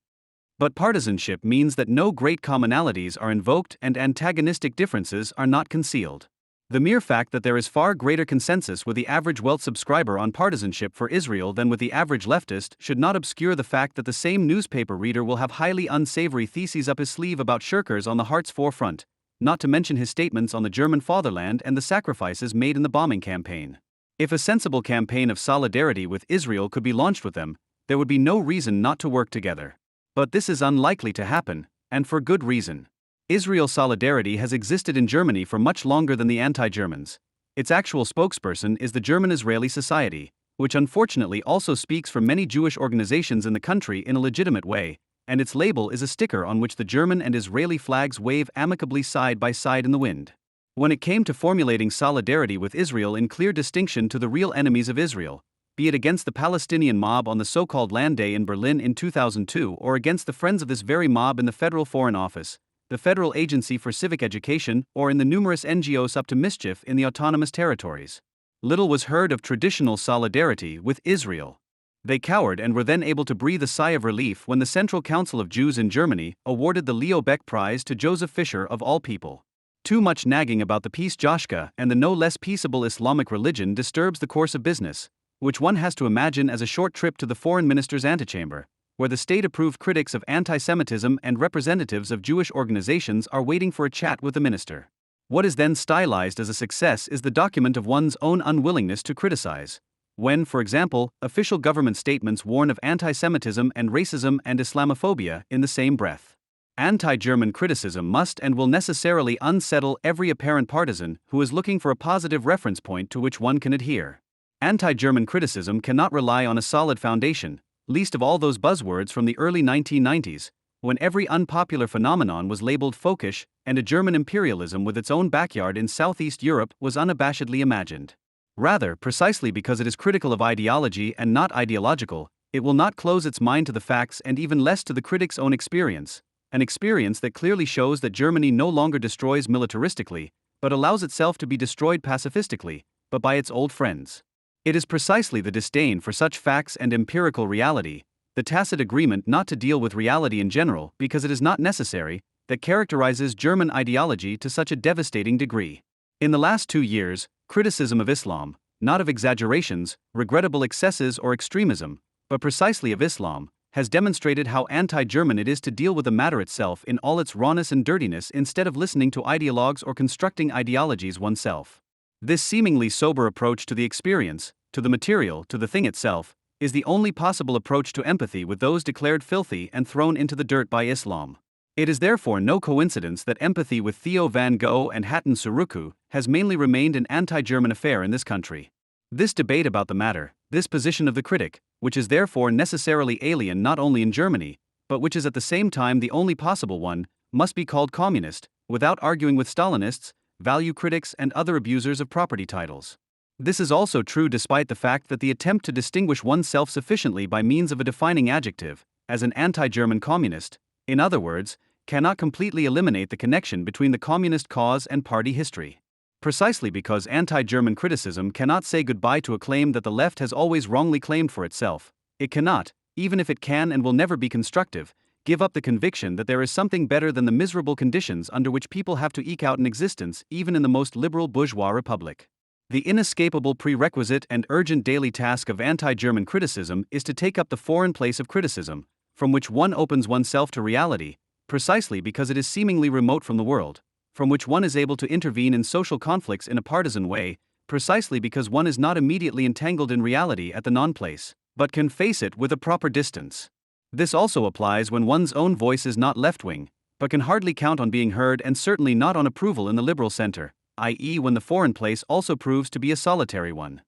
But partisanship means that no great commonalities are invoked and antagonistic differences are not concealed. The mere fact that there is far greater consensus with the average wealth subscriber on partisanship for Israel than with the average leftist should not obscure the fact that the same newspaper reader will have highly unsavory theses up his sleeve about shirkers on the heart's forefront, not to mention his statements on the German fatherland and the sacrifices made in the bombing campaign. If a sensible campaign of solidarity with Israel could be launched with them, there would be no reason not to work together. But this is unlikely to happen, and for good reason. Israel solidarity has existed in Germany for much longer than the anti-Germans. Its actual spokesperson is the German-Israeli Society, which unfortunately also speaks for many Jewish organizations in the country in a legitimate way, and its label is a sticker on which the German and Israeli flags wave amicably side by side in the wind. When it came to formulating solidarity with Israel in clear distinction to the real enemies of Israel, be it against the Palestinian mob on the so-called Land Day in Berlin in 2002 or against the friends of this very mob in the Federal Foreign Office, the Federal Agency for Civic Education, or in the numerous NGOs up to mischief in the autonomous territories, little was heard of traditional solidarity with Israel. They cowered and were then able to breathe a sigh of relief when the Central Council of Jews in Germany awarded the Leo Beck Prize to Joseph Fischer of all people. Too much nagging about the peace Joshka and the no less peaceable Islamic religion disturbs the course of business, which one has to imagine as a short trip to the foreign minister's antechamber, where the state-approved critics of anti-Semitism and representatives of Jewish organizations are waiting for a chat with the minister. What is then stylized as a success is the document of one's own unwillingness to criticize. When, for example, official government statements warn of anti-Semitism and racism and Islamophobia in the same breath. Anti-German criticism must and will necessarily unsettle every apparent partisan who is looking for a positive reference point to which one can adhere. Anti-German criticism cannot rely on a solid foundation, least of all those buzzwords from the early 1990s, when every unpopular phenomenon was labeled folkish, and a German imperialism with its own backyard in Southeast Europe was unabashedly imagined. Rather, precisely because it is critical of ideology and not ideological, it will not close its mind to the facts and even less to the critic's own experience, an experience that clearly shows that Germany no longer destroys militaristically, but allows itself to be destroyed pacifistically, but by its old friends. It is precisely the disdain for such facts and empirical reality, the tacit agreement not to deal with reality in general because it is not necessary, that characterizes German ideology to such a devastating degree. In the last 2 years, criticism of Islam, not of exaggerations, regrettable excesses or extremism, but precisely of Islam, has demonstrated how anti-German it is to deal with the matter itself in all its rawness and dirtiness instead of listening to ideologues or constructing ideologies oneself. This seemingly sober approach to the experience, to the material, to the thing itself, is the only possible approach to empathy with those declared filthy and thrown into the dirt by Islam. It is therefore no coincidence that empathy with Theo van Gogh and Hatem Suruku has mainly remained an anti-German affair in this country. This debate about the matter, this position of the critic, which is therefore necessarily alien not only in Germany, but which is at the same time the only possible one, must be called communist, without arguing with Stalinists, value critics and other abusers of property titles. This is also true despite the fact that the attempt to distinguish oneself sufficiently by means of a defining adjective, as an anti-German communist, in other words, cannot completely eliminate the connection between the communist cause and party history. Precisely because anti-German criticism cannot say goodbye to a claim that the left has always wrongly claimed for itself, it cannot, even if it can and will never be constructive, give up the conviction that there is something better than the miserable conditions under which people have to eke out an existence even in the most liberal bourgeois republic. The inescapable prerequisite and urgent daily task of anti-German criticism is to take up the foreign place of criticism, from which one opens oneself to reality, precisely because it is seemingly remote from the world, from which one is able to intervene in social conflicts in a partisan way, precisely because one is not immediately entangled in reality at the non-place, but can face it with a proper distance. This also applies when one's own voice is not left-wing, but can hardly count on being heard and certainly not on approval in the liberal center, i.e. when the foreign place also proves to be a solitary one.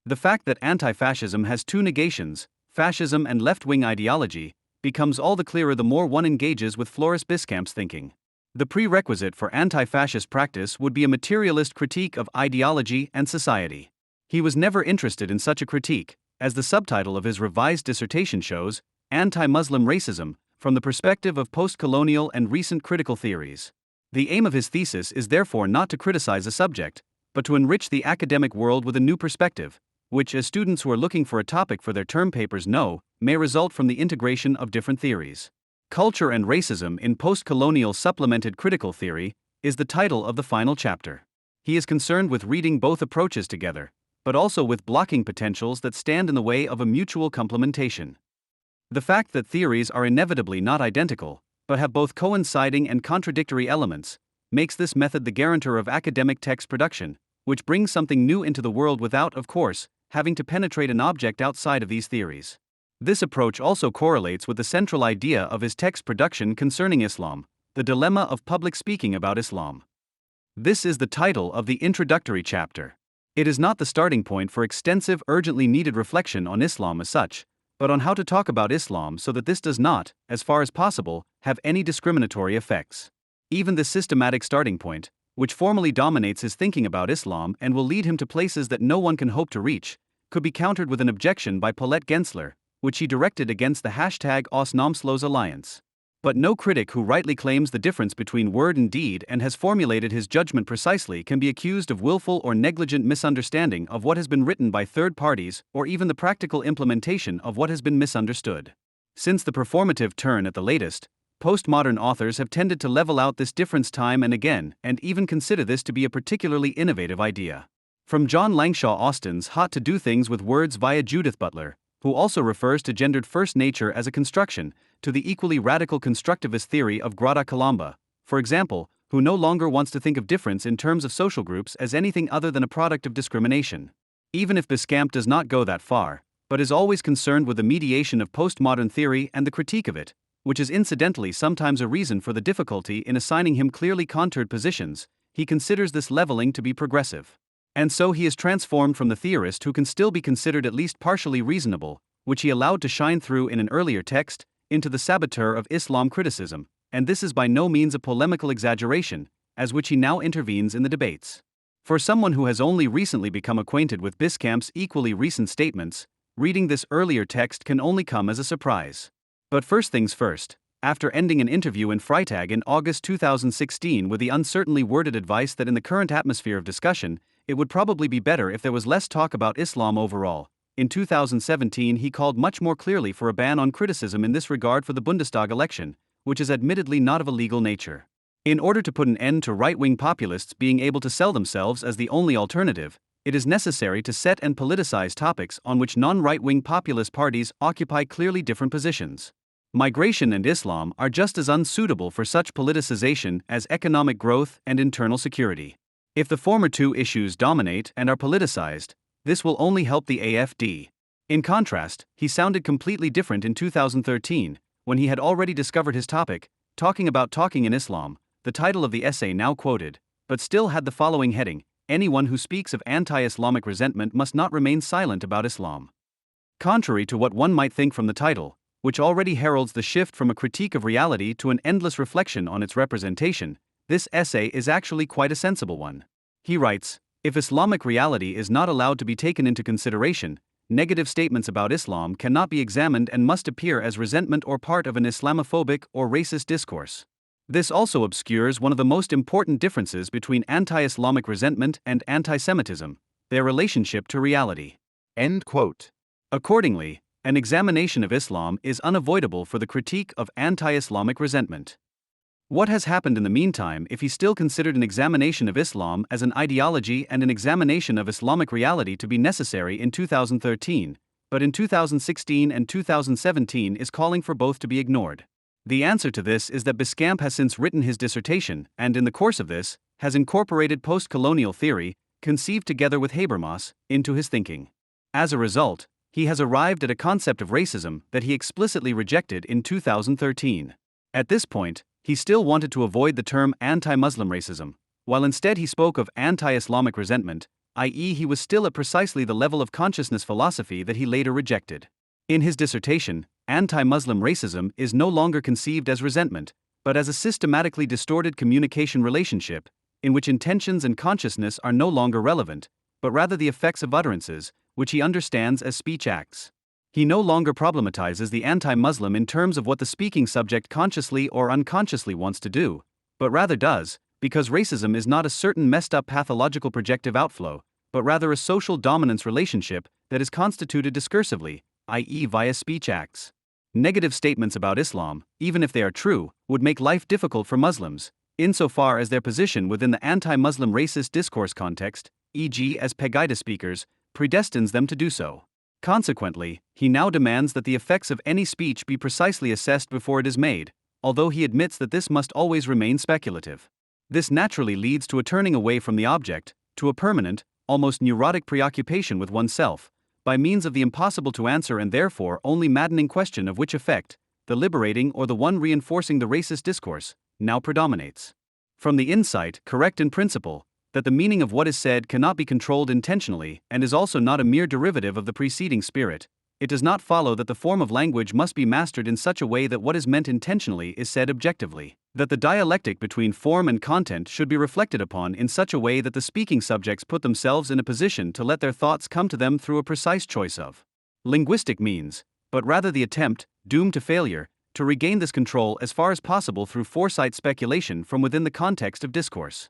The fact that anti-fascism has two negations, fascism and left-wing ideology, becomes all the clearer the more one engages with Floris Biskamp's thinking. The prerequisite for anti-fascist practice would be a materialist critique of ideology and society. He was never interested in such a critique, as the subtitle of his revised dissertation shows, Anti-Muslim Racism, from the perspective of post-colonial and recent critical theories. The aim of his thesis is therefore not to criticize a subject, but to enrich the academic world with a new perspective, which, as students who are looking for a topic for their term papers know, may result from the integration of different theories. Culture and Racism in Post-Colonial Supplemented Critical Theory is the title of the final chapter. He is concerned with reading both approaches together, but also with blocking potentials that stand in the way of a mutual complementation. The fact that theories are inevitably not identical, but have both coinciding and contradictory elements, makes this method the guarantor of academic text production, which brings something new into the world without, of course, having to penetrate an object outside of these theories. This approach also correlates with the central idea of his text production concerning Islam, the dilemma of public speaking about Islam. This is the title of the introductory chapter. It is not the starting point for extensive, urgently needed reflection on Islam as such, but on how to talk about Islam so that this does not, as far as possible, have any discriminatory effects. Even this systematic starting point, which formally dominates his thinking about Islam and will lead him to places that no one can hope to reach, could be countered with an objection by Paulette Gensler, which he directed against the hashtag Ausnahmslos Alliance. But no critic who rightly claims the difference between word and deed and has formulated his judgment precisely can be accused of willful or negligent misunderstanding of what has been written by third parties or even the practical implementation of what has been misunderstood. Since the performative turn at the latest, postmodern authors have tended to level out this difference time and again and even consider this to be a particularly innovative idea. From John Langshaw Austin's Hot to Do Things with Words via Judith Butler, who also refers to gendered first nature as a construction, to the equally radical constructivist theory of Grada Kalamba, for example, who no longer wants to think of difference in terms of social groups as anything other than a product of discrimination. Even if Biskamp does not go that far, but is always concerned with the mediation of postmodern theory and the critique of it, which is incidentally sometimes a reason for the difficulty in assigning him clearly contoured positions, he considers this leveling to be progressive. And so he is transformed from the theorist who can still be considered at least partially reasonable, which he allowed to shine through in an earlier text, into the saboteur of Islam criticism, and this is by no means a polemical exaggeration, as which he now intervenes in the debates. For someone who has only recently become acquainted with Biskamp's equally recent statements, reading this earlier text can only come as a surprise. But first things first, after ending an interview in Freitag in August 2016 with the uncertainly worded advice that in the current atmosphere of discussion, it would probably be better if there was less talk about Islam overall, in 2017 he called much more clearly for a ban on criticism in this regard for the Bundestag election, which is admittedly not of a legal nature. In order to put an end to right-wing populists being able to sell themselves as the only alternative, it is necessary to set and politicize topics on which non-right-wing populist parties occupy clearly different positions. Migration and Islam are just as unsuitable for such politicization as economic growth and internal security. If the former two issues dominate and are politicized, this will only help the AFD. In contrast, he sounded completely different in 2013, when he had already discovered his topic, Talking About Talking in Islam, the title of the essay now quoted, but still had the following heading: Anyone who speaks of anti-Islamic resentment must not remain silent about Islam. Contrary to what one might think from the title, which already heralds the shift from a critique of reality to an endless reflection on its representation, this essay is actually quite a sensible one. He writes, if Islamic reality is not allowed to be taken into consideration, negative statements about Islam cannot be examined and must appear as resentment or part of an Islamophobic or racist discourse. This also obscures one of the most important differences between anti-Islamic resentment and anti-Semitism, their relationship to reality. End quote. Accordingly, an examination of Islam is unavoidable for the critique of anti-Islamic resentment. What has happened in the meantime if he still considered an examination of Islam as an ideology and an examination of Islamic reality to be necessary in 2013, but in 2016 and 2017 is calling for both to be ignored? The answer to this is that Biscamp has since written his dissertation and, in the course of this, has incorporated post-colonial theory, conceived together with Habermas, into his thinking. As a result, he has arrived at a concept of racism that he explicitly rejected in 2013. At this point, he still wanted to avoid the term anti-Muslim racism, while instead he spoke of anti-Islamic resentment, i.e., he was still at precisely the level of consciousness philosophy that he later rejected. In his dissertation, anti-Muslim racism is no longer conceived as resentment, but as a systematically distorted communication relationship, in which intentions and consciousness are no longer relevant, but rather the effects of utterances, which he understands as speech acts. He no longer problematizes the anti-Muslim in terms of what the speaking subject consciously or unconsciously wants to do, but rather does, because racism is not a certain messed-up pathological projective outflow, but rather a social dominance relationship that is constituted discursively, i.e. via speech acts. Negative statements about Islam, even if they are true, would make life difficult for Muslims, insofar as their position within the anti-Muslim racist discourse context, e.g. as Pegida speakers, predestines them to do so. Consequently, he now demands that the effects of any speech be precisely assessed before it is made, although he admits that this must always remain speculative. This naturally leads to a turning away from the object, to a permanent, almost neurotic preoccupation with oneself, by means of the impossible to answer and therefore only maddening question of which effect, the liberating or the one reinforcing the racist discourse, now predominates. From the insight, correct in principle, that the meaning of what is said cannot be controlled intentionally and is also not a mere derivative of the preceding spirit, it does not follow that the form of language must be mastered in such a way that what is meant intentionally is said objectively, that the dialectic between form and content should be reflected upon in such a way that the speaking subjects put themselves in a position to let their thoughts come to them through a precise choice of linguistic means, but rather the attempt, doomed to failure, to regain this control as far as possible through foresight speculation from within the context of discourse.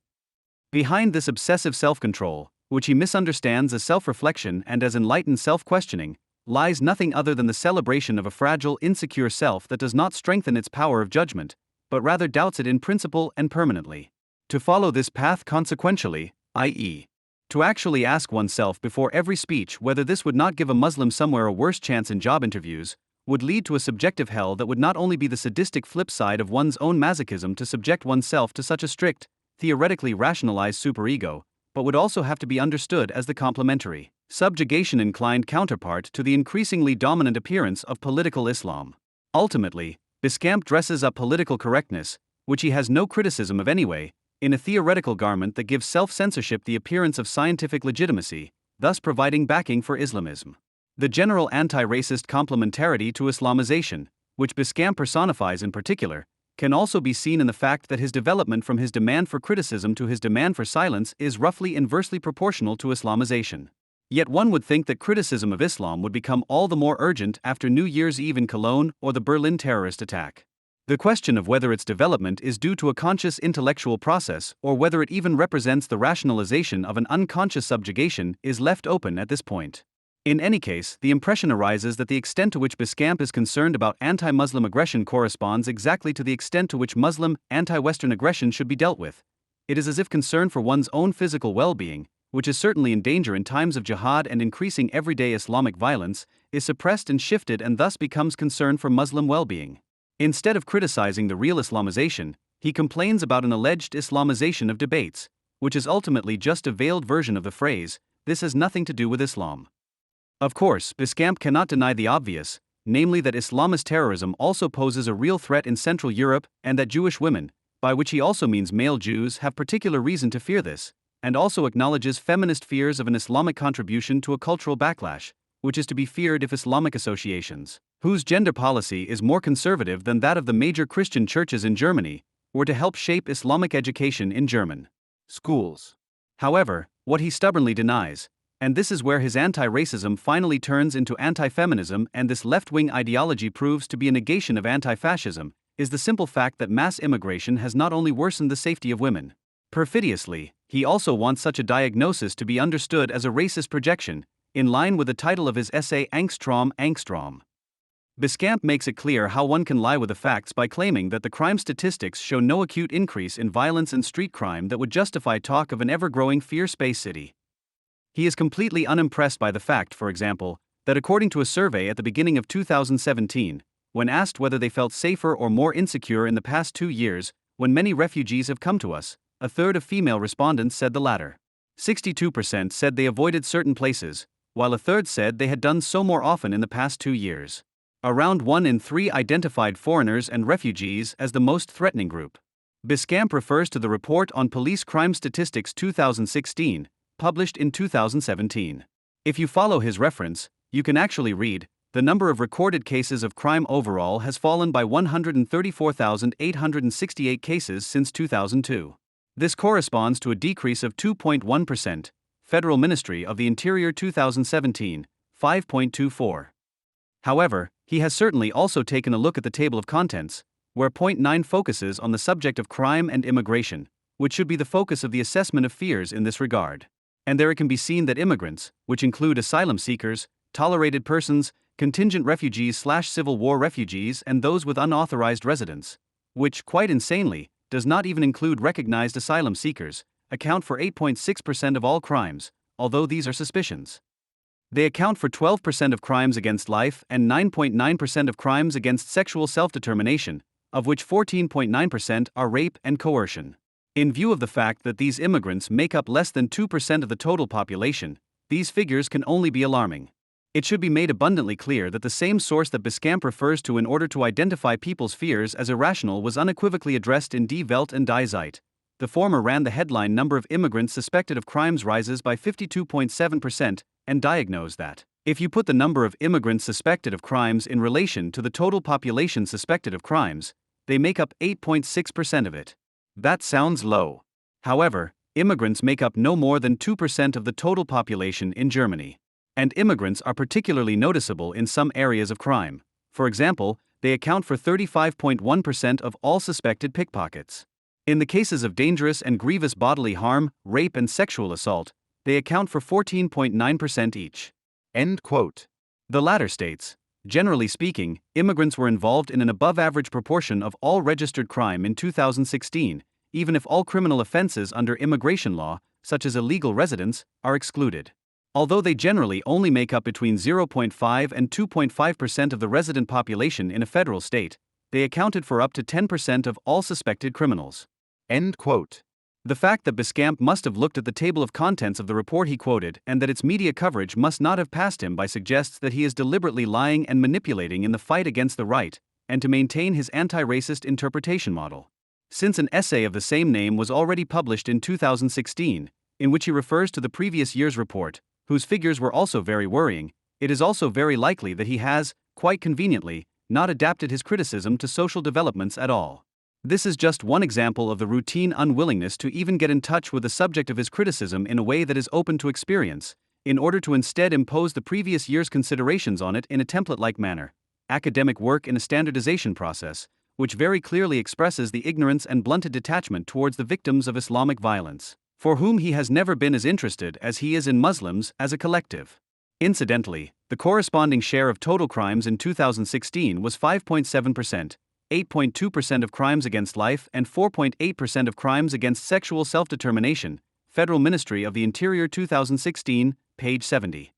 Behind this obsessive self-control, which he misunderstands as self-reflection and as enlightened self-questioning, lies nothing other than the celebration of a fragile, insecure self that does not strengthen its power of judgment, but rather doubts it in principle and permanently. To follow this path consequentially, i.e., to actually ask oneself before every speech whether this would not give a Muslim somewhere a worse chance in job interviews, would lead to a subjective hell that would not only be the sadistic flip side of one's own masochism to subject oneself to such a strict, theoretically rationalized superego, but would also have to be understood as the complementary, subjugation-inclined counterpart to the increasingly dominant appearance of political Islam. Ultimately, Biscamp dresses up political correctness, which he has no criticism of anyway, in a theoretical garment that gives self-censorship the appearance of scientific legitimacy, thus providing backing for Islamism. The general anti-racist complementarity to Islamization, which Biscamp personifies in particular, can also be seen in the fact that his development from his demand for criticism to his demand for silence is roughly inversely proportional to Islamization. Yet one would think that criticism of Islam would become all the more urgent after New Year's Eve in Cologne or the Berlin terrorist attack. The question of whether its development is due to a conscious intellectual process or whether it even represents the rationalization of an unconscious subjugation is left open at this point. In any case, the impression arises that the extent to which Biscamp is concerned about anti-Muslim aggression corresponds exactly to the extent to which Muslim, anti-Western aggression should be dealt with. It is as if concern for one's own physical well-being, which is certainly in danger in times of jihad and increasing everyday Islamic violence, is suppressed and shifted and thus becomes concern for Muslim well-being. Instead of criticizing the real Islamization, he complains about an alleged Islamization of debates, which is ultimately just a veiled version of the phrase, "This has nothing to do with Islam." Of course, Biscamp cannot deny the obvious, namely that Islamist terrorism also poses a real threat in Central Europe and that Jewish women, by which he also means male Jews, have particular reason to fear this, and also acknowledges feminist fears of an Islamic contribution to a cultural backlash, which is to be feared if Islamic associations, whose gender policy is more conservative than that of the major Christian churches in Germany, were to help shape Islamic education in German schools. However, what he stubbornly denies, and this is where his anti-racism finally turns into anti-feminism and this left-wing ideology proves to be a negation of anti-fascism, is the simple fact that mass immigration has not only worsened the safety of women. Perfidiously, he also wants such a diagnosis to be understood as a racist projection, in line with the title of his essay Angstrom, Angstrom. Biscamp makes it clear how one can lie with the facts by claiming that the crime statistics show no acute increase in violence and street crime that would justify talk of an ever-growing fear-space city. He is completely unimpressed by the fact, for example, that according to a survey at the beginning of 2017, when asked whether they felt safer or more insecure in the past 2 years, when many refugees have come to us, a third of female respondents said the latter. 62% said they avoided certain places, while a third said they had done so more often in the past 2 years. Around 1 in 3 identified foreigners and refugees as the most threatening group. Biscamp refers to the Report on Police Crime Statistics 2016, published in 2017. If you follow his reference, you can actually read, the number of recorded cases of crime overall has fallen by 134,868 cases since 2002. This corresponds to a decrease of 2.1%, Federal Ministry of the Interior 2017, 5.24. However, he has certainly also taken a look at the table of contents, where point 9 focuses on the subject of crime and immigration, which should be the focus of the assessment of fears in this regard. And there it can be seen that immigrants, which include asylum seekers, tolerated persons, contingent refugees/Civil War refugees, and those with unauthorized residence, which, quite insanely, does not even include recognized asylum seekers, account for 8.6% of all crimes, although these are suspicions. They account for 12% of crimes against life and 9.9% of crimes against sexual self-determination, of which 14.9% are rape and coercion. In view of the fact that these immigrants make up less than 2% of the total population, these figures can only be alarming. It should be made abundantly clear that the same source that Biscamp refers to in order to identify people's fears as irrational was unequivocally addressed in Die Welt and Die Zeit. The former ran the headline "Number of immigrants suspected of crimes rises by 52.7%, and diagnosed that, if you put the number of immigrants suspected of crimes in relation to the total population suspected of crimes, they make up 8.6% of it. That sounds low. However, immigrants make up no more than 2% of the total population in Germany. And immigrants are particularly noticeable in some areas of crime. For example, they account for 35.1% of all suspected pickpockets. In the cases of dangerous and grievous bodily harm, rape and sexual assault, they account for 14.9% each. End quote. The latter states, generally speaking, immigrants were involved in an above-average proportion of all registered crime in 2016, even if all criminal offenses under immigration law, such as illegal residence, are excluded. Although they generally only make up between 0.5 and 2.5% of the resident population in a federal state, they accounted for up to 10% of all suspected criminals. End quote. The fact that Biscamp must have looked at the table of contents of the report he quoted and that its media coverage must not have passed him by suggests that he is deliberately lying and manipulating in the fight against the right, and to maintain his anti-racist interpretation model. Since an essay of the same name was already published in 2016, in which he refers to the previous year's report, whose figures were also very worrying, it is also very likely that he has, quite conveniently, not adapted his criticism to social developments at all. This is just one example of the routine unwillingness to even get in touch with the subject of his criticism in a way that is open to experience, in order to instead impose the previous year's considerations on it in a template-like manner, academic work in a standardization process, which very clearly expresses the ignorance and blunted detachment towards the victims of Islamic violence, for whom he has never been as interested as he is in Muslims as a collective. Incidentally, the corresponding share of total crimes in 2016 was 5.7%, 8.2% of crimes against life and 4.8% of crimes against sexual self-determination, Federal Ministry of the Interior 2016, page 70.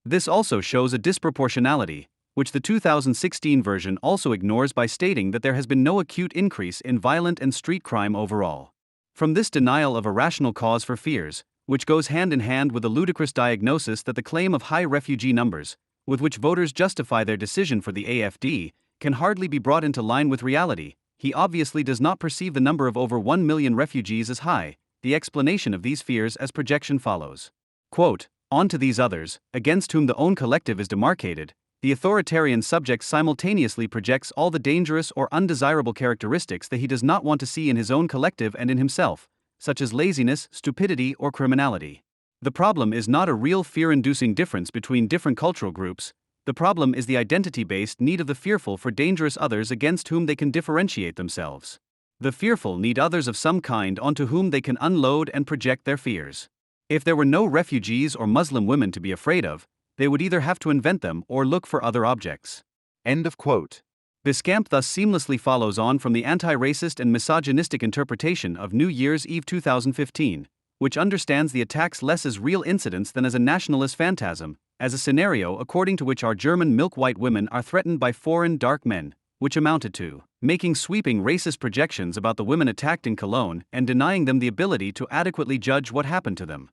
This also shows a disproportionality, which the 2016 version also ignores by stating that there has been no acute increase in violent and street crime overall. From this denial of a rational cause for fears, which goes hand in hand with the ludicrous diagnosis that the claim of high refugee numbers, with which voters justify their decision for the AFD, can hardly be brought into line with reality, he obviously does not perceive the number of over 1 million refugees as high. The explanation of these fears as projection follows. Quote, "On to these others, against whom the own collective is demarcated, the authoritarian subject simultaneously projects all the dangerous or undesirable characteristics that he does not want to see in his own collective and in himself, such as laziness, stupidity, or criminality. The problem is not a real fear-inducing difference between different cultural groups. The problem is the identity-based need of the fearful for dangerous others against whom they can differentiate themselves. The fearful need others of some kind onto whom they can unload and project their fears. If there were no refugees or Muslim women to be afraid of, they would either have to invent them or look for other objects." End of quote. Biscamp thus seamlessly follows on from the anti-racist and misogynistic interpretation of New Year's Eve 2015, which understands the attacks less as real incidents than as a nationalist phantasm, as a scenario according to which our German milk-white women are threatened by foreign dark men, which amounted to making sweeping racist projections about the women attacked in Cologne and denying them the ability to adequately judge what happened to them.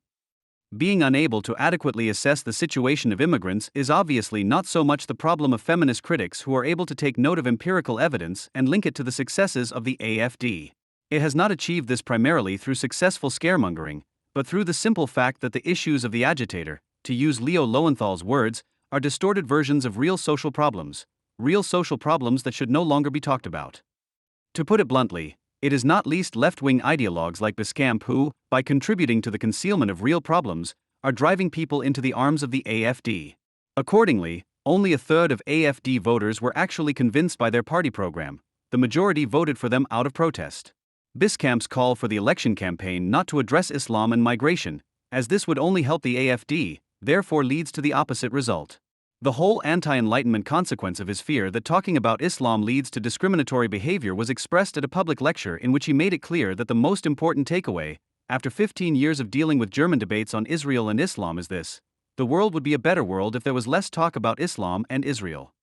Being unable to adequately assess the situation of immigrants is obviously not so much the problem of feminist critics who are able to take note of empirical evidence and link it to the successes of the AFD. It has not achieved this primarily through successful scaremongering, but through the simple fact that the issues of the agitator, to use Leo Lowenthal's words, are distorted versions of real social problems that should no longer be talked about. To put it bluntly, it is not least left-wing ideologues like Biscamp who, by contributing to the concealment of real problems, are driving people into the arms of the AFD. Accordingly, only a third of AFD voters were actually convinced by their party program. The majority voted for them out of protest. Biscamp's call for the election campaign not to address Islam and migration, as this would only help the AFD, therefore leads to the opposite result. The whole anti-Enlightenment consequence of his fear that talking about Islam leads to discriminatory behavior was expressed at a public lecture in which he made it clear that the most important takeaway, after 15 years of dealing with German debates on Israel and Islam, is this: the world would be a better world if there was less talk about Islam and Israel.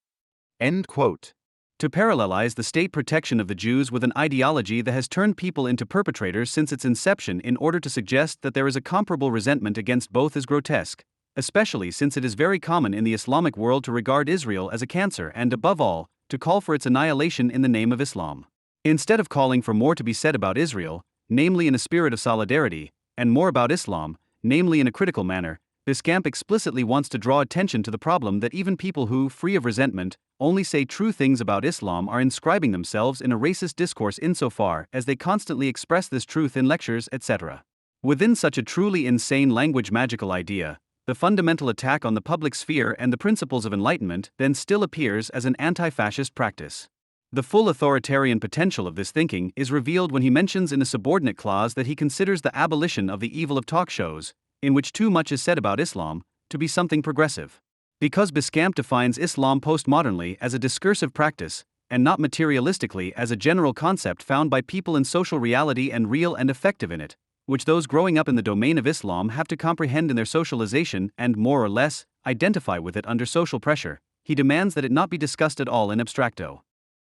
End quote. To parallelize the state protection of the Jews with an ideology that has turned people into perpetrators since its inception in order to suggest that there is a comparable resentment against both is grotesque, especially since it is very common in the Islamic world to regard Israel as a cancer and, above all, to call for its annihilation in the name of Islam. Instead of calling for more to be said about Israel, namely in a spirit of solidarity, and more about Islam, namely in a critical manner, Biscamp explicitly wants to draw attention to the problem that even people who, free of resentment, only say true things about Islam are inscribing themselves in a racist discourse insofar as they constantly express this truth in lectures, etc. Within such a truly insane language magical idea, the fundamental attack on the public sphere and the principles of enlightenment then still appears as an anti-fascist practice. The full authoritarian potential of this thinking is revealed when he mentions in a subordinate clause that he considers the abolition of the evil of talk shows, in which too much is said about Islam, to be something progressive. Because Biscamp defines Islam postmodernly as a discursive practice, and not materialistically as a general concept found by people in social reality and real and effective in it, which those growing up in the domain of Islam have to comprehend in their socialization and, more or less, identify with it under social pressure, he demands that it not be discussed at all in abstracto.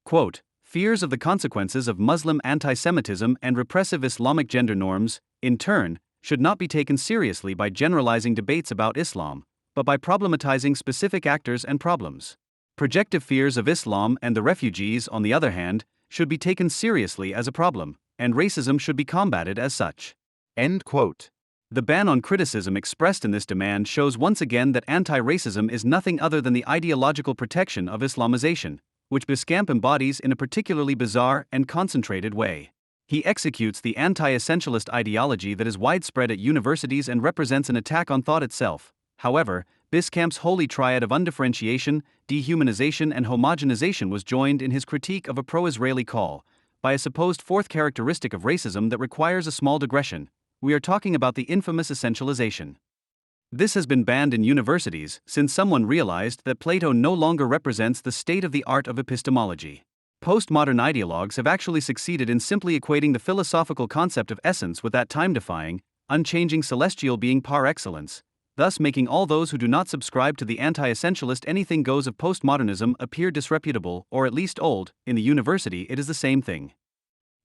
Quote, "Fears of the consequences of Muslim anti-Semitism and repressive Islamic gender norms, in turn, should not be taken seriously by generalizing debates about Islam, but by problematizing specific actors and problems. Projective fears of Islam and the refugees, on the other hand, should be taken seriously as a problem, and racism should be combated as such." End quote. The ban on criticism expressed in this demand shows once again that anti-racism is nothing other than the ideological protection of Islamization, which Biscamp embodies in a particularly bizarre and concentrated way. He executes the anti-essentialist ideology that is widespread at universities and represents an attack on thought itself. However, Biscamp's holy triad of undifferentiation, dehumanization, and homogenization was joined in his critique of a pro-Israeli call by a supposed fourth characteristic of racism that requires a small digression. We are talking about the infamous essentialization. This has been banned in universities since someone realized that Plato no longer represents the state of the art of epistemology. Postmodern ideologues have actually succeeded in simply equating the philosophical concept of essence with that time-defying, unchanging celestial being par excellence, thus making all those who do not subscribe to the anti-essentialist anything goes of postmodernism appear disreputable or at least old. In the university it is the same thing.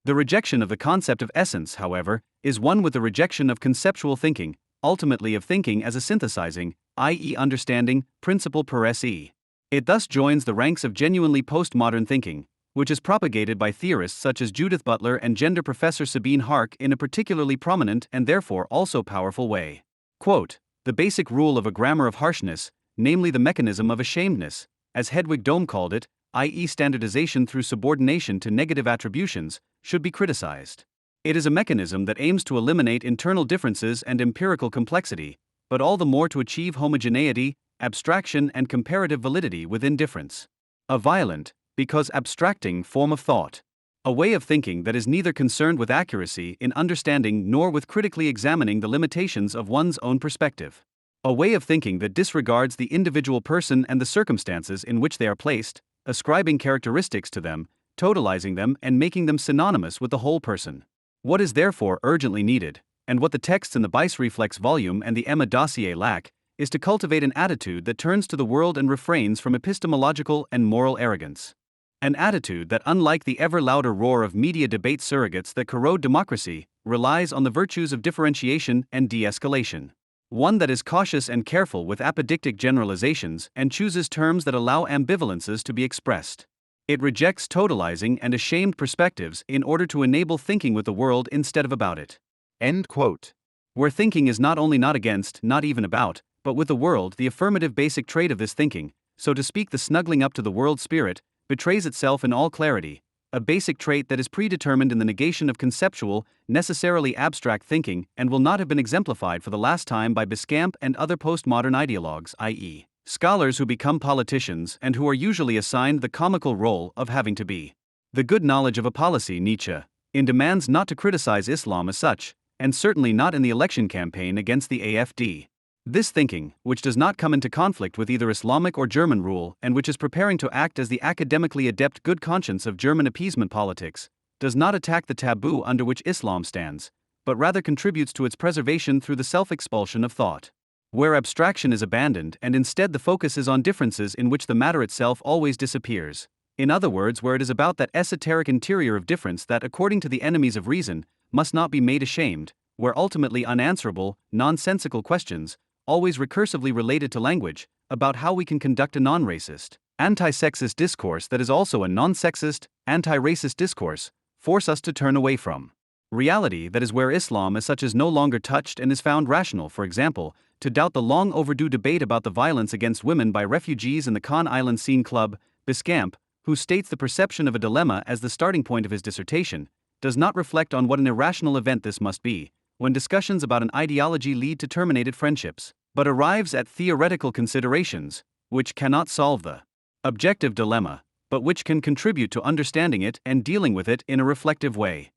The rejection of the concept of essence, however, is one with the rejection of conceptual thinking, ultimately of thinking as a synthesizing, i.e., understanding, principle per se. It thus joins the ranks of genuinely postmodern thinking, which is propagated by theorists such as Judith Butler and gender professor Sabine Hark in a particularly prominent and therefore also powerful way. Quote, "The basic rule of a grammar of harshness, namely the mechanism of ashamedness, as Hedwig Dohm called it, i.e., standardization through subordination to negative attributions, should be criticized. It is a mechanism that aims to eliminate internal differences and empirical complexity, but all the more to achieve homogeneity, abstraction, and comparative validity within difference. A violent, because abstracting form of thought. A way of thinking that is neither concerned with accuracy in understanding nor with critically examining the limitations of one's own perspective. A way of thinking that disregards the individual person and the circumstances in which they are placed, ascribing characteristics to them, totalizing them, and making them synonymous with the whole person. What is therefore urgently needed, and what the texts in the Bice Reflex volume and the Emma dossier lack, is to cultivate an attitude that turns to the world and refrains from epistemological and moral arrogance. An attitude that, unlike the ever louder roar of media debate surrogates that corrode democracy, relies on the virtues of differentiation and de-escalation. One that is cautious and careful with apodictic generalizations and chooses terms that allow ambivalences to be expressed. It rejects totalizing and ashamed perspectives in order to enable thinking with the world instead of about it." End quote. Where thinking is not only not against, not even about, but with the world, the affirmative basic trait of this thinking, so to speak the snuggling up to the world spirit, betrays itself in all clarity, a basic trait that is predetermined in the negation of conceptual, necessarily abstract thinking and will not have been exemplified for the last time by Biscamp and other postmodern ideologues, i.e., scholars who become politicians and who are usually assigned the comical role of having to be the good knowledge of a policy. Nietzsche, in demands not to criticize Islam as such, and certainly not in the election campaign against the AfD. This thinking, which does not come into conflict with either Islamic or German rule and which is preparing to act as the academically adept good conscience of German appeasement politics, does not attack the taboo under which Islam stands, but rather contributes to its preservation through the self-expulsion of thought. Where abstraction is abandoned and instead the focus is on differences in which the matter itself always disappears. In other words, where it is about that esoteric interior of difference that, according to the enemies of reason, must not be made ashamed, where ultimately unanswerable, nonsensical questions, always recursively related to language, about how we can conduct a non-racist, anti-sexist discourse that is also a non-sexist, anti-racist discourse, force us to turn away from reality. That is where Islam as such is no longer touched and is found rational, for example, to doubt the long overdue debate about the violence against women by refugees in the Conn Island Scene Club. Biscamp, who states the perception of a dilemma as the starting point of his dissertation, does not reflect on what an irrational event this must be, when discussions about an ideology lead to terminated friendships, but arrives at theoretical considerations, which cannot solve the objective dilemma, but which can contribute to understanding it and dealing with it in a reflective way.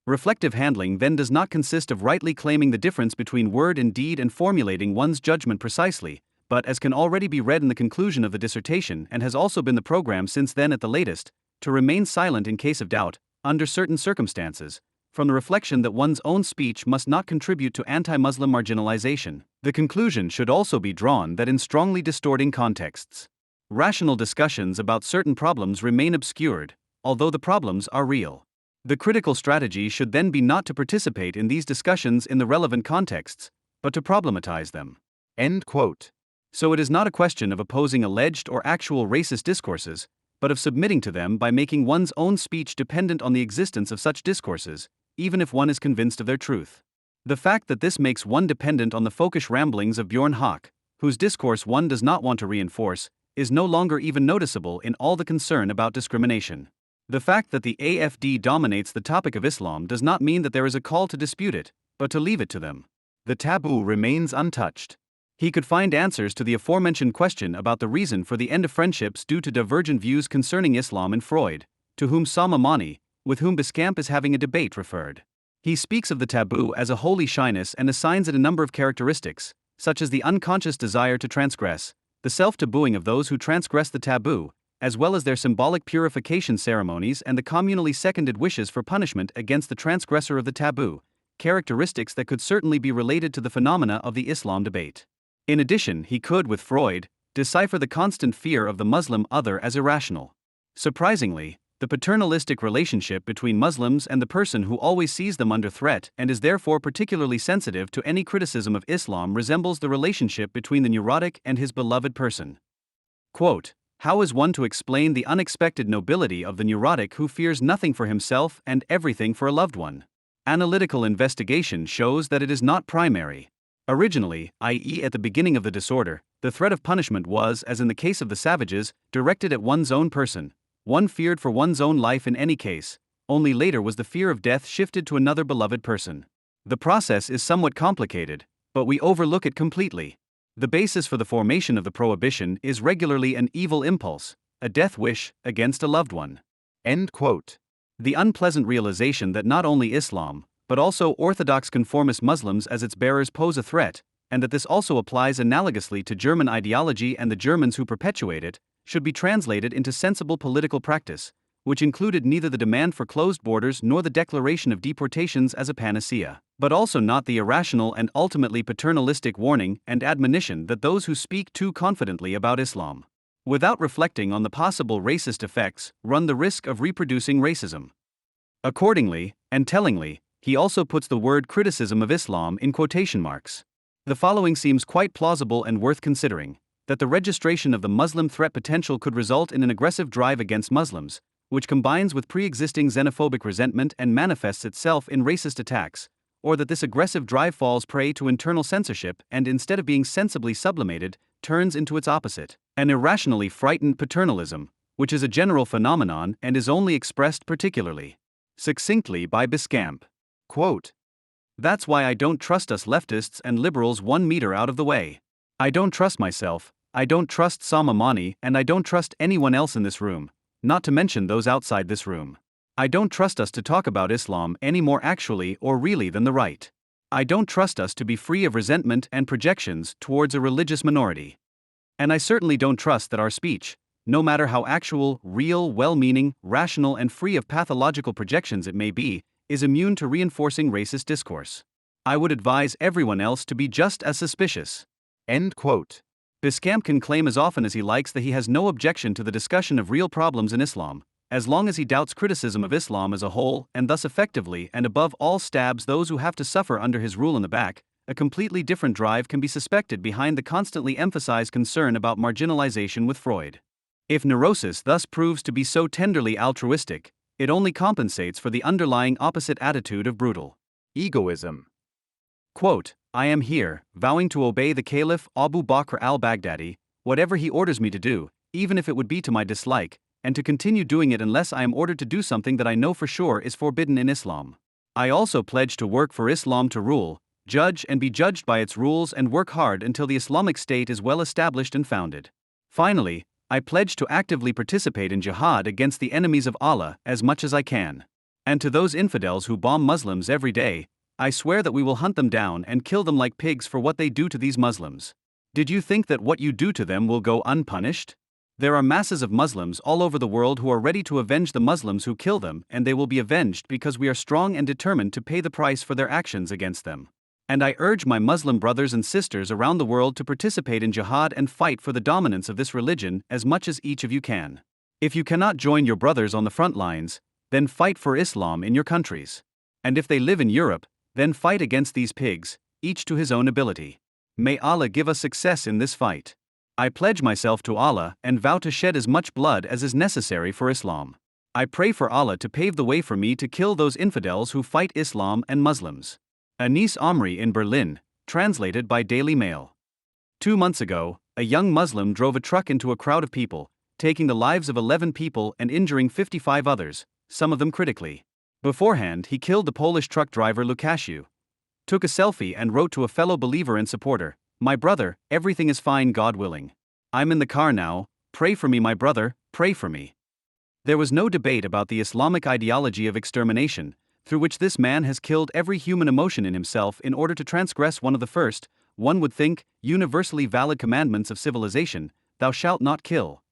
Reflective handling then does not consist of rightly claiming the difference between word and deed and formulating one's judgment precisely, but, as can already be read in the conclusion of the dissertation and has also been the program since then at the latest, to remain silent in case of doubt, under certain circumstances, from the reflection that one's own speech must not contribute to anti-Muslim marginalization. The conclusion should also be drawn that in strongly distorting contexts, rational discussions about certain problems remain obscured, although the problems are real. The critical strategy should then be not to participate in these discussions in the relevant contexts, but to problematize them. End quote. So it is not a question of opposing alleged or actual racist discourses, but of submitting to them by making one's own speech dependent on the existence of such discourses, even if one is convinced of their truth. The fact that this makes one dependent on the folkish ramblings of Bjorn Hawk, whose discourse one does not want to reinforce, is no longer even noticeable in all the concern about discrimination. The fact that the AfD dominates the topic of Islam does not mean that there is a call to dispute it, but to leave it to them. The taboo remains untouched. He could find answers to the aforementioned question about the reason for the end of friendships due to divergent views concerning Islam in Freud, to whom Sama Mani, with whom Biscamp is having a debate, referred. He speaks of the taboo as a holy shyness and assigns it a number of characteristics, such as the unconscious desire to transgress, the self-tabooing of those who transgress the taboo, as well as their symbolic purification ceremonies and the communally seconded wishes for punishment against the transgressor of the taboo, characteristics that could certainly be related to the phenomena of the Islam debate. In addition, he could, with Freud, decipher the constant fear of the Muslim other as irrational. Surprisingly, The paternalistic relationship between Muslims and the person who always sees them under threat and is therefore particularly sensitive to any criticism of Islam resembles the relationship between the neurotic and his beloved person. Quote, how is one to explain the unexpected nobility of the neurotic who fears nothing for himself and everything for a loved one? Analytical investigation shows that it is not primary. Originally, i.e., at the beginning of the disorder, the threat of punishment was, as in the case of the savages, directed at one's own person. One feared for one's own life in any case, only later was the fear of death shifted to another beloved person. The process is somewhat complicated, but we overlook it completely. The basis for the formation of the prohibition is regularly an evil impulse, a death wish, against a loved one. End quote. The unpleasant realization that not only Islam, but also Orthodox conformist Muslims as its bearers pose a threat, and that this also applies analogously to German ideology and the Germans who perpetuate it, should be translated into sensible political practice, which included neither the demand for closed borders nor the declaration of deportations as a panacea, but also not the irrational and ultimately paternalistic warning and admonition that those who speak too confidently about Islam, without reflecting on the possible racist effects, run the risk of reproducing racism. Accordingly, and tellingly, he also puts the word criticism of Islam in quotation marks. The following seems quite plausible and worth considering: that the registration of the Muslim threat potential could result in an aggressive drive against Muslims, which combines with pre-existing xenophobic resentment and manifests itself in racist attacks, or that this aggressive drive falls prey to internal censorship and, instead of being sensibly sublimated, turns into its opposite, an irrationally frightened paternalism, which is a general phenomenon and is only expressed particularly succinctly by Biscamp. Quote, that's why I don't trust us leftists and liberals 1 meter out of the way. I don't trust myself, I don't trust Samamani, and I don't trust anyone else in this room, not to mention those outside this room. I don't trust us to talk about Islam any more actually or really than the right. I don't trust us to be free of resentment and projections towards a religious minority. And I certainly don't trust that our speech, no matter how actual, real, well-meaning, rational, and free of pathological projections it may be, is immune to reinforcing racist discourse. I would advise everyone else to be just as suspicious. End quote. Biscamp can claim as often as he likes that he has no objection to the discussion of real problems in Islam, as long as he doubts criticism of Islam as a whole and thus effectively and above all stabs those who have to suffer under his rule in the back. A completely different drive can be suspected behind the constantly emphasized concern about marginalization with Freud. If neurosis thus proves to be so tenderly altruistic, it only compensates for the underlying opposite attitude of brutal egoism. Quote, I am here, vowing to obey the Caliph Abu Bakr al-Baghdadi, whatever he orders me to do, even if it would be to my dislike, and to continue doing it unless I am ordered to do something that I know for sure is forbidden in Islam. I also pledge to work for Islam to rule, judge and be judged by its rules and work hard until the Islamic State is well established and founded. Finally, I pledge to actively participate in jihad against the enemies of Allah as much as I can. And to those infidels who bomb Muslims every day, I swear that we will hunt them down and kill them like pigs for what they do to these Muslims. Did you think that what you do to them will go unpunished? There are masses of Muslims all over the world who are ready to avenge the Muslims who kill them, and they will be avenged because we are strong and determined to pay the price for their actions against them. And I urge my Muslim brothers and sisters around the world to participate in jihad and fight for the dominance of this religion as much as each of you can. If you cannot join your brothers on the front lines, then fight for Islam in your countries. And if they live in Europe, then fight against these pigs, each to his own ability. May Allah give us success in this fight. I pledge myself to Allah and vow to shed as much blood as is necessary for Islam. I pray for Allah to pave the way for me to kill those infidels who fight Islam and Muslims. Anis Amri in Berlin, translated by Daily Mail. 2 months ago, a young Muslim drove a truck into a crowd of people, taking the lives of 11 people and injuring 55 others, some of them critically. Beforehand, he killed the Polish truck driver Lukaszu, took a selfie and wrote to a fellow believer and supporter, "My brother, everything is fine, God willing. I'm in the car now, pray for me, my brother, pray for me." There was no debate about the Islamic ideology of extermination, through which this man has killed every human emotion in himself in order to transgress one of the first, one would think, universally valid commandments of civilization, "Thou shalt not kill,"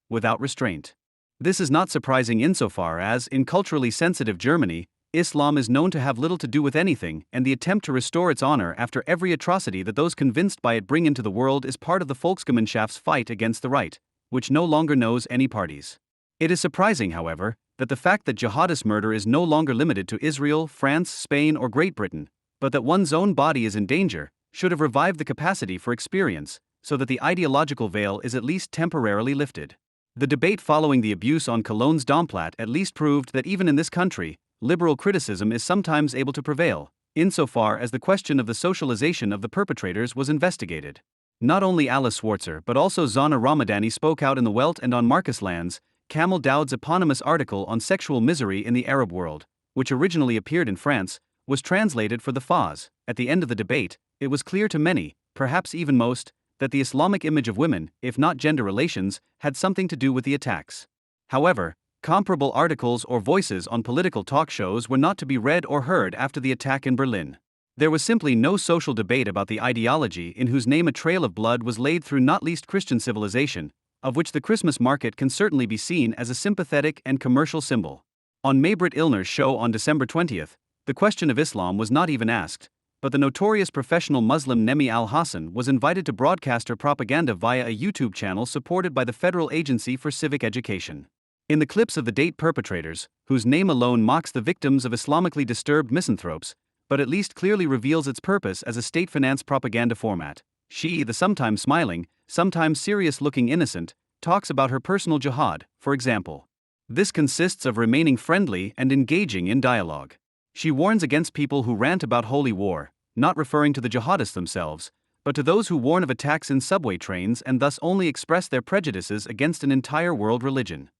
without restraint. This is not surprising insofar as, in culturally sensitive Germany, Islam is known to have little to do with anything, and the attempt to restore its honor after every atrocity that those convinced by it bring into the world is part of the Volksgemeinschafts's fight against the right, which no longer knows any parties. It is surprising, however, that the fact that jihadist murder is no longer limited to Israel, France, Spain, or Great Britain, but that one's own body is in danger, should have revived the capacity for experience, so that the ideological veil is at least temporarily lifted. The debate following the abuse on Cologne's Domplaat at least proved that even in this country, liberal criticism is sometimes able to prevail, insofar as the question of the socialization of the perpetrators was investigated. Not only Alice Schwarzer but also Zana Ramadani spoke out in the Welt and on Marcus Land's, Kamel Dowd's eponymous article on sexual misery in the Arab world, which originally appeared in France, was translated for the Faz. At the end of the debate, it was clear to many, perhaps even most, that the Islamic image of women, if not gender relations, had something to do with the attacks. However, comparable articles or voices on political talk shows were not to be read or heard after the attack in Berlin. There was simply no social debate about the ideology in whose name a trail of blood was laid through not least Christian civilization, of which the Christmas market can certainly be seen as a sympathetic and commercial symbol. On Maybrit Illner's show on December 20th, the question of Islam was not even asked, but the notorious professional Muslim Nemi Al-Hassan was invited to broadcast her propaganda via a YouTube channel supported by the Federal Agency for Civic Education. In the clips of the date perpetrators, whose name alone mocks the victims of Islamically disturbed misanthropes, but at least clearly reveals its purpose as a state-financed propaganda format, she, the sometimes smiling, sometimes serious-looking innocent, talks about her personal jihad, for example. This consists of remaining friendly and engaging in dialogue. She warns against people who rant about holy war, not referring to the jihadists themselves, but to those who warn of attacks in subway trains and thus only express their prejudices against an entire world religion.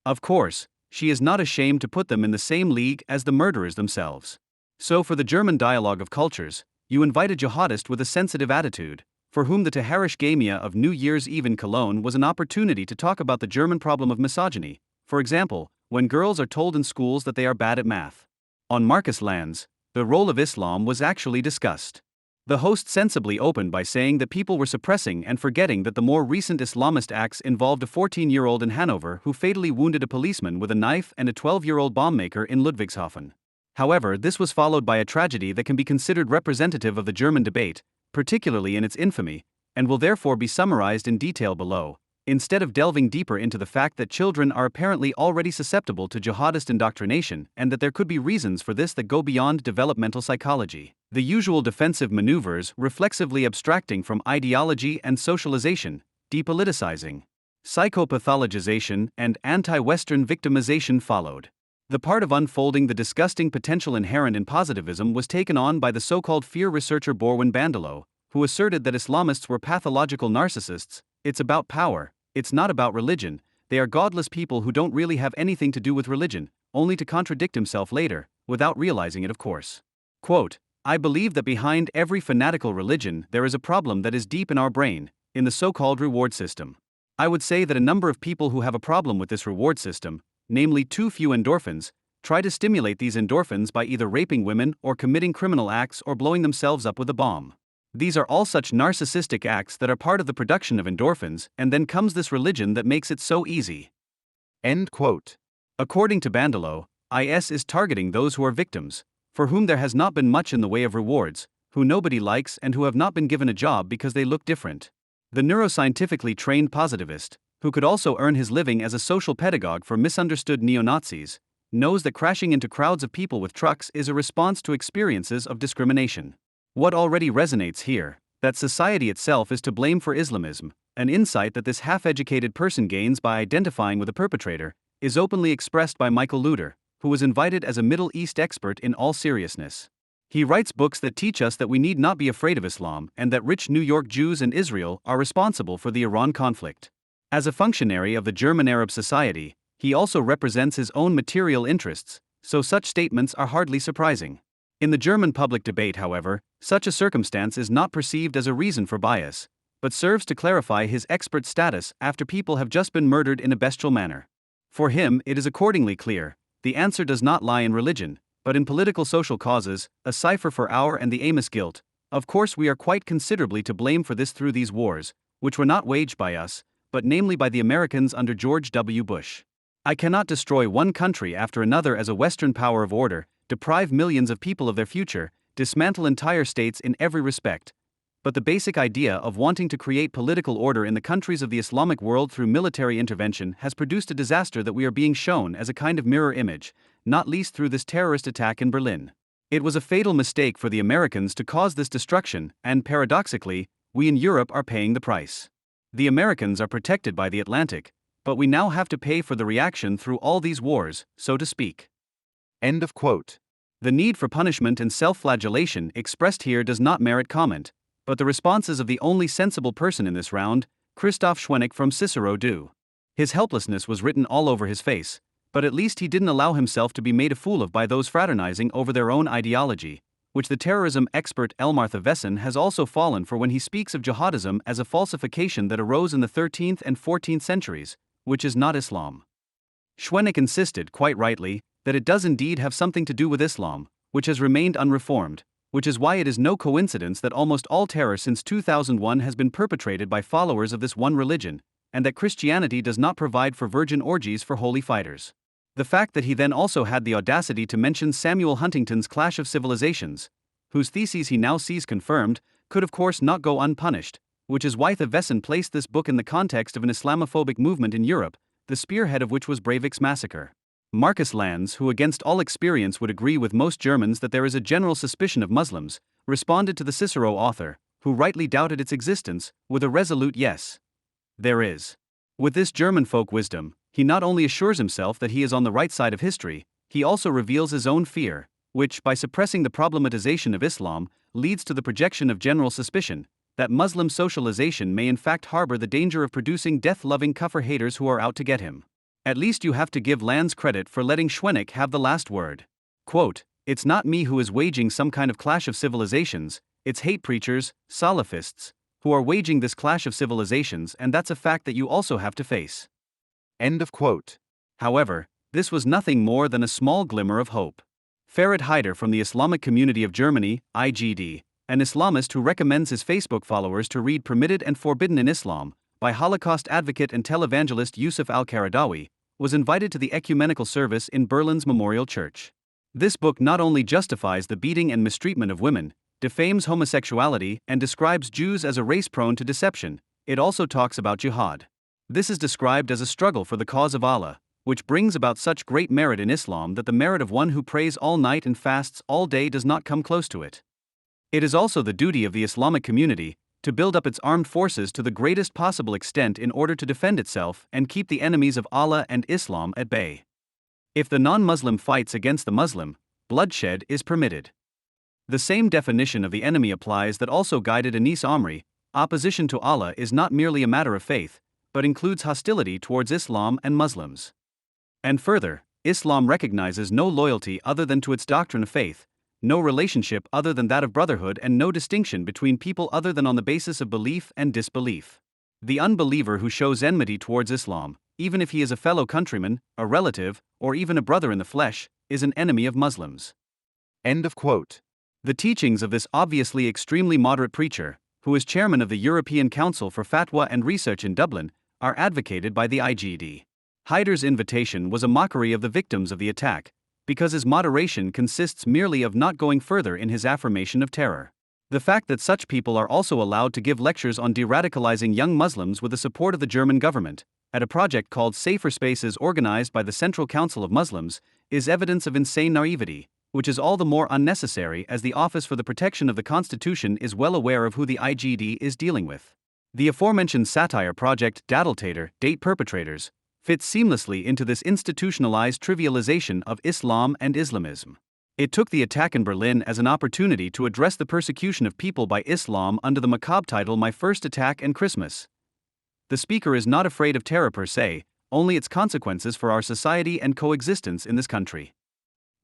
Of course, she is not ashamed to put them in the same league as the murderers themselves. So for the German dialogue of cultures, you invite a jihadist with a sensitive attitude, for whom the Taharish Gamia of New Year's Eve in Cologne was an opportunity to talk about the German problem of misogyny, for example, when girls are told in schools that they are bad at math. On Marcus Land's, the role of Islam was actually discussed. The host sensibly opened by saying that people were suppressing and forgetting that the more recent Islamist acts involved a 14-year-old in Hanover who fatally wounded a policeman with a knife and a 12-year-old bomb maker in Ludwigshafen. However, this was followed by a tragedy that can be considered representative of the German debate, particularly in its infamy, and will therefore be summarized in detail below, instead of delving deeper into the fact that children are apparently already susceptible to jihadist indoctrination and that there could be reasons for this that go beyond developmental psychology. The usual defensive maneuvers reflexively abstracting from ideology and socialization, depoliticizing, psychopathologization, and anti-Western victimization followed. The part of unfolding the disgusting potential inherent in positivism was taken on by the so-called fear researcher Borwin Bandelow, who asserted that Islamists were pathological narcissists. It's about power, it's not about religion, they are godless people who don't really have anything to do with religion, only to contradict himself later, without realizing it of course. Quote, I believe that behind every fanatical religion there is a problem that is deep in our brain, in the so-called reward system. I would say that a number of people who have a problem with this reward system, namely too few endorphins, try to stimulate these endorphins by either raping women or committing criminal acts or blowing themselves up with a bomb. These are all such narcissistic acts that are part of the production of endorphins, and then comes this religion that makes it so easy. End quote. According to Bandelow, IS is targeting those who are victims, for whom there has not been much in the way of rewards, who nobody likes and who have not been given a job because they look different. The neuroscientifically trained positivist, who could also earn his living as a social pedagogue for misunderstood neo-Nazis, knows that crashing into crowds of people with trucks is a response to experiences of discrimination. What already resonates here, that society itself is to blame for Islamism, an insight that this half-educated person gains by identifying with a perpetrator, is openly expressed by Michael Luder, who was invited as a Middle East expert in all seriousness. He writes books that teach us that we need not be afraid of Islam and that rich New York Jews and Israel are responsible for the Iran conflict. As a functionary of the German Arab Society, he also represents his own material interests, so such statements are hardly surprising. In the German public debate, however, such a circumstance is not perceived as a reason for bias, but serves to clarify his expert status after people have just been murdered in a bestial manner. For him, it is accordingly clear, the answer does not lie in religion, but in political social causes, a cipher for our and the Amos guilt. Of course we are quite considerably to blame for this through these wars, which were not waged by us, but namely by the Americans under George W. Bush. I cannot destroy one country after another as a Western power of order, deprive millions of people of their future, dismantle entire states in every respect, but the basic idea of wanting to create political order in the countries of the Islamic world through military intervention has produced a disaster that we are being shown as a kind of mirror image, not least through this terrorist attack in Berlin. It was a fatal mistake for the Americans to cause this destruction, and paradoxically, we in Europe are paying the price. The Americans are protected by the Atlantic, but we now have to pay for the reaction through all these wars, so to speak. End of quote. The need for punishment and self-flagellation expressed here does not merit comment, but the responses of the only sensible person in this round, Christoph Schwennick from Cicero, do. His helplessness was written all over his face, but at least he didn't allow himself to be made a fool of by those fraternizing over their own ideology, which the terrorism expert Elmar Thevesen has also fallen for when he speaks of jihadism as a falsification that arose in the 13th and 14th centuries, which is not Islam. Schwennick insisted, quite rightly, that it does indeed have something to do with Islam, which has remained unreformed, which is why it is no coincidence that almost all terror since 2001 has been perpetrated by followers of this one religion, and that Christianity does not provide for virgin orgies for holy fighters. The fact that he then also had the audacity to mention Samuel Huntington's Clash of Civilizations, whose theses he now sees confirmed, could of course not go unpunished, which is why Thevesen placed this book in the context of an Islamophobic movement in Europe, the spearhead of which was Breivik's massacre. Marcus Lanz, who against all experience would agree with most Germans that there is a general suspicion of Muslims, responded to the Cicero author, who rightly doubted its existence, with a resolute yes. There is. With this German folk wisdom, he not only assures himself that he is on the right side of history, he also reveals his own fear, which, by suppressing the problematization of Islam, leads to the projection of general suspicion, that Muslim socialization may in fact harbor the danger of producing death-loving kafir haters who are out to get him. At least you have to give Lanz credit for letting Schwennick have the last word. Quote, "It's not me who is waging some kind of clash of civilizations, it's hate preachers, Salafists, who are waging this clash of civilizations, and that's a fact that you also have to face." End of quote. However, this was nothing more than a small glimmer of hope. Farid Haider from the Islamic Community of Germany, IGD, an Islamist who recommends his Facebook followers to read Permitted and Forbidden in Islam, by Holocaust advocate and televangelist Yusuf al-Qaradawi, was invited to the ecumenical service in Berlin's Memorial Church. This book not only justifies the beating and mistreatment of women, defames homosexuality, and describes Jews as a race prone to deception, it also talks about jihad. This is described as a struggle for the cause of Allah, which brings about such great merit in Islam that the merit of one who prays all night and fasts all day does not come close to it. It is also the duty of the Islamic community to build up its armed forces to the greatest possible extent in order to defend itself and keep the enemies of Allah and Islam at bay. If the non-Muslim fights against the Muslim, bloodshed is permitted. The same definition of the enemy applies that also guided Anis Amri: opposition to Allah is not merely a matter of faith, but includes hostility towards Islam and Muslims. And further, Islam recognizes no loyalty other than to its doctrine of faith, no relationship other than that of brotherhood, and no distinction between people other than on the basis of belief and disbelief. The unbeliever who shows enmity towards Islam, even if he is a fellow countryman, a relative, or even a brother in the flesh, is an enemy of Muslims. End of quote. The teachings of this obviously extremely moderate preacher, who is chairman of the European Council for Fatwa and Research in Dublin, are advocated by the IGD. Haider's invitation was a mockery of the victims of the attack, because his moderation consists merely of not going further in his affirmation of terror. The fact that such people are also allowed to give lectures on de-radicalizing young Muslims with the support of the German government, at a project called Safer Spaces organized by the Central Council of Muslims, is evidence of insane naivety, which is all the more unnecessary as the Office for the Protection of the Constitution is well aware of who the IGD is dealing with. The aforementioned satire project Daddletater, Date Perpetrators, fits seamlessly into this institutionalized trivialization of Islam and Islamism. It took the attack in Berlin as an opportunity to address the persecution of people by Islam under the macabre title My First Attack and Christmas. The speaker is not afraid of terror per se, only its consequences for our society and coexistence in this country.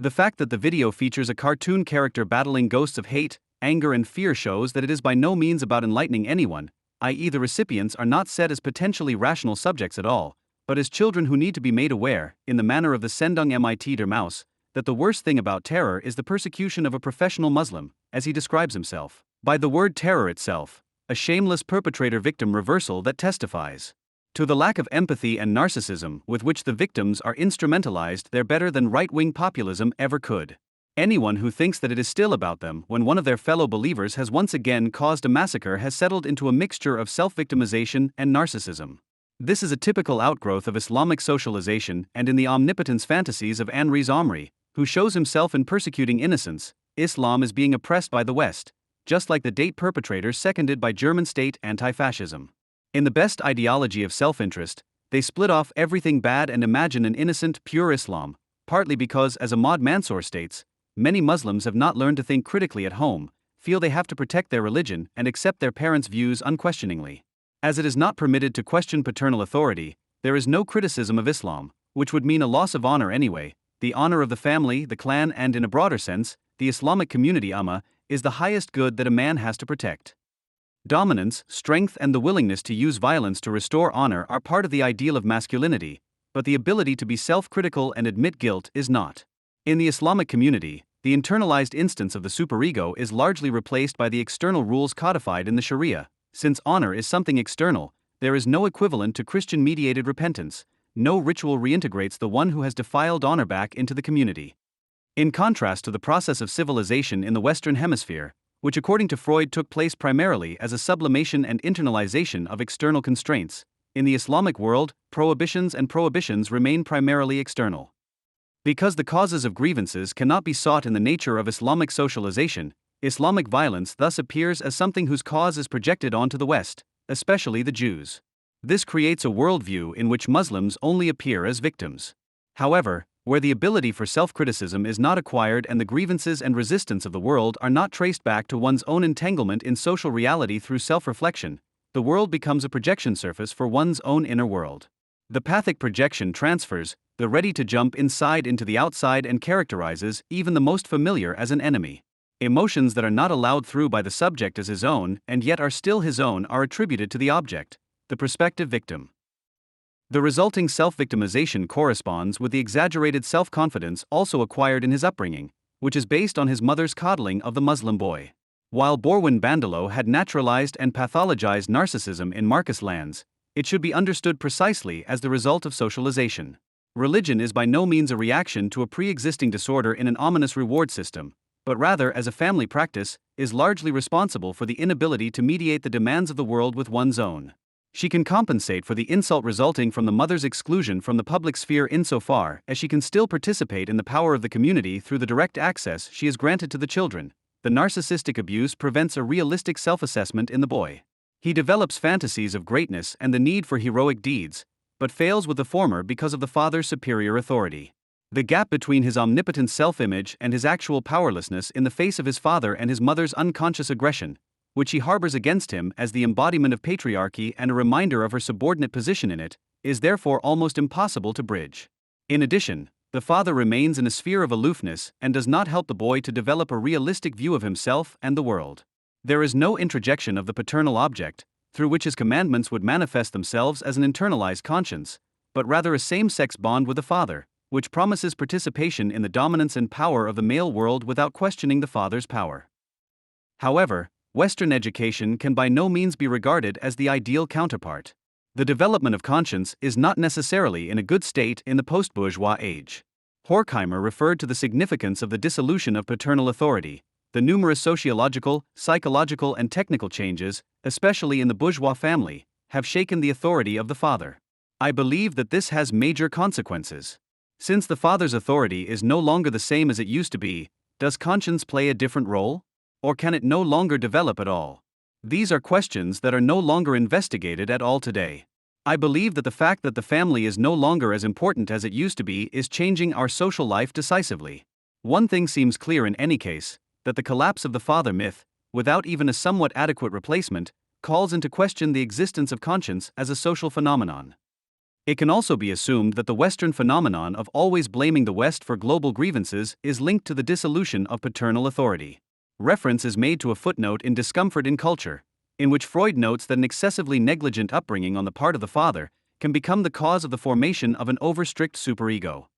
The fact that the video features a cartoon character battling ghosts of hate, anger, and fear shows that it is by no means about enlightening anyone, i.e., the recipients are not set as potentially rational subjects at all, but as children who need to be made aware, in the manner of the Sendung mit der Maus, that the worst thing about terror is the persecution of a professional Muslim, as he describes himself, by the word terror itself, a shameless perpetrator-victim reversal that testifies to the lack of empathy and narcissism with which the victims are instrumentalized there better than right-wing populism ever could. Anyone who thinks that it is still about them when one of their fellow believers has once again caused a massacre has settled into a mixture of self-victimization and narcissism. This is a typical outgrowth of Islamic socialization and in the omnipotence fantasies of Anri's Omri, who shows himself in persecuting innocents. Islam is being oppressed by the West, just like the date perpetrators seconded by German state anti-fascism. In the best ideology of self-interest, they split off everything bad and imagine an innocent, pure Islam, partly because, as Ahmad Mansour states, many Muslims have not learned to think critically at home, feel they have to protect their religion and accept their parents' views unquestioningly. As it is not permitted to question paternal authority, there is no criticism of Islam, which would mean a loss of honor anyway. The honor of the family, the clan, and in a broader sense, the Islamic community is the highest good that a man has to protect. Dominance, strength, and the willingness to use violence to restore honor are part of the ideal of masculinity, but the ability to be self-critical and admit guilt is not. In the Islamic community, the internalized instance of the superego is largely replaced by the external rules codified in the Sharia. Since honor is something external, there is no equivalent to Christian-mediated repentance. No ritual reintegrates the one who has defiled honor back into the community. In contrast to the process of civilization in the Western Hemisphere, which according to Freud took place primarily as a sublimation and internalization of external constraints, in the Islamic world, prohibitions remain primarily external. Because the causes of grievances cannot be sought in the nature of Islamic socialization, Islamic violence thus appears as something whose cause is projected onto the West, especially the Jews. This creates a worldview in which Muslims only appear as victims. However, where the ability for self-criticism is not acquired and the grievances and resistance of the world are not traced back to one's own entanglement in social reality through self-reflection, the world becomes a projection surface for one's own inner world. The pathic projection transfers the ready to jump inside into the outside and characterizes even the most familiar as an enemy. Emotions that are not allowed through by the subject as his own and yet are still his own are attributed to the object, the prospective victim. The resulting self-victimization corresponds with the exaggerated self-confidence also acquired in his upbringing, which is based on his mother's coddling of the Muslim boy. While Borwin Bandelow had naturalized and pathologized narcissism in Marcus Lands, it should be understood precisely as the result of socialization. Religion is by no means a reaction to a pre-existing disorder in an ominous reward system, but rather as a family practice, is largely responsible for the inability to mediate the demands of the world with one's own. She can compensate for the insult resulting from the mother's exclusion from the public sphere insofar as she can still participate in the power of the community through the direct access she has granted to the children. The narcissistic abuse prevents a realistic self-assessment in the boy. He develops fantasies of greatness and the need for heroic deeds, but fails with the former because of the father's superior authority. The gap between his omnipotent self-image and his actual powerlessness in the face of his father and his mother's unconscious aggression, which he harbors against him as the embodiment of patriarchy and a reminder of her subordinate position in it, is therefore almost impossible to bridge. In addition, the father remains in a sphere of aloofness and does not help the boy to develop a realistic view of himself and the world. There is no introjection of the paternal object, through which his commandments would manifest themselves as an internalized conscience, but rather a same-sex bond with the father, which promises participation in the dominance and power of the male world without questioning the father's power. However, Western education can by no means be regarded as the ideal counterpart. The development of conscience is not necessarily in a good state in the post-bourgeois age. Horkheimer referred to the significance of the dissolution of paternal authority. The numerous sociological, psychological, and technical changes, especially in the bourgeois family, have shaken the authority of the father. I believe that this has major consequences. Since the father's authority is no longer the same as it used to be, does conscience play a different role? Or can it no longer develop at all? These are questions that are no longer investigated at all today. I believe that the fact that the family is no longer as important as it used to be is changing our social life decisively. One thing seems clear in any case, that the collapse of the father myth, without even a somewhat adequate replacement, calls into question the existence of conscience as a social phenomenon. It can also be assumed that the Western phenomenon of always blaming the West for global grievances is linked to the dissolution of paternal authority. Reference is made to a footnote in Discomfort in Culture, in which Freud notes that an excessively negligent upbringing on the part of the father can become the cause of the formation of an over-strict superego.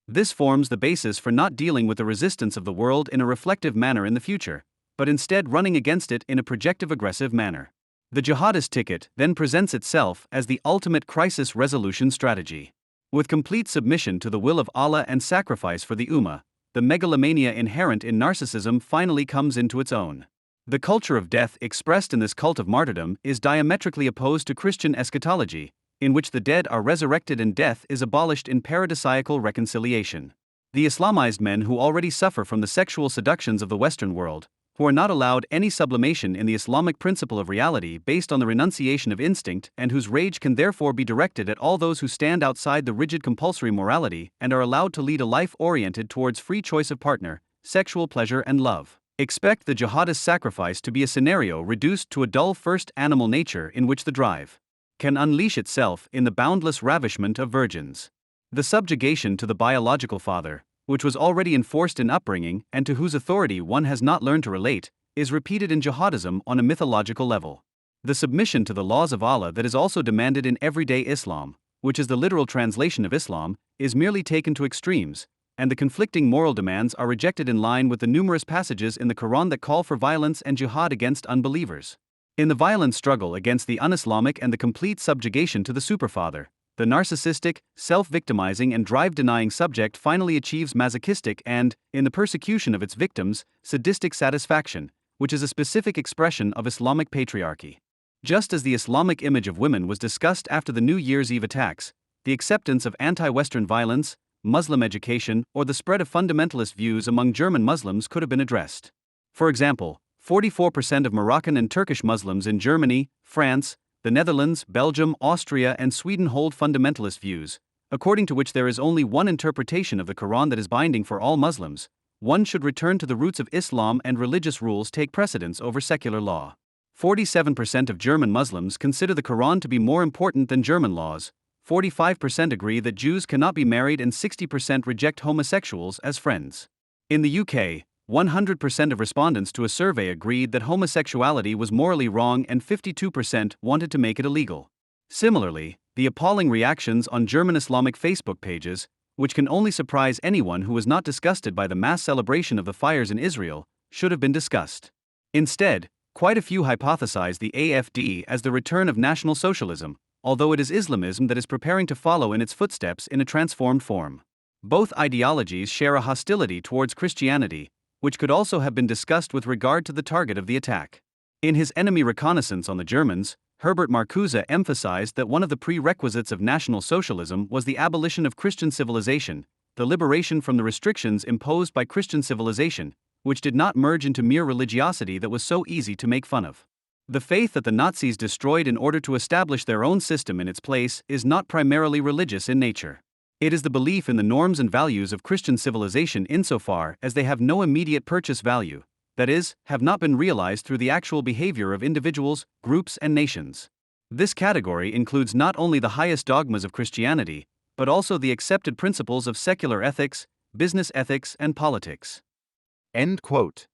This forms the basis for not dealing with the resistance of the world in a reflective manner in the future, but instead running against it in a projective aggressive manner. The jihadist ticket then presents itself as the ultimate crisis resolution strategy. With complete submission to the will of Allah and sacrifice for the Ummah, the megalomania inherent in narcissism finally comes into its own. The culture of death expressed in this cult of martyrdom is diametrically opposed to Christian eschatology, in which the dead are resurrected and death is abolished in paradisiacal reconciliation. The Islamized men who already suffer from the sexual seductions of the Western world, who are not allowed any sublimation in the Islamic principle of reality based on the renunciation of instinct, and whose rage can therefore be directed at all those who stand outside the rigid compulsory morality and are allowed to lead a life oriented towards free choice of partner, sexual pleasure and love, expect the jihadist sacrifice to be a scenario reduced to a dull first animal nature in which the drive can unleash itself in the boundless ravishment of virgins. The subjugation to the biological father, which was already enforced in upbringing and to whose authority one has not learned to relate, is repeated in jihadism on a mythological level. The submission to the laws of Allah that is also demanded in everyday Islam, which is the literal translation of Islam, is merely taken to extremes, and the conflicting moral demands are rejected in line with the numerous passages in the Quran that call for violence and jihad against unbelievers. In the violent struggle against the un-Islamic and the complete subjugation to the superfather, the narcissistic, self-victimizing and drive-denying subject finally achieves masochistic and, in the persecution of its victims, sadistic satisfaction, which is a specific expression of Islamic patriarchy. Just as the Islamic image of women was discussed after the New Year's Eve attacks, the acceptance of anti-Western violence, Muslim education, or the spread of fundamentalist views among German Muslims could have been addressed. For example, 44% of Moroccan and Turkish Muslims in Germany, France, the Netherlands, Belgium, Austria, and Sweden hold fundamentalist views, according to which there is only one interpretation of the Quran that is binding for all Muslims. One should return to the roots of Islam and religious rules take precedence over secular law. 47% of German Muslims consider the Quran to be more important than German laws, 45% agree that Jews cannot be married, and 60% reject homosexuals as friends. In the UK, 100% of respondents to a survey agreed that homosexuality was morally wrong and 52% wanted to make it illegal. Similarly, the appalling reactions on German Islamic Facebook pages, which can only surprise anyone who was not disgusted by the mass celebration of the fires in Israel, should have been discussed. Instead, quite a few hypothesize the AfD as the return of National Socialism, although it is Islamism that is preparing to follow in its footsteps in a transformed form. Both ideologies share a hostility towards Christianity, which could also have been discussed with regard to the target of the attack. In his Enemy Reconnaissance on the Germans, Herbert Marcuse emphasized that one of the prerequisites of National Socialism was the abolition of Christian civilization, the liberation from the restrictions imposed by Christian civilization, which did not merge into mere religiosity that was so easy to make fun of. The faith that the Nazis destroyed in order to establish their own system in its place is not primarily religious in nature. It is the belief in the norms and values of Christian civilization insofar as they have no immediate purchase value, that is, have not been realized through the actual behavior of individuals, groups, and nations. This category includes not only the highest dogmas of Christianity, but also the accepted principles of secular ethics, business ethics, and politics. End quote.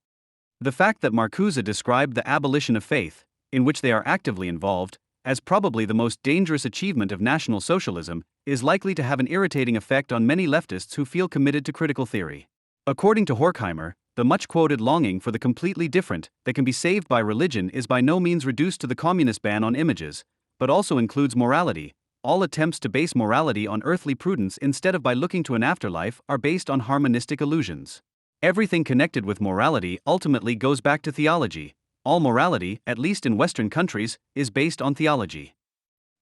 The fact that Marcuse described the abolition of faith, in which they are actively involved, as probably the most dangerous achievement of National Socialism, is likely to have an irritating effect on many leftists who feel committed to critical theory. According to Horkheimer, the much-quoted longing for the completely different that can be saved by religion is by no means reduced to the communist ban on images, but also includes morality. All attempts to base morality on earthly prudence instead of by looking to an afterlife are based on harmonistic illusions. Everything connected with morality ultimately goes back to theology. All morality, at least in Western countries, is based on theology.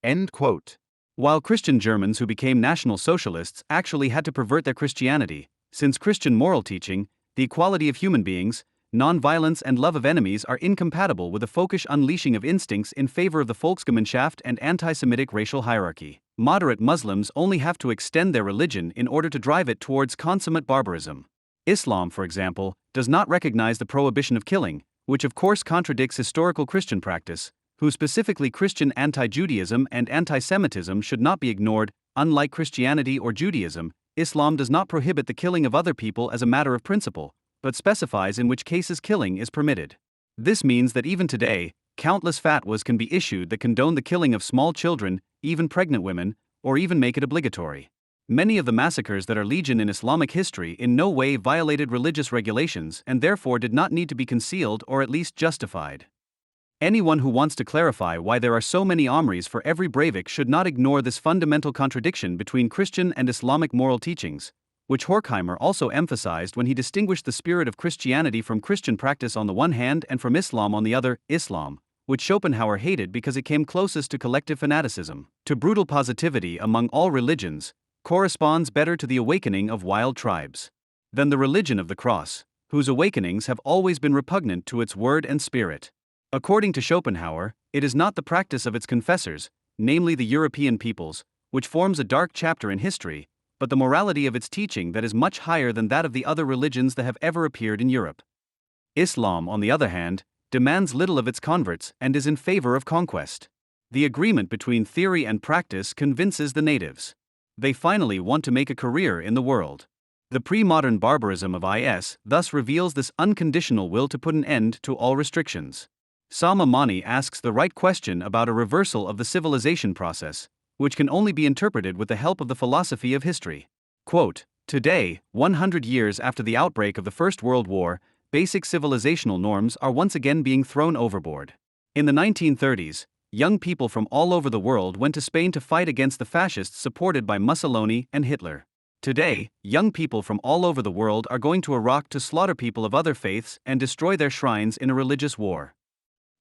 End quote. While Christian Germans who became National Socialists actually had to pervert their Christianity, since Christian moral teaching, the equality of human beings, non-violence and love of enemies are incompatible with the folkish unleashing of instincts in favor of the Volksgemeinschaft and anti-Semitic racial hierarchy. Moderate Muslims only have to extend their religion in order to drive it towards consummate barbarism. Islam, for example, does not recognize the prohibition of killing, which of course contradicts historical Christian practice, whose specifically Christian anti-Judaism and anti-Semitism should not be ignored. Unlike Christianity or Judaism, Islam does not prohibit the killing of other people as a matter of principle, but specifies in which cases killing is permitted. This means that even today, countless fatwas can be issued that condone the killing of small children, even pregnant women, or even make it obligatory. Many of the massacres that are legion in Islamic history in no way violated religious regulations and therefore did not need to be concealed or at least justified. Anyone who wants to clarify why there are so many Amris for every Breivik should not ignore this fundamental contradiction between Christian and Islamic moral teachings, which Horkheimer also emphasized when he distinguished the spirit of Christianity from Christian practice on the one hand and from Islam on the other, Islam, which Schopenhauer hated because it came closest to collective fanaticism, to brutal positivity among all religions, corresponds better to the awakening of wild tribes than the religion of the cross, whose awakenings have always been repugnant to its word and spirit. According to Schopenhauer, it is not the practice of its confessors, namely the European peoples, which forms a dark chapter in history, but the morality of its teaching that is much higher than that of the other religions that have ever appeared in Europe. Islam, on the other hand, demands little of its converts and is in favor of conquest. The agreement between theory and practice convinces the natives. They finally want to make a career in the world. The pre-modern barbarism of IS thus reveals this unconditional will to put an end to all restrictions. Sama Mani asks the right question about a reversal of the civilization process, which can only be interpreted with the help of the philosophy of history. Quote, "Today, 100 years after the outbreak of the First World War, basic civilizational norms are once again being thrown overboard. In the 1930s, young people from all over the world went to Spain to fight against the fascists supported by Mussolini and Hitler. Today, young people from all over the world are going to Iraq to slaughter people of other faiths and destroy their shrines in a religious war."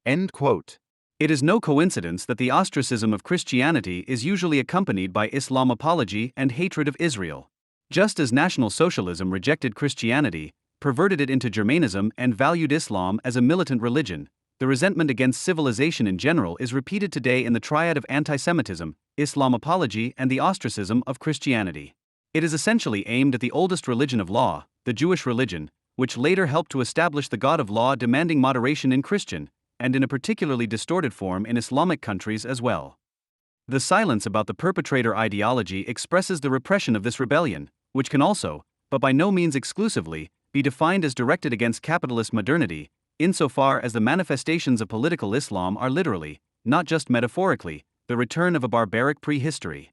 End quote. It is no coincidence that the ostracism of Christianity is usually accompanied by Islamopology and hatred of Israel. Just as National Socialism rejected Christianity, perverted it into Germanism, and valued Islam as a militant religion, the resentment against civilization in general is repeated today in the triad of antisemitism, Islamopology, and the ostracism of Christianity. It is essentially aimed at the oldest religion of law, the Jewish religion, which later helped to establish the God of law, demanding moderation in Christian, and in a particularly distorted form in Islamic countries as well. The silence about the perpetrator ideology expresses the repression of this rebellion, which can also, but by no means exclusively, be defined as directed against capitalist modernity, insofar as the manifestations of political Islam are literally, not just metaphorically, the return of a barbaric prehistory.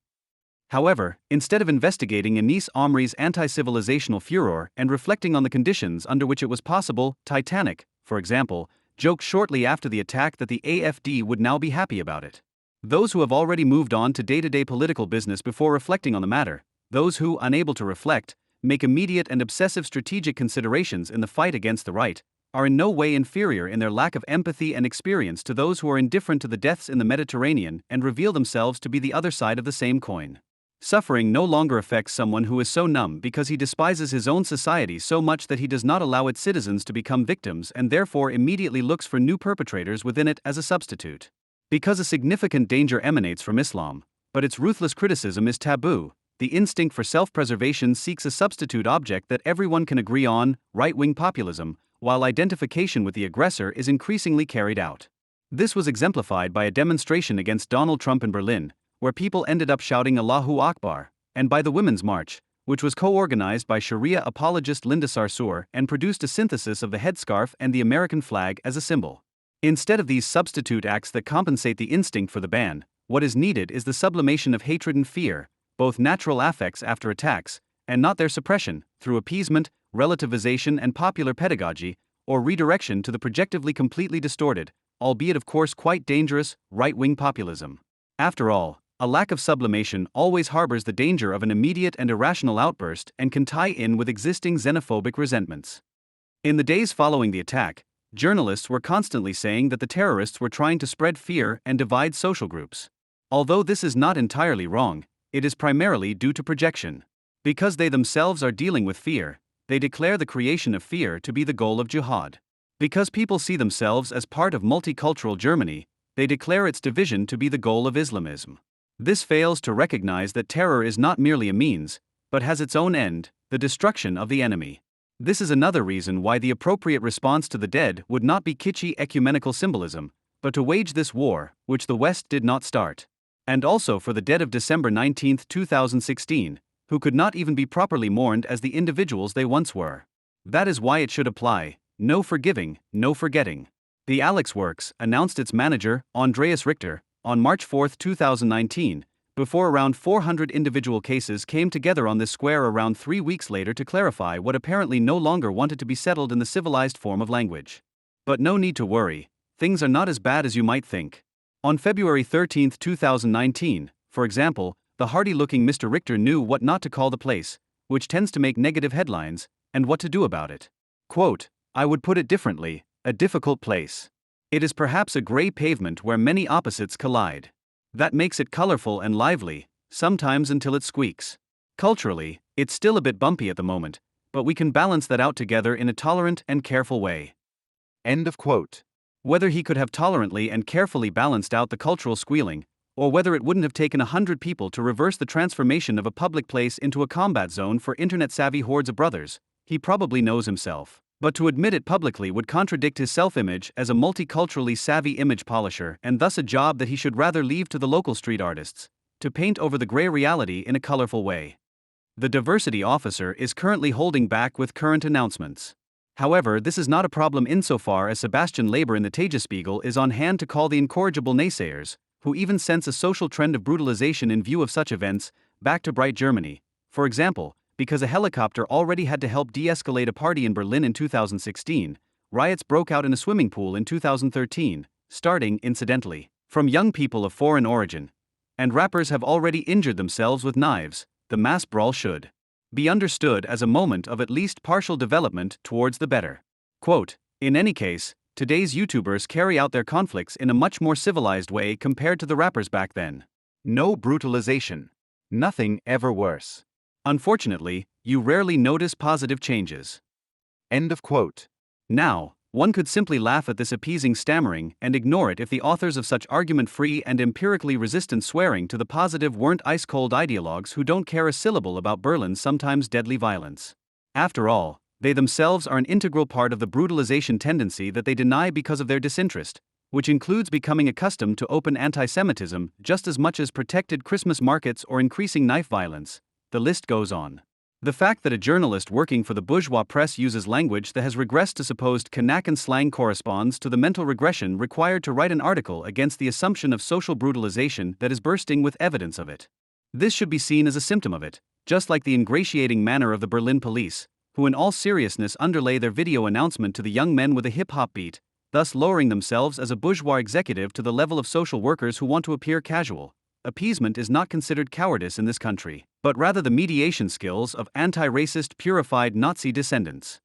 However, instead of investigating Anis Amri's anti-civilizational furor and reflecting on the conditions under which it was possible, Titanic, for example, joked shortly after the attack that the AFD would now be happy about it. Those who have already moved on to day-to-day political business before reflecting on the matter, those who, unable to reflect, make immediate and obsessive strategic considerations in the fight against the right, are in no way inferior in their lack of empathy and experience to those who are indifferent to the deaths in the Mediterranean and reveal themselves to be the other side of the same coin. Suffering no longer affects someone who is so numb because he despises his own society so much that he does not allow its citizens to become victims and therefore immediately looks for new perpetrators within it as a substitute. Because a significant danger emanates from Islam, but its ruthless criticism is taboo, the instinct for self-preservation seeks a substitute object that everyone can agree on, right-wing populism, while identification with the aggressor is increasingly carried out. This was exemplified by a demonstration against Donald Trump in Berlin, where people ended up shouting Allahu Akbar, and by the Women's March, which was co-organized by Sharia apologist Linda Sarsour and produced a synthesis of the headscarf and the American flag as a symbol. Instead of these substitute acts that compensate the instinct for the ban, what is needed is the sublimation of hatred and fear, both natural affects after attacks, and not their suppression, through appeasement, relativization and popular pedagogy, or redirection to the projectively completely distorted, albeit of course quite dangerous, right-wing populism. After all, a lack of sublimation always harbors the danger of an immediate and irrational outburst and can tie in with existing xenophobic resentments. In the days following the attack, journalists were constantly saying that the terrorists were trying to spread fear and divide social groups. Although this is not entirely wrong, it is primarily due to projection. Because they themselves are dealing with fear, they declare the creation of fear to be the goal of jihad. Because people see themselves as part of multicultural Germany, they declare its division to be the goal of Islamism. This fails to recognize that terror is not merely a means, but has its own end, the destruction of the enemy. This is another reason why the appropriate response to the dead would not be kitschy ecumenical symbolism, but to wage this war, which the West did not start. And also for the dead of December 19, 2016, who could not even be properly mourned as the individuals they once were. That is why it should apply: no forgiving, no forgetting. The Alex Works announced its manager, Andreas Richter, on March 4, 2019, before around 400 individual cases came together on this square around 3 weeks later to clarify what apparently no longer wanted to be settled in the civilized form of language. But no need to worry, things are not as bad as you might think. On February 13, 2019, for example, the hardy-looking Mr. Richter knew what not to call the place, which tends to make negative headlines, and what to do about it. Quote, I would put it differently, a difficult place. It is perhaps a gray pavement where many opposites collide. That makes it colorful and lively, sometimes until it squeaks. Culturally, it's still a bit bumpy at the moment, but we can balance that out together in a tolerant and careful way. End of quote. Whether he could have tolerantly and carefully balanced out the cultural squealing, or whether it wouldn't have taken 100 people to reverse the transformation of a public place into a combat zone for internet-savvy hordes of brothers, he probably knows himself. But to admit it publicly would contradict his self-image as a multiculturally savvy image polisher, and thus a job that he should rather leave to the local street artists, to paint over the gray reality in a colorful way. The diversity officer is currently holding back with current announcements. However, this is not a problem insofar as Sebastian Laber in the Tagesspiegel is on hand to call the incorrigible naysayers, who even sense a social trend of brutalization in view of such events, back to bright Germany. For example, because a helicopter already had to help de-escalate a party in Berlin in 2016, riots broke out in a swimming pool in 2013, starting, incidentally, from young people of foreign origin. And rappers have already injured themselves with knives. The mass brawl should be understood as a moment of at least partial development towards the better. Quote, in any case, today's YouTubers carry out their conflicts in a much more civilized way compared to the rappers back then. No brutalization. Nothing ever worse. Unfortunately, you rarely notice positive changes. End of quote. Now, one could simply laugh at this appeasing stammering and ignore it if the authors of such argument-free and empirically resistant swearing to the positive weren't ice-cold ideologues who don't care a syllable about Berlin's sometimes deadly violence. After all, they themselves are an integral part of the brutalization tendency that they deny because of their disinterest, which includes becoming accustomed to open anti-Semitism just as much as protected Christmas markets or increasing knife violence. The list goes on. The fact that a journalist working for the bourgeois press uses language that has regressed to supposed Kanaka slang corresponds to the mental regression required to write an article against the assumption of social brutalization that is bursting with evidence of it. This should be seen as a symptom of it, just like the ingratiating manner of the Berlin police, who in all seriousness underlay their video announcement to the young men with a hip-hop beat, thus lowering themselves as a bourgeois executive to the level of social workers who want to appear casual. Appeasement is not considered cowardice in this country, but rather the mediation skills of anti-racist purified Nazi descendants.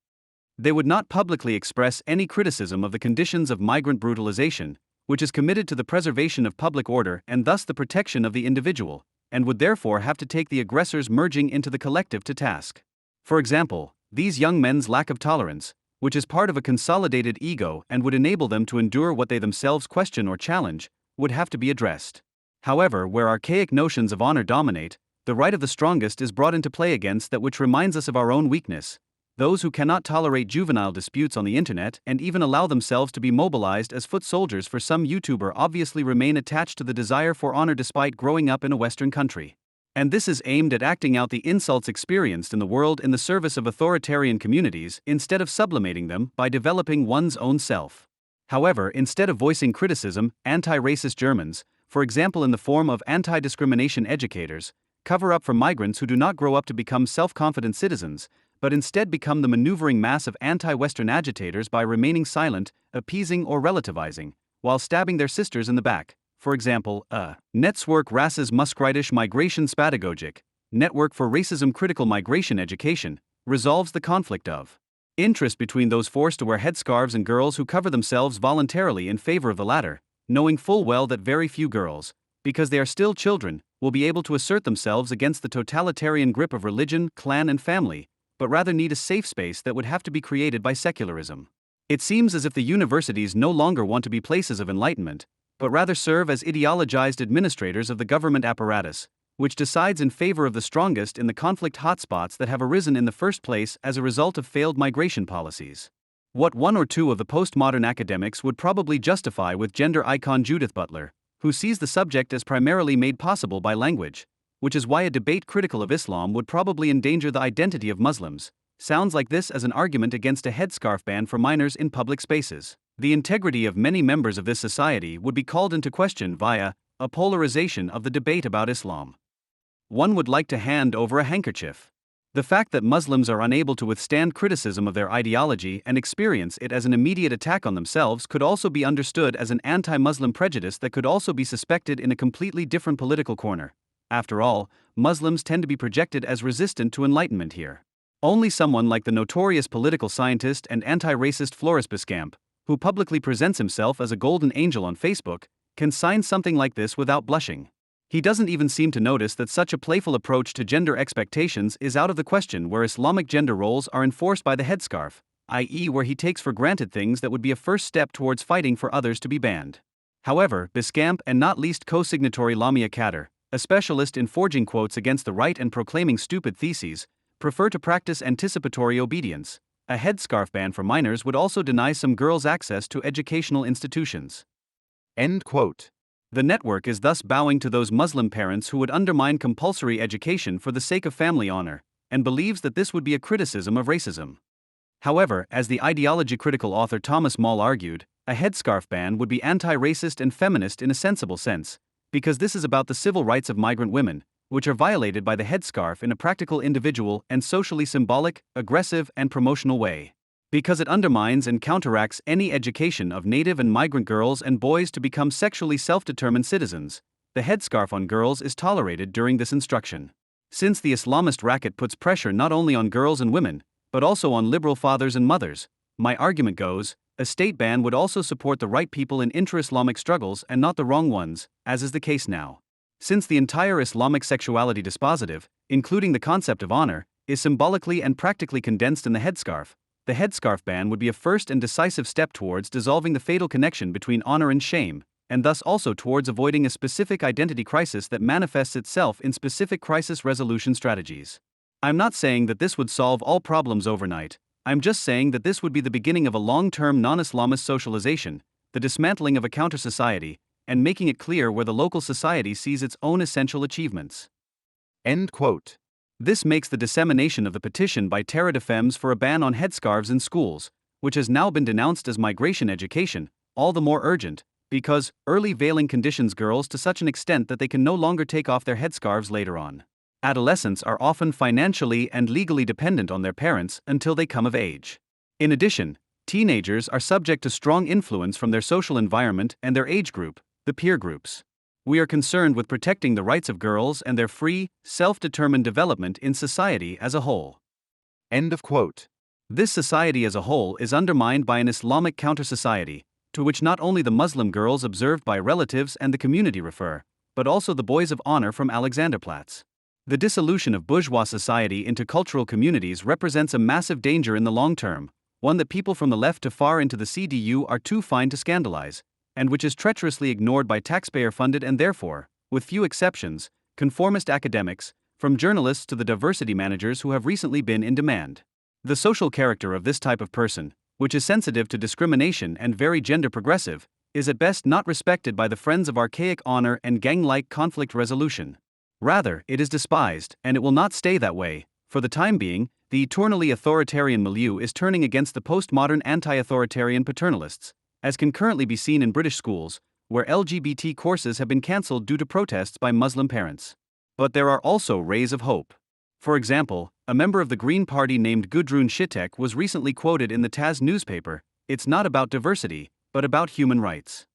They would not publicly express any criticism of the conditions of migrant brutalization, which is committed to the preservation of public order and thus the protection of the individual, and would therefore have to take the aggressors merging into the collective to task. For example, these young men's lack of tolerance, which is part of a consolidated ego and would enable them to endure what they themselves question or challenge, would have to be addressed. However, where archaic notions of honor dominate, the right of the strongest is brought into play against that which reminds us of our own weakness. Those who cannot tolerate juvenile disputes on the internet and even allow themselves to be mobilized as foot soldiers for some YouTuber obviously remain attached to the desire for honor despite growing up in a Western country. And this is aimed at acting out the insults experienced in the world in the service of authoritarian communities instead of sublimating them by developing one's own self. However, instead of voicing criticism, anti-racist Germans, for example in the form of anti-discrimination educators, cover up for migrants who do not grow up to become self-confident citizens, but instead become the maneuvering mass of anti-Western agitators by remaining silent, appeasing or relativizing, while stabbing their sisters in the back. For example, Netzwerk Rassismus Muskritisch Migrationspädagogik, Network for Racism Critical Migration Education, resolves the conflict of interest between those forced to wear headscarves and girls who cover themselves voluntarily in favor of the latter, knowing full well that very few girls, because they are still children, will be able to assert themselves against the totalitarian grip of religion, clan and family, but rather need a safe space that would have to be created by secularism. It seems as if the universities no longer want to be places of enlightenment, but rather serve as ideologized administrators of the government apparatus, which decides in favor of the strongest in the conflict hotspots that have arisen in the first place as a result of failed migration policies. What one or two of the postmodern academics would probably justify with gender icon Judith Butler, who sees the subject as primarily made possible by language, which is why a debate critical of Islam would probably endanger the identity of Muslims, sounds like this as an argument against a headscarf ban for minors in public spaces. The integrity of many members of this society would be called into question via a polarization of the debate about Islam. One would like to hand over a handkerchief. The fact that Muslims are unable to withstand criticism of their ideology and experience it as an immediate attack on themselves could also be understood as an anti-Muslim prejudice that could also be suspected in a completely different political corner. After all, Muslims tend to be projected as resistant to enlightenment here. Only someone like the notorious political scientist and anti-racist Floris Biscamp, who publicly presents himself as a golden angel on Facebook, can sign something like this without blushing. He doesn't even seem to notice that such a playful approach to gender expectations is out of the question where Islamic gender roles are enforced by the headscarf, i.e., where he takes for granted things that would be a first step towards fighting for others to be banned. However, Biscamp and not least co-signatory Lamia Kader, a specialist in forging quotes against the right and proclaiming stupid theses, prefer to practice anticipatory obedience. A headscarf ban for minors would also deny some girls access to educational institutions. End quote. The network is thus bowing to those Muslim parents who would undermine compulsory education for the sake of family honor, and believes that this would be a criticism of racism. However, as the ideology-critical author Thomas Moll argued, a headscarf ban would be anti-racist and feminist in a sensible sense, because this is about the civil rights of migrant women, which are violated by the headscarf in a practical, individual, and socially symbolic, aggressive, and promotional way. Because it undermines and counteracts any education of native and migrant girls and boys to become sexually self-determined citizens, the headscarf on girls is tolerated during this instruction. Since the Islamist racket puts pressure not only on girls and women, but also on liberal fathers and mothers, my argument goes, a state ban would also support the right people in intra-Islamic struggles and not the wrong ones, as is the case now. Since the entire Islamic sexuality dispositive, including the concept of honor, is symbolically and practically condensed in the headscarf ban would be a first and decisive step towards dissolving the fatal connection between honor and shame, and thus also towards avoiding a specific identity crisis that manifests itself in specific crisis resolution strategies. I'm not saying that this would solve all problems overnight, I'm just saying that this would be the beginning of a long-term non-Islamist socialization, the dismantling of a counter-society, and making it clear where the local society sees its own essential achievements. End quote. This makes the dissemination of the petition by Terra Defems for a ban on headscarves in schools, which has now been denounced as migration education, all the more urgent, because early veiling conditions girls to such an extent that they can no longer take off their headscarves later on. Adolescents are often financially and legally dependent on their parents until they come of age. In addition, teenagers are subject to strong influence from their social environment and their age group, the peer groups. We are concerned with protecting the rights of girls and their free, self-determined development in society as a whole. End of quote. This society as a whole is undermined by an Islamic counter-society, to which not only the Muslim girls observed by relatives and the community refer, but also the boys of honor from Alexanderplatz. The dissolution of bourgeois society into cultural communities represents a massive danger in the long term, one that people from the left to far into the CDU are too fine to scandalize, and which is treacherously ignored by taxpayer-funded and therefore, with few exceptions, conformist academics, from journalists to the diversity managers who have recently been in demand. The social character of this type of person, which is sensitive to discrimination and very gender progressive, is at best not respected by the friends of archaic honor and gang-like conflict resolution. Rather, it is despised, and it will not stay that way. For the time being, the eternally authoritarian milieu is turning against the postmodern anti-authoritarian paternalists, as can currently be seen in British schools, where LGBT courses have been cancelled due to protests by Muslim parents. But there are also rays of hope. For example, a member of the Green Party named Gudrun Schittek was recently quoted in the TAS newspaper, "It's not about diversity, but about human rights."